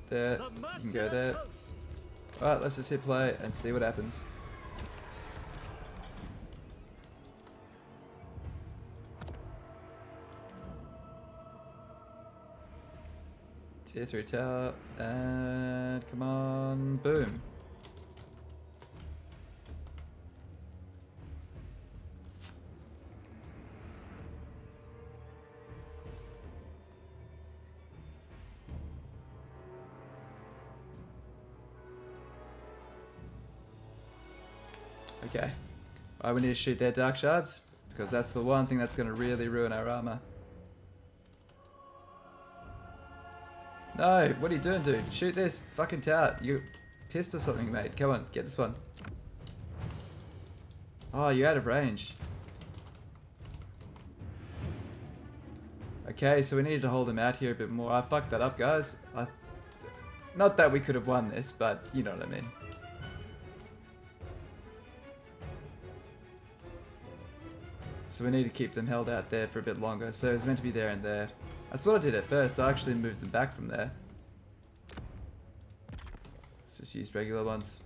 there. The You can go there. merciless host. Alright, let's just hit play and see what happens. Tier 3 tower, and come on, boom. Okay. Alright, we need to shoot their dark shards, because that's the one thing that's going to really ruin our armor. No, what are you doing, dude? Shoot this fucking tower. You pissed or something, mate. Come on, get this one. Oh, you're out of range. Okay, so we needed to hold him out here a bit more. I fucked that up, guys. Not that we could have won this, but you know what I mean. So we need to keep them held out there for a bit longer. So it's meant to be there and there. That's what I did at first. I actually moved them back from there. Let's just use regular ones.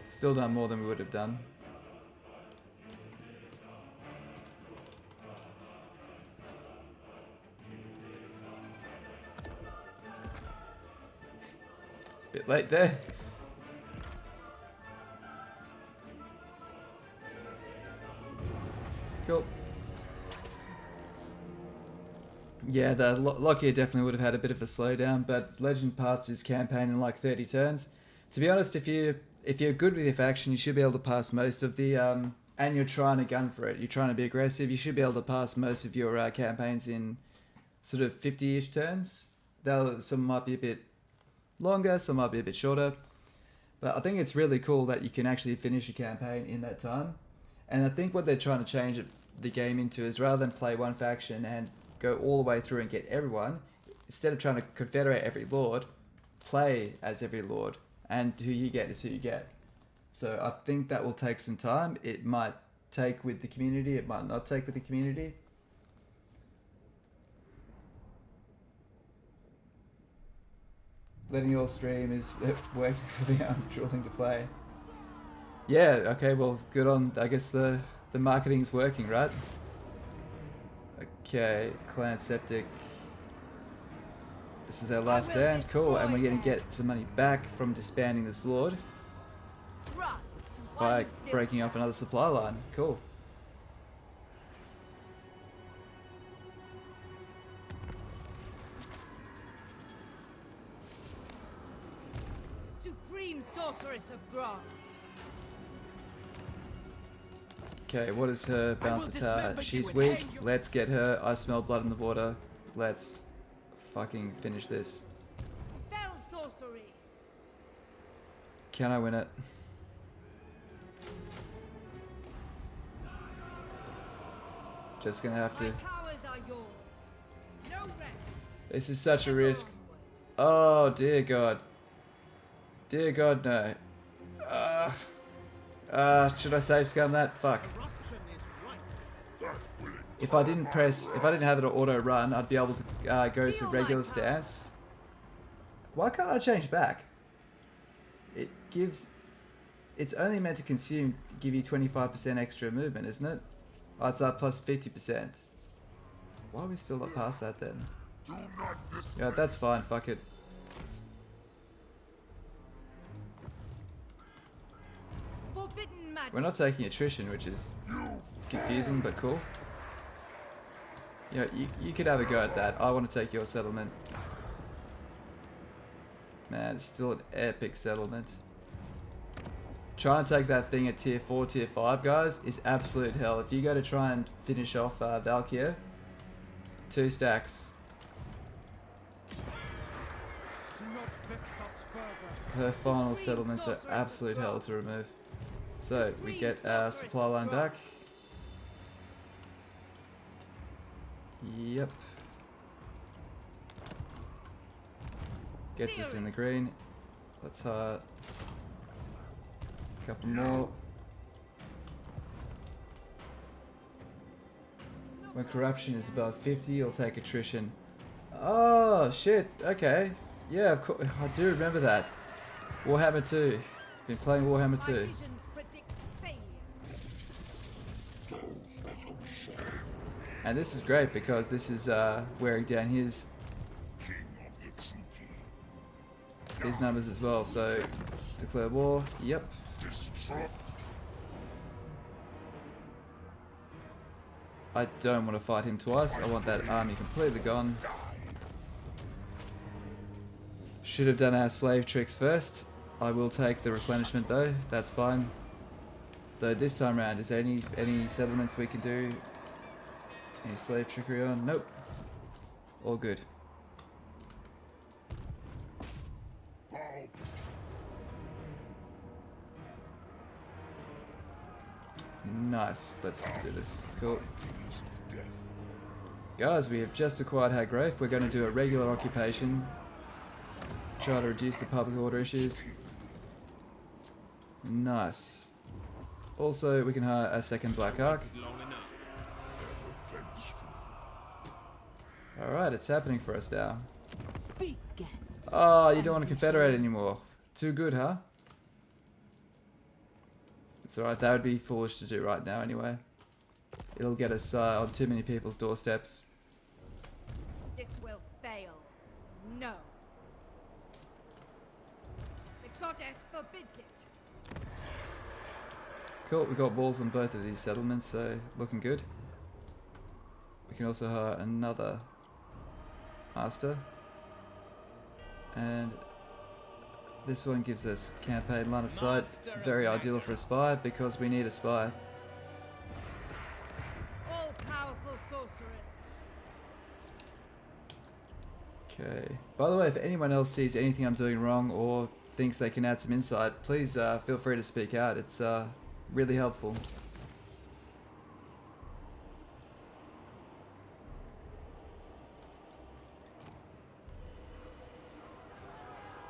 Still done more than we would have done. Bit late there. Cool. Yeah, the Lockyer definitely would have had a bit of a slowdown, but Legend passed his campaign in like 30 turns. To be honest, if you're good with your faction, you should be able to pass most of the, and you're trying to gun for it, you're trying to be aggressive, you should be able to pass most of your campaigns in sort of 50-ish turns. Some might be a bit longer, some might be a bit shorter. But I think it's really cool that you can actually finish a campaign in that time. And I think what they're trying to change the game into is rather than play one faction and go all the way through and get everyone, instead of trying to confederate every lord, play as every lord. And who you get is who you get. So I think that will take some time. It might take with the community, it might not take with the community. Letting you all stream is working for me. I'm drooling to play. Yeah, okay, well, good on, I guess the marketing's working, right? Okay, Clan Septic. This is our last stand, cool, and we're going to get some money back from disbanding this lord by breaking off another supply line, cool. Supreme Sorceress of Grand. Okay, what is her balance of power? She's weak, let's get her. I smell blood in the water, let's fucking finish this. Fell sorcery. Can I win it? Just gonna have to. My powers are yours. No rest. This is such a risk. Oh dear God. Dear God, no. Should I save scum that? Fuck. If I didn't have it auto run, I'd be able to go to regular stance. Why can't I change back? It's only meant to give you 25% extra movement, isn't it? Oh, it's up plus 50%. Why are we still not past that then? Yeah, that's fine, fuck it. We're not taking attrition, which is confusing, but cool. You know, you could have a go at that. I want to take your settlement. Man, it's still an epic settlement. Trying to take that thing at tier 4, tier 5, guys, is absolute hell. If you go to try and finish off Valkyrie, 2 stacks. Her final settlements are absolute hell to remove. So, we get our supply line back. Yep. Gets us in the green. Let's a couple more. When corruption is above 50, you'll take attrition. Oh shit, okay. Yeah, of course, I do remember that. Warhammer 2. Been playing Warhammer My 2. visions predict failure. And this is great because this is wearing down his numbers as well. So declare war. Yep. I don't want to fight him twice. I want that army completely gone. Should have done our slave tricks first. I will take the replenishment though. That's fine. Though this time around, is there any settlements we can do? Any slave trickery on? Nope. All good. Nice. Let's just do this. Cool. Guys, we have just acquired Hagrave. We're going to do a regular occupation. Try to reduce the public order issues. Nice. Also, we can hire a second Black Ark. Alright, it's happening for us now. Speak, guest. Oh, you don't want to confederate anymore. Too good, huh? It's alright, that would be foolish to do right now anyway. It'll get us on too many people's doorsteps. This will fail. No. The goddess forbids it. Cool, we got walls on both of these settlements, so looking good. We can also hire another master. And this one gives us campaign line of sight. Very ideal for a spy because we need a spy. All powerful sorceress. Okay. By the way, if anyone else sees anything I'm doing wrong or thinks they can add some insight, please feel free to speak out. It's really helpful.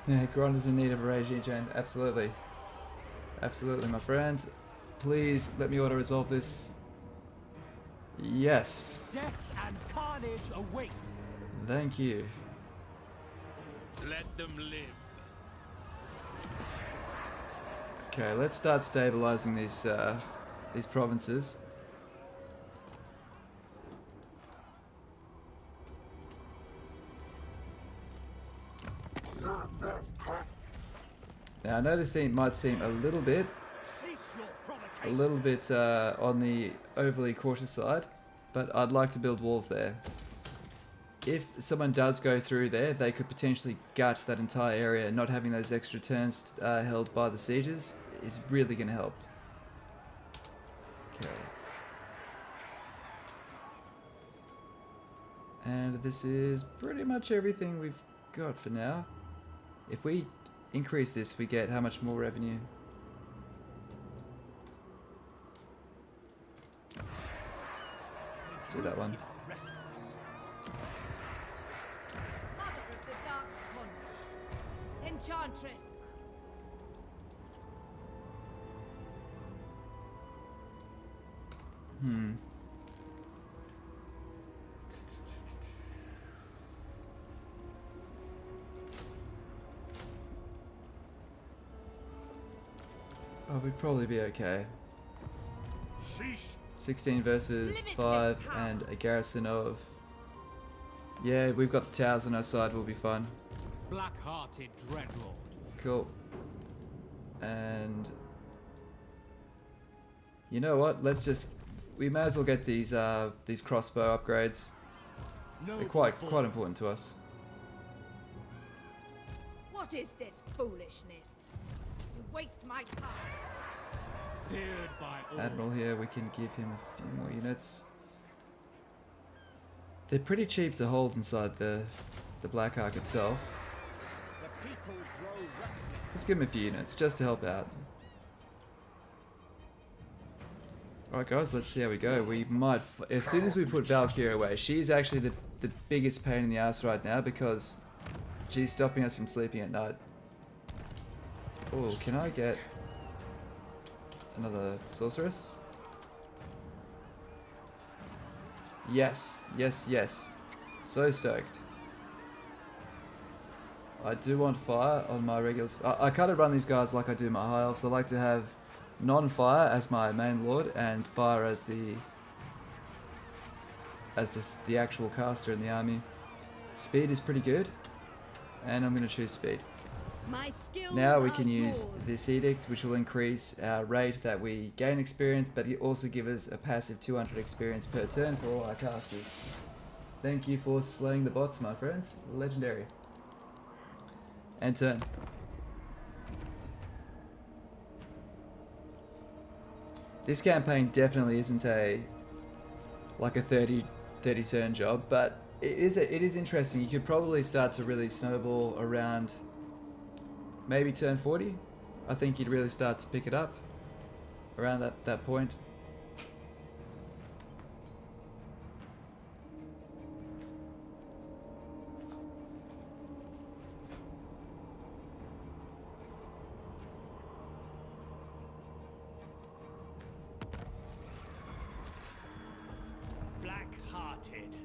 Yeah, Grond is in need of a regime change. Absolutely. Absolutely, my friend. Please let me auto-resolve this. Yes. Death and carnage await. Thank you. Let them live. Okay, let's start stabilizing these provinces. Now I know this might seem a little bit on the overly cautious side, but I'd like to build walls there. If someone does go through there, they could potentially gut that entire area, and not having those extra turns held by the sieges is really going to help. Okay. And this is pretty much everything we've got for now. If we increase this, we get how much more revenue? Let's do that one. Mother of the Dark Convent. Enchantress. Oh, we'd probably be okay. 16 versus 5 and a garrison of... Yeah, we've got the towers on our side, we'll be fine. Black-hearted dreadlord. Cool. And... You know what, let's just... We may as well get these crossbow upgrades. They're quite important to us. What is this foolishness? You waste my time. Feared by all. Admiral here, we can give him a few more units. They're pretty cheap to hold inside the Black Ark itself. The people grow restless. Let's give him a few units, just to help out. Alright guys, let's see how we go. We might, as soon as we put Valkyrie away, she's actually the biggest pain in the ass right now because she's stopping us from sleeping at night. Oh, can I get another sorceress? Yes, yes, yes. So stoked. I do want fire on my regulars. I kind of run these guys like I do my high elves. I like to have non-fire as my main lord and fire as the actual caster in the army. Speed is pretty good, and I'm going to choose speed. My skills Now we are can use yours. this edict, which will increase our rate that we gain experience, but it also give us a passive 200 experience per turn for all our casters. Thank you for slaying the bots, my friend. Legendary. And turn. This campaign definitely isn't a 30 turn job, but it is interesting. You could probably start to really snowball around maybe turn 40. I think you'd really start to pick it up around that point. Black-hearted.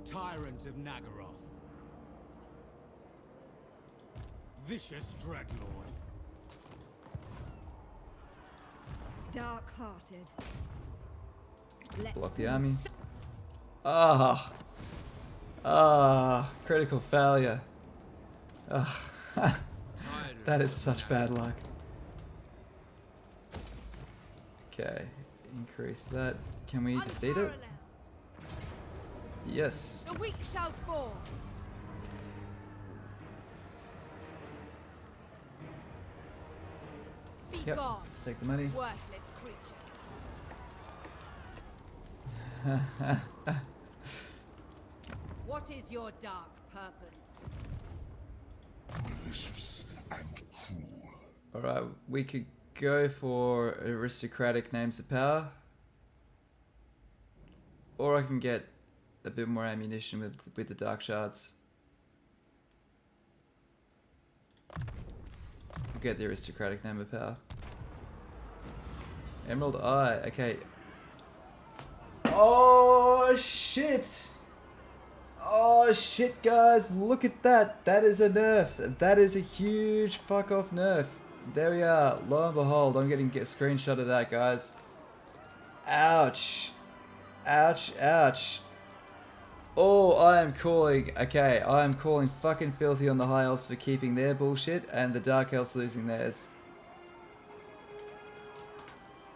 Tyrant of Naggaroth. Vicious Dreadlord. Dark-hearted. Block the army. Critical failure. That is such bad luck. Okay, increase that. Can we defeat it? Unparalleled. Yes. The weak shall fall. Be Yep. gone, Take the money. worthless creatures. What is your dark purpose? Malicious and cruel. Alright, we could go for aristocratic names of power. Or I can get a bit more ammunition with the dark shards. We'll get the aristocratic name of power. Emerald Eye, okay. Oh shit! Oh shit, guys, look at that. That is a nerf. That is a huge fuck off nerf. There we are. Lo and behold, I'm getting a screenshot of that, guys. Ouch. Ouch, ouch. Oh, I am calling. Okay, I am calling fucking filthy on the high elves for keeping their bullshit and the dark elves losing theirs.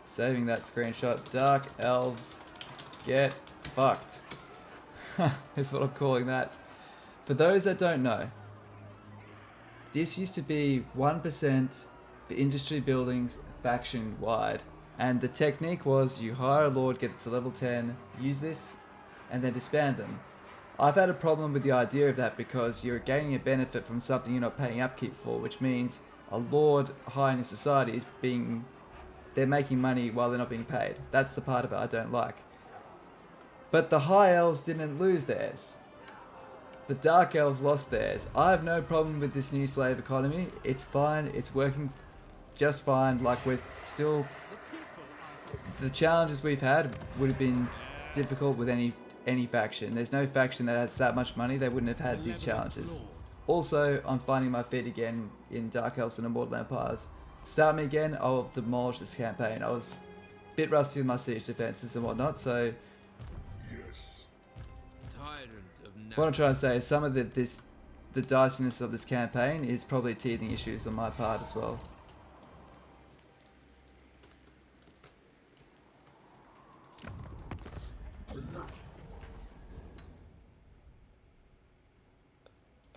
Saving that screenshot. Dark elves get fucked. Is what I'm calling that. For those that don't know, this used to be 1% for industry buildings faction wide, and the technique was you hire a lord, get to level 10, use this, and then disband them. I've had a problem with the idea of that because you're gaining a benefit from something you're not paying upkeep for, which means a lord high in society is they're making money while they're not being paid. That's the part of it I don't like. But the high elves didn't lose theirs. The dark elves lost theirs. I have no problem with this new slave economy. It's fine. It's working just fine. Like, we're still... The challenges we've had would have been difficult with any faction. There's no faction that has that much money. They wouldn't have had these challenges. Also, I'm finding my feet again in Dark Elves and Immortal Empires. Start me again, I'll demolish this campaign. I was a bit rusty with my siege defenses and whatnot, so... Yes. What I'm trying to say is some of the diciness of this campaign is probably teething issues on my part as well.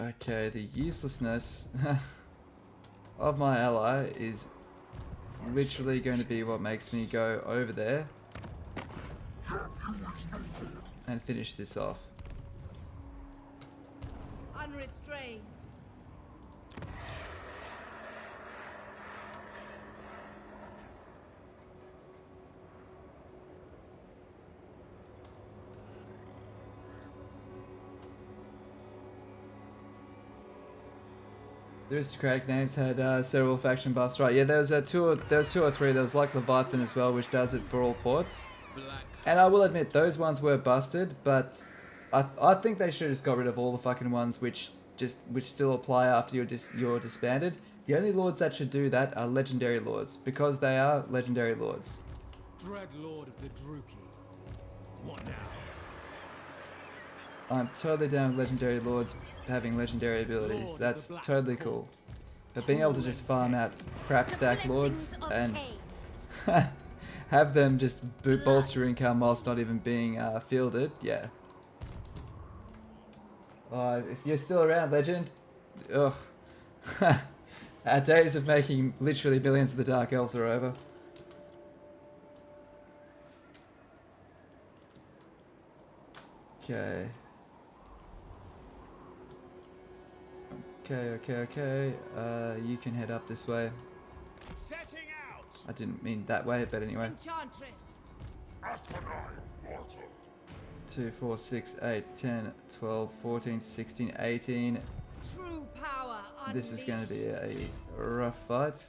Okay, the uselessness of my ally is literally going to be what makes me go over there and finish this off. Unrestrained. The aristocratic names had several faction buffs, right? Yeah, there was two or three. There was like Leviathan as well, which does it for all ports. And I will admit, those ones were busted, but I think they should have just got rid of all the fucking ones which which still apply after you're disbanded. The only lords that should do that are legendary lords, because they are legendary lords. Dread Lord of the Druki. What now? I'm totally down with legendary lords having legendary abilities. That's totally cool. But being able to just farm out crap stack lords and have them just bolster income whilst not even being fielded, yeah. If you're still around, Legend, ugh. Our days of making literally billions with the Dark Elves are over. Okay. Okay. You can head up this way. Setting out. I didn't mean that way, but anyway. Enchantress. Asinine mortal. 2, 4, 6, 8, 10, 12, 14, 16, 18. True power unleashed. This is going to be a rough fight.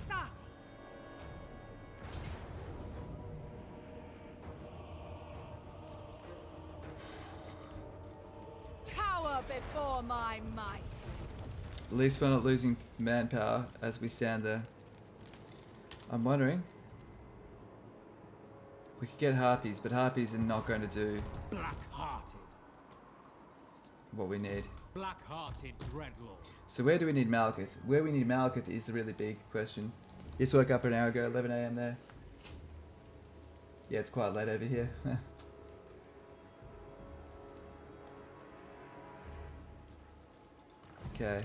30. Cower before my might. At least we're not losing manpower as we stand there. I'm wondering. We could get harpies, but harpies are not going to do Black-hearted. what we need. Black-hearted Dreadlord. So where do we need Malekith? Where we need Malekith is the really big question. Just woke up an hour ago, 11 AM there. Yeah, it's quite late over here. Okay.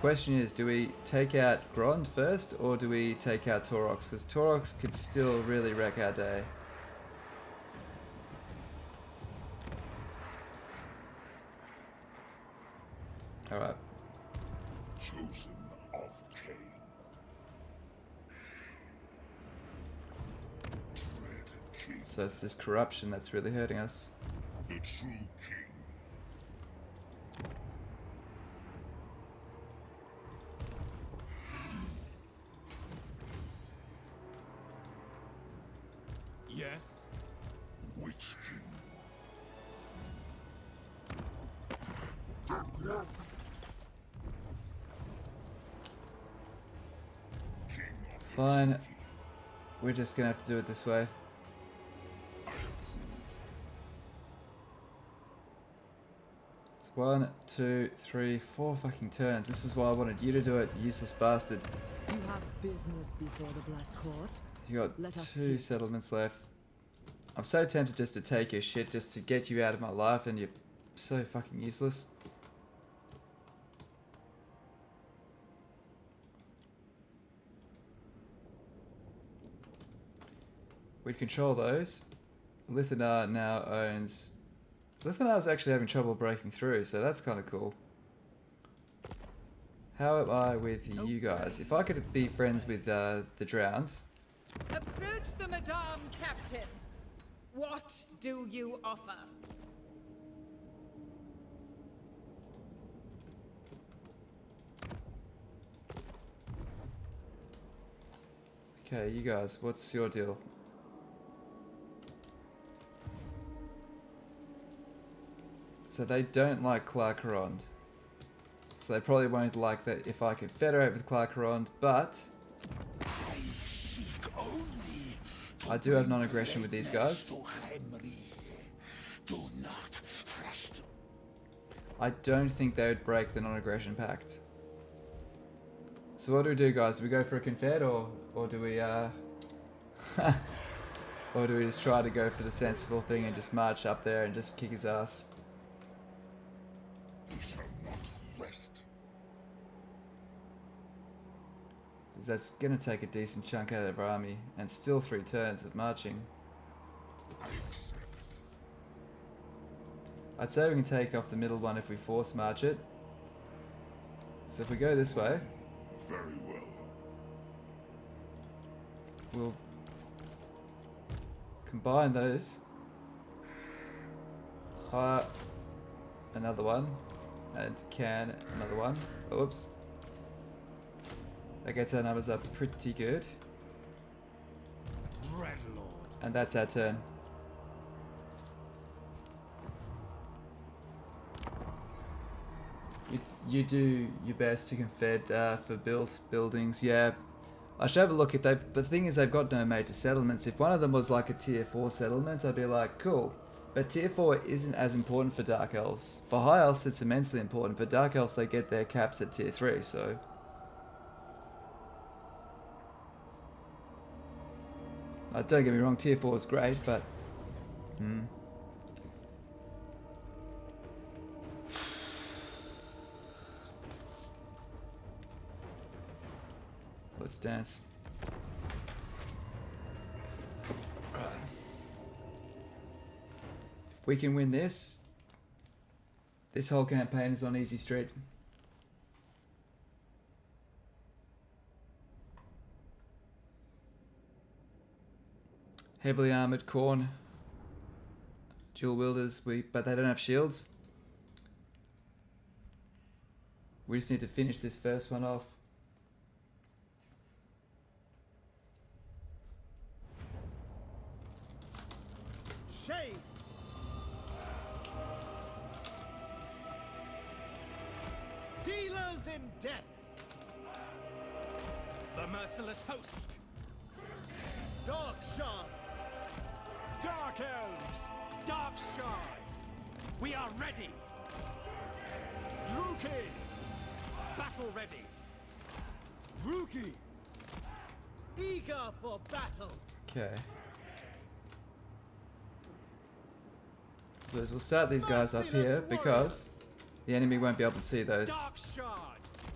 Question is, do we take out Grond first, or do we take out Taurox? Because Taurox could still really wreck our day. Alright. Chosen of Cain. Dread King. So it's this corruption that's really hurting us. The true king. Yes. Witch King. Fine. We're just gonna have to do it this way. It's 1, 2, 3, 4 fucking turns. This is why I wanted you to do it, useless bastard. You have business before the Black Court. You got Let us 2 eat. settlements left. I'm so tempted just to take your shit just to get you out of my life, and you're so fucking useless. We'd control those. Lithanar now owns... Lithanar's actually having trouble breaking through, so that's kind of cool. How am I with you guys? If I could be friends with the Drowned... Approach the Madame Captain. What do you offer? Okay, you guys, what's your deal? So they don't like Clarkerond. So they probably won't like that if I can federate with Clarkerond, but... I do have non-aggression with these guys. I don't think they would break the non-aggression pact. So what do we do, guys? Do we go for a confed, or do we or do we just try to go for the sensible thing and just march up there and just kick his ass? We shall not rest. Because that's gonna take a decent chunk out of our army, and still 3 turns of marching. I accept. I'd say we can take off the middle one if we force march it. So if we go this way, Very well. we'll combine those. Fire another one, and can another one. Oops. That gets our numbers up pretty good. And that's our turn. You do your best to confed for buildings. Yeah, I should have a look if they've... But the thing is, they've got no major settlements. If one of them was like a tier 4 settlement, I'd be like, cool. But tier 4 isn't as important for Dark Elves. For High Elves, it's immensely important. For Dark Elves, they get their caps at tier 3, so... don't get me wrong, tier 4 is great, but... Let's dance. Right. If we can win this whole campaign is on easy street. Heavily armored Khorne. Dual wielders, but they don't have shields. We just need to finish this first one off. Shades! Dealers in death! The merciless host! Dark shards! Dark elves! Dark shards! We are ready! Druki! Battle ready! Druki! Eager for battle! Okay. So we'll start these guys up here because the enemy won't be able to see those. Dark shards!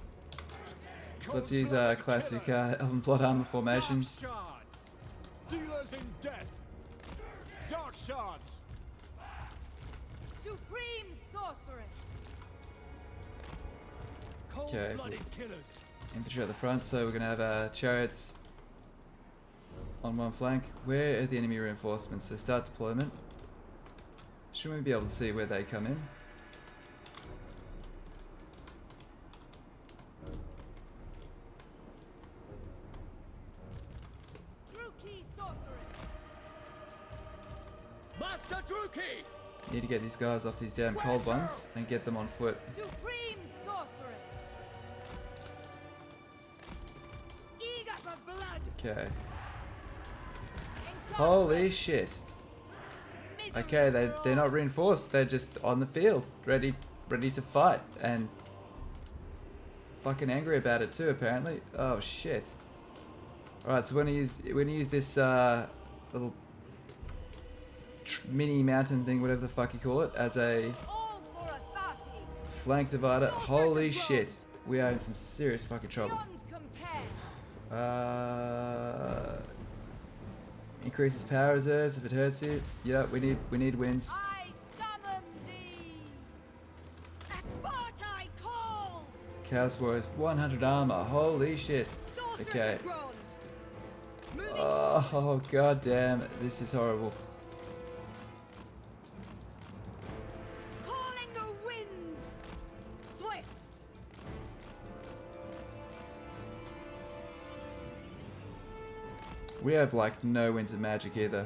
So let's use our classic Elven Plot Armor formation. Dark shards! Dealers in death! Dark shards! Supreme sorceress! Okay. Cold-blooded killers! Infantry at the front, so we're going to have our chariots on one flank. Where are the enemy reinforcements? So start deployment. Shouldn't we be able to see where they come in? Druki sorceress! Master Druki! Need to get these guys off these damn cold ones and get them on foot. Supreme sorceress! Eager for blood! Okay. Enchantress! Holy shit. Okay, they're not reinforced, they're just on the field, ready to fight, and fucking angry about it too, apparently. Oh shit. Alright, so we're gonna use this little mini mountain thing, whatever the fuck you call it, as a All for a 30! flank divider. Holy shit. We are in some serious fucking trouble. Beyond compare! Increases power reserves if it hurts you. Yeah, we need wins. I summon thee! Spartai call! Chaos Warriors 100 armor. Holy shit. Sorceress Okay. Grond! Moving Oh god damn, this is horrible. calling the winds! Swift! We have like no winds of magic either.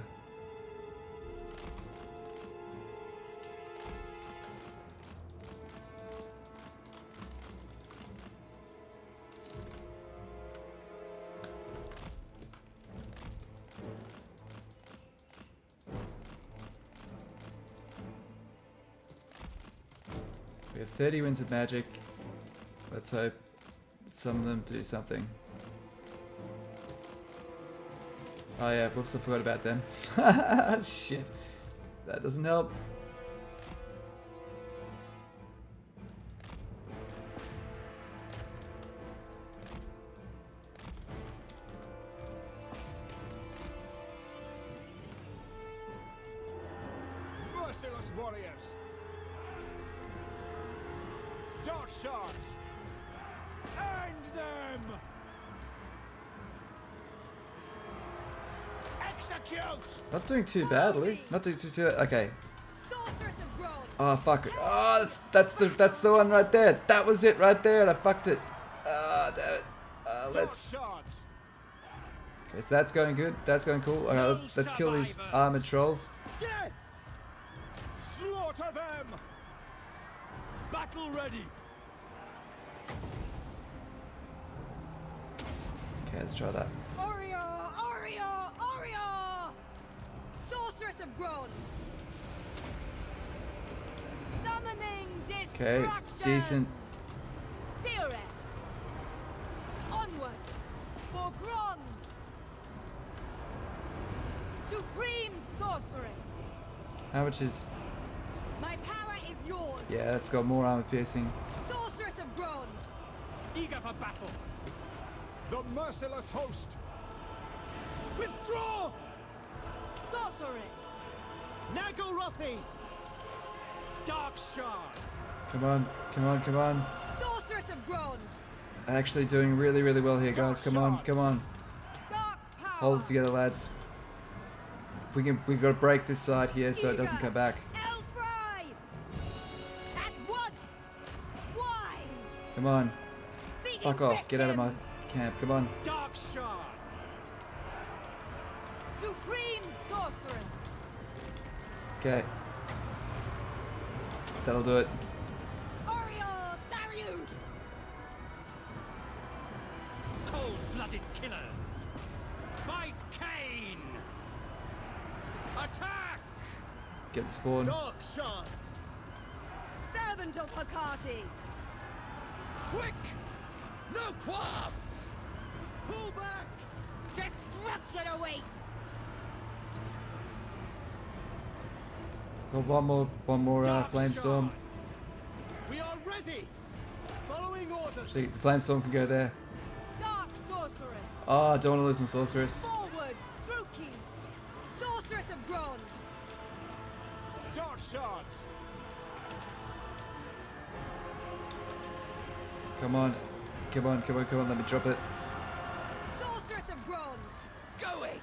We have 30 winds of magic. Let's hope some of them do something. Oh yeah, whoops, I forgot about them. Shit. That doesn't help. Merciless warriors! Dark shards! End them! Execute! Not doing too badly. Not doing too okay. Sorceress of Grond! Oh fuck it. Oh, that's the one right there. That was it right there, and I fucked it. Damn it. Let's. Okay, so that's going good. That's going cool. Alright, let's kill these armored trolls. Death! Slaughter them! Battle ready! Okay, let's try that. Orior! Orior! Orior! Sorceress of Grond! Summoning destruction! Okay, it's decent. Cirrus! Onward! For Grond! Supreme Sorceress! How much is... My power is yours! Yeah, it's got more armor piercing. Sorceress of Grond! Eager for battle! The merciless host! Withdraw! Sorceress! Naggarothi! Dark shards! Come on, come on, come on. Sorceress of Grond! Actually doing really, really well here, guys. Come on, come on. Dark power! Hold it together, lads. We gotta break this side here so it doesn't come back. Elfry! At once! Wise! Come on. Seeking Fuck off. Get out of my victims! camp. Come on. Dark shards! Supreme Sorceress! Okay. That'll do it. Oriol Sarius! Cold-blooded killers! By Cain! Attack! Get the spawn. Dark shards! Servant of Hecate! Quick! No qualms! Pull back! Destruction awaits! Got one more Dark flamestorm. shards! We are ready! Following orders! See, the flamestorm can go there. Dark Sorceress! Oh, I don't want to lose my sorceress. Forward! Druki! Sorceress of Grond! Dark shards! Come on. Come on, come on, come on. Let me drop it. Sorceress of Grond! Going!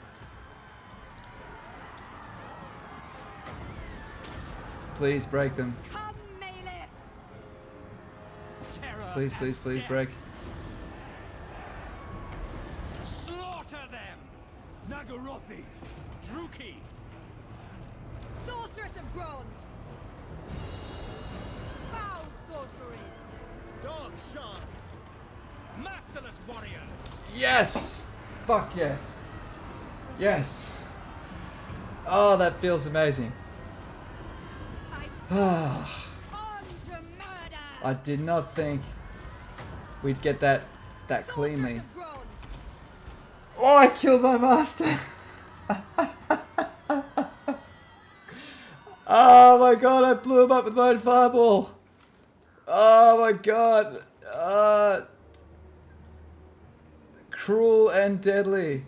Please break them. Come, Malekith! Terror Please, please, and please death. break. Slaughter them! Naggarothi! Druki! Sorceress of Grond! Foul sorceries! Dark shards! Merciless warriors! Yes! Fuck yes. Yes. Oh, that feels amazing. Ah. On to murder! I did not think we'd get that cleanly. Sorceress of Grond! Oh, I killed my master! Oh my god, I blew him up with my own fireball! Oh my god! Cruel and deadly.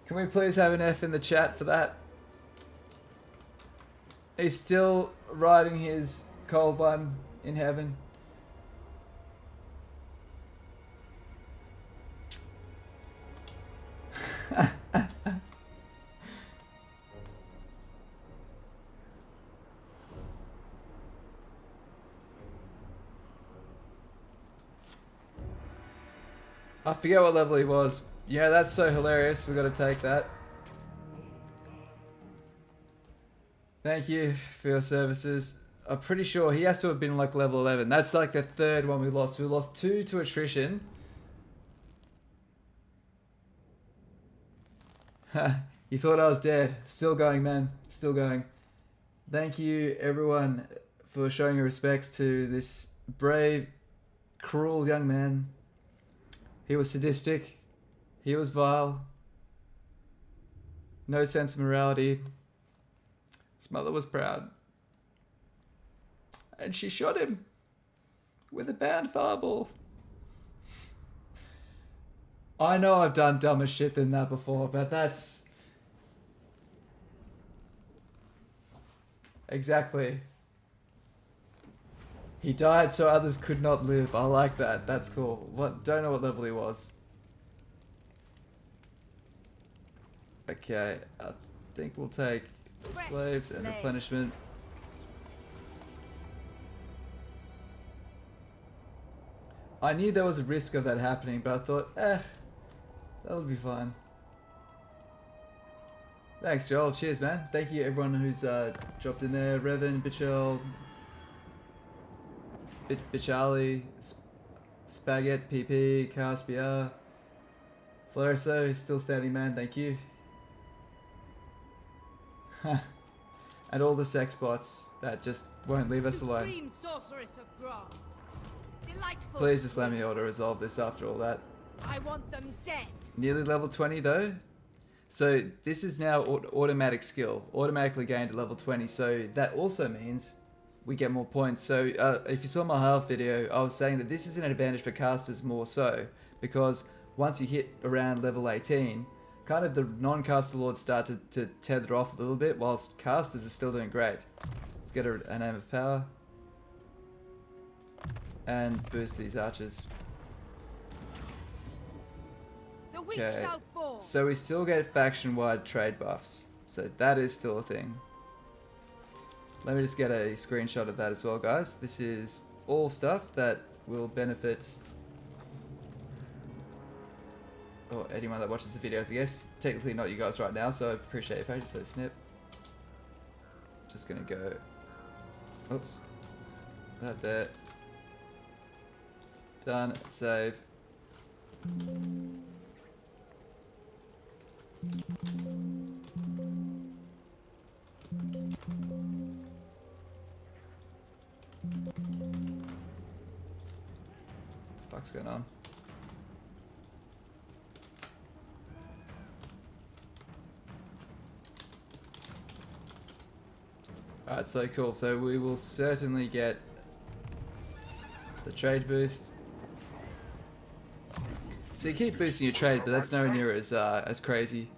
Can we please have an F in the chat for that? He's still riding his cold bun in heaven. I forget what level he was. Yeah, that's so hilarious. We got to take that. Thank you for your services. I'm pretty sure he has to have been like level 11. That's like the third one we lost. We lost 2 to attrition. You thought I was dead. Still going, man. Still going. Thank you, everyone, for showing your respects to this brave, cruel young man. He was sadistic. He was vile. No sense of morality. His mother was proud. And she shot him with a banned fireball. I know I've done dumber shit than that before, but that's... Exactly. He died so others could not live. I like that. That's cool. What? Don't know what level he was. Okay, I think we'll take slaves and replenishment. I knew there was a risk of that happening, but I thought, they'll That'll be fine. Thanks, Joel. Cheers, man. Thank you everyone who's dropped in there. Revan, Bichel, Bichali, Spaghetti, PP, Caspia, Floriso, still standing, man. Thank you. And all the sex bots that just won't leave us alone. Supreme sorceress of Grand. Delightful. Please just let me auto resolve this after all that. I want them dead. Nearly level 20 though. So this is now automatic skill, automatically gained at level 20. So that also means we get more points. So if you saw my half video, I was saying that this is an advantage for casters more so, because once you hit around level 18, kind of the non-caster lords start to tether off a little bit, whilst casters are still doing great. Let's get a name of power and boost these archers. The weak Okay, shall fall. so we still get faction-wide trade buffs, so that is still a thing. Let me just get a screenshot of that as well, guys. This is all stuff that will benefit or anyone that watches the videos, I guess. Technically not you guys right now, so I appreciate your patience. So snip. Just gonna go. Oops. That there. Done. Save. What the fuck's going on? Alright, so cool. So we will certainly get the trade boost. So you keep boosting your trade, but that's nowhere near as crazy.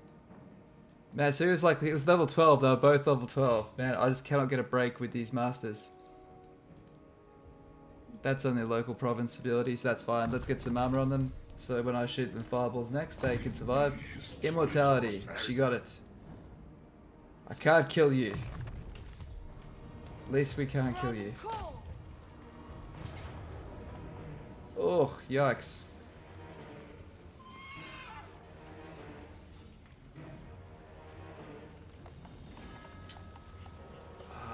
Man, so it was level 12, they were both level 12. Man, I just cannot get a break with these masters. That's only a local province ability, so that's fine. Let's get some armor on them, so when I shoot them fireballs next, they can survive. Immortality, she got it. I can't kill you. At least we can't kill you. Oh, yikes.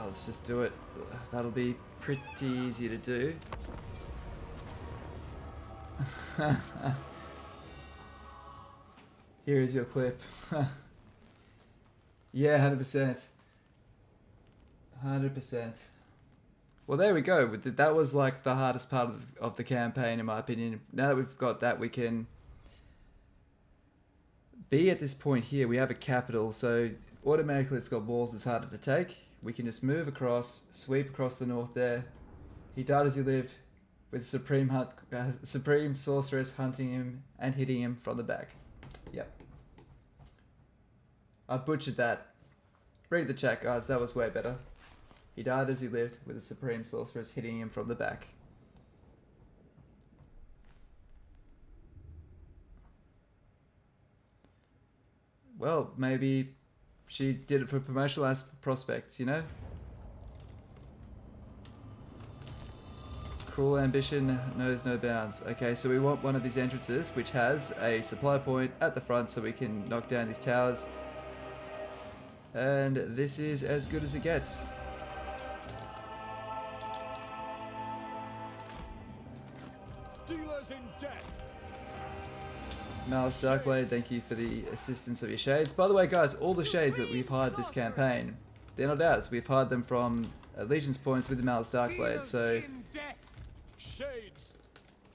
Let's just do it. That'll be pretty easy to do. Here is your clip. Yeah, 100%. 100%. Well, there we go. That was like the hardest part of the campaign, in my opinion. Now that we've got that, we can be at this point here. We have a capital, so automatically it's got walls that's harder to take. We can just move across, sweep across the north there. He died as he lived, with Supreme Sorceress hunting him and hitting him from the back. Yep. I butchered that. Read the chat, guys. That was way better. He died as he lived, with the Supreme Sorceress hitting him from the back. Well, maybe she did it for promotional prospects, you know? Cruel ambition knows no bounds. Okay, so we want one of these entrances which has a supply point at the front so we can knock down these towers. And this is as good as it gets. Dealers in death. Malice Darkblade, thank you for the assistance of your shades. By the way, guys, all the shades that we've hired this campaign, they're not ours. We've hired them from Legion's points with the Malice Darkblade, so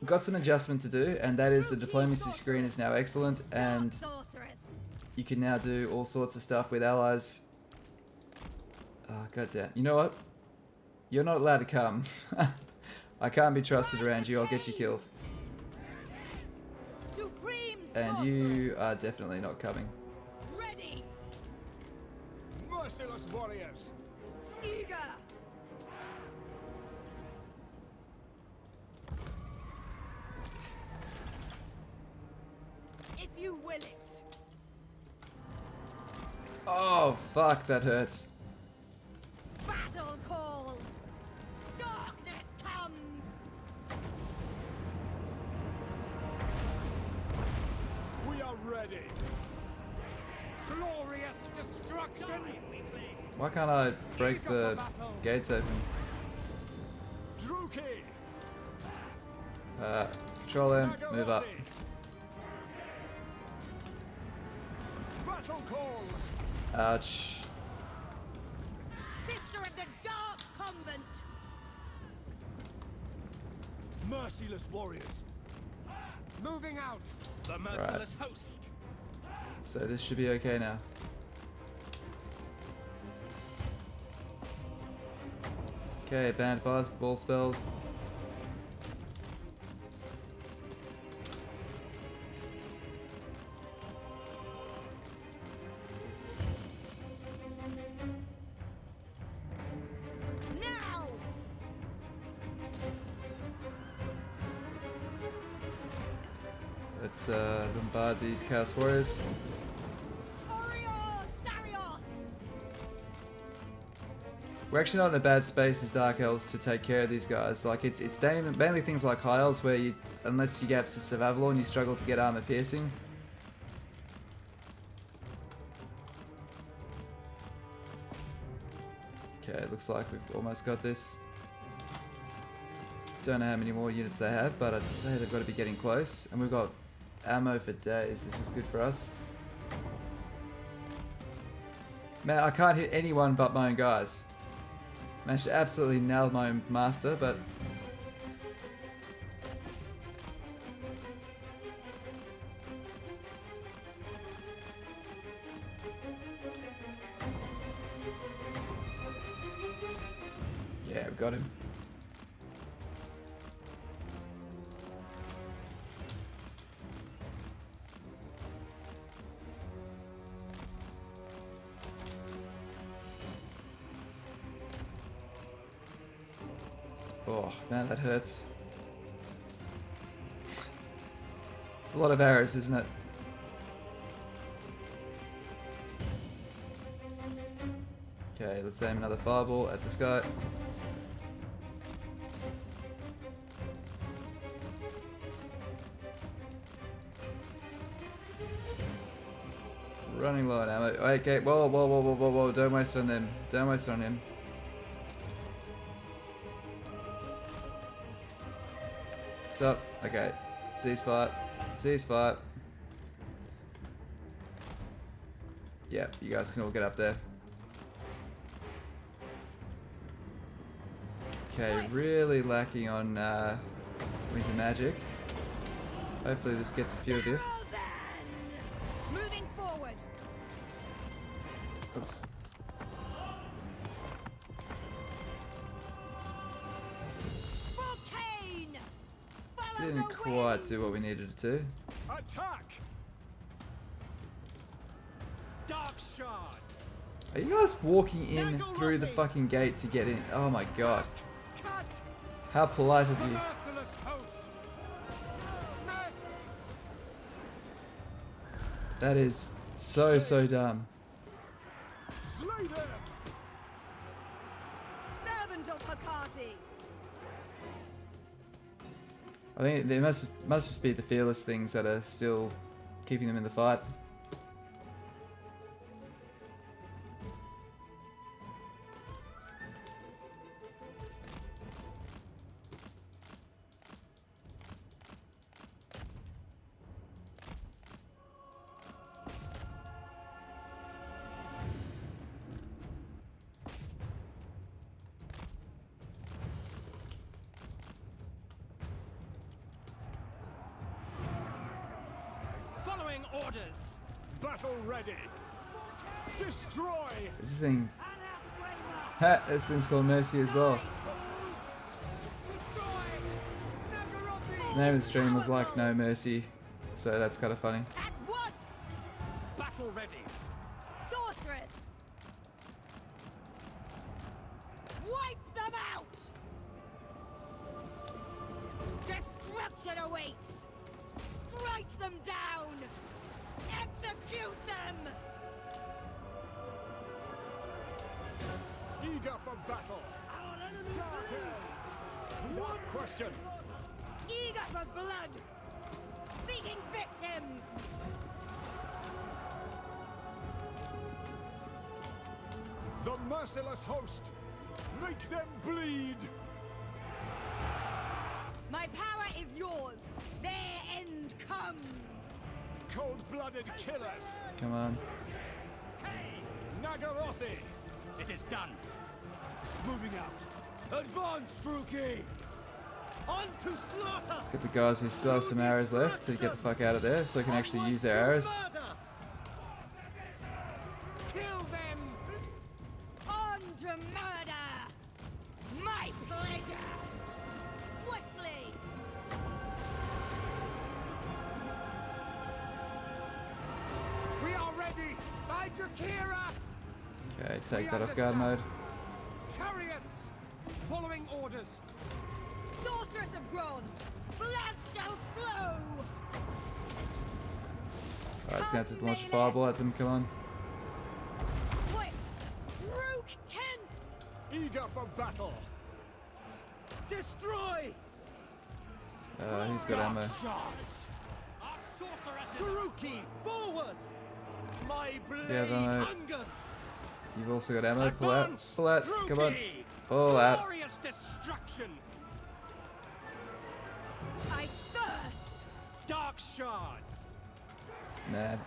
we've got some adjustment to do, and that is the diplomacy screen is now excellent, and you can now do all sorts of stuff with allies. Oh, goddamn. You know what? You're not allowed to come. I can't be trusted around you, I'll get you killed. And you are definitely not coming. Ready. Merciless warriors. Eager. If you will it. Oh, fuck, that hurts. Battle calls. Darkness comes. We are ready. ready. Glorious destruction. Why can't I break the gates open? Druki. Control M, move up. Battle calls. Ouch. Sister of the Dark Convent! Merciless warriors. Moving out. The merciless host. So this should be okay now. Okay, banned fast ball spells. Now! Let's bombard these Chaos Warriors. We're actually not in a bad space as Dark Elves to take care of these guys. Like it's mainly things like High Elves where you, unless you get Sister of Avalon, you struggle to get armor piercing. Okay, looks like we've almost got this. Don't know how many more units they have, but I'd say they've got to be getting close. And we've got ammo for days. This is good for us. Man, I can't hit anyone but my own guys. Managed to absolutely nail my own master, but... yeah, we got him. Oh, man, that hurts. It's a lot of arrows, isn't it? Okay, let's aim another fireball at this guy. Running low on ammo. Okay, whoa, whoa, whoa, whoa, whoa, whoa, don't waste on them. Don't waste on him. Stop. Okay. Ceasefire. Ceasefire. Yeah, you guys can all get up there. Okay, really lacking on winter magic. Hopefully this gets a few of you. Moving forward. Oops. Didn't quite do what we needed it to. Attack! Dark shards. Are you guys walking in through the fucking gate to get in? Oh my god. Cut. How polite of you. Merciless host. That is so dumb. Slay them. Servant of Hecate. I think there must just be the fearless things that are still keeping them in the fight. Following orders. Battle ready. Destroy. This thing... Ha! This thing's called Mercy as well. The name of the stream was like No Mercy, so that's kind of funny. At once. Battle ready. Sorceress. Wipe them out. Destruction awaits. Strike them down. Execute them. Eager for battle. Our enemy without question. Eager for blood. Seeking victims. The merciless host! Make them bleed! My power is yours. Their end comes. Cold-blooded killers! Come on. Naggarothi! It is done. Moving out. Advance, Druki! On to slaughter! Let's get the guys who still have some arrows left to get the fuck out of there so they can actually use their arrows. Kill them. On to murder. My pleasure. Swiftly. We are ready! By Drakira! Okay, take that off guard mode. Chariots! Following orders! Sorceress of Grand, blood shall flow. Alright, so now to launch a fireball at them, come on. Swift. Rook Ken. Eager for battle! Destroy! Who's got ammo? Shots! Our sorceress is Druki, forward! My blade Yeah, ammo. hungers! You've also got ammo. Pull out. Advance, Pull out. Come on. Druki! Pull out. Glorious destruction! I thirst. Dark shards! Man.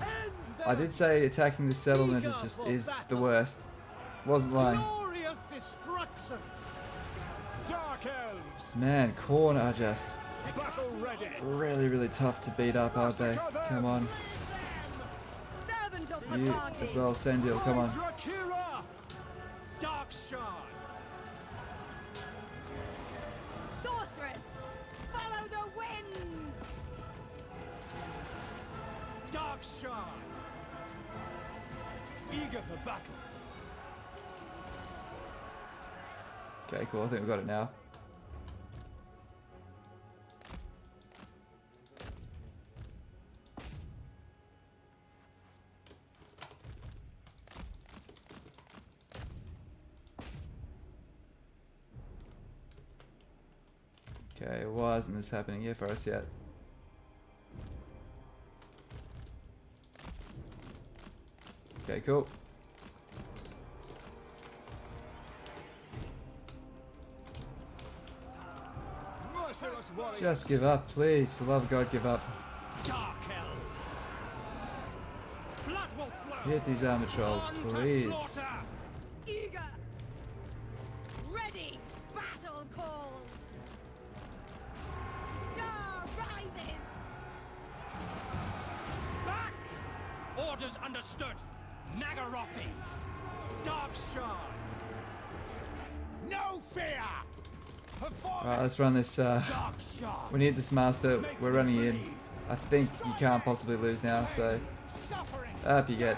End I did say attacking the settlement is the worst. Wasn't lying. glorious destruction! Dark elves! Man, Khorne are just Battle ready! really tough to beat up, aren't they? Come on. Servant of the You party. as well, Sandil, come on. Drakira! Dark shards! Sorceress, follow the winds. Dark shards! Eager for battle! Okay, cool. I think we got it now. Okay, why isn't this happening here for us yet? Okay, cool. Merciless warriors! Just give up, please. For the love of God, give up. Dark elves! Blood will flow! Hit these armor trolls, On to please. slaughter! Eager. Ready. Battle calls. Dar rises. Back! Orders understood! Naggarothi! Dark shards! No fear! Perform Alright, let's run this. dark shards! We need this master. We're running in. I think you can't possibly lose now, so Suffering! up you get.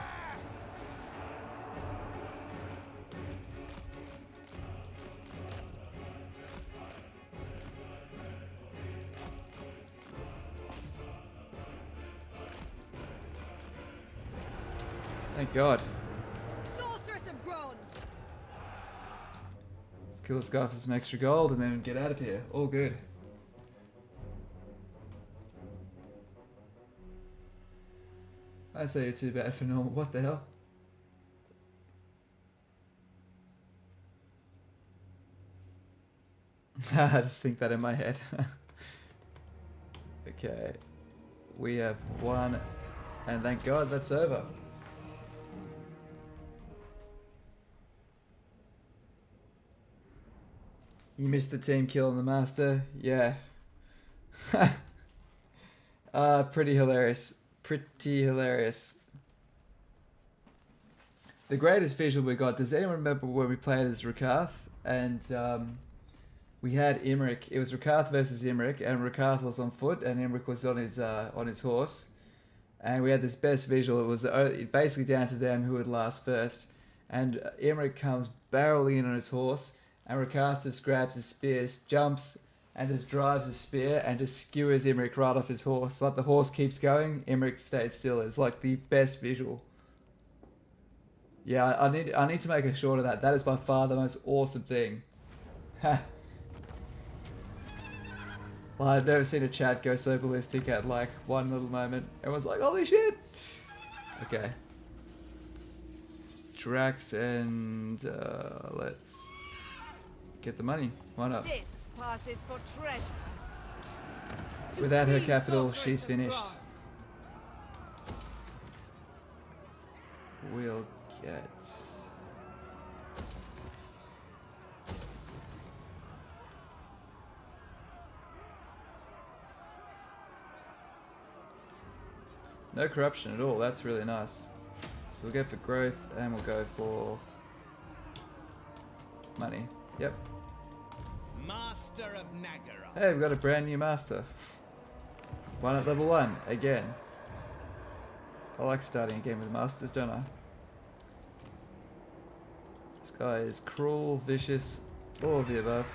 Thank God. Sorceress of Grand. Let's kill this guy for some extra gold and then get out of here. All good. I say you're too bad for normal. What the hell? I just think that in my head. Okay. We have one, and thank God that's over. You missed the team killing the master? Yeah. Pretty hilarious. Pretty hilarious. The greatest visual we got, does anyone remember when we played as Rakath? And we had Imrik. It was Rakath versus Imrik, and Rakath was on foot, and Imrik was on his horse. And we had this best visual. It was basically down to them who would last first. And Imrik comes barreling in on his horse, and Rakath just grabs his spear, jumps, and just drives his spear and just skewers Imrik right off his horse. Like the horse keeps going, Imrik stayed still. It's like the best visual. Yeah, I need to make a short of that. That is by far the most awesome thing. Well, I've never seen a chat go so ballistic at like one little moment. Everyone's like, holy shit! Okay. Drax and let's get the money. Why not? This passes for treasure. Without her Supreme capital, sorceress she's of finished. Grond. We'll get... no corruption at all, that's really nice. So we'll go for growth and we'll go for money. Yep. Master of Naggarond. Hey, we've got a brand new master. One at level 1, again. I like starting a game with masters, don't I? This guy is cruel, vicious, all of the above.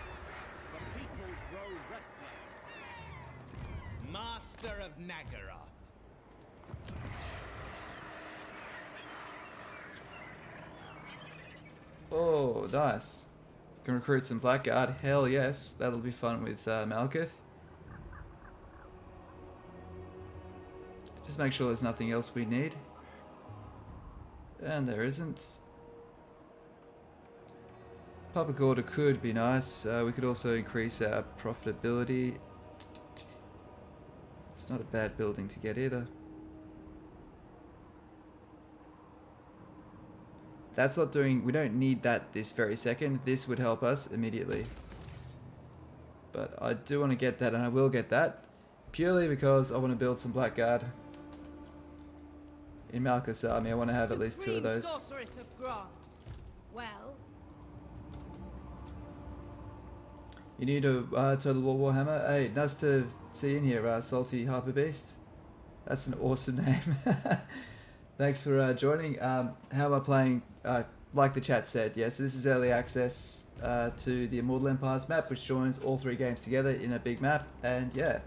The people grow restless. Master of Naggaroth. Oh, nice. Can recruit some Blackguard. Hell yes, that'll be fun with Malekith. Just make sure there's nothing else we need. And there isn't. Public order could be nice. We could also increase our profitability. It's not a bad building to get either. That's not doing... we don't need that this very second. This would help us immediately. But I do want to get that, and I will get that. Purely because I want to build some Blackguard. In Malekith's army, I want to have at least 2 of those. Sorceress of Grond. Well, You need a TotalWar Warhammer? Hey, nice to see you in here, Salty Harper Beast. That's an awesome name. Thanks for joining. How am I playing? Like the chat said, yes, this is early access to the Immortal Empires map, which joins all 3 games together in a big map. And yeah,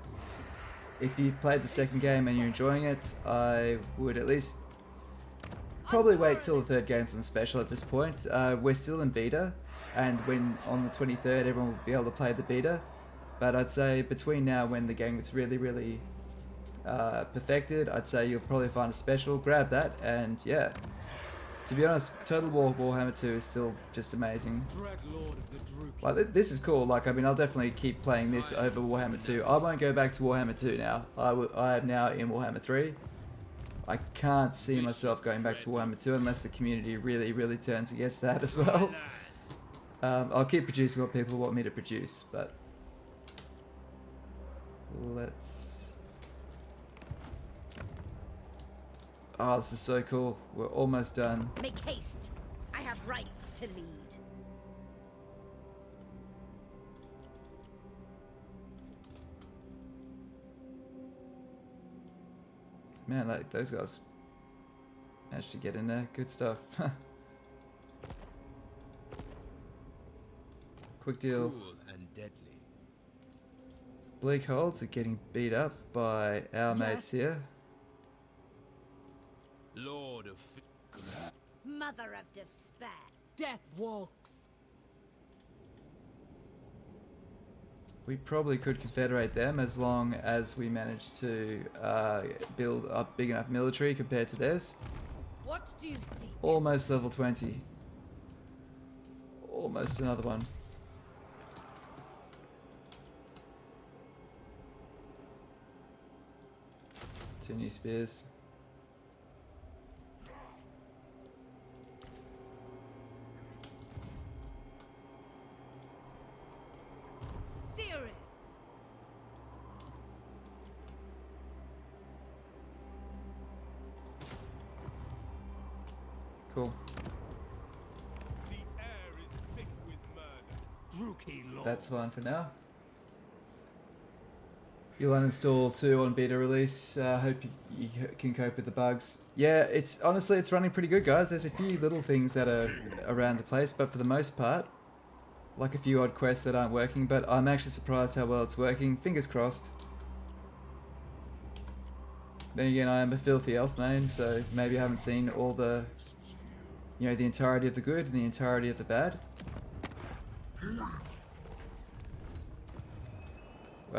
if you've played the second game and you're enjoying it, I would at least probably wait till the 3rd game's on special at this point. We're still in beta, and when on the 23rd everyone will be able to play the beta. But I'd say between now and when the game gets really perfected, I'd say you'll probably find a special, grab that, and yeah. To be honest, TotalWar Warhammer 2 is still just amazing. Like, this is cool. Like, I mean, I'll definitely keep playing this over Warhammer 2. I won't go back to Warhammer 2 now. I am now in Warhammer 3. I can't see myself going back to Warhammer 2 unless the community really turns against that as well. I'll keep producing what people want me to produce, but let's... oh, this is so cool. We're almost done. Make haste. I have rights to lead. Man, like, those guys managed to get in there. Good stuff. Quick deal. Cruel and deadly. Bleak holds are getting beat up by our mates here. Lord of Mother of despair. Death walks. We probably could confederate them as long as we manage to build a big enough military compared to theirs. what do you see? Almost level 20. Almost another one. Two new spears. Cirrus. Cool. The air is thick with murder. Druki Lord. That's fine for now. You'll uninstall 2 on beta release. Hope you can cope with the bugs. Yeah, it's honestly, it's running pretty good, guys. There's a few little things that are around the place, but for the most part, like a few odd quests that aren't working, but I'm actually surprised how well it's working. Fingers crossed. Then again, I am a filthy elf main, so maybe I haven't seen all the, you know, the entirety of the good and the entirety of the bad.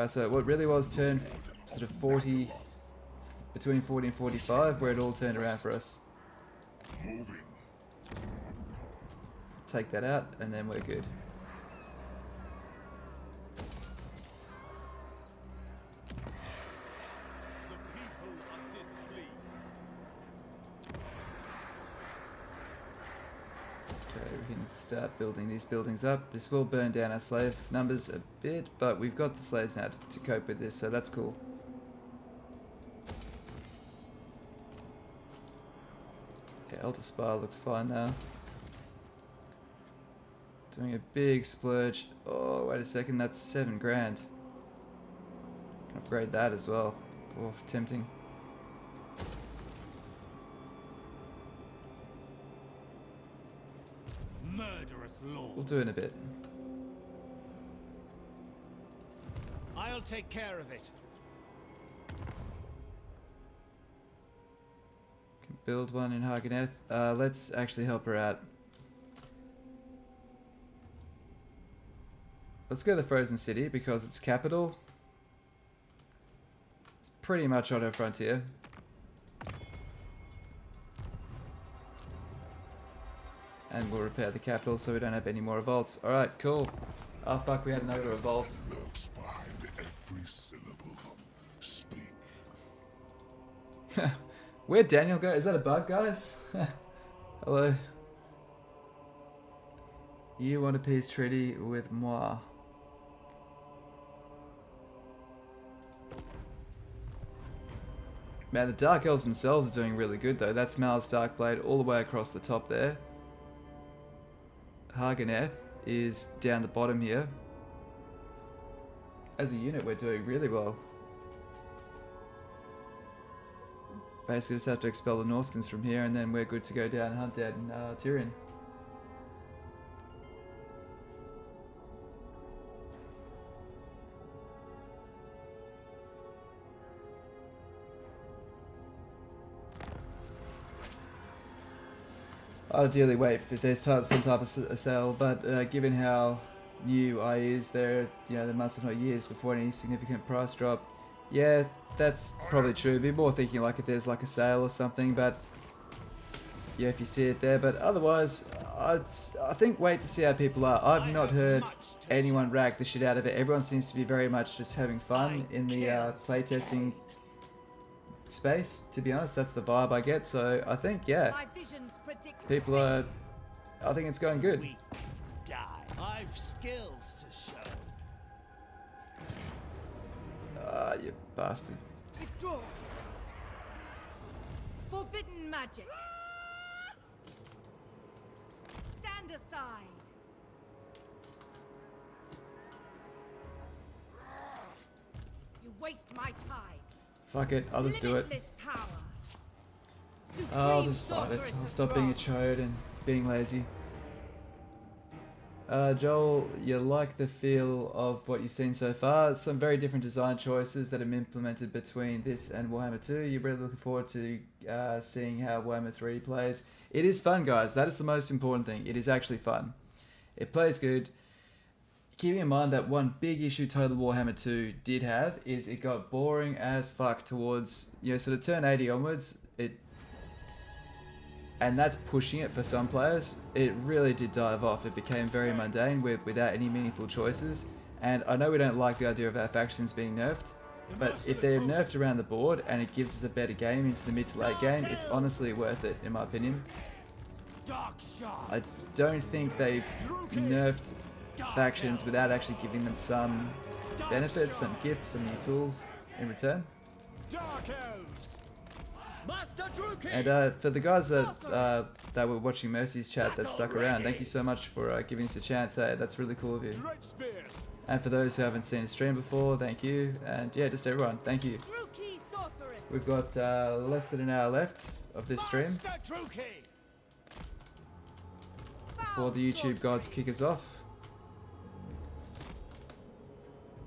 So what really was turn sort of 40, between 40 and 45, where it all turned around for us. Moving. take that out, and then we're good. Okay, we can start building these buildings up. This will burn down our slave numbers a bit, but we've got the slaves now to cope with this, so that's cool. Okay, Altar Spire looks fine now. Doing a big splurge. Oh, wait a second, that's 7 grand. Can upgrade that as well. Oh, tempting. Murderous lord. We'll do it in a bit. I'll take care of it. Can build one in Hageneth. Let's actually help her out. Let's go to the Frozen City because it's capital. It's pretty much on her frontier. And we'll repair the capital so we don't have any more revolts. Alright, cool. Oh fuck, we had another revolt. Lurks behind every syllable. Speak. Where'd Daniel go? Is that a bug, guys? Hello. You want a peace treaty with moi. Man, the Dark Elves themselves are doing really good though. That's Mal's Darkblade all the way across the top there. Hageneth is down the bottom here. As a unit, we're doing really well. Basically just have to expel the Norskins from here and then we're good to go down and hunt down Tyrion. I'd ideally wait if there's some type of sale, but given how new I is, there the months if not years before any significant price drop. Yeah, that's probably true. Be more thinking like if there's like a sale or something, but yeah, if you see it there. But otherwise, I think wait to see how people are. I've not heard anyone rag the shit out of it. Everyone seems to be very much just having fun in the playtesting space. To be honest, that's the vibe I get. So I think people are. I think it's going good. We die. I've skills to show. Ah, you bastard. Withdraw. Forbidden magic. Stand aside. You waste my time. Fuck it, I'll just do it. Limitless power. I'll just Supreme fight it. sorceress I'll of stop being a wrong. chode and being lazy. Joel, you like the feel of what you've seen so far? Some very different design choices that have been implemented between this and Warhammer 2. You're really looking forward to seeing how Warhammer 3 plays. It is fun, guys. That is the most important thing. It is actually fun. It plays good. Keeping in mind that one big issue Total Warhammer 2 did have is it got boring as fuck towards, sort of turn 80 onwards. And that's pushing it for some players. It really did dive off. It became very mundane without any meaningful choices. And I know we don't like the idea of our factions being nerfed, but if they're nerfed around the board and it gives us a better game into the mid to late game, it's honestly worth it, in my opinion. I don't think they've nerfed factions without actually giving them some benefits, some gifts, some new tools in return. And for the guys that were watching Mercy's chat that stuck around, thank you so much for giving us a chance. That's really cool of you. And for those who haven't seen a stream before, thank you. And yeah, just everyone, thank you. We've got less than an hour left of this stream before the YouTube gods kick us off.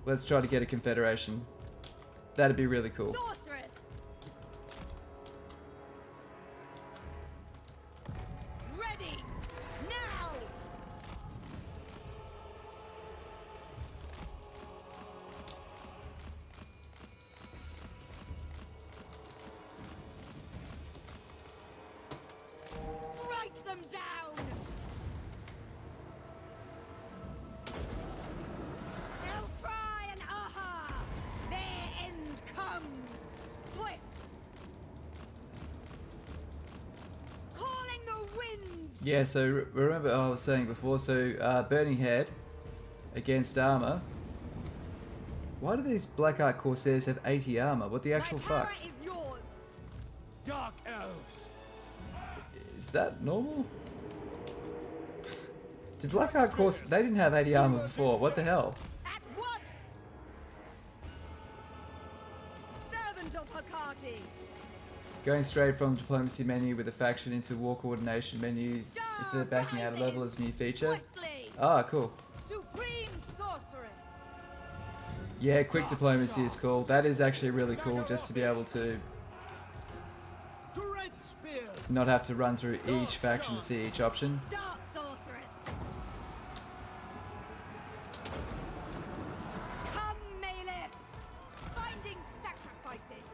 Let's try to get a confederation. That'd be really cool. Yeah, so remember I was saying before, so Burning Head against armor. Why do these Blackheart Corsairs have 80 armor? What the actual fuck? Is yours. Dark elves. Is that normal? Did Blackheart Corsairs... They didn't have 80 armor before, what the hell? At once. Servant of Hecate. Going straight from diplomacy menu with a faction into war coordination menu instead of backing out a level as a new feature. Ah, cool. Supreme sorceress. Yeah, quick diplomacy is cool. That is actually really cool just to be able to Dread spears. not have to run through each faction to see each option. Dark sorceress. Come, Malekith. Finding sacrifices.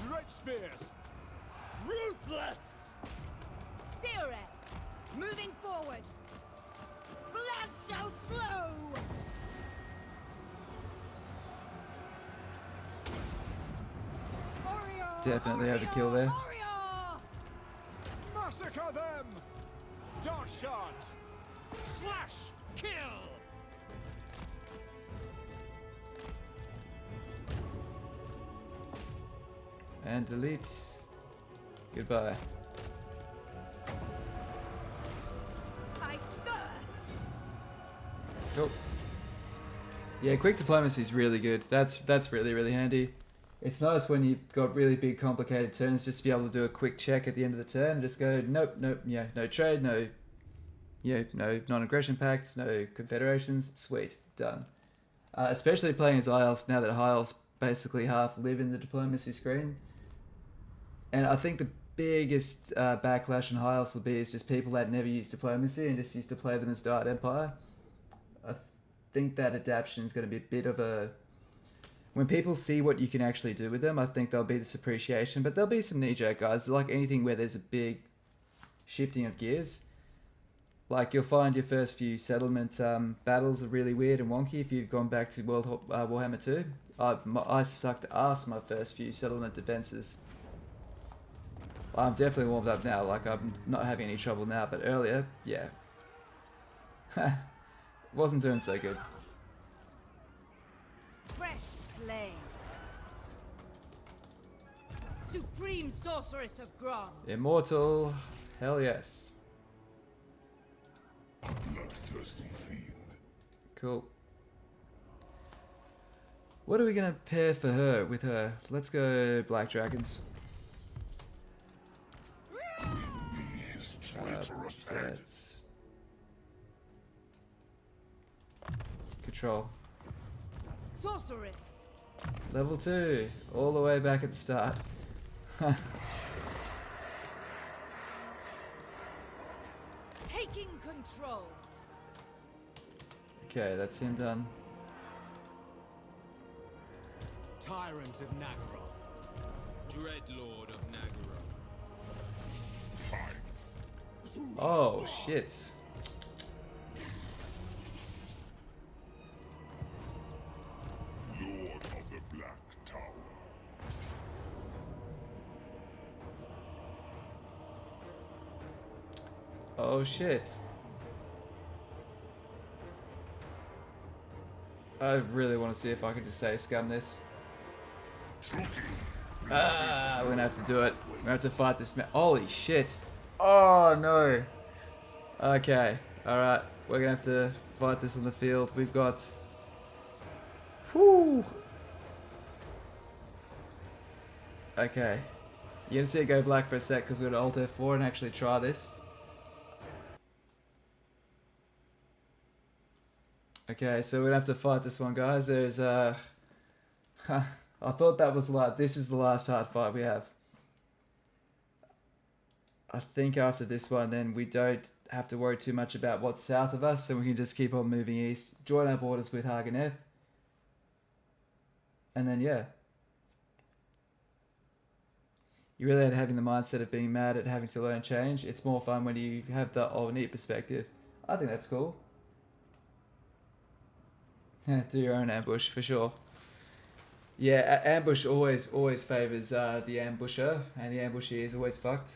Dread spears. Ruthless. Cirrus. Moving forward. Blood shall flow. Definitely overkill there. Massacre them. Dark shards. Slash. Kill. And delete. Goodbye. I thirst. Cool. Yeah, quick diplomacy is really good. That's really, really handy. It's nice when you've got really big complicated turns just to be able to do a quick check at the end of the turn and just go, nope, nope, yeah, no trade, no, yeah, no non-aggression pacts, no confederations, sweet, done. Especially playing as High Elves now that High Elves basically half live in the diplomacy screen. And I think the biggest backlash in High Elves will be is just people that never use diplomacy and just used to play them as Dark Empire. I think that adaptation is going to be a bit of a... When people see what you can actually do with them, I think there'll be this appreciation. But there'll be some knee-jerk guys. Like anything where there's a big shifting of gears. Like you'll find your first few settlement battles are really weird and wonky if you've gone back to Warhammer 2. I sucked ass my first few settlement defenses. I'm definitely warmed up now. Like I'm not having any trouble now. But earlier, yeah. Wasn't doing so good. Fresh slaves. Supreme sorceress of Grand. Immortal. Hell yes. Bloodthirsty fiend. Cool. What are we gonna pair for her with her? Let's go Black Dragons. Bring me his traitorous head. That's control. Sorceress. Level 2, all the way back at the start. Taking control. Okay, that's him done. Tyrant of Naggaroth. Dreadlord of Naggarond. Fine. Oh shit. Lord of the Black Tower. Oh shit. I really want to see if I can just save scum this. Ah, we're gonna have to do it. We're gonna have to fight this man. Holy shit. Oh no. Okay, alright. We're gonna have to fight this on the field. We've got... Whew. Okay. You're gonna see it go black for a sec because we're gonna Alt F4 and actually try this. Okay, so we're gonna have to fight this one, guys. There's I thought that was this is the last hard fight we have. I think after this one, then we don't have to worry too much about what's south of us, and we can just keep on moving east, join our borders with Haganeth, and then yeah. You really had having the mindset of being mad at having to learn change. It's more fun when you have the neat perspective. I think that's cool. Do your own ambush for sure. Yeah, ambush always favors the ambusher, and the ambushee is always fucked.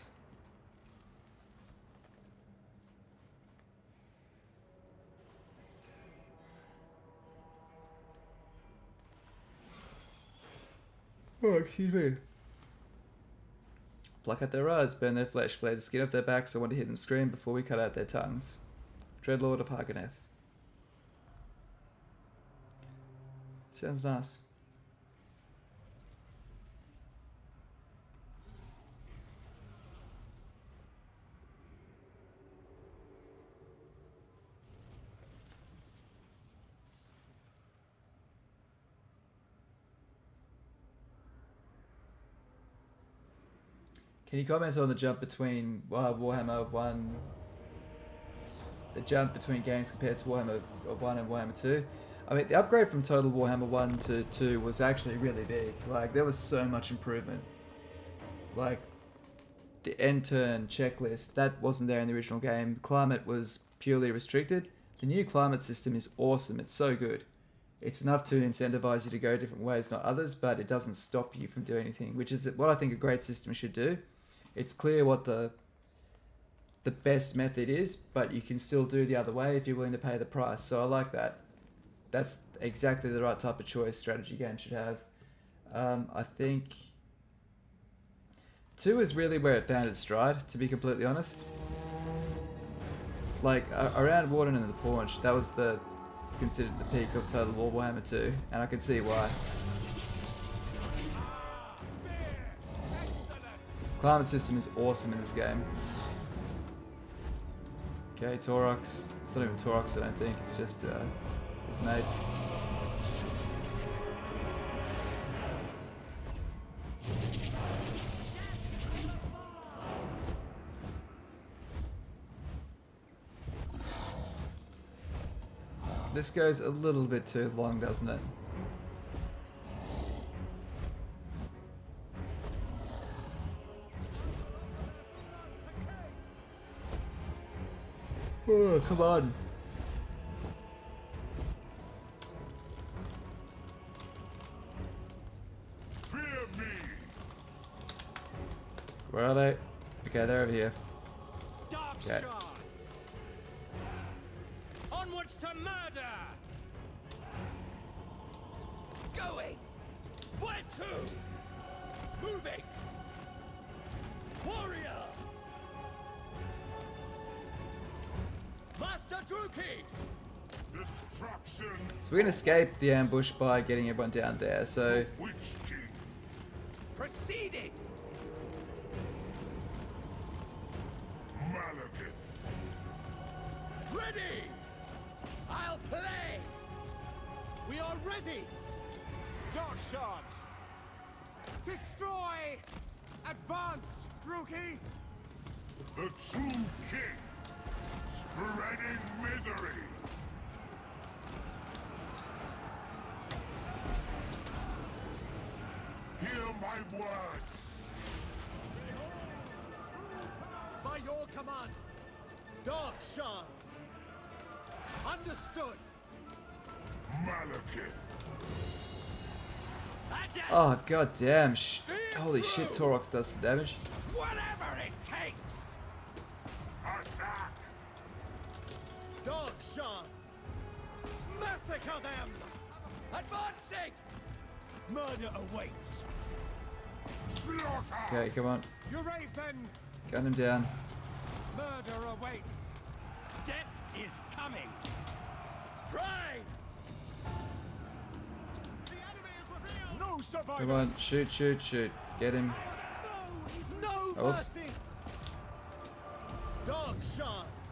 Oh, excuse me. Pluck out their eyes, burn their flesh, flay the skin off their backs. I want to hear them scream before we cut out their tongues. Dreadlord of Harganeth. Sounds nice. Can you comment on the jump between Warhammer 1, the jump between games compared to Warhammer 1 and Warhammer 2? I mean, the upgrade from Total Warhammer 1 to 2 was actually really big. Like, there was so much improvement. Like, the end turn checklist, that wasn't there in the original game. Climate was purely restricted. The new climate system is awesome. It's so good. It's enough to incentivize you to go different ways, not others, but it doesn't stop you from doing anything, which is what I think a great system should do. It's clear what the best method is, but you can still do the other way if you're willing to pay the price. So I like that. That's exactly the right type of choice strategy games should have. I think 2 is really where it found its stride, to be completely honest. Like, around Warden and the Paunch, that was considered the peak of Total War Warhammer 2, and I can see why. Climate system is awesome in this game. Okay, Taurox. It's not even Taurox, I don't think. It's just his mates. This goes a little bit too long, doesn't it? Oh, come on. Fear me. Where are they? Okay, they're over here. Dark Okay. shards. Onwards to murder. Going! Where to? Moving! Warrior! Master Druki. Destruction. So we can escape the ambush by getting everyone down there. So Witch King. Proceeding! Malekith. Ready! I'll play! We are ready. Dark shards. Destroy. Advance, Druki. The true king. Spreading misery. Hear my words. By your command. Dark shards. Understood. Malekith. oh god damn! Holy shit! Taurox does some damage. Whatever it takes! Attack. Dark shards. Massacre them. Advancing! Murder awaits. Slaughter. Okay, come on, Eurathan. gun him down. Murder awaits. Death is coming. Prime! No survivors. Come on, shoot, shoot, shoot! Get him. No Oops. mercy. Dark shards.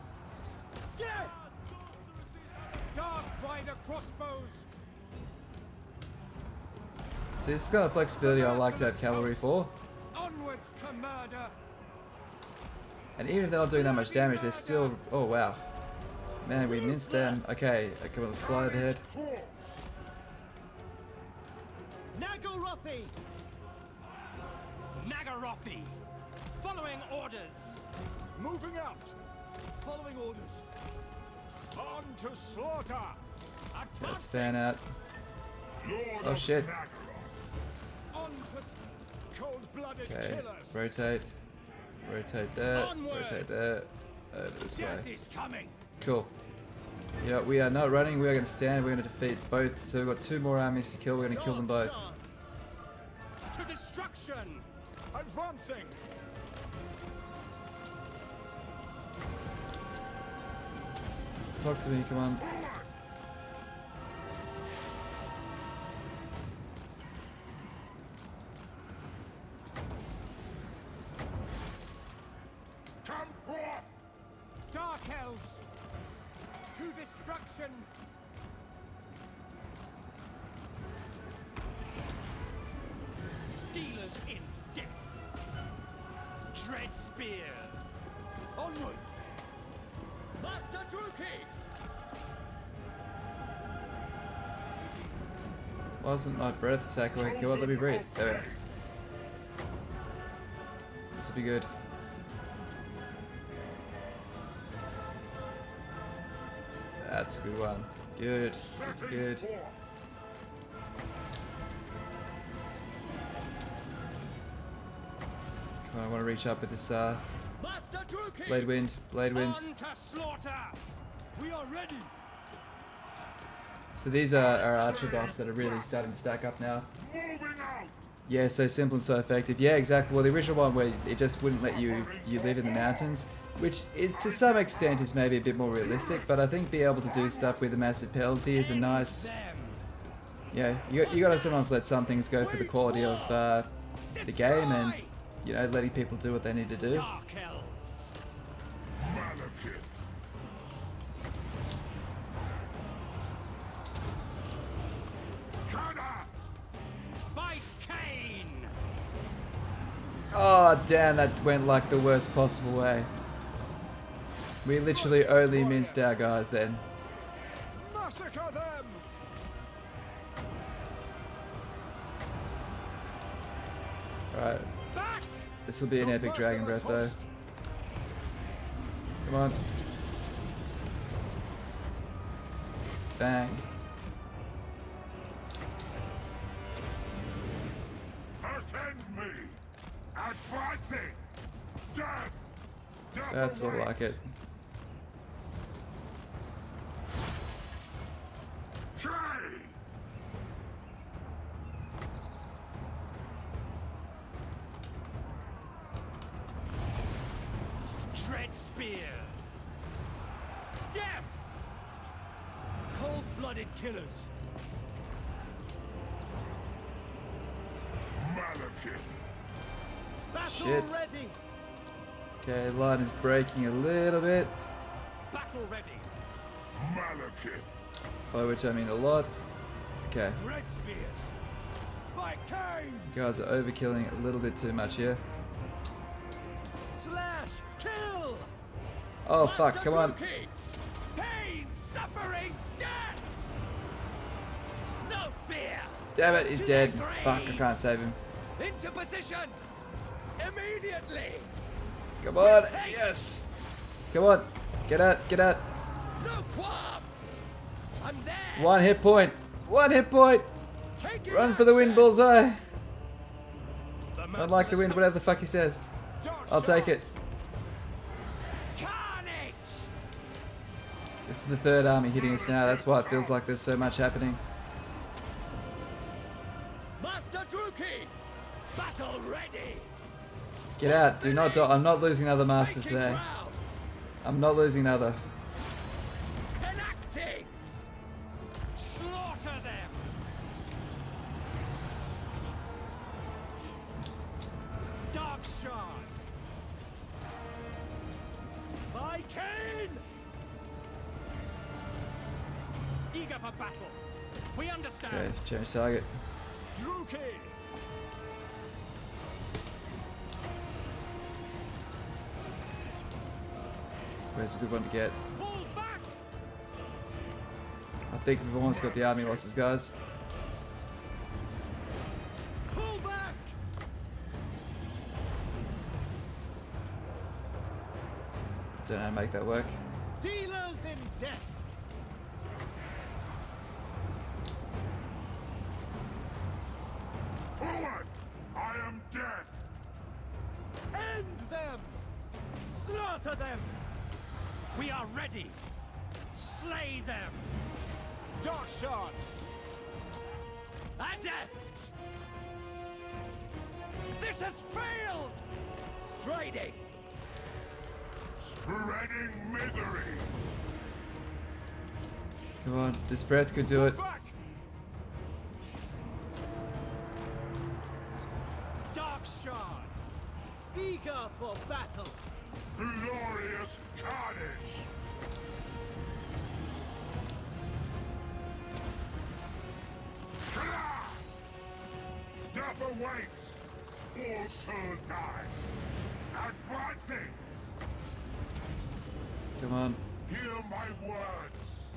Death. Dark rider crossbows. See, this is kind of flexibility I like to have cavalry for. Onwards to murder. And even if they're not doing that much damage, they're still... Oh, wow. Man, we minced them. Okay, come on, let's fly overhead. Naggarothi. Naggarothi. Following orders. Moving out. Following orders. On to slaughter. Let's fan out. Lord Oh of shit. Naggarond. On to cold-blooded Okay, killers. rotate. Rotate there. Onward. Rotate there. Over this way. Death is coming. Cool. Yeah, we are not running. We are going to stand. We're going to defeat both. So we've got 2 more armies to kill. We're going to kill them both. To destruction! Advancing! Talk to me, come on. Come forth! Dark elves! To destruction! Dealers in death! Dread spears! Onward! Master Druki! Wasn't my breath attack away? Come on, let me breathe. There we go. This will be good. That's a good one. Good. Good. Come on, I want to reach up with this Master Druki! blade wind. Blade wind. On to slaughter! We are ready! So these are archer buffs that are really starting to stack up now. Moving out! Yeah, so simple and so effective. Yeah, exactly. Well, the original one where it just wouldn't let you live in the mountains, which is to some extent is maybe a bit more realistic, but I think being able to do stuff with a massive penalty is a nice... Yeah, you gotta sometimes let some things go for the quality of the game and, you know, letting people do what they need to do. Dark elves! Malekith! Kada! By Cain! Oh, damn, that went like the worst possible way. We literally only minced our guys then. Massacre them! Alright, Back! this will be an epic dragon breath though. Come on. Bang. Attend me! Advancing! Death! Death That's more awaits! like it. Kay! Dread spears! Death! Cold-blooded killers! Malekith! Battle Shit. ready! Okay, line is breaking a little bit, Battle ready! Malekith! by which I mean a lot. Okay, Dread spears! By Cain! you guys are overkilling a little bit too much here. Slash! Kill! Oh fuck, Master come on. Druki! Pain! Suffering! Death! No fear! Damn it, he's To dead. their Fuck, I graves! can't save him. Into position! Immediately! Come on, yes! Come on, get out, get out. No qualms! I'm there! One hit point, one hit point. Take it Run out, for the win, sir. bullseye. The I'd like the win, merciless whatever the fuck he says. dark I'll take it. shards. Carnage! This is the third army hitting us now. That's why it feels like there's so much happening. Master Druki! Battle ready! Get out, do not die. I'm not losing another master Making today. ground! I'm not losing another. Enacting! Slaughter them! Dark shards! By Cain! Eager for battle. We understand. Okay, change target. Druki! Where's a good one to get? Pull back! I think everyone's got the army losses, guys. Pull back! Don't know how to make that work. Dealers in death! Forward! I am death! End them! Slaughter them! We are ready! Slay them! Dark shards! Adept! This has failed! Striding! Spreading misery! Come on, this breath could do it. Back! Dark shards! Eager for battle! Glorious carnage! Kla! Death awaits! All shall die! Advancing! Come on. Hear my words!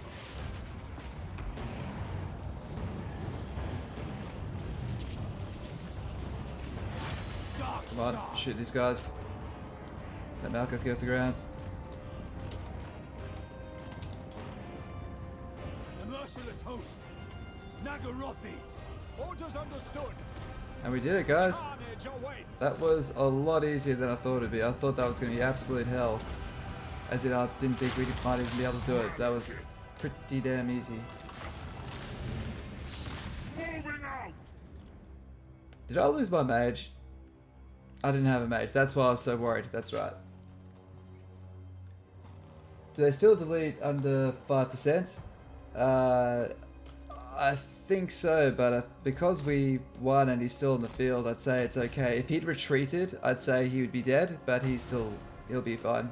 Dark Come on, shards! shoot these guys. Let Malekith get off the ground. The merciless host! Naggarothi! Orders understood! And we did it, guys. Carnage awaits! That was a lot easier than I thought it'd be. I thought that was going to be absolute hell. As in, I didn't think we might even be able to do it. That was pretty damn easy. Moving out! Did I lose my mage? I didn't have a mage. That's why I was so worried. That's right. Do they still delete under 5%? I think so, but because we won and he's still in the field, I'd say it's okay. If he'd retreated, I'd say he would be dead, but he'll be fine.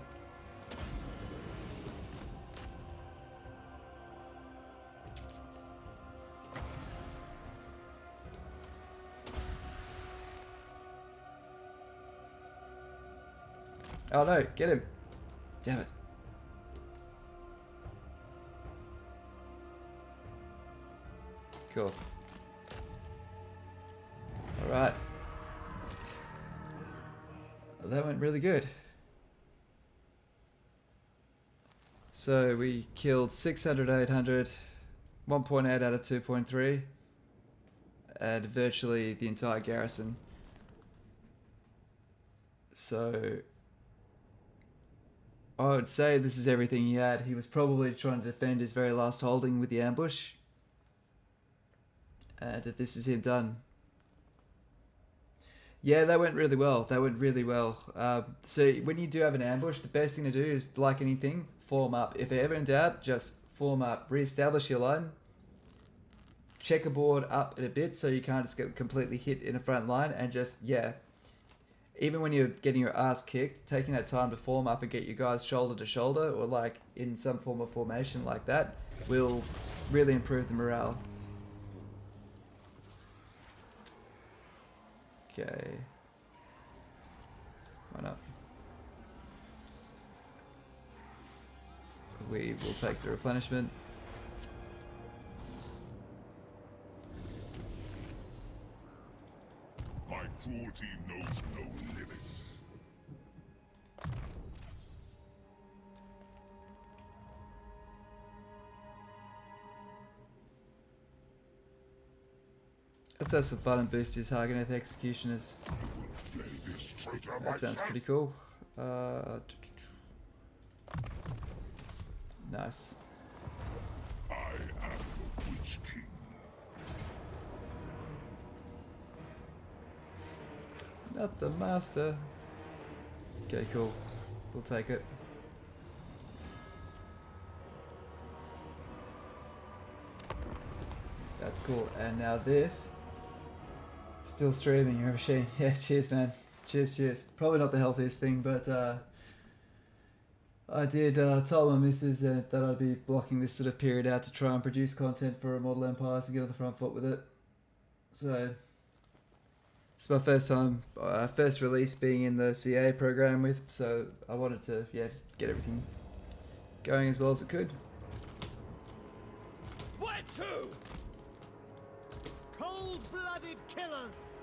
Oh no, get him. Damn it. Cool. Alright. Well, that went really good. So we killed 600, 800, 1.8 out of 2.3, and virtually the entire garrison. So I would say this is everything he had. He was probably trying to defend his very last holding with the ambush. And this is him done. Yeah, that went really well. That went really well. So when you do have an ambush, the best thing to do is, like anything, form up. If you're ever in doubt, just form up. Re-establish your line. Check a board up in a bit so you can't just get completely hit in a front line. And just, yeah. Even when you're getting your ass kicked, taking that time to form up and get your guys shoulder to shoulder, or like in some form of formation like that, will really improve the morale. Okay. Why not? We will take the replenishment. My cruelty knows no limits. Let's have some fun and boost his Haganeth executioners. I will flay this traitor That sounds myself. pretty cool. Nice. I am the Witch King. Not the master. Okay, cool. We'll take it. That's cool. And now this. Still streaming, you're a machine. Yeah, cheers, man. Cheers, cheers. Probably not the healthiest thing, but I did tell my missus that I'd be blocking this sort of period out to try and produce content for Immortal Empires and get on the front foot with it. So, it's my first time, first release being in the CA program with, so I wanted to, yeah, just get everything going as well as it could. Where to? Cold-blooded killers!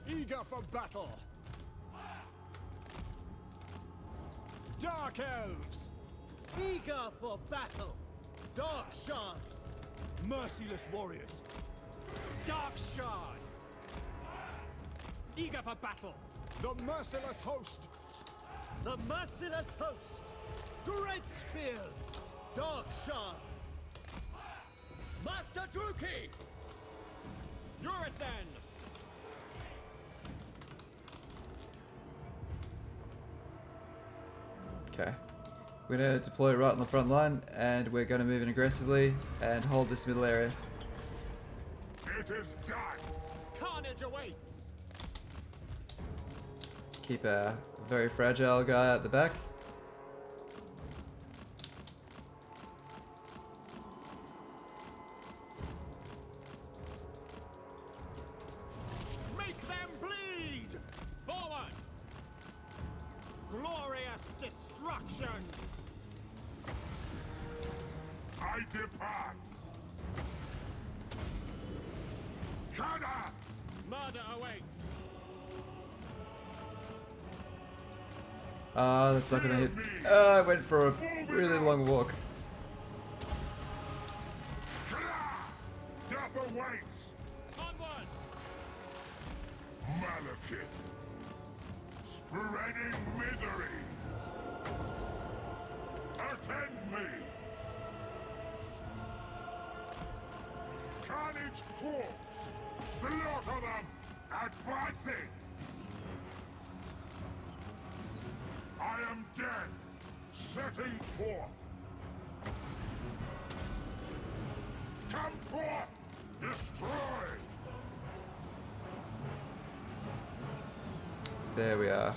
Eager for battle! Dark elves! Eager for battle! Dark shards! Merciless warriors! Dark shards! Eager for battle! The merciless host! The merciless host! Great spears! Dark shards! Master Druki! You're it then! Okay. We're going to deploy right on the front line, and we're going to move in aggressively and hold this middle area. It is done! Carnage awaits! Keep a very fragile guy at the back. Make them bleed! Forward! Glorious destruction! I depart! Kada! Murder awaits! That's not gonna hit. I went for a really long walk. Death awaits! Onward! Malekith! Spreading misery! Attend me! Carnage Corps! Slaughter them! Advancing! I am death, setting forth! Come forth! Destroy! There we are.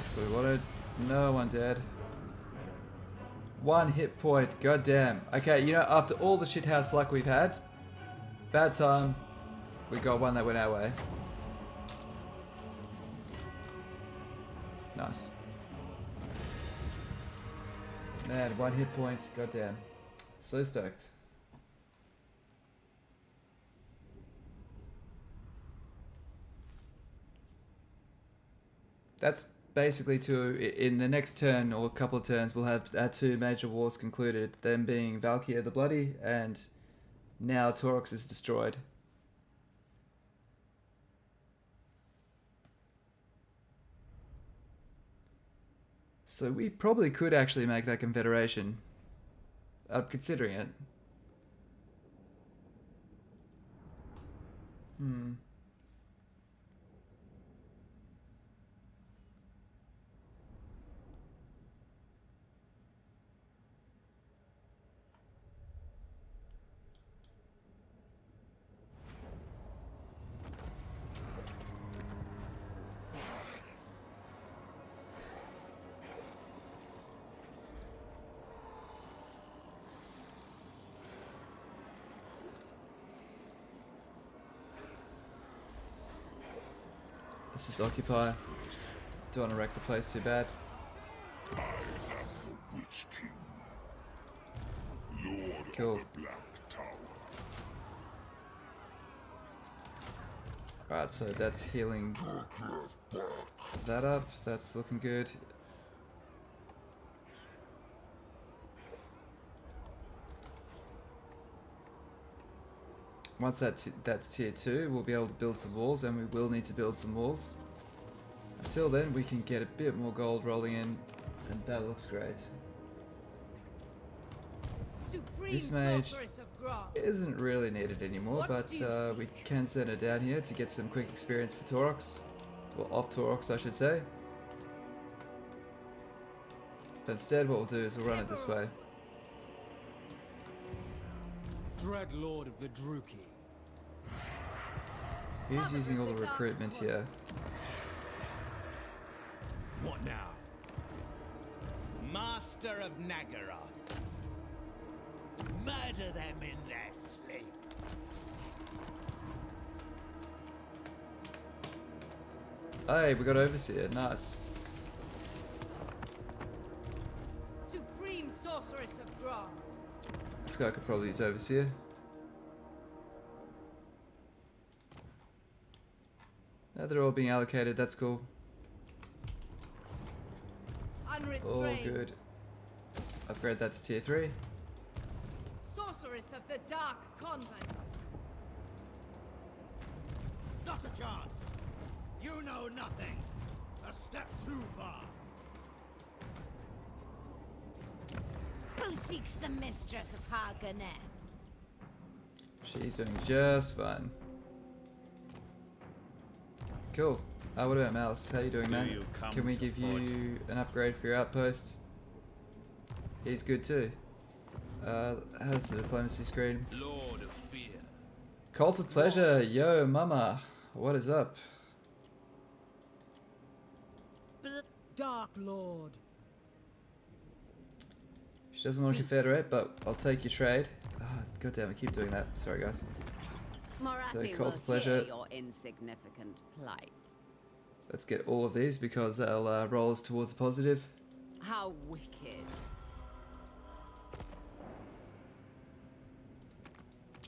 So we wanted no one dead. 1 hit point, goddamn. Okay, you know, after all the shithouse luck we've had, bad time, we got one that went our way. Nice. Man, 1 hit point, goddamn. So stoked. That's basically in the next turn or a couple of turns we'll have our 2 major wars concluded, them being Valkyria the Bloody and now Torox is destroyed. So we probably could actually make that confederation. I'm considering it. Let's just occupy. Don't want to wreck the place too bad. I am the Witch King, Lord Cool. of the Black Tower. Alright, so that's healing that up. That's looking good. Once that's tier 2, we'll be able to build some walls, and we will need to build some walls. Until then, we can get a bit more gold rolling in, and that looks great. Supreme This mage sorceress of Grand. isn't really needed anymore, What but do you we seek? can send her down here to get some quick experience for Torox. Well, off Torox, I should say. But instead, what we'll do is we'll run it this way. Dread Lord of the Druki. Who's using all the recruitment here? What now? Master of Naggaroth. Murder them in their sleep. Hey, we got Overseer, nice. Supreme sorceress of Grand. This guy could probably use Overseer. Now they're all being allocated, that's cool. Unrestrained. All good. Upgrade that to tier 3. Sorceress of the Dark Convent. Not a chance! You know nothing! A step too far! Who seeks the mistress of Harganeth? She's doing just fine. Cool. What about Malice? How you doing, man? Can we give you an upgrade for your outpost? He's good too. How's the diplomacy screen? Lord of Fear. Cult of Pleasure, yo mama. What is up? Dark Lord. She doesn't want to confederate, but I'll take your trade. Oh, God damn, I keep doing that. Sorry, guys. So, Cult of Pleasure. Your insignificant plight. Let's get all of these because they'll roll us towards the positive. How wicked.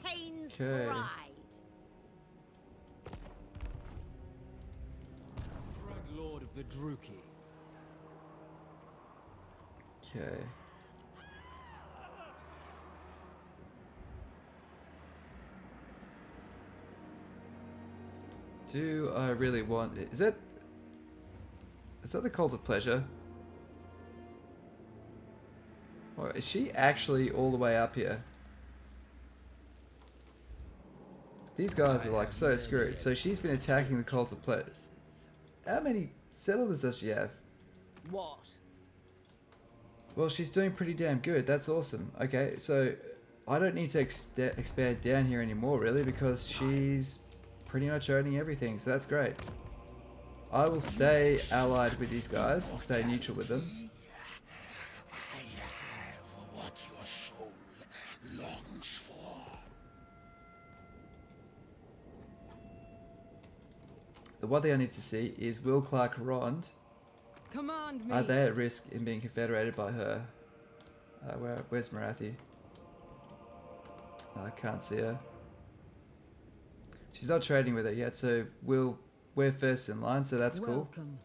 Kane's Okay. bride. Dread Lord of the Druki. Okay. Do I really want... Is that the Cult of Pleasure? Or is she actually all the way up here? These guys are like so screwed. So she's been attacking the Cult of Pleasure. How many settlements does she have? What? Well, she's doing pretty damn good. That's awesome. Okay, so I don't need to expand down here anymore, really, because she's pretty much owning everything, so that's great. I will stay allied with these guys. I'll stay neutral with them. I have what your soul longs for. The one thing I need to see is will Clark Rond, Command me. are they at risk in being confederated by her? Where's Marathi? I can't see her. She's not trading with her yet, so we're first in line, so that's cool. Welcome.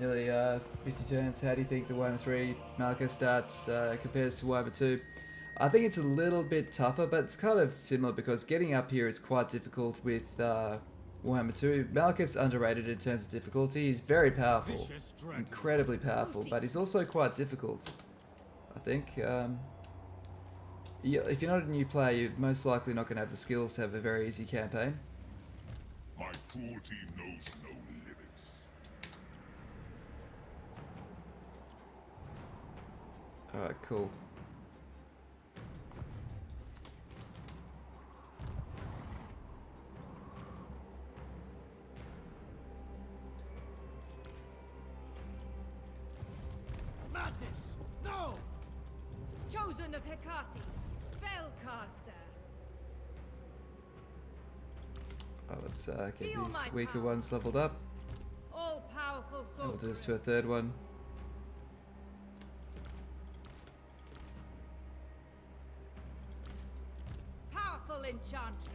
Nearly 50 turns. How do you think the Warhammer 3 Malekith starts compares to Warhammer 2? I think it's a little bit tougher, but it's kind of similar because getting up here is quite difficult with Warhammer 2. Malekith's underrated in terms of difficulty. He's very powerful, incredibly powerful, but he's also quite difficult, I think. Yeah, if you're not a new player, you're most likely not going to have the skills to have a very easy campaign. My cruelty knows no limits. Alright, cool. Madness! No! Chosen of Hecate, spellcaster. Oh, let's get Feel these my weaker power. ones leveled up. All powerful And we'll do sorcerer. this to a third one. Powerful enchantress.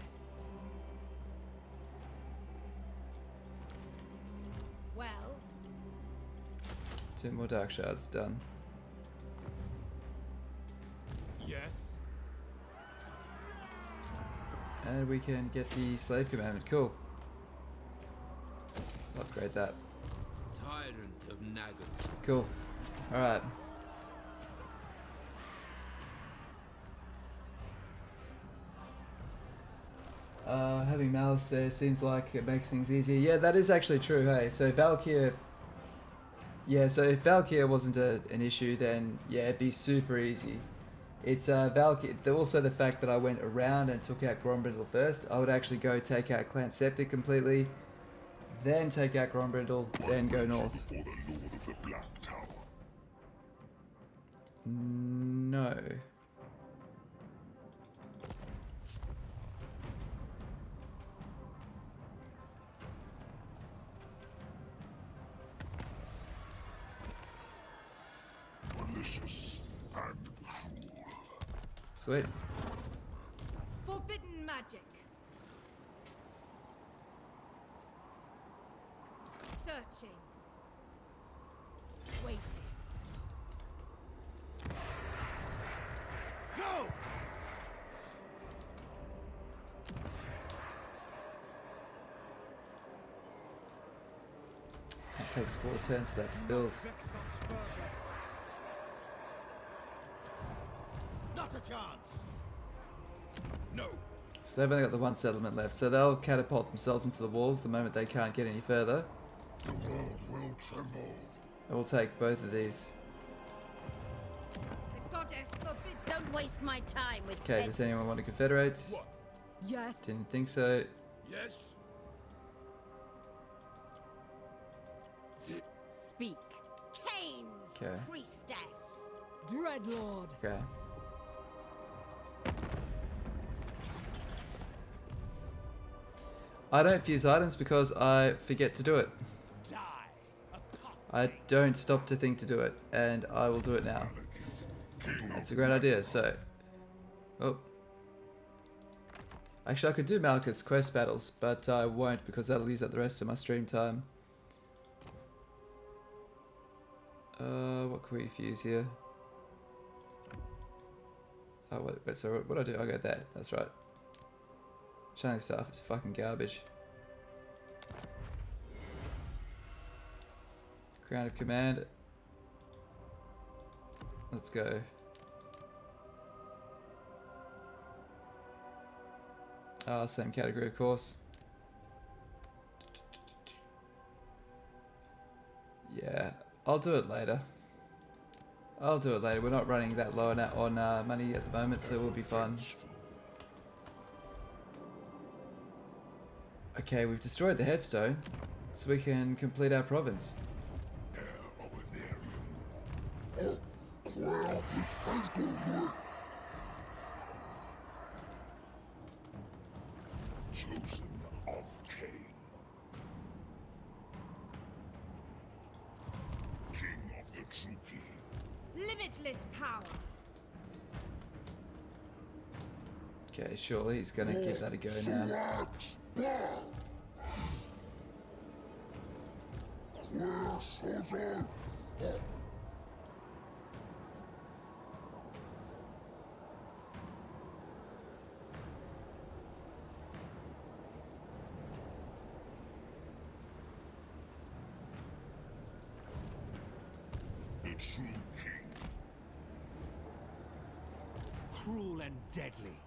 Well, 2 more Dark Shards done. Yes. And we can get the Slave Commandment. Cool. Upgrade that. Tyrant of Naggarond. Cool. Alright. Having Malice there seems like it makes things easier. Yeah, that is actually true, hey. So Valkyr... Yeah, so if Valkyr wasn't an issue, then yeah, it'd be super easy. It's Valkyr... Also the fact that I went around and took out Grand Brindle first, I would actually go take out Clan Septic completely, then take out Grand Brindle, then go north. Before the Lord of the Black Tower. No. Malicious and cruel. Sweet. forbidden magic. Searching. Waiting. No! It takes 4 turns for that to build. Vex us further. Not a chance. No. So they've only got the 1 settlement left, so they'll catapult themselves into the walls the moment they can't get any further. The world will tremble. And we'll take both of these. The goddess forbids. Don't waste my time with Okay, does anyone want to confederate? What? Yes. Didn't think so. Yes? Speak. Cain's Okay. priestess. Dreadlord. Okay. I don't fuse items because I forget to do it. Die. I don't stop to think to do it, and I will do it now. That's a great idea, so... Oh. Actually, I could do Malekith's quest battles, but I won't because that'll use up the rest of my stream time. What can we fuse here? Oh, wait, so what do I do? I go there, that's right. Channeling stuff is fucking garbage. Crown of Command. Let's go. Same category, of course. Yeah, I'll do it later. I'll do it later. We're not running that low on money at the moment, so we'll be fine. Okay, we've destroyed the headstone, so we can complete our province. Chosen of Cain. King of the Druki. Limitless power. Okay, surely he's gonna give that a go now. The true king. Cruel and deadly.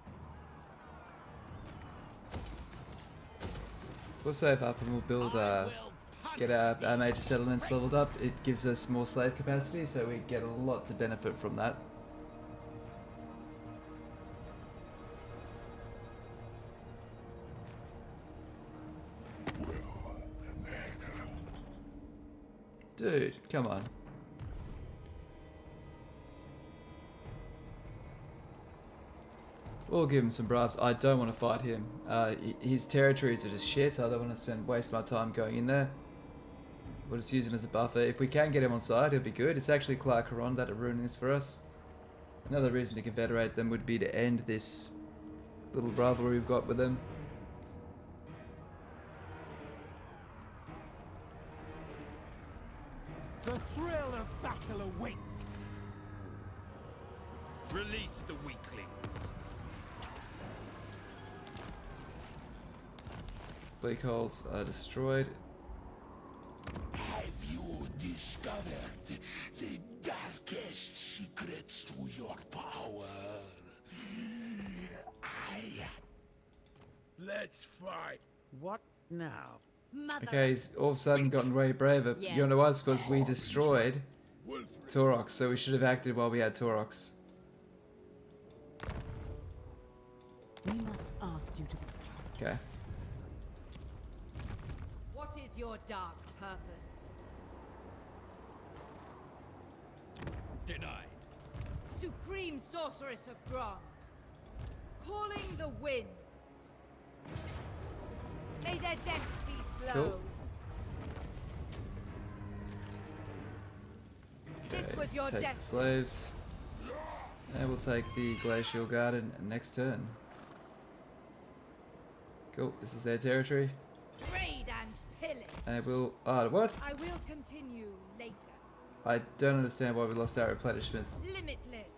We'll save up and we'll build, get our major settlements leveled up. It gives us more slave capacity, so we get a lot to benefit from that. Dude, come on. We'll give him some bribes. I don't want to fight him. His territories are just shit. I don't want to waste my time going in there. We'll just use him as a buffer. If we can get him on side, he'll be good. It's actually Naggarond that are ruining this for us. Another reason to confederate them would be to end this little rivalry we've got with them. The thrill of battle awaits. Release the weaklings. Bleakholds are destroyed. Have you discovered the darkest secrets to your power? Let's fight. What now? Mother. Okay, he's all of a sudden gotten way braver. Yeah. You know why? It's because we destroyed Wolfred. Taurox, so we should have acted while we had Taurox. We must ask you to. Okay. What is your dark purpose? Denied. Supreme sorceress of Grand. Calling the winds. May their death be slow. Cool. This was your Take the destiny. slaves. And we'll take the Glacial Garden next turn. Cool, this is their territory. Raid and pillage. And we'll... what? I will continue later. I don't understand why we lost our replenishments. Limitless.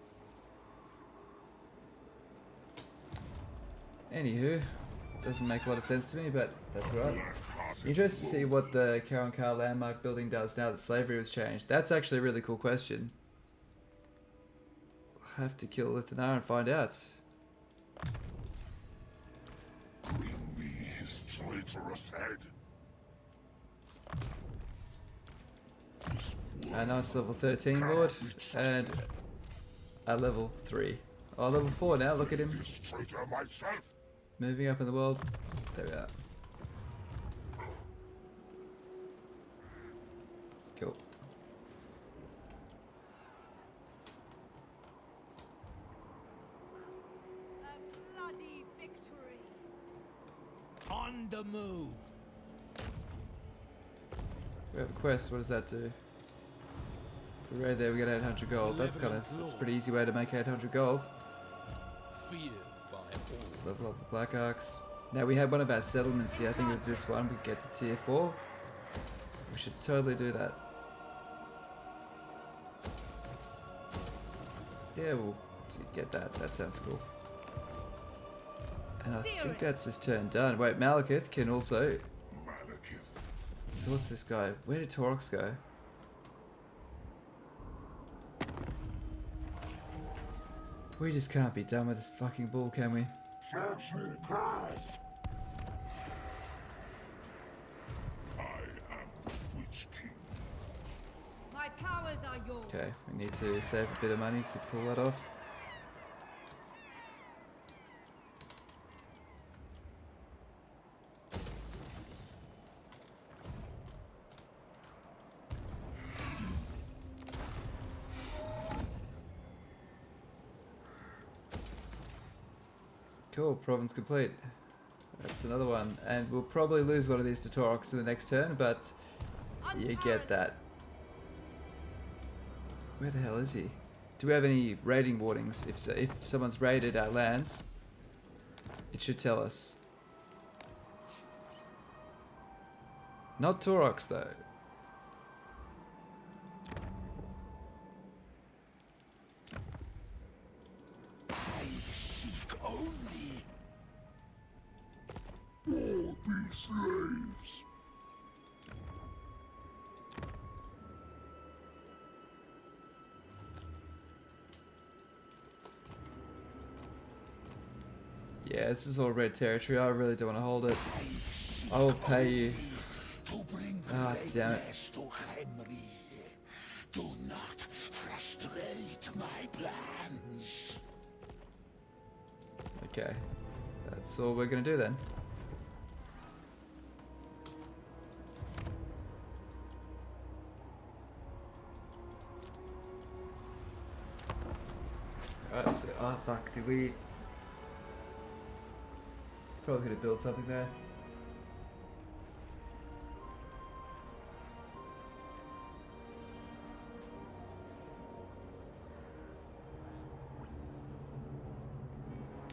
Anywho, doesn't make a lot of sense to me, but that's alright. Interested to see what the Karanka landmark building does now that slavery was changed. That's actually a really cool question. I'll have to kill Lithanar and find out. Bring me his traitorous head. A nice level 13 Lord, and a level 3. Oh, level 4 now, look at him. This traitor myself. Moving up in the world. There we are. Cool. A bloody victory. On the move. We have a quest, what does that do? For raid there we get 800 gold. That's a pretty easy way to make 800 gold. Feared by all. Level up the Black Arcs. Now we had one of our settlements here, I think it was this one, we get to tier 4. We should totally do that. Yeah, we'll get that, that sounds cool. And I think that's this turn done. Wait, Malekith can also... Malekith. So what's this guy? Where did Torox go? We just can't be done with this fucking bull, can we? Pass. I am the Witch King. My powers are yours. Okay, we need to save a bit of money to pull that off. Cool, province complete. That's another one. And we'll probably lose one of these to Torox in the next turn, but you get that. Where the hell is he? Do we have any raiding warnings? If so, if someone's raided our lands, it should tell us. Not Torox though. I seek only. All be slaves. Yeah, this is all red territory. I really don't want to hold it. I will pay you. Ah, damn it. Do not frustrate my plans. Okay. That's all we're gonna do then. Alright, so, oh fuck, did we... Probably could have built something there.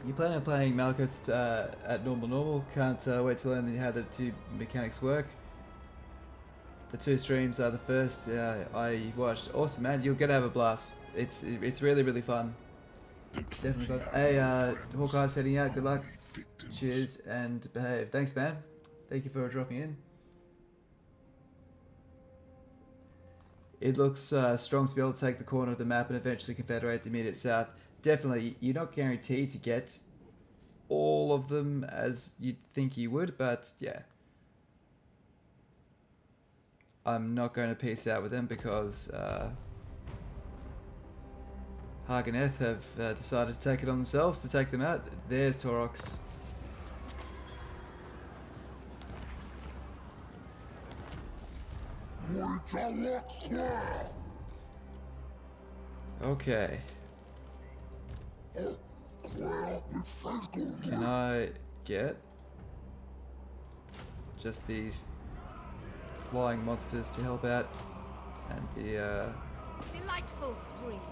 You plan on playing Malekith at normal? Can't wait to learn how the two mechanics work. The two streams are the first I watched. Awesome, man. You're gonna have a blast. It's really fun. Definitely fun. Hey, Hawkeye's heading out. Good luck. Cheers and behave. Thanks, man. Thank you for dropping in. It looks strong to be able to take the corner of the map and eventually confederate the immediate south. Definitely, you're not guaranteed to get all of them as you'd think you would, but yeah. I'm not going to peace out with them because Haganeth have decided to take it on themselves to take them out. There's Torox. Okay. Can I get just these flying monsters to help out and the Delightful screams.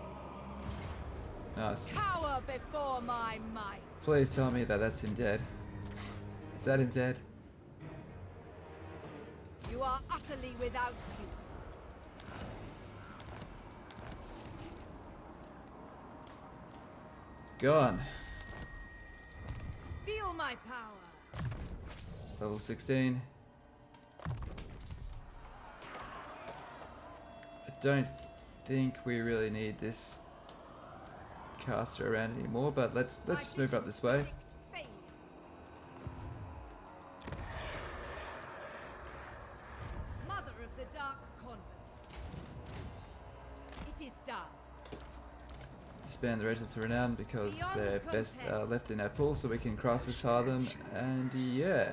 Nice. Cower before my might. Please tell me that that's him dead. Is that him dead? You are utterly without use. Gone. Feel my power. Level 16. don't think we really need this caster around anymore, but let's just move up this way. Mother of the Dark Convent. It is done. Disband the Regents of Renown because they're best left in our pool, so we can crisis hire them, and yeah.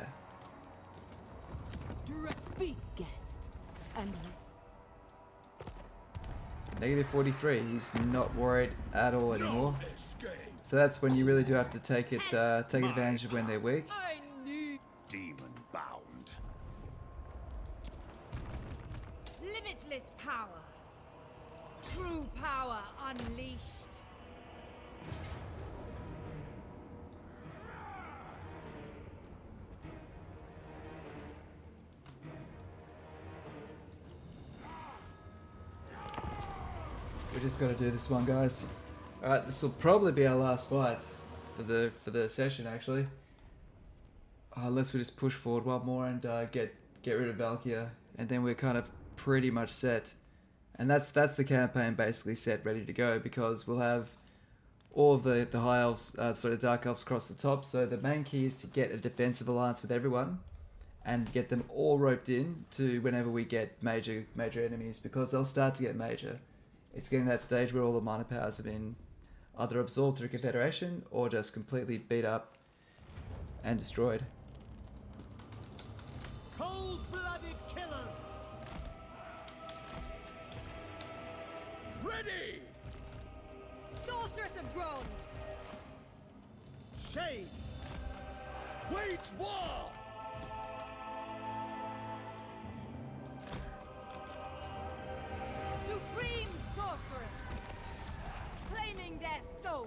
Speak, guest. And Negative 43. He's not worried at all anymore. So that's when you really do have to take advantage of when they're weak. I need Demon bound. Limitless power. True power unleashed. We just got to do this one, guys. All right, this will probably be our last fight for the session, actually. Unless we just push forward one more and get rid of Valkyria, and then we're kind of pretty much set. And that's the campaign basically set, ready to go, because we'll have all of the high elves, dark elves across the top. So the main key is to get a defensive alliance with everyone, and get them all roped in to whenever we get major enemies, because they'll start to get major. It's getting that stage where all the minor powers have been either absorbed through Confederation or just completely beat up and destroyed. Cold-blooded killers! Ready! Sorceress of Grond! Shades! Wage war! Supreme sorceress! Claiming their souls!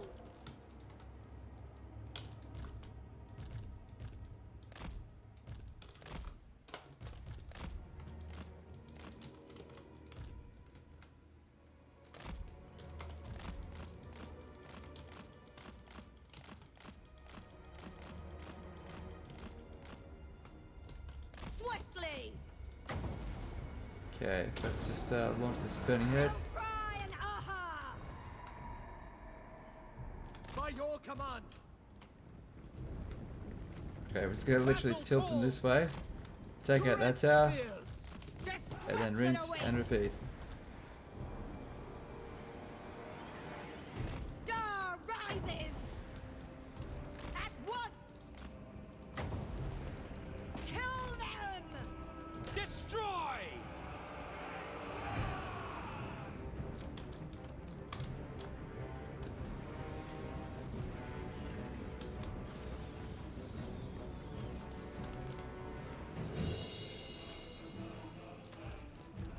Swiftly! Okay, let's just launch this burning head. Cry and aha! By your command! Okay, we're just gonna literally tilt them this way, take out that tower, and then rinse and repeat. Dar rises! At once! Kill them! Destroy!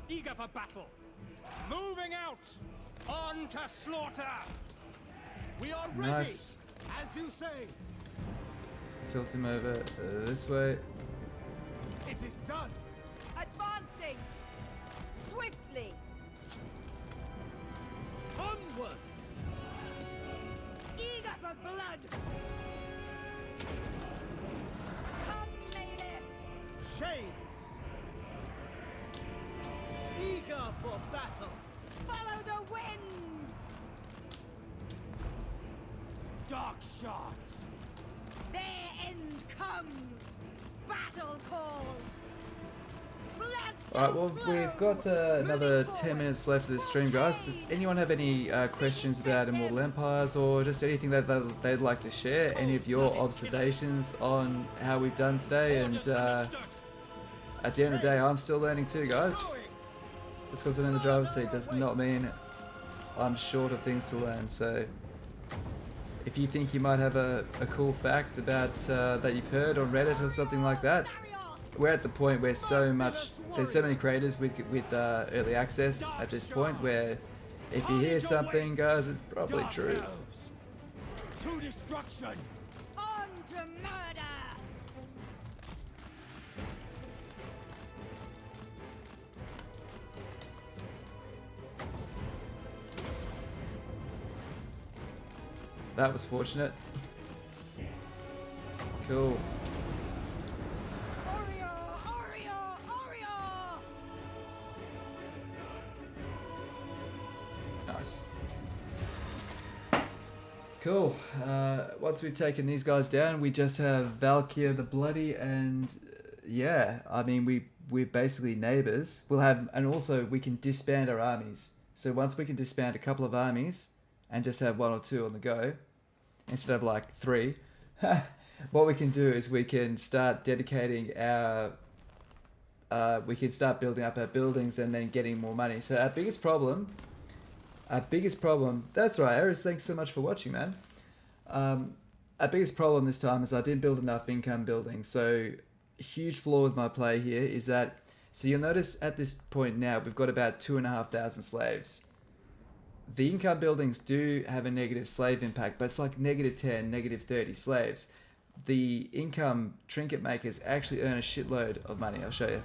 Eager for battle! Moving out! On to slaughter! We are ready! Nice. As you say! Let's tilt him over this way. It is done! Advancing! Swiftly! Onward! Eager for blood! Come, Malekith! Shades! Eager for battle! Follow the winds! Dark shards! Their end comes! Battle calls! Blood Alright, well, we've got another 10 minutes left of this stream, guys. Does anyone have any questions about Immortal Empires, or just anything that they'd like to share? Any of your observations on how we've done today? And at the end of the day, I'm still learning too, guys. Just because I'm in the driver's seat does not mean I'm short of things to learn. So if you think you might have a cool fact about that you've heard on Reddit or something like that, we're at the point where there's so many creators with early access at this point, where if you hear something, guys, it's probably true. To destruction! on to murder! That was fortunate. Cool. Oreo! Oreo! Oreo! Nice. Cool. Once we've taken these guys down, we just have Valkyr the Bloody, and yeah, I mean we're basically neighbors. We'll have, and also we can disband our armies. So once we can disband a couple of armies and just have 1 or 2 on the go instead of like 3, what we can do is we can start dedicating our. We can start building up our buildings and then getting more money. So our biggest problem. That's right, Aris. Thanks so much for watching, man. Our biggest problem this time is I didn't build enough income buildings. So huge flaw with my play here is that. So you'll notice at this point now we've got about 2,500 slaves. The income buildings do have a negative slave impact, but it's like -10, -30 slaves. The income trinket makers actually earn a shitload of money. I'll show you.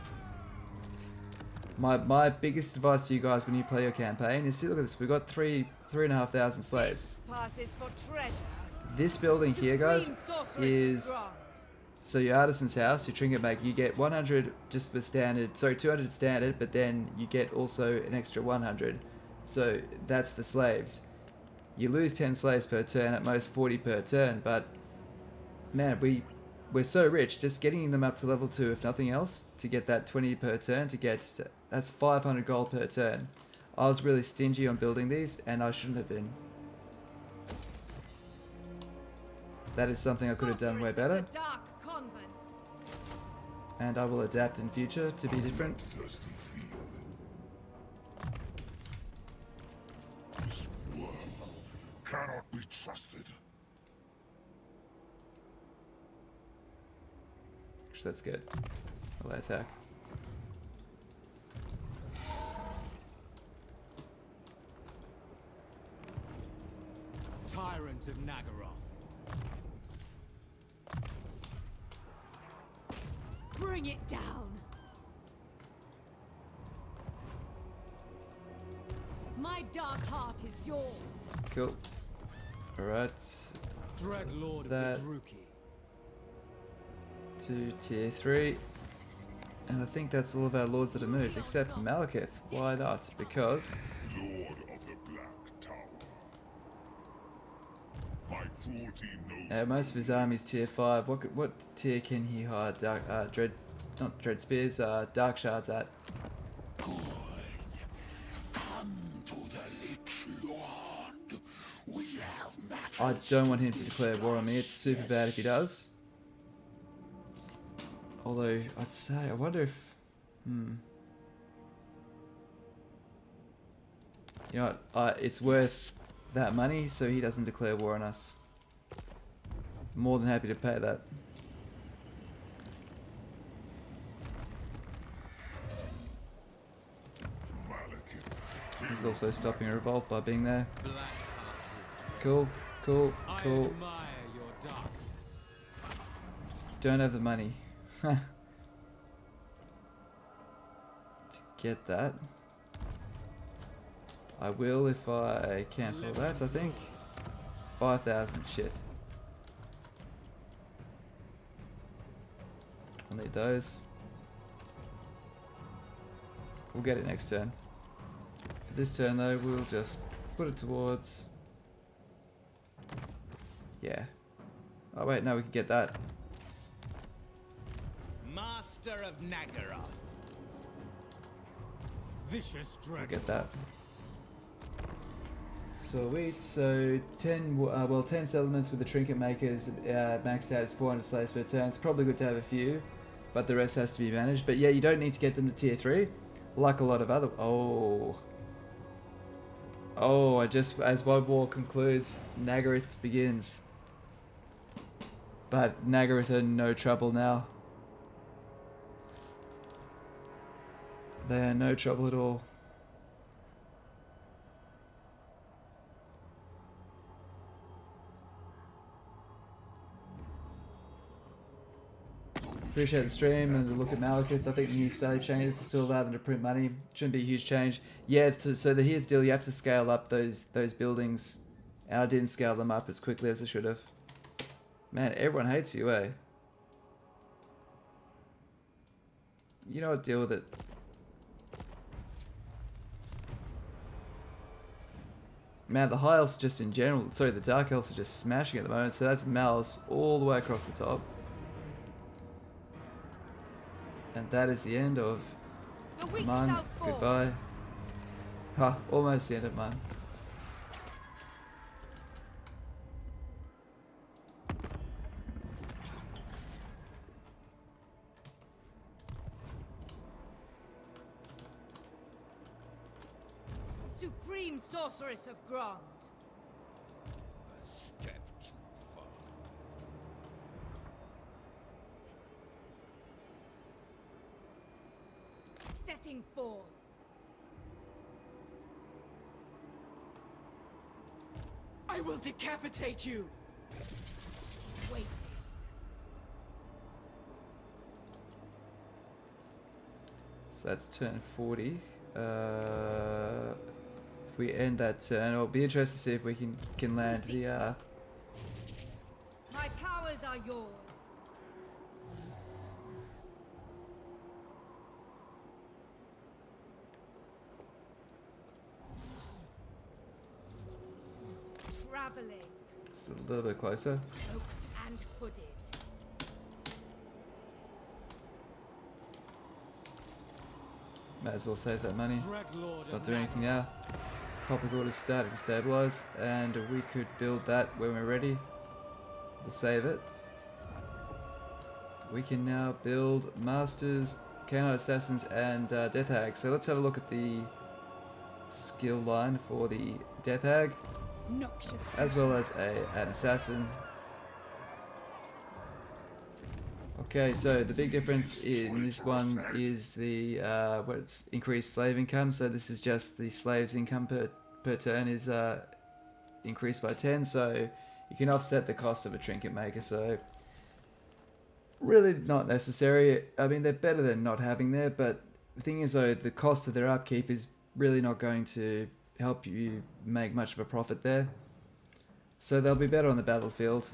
My biggest advice to you guys when you play your campaign is see, look at this. We've got 3,500 slaves. Passes for treasure. This building here, guys, is Grand. so your artisan's house, your trinket maker. You get 100 just for standard. Sorry, 200 standard, but then you get also an extra 100. So that's for slaves. You lose 10 slaves per turn, at most 40 per turn, but man, we're so rich, just getting them up to level 2, if nothing else, to get that 20 per turn, that's 500 gold per turn. I was really stingy on building these, and I shouldn't have been. That is something I could have done way better, Dark convent. and I will adapt in future to be different. Thirsty field. This worm cannot be trusted. Actually, that's good. Will they attack? Tyrant of Naggaroth. Bring it down. My dark heart is yours. Cool. Alright. Dread Lord That- of Bedruki. To tier 3. And I think that's all of our lords that have moved, except Malekith. Why not? Because Lord of the Black Tower. My cruelty knows most of his army's tier 5. What tier can he hire not Dread Spears, Dark Shards at? Come to the Lich Lord. We have I don't want him to declare war on me. It's super bad if he does. Although, I'd say, I wonder if... You know what, it's worth that money so he doesn't declare war on us. More than happy to pay that. Malekith. He's also stopping a revolt by being there. Black-hearted. Cool, cool, I cool. admire your darkness. Don't have the money. To get that. I will if I cancel that, I think. 5,000, shit. I'll need those. We'll get it next turn. For this turn though, we'll just put it towards... Yeah. Oh wait, no, we can get that. Master of Naggaroth. Vicious We'll dragon. get that. Sweet, so 10 settlements with the trinket makers, maxed out is 400 slaves per turn. It's probably good to have a few, but the rest has to be managed. But yeah, you don't need to get them to tier 3, like a lot of other... Oh, as World War concludes, Naggarith begins. But Naggarith are in no trouble now. They are no trouble at all. Appreciate the stream and the look at Malekith. I think the new slave changes will still allow them to print money. Shouldn't be a huge change. Yeah, so here's the deal. You have to scale up those buildings. And I didn't scale them up as quickly as I should have. Man, everyone hates you, eh? You know what, deal with it. Man, the high elves just in general, sorry, the dark elves are just smashing at the moment, so that's Malice all the way across the top. And that is the end of The weak Mun. shall fall. Goodbye. Ha, almost the end of Mun. Supreme Sorceress of Grand. A step too far. Setting forth. I will decapitate you! Waiting. So that's turn 40. If we end that turn, it'll be interesting to see if we can land the My powers are yours. Traveling. just a little bit closer. Cloaked and hooded. Might as well save that money. Dreadlord It's not of doing anything now. Public order static to stabilize, and we could build that when we're ready. We'll save it. We can now build Masters, Canine Assassins, and Death Hag. So let's have a look at the skill line for the Death Hag, Noxious. as well as an Assassin. Okay, so the big difference in this one is the what's increased slave income. So this is just the slave's income per turn is increased by 10. So you can offset the cost of a trinket maker. So really not necessary. I mean, they're better than not having there, but the thing is though, the cost of their upkeep is really not going to help you make much of a profit there. So they'll be better on the battlefield.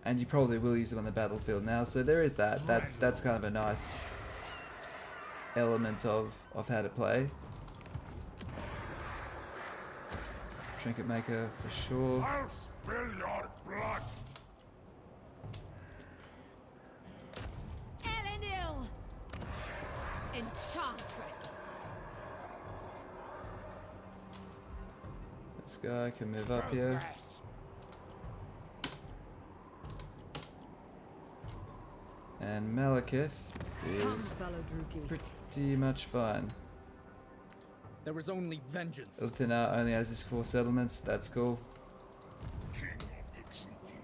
And you probably will use them on the battlefield now, so there is that. That's kind of a nice element of how to play. Trinket maker for sure. I'll spill your blood. Elenil! Enchantress. This guy can move up here. And Malekith Come, is fellow Druki. pretty much fine. There is only vengeance. Ilthina only has his 4 settlements, that's cool. King of the Druki.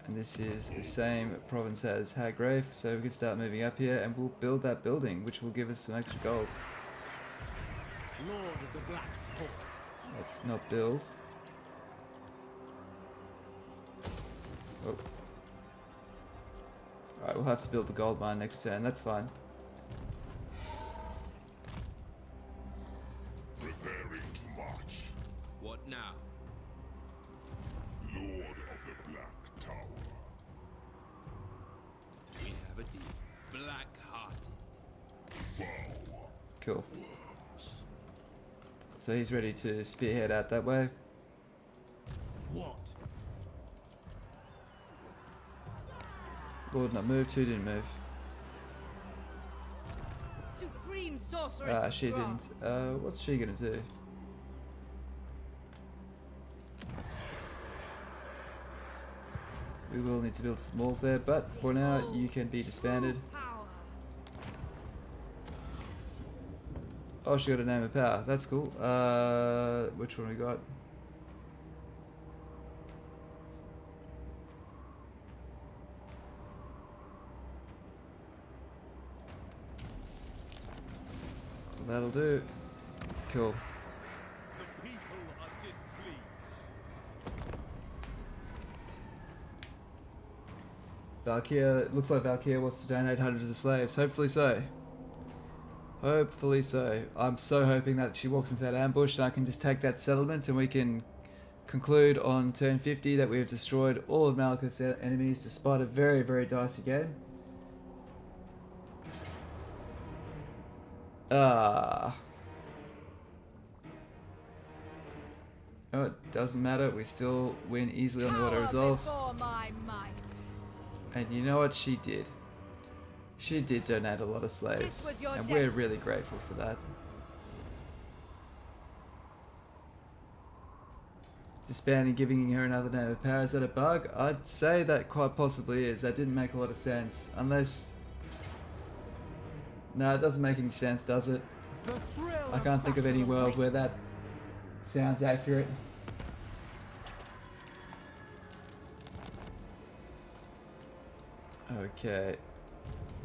And this is the same province as Hagrave, so we can start moving up here and we'll build that building, which will give us some extra gold. Lord of the Black Port. Let's not build. Oh. Alright, we'll have to build the gold mine next turn, that's fine. Preparing to march. What now? Lord of the Black Tower. We have a deal. Black-hearted. Bow. Cool. So he's ready to spearhead out that way. What? Lord not moved, 2 didn't move. Supreme Sorceress Ah, of she Grand. didn't. What's she gonna do? We will need to build some walls there, but for now you can be disbanded. Power. Oh, she got a name of power. That's cool. Which one we got? That'll do. Cool. The people are displeased. Valkyria, looks like Valkyria wants to donate hundreds of slaves. Hopefully so. Hopefully so. I'm so hoping that she walks into that ambush and I can just take that settlement and we can conclude on turn 50 that we have destroyed all of Malekith's enemies despite a very, very dicey game. Oh, it doesn't matter. We still win easily on the auto resolve. Before my might. And you know what she did? She did donate a lot of slaves, was your and we're destiny. really grateful for that. Disbanding, giving her another name of power, is that a bug? I'd say that quite possibly is. That didn't make a lot of sense. Unless... No, it doesn't make any sense, does it? The thrill I can't think of any battle world where awaits. that sounds accurate. Okay.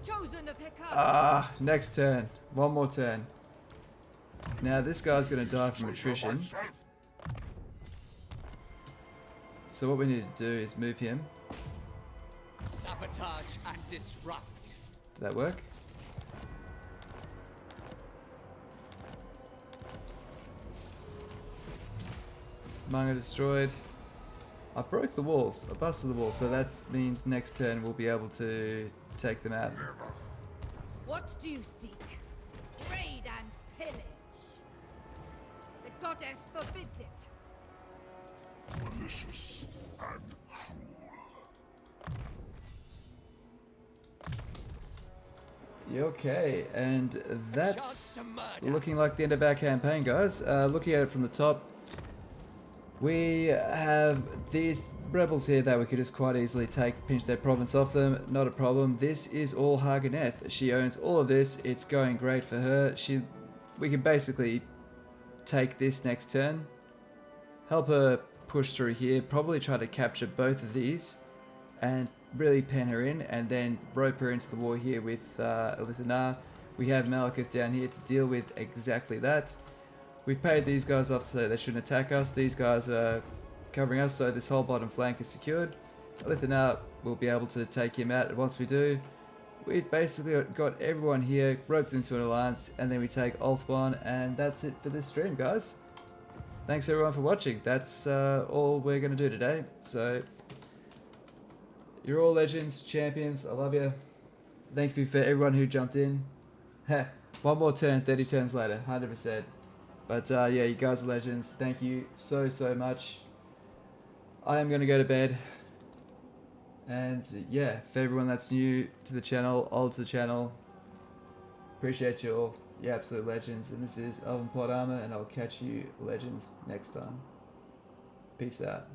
Chosen of Hecate. Ah, next turn. One more turn. Now this guy's gonna die from attrition. So what we need to do is move him. Sabotage and disrupt. Did that work? Manga destroyed. I broke the walls. I busted the walls, so that means next turn we'll be able to take them out. What do you seek? Raid and pillage. The goddess forbids it. Malicious and cruel. Yeah, okay, and that's Chance to murder. looking like the end of our campaign, guys. Looking at it from the top, we have these rebels here that we could just quite easily pinch their province off them. Not a problem. This is all Haganeth. She owns all of this. It's going great for her. We can basically take this next turn, help her push through here, probably try to capture both of these, and really pen her in, and then rope her into the war here with Elithanar. We have Malekith down here to deal with exactly that. We've paid these guys off so they shouldn't attack us. These guys are covering us, so this whole bottom flank is secured. Elithanar will be able to take him out, and once we do, we've basically got everyone here roped into an alliance, and then we take Ulthuan, and that's it for this stream, guys. Thanks everyone for watching. That's all we're going to do today. So, you're all legends, champions. I love you. Thank you for everyone who jumped in. One more turn, 30 turns later, 100%. But yeah, you guys are legends. Thank you so, so much. I am going to go to bed. And yeah, for everyone that's new to the channel, old to the channel, appreciate you all. You're absolute legends. And this is Elven Plot Armor, and I'll catch you legends next time. Peace out.